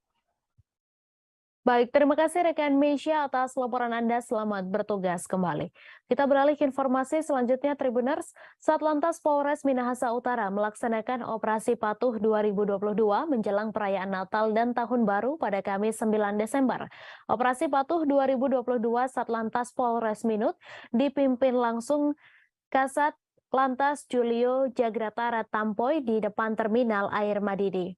Baik, terima kasih rekan Mesya atas laporan Anda. Selamat bertugas kembali. Kita beralih ke informasi selanjutnya, Tribuners. Satlantas Polres Minahasa Utara melaksanakan Operasi Patuh 2022 menjelang perayaan Natal dan Tahun Baru pada Kamis 9 Desember. Operasi Patuh 2022 Satlantas Polres Minut dipimpin langsung Kasat Lantas Julio Jagratara Tampoy di depan Terminal Air Madidi.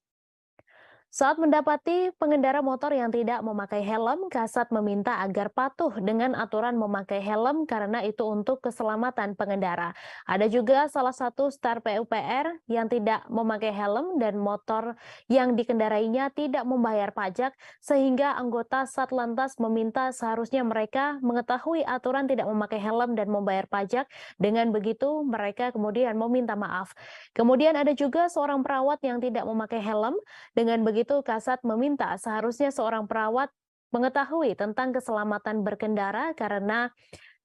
Saat mendapati pengendara motor yang tidak memakai helm, Kasat meminta agar patuh dengan aturan memakai helm karena itu untuk keselamatan pengendara. Ada juga salah satu star PUPR yang tidak memakai helm dan motor yang dikendarainya tidak membayar pajak, sehingga anggota Satlantas meminta seharusnya mereka mengetahui aturan tidak memakai helm dan membayar pajak. Dengan begitu mereka kemudian meminta maaf. Kemudian ada juga seorang perawat yang tidak memakai helm. Dengan begitu Kasat meminta seharusnya seorang perawat mengetahui tentang keselamatan berkendara karena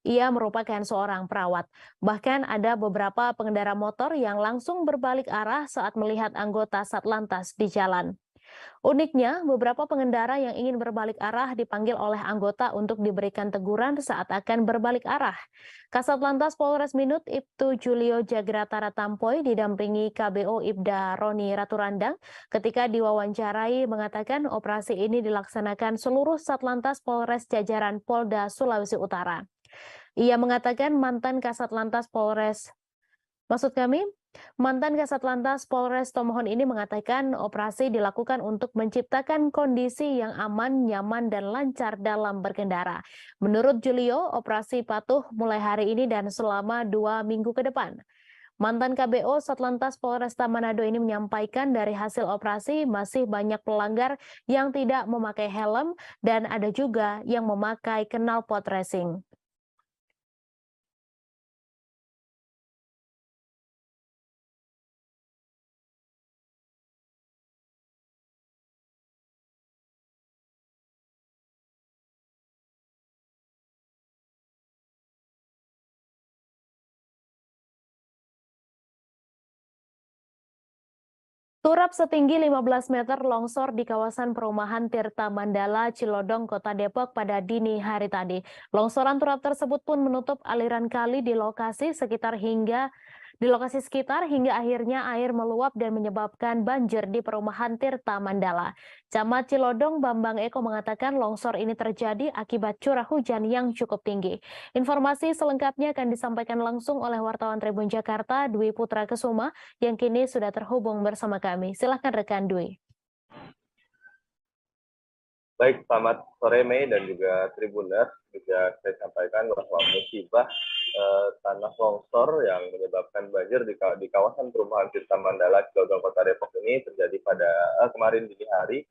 ia merupakan seorang perawat. Bahkan ada beberapa pengendara motor yang langsung berbalik arah saat melihat anggota Satlantas di jalan. Uniknya, beberapa pengendara yang ingin berbalik arah dipanggil oleh anggota untuk diberikan teguran saat akan berbalik arah. Kasat Lantas Polres Minut Ibtu Julio Jagratara Tampoy didampingi KBO Ibda Roni Raturandang ketika diwawancarai mengatakan operasi ini dilaksanakan seluruh Satlantas Polres jajaran Polda Sulawesi Utara. Ia mengatakan mantan Kasat Lantas Polres Tomohon ini mengatakan operasi dilakukan untuk menciptakan kondisi yang aman, nyaman, dan lancar dalam berkendara. Menurut Julio, operasi patuh mulai hari ini dan selama 2 minggu ke depan. Mantan KBO Satlantas Polresta Manado ini menyampaikan dari hasil operasi masih banyak pelanggar yang tidak memakai helm dan ada juga yang memakai knalpot racing. Turap setinggi 15 meter longsor di kawasan perumahan Tirta Mandala, Cilodong, Kota Depok pada dini hari tadi. Longsoran turap tersebut pun menutup aliran kali di lokasi sekitar hingga akhirnya air meluap dan menyebabkan banjir di perumahan Tirta Mandala. Camat Cilodong Bambang Eko mengatakan longsor ini terjadi akibat curah hujan yang cukup tinggi. Informasi selengkapnya akan disampaikan langsung oleh wartawan Tribun Jakarta, Dwi Putra Kesuma, yang kini sudah terhubung bersama kami. Silahkan rekan Dwi. Baik, selamat sore Mei dan juga Tribuners. Bisa saya sampaikan bahwa musibah tanah longsor yang menyebabkan banjir di kawasan perumahan Tirta Mandala, Cilodong, Kota Depok ini terjadi pada kemarin dini hari.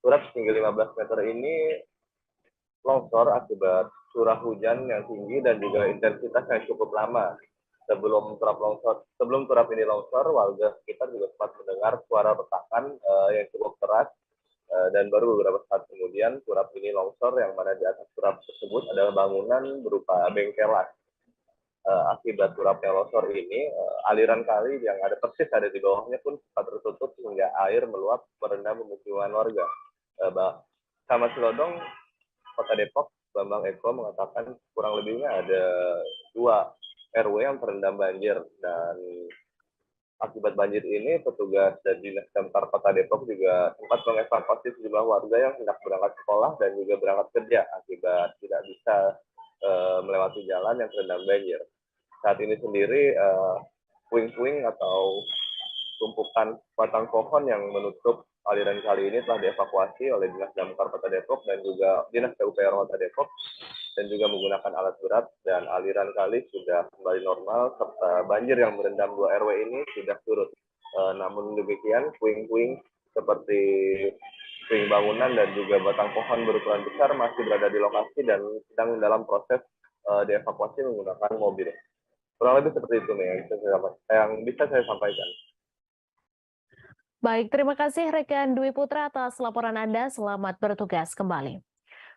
Turap setinggi 15 meter ini longsor akibat curah hujan yang tinggi dan juga intensitas yang cukup lama. Sebelum turap ini longsor, warga sekitar juga sempat mendengar suara retakan yang cukup keras. Dan baru beberapa saat kemudian turap ini longsor, yang mana di atas turap tersebut adalah bangunan berupa bengkelan. Akibat turapnya longsor ini, aliran kali yang ada persis ada di bawahnya pun sempat tertutup hingga air meluap merendam pemukiman warga. Camat Cilodong, Kota Depok, Bambang Eko mengatakan kurang lebihnya ada 2 RW yang terendam banjir, dan akibat banjir ini, petugas dari Dinas Damkar Kota Depok juga sempat mengevakuasi sejumlah warga yang hendak berangkat sekolah dan juga berangkat kerja akibat tidak bisa melewati jalan yang terendam banjir. Saat ini sendiri, puing-puing atau tumpukan batang pohon yang menutup aliran kali ini telah dievakuasi oleh Dinas Damkar Kota Depok dan juga Dinas PUPR Kota Depok, dan juga menggunakan alat berat, dan aliran kali sudah kembali normal serta banjir yang merendam 2 RW ini sudah surut. Namun demikian, puing-puing seperti puing bangunan dan juga batang pohon berukuran besar masih berada di lokasi dan sedang dalam proses dievakuasi menggunakan mobil. Kurang lebih seperti itu nih yang bisa saya sampaikan. Baik, terima kasih rekan Dwi Putra atas laporan Anda. Selamat bertugas kembali.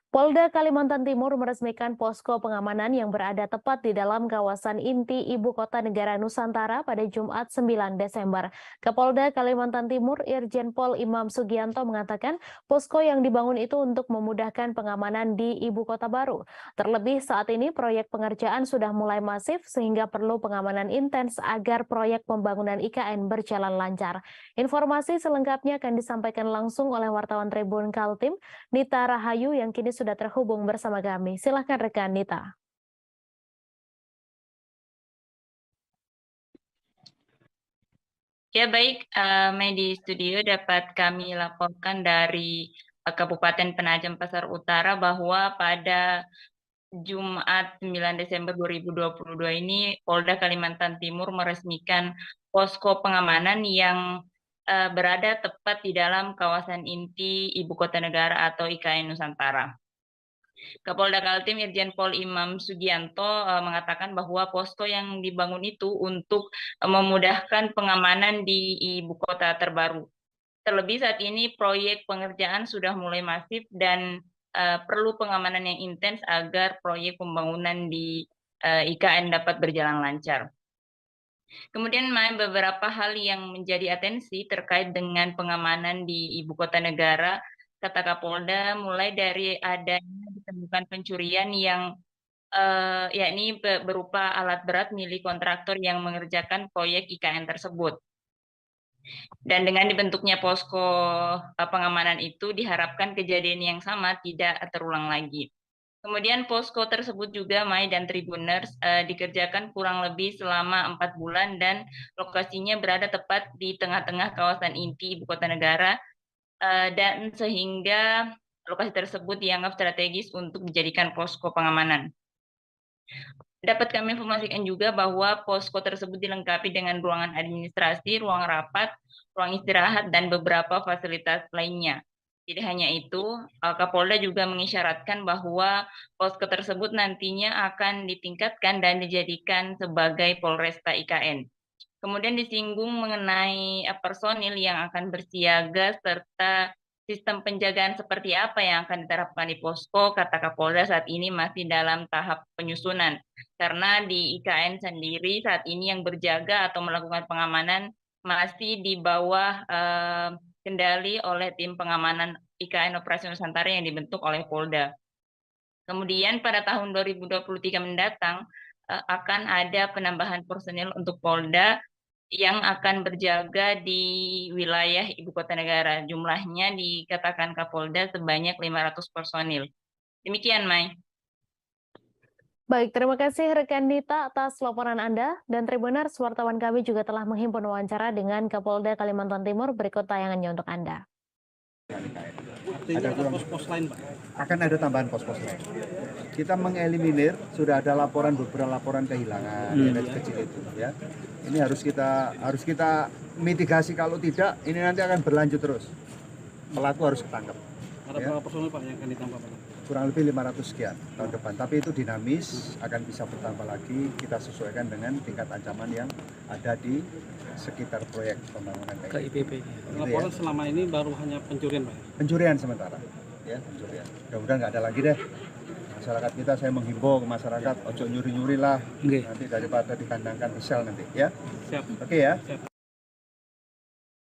Polda Kalimantan Timur meresmikan posko pengamanan yang berada tepat di dalam kawasan inti Ibu Kota Negara Nusantara pada Jumat 9 Desember. Kapolda Kalimantan Timur Irjen Pol Imam Sugianto mengatakan posko yang dibangun itu untuk memudahkan pengamanan di Ibu Kota baru. Terlebih saat ini proyek pengerjaan sudah mulai masif sehingga perlu pengamanan intens agar proyek pembangunan IKN berjalan lancar. Informasi selengkapnya akan disampaikan langsung oleh wartawan Tribun Kaltim, Nita Rahayu, yang kini sudah terhubung bersama kami. Silahkan rekan Nita. Ya baik, di studio dapat kami laporkan dari Kabupaten Penajam Pasar Utara bahwa pada Jumat 9 Desember 2022 ini Polda Kalimantan Timur meresmikan posko pengamanan yang berada tepat di dalam kawasan inti Ibu Kota Negara atau IKN Nusantara. Kapolda Kaltim Irjen Pol Imam Sugianto mengatakan bahwa posko yang dibangun itu untuk memudahkan pengamanan di ibu kota terbaru. Terlebih saat ini proyek pengerjaan sudah mulai masif dan perlu pengamanan yang intens agar proyek pembangunan di IKN dapat berjalan lancar. Kemudian beberapa hal yang menjadi atensi terkait dengan pengamanan di ibu kota negara, kata Kapolda, mulai dari adanya ditemukan pencurian yang yakni berupa alat berat milik kontraktor yang mengerjakan proyek IKN tersebut. Dan dengan dibentuknya posko pengamanan itu diharapkan kejadian yang sama tidak terulang lagi. Kemudian posko tersebut juga Mai dan Tribuners dikerjakan kurang lebih selama 4 bulan dan lokasinya berada tepat di tengah-tengah kawasan inti ibu kota negara dan sehingga lokasi tersebut dianggap strategis untuk dijadikan posko pengamanan. Dapat kami informasikan juga bahwa posko tersebut dilengkapi dengan ruangan administrasi, ruang rapat, ruang istirahat, dan beberapa fasilitas lainnya. Tidak hanya itu, Kapolda juga mengisyaratkan bahwa posko tersebut nantinya akan ditingkatkan dan dijadikan sebagai Polresta IKN. Kemudian disinggung mengenai personil yang akan bersiaga serta sistem penjagaan seperti apa yang akan diterapkan di posko, kata Kapolda saat ini masih dalam tahap penyusunan. Karena di IKN sendiri saat ini yang berjaga atau melakukan pengamanan masih di bawah kendali oleh tim pengamanan IKN Operasi Nusantara yang dibentuk oleh Polda. Kemudian pada tahun 2023 mendatang akan ada penambahan personil untuk Polda yang akan berjaga di wilayah ibu kota negara. Jumlahnya dikatakan Kapolda sebanyak 500 personil. Demikian, Mai. Baik, terima kasih rekan Dita atas laporan Anda. Dan Tribuners, wartawan kami juga telah menghimpun wawancara dengan Kapolda Kalimantan Timur. Berikut tayangannya untuk Anda. Ada pos-pos lain, Pak? Akan ada tambahan pos-pos lain. Kita mengeliminir, sudah ada beberapa laporan kehilangan, kecil itu, ya. Ini harus kita mitigasi, kalau tidak, ini nanti akan berlanjut terus. Pelaku harus ketangkep. Ada berapa personil Pak yang akan ditambah Pak? Kurang lebih 500 sekian tahun depan. Tapi itu dinamis, akan bisa bertambah lagi. Kita sesuaikan dengan tingkat ancaman yang ada di sekitar proyek pembangunan KIPP. Laporan selama ini baru hanya pencurian Pak? Pencurian sementara, ya pencurian. Mudah-mudahan nggak ada lagi deh. Masyarakat kita, saya menghimbau ke masyarakat, ojo nyuri-nyuri lah, nanti daripada dikandangkan di sel nanti, ya. Siap. Oke ya. Siap.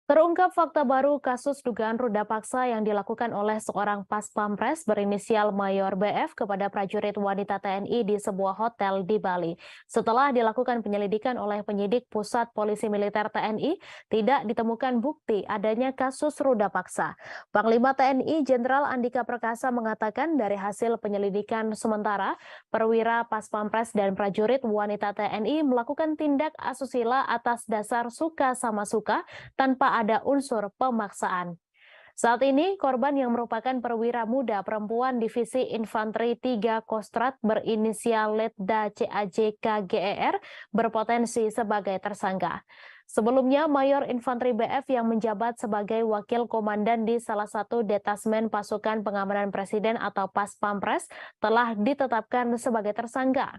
Terungkap fakta baru kasus dugaan ruda paksa yang dilakukan oleh seorang Paspampres berinisial Mayor BF kepada prajurit wanita TNI di sebuah hotel di Bali. Setelah dilakukan penyelidikan oleh penyidik Pusat Polisi Militer TNI, tidak ditemukan bukti adanya kasus ruda paksa. Panglima TNI Jenderal Andika Perkasa mengatakan dari hasil penyelidikan sementara, perwira Paspampres dan prajurit wanita TNI melakukan tindak asusila atas dasar suka sama suka tanpa ada unsur pemaksaan. Saat ini, korban yang merupakan perwira muda perempuan Divisi Infanteri 3 Kostrat berinisial Letda CAJKGER berpotensi sebagai tersangka. Sebelumnya, Mayor Infanteri BF yang menjabat sebagai wakil komandan di salah satu detasmen pasukan pengamanan presiden atau Paspampres telah ditetapkan sebagai tersangka.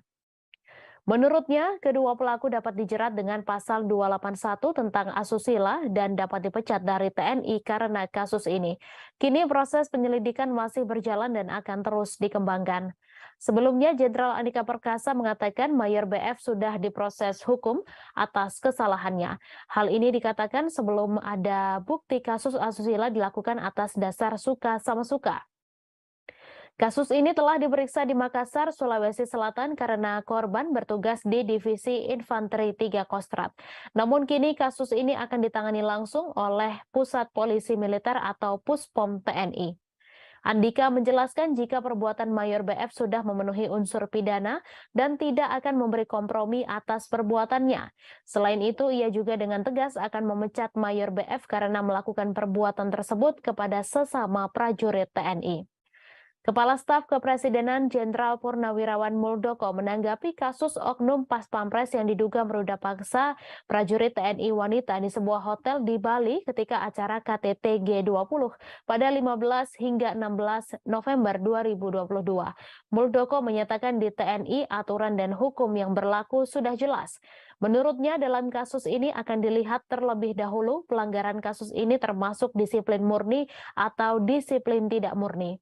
Menurutnya, kedua pelaku dapat dijerat dengan pasal 281 tentang asusila dan dapat dipecat dari TNI karena kasus ini. Kini proses penyelidikan masih berjalan dan akan terus dikembangkan. Sebelumnya, Jenderal Andika Perkasa mengatakan Mayor BF sudah diproses hukum atas kesalahannya. Hal ini dikatakan sebelum ada bukti kasus asusila dilakukan atas dasar suka sama suka. Kasus ini telah diperiksa di Makassar, Sulawesi Selatan karena korban bertugas di Divisi Infanteri 3 Kostrat. Namun kini kasus ini akan ditangani langsung oleh Pusat Polisi Militer atau Puspom TNI. Andika menjelaskan jika perbuatan Mayor BF sudah memenuhi unsur pidana dan tidak akan memberi kompromi atas perbuatannya. Selain itu, ia juga dengan tegas akan memecat Mayor BF karena melakukan perbuatan tersebut kepada sesama prajurit TNI. Kepala Staf Kepresidenan Jenderal Purnawirawan Muldoko menanggapi kasus oknum Paspampres yang diduga meruda paksa prajurit TNI wanita di sebuah hotel di Bali ketika acara KTT G20 pada 15 hingga 16 November 2022. Muldoko menyatakan di TNI aturan dan hukum yang berlaku sudah jelas. Menurutnya dalam kasus ini akan dilihat terlebih dahulu pelanggaran kasus ini termasuk disiplin murni atau disiplin tidak murni.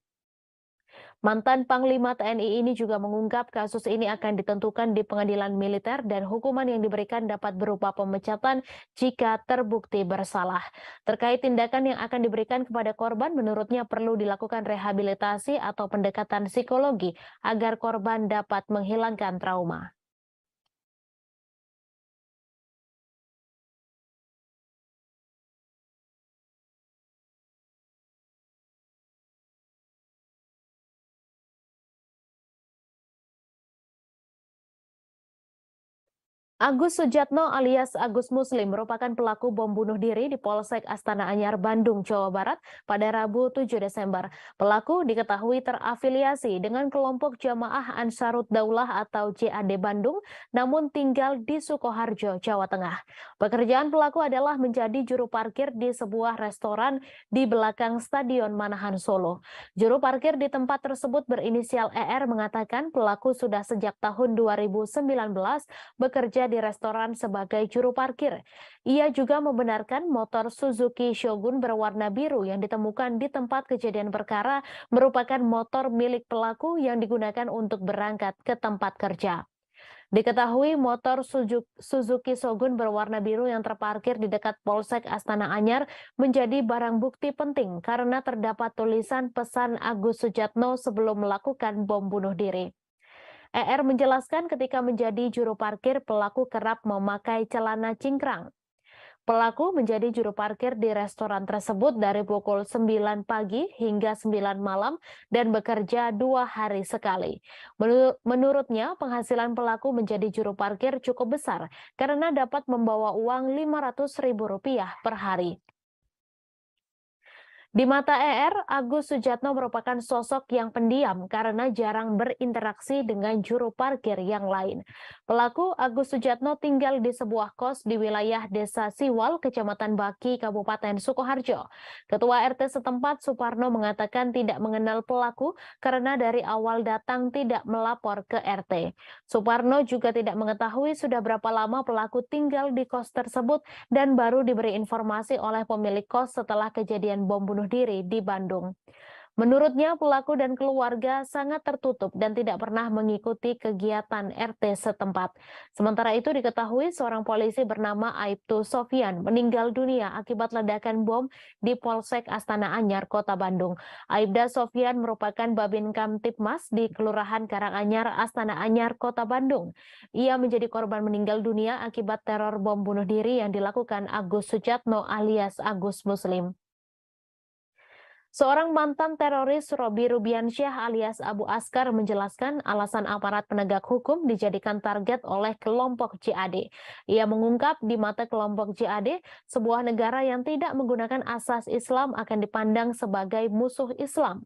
Mantan Panglima TNI ini juga mengungkap kasus ini akan ditentukan di pengadilan militer dan hukuman yang diberikan dapat berupa pemecatan jika terbukti bersalah. Terkait tindakan yang akan diberikan kepada korban, menurutnya perlu dilakukan rehabilitasi atau pendekatan psikologi agar korban dapat menghilangkan trauma. Agus Sujatno alias Agus Muslim merupakan pelaku bom bunuh diri di Polsek Astana Anyar, Bandung, Jawa Barat pada Rabu 7 Desember. Pelaku diketahui terafiliasi dengan kelompok Jamaah Ansarut Daulah atau JAD Bandung, namun tinggal di Sukoharjo, Jawa Tengah. Pekerjaan pelaku adalah menjadi juru parkir di sebuah restoran di belakang Stadion Manahan Solo. Juru parkir di tempat tersebut berinisial ER mengatakan pelaku sudah sejak tahun 2019 bekerja di restoran sebagai juru parkir. Ia juga membenarkan motor Suzuki Shogun berwarna biru yang ditemukan di tempat kejadian perkara merupakan motor milik pelaku yang digunakan untuk berangkat ke tempat kerja. Diketahui motor Suzuki Shogun berwarna biru yang terparkir di dekat Polsek Astana Anyar menjadi barang bukti penting karena terdapat tulisan pesan Agus Sujatno sebelum melakukan bom bunuh diri. ER menjelaskan ketika menjadi juru parkir, pelaku kerap memakai celana cingkrang. Pelaku menjadi juru parkir di restoran tersebut dari pukul 9 pagi hingga 9 malam dan bekerja 2 hari sekali. Menurutnya, penghasilan pelaku menjadi juru parkir cukup besar karena dapat membawa uang Rp500.000 per hari. Di mata ER, Agus Sujatno merupakan sosok yang pendiam karena jarang berinteraksi dengan juru parkir yang lain. Pelaku Agus Sujatno tinggal di sebuah kos di wilayah Desa Siwal, Kecamatan Baki, Kabupaten Sukoharjo. Ketua RT setempat Suparno mengatakan tidak mengenal pelaku karena dari awal datang tidak melapor ke RT. Suparno juga tidak mengetahui sudah berapa lama pelaku tinggal di kos tersebut dan baru diberi informasi oleh pemilik kos setelah kejadian bom bunuh diri di Bandung. Menurutnya, pelaku dan keluarga sangat tertutup dan tidak pernah mengikuti kegiatan RT setempat. Sementara itu diketahui seorang polisi bernama Aibtu Sofyan meninggal dunia akibat ledakan bom di Polsek Astana Anyar, Kota Bandung. Aibda Sofyan merupakan Babin Kamtipmas di Kelurahan Karanganyar, Astana Anyar, Kota Bandung. Ia menjadi korban meninggal dunia akibat teror bom bunuh diri yang dilakukan Agus Sujatno alias Agus Muslim. Seorang mantan teroris Robi Rubiansyah alias Abu Askar menjelaskan alasan aparat penegak hukum dijadikan target oleh kelompok JAD. Ia mengungkap di mata kelompok JAD, sebuah negara yang tidak menggunakan asas Islam akan dipandang sebagai musuh Islam.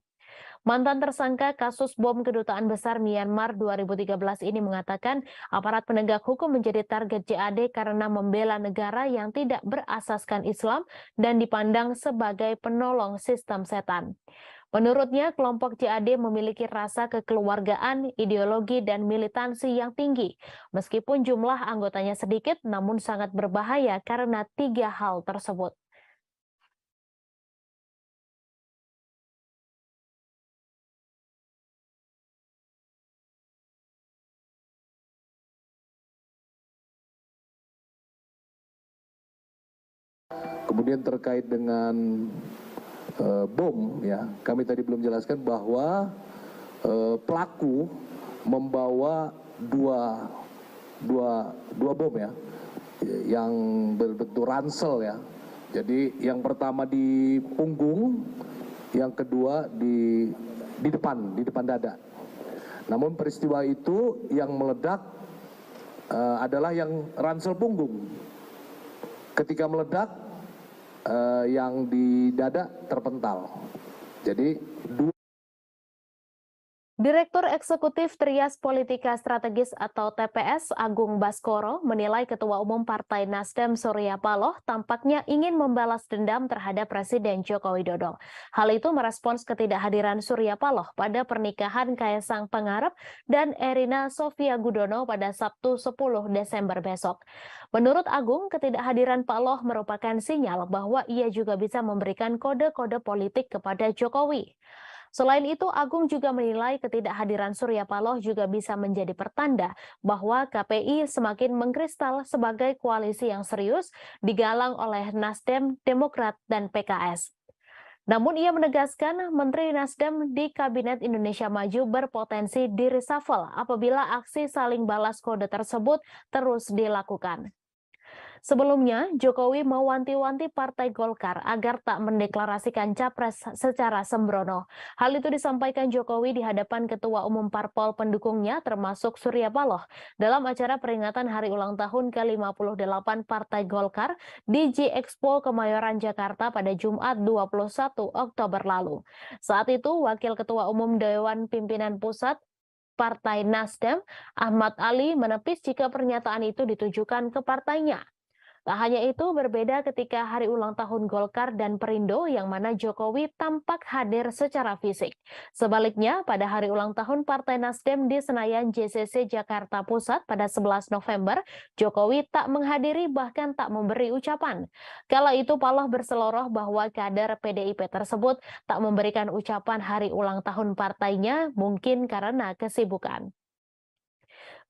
Mantan tersangka kasus bom Kedutaan Besar Myanmar 2013 ini mengatakan aparat penegak hukum menjadi target JAD karena membela negara yang tidak berasaskan Islam dan dipandang sebagai penolong sistem setan. Menurutnya, kelompok JAD memiliki rasa kekeluargaan, ideologi, dan militansi yang tinggi. Meskipun jumlah anggotanya sedikit, namun sangat berbahaya karena 3 hal tersebut. Kemudian terkait dengan bom, ya, kami tadi belum jelaskan bahwa pelaku membawa dua bom, ya, yang berbentuk ransel, ya. Jadi yang pertama di punggung, yang kedua di depan dada. Namun peristiwa itu yang meledak adalah yang ransel punggung. Ketika meledak, yang di dada terpental. Jadi Direktur Eksekutif Trias Politika Strategis atau TPS Agung Baskoro menilai Ketua Umum Partai Nasdem Surya Paloh tampaknya ingin membalas dendam terhadap Presiden Joko Widodo. Hal itu merespons ketidakhadiran Surya Paloh pada pernikahan Kaesang Pangarep dan Erina Sofia Gudono pada Sabtu 10 Desember besok. Menurut Agung, ketidakhadiran Paloh merupakan sinyal bahwa ia juga bisa memberikan kode-kode politik kepada Jokowi. Selain itu, Agung juga menilai ketidakhadiran Surya Paloh juga bisa menjadi pertanda bahwa KPI semakin mengkristal sebagai koalisi yang serius digalang oleh Nasdem, Demokrat, dan PKS. Namun ia menegaskan Menteri Nasdem di Kabinet Indonesia Maju berpotensi di-reshuffle apabila aksi saling balas kode tersebut terus dilakukan. Sebelumnya, Jokowi mewanti-wanti Partai Golkar agar tak mendeklarasikan capres secara sembrono. Hal itu disampaikan Jokowi di hadapan Ketua Umum Parpol pendukungnya termasuk Surya Paloh dalam acara peringatan hari ulang tahun ke-58 Partai Golkar di G-Expo Kemayoran Jakarta pada Jumat 21 Oktober lalu. Saat itu, Wakil Ketua Umum Dewan Pimpinan Pusat Partai Nasdem, Ahmad Ali, menepis jika pernyataan itu ditujukan ke partainya. Tak hanya itu, berbeda ketika hari ulang tahun Golkar dan Perindo yang mana Jokowi tampak hadir secara fisik. Sebaliknya, pada hari ulang tahun Partai Nasdem di Senayan JCC Jakarta Pusat pada 11 November, Jokowi tak menghadiri bahkan tak memberi ucapan. Kala itu Paloh berseloroh bahwa kader PDIP tersebut tak memberikan ucapan hari ulang tahun partainya mungkin karena kesibukan.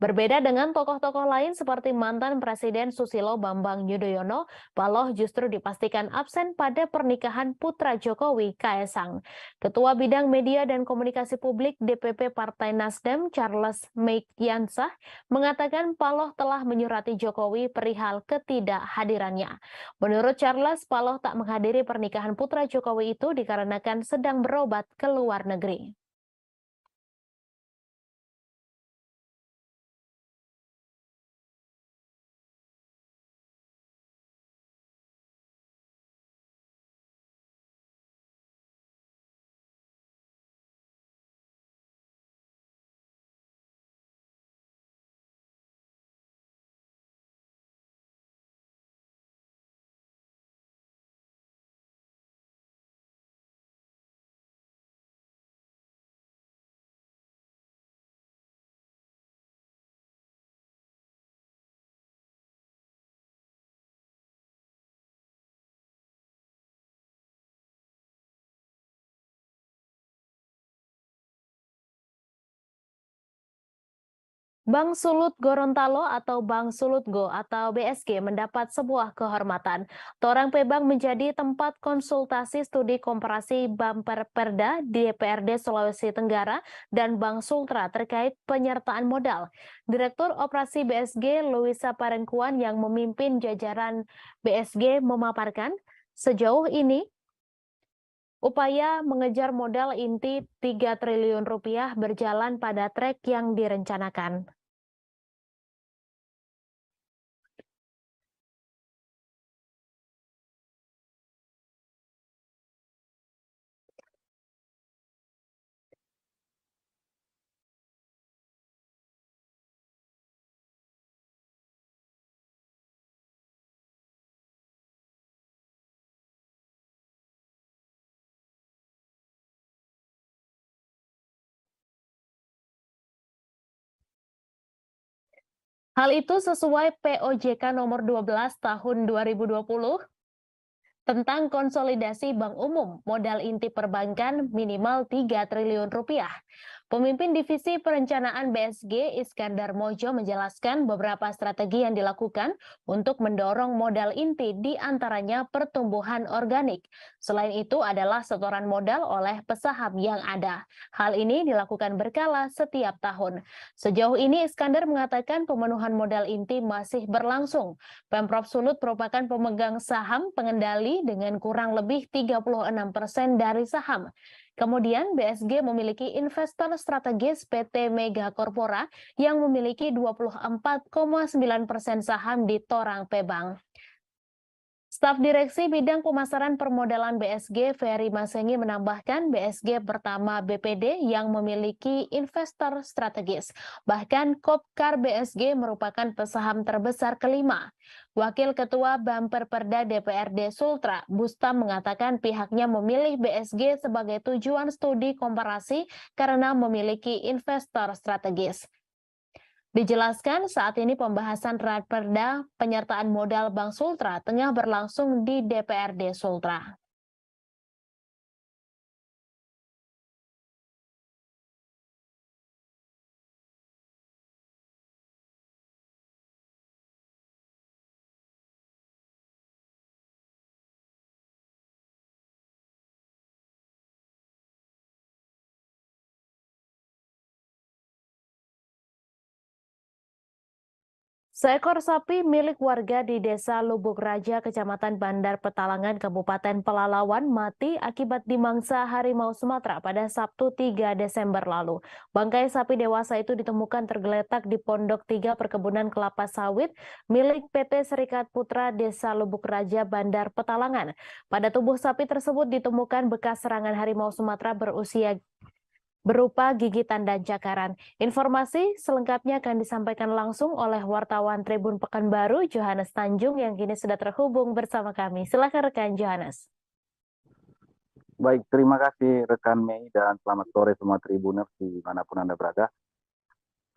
Berbeda dengan tokoh-tokoh lain seperti mantan Presiden Susilo Bambang Yudhoyono, Paloh justru dipastikan absen pada pernikahan putra Jokowi, Kaesang. Ketua Bidang Media dan Komunikasi Publik DPP Partai Nasdem, Charles Meikiansah, mengatakan Paloh telah menyurati Jokowi perihal ketidakhadirannya. Menurut Charles, Paloh tak menghadiri pernikahan putra Jokowi itu dikarenakan sedang berobat ke luar negeri. Bank Sulut Gorontalo atau Bank Sulutgo atau BSG mendapat sebuah kehormatan. Torang Pebang menjadi tempat konsultasi studi komparasi Bumper Perda di DPRD Sulawesi Tenggara dan Bank Sultra terkait penyertaan modal. Direktur Operasi BSG Luisa Parengkuan yang memimpin jajaran BSG memaparkan, sejauh ini upaya mengejar modal inti 3 triliun rupiah berjalan pada trek yang direncanakan. Hal itu sesuai POJK nomor 12 tahun 2020 tentang konsolidasi bank umum modal inti perbankan minimal 3 triliun rupiah. Pemimpin Divisi Perencanaan BSG Iskandar Mojo menjelaskan beberapa strategi yang dilakukan untuk mendorong modal inti di antaranya pertumbuhan organik. Selain itu adalah setoran modal oleh pesaham yang ada. Hal ini dilakukan berkala setiap tahun. Sejauh ini Iskandar mengatakan pemenuhan modal inti masih berlangsung. Pemprov Sulut merupakan pemegang saham pengendali dengan kurang lebih 36% dari saham. Kemudian BSG memiliki investor strategis PT Mega Corpora yang memiliki 24,9% saham di Torang Pebang. Staf Direksi Bidang Pemasaran Permodalan BSG, Ferry Masengi menambahkan BSG pertama BPD yang memiliki investor strategis. Bahkan Kopkar BSG merupakan pesaham terbesar kelima. Wakil Ketua Bumper Perda DPRD Sultra, Bustam mengatakan pihaknya memilih BSG sebagai tujuan studi komparasi karena memiliki investor strategis. Dijelaskan saat ini pembahasan Raperda penyertaan modal Bank Sultra tengah berlangsung di DPRD Sultra. Seekor sapi milik warga di Desa Lubuk Raja, Kecamatan Bandar Petalangan, Kabupaten Pelalawan mati akibat dimangsa harimau Sumatera pada Sabtu 3 Desember lalu. Bangkai sapi dewasa itu ditemukan tergeletak di Pondok 3 Perkebunan Kelapa Sawit milik PT Serikat Putra Desa Lubuk Raja, Bandar Petalangan. Pada tubuh sapi tersebut ditemukan bekas serangan harimau Sumatera berupa gigitan dan cakaran. Informasi selengkapnya akan disampaikan langsung oleh wartawan Tribun Pekanbaru, Johannes Tanjung, yang kini sudah terhubung bersama kami. Silakan rekan Johannes. Baik, terima kasih rekan Mei dan selamat sore semua Tribuners dimanapun Anda berada.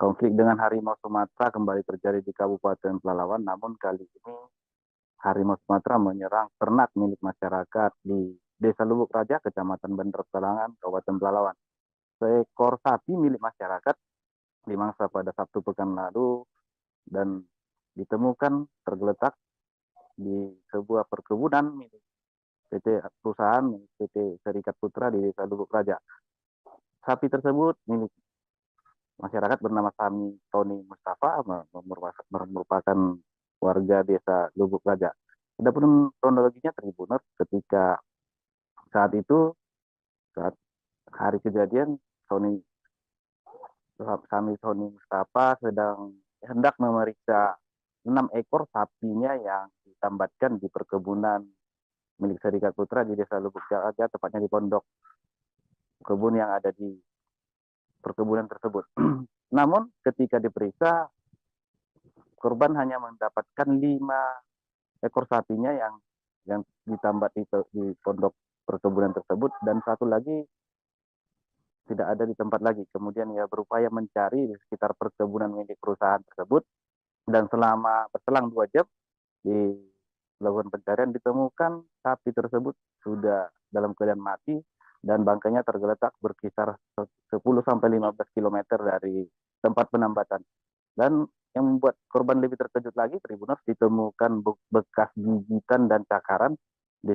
Konflik dengan harimau Sumatera kembali terjadi di Kabupaten Pelalawan, namun kali ini harimau Sumatera menyerang ternak milik masyarakat di Desa Lubuk Raja, Kecamatan Bandar Petalangan, Kabupaten Pelalawan. Seekor sapi milik masyarakat dimangsa pada Sabtu pekan lalu dan ditemukan tergeletak di sebuah perkebunan milik perusahaan PT Serikat Putra di Desa Lubuk Raja. Sapi tersebut milik masyarakat bernama Sami Tony Mustafa, merupakan warga Desa Lubuk Raja. Adapun kronologinya Tribuners, ketika saat hari kejadian, Sami Tony Mustafa hendak memeriksa 6 ekor sapinya yang ditambatkan di perkebunan milik Serikat Putra di Desa Lubuk Raja, tepatnya di pondok kebun yang ada di perkebunan tersebut. Namun ketika diperiksa, korban hanya mendapatkan 5 ekor sapinya yang ditambat di pondok perkebunan tersebut, dan satu lagi tidak ada di tempat lagi. Kemudian ia berupaya mencari di sekitar perkebunan milik perusahaan tersebut, dan berselang 2 jam dilakukan pencarian, ditemukan sapi tersebut sudah dalam keadaan mati dan bangkainya tergeletak berkisar 10-15 km dari tempat penambatan. Dan yang membuat korban lebih terkejut lagi, Tribuners, ditemukan bekas gigitan dan cakaran di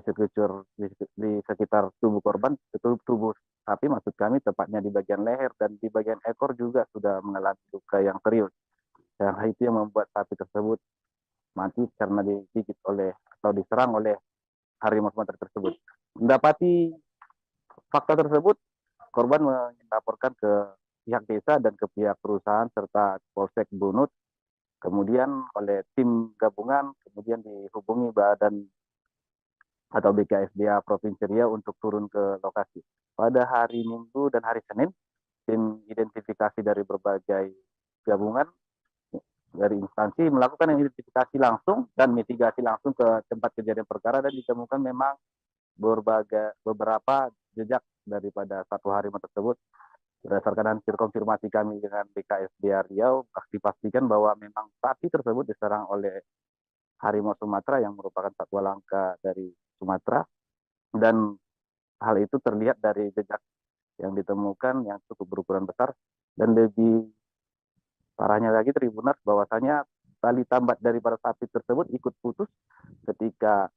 sekitar tubuh korban, tubuh sapi maksud kami, tepatnya di bagian leher dan di bagian ekor juga sudah mengalami luka yang serius. Dan hal itu yang membuat sapi tersebut mati karena digigit atau diserang oleh harimau Sumatera tersebut. Mendapati fakta tersebut, korban melaporkan ke pihak desa dan ke pihak perusahaan serta Polsek Bunut. Kemudian oleh tim gabungan kemudian dihubungi Badan atau BKSDA Provinsi Riau untuk turun ke lokasi. Pada hari Minggu dan hari Senin, tim identifikasi dari berbagai gabungan dari instansi melakukan identifikasi langsung dan mitigasi langsung ke tempat kejadian perkara, dan ditemukan memang beberapa jejak daripada satu harimau tersebut. Berdasarkan hasil konfirmasi kami dengan BKSDA Riau, dipastikan bahwa memang sapi tersebut diserang oleh harimau Sumatera yang merupakan satwa langka dari Sumatera, dan hal itu terlihat dari jejak yang ditemukan yang cukup berukuran besar. Dan lebih parahnya lagi, Tribuners, bahwasanya tali tambat daripada sapi tersebut ikut putus ketika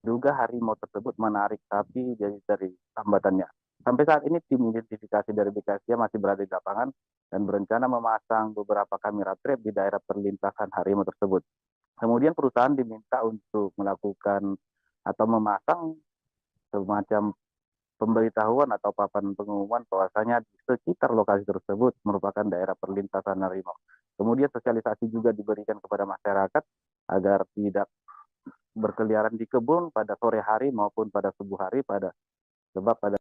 duga harimau tersebut menarik sapi dari tambatannya. Sampai saat ini tim identifikasi dari BKSDA masih berada di lapangan dan berencana memasang beberapa kamera trap di daerah perlintasan harimau tersebut. Kemudian perusahaan diminta untuk melakukan atau memasang semacam pemberitahuan atau papan pengumuman bahwasanya di sekitar lokasi tersebut merupakan daerah perlintasan harimau. Kemudian sosialisasi juga diberikan kepada masyarakat agar tidak berkeliaran di kebun pada sore hari maupun pada subuh hari, sebab pada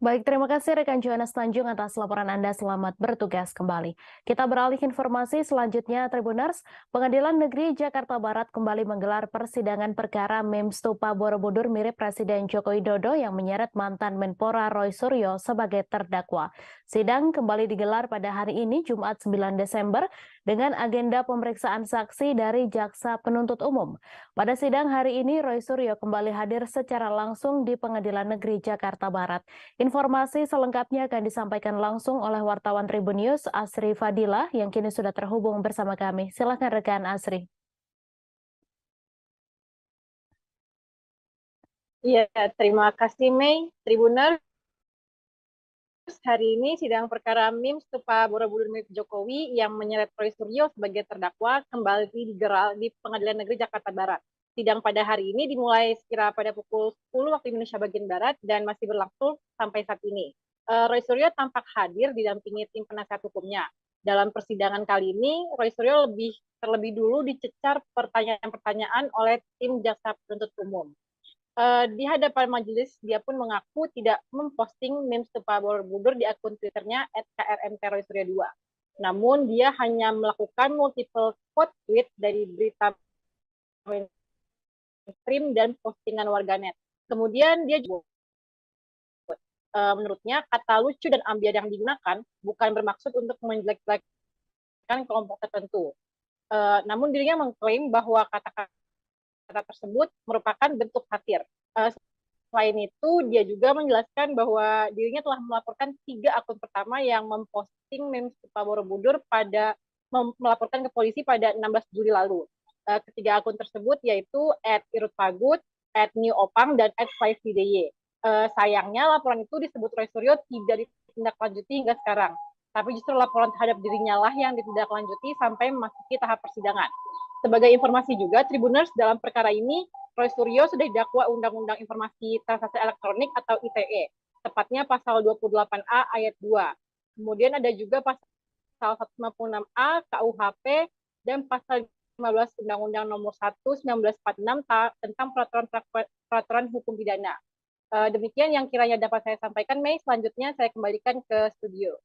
Baik, terima kasih rekan Johannes Tanjung atas laporan Anda. Selamat bertugas kembali. Kita beralih ke informasi selanjutnya, Tribuners. Pengadilan Negeri Jakarta Barat kembali menggelar persidangan perkara meme stupa Borobudur mirip Presiden Joko Widodo yang menyeret mantan Menpora Roy Suryo sebagai terdakwa. Sidang kembali digelar pada hari ini, Jumat 9 Desember, dengan agenda pemeriksaan saksi dari Jaksa Penuntut Umum. Pada sidang hari ini, Roy Suryo kembali hadir secara langsung di Pengadilan Negeri Jakarta Barat. Informasi selengkapnya akan disampaikan langsung oleh wartawan Tribun News Asri Fadila yang kini sudah terhubung bersama kami. Silakan rekan Asri. Iya, terima kasih Mei. Tribuners, hari ini sidang perkara meme stupa Borobudur milik Jokowi yang menyeret Roy Suryo sebagai terdakwa kembali digelar di Pengadilan Negeri Jakarta Barat. Sidang pada hari ini dimulai sekira pada pukul 10 waktu Indonesia bagian Barat dan masih berlangsung sampai saat ini. Roy Suryo tampak hadir didampingi tim penasihat hukumnya. Dalam persidangan kali ini, Roy Suryo terlebih dulu dicecar pertanyaan-pertanyaan oleh tim jaksa penuntut umum. Di hadapan majelis, dia pun mengaku tidak memposting meme stupa Borobudur di akun Twitternya @krmtroysuryo2. Namun, dia hanya melakukan multiple quote tweet dari berita mainstream dan postingan warganet. Kemudian dia juga menurutnya kata lucu dan ambiar yang digunakan bukan bermaksud untuk menjelek-jelekan kelompok tertentu. Namun dirinya mengklaim bahwa kata-kata tersebut merupakan bentuk satir. Selain itu, dia juga menjelaskan bahwa dirinya telah melaporkan 3 akun pertama yang memposting meme stupa Borobudur melaporkan ke polisi pada 16 Juli lalu. Ketiga akun tersebut yaitu @irutpagut, @newopang, dan @5vdy. Sayangnya laporan itu disebut Roy Suryo tidak ditindaklanjuti hingga sekarang. Tapi justru laporan terhadap dirinya lah yang ditindaklanjuti sampai memasuki tahap persidangan. Sebagai informasi juga, Tribuners, dalam perkara ini, Roy Suryo sudah didakwa Undang-Undang Informasi Transaksi Elektronik atau ITE, tepatnya pasal 28A ayat 2. Kemudian ada juga pasal 156A KUHP dan pasal 15 Undang-Undang Nomor 1 1946 tentang peraturan hukum pidana. Demikian yang kiranya dapat saya sampaikan, Mei. Selanjutnya saya kembalikan ke studio.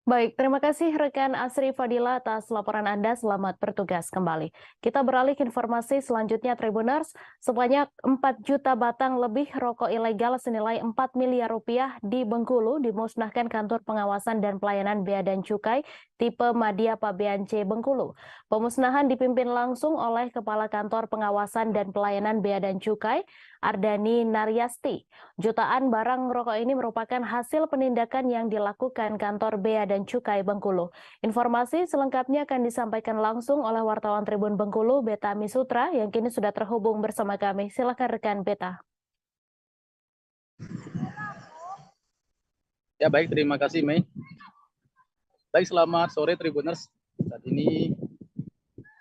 Baik, terima kasih rekan Asri Fadila atas laporan Anda. Selamat bertugas kembali. Kita beralih ke informasi selanjutnya, Tribuners. Sebanyak 4 juta batang lebih rokok ilegal senilai 4 miliar rupiah di Bengkulu dimusnahkan Kantor Pengawasan dan Pelayanan Bea dan Cukai tipe Madya Pabean C Bengkulu. Pemusnahan dipimpin langsung oleh Kepala Kantor Pengawasan dan Pelayanan Bea dan Cukai, Ardani Naryasti. Jutaan barang rokok ini merupakan hasil penindakan yang dilakukan Kantor Bea dan Cukai Bengkulu. Informasi selengkapnya akan disampaikan langsung oleh wartawan Tribun Bengkulu, Beta Misutra, yang kini sudah terhubung bersama kami. Silakan rekan Beta. Ya baik, terima kasih Mei. Baik, selamat sore Tribuners. Saat ini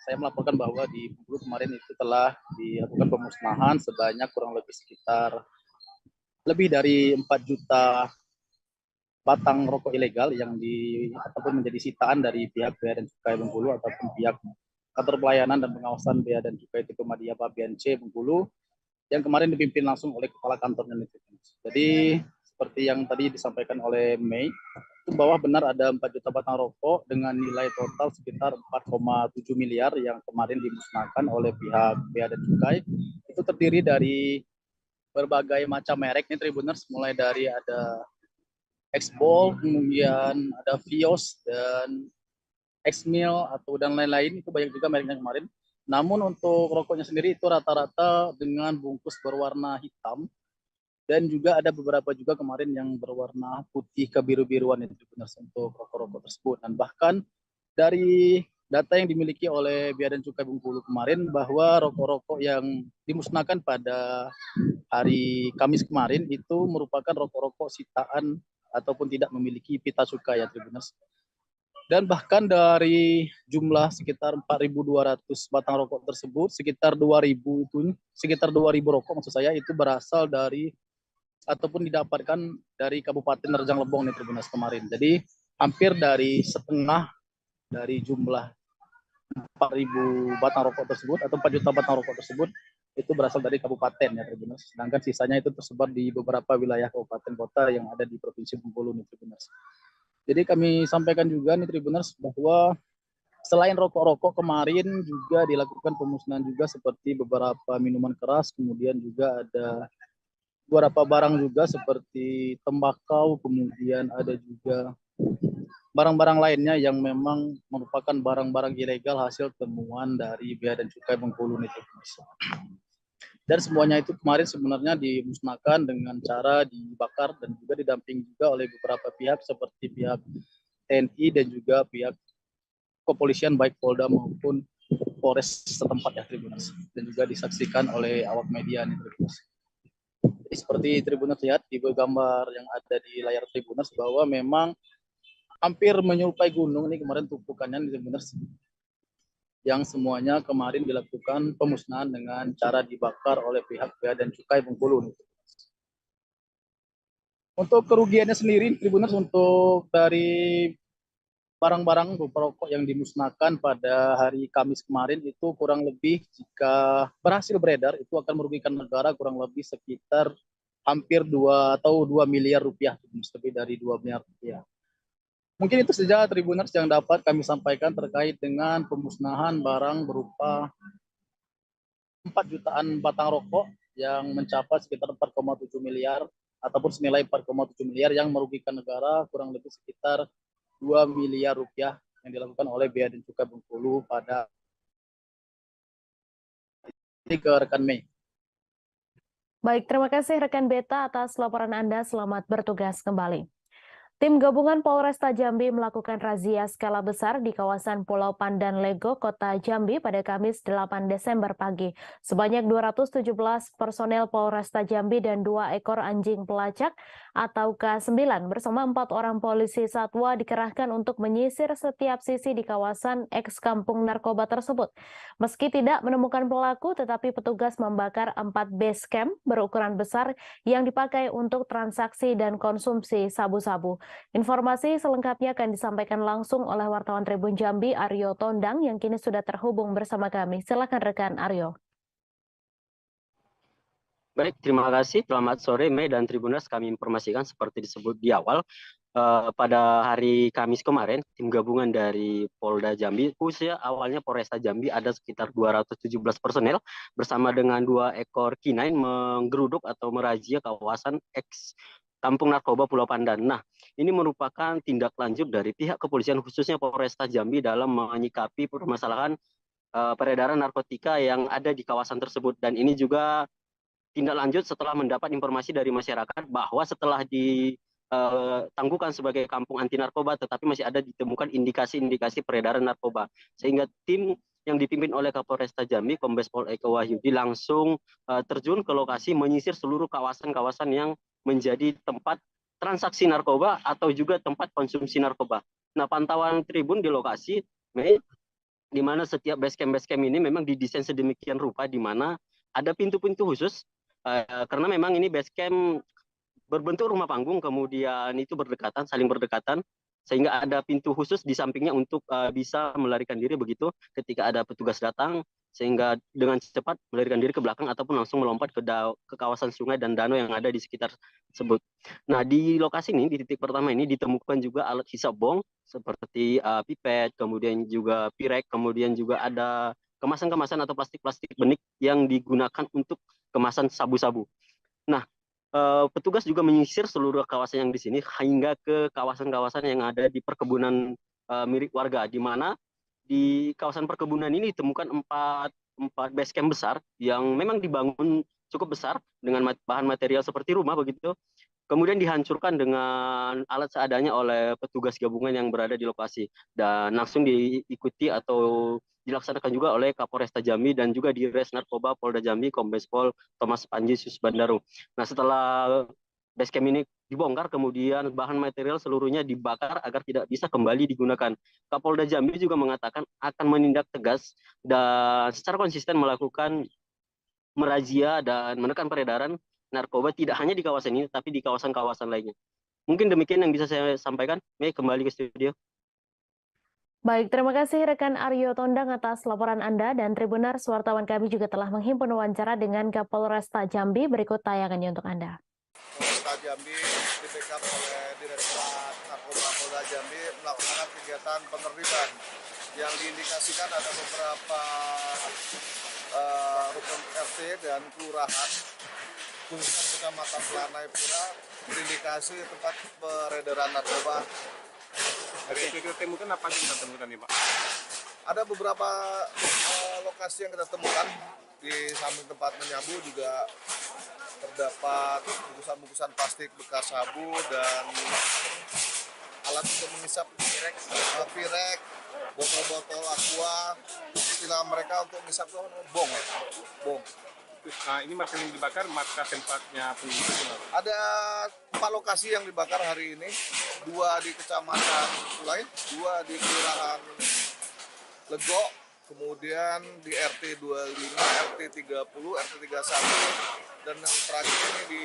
saya melaporkan bahwa di Bengkulu kemarin itu telah dilakukan pemusnahan sebanyak kurang lebih sekitar lebih dari 4 juta batang rokok ilegal yang ataupun menjadi sitaan dari pihak Bea dan Cukai Bengkulu ataupun pihak Kantor Pelayanan dan Pengawasan Bea dan Cukai tipe Madya Pabean C Bengkulu yang kemarin dipimpin langsung oleh Kepala Kantornya. Jadi seperti yang tadi disampaikan oleh Mei, itu bahwa benar ada 4 juta batang rokok dengan nilai total sekitar 4,7 miliar yang kemarin dimusnahkan oleh pihak Bea dan Cukai. Itu terdiri dari berbagai macam merek nih Tribuners, mulai dari ada X-Ball, kemudian ada Vios dan X-Mil atau dan lain-lain, itu banyak juga mereknya kemarin. Namun untuk rokoknya sendiri itu rata-rata dengan bungkus berwarna hitam dan juga ada beberapa juga kemarin yang berwarna putih kebiru-biruan itu untuk rokok-rokok tersebut. Dan bahkan dari data yang dimiliki oleh Bea dan Cukai Bengkulu kemarin bahwa rokok-rokok yang dimusnahkan pada hari Kamis kemarin itu merupakan rokok-rokok sitaan ataupun tidak memiliki pita cukai ya Tribuners. Dan bahkan dari jumlah sekitar 4.200 batang rokok tersebut, sekitar 2.000 rokok maksud saya itu berasal dari ataupun didapatkan dari Kabupaten Rejang Lebong nih Tribuners kemarin. Jadi hampir dari setengah dari jumlah 4.000 batang rokok tersebut atau 4 juta batang rokok tersebut itu berasal dari kabupaten ya Tribuners. Sedangkan sisanya itu tersebar di beberapa wilayah kabupaten kota yang ada di Provinsi Bengkulu nih Tribuners. Jadi kami sampaikan juga nih Tribuners bahwa selain rokok-rokok kemarin juga dilakukan pemusnahan juga seperti beberapa minuman keras, kemudian juga ada beberapa barang juga seperti tembakau, kemudian ada juga barang-barang lainnya yang memang merupakan barang-barang ilegal hasil temuan dari Bea dan Cukai Bengkulu nih Tribuners. Dan semuanya itu kemarin sebenarnya dimusnahkan dengan cara dibakar dan juga didampingi juga oleh beberapa pihak seperti pihak TNI dan juga pihak kepolisian baik Polda maupun Polres setempat ya Tribuners, dan juga disaksikan oleh awak media nih Tribuners. Jadi seperti Tribuners lihat di gambar yang ada di layar Tribuners bahwa memang hampir menyerupai gunung nih kemarin tumpukannya nih Tribuners, yang semuanya kemarin dilakukan pemusnahan dengan cara dibakar oleh pihak Bea dan Cukai Bengkulu. Untuk kerugiannya sendiri Tribuners, untuk dari barang-barang rokok yang dimusnahkan pada hari Kamis kemarin itu kurang lebih jika berhasil beredar itu akan merugikan negara kurang lebih sekitar hampir 2 miliar rupiah, lebih dari 2 miliar rupiah. Mungkin itu saja Tribuners yang dapat kami sampaikan terkait dengan pemusnahan barang berupa 4 jutaan batang rokok yang mencapai sekitar 4,7 miliar ataupun senilai 4,7 miliar yang merugikan negara kurang lebih sekitar 2 miliar rupiah yang dilakukan oleh Bea dan Cukai Bengkulu pada ini ke rekan Mei. Baik, terima kasih rekan Beta atas laporan Anda. Selamat bertugas kembali. Tim gabungan Polresta Jambi melakukan razia skala besar di kawasan Pulau Pandan Lego, Kota Jambi pada Kamis 8 Desember pagi. Sebanyak 217 personel Polresta Jambi dan 2 ekor anjing pelacak atau K9 bersama 4 orang polisi satwa dikerahkan untuk menyisir setiap sisi di kawasan eks kampung narkoba tersebut. Meski tidak menemukan pelaku, tetapi petugas membakar 4 base camp berukuran besar yang dipakai untuk transaksi dan konsumsi sabu-sabu. Informasi selengkapnya akan disampaikan langsung oleh wartawan Tribun Jambi Aryo Tondang yang kini sudah terhubung bersama kami. Silakan rekan Aryo. Baik, terima kasih. Selamat sore Mei dan Tribuners. Kami informasikan seperti disebut di awal, pada hari Kamis kemarin, tim gabungan dari Polda Jambi, khususnya awalnya Polresta Jambi ada sekitar 217 personel bersama dengan 2 ekor K9 menggeruduk atau merazia kawasan eks Kampung Narkoba Pulau Pandan. Nah, ini merupakan tindak lanjut dari pihak kepolisian khususnya Polresta Jambi dalam menyikapi permasalahan peredaran narkotika yang ada di kawasan tersebut. Dan ini juga tindak lanjut setelah mendapat informasi dari masyarakat bahwa setelah ditangguhkan sebagai kampung anti narkoba, tetapi masih ada ditemukan indikasi-indikasi peredaran narkoba. Sehingga tim yang dipimpin oleh Kapolresta Jambi, Kombes Pol Eko Wahyudi, langsung terjun ke lokasi menyisir seluruh kawasan-kawasan yang menjadi tempat transaksi narkoba atau juga tempat konsumsi narkoba. Nah, pantauan Tribun di lokasi, di mana setiap base camp ini memang didesain sedemikian rupa di mana ada pintu-pintu khusus, karena memang ini base camp berbentuk rumah panggung, kemudian itu berdekatan, saling berdekatan, sehingga ada pintu khusus di sampingnya untuk bisa melarikan diri begitu ketika ada petugas datang, sehingga dengan cepat melarikan diri ke belakang ataupun langsung melompat ke kawasan sungai dan danau yang ada di sekitar tersebut. Nah, di lokasi ini, di titik pertama ini ditemukan juga alat hisap bong seperti pipet, kemudian juga pirek, kemudian juga ada kemasan-kemasan atau plastik-plastik benik yang digunakan untuk kemasan sabu-sabu. Nah, petugas juga menyisir seluruh kawasan yang di sini hingga ke kawasan-kawasan yang ada di perkebunan milik warga, di mana di kawasan perkebunan ini ditemukan 4 base camp besar yang memang dibangun cukup besar dengan bahan material seperti rumah begitu. Kemudian dihancurkan dengan alat seadanya oleh petugas gabungan yang berada di lokasi dan langsung diikuti atau dilaksanakan juga oleh Kapolresta Jambi dan juga di Res Narkoba Polda Jambi Kombes Pol Thomas Panji Susbandaru. Nah, setelah base camp ini dibongkar, kemudian bahan material seluruhnya dibakar agar tidak bisa kembali digunakan. Kapolda Jambi juga mengatakan akan menindak tegas dan secara konsisten melakukan merazia dan menekan peredaran narkoba tidak hanya di kawasan ini, tapi di kawasan-kawasan lainnya. Mungkin demikian yang bisa saya sampaikan. Mei, kembali ke studio. Baik, terima kasih rekan Aryo Tondang atas laporan Anda dan Tribuners, wartawan kami juga telah menghimpun wawancara dengan Kapolresta Jambi. Berikut tayangannya untuk Anda. Polresta Jambi di backup oleh Direktorat Narkoba Polda Jambi melaksanakan kegiatan penertiban yang diindikasikan ada beberapa rukun RT dan kelurahan khususnya Kecamatan Pelanai Pura terindikasi tempat peredaran narkoba. Dari itu kita temukan apa yang kita temukan nih Pak? Ada beberapa lokasi yang kita temukan di samping tempat menyabu juga terdapat bungkusan-bungkusan plastik bekas sabu dan alat untuk mengisap pirek, botol-botol aqua, istilah mereka untuk mengisap itu bong. Ini markas yang dibakar, markas tempatnya pengungsian. Ada 4 lokasi yang dibakar hari ini, 2 di Kecamatan Kulai, 2 di Kelurahan Lego, kemudian di RT 25, RT 30, RT 31, dan yang terakhir ini di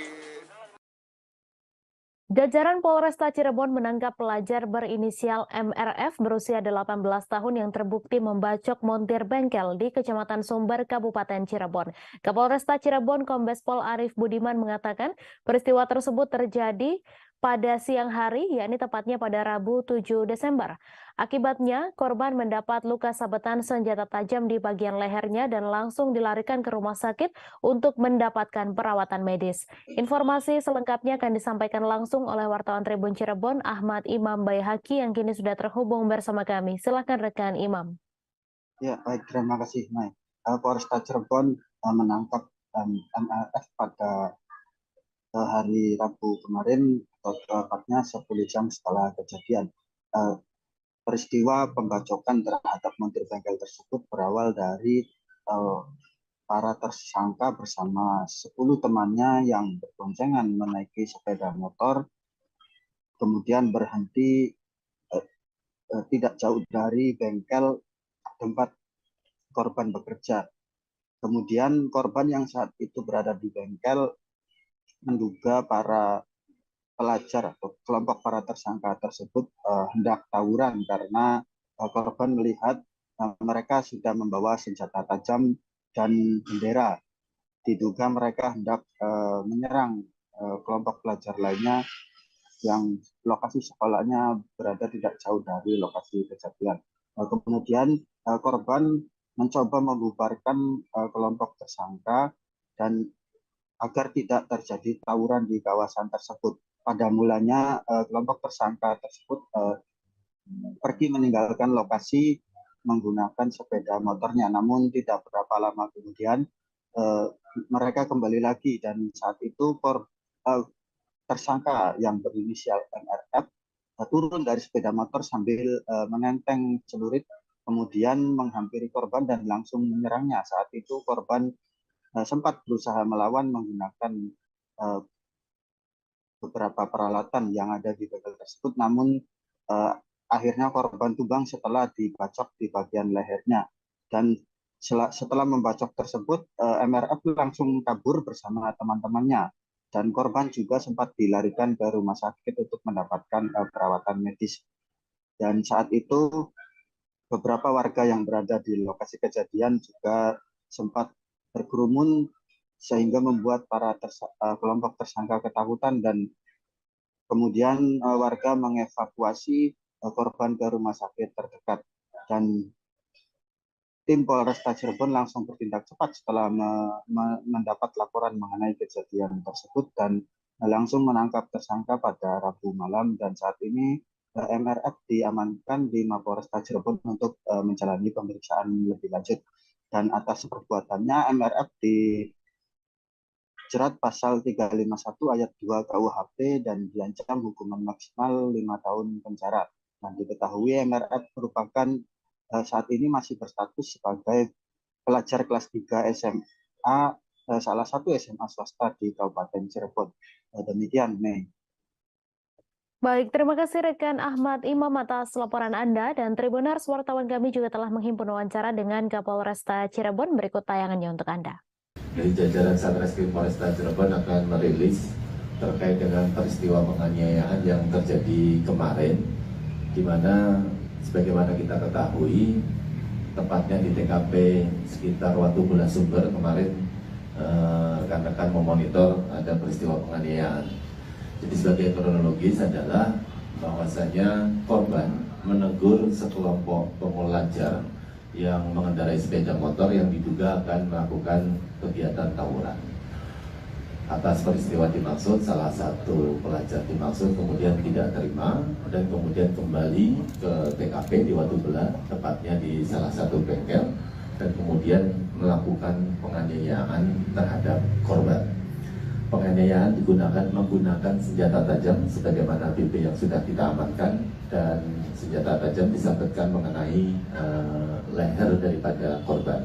Jajaran Polresta Cirebon menangkap pelajar berinisial MRF berusia 18 tahun yang terbukti membacok montir bengkel di Kecamatan Sumber, Kabupaten Cirebon. Kapolresta Cirebon Kombes Pol Arief Budiman mengatakan peristiwa tersebut terjadi pada siang hari, yakni tepatnya pada Rabu 7 Desember. Akibatnya, korban mendapat luka sabetan senjata tajam di bagian lehernya dan langsung dilarikan ke rumah sakit untuk mendapatkan perawatan medis. Informasi selengkapnya akan disampaikan langsung oleh wartawan Tribun Cirebon, Ahmad Imam Bayhaki, yang kini sudah terhubung bersama kami. Silakan rekan Imam. Ya, baik, terima kasih, Mai. Polresta Cirebon menangkap MRF pada hari Rabu kemarin, atau tepatnya 10 jam setelah kejadian. Peristiwa pembacokan terhadap montir bengkel tersebut berawal dari para tersangka bersama 10 temannya yang berboncengan menaiki sepeda motor, kemudian berhenti tidak jauh dari bengkel tempat korban bekerja. Kemudian korban yang saat itu berada di bengkel menduga para pelajar atau kelompok para tersangka tersebut hendak tawuran karena korban melihat mereka sudah membawa senjata tajam dan bendera. Diduga mereka hendak menyerang kelompok pelajar lainnya yang lokasi sekolahnya berada tidak jauh dari lokasi kejadian. Kemudian korban mencoba membubarkan kelompok tersangka dan agar tidak terjadi tawuran di kawasan tersebut. Pada mulanya kelompok tersangka tersebut pergi meninggalkan lokasi menggunakan sepeda motornya, namun tidak berapa lama kemudian mereka kembali lagi dan saat itu tersangka yang berinisial MRF turun dari sepeda motor sambil menenteng celurit, kemudian menghampiri korban dan langsung menyerangnya. Saat itu korban sempat berusaha melawan menggunakan beberapa peralatan yang ada di bengkel tersebut, namun akhirnya korban tumbang setelah dibacok di bagian lehernya. Dan setelah membacok tersebut, MRF langsung kabur bersama teman-temannya. Dan korban juga sempat dilarikan ke rumah sakit untuk mendapatkan perawatan medis. Dan saat itu beberapa warga yang berada di lokasi kejadian juga sempat berkerumun sehingga membuat para kelompok tersangka ketakutan dan kemudian warga mengevakuasi korban ke rumah sakit terdekat. Dan tim Polresta Cirebon langsung bertindak cepat setelah mendapat laporan mengenai kejadian tersebut dan langsung menangkap tersangka pada Rabu malam, dan saat ini MRF diamankan di Mapolresta Cirebon untuk menjalani pemeriksaan lebih lanjut. Dan atas perbuatannya MRF dijerat pasal 351 ayat 2 KUHP dan diancam hukuman maksimal 5 tahun penjara. Dan diketahui MRF merupakan saat ini masih berstatus sebagai pelajar kelas 3 SMA, salah satu SMA swasta di Kabupaten Cirebon. Demikian, Mei. Baik, terima kasih rekan Ahmad Imam atas laporan Anda, dan Tribuners, wartawan kami juga telah menghimpun wawancara dengan Kapolresta Cirebon. Berikut tayangannya untuk Anda. Dari jajaran Satreskrim Polresta Cirebon akan merilis terkait dengan peristiwa penganiayaan yang terjadi kemarin, di mana Sebagaimana kita ketahui, tepatnya di TKP sekitar Watubula Sumber kemarin rekan-rekan memonitor ada peristiwa penganiayaan. Jadi sebagai kronologis adalah bahwasanya korban menegur sekelompok pemulajar yang mengendarai sepeda motor yang diduga akan melakukan kegiatan tawuran. Atas peristiwa dimaksud, salah satu pelajar dimaksud kemudian tidak terima dan kemudian kembali ke TKP di Watubela, tepatnya di salah satu bengkel, dan kemudian melakukan penganiayaan terhadap korban. Penganiayaan menggunakan senjata tajam sebagaimana BP yang sudah kita amankan, dan senjata tajam disabetkan mengenai leher daripada korban.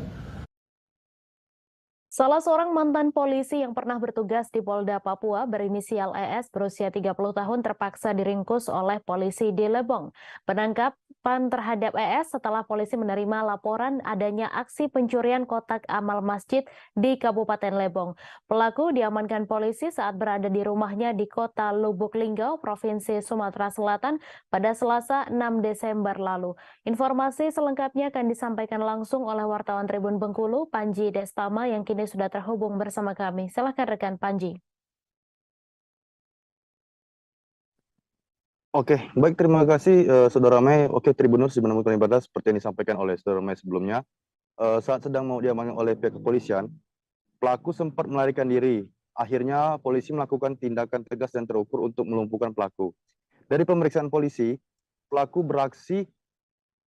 Salah seorang mantan polisi yang pernah bertugas di Polda Papua berinisial ES berusia 30 tahun terpaksa diringkus oleh polisi di Lebong. Penangkapan terhadap ES setelah polisi menerima laporan adanya aksi pencurian kotak amal masjid di Kabupaten Lebong. Pelaku diamankan polisi saat berada di rumahnya di kota Lubuk Linggau, Provinsi Sumatera Selatan pada Selasa 6 Desember lalu. Informasi selengkapnya akan disampaikan langsung oleh wartawan Tribun Bengkulu, Panji Destama, yang kini sudah terhubung bersama kami. Silakan rekan Panji. Oke, baik, terima kasih Saudara Mei. Oke, Tribuners menemukan ibadah seperti yang disampaikan oleh Saudara Mei sebelumnya. Saat sedang mau diamankan oleh pihak kepolisian, pelaku sempat melarikan diri. Akhirnya polisi melakukan tindakan tegas dan terukur untuk melumpuhkan pelaku. Dari pemeriksaan polisi, pelaku beraksi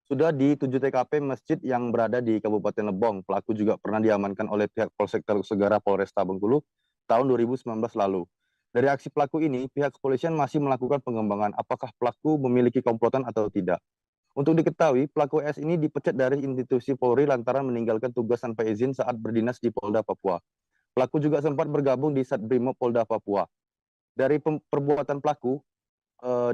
sudah di 7 TKP masjid yang berada di Kabupaten Lebong. Pelaku juga pernah diamankan oleh pihak Polsek Teluk Segara Polresta Bengkulu tahun 2019 lalu. Dari aksi pelaku ini, pihak kepolisian masih melakukan pengembangan apakah pelaku memiliki komplotan atau tidak. Untuk diketahui, pelaku S ini dipecat dari institusi Polri lantaran meninggalkan tugas tanpa izin saat berdinas di Polda Papua. Pelaku juga sempat bergabung di Satbrimob Polda Papua. Dari perbuatan pelaku,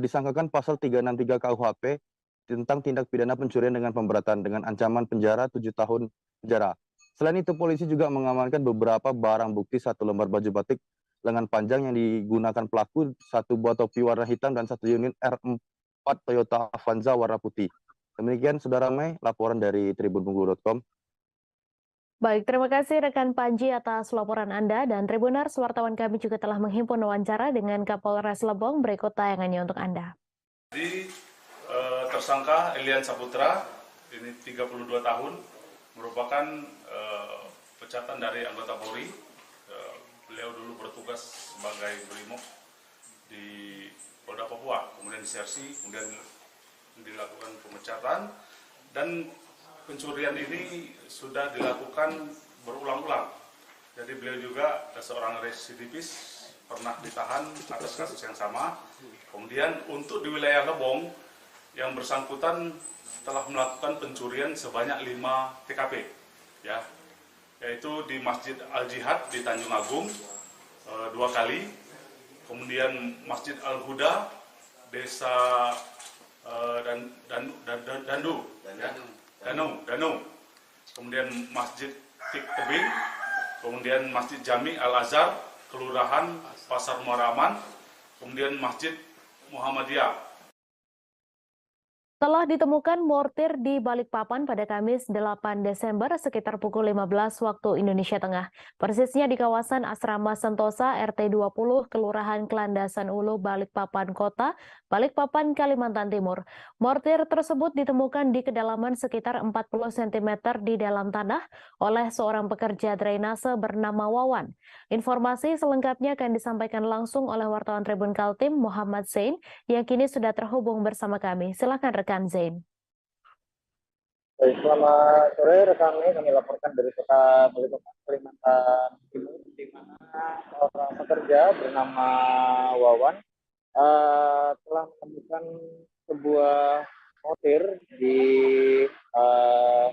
disangkakan pasal 363 KUHP tentang tindak pidana pencurian dengan pemberatan dengan ancaman penjara 7 tahun penjara. Selain itu, polisi juga mengamankan beberapa barang bukti, 1 lembar baju batik lengan panjang yang digunakan pelaku, 1 buah topi warna hitam, dan 1 unit R4 Toyota Avanza warna putih. Demikian Saudara Mei, laporan dari tribunbengkulu.com. Baik, terima kasih rekan Panji atas laporan Anda, dan Tribuners, wartawan kami juga telah menghimpun wawancara dengan Kapolres Lebong. Berikut tayangannya untuk Anda. Tersangka Elian Saputra, ini 32 tahun, merupakan pecatan dari anggota Polri. Beliau dulu bertugas sebagai Brimob di Polda Papua, kemudian disersi, kemudian dilakukan pemecatan, dan pencurian ini sudah dilakukan berulang-ulang. Jadi beliau juga seorang residivis, pernah ditahan atas kasus yang sama. Kemudian untuk di wilayah Lebong, yang bersangkutan telah melakukan pencurian sebanyak 5 TKP, ya, yaitu di Masjid Al-Jihad di Tanjung Agung 2 kali, kemudian Masjid Al-Huda, Desa Danu, kemudian Masjid Tik Tebing, kemudian Masjid Jami Al-Azhar, Kelurahan Pasar Muaraman, kemudian Masjid Muhammadiyah. Telah ditemukan mortir di Balikpapan pada Kamis 8 Desember sekitar pukul 15 waktu Indonesia Tengah. Persisnya di kawasan Asrama Sentosa RT 20 Kelurahan Kelandasan Ulu, Balikpapan Kota, Balikpapan, Kalimantan Timur. Mortir tersebut ditemukan di kedalaman sekitar 40 cm di dalam tanah oleh seorang pekerja drainase bernama Wawan. Informasi selengkapnya akan disampaikan langsung oleh wartawan Tribun Kaltim Muhammad Zain yang kini sudah terhubung bersama kami. Silakan rekan Zain. Selamat sore rekan, kami laporkan dari kota Balikpapan, Kalimantan Timur, di mana seorang pekerja bernama Wawan telah menemukan sebuah mortir di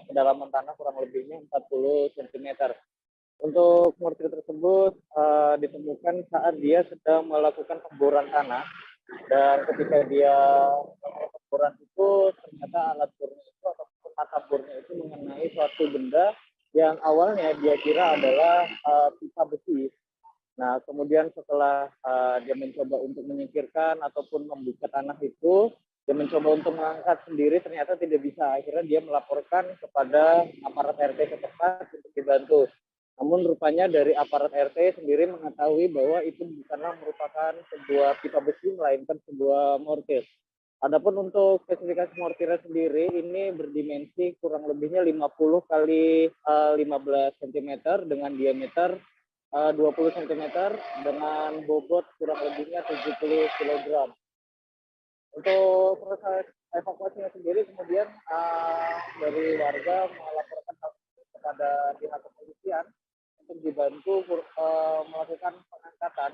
kedalaman tanah kurang lebihnya 40 cm. Untuk mortir tersebut ditemukan saat dia sedang melakukan pemboran tanah, dan ketika dia melakukan pemboran itu ternyata alat bornya itu ataupun mata bornya itu mengenai suatu benda yang awalnya dia kira adalah pipa besi. Nah, kemudian setelah dia mencoba untuk menyingkirkan ataupun membuka tanah itu, Dia mencoba untuk mengangkat sendiri, ternyata tidak bisa. Akhirnya dia melaporkan kepada aparat RT setempat untuk dibantu. Namun rupanya dari aparat RT sendiri mengetahui bahwa itu bukanlah merupakan sebuah pipa besi, melainkan sebuah mortir. Adapun untuk spesifikasi mortirnya sendiri, ini berdimensi kurang lebihnya 50 kali 15 cm dengan diameter 20 cm dengan bobot kurang lebihnya 70 kg. Untuk proses evakuasinya sendiri kemudian dari warga melaporkan kepada pihak kepolisian untuk dibantu melakukan pengangkatan,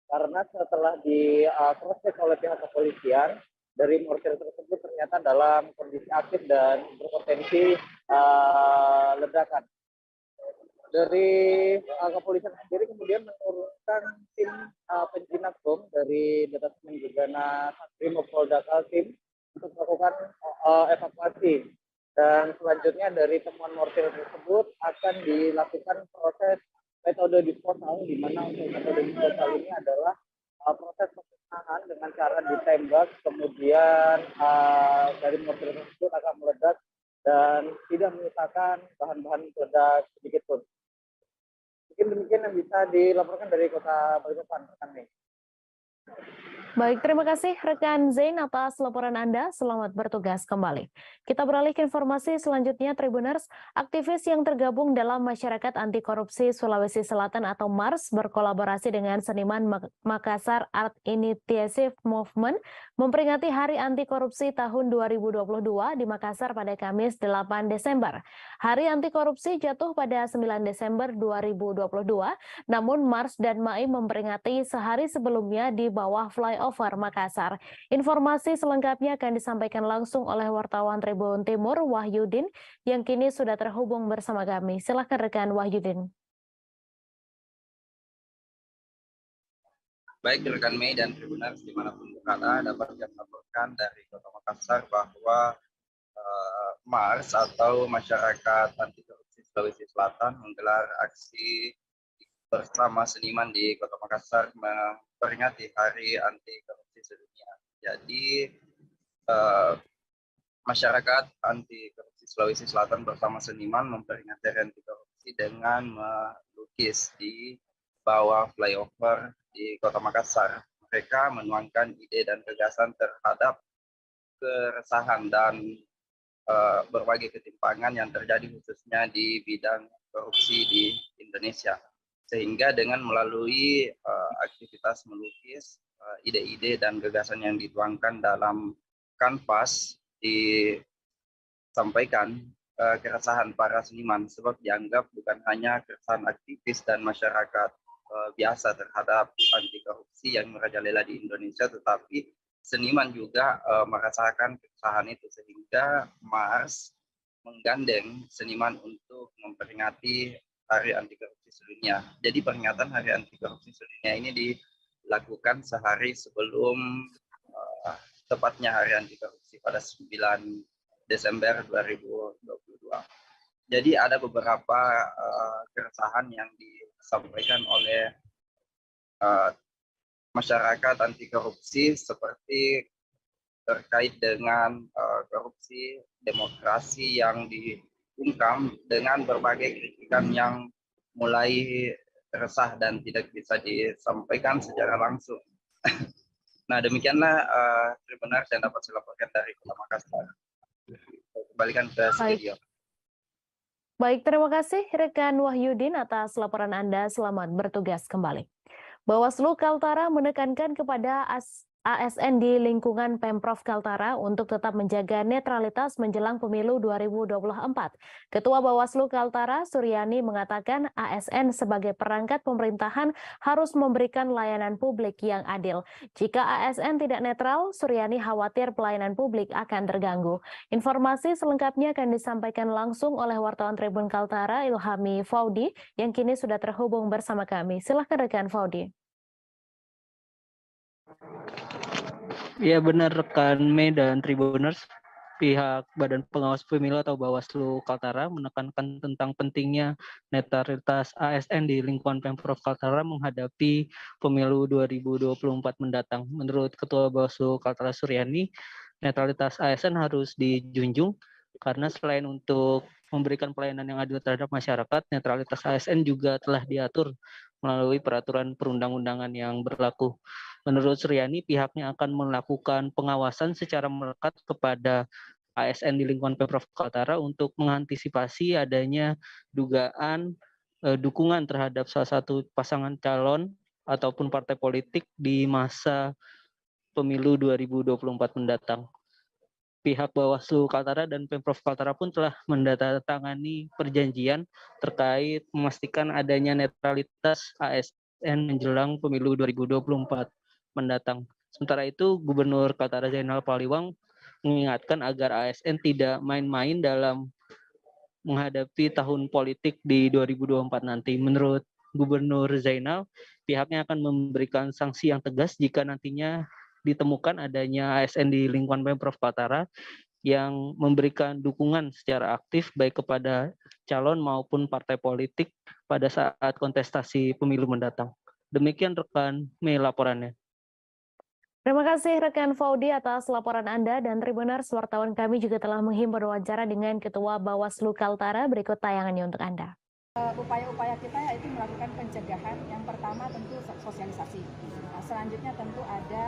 karena setelah diproses oleh pihak kepolisian, dari mortir tersebut ternyata dalam kondisi aktif dan berpotensi ledakan. Dari kepolisian sendiri kemudian menurunkan tim penjinak bom dari Detasemen Gegana Satrimob Polda Kaltim untuk melakukan evakuasi. Dan selanjutnya dari temuan mortir tersebut akan dilakukan proses metode disposal, di mana untuk metode disposal ini adalah proses pemusnahan dengan cara ditembak, kemudian dari mortir tersebut akan meledak dan tidak menyisakan bahan-bahan peledak sedikit pun. Mungkin demikian yang bisa dilaporkan dari Kota Balikpapan, rekan Mei. Baik, terima kasih rekan Zain atas laporan Anda. Selamat bertugas kembali. Kita beralih ke informasi selanjutnya, Tribuners. Aktivis yang tergabung dalam Masyarakat Anti Korupsi Sulawesi Selatan atau MARS berkolaborasi dengan seniman Makassar Art Initiative Movement memperingati Hari Anti Korupsi tahun 2022 di Makassar pada Kamis 8 Desember. Hari Anti Korupsi jatuh pada 9 Desember 2022, namun MARS dan MAI memperingati sehari sebelumnya di bawah flyover Makassar. Informasi selengkapnya akan disampaikan langsung oleh wartawan Tribun Timur Wahyudin yang kini sudah terhubung bersama kami. Silakan rekan Wahyudin. Baik rekan Mei dan Tribuners dimanapun berada, dapat kami laporkan dari Kota Makassar bahwa MARS atau Masyarakat Anti Korupsi Sulawesi Selatan menggelar aksi bersama seniman di Kota Makassar memperingati Hari Anti Korupsi Sedunia. Jadi Masyarakat Anti Korupsi Sulawesi Selatan bersama seniman memperingati Hari Anti Korupsi dengan melukis di bawah flyover di Kota Makassar. Mereka menuangkan ide dan gagasan terhadap keresahan dan berbagai ketimpangan yang terjadi khususnya di bidang korupsi di Indonesia. Sehingga dengan melalui aktivitas melukis, ide-ide dan gagasan yang dituangkan dalam kanvas disampaikan keresahan para seniman, sebab dianggap bukan hanya keresahan aktivis dan masyarakat biasa terhadap anti korupsi yang merajalela di Indonesia, tetapi seniman juga merasakan keresahan itu, sehingga MARS menggandeng seniman untuk memperingati Hari Anti Korupsi Sedunia. Jadi peringatan Hari Anti Korupsi Sedunia ini dilakukan sehari sebelum tepatnya Hari Anti Korupsi pada 9 Desember 2022. Jadi ada beberapa keresahan yang disampaikan oleh masyarakat anti korupsi, seperti terkait dengan korupsi demokrasi yang diungkam dengan berbagai kritikan yang mulai resah dan tidak bisa disampaikan secara langsung. Nah, demikianlah Tribuners yang dapat saya laporkan dari Kota Makassar. Kembalikan ke studio. Baik, terima kasih rekan Wahyudin atas laporan Anda. Selamat bertugas kembali. Bawaslu Kaltara menekankan kepada ASN di lingkungan Pemprov Kaltara untuk tetap menjaga netralitas menjelang pemilu 2024. Ketua Bawaslu Kaltara, Suryani, mengatakan ASN sebagai perangkat pemerintahan harus memberikan layanan publik yang adil. Jika ASN tidak netral, Suryani khawatir pelayanan publik akan terganggu. Informasi selengkapnya akan disampaikan langsung oleh wartawan Tribun Kaltara, Ilhami Faudi, yang kini sudah terhubung bersama kami. Silahkan rekan Faudi. Ya benar rekan Mei dan Tribuners, pihak Badan Pengawas Pemilu atau Bawaslu Kaltara menekankan tentang pentingnya netralitas ASN di lingkungan Pemprov Kaltara menghadapi pemilu 2024 mendatang. Menurut Ketua Bawaslu Kaltara Suryani, netralitas ASN harus dijunjung karena selain untuk memberikan pelayanan yang adil terhadap masyarakat, netralitas ASN juga telah diatur melalui peraturan perundang-undangan yang berlaku. Menurut Suryani, pihaknya akan melakukan pengawasan secara melekat kepada ASN di lingkungan Pemprov Kaltara untuk mengantisipasi adanya dugaan dukungan terhadap salah satu pasangan calon ataupun partai politik di masa pemilu 2024 mendatang. Pihak Bawaslu Kaltara dan Pemprov Kaltara pun telah mendatangani perjanjian terkait memastikan adanya netralitas ASN menjelang pemilu 2024 mendatang. Sementara itu, Gubernur Kaltara Zainal Paliwang mengingatkan agar ASN tidak main-main dalam menghadapi tahun politik di 2024 nanti. Menurut Gubernur Zainal, pihaknya akan memberikan sanksi yang tegas jika nantinya ditemukan adanya ASN di lingkungan Pemprov Kaltara yang memberikan dukungan secara aktif baik kepada calon maupun partai politik pada saat kontestasi pemilu mendatang. Demikian rekan Mei laporannya. Terima kasih rekan Faudi atas laporan Anda, dan Tribuners, wartawan kami juga telah menghimpun wawancara dengan Ketua Bawaslu Kaltara. Berikut tayangannya untuk Anda. Upaya-upaya kita yaitu melakukan pencegahan. Yang pertama tentu sosialisasi. Nah, selanjutnya tentu ada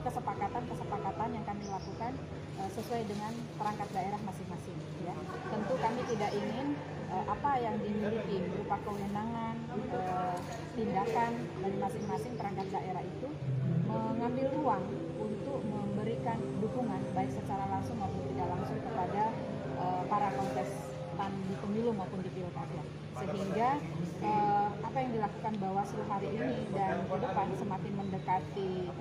kesepakatan yang kami lakukan sesuai dengan perangkat daerah masing-masing. Ya. Tentu kami tidak ingin apa yang dimiliki berupa kewenangan, tindakan dari masing-masing perangkat daerah itu mengambil ruang untuk memberikan dukungan baik secara langsung maupun tidak langsung kepada para kontestan di pemilu maupun di pilkada, sehingga apa yang dilakukan Bawaslu hari ini dan ke depan semakin mendekati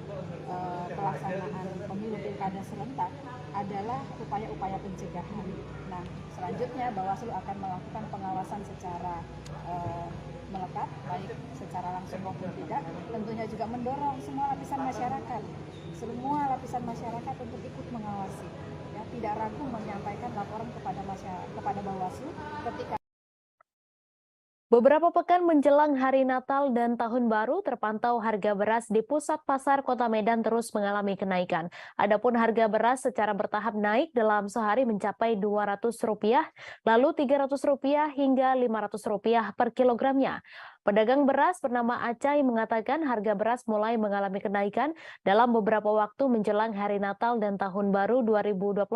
pelaksanaan pemilu pilkada serentak adalah upaya-upaya pencegahan. Nah, selanjutnya Bawaslu akan melakukan pengawasan secara melekat, baik secara langsung maupun tidak. Tentunya juga mendorong semua lapisan masyarakat untuk ikut mengawasi. Ya, tidak ragu menyampaikan laporan kepada Bawaslu ketika Beberapa pekan menjelang Hari Natal dan Tahun Baru, terpantau harga beras di pusat pasar Kota Medan terus mengalami kenaikan. Adapun harga beras secara bertahap naik dalam sehari mencapai Rp200, lalu Rp300 hingga Rp500 per kilogramnya. Pedagang beras bernama Acai mengatakan harga beras mulai mengalami kenaikan dalam beberapa waktu menjelang Hari Natal dan Tahun Baru 2023.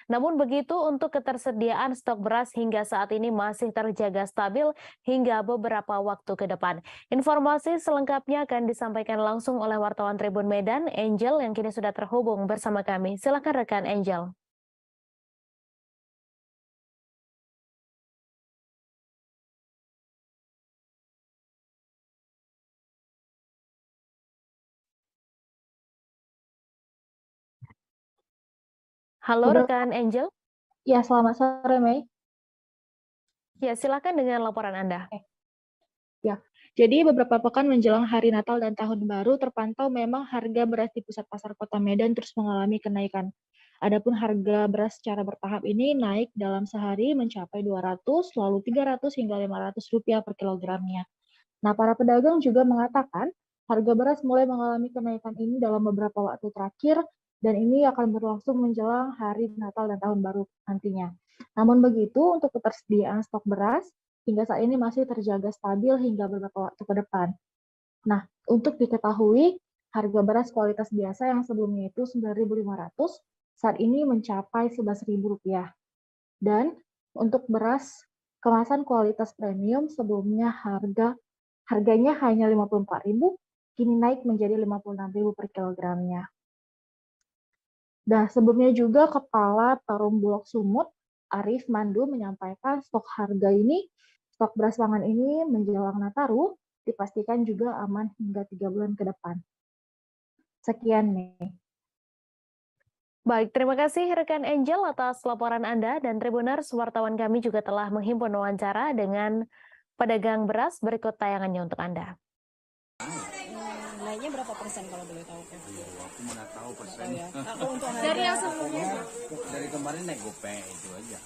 Namun begitu, untuk ketersediaan stok beras hingga saat ini masih terjaga stabil hingga beberapa waktu ke depan. Informasi selengkapnya akan disampaikan langsung oleh wartawan Tribun Medan, Angel, yang kini sudah terhubung bersama kami. Silakan rekan Angel. Halo rekan Angel. Ya, selamat sore Mei. Ya, silakan dengan laporan Anda. Ya, jadi beberapa pekan menjelang Hari Natal dan Tahun Baru terpantau memang harga beras di pusat pasar Kota Medan terus mengalami kenaikan. Adapun harga beras secara bertahap ini naik dalam sehari mencapai 200, lalu 300 hingga Rp500 per kilogramnya. Nah, para pedagang juga mengatakan harga beras mulai mengalami kenaikan ini dalam beberapa waktu terakhir, dan ini akan berlangsung menjelang Hari Natal dan Tahun Baru nantinya. Namun begitu, untuk ketersediaan stok beras hingga saat ini masih terjaga stabil hingga beberapa waktu ke depan. Nah, untuk diketahui, harga beras kualitas biasa yang sebelumnya itu Rp9.500, saat ini mencapai Rp11.000. Dan untuk beras kemasan kualitas premium sebelumnya harganya hanya Rp54.000, kini naik menjadi Rp56.000 per kilogramnya. Nah, sebelumnya juga Kepala Perum Bulog Sumut, Arif Mandu, menyampaikan stok beras pangan ini menjelang Nataru dipastikan juga aman hingga 3 bulan ke depan. Sekian, Mei. Baik, terima kasih rekan Angel atas laporan Anda, dan Tribuners, wartawan kami juga telah menghimpun wawancara dengan pedagang beras. Berikut tayangannya untuk Anda. Naiknya berapa persen kalau boleh tahu? Aku mana tahu persen. Oh, ya. Untuk dari yang sebelumnya? Dari kemarin naik gope itu aja.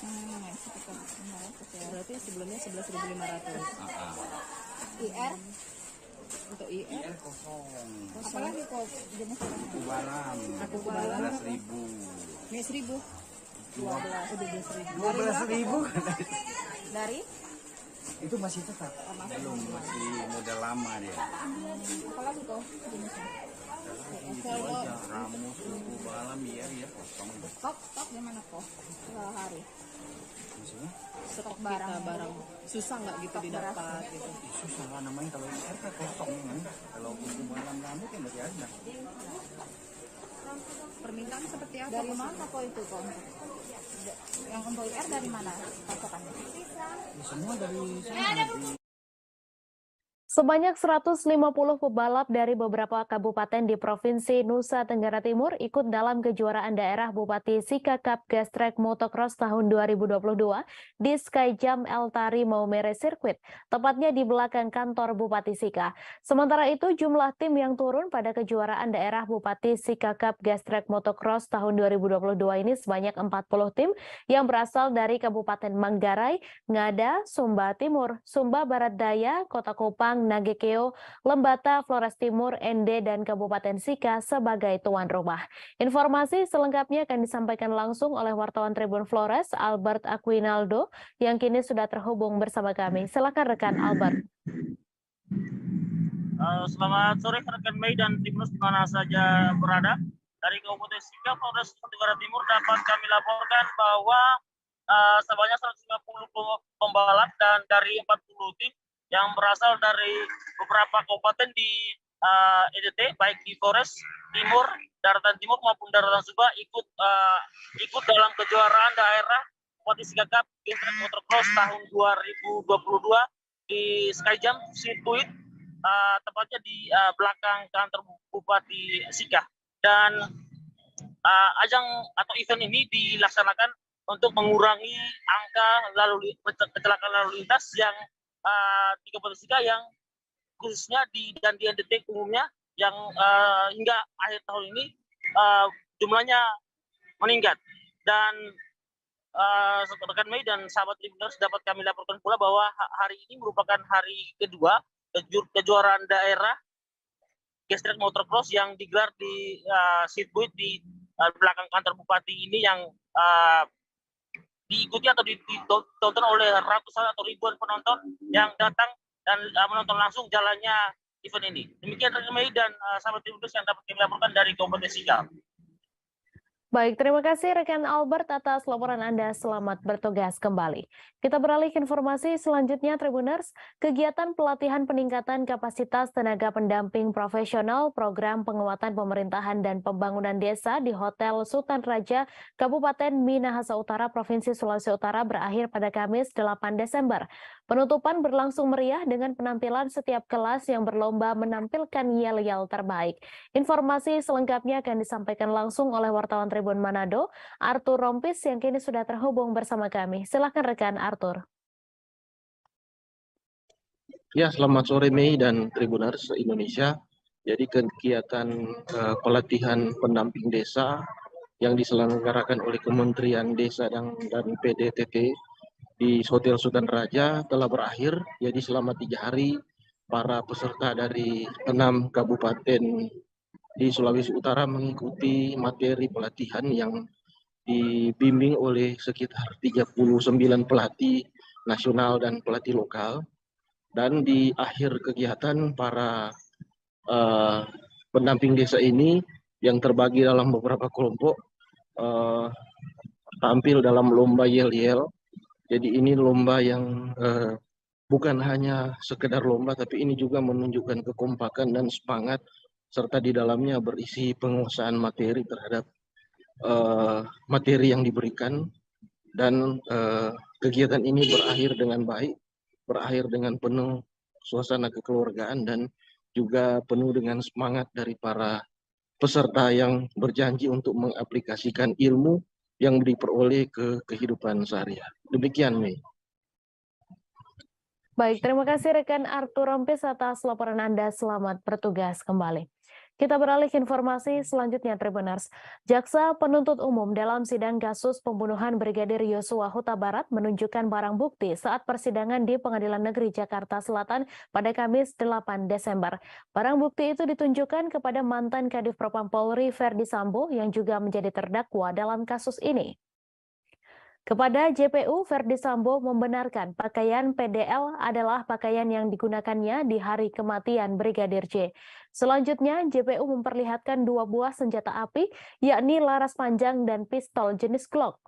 Naik sekitar 500 ya. Berarti sebelumnya 11.500. IR? Untuk IR kosong. apalagi kok jenis Aku balam. Aku balam. 12.000. Ini 1.000. 12. Udah 12.000. Dari Itu masih tetap. Belum, masih model lama dia. apalagi kok jenisnya? Itu aja, Ramus, Aku balam, IR ya kosong. Stok di mana kok? Hari. Maksudnya? Stok barang susah nggak gitu didapat gitu? Susah lah namanya kalau IR kan kosong kan. Kalau Aku balam kamu kan masih ada. Permintaan seperti apa? Dari mana kok itu kok? Yang untuk IR dari mana pasokannya? Semua dari sana. Sebanyak 150 pebalap dari beberapa kabupaten di Provinsi Nusa Tenggara Timur ikut dalam kejuaraan daerah Bupati Sika Cup Gas Track Motocross tahun 2022 di Skyjump El Tari Maumere Circuit, tepatnya di belakang kantor Bupati Sika. Sementara itu, jumlah tim yang turun pada kejuaraan daerah Bupati Sika Cup Gas Track Motocross tahun 2022 ini sebanyak 40 tim yang berasal dari Kabupaten Manggarai, Ngada, Sumba Timur, Sumba Barat Daya, Kota Kupang, Nagekeo, Lembata, Flores Timur, Ende, dan Kabupaten Sika sebagai tuan rumah. Informasi selengkapnya akan disampaikan langsung oleh wartawan Tribun Flores, Albert Aquinaldo, yang kini sudah terhubung bersama kami. Silakan rekan Albert. Selamat sore rekan Mei dan Tribuners di mana saja berada. Dari Kabupaten Sika, Flores Tenggara Timur dapat kami laporkan bahwa sebanyak 150 pembalap dan dari 40 tim yang berasal dari beberapa kabupaten di EDT, baik di Flores Timur, Daratan Timur maupun Daratan Sumba ikut dalam kejuaraan daerah Bupati Sika Cup Gas Track Motocross tahun 2022 di Skyjump Circuit, tepatnya di belakang kantor Bupati Sika. Dan ajang atau event ini dilaksanakan untuk mengurangi angka kecelakaan lalu lintas yang di Kabupaten Sika yang khususnya di NDT umumnya yang hingga akhir tahun ini jumlahnya meningkat. Dan rekan Mei dan sahabat Tribuners dapat kami laporkan pula bahwa hari ini merupakan hari kedua kejuaraan daerah Gas Track Motocross yang digelar di sirkuit di belakang kantor Bupati ini yang diikuti atau ditonton oleh ratusan atau ribuan penonton yang datang dan menonton langsung jalannya event ini. Demikian rekan Mei dan sahabat Tribuners yang dapat kami laporkan dari Kabupaten Sika. Baik, terima kasih rekan Albert atas laporan Anda. Selamat bertugas kembali. Kita beralih ke informasi selanjutnya, Tribuners. Kegiatan pelatihan peningkatan kapasitas tenaga pendamping profesional program penguatan pemerintahan dan pembangunan desa di Hotel Sultan Raja, Kabupaten Minahasa Utara, Provinsi Sulawesi Utara berakhir pada Kamis 8 Desember. Penutupan berlangsung meriah dengan penampilan setiap kelas yang berlomba menampilkan yel-yel terbaik. Informasi selengkapnya akan disampaikan langsung oleh wartawan Tribun Manado, Arthur Rompis yang kini sudah terhubung bersama kami. Silakan rekan Arthur. Ya, selamat sore Mei dan Tribuners Indonesia. Jadi kegiatan pelatihan pendamping desa yang diselenggarakan oleh Kementerian Desa dan PDTT di Hotel Sultan Raja telah berakhir. Jadi selama 3 hari para peserta dari 6 kabupaten di Sulawesi Utara mengikuti materi pelatihan yang dibimbing oleh sekitar 39 pelatih nasional dan pelatih lokal. Dan di akhir kegiatan para pendamping desa ini yang terbagi dalam beberapa kelompok tampil dalam lomba yel-yel. Jadi ini lomba yang bukan hanya sekedar lomba, tapi ini juga menunjukkan kekompakan dan semangat, serta di dalamnya berisi penguasaan materi terhadap materi yang diberikan. Dan kegiatan ini berakhir dengan baik, berakhir dengan penuh suasana kekeluargaan dan juga penuh dengan semangat dari para peserta yang berjanji untuk mengaplikasikan ilmu yang diperoleh ke kehidupan sehari-hari. Demikian, Mei. Baik, terima kasih rekan Arthur Rompis atas laporan Anda. Selamat bertugas kembali. Kita beralih ke informasi selanjutnya, Tribuners. Jaksa penuntut umum dalam sidang kasus pembunuhan Brigadir Yosua Huta Barat menunjukkan barang bukti saat persidangan di Pengadilan Negeri Jakarta Selatan pada Kamis 8 Desember. Barang bukti itu ditunjukkan kepada mantan Kadif Propam Polri Verdi Sambo yang juga menjadi terdakwa dalam kasus ini. Kepada JPU, Verdi Sambo membenarkan pakaian PDL adalah pakaian yang digunakannya di hari kematian Brigadir J. Selanjutnya, JPU memperlihatkan 2 buah senjata api, yakni laras panjang dan pistol jenis Glock.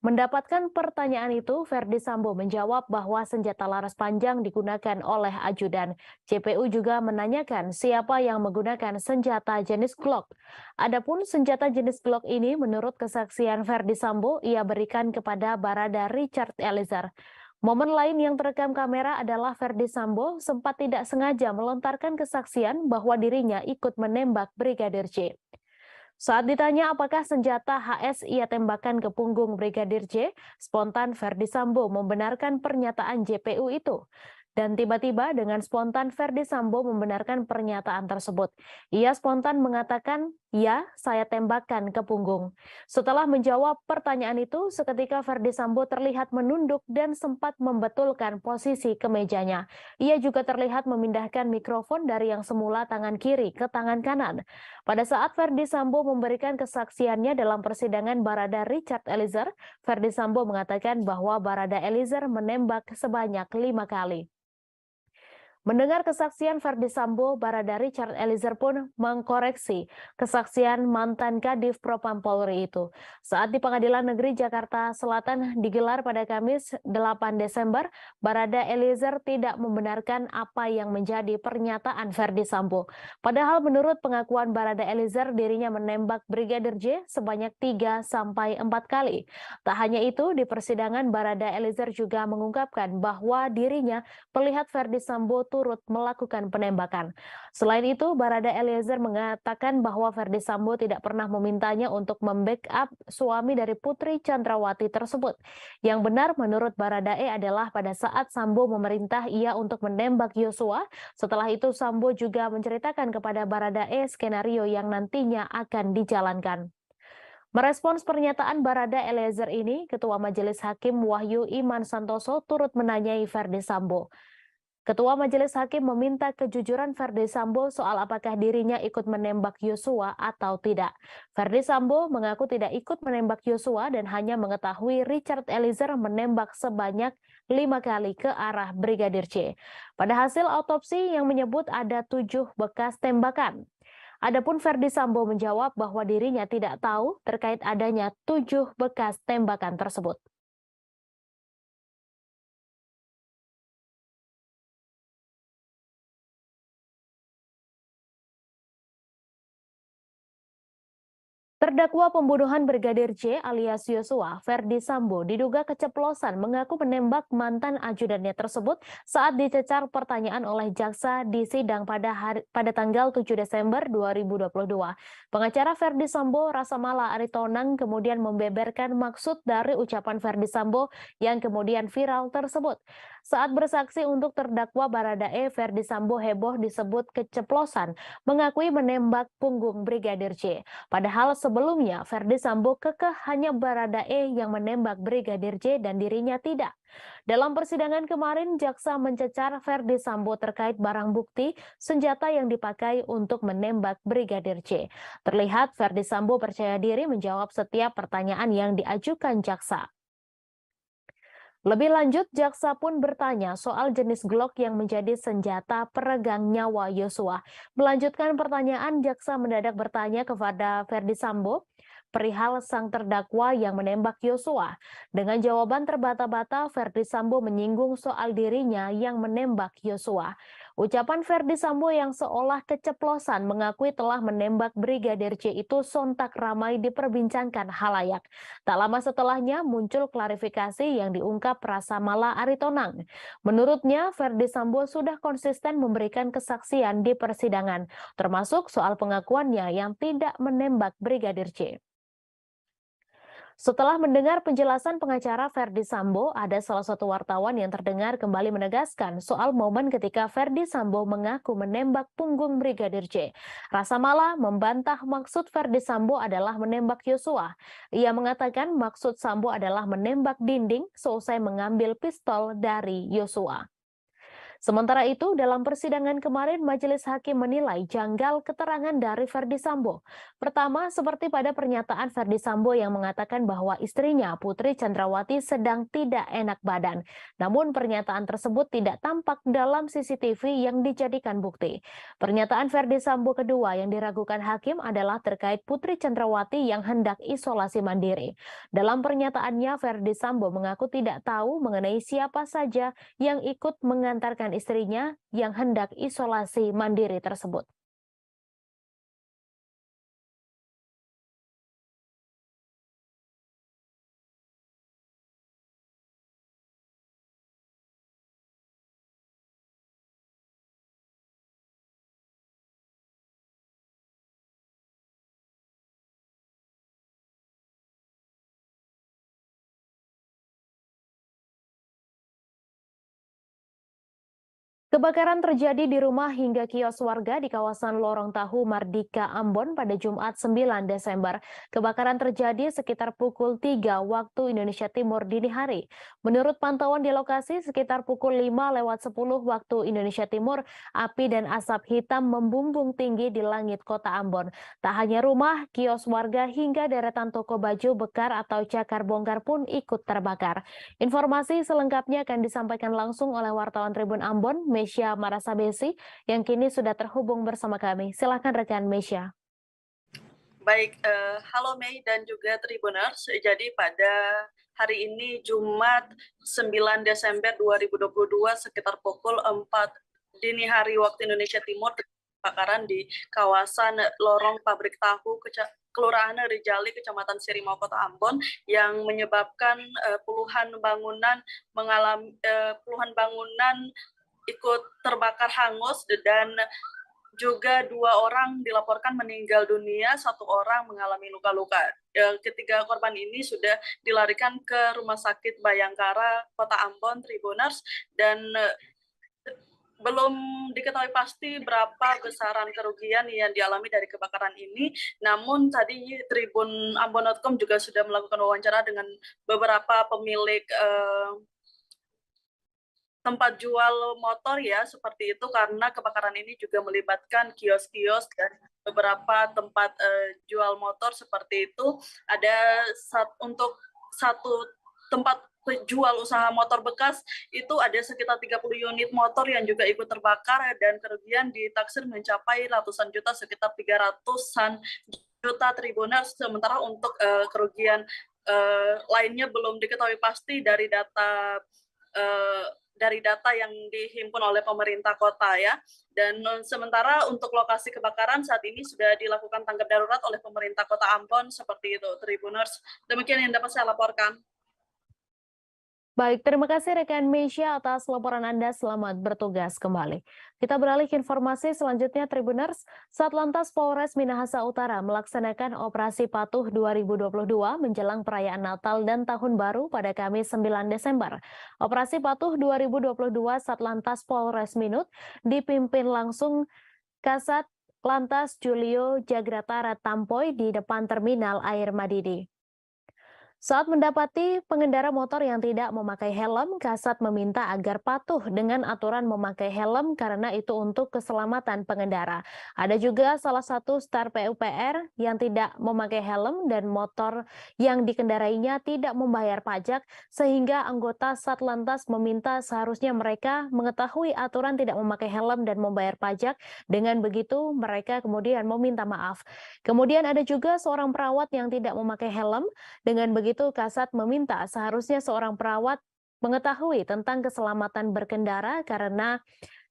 Mendapatkan pertanyaan itu, Verdi Sambo menjawab bahwa senjata laras panjang digunakan oleh ajudan. JPU juga menanyakan siapa yang menggunakan senjata jenis Glock. Adapun senjata jenis Glock ini menurut kesaksian Verdi Sambo ia berikan kepada Barada Richard Eliezer. Momen lain yang terekam kamera adalah Verdi Sambo sempat tidak sengaja melontarkan kesaksian bahwa dirinya ikut menembak Brigadir J. Saat ditanya apakah senjata HS ia tembakkan ke punggung Brigadir J, spontan Verdi Sambo membenarkan pernyataan JPU itu. Dan tiba-tiba dengan spontan Verdi Sambo membenarkan pernyataan tersebut. Ia spontan mengatakan, "Ya, saya tembakkan ke punggung." Setelah menjawab pertanyaan itu, seketika Verdi Sambo terlihat menunduk dan sempat membetulkan posisi kemejanya. Ia juga terlihat memindahkan mikrofon dari yang semula tangan kiri ke tangan kanan. Pada saat Verdi Sambo memberikan kesaksiannya dalam persidangan Barada Richard Eliezer, Verdi Sambo mengatakan bahwa Barada Eliezer menembak sebanyak 5 kali. Mendengar kesaksian Verdi Sambo, Barada Richard Eliezer pun mengkoreksi kesaksian mantan Kadif Propam Polri itu. Saat di Pengadilan Negeri Jakarta Selatan digelar pada Kamis 8 Desember, Barada Eliezer tidak membenarkan apa yang menjadi pernyataan Verdi Sambo. Padahal menurut pengakuan Barada Eliezer, dirinya menembak Brigadir J sebanyak 3-4 kali. Tak hanya itu, di persidangan Barada Eliezer juga mengungkapkan bahwa dirinya melihat Verdi Sambo turut melakukan penembakan. Selain itu, Barada Eliezer mengatakan bahwa Verdi Sambo tidak pernah memintanya untuk membackup suami dari Putri Chandrawati tersebut. Yang benar menurut Barada E adalah pada saat Sambo memerintah ia untuk menembak Yosua, setelah itu Sambo juga menceritakan kepada Barada E skenario yang nantinya akan dijalankan. Merespons pernyataan Barada Eliezer ini, Ketua Majelis Hakim Wahyu Iman Santoso turut menanyai Verdi Sambo. Ketua Majelis Hakim meminta kejujuran Verdi Sambo soal apakah dirinya ikut menembak Yosua atau tidak. Verdi Sambo mengaku tidak ikut menembak Yosua dan hanya mengetahui Richard Eliezer menembak sebanyak 5 kali ke arah Brigadir J. Pada hasil autopsi yang menyebut ada 7 bekas tembakan. Adapun Verdi Sambo menjawab bahwa dirinya tidak tahu terkait adanya 7 bekas tembakan tersebut. Terdakwa pembunuhan Brigadir J alias Yosua, Verdi Sambo, diduga keceplosan mengaku menembak mantan ajudannya tersebut saat dicecar pertanyaan oleh jaksa di sidang pada tanggal 7 Desember 2022. Pengacara Verdi Sambo, Rasamala Aritonang, kemudian membeberkan maksud dari ucapan Verdi Sambo yang kemudian viral tersebut. Saat bersaksi untuk terdakwa Barada E, Verdi Sambo heboh disebut keceplosan, mengakui menembak punggung Brigadir J. Padahal sebelumnya Verdi Sambo kekeh hanya Barada E yang menembak Brigadir J dan dirinya tidak. Dalam persidangan kemarin, jaksa mencecar Verdi Sambo terkait barang bukti senjata yang dipakai untuk menembak Brigadir J. Terlihat Verdi Sambo percaya diri menjawab setiap pertanyaan yang diajukan jaksa. Lebih lanjut, jaksa pun bertanya soal jenis Glock yang menjadi senjata peregang nyawa Yosua. Melanjutkan pertanyaan, jaksa mendadak bertanya kepada Verdi Sambo perihal sang terdakwa yang menembak Yosua. Dengan jawaban terbata-bata, Verdi Sambo menyinggung soal dirinya yang menembak Yosua. Ucapan Verdi Sambo yang seolah keceplosan mengakui telah menembak Brigadir J itu sontak ramai diperbincangkan halayak. Tak lama setelahnya muncul klarifikasi yang diungkap Rasamala Aritonang. Menurutnya, Verdi Sambo sudah konsisten memberikan kesaksian di persidangan, termasuk soal pengakuannya yang tidak menembak Brigadir J. Setelah mendengar penjelasan pengacara Verdi Sambo, ada salah satu wartawan yang terdengar kembali menegaskan soal momen ketika Verdi Sambo mengaku menembak punggung Brigadir J. Rasa Mala membantah maksud Verdi Sambo adalah menembak Yosua. Ia mengatakan maksud Sambo adalah menembak dinding seusai mengambil pistol dari Yosua. Sementara itu, dalam persidangan kemarin, Majelis Hakim menilai janggal keterangan dari Verdi Sambo. Pertama, seperti pada pernyataan Verdi Sambo yang mengatakan bahwa istrinya, Putri Chandrawati, sedang tidak enak badan. Namun, pernyataan tersebut tidak tampak dalam CCTV yang dijadikan bukti. Pernyataan Verdi Sambo kedua yang diragukan hakim adalah terkait Putri Chandrawati yang hendak isolasi mandiri. Dalam pernyataannya, Verdi Sambo mengaku tidak tahu mengenai siapa saja yang ikut mengantarkan istrinya yang hendak isolasi mandiri tersebut. Kebakaran terjadi di rumah hingga kios warga di kawasan Lorong Tahu Mardika, Ambon pada Jumat 9 Desember. Kebakaran terjadi sekitar pukul 3 waktu Indonesia Timur dini hari. Menurut pantauan di lokasi sekitar pukul 5:10 waktu Indonesia Timur, api dan asap hitam membumbung tinggi di langit kota Ambon. Tak hanya rumah, kios warga hingga deretan toko baju bekar atau cakar bongkar pun ikut terbakar. Informasi selengkapnya akan disampaikan langsung oleh wartawan Tribun Ambon, Mesya Marasabesi, yang kini sudah terhubung bersama kami. Silakan rekan Mesya. Baik, halo Mei dan juga Tribuners. Jadi pada hari ini Jumat 9 Desember 2022 sekitar pukul 4 dini hari waktu Indonesia Timur, kebakaran di kawasan Lorong Pabrik Tahu Kelurahan Rijali, Kecamatan Sirimau, Kota Ambon, yang menyebabkan puluhan bangunan ikut terbakar hangus dan juga 2 orang dilaporkan meninggal dunia, 1 orang mengalami luka-luka. Ketiga korban ini sudah dilarikan ke Rumah Sakit Bayangkara Kota Ambon, Tribuners, dan belum diketahui pasti berapa besaran kerugian yang dialami dari kebakaran ini. Namun tadi Tribun Ambon.com juga sudah melakukan wawancara dengan beberapa pemilik tempat jual motor ya, seperti itu, karena kebakaran ini juga melibatkan kios-kios dan beberapa tempat jual motor seperti itu. Ada untuk satu tempat jual usaha motor bekas itu ada sekitar 30 unit motor yang juga ikut terbakar dan kerugian ditaksir mencapai ratusan juta, sekitar 300-an juta Tribuners. Sementara untuk kerugian lainnya belum diketahui pasti dari data yang dihimpun oleh pemerintah kota ya. Dan sementara untuk lokasi kebakaran saat ini sudah dilakukan tanggap darurat oleh pemerintah Kota Ambon, seperti itu Tribuners. Demikian yang dapat saya laporkan. Baik, terima kasih rekan Mesya atas laporan Anda. Selamat bertugas kembali. Kita beralih ke informasi selanjutnya, Tribuners. Satlantas Polres Minahasa Utara melaksanakan Operasi Patuh 2022 menjelang perayaan Natal dan Tahun Baru pada Kamis 9 Desember. Operasi Patuh 2022 Satlantas Polres Minut dipimpin langsung Kasat Lantas Julio Jagratara Tampoy di depan Terminal Air Madidi. Saat mendapati pengendara motor yang tidak memakai helm, Kasat meminta agar patuh dengan aturan memakai helm karena itu untuk keselamatan pengendara. Ada juga salah satu star PUPR yang tidak memakai helm dan motor yang dikendarainya tidak membayar pajak, sehingga anggota Satlantas meminta seharusnya mereka mengetahui aturan tidak memakai helm dan membayar pajak. Dengan begitu mereka kemudian meminta maaf. Kemudian ada juga seorang perawat yang tidak memakai helm. Dengan begitu Kasat meminta seharusnya seorang perawat mengetahui tentang keselamatan berkendara karena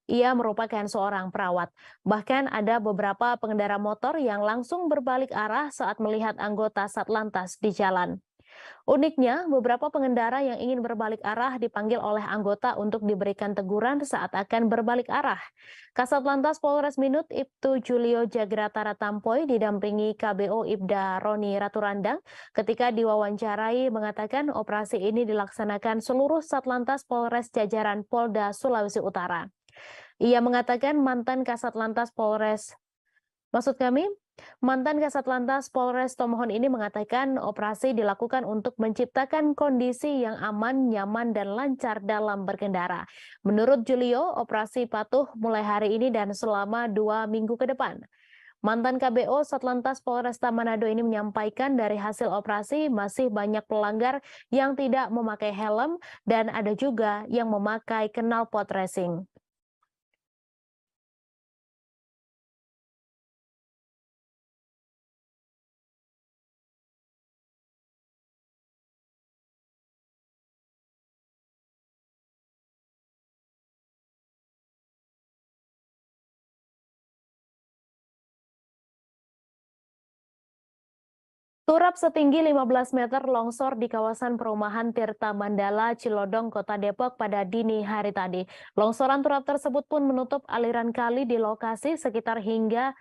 ia merupakan seorang perawat. Bahkan ada beberapa pengendara motor yang langsung berbalik arah saat melihat anggota Satlantas di jalan. Uniknya, beberapa pengendara yang ingin berbalik arah dipanggil oleh anggota untuk diberikan teguran saat akan berbalik arah. Kasat Lantas Polres Minut Ibtu Julio Jagratara Tampoy didampingi KBO Ibda Roni Raturandang ketika diwawancarai mengatakan operasi ini dilaksanakan seluruh Satlantas Polres jajaran Polda Sulawesi Utara. Ia mengatakan mantan Kasat Lantas Polres Tomohon ini mengatakan operasi dilakukan untuk menciptakan kondisi yang aman, nyaman, dan lancar dalam berkendara. Menurut Julio, operasi patuh mulai hari ini dan selama 2 minggu ke depan. Mantan KBO Satlantas Polresta Manado ini menyampaikan dari hasil operasi masih banyak pelanggar yang tidak memakai helm dan ada juga yang memakai knalpot racing. Turap setinggi 15 meter longsor di kawasan perumahan Tirta Mandala, Cilodong, Kota Depok pada dini hari tadi. Longsoran turap tersebut pun menutup aliran kali di lokasi sekitar hingga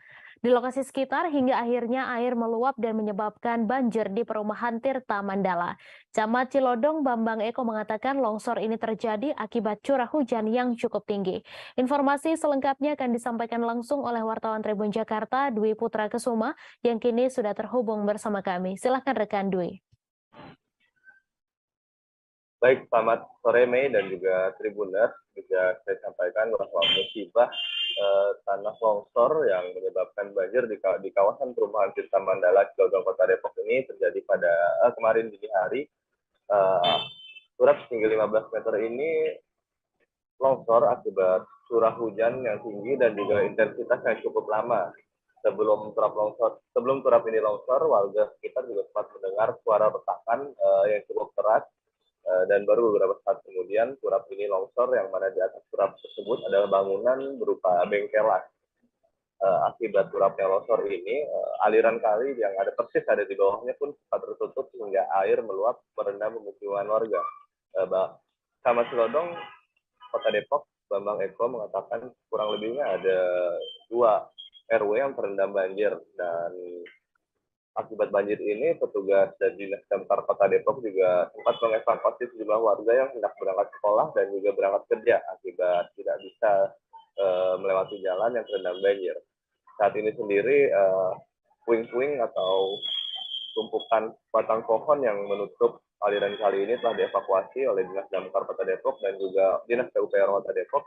akhirnya air meluap dan menyebabkan banjir di perumahan Tirta Mandala. Camat Cilodong Bambang Eko mengatakan longsor ini terjadi akibat curah hujan yang cukup tinggi. Informasi selengkapnya akan disampaikan langsung oleh wartawan Tribun Jakarta, Dwi Putra Kesuma, yang kini sudah terhubung bersama kami. Silahkan rekan Dwi. Baik, selamat sore Mei dan juga Tribuners. Juga saya sampaikan bahwa musibah tanah longsor yang menyebabkan banjir di kawasan perumahan Tirta Mandala, Cilodong, Kota Depok ini terjadi pada kemarin dini hari. Turap setinggi 15 meter ini longsor akibat curah hujan yang tinggi dan juga intensitas yang cukup lama. Sebelum turap ini longsor, warga sekitar juga sempat mendengar suara retakan yang cukup keras. Dan baru beberapa saat kemudian turap ini longsor, yang mana di atas turap tersebut adalah bangunan berupa bengkelan. Akibat turapnya longsor ini, aliran kali yang ada di bawahnya pun sempat tertutup hingga air meluap merendam pemukiman warga. Camat Cilodong, Kota Depok, Bambang Eko mengatakan kurang lebihnya ada 2 RW yang terendam banjir, dan akibat banjir ini, petugas dari Dinas Damkar Kota Depok juga sempat mengevakuasi sejumlah warga yang hendak berangkat sekolah dan juga berangkat kerja akibat tidak bisa melewati jalan yang terendam banjir. Saat ini sendiri, puing-puing atau tumpukan batang pohon yang menutup aliran kali ini telah dievakuasi oleh Dinas Damkar Kota Depok dan juga Dinas PUPR Kota Depok,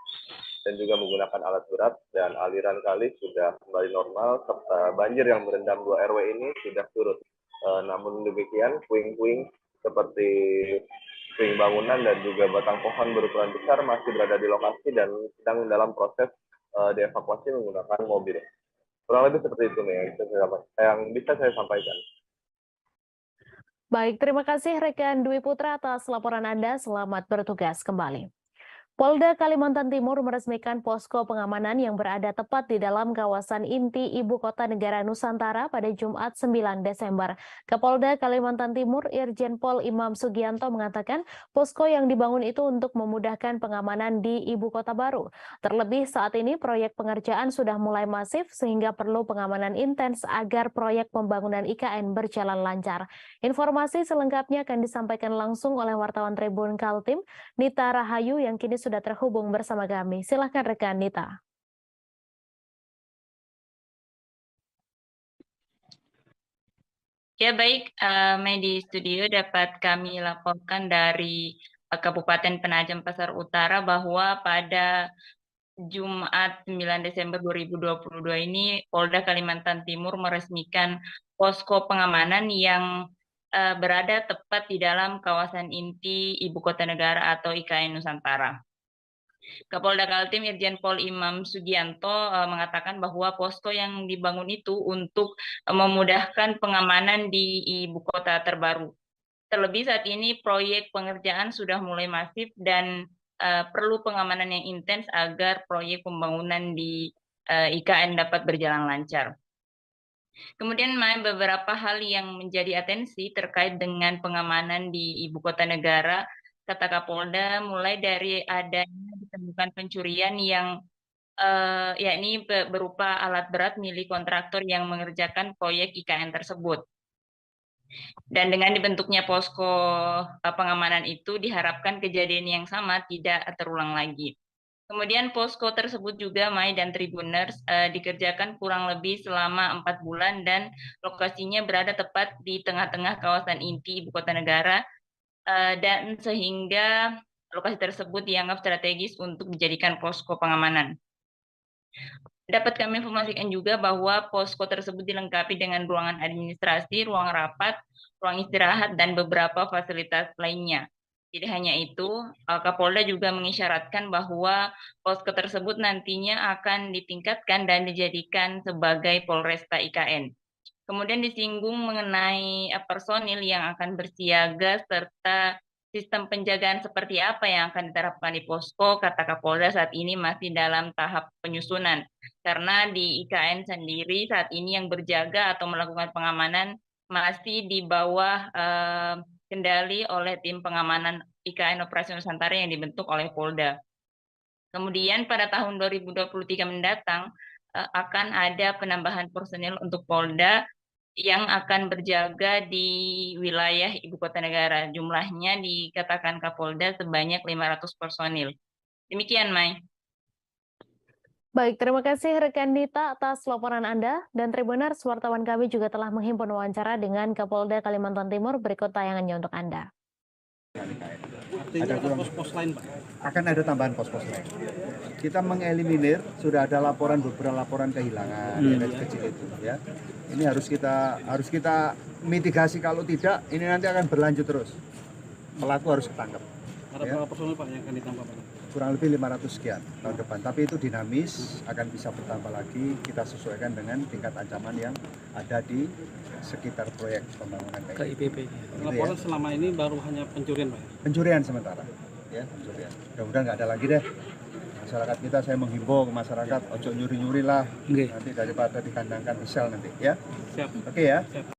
dan juga menggunakan alat berat, dan aliran kali sudah kembali normal serta banjir yang merendam 2 RW ini sudah surut. Namun demikian, puing-puing seperti puing bangunan dan juga batang pohon berukuran besar masih berada di lokasi dan sedang dalam proses dievakuasi menggunakan mobil. Kurang lebih seperti itu nih yang bisa saya sampaikan. Baik, terima kasih rekan Dwi Putra atas laporan Anda. Selamat bertugas kembali. Polda Kalimantan Timur meresmikan posko pengamanan yang berada tepat di dalam kawasan inti Ibu Kota Negara Nusantara pada Jumat 9 Desember. Kapolda Kalimantan Timur Irjen Pol Imam Sugianto mengatakan posko yang dibangun itu untuk memudahkan pengamanan di Ibu Kota baru. Terlebih saat ini proyek pengerjaan sudah mulai masif sehingga perlu pengamanan intens agar proyek pembangunan IKN berjalan lancar. Informasi selengkapnya akan disampaikan langsung oleh wartawan Tribun Kaltim, Nita Rahayu, yang kini sudah terhubung bersama kami. Silahkan rekan Nita. Ya baik, di studio dapat kami laporkan dari Kabupaten Penajam Pasar Utara bahwa pada Jumat 9 Desember 2022 ini Polda Kalimantan Timur meresmikan posko pengamanan yang berada tepat di dalam kawasan inti Ibu Kota Negara atau IKN Nusantara. Kapolda Kaltim Irjen Pol Imam Sugianto mengatakan bahwa posko yang dibangun itu untuk memudahkan pengamanan di ibu kota terbaru. Terlebih saat ini proyek pengerjaan sudah mulai masif dan perlu pengamanan yang intens agar proyek pembangunan di IKN dapat berjalan lancar. Kemudian beberapa hal yang menjadi atensi terkait dengan pengamanan di ibu kota negara, kata Kapolda, mulai dari adanya ditemukan pencurian yang yakni berupa alat berat milik kontraktor yang mengerjakan proyek IKN tersebut. Dan dengan dibentuknya posko pengamanan itu diharapkan kejadian yang sama tidak terulang lagi. Kemudian posko tersebut juga Mai dan Tribuners dikerjakan kurang lebih selama 4 bulan dan lokasinya berada tepat di tengah-tengah kawasan inti ibu kota negara dan sehingga lokasi tersebut dianggap strategis untuk dijadikan posko pengamanan. Dapat kami informasikan juga bahwa posko tersebut dilengkapi dengan ruangan administrasi, ruang rapat, ruang istirahat, dan beberapa fasilitas lainnya. Tidak hanya itu, Kapolda juga mengisyaratkan bahwa posko tersebut nantinya akan ditingkatkan dan dijadikan sebagai Polresta IKN. Kemudian disinggung mengenai personil yang akan bersiaga serta sistem penjagaan seperti apa yang akan diterapkan di posko, kata Kapolda saat ini masih dalam tahap penyusunan. Karena di IKN sendiri saat ini yang berjaga atau melakukan pengamanan masih di bawah kendali oleh tim pengamanan IKN Operasi Nusantara yang dibentuk oleh Polda. Kemudian pada tahun 2023 mendatang akan ada penambahan personil untuk Polda yang akan berjaga di wilayah ibu kota negara. Jumlahnya dikatakan Kapolda sebanyak 500 personil. Demikian, Mai. Baik, terima kasih rekan Dita atas laporan Anda. Dan Tribuners, wartawan kami juga telah menghimpun wawancara dengan Kapolda Kalimantan Timur. Berikut tayangannya untuk Anda. Ada pos-pos lain, Pak? Akan ada tambahan pos-pos lain. Kita mengeliminir, sudah ada beberapa laporan kehilangan yang kecil itu, ya. Ini harus kita mitigasi, kalau tidak ini nanti akan berlanjut terus. Pelaku harus ketangkep. Ada berapa personil Pak yang akan ditambah, Pak? Kurang lebih 500 sekian tahun depan. Tapi itu dinamis, akan bisa bertambah lagi. Kita sesuaikan dengan tingkat ancaman yang ada di sekitar proyek pembangunan KIPP. Laporan selama ini baru hanya pencurian, Pak? Pencurian sementara, ya, pencurian. Mudah-mudahan nggak ada lagi deh. Masyarakat kita, saya menghimbau ke masyarakat, ojo nyuri-nyuri lah, nanti daripada dikandangkan di sel nanti, ya. Siap. Oke ya. Siap.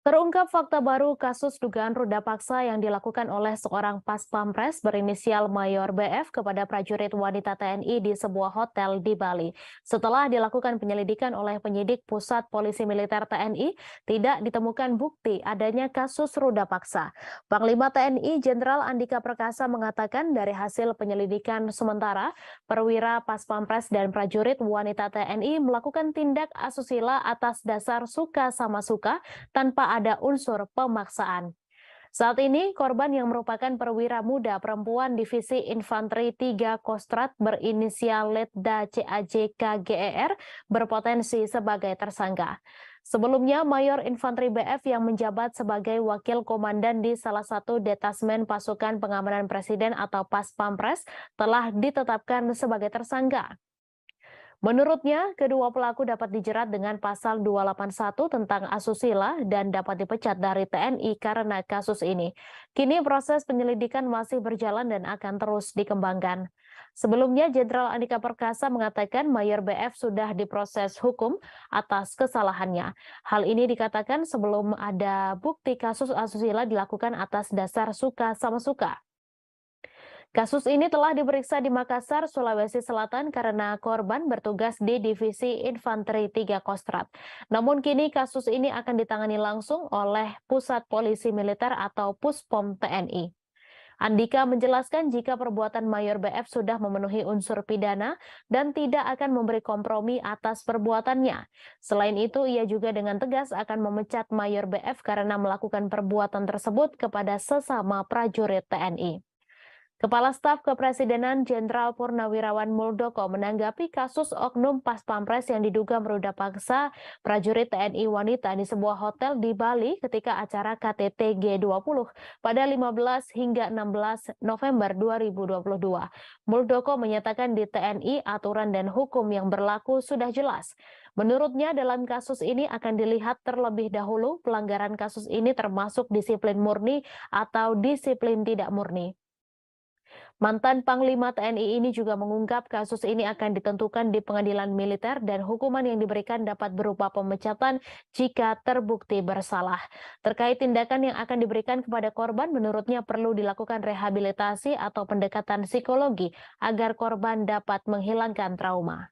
Terungkap fakta baru kasus dugaan ruda paksa yang dilakukan oleh seorang Paspampres berinisial Mayor BF kepada prajurit wanita TNI di sebuah hotel di Bali. Setelah dilakukan penyelidikan oleh penyidik Pusat Polisi Militer TNI, tidak ditemukan bukti adanya kasus ruda paksa. Panglima TNI Jenderal Andika Perkasa mengatakan dari hasil penyelidikan sementara, perwira Paspampres dan prajurit wanita TNI melakukan tindak asusila atas dasar suka sama suka tanpa ada unsur pemaksaan. Saat ini, korban yang merupakan perwira muda perempuan Divisi Infanteri 3 Kostrat berinisial Letda CAJKGER berpotensi sebagai tersangka. Sebelumnya, Mayor Infanteri BF yang menjabat sebagai Wakil Komandan di salah satu detasmen pasukan pengamanan Presiden atau Paspampres telah ditetapkan sebagai tersangka. Menurutnya, kedua pelaku dapat dijerat dengan pasal 281 tentang asusila dan dapat dipecat dari TNI karena kasus ini. Kini proses penyelidikan masih berjalan dan akan terus dikembangkan. Sebelumnya, Jenderal Andika Perkasa mengatakan Mayor BF sudah diproses hukum atas kesalahannya. Hal ini dikatakan sebelum ada bukti kasus asusila dilakukan atas dasar suka sama suka. Kasus ini telah diperiksa di Makassar, Sulawesi Selatan karena korban bertugas di Divisi Infanteri 3 Kostrat. Namun kini kasus ini akan ditangani langsung oleh Pusat Polisi Militer atau Puspom TNI. Andika menjelaskan jika perbuatan Mayor BF sudah memenuhi unsur pidana dan tidak akan memberi kompromi atas perbuatannya. Selain itu, ia juga dengan tegas akan memecat Mayor BF karena melakukan perbuatan tersebut kepada sesama prajurit TNI. Kepala Staf Kepresidenan Jenderal Purnawirawan Muldoko menanggapi kasus oknum Paspampres yang diduga meruda paksa prajurit TNI wanita di sebuah hotel di Bali ketika acara KTT G20 pada 15 hingga 16 November 2022. Muldoko menyatakan di TNI aturan dan hukum yang berlaku sudah jelas. Menurutnya dalam kasus ini akan dilihat terlebih dahulu pelanggaran kasus ini termasuk disiplin murni atau disiplin tidak murni. Mantan Panglima TNI ini juga mengungkap kasus ini akan ditentukan di pengadilan militer dan hukuman yang diberikan dapat berupa pemecatan jika terbukti bersalah. Terkait tindakan yang akan diberikan kepada korban, menurutnya perlu dilakukan rehabilitasi atau pendekatan psikologi agar korban dapat menghilangkan trauma.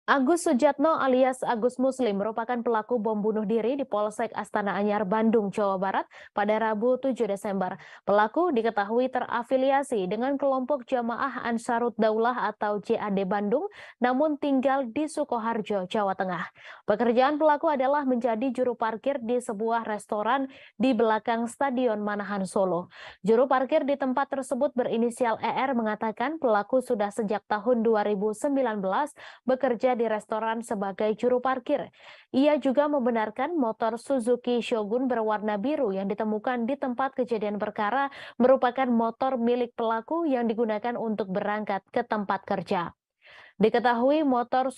Agus Sujatno alias Agus Muslim merupakan pelaku bom bunuh diri di Polsek Astana Anyar, Bandung, Jawa Barat pada Rabu 7 Desember. Pelaku diketahui terafiliasi dengan kelompok Jamaah Ansarut Daulah atau JAD Bandung, namun tinggal di Sukoharjo, Jawa Tengah. Pekerjaan pelaku adalah menjadi juru parkir di sebuah restoran di belakang Stadion Manahan, Solo. Juru parkir di tempat tersebut berinisial ER mengatakan pelaku sudah sejak tahun 2019 bekerja di restoran sebagai juru parkir. Ia juga membenarkan motor Suzuki Shogun berwarna biru yang ditemukan di tempat kejadian perkara merupakan motor milik pelaku yang digunakan untuk berangkat ke tempat kerja. Diketahui motor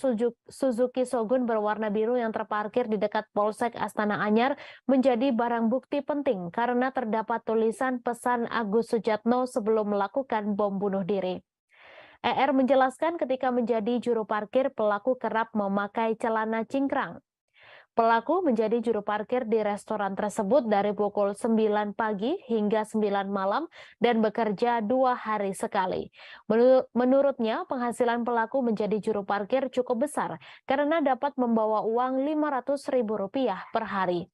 Suzuki Shogun berwarna biru yang terparkir di dekat Polsek Astana Anyar menjadi barang bukti penting karena terdapat tulisan pesan Agus Sujatno sebelum melakukan bom bunuh diri. ER menjelaskan ketika menjadi juru parkir, pelaku kerap memakai celana cingkrang. Pelaku menjadi juru parkir di restoran tersebut dari pukul 9 pagi hingga 9 malam dan bekerja 2 hari sekali. Menurutnya, penghasilan pelaku menjadi juru parkir cukup besar karena dapat membawa uang Rp500.000 per hari.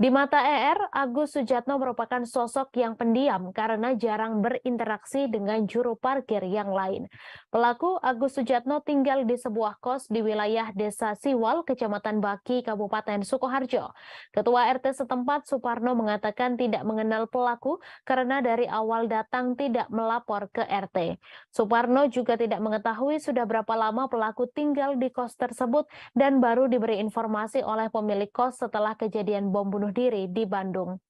Di mata ER, Agus Sujatno merupakan sosok yang pendiam karena jarang berinteraksi dengan juru parkir yang lain. Pelaku Agus Sujatno tinggal di sebuah kos di wilayah Desa Siwal, Kecamatan Baki, Kabupaten Sukoharjo. Ketua RT setempat, Suparno, mengatakan tidak mengenal pelaku karena dari awal datang tidak melapor ke RT. Suparno juga tidak mengetahui sudah berapa lama pelaku tinggal di kos tersebut dan baru diberi informasi oleh pemilik kos setelah kejadian bom bunuh diri di Bandung.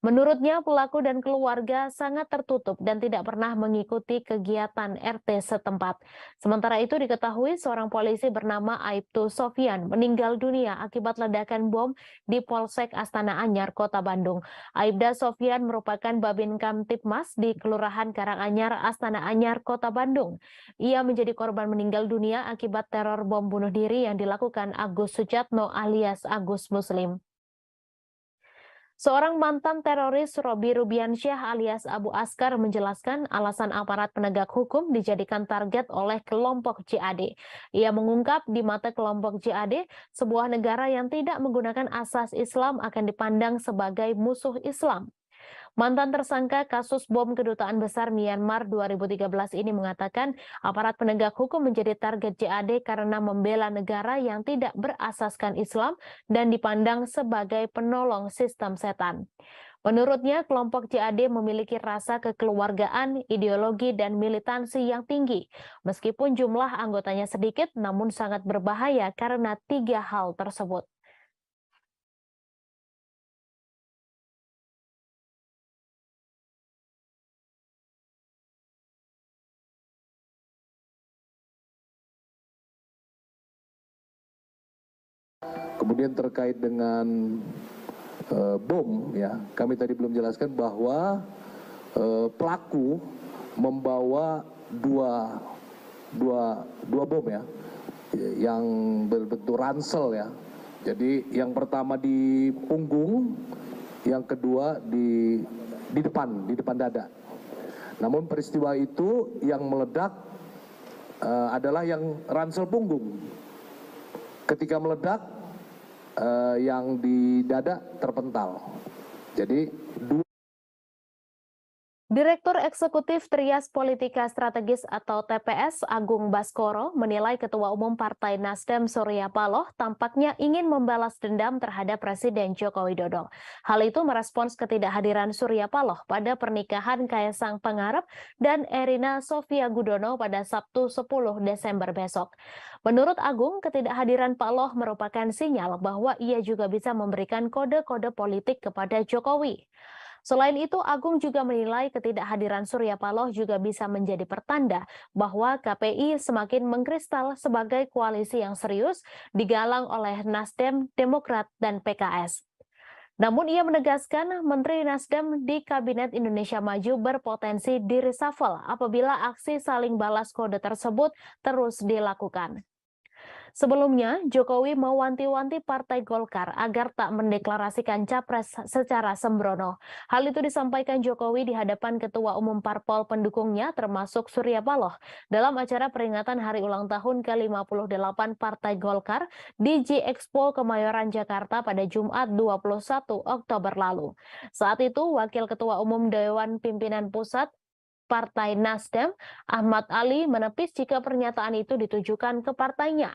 Menurutnya, pelaku dan keluarga sangat tertutup dan tidak pernah mengikuti kegiatan RT setempat. Sementara itu diketahui seorang polisi bernama Aibtu Sofyan meninggal dunia akibat ledakan bom di Polsek Astana Anyar, Kota Bandung. Aibda Sofyan merupakan Babin Kamtibmas di Kelurahan Karanganyar, Astana Anyar, Kota Bandung. Ia menjadi korban meninggal dunia akibat teror bom bunuh diri yang dilakukan Agus Sujatno alias Agus Muslim. Seorang mantan teroris Robi Rubiansyah alias Abu Askar menjelaskan alasan aparat penegak hukum dijadikan target oleh kelompok JAD. Ia mengungkap di mata kelompok JAD, sebuah negara yang tidak menggunakan asas Islam akan dipandang sebagai musuh Islam. Mantan tersangka kasus bom Kedutaan Besar Myanmar 2013 ini mengatakan aparat penegak hukum menjadi target JAD karena membela negara yang tidak berasaskan Islam dan dipandang sebagai penolong sistem setan. Menurutnya, kelompok JAD memiliki rasa kekeluargaan, ideologi, dan militansi yang tinggi. Meskipun jumlah anggotanya sedikit, namun sangat berbahaya karena 3 hal tersebut. Kemudian terkait dengan bom, ya, kami tadi belum jelaskan bahwa pelaku membawa dua bom, ya, yang berbentuk ransel, ya. Jadi yang pertama di punggung, yang kedua di depan dada. Namun peristiwa itu yang meledak adalah yang ransel punggung. Ketika meledak, yang di dada terpental. Jadi Direktur Eksekutif Trias Politika Strategis atau TPS Agung Baskoro menilai Ketua Umum Partai Nasdem Surya Paloh tampaknya ingin membalas dendam terhadap Presiden Joko Widodo. Hal itu merespons ketidakhadiran Surya Paloh pada pernikahan Kaesang Pangarep dan Erina Sofia Gudono pada Sabtu 10 Desember besok. Menurut Agung, ketidakhadiran Paloh merupakan sinyal bahwa ia juga bisa memberikan kode-kode politik kepada Jokowi. Selain itu, Agung juga menilai ketidakhadiran Surya Paloh juga bisa menjadi pertanda bahwa KPI semakin mengkristal sebagai koalisi yang serius digalang oleh Nasdem, Demokrat, dan PKS. Namun ia menegaskan Menteri Nasdem di Kabinet Indonesia Maju berpotensi di-reshuffle apabila aksi saling balas kode tersebut terus dilakukan. Sebelumnya, Jokowi mewanti-wanti Partai Golkar agar tak mendeklarasikan capres secara sembrono. Hal itu disampaikan Jokowi di hadapan Ketua Umum Parpol pendukungnya termasuk Surya Paloh dalam acara peringatan hari ulang tahun ke-58 Partai Golkar di G-Expo Kemayoran Jakarta pada Jumat 21 Oktober lalu. Saat itu, Wakil Ketua Umum Dewan Pimpinan Pusat Partai Nasdem, Ahmad Ali, menepis jika pernyataan itu ditujukan ke partainya.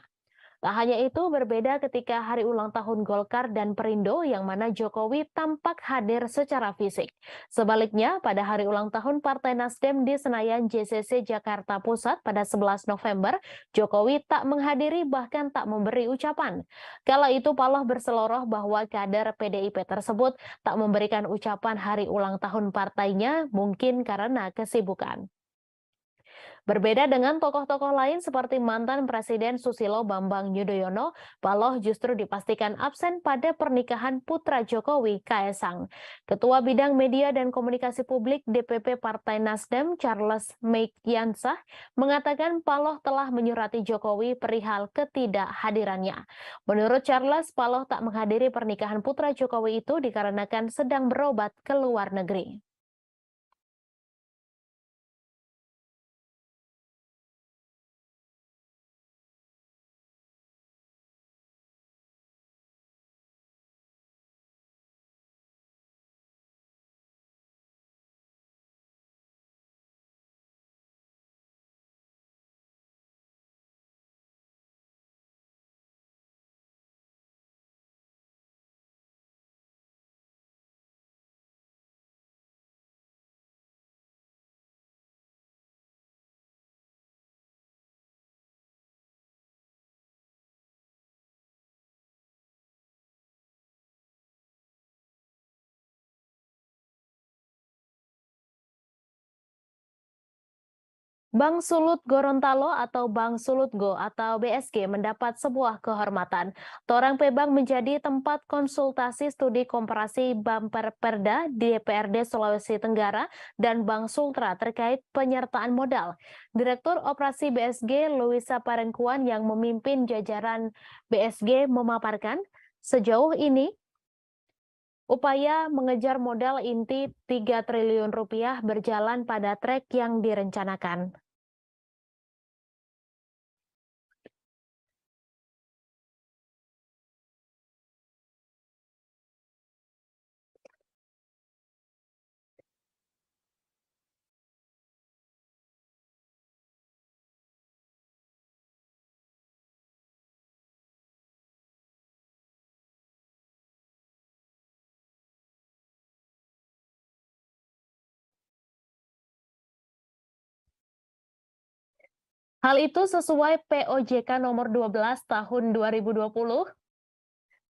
Tak hanya itu, berbeda ketika hari ulang tahun Golkar dan Perindo yang mana Jokowi tampak hadir secara fisik. Sebaliknya, pada hari ulang tahun Partai Nasdem di Senayan JCC Jakarta Pusat pada 11 November, Jokowi tak menghadiri bahkan tak memberi ucapan. Kala itu Paloh berseloroh bahwa kader PDIP tersebut tak memberikan ucapan hari ulang tahun partainya mungkin karena kesibukan. Berbeda dengan tokoh-tokoh lain seperti mantan Presiden Susilo Bambang Yudhoyono, Paloh justru dipastikan absen pada pernikahan putra Jokowi, Kaesang. Ketua Bidang Media dan Komunikasi Publik DPP Partai Nasdem, Charles Meikiansah, mengatakan Paloh telah menyurati Jokowi perihal ketidakhadirannya. Menurut Charles, Paloh tak menghadiri pernikahan putra Jokowi itu dikarenakan sedang berobat ke luar negeri. Bank Sulut Gorontalo atau Bank Sulutgo atau BSG mendapat sebuah kehormatan. Torang Pebang menjadi tempat konsultasi studi komparasi Bumper Perda di DPRD Sulawesi Tenggara dan Bank Sultra terkait penyertaan modal. Direktur Operasi BSG Luisa Parengkuan yang memimpin jajaran BSG memaparkan, sejauh ini upaya mengejar modal inti 3 triliun rupiah berjalan pada trek yang direncanakan. Hal itu sesuai POJK nomor 12 tahun 2020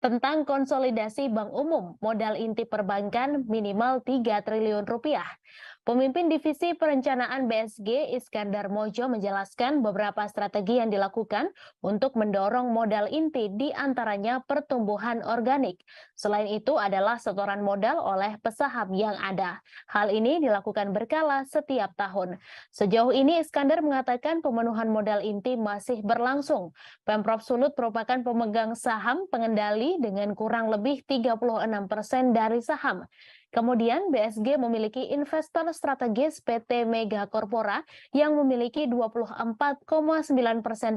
tentang konsolidasi bank umum modal inti perbankan minimal 3 triliun rupiah. Pemimpin Divisi Perencanaan BSG Iskandar Mojo menjelaskan beberapa strategi yang dilakukan untuk mendorong modal inti di antaranya pertumbuhan organik. Selain itu adalah setoran modal oleh pesaham yang ada. Hal ini dilakukan berkala setiap tahun. Sejauh ini Iskandar mengatakan pemenuhan modal inti masih berlangsung. Pemprov Sulut merupakan pemegang saham pengendali dengan kurang lebih 36% dari saham. Kemudian BSG memiliki investor strategis PT Mega Corpora yang memiliki 24,9%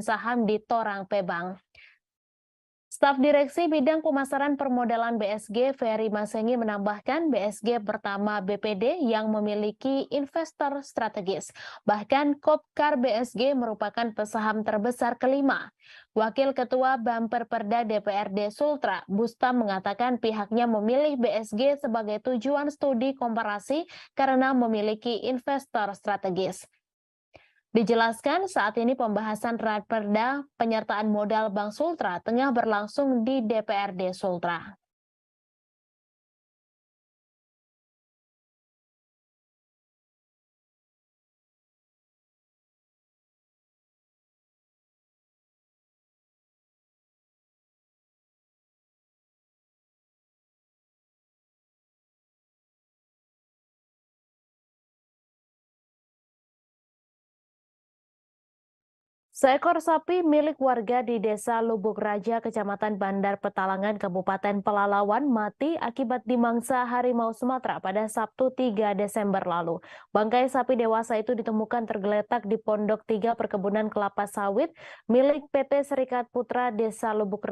saham di Torang Pebang. Staf Direksi Bidang Pemasaran Permodalan BSG, Ferry Masengi menambahkan BSG pertama BPD yang memiliki investor strategis. Bahkan Kopkar BSG merupakan pesaham terbesar kelima. Wakil Ketua Bumper Perda DPRD Sultra, Bustam mengatakan pihaknya memilih BSG sebagai tujuan studi komparasi karena memiliki investor strategis. Dijelaskan saat ini pembahasan Raperda penyertaan modal Bank Sultra tengah berlangsung di DPRD Sultra. Seekor sapi milik warga di Desa Lubuk Raja, Kecamatan Bandar Petalangan, Kabupaten Pelalawan mati akibat dimangsa harimau Sumatera pada Sabtu 3 Desember lalu. Bangkai sapi dewasa itu ditemukan tergeletak di Pondok 3 Perkebunan Kelapa Sawit milik PT Serikat Putra Desa Lubuk Raja.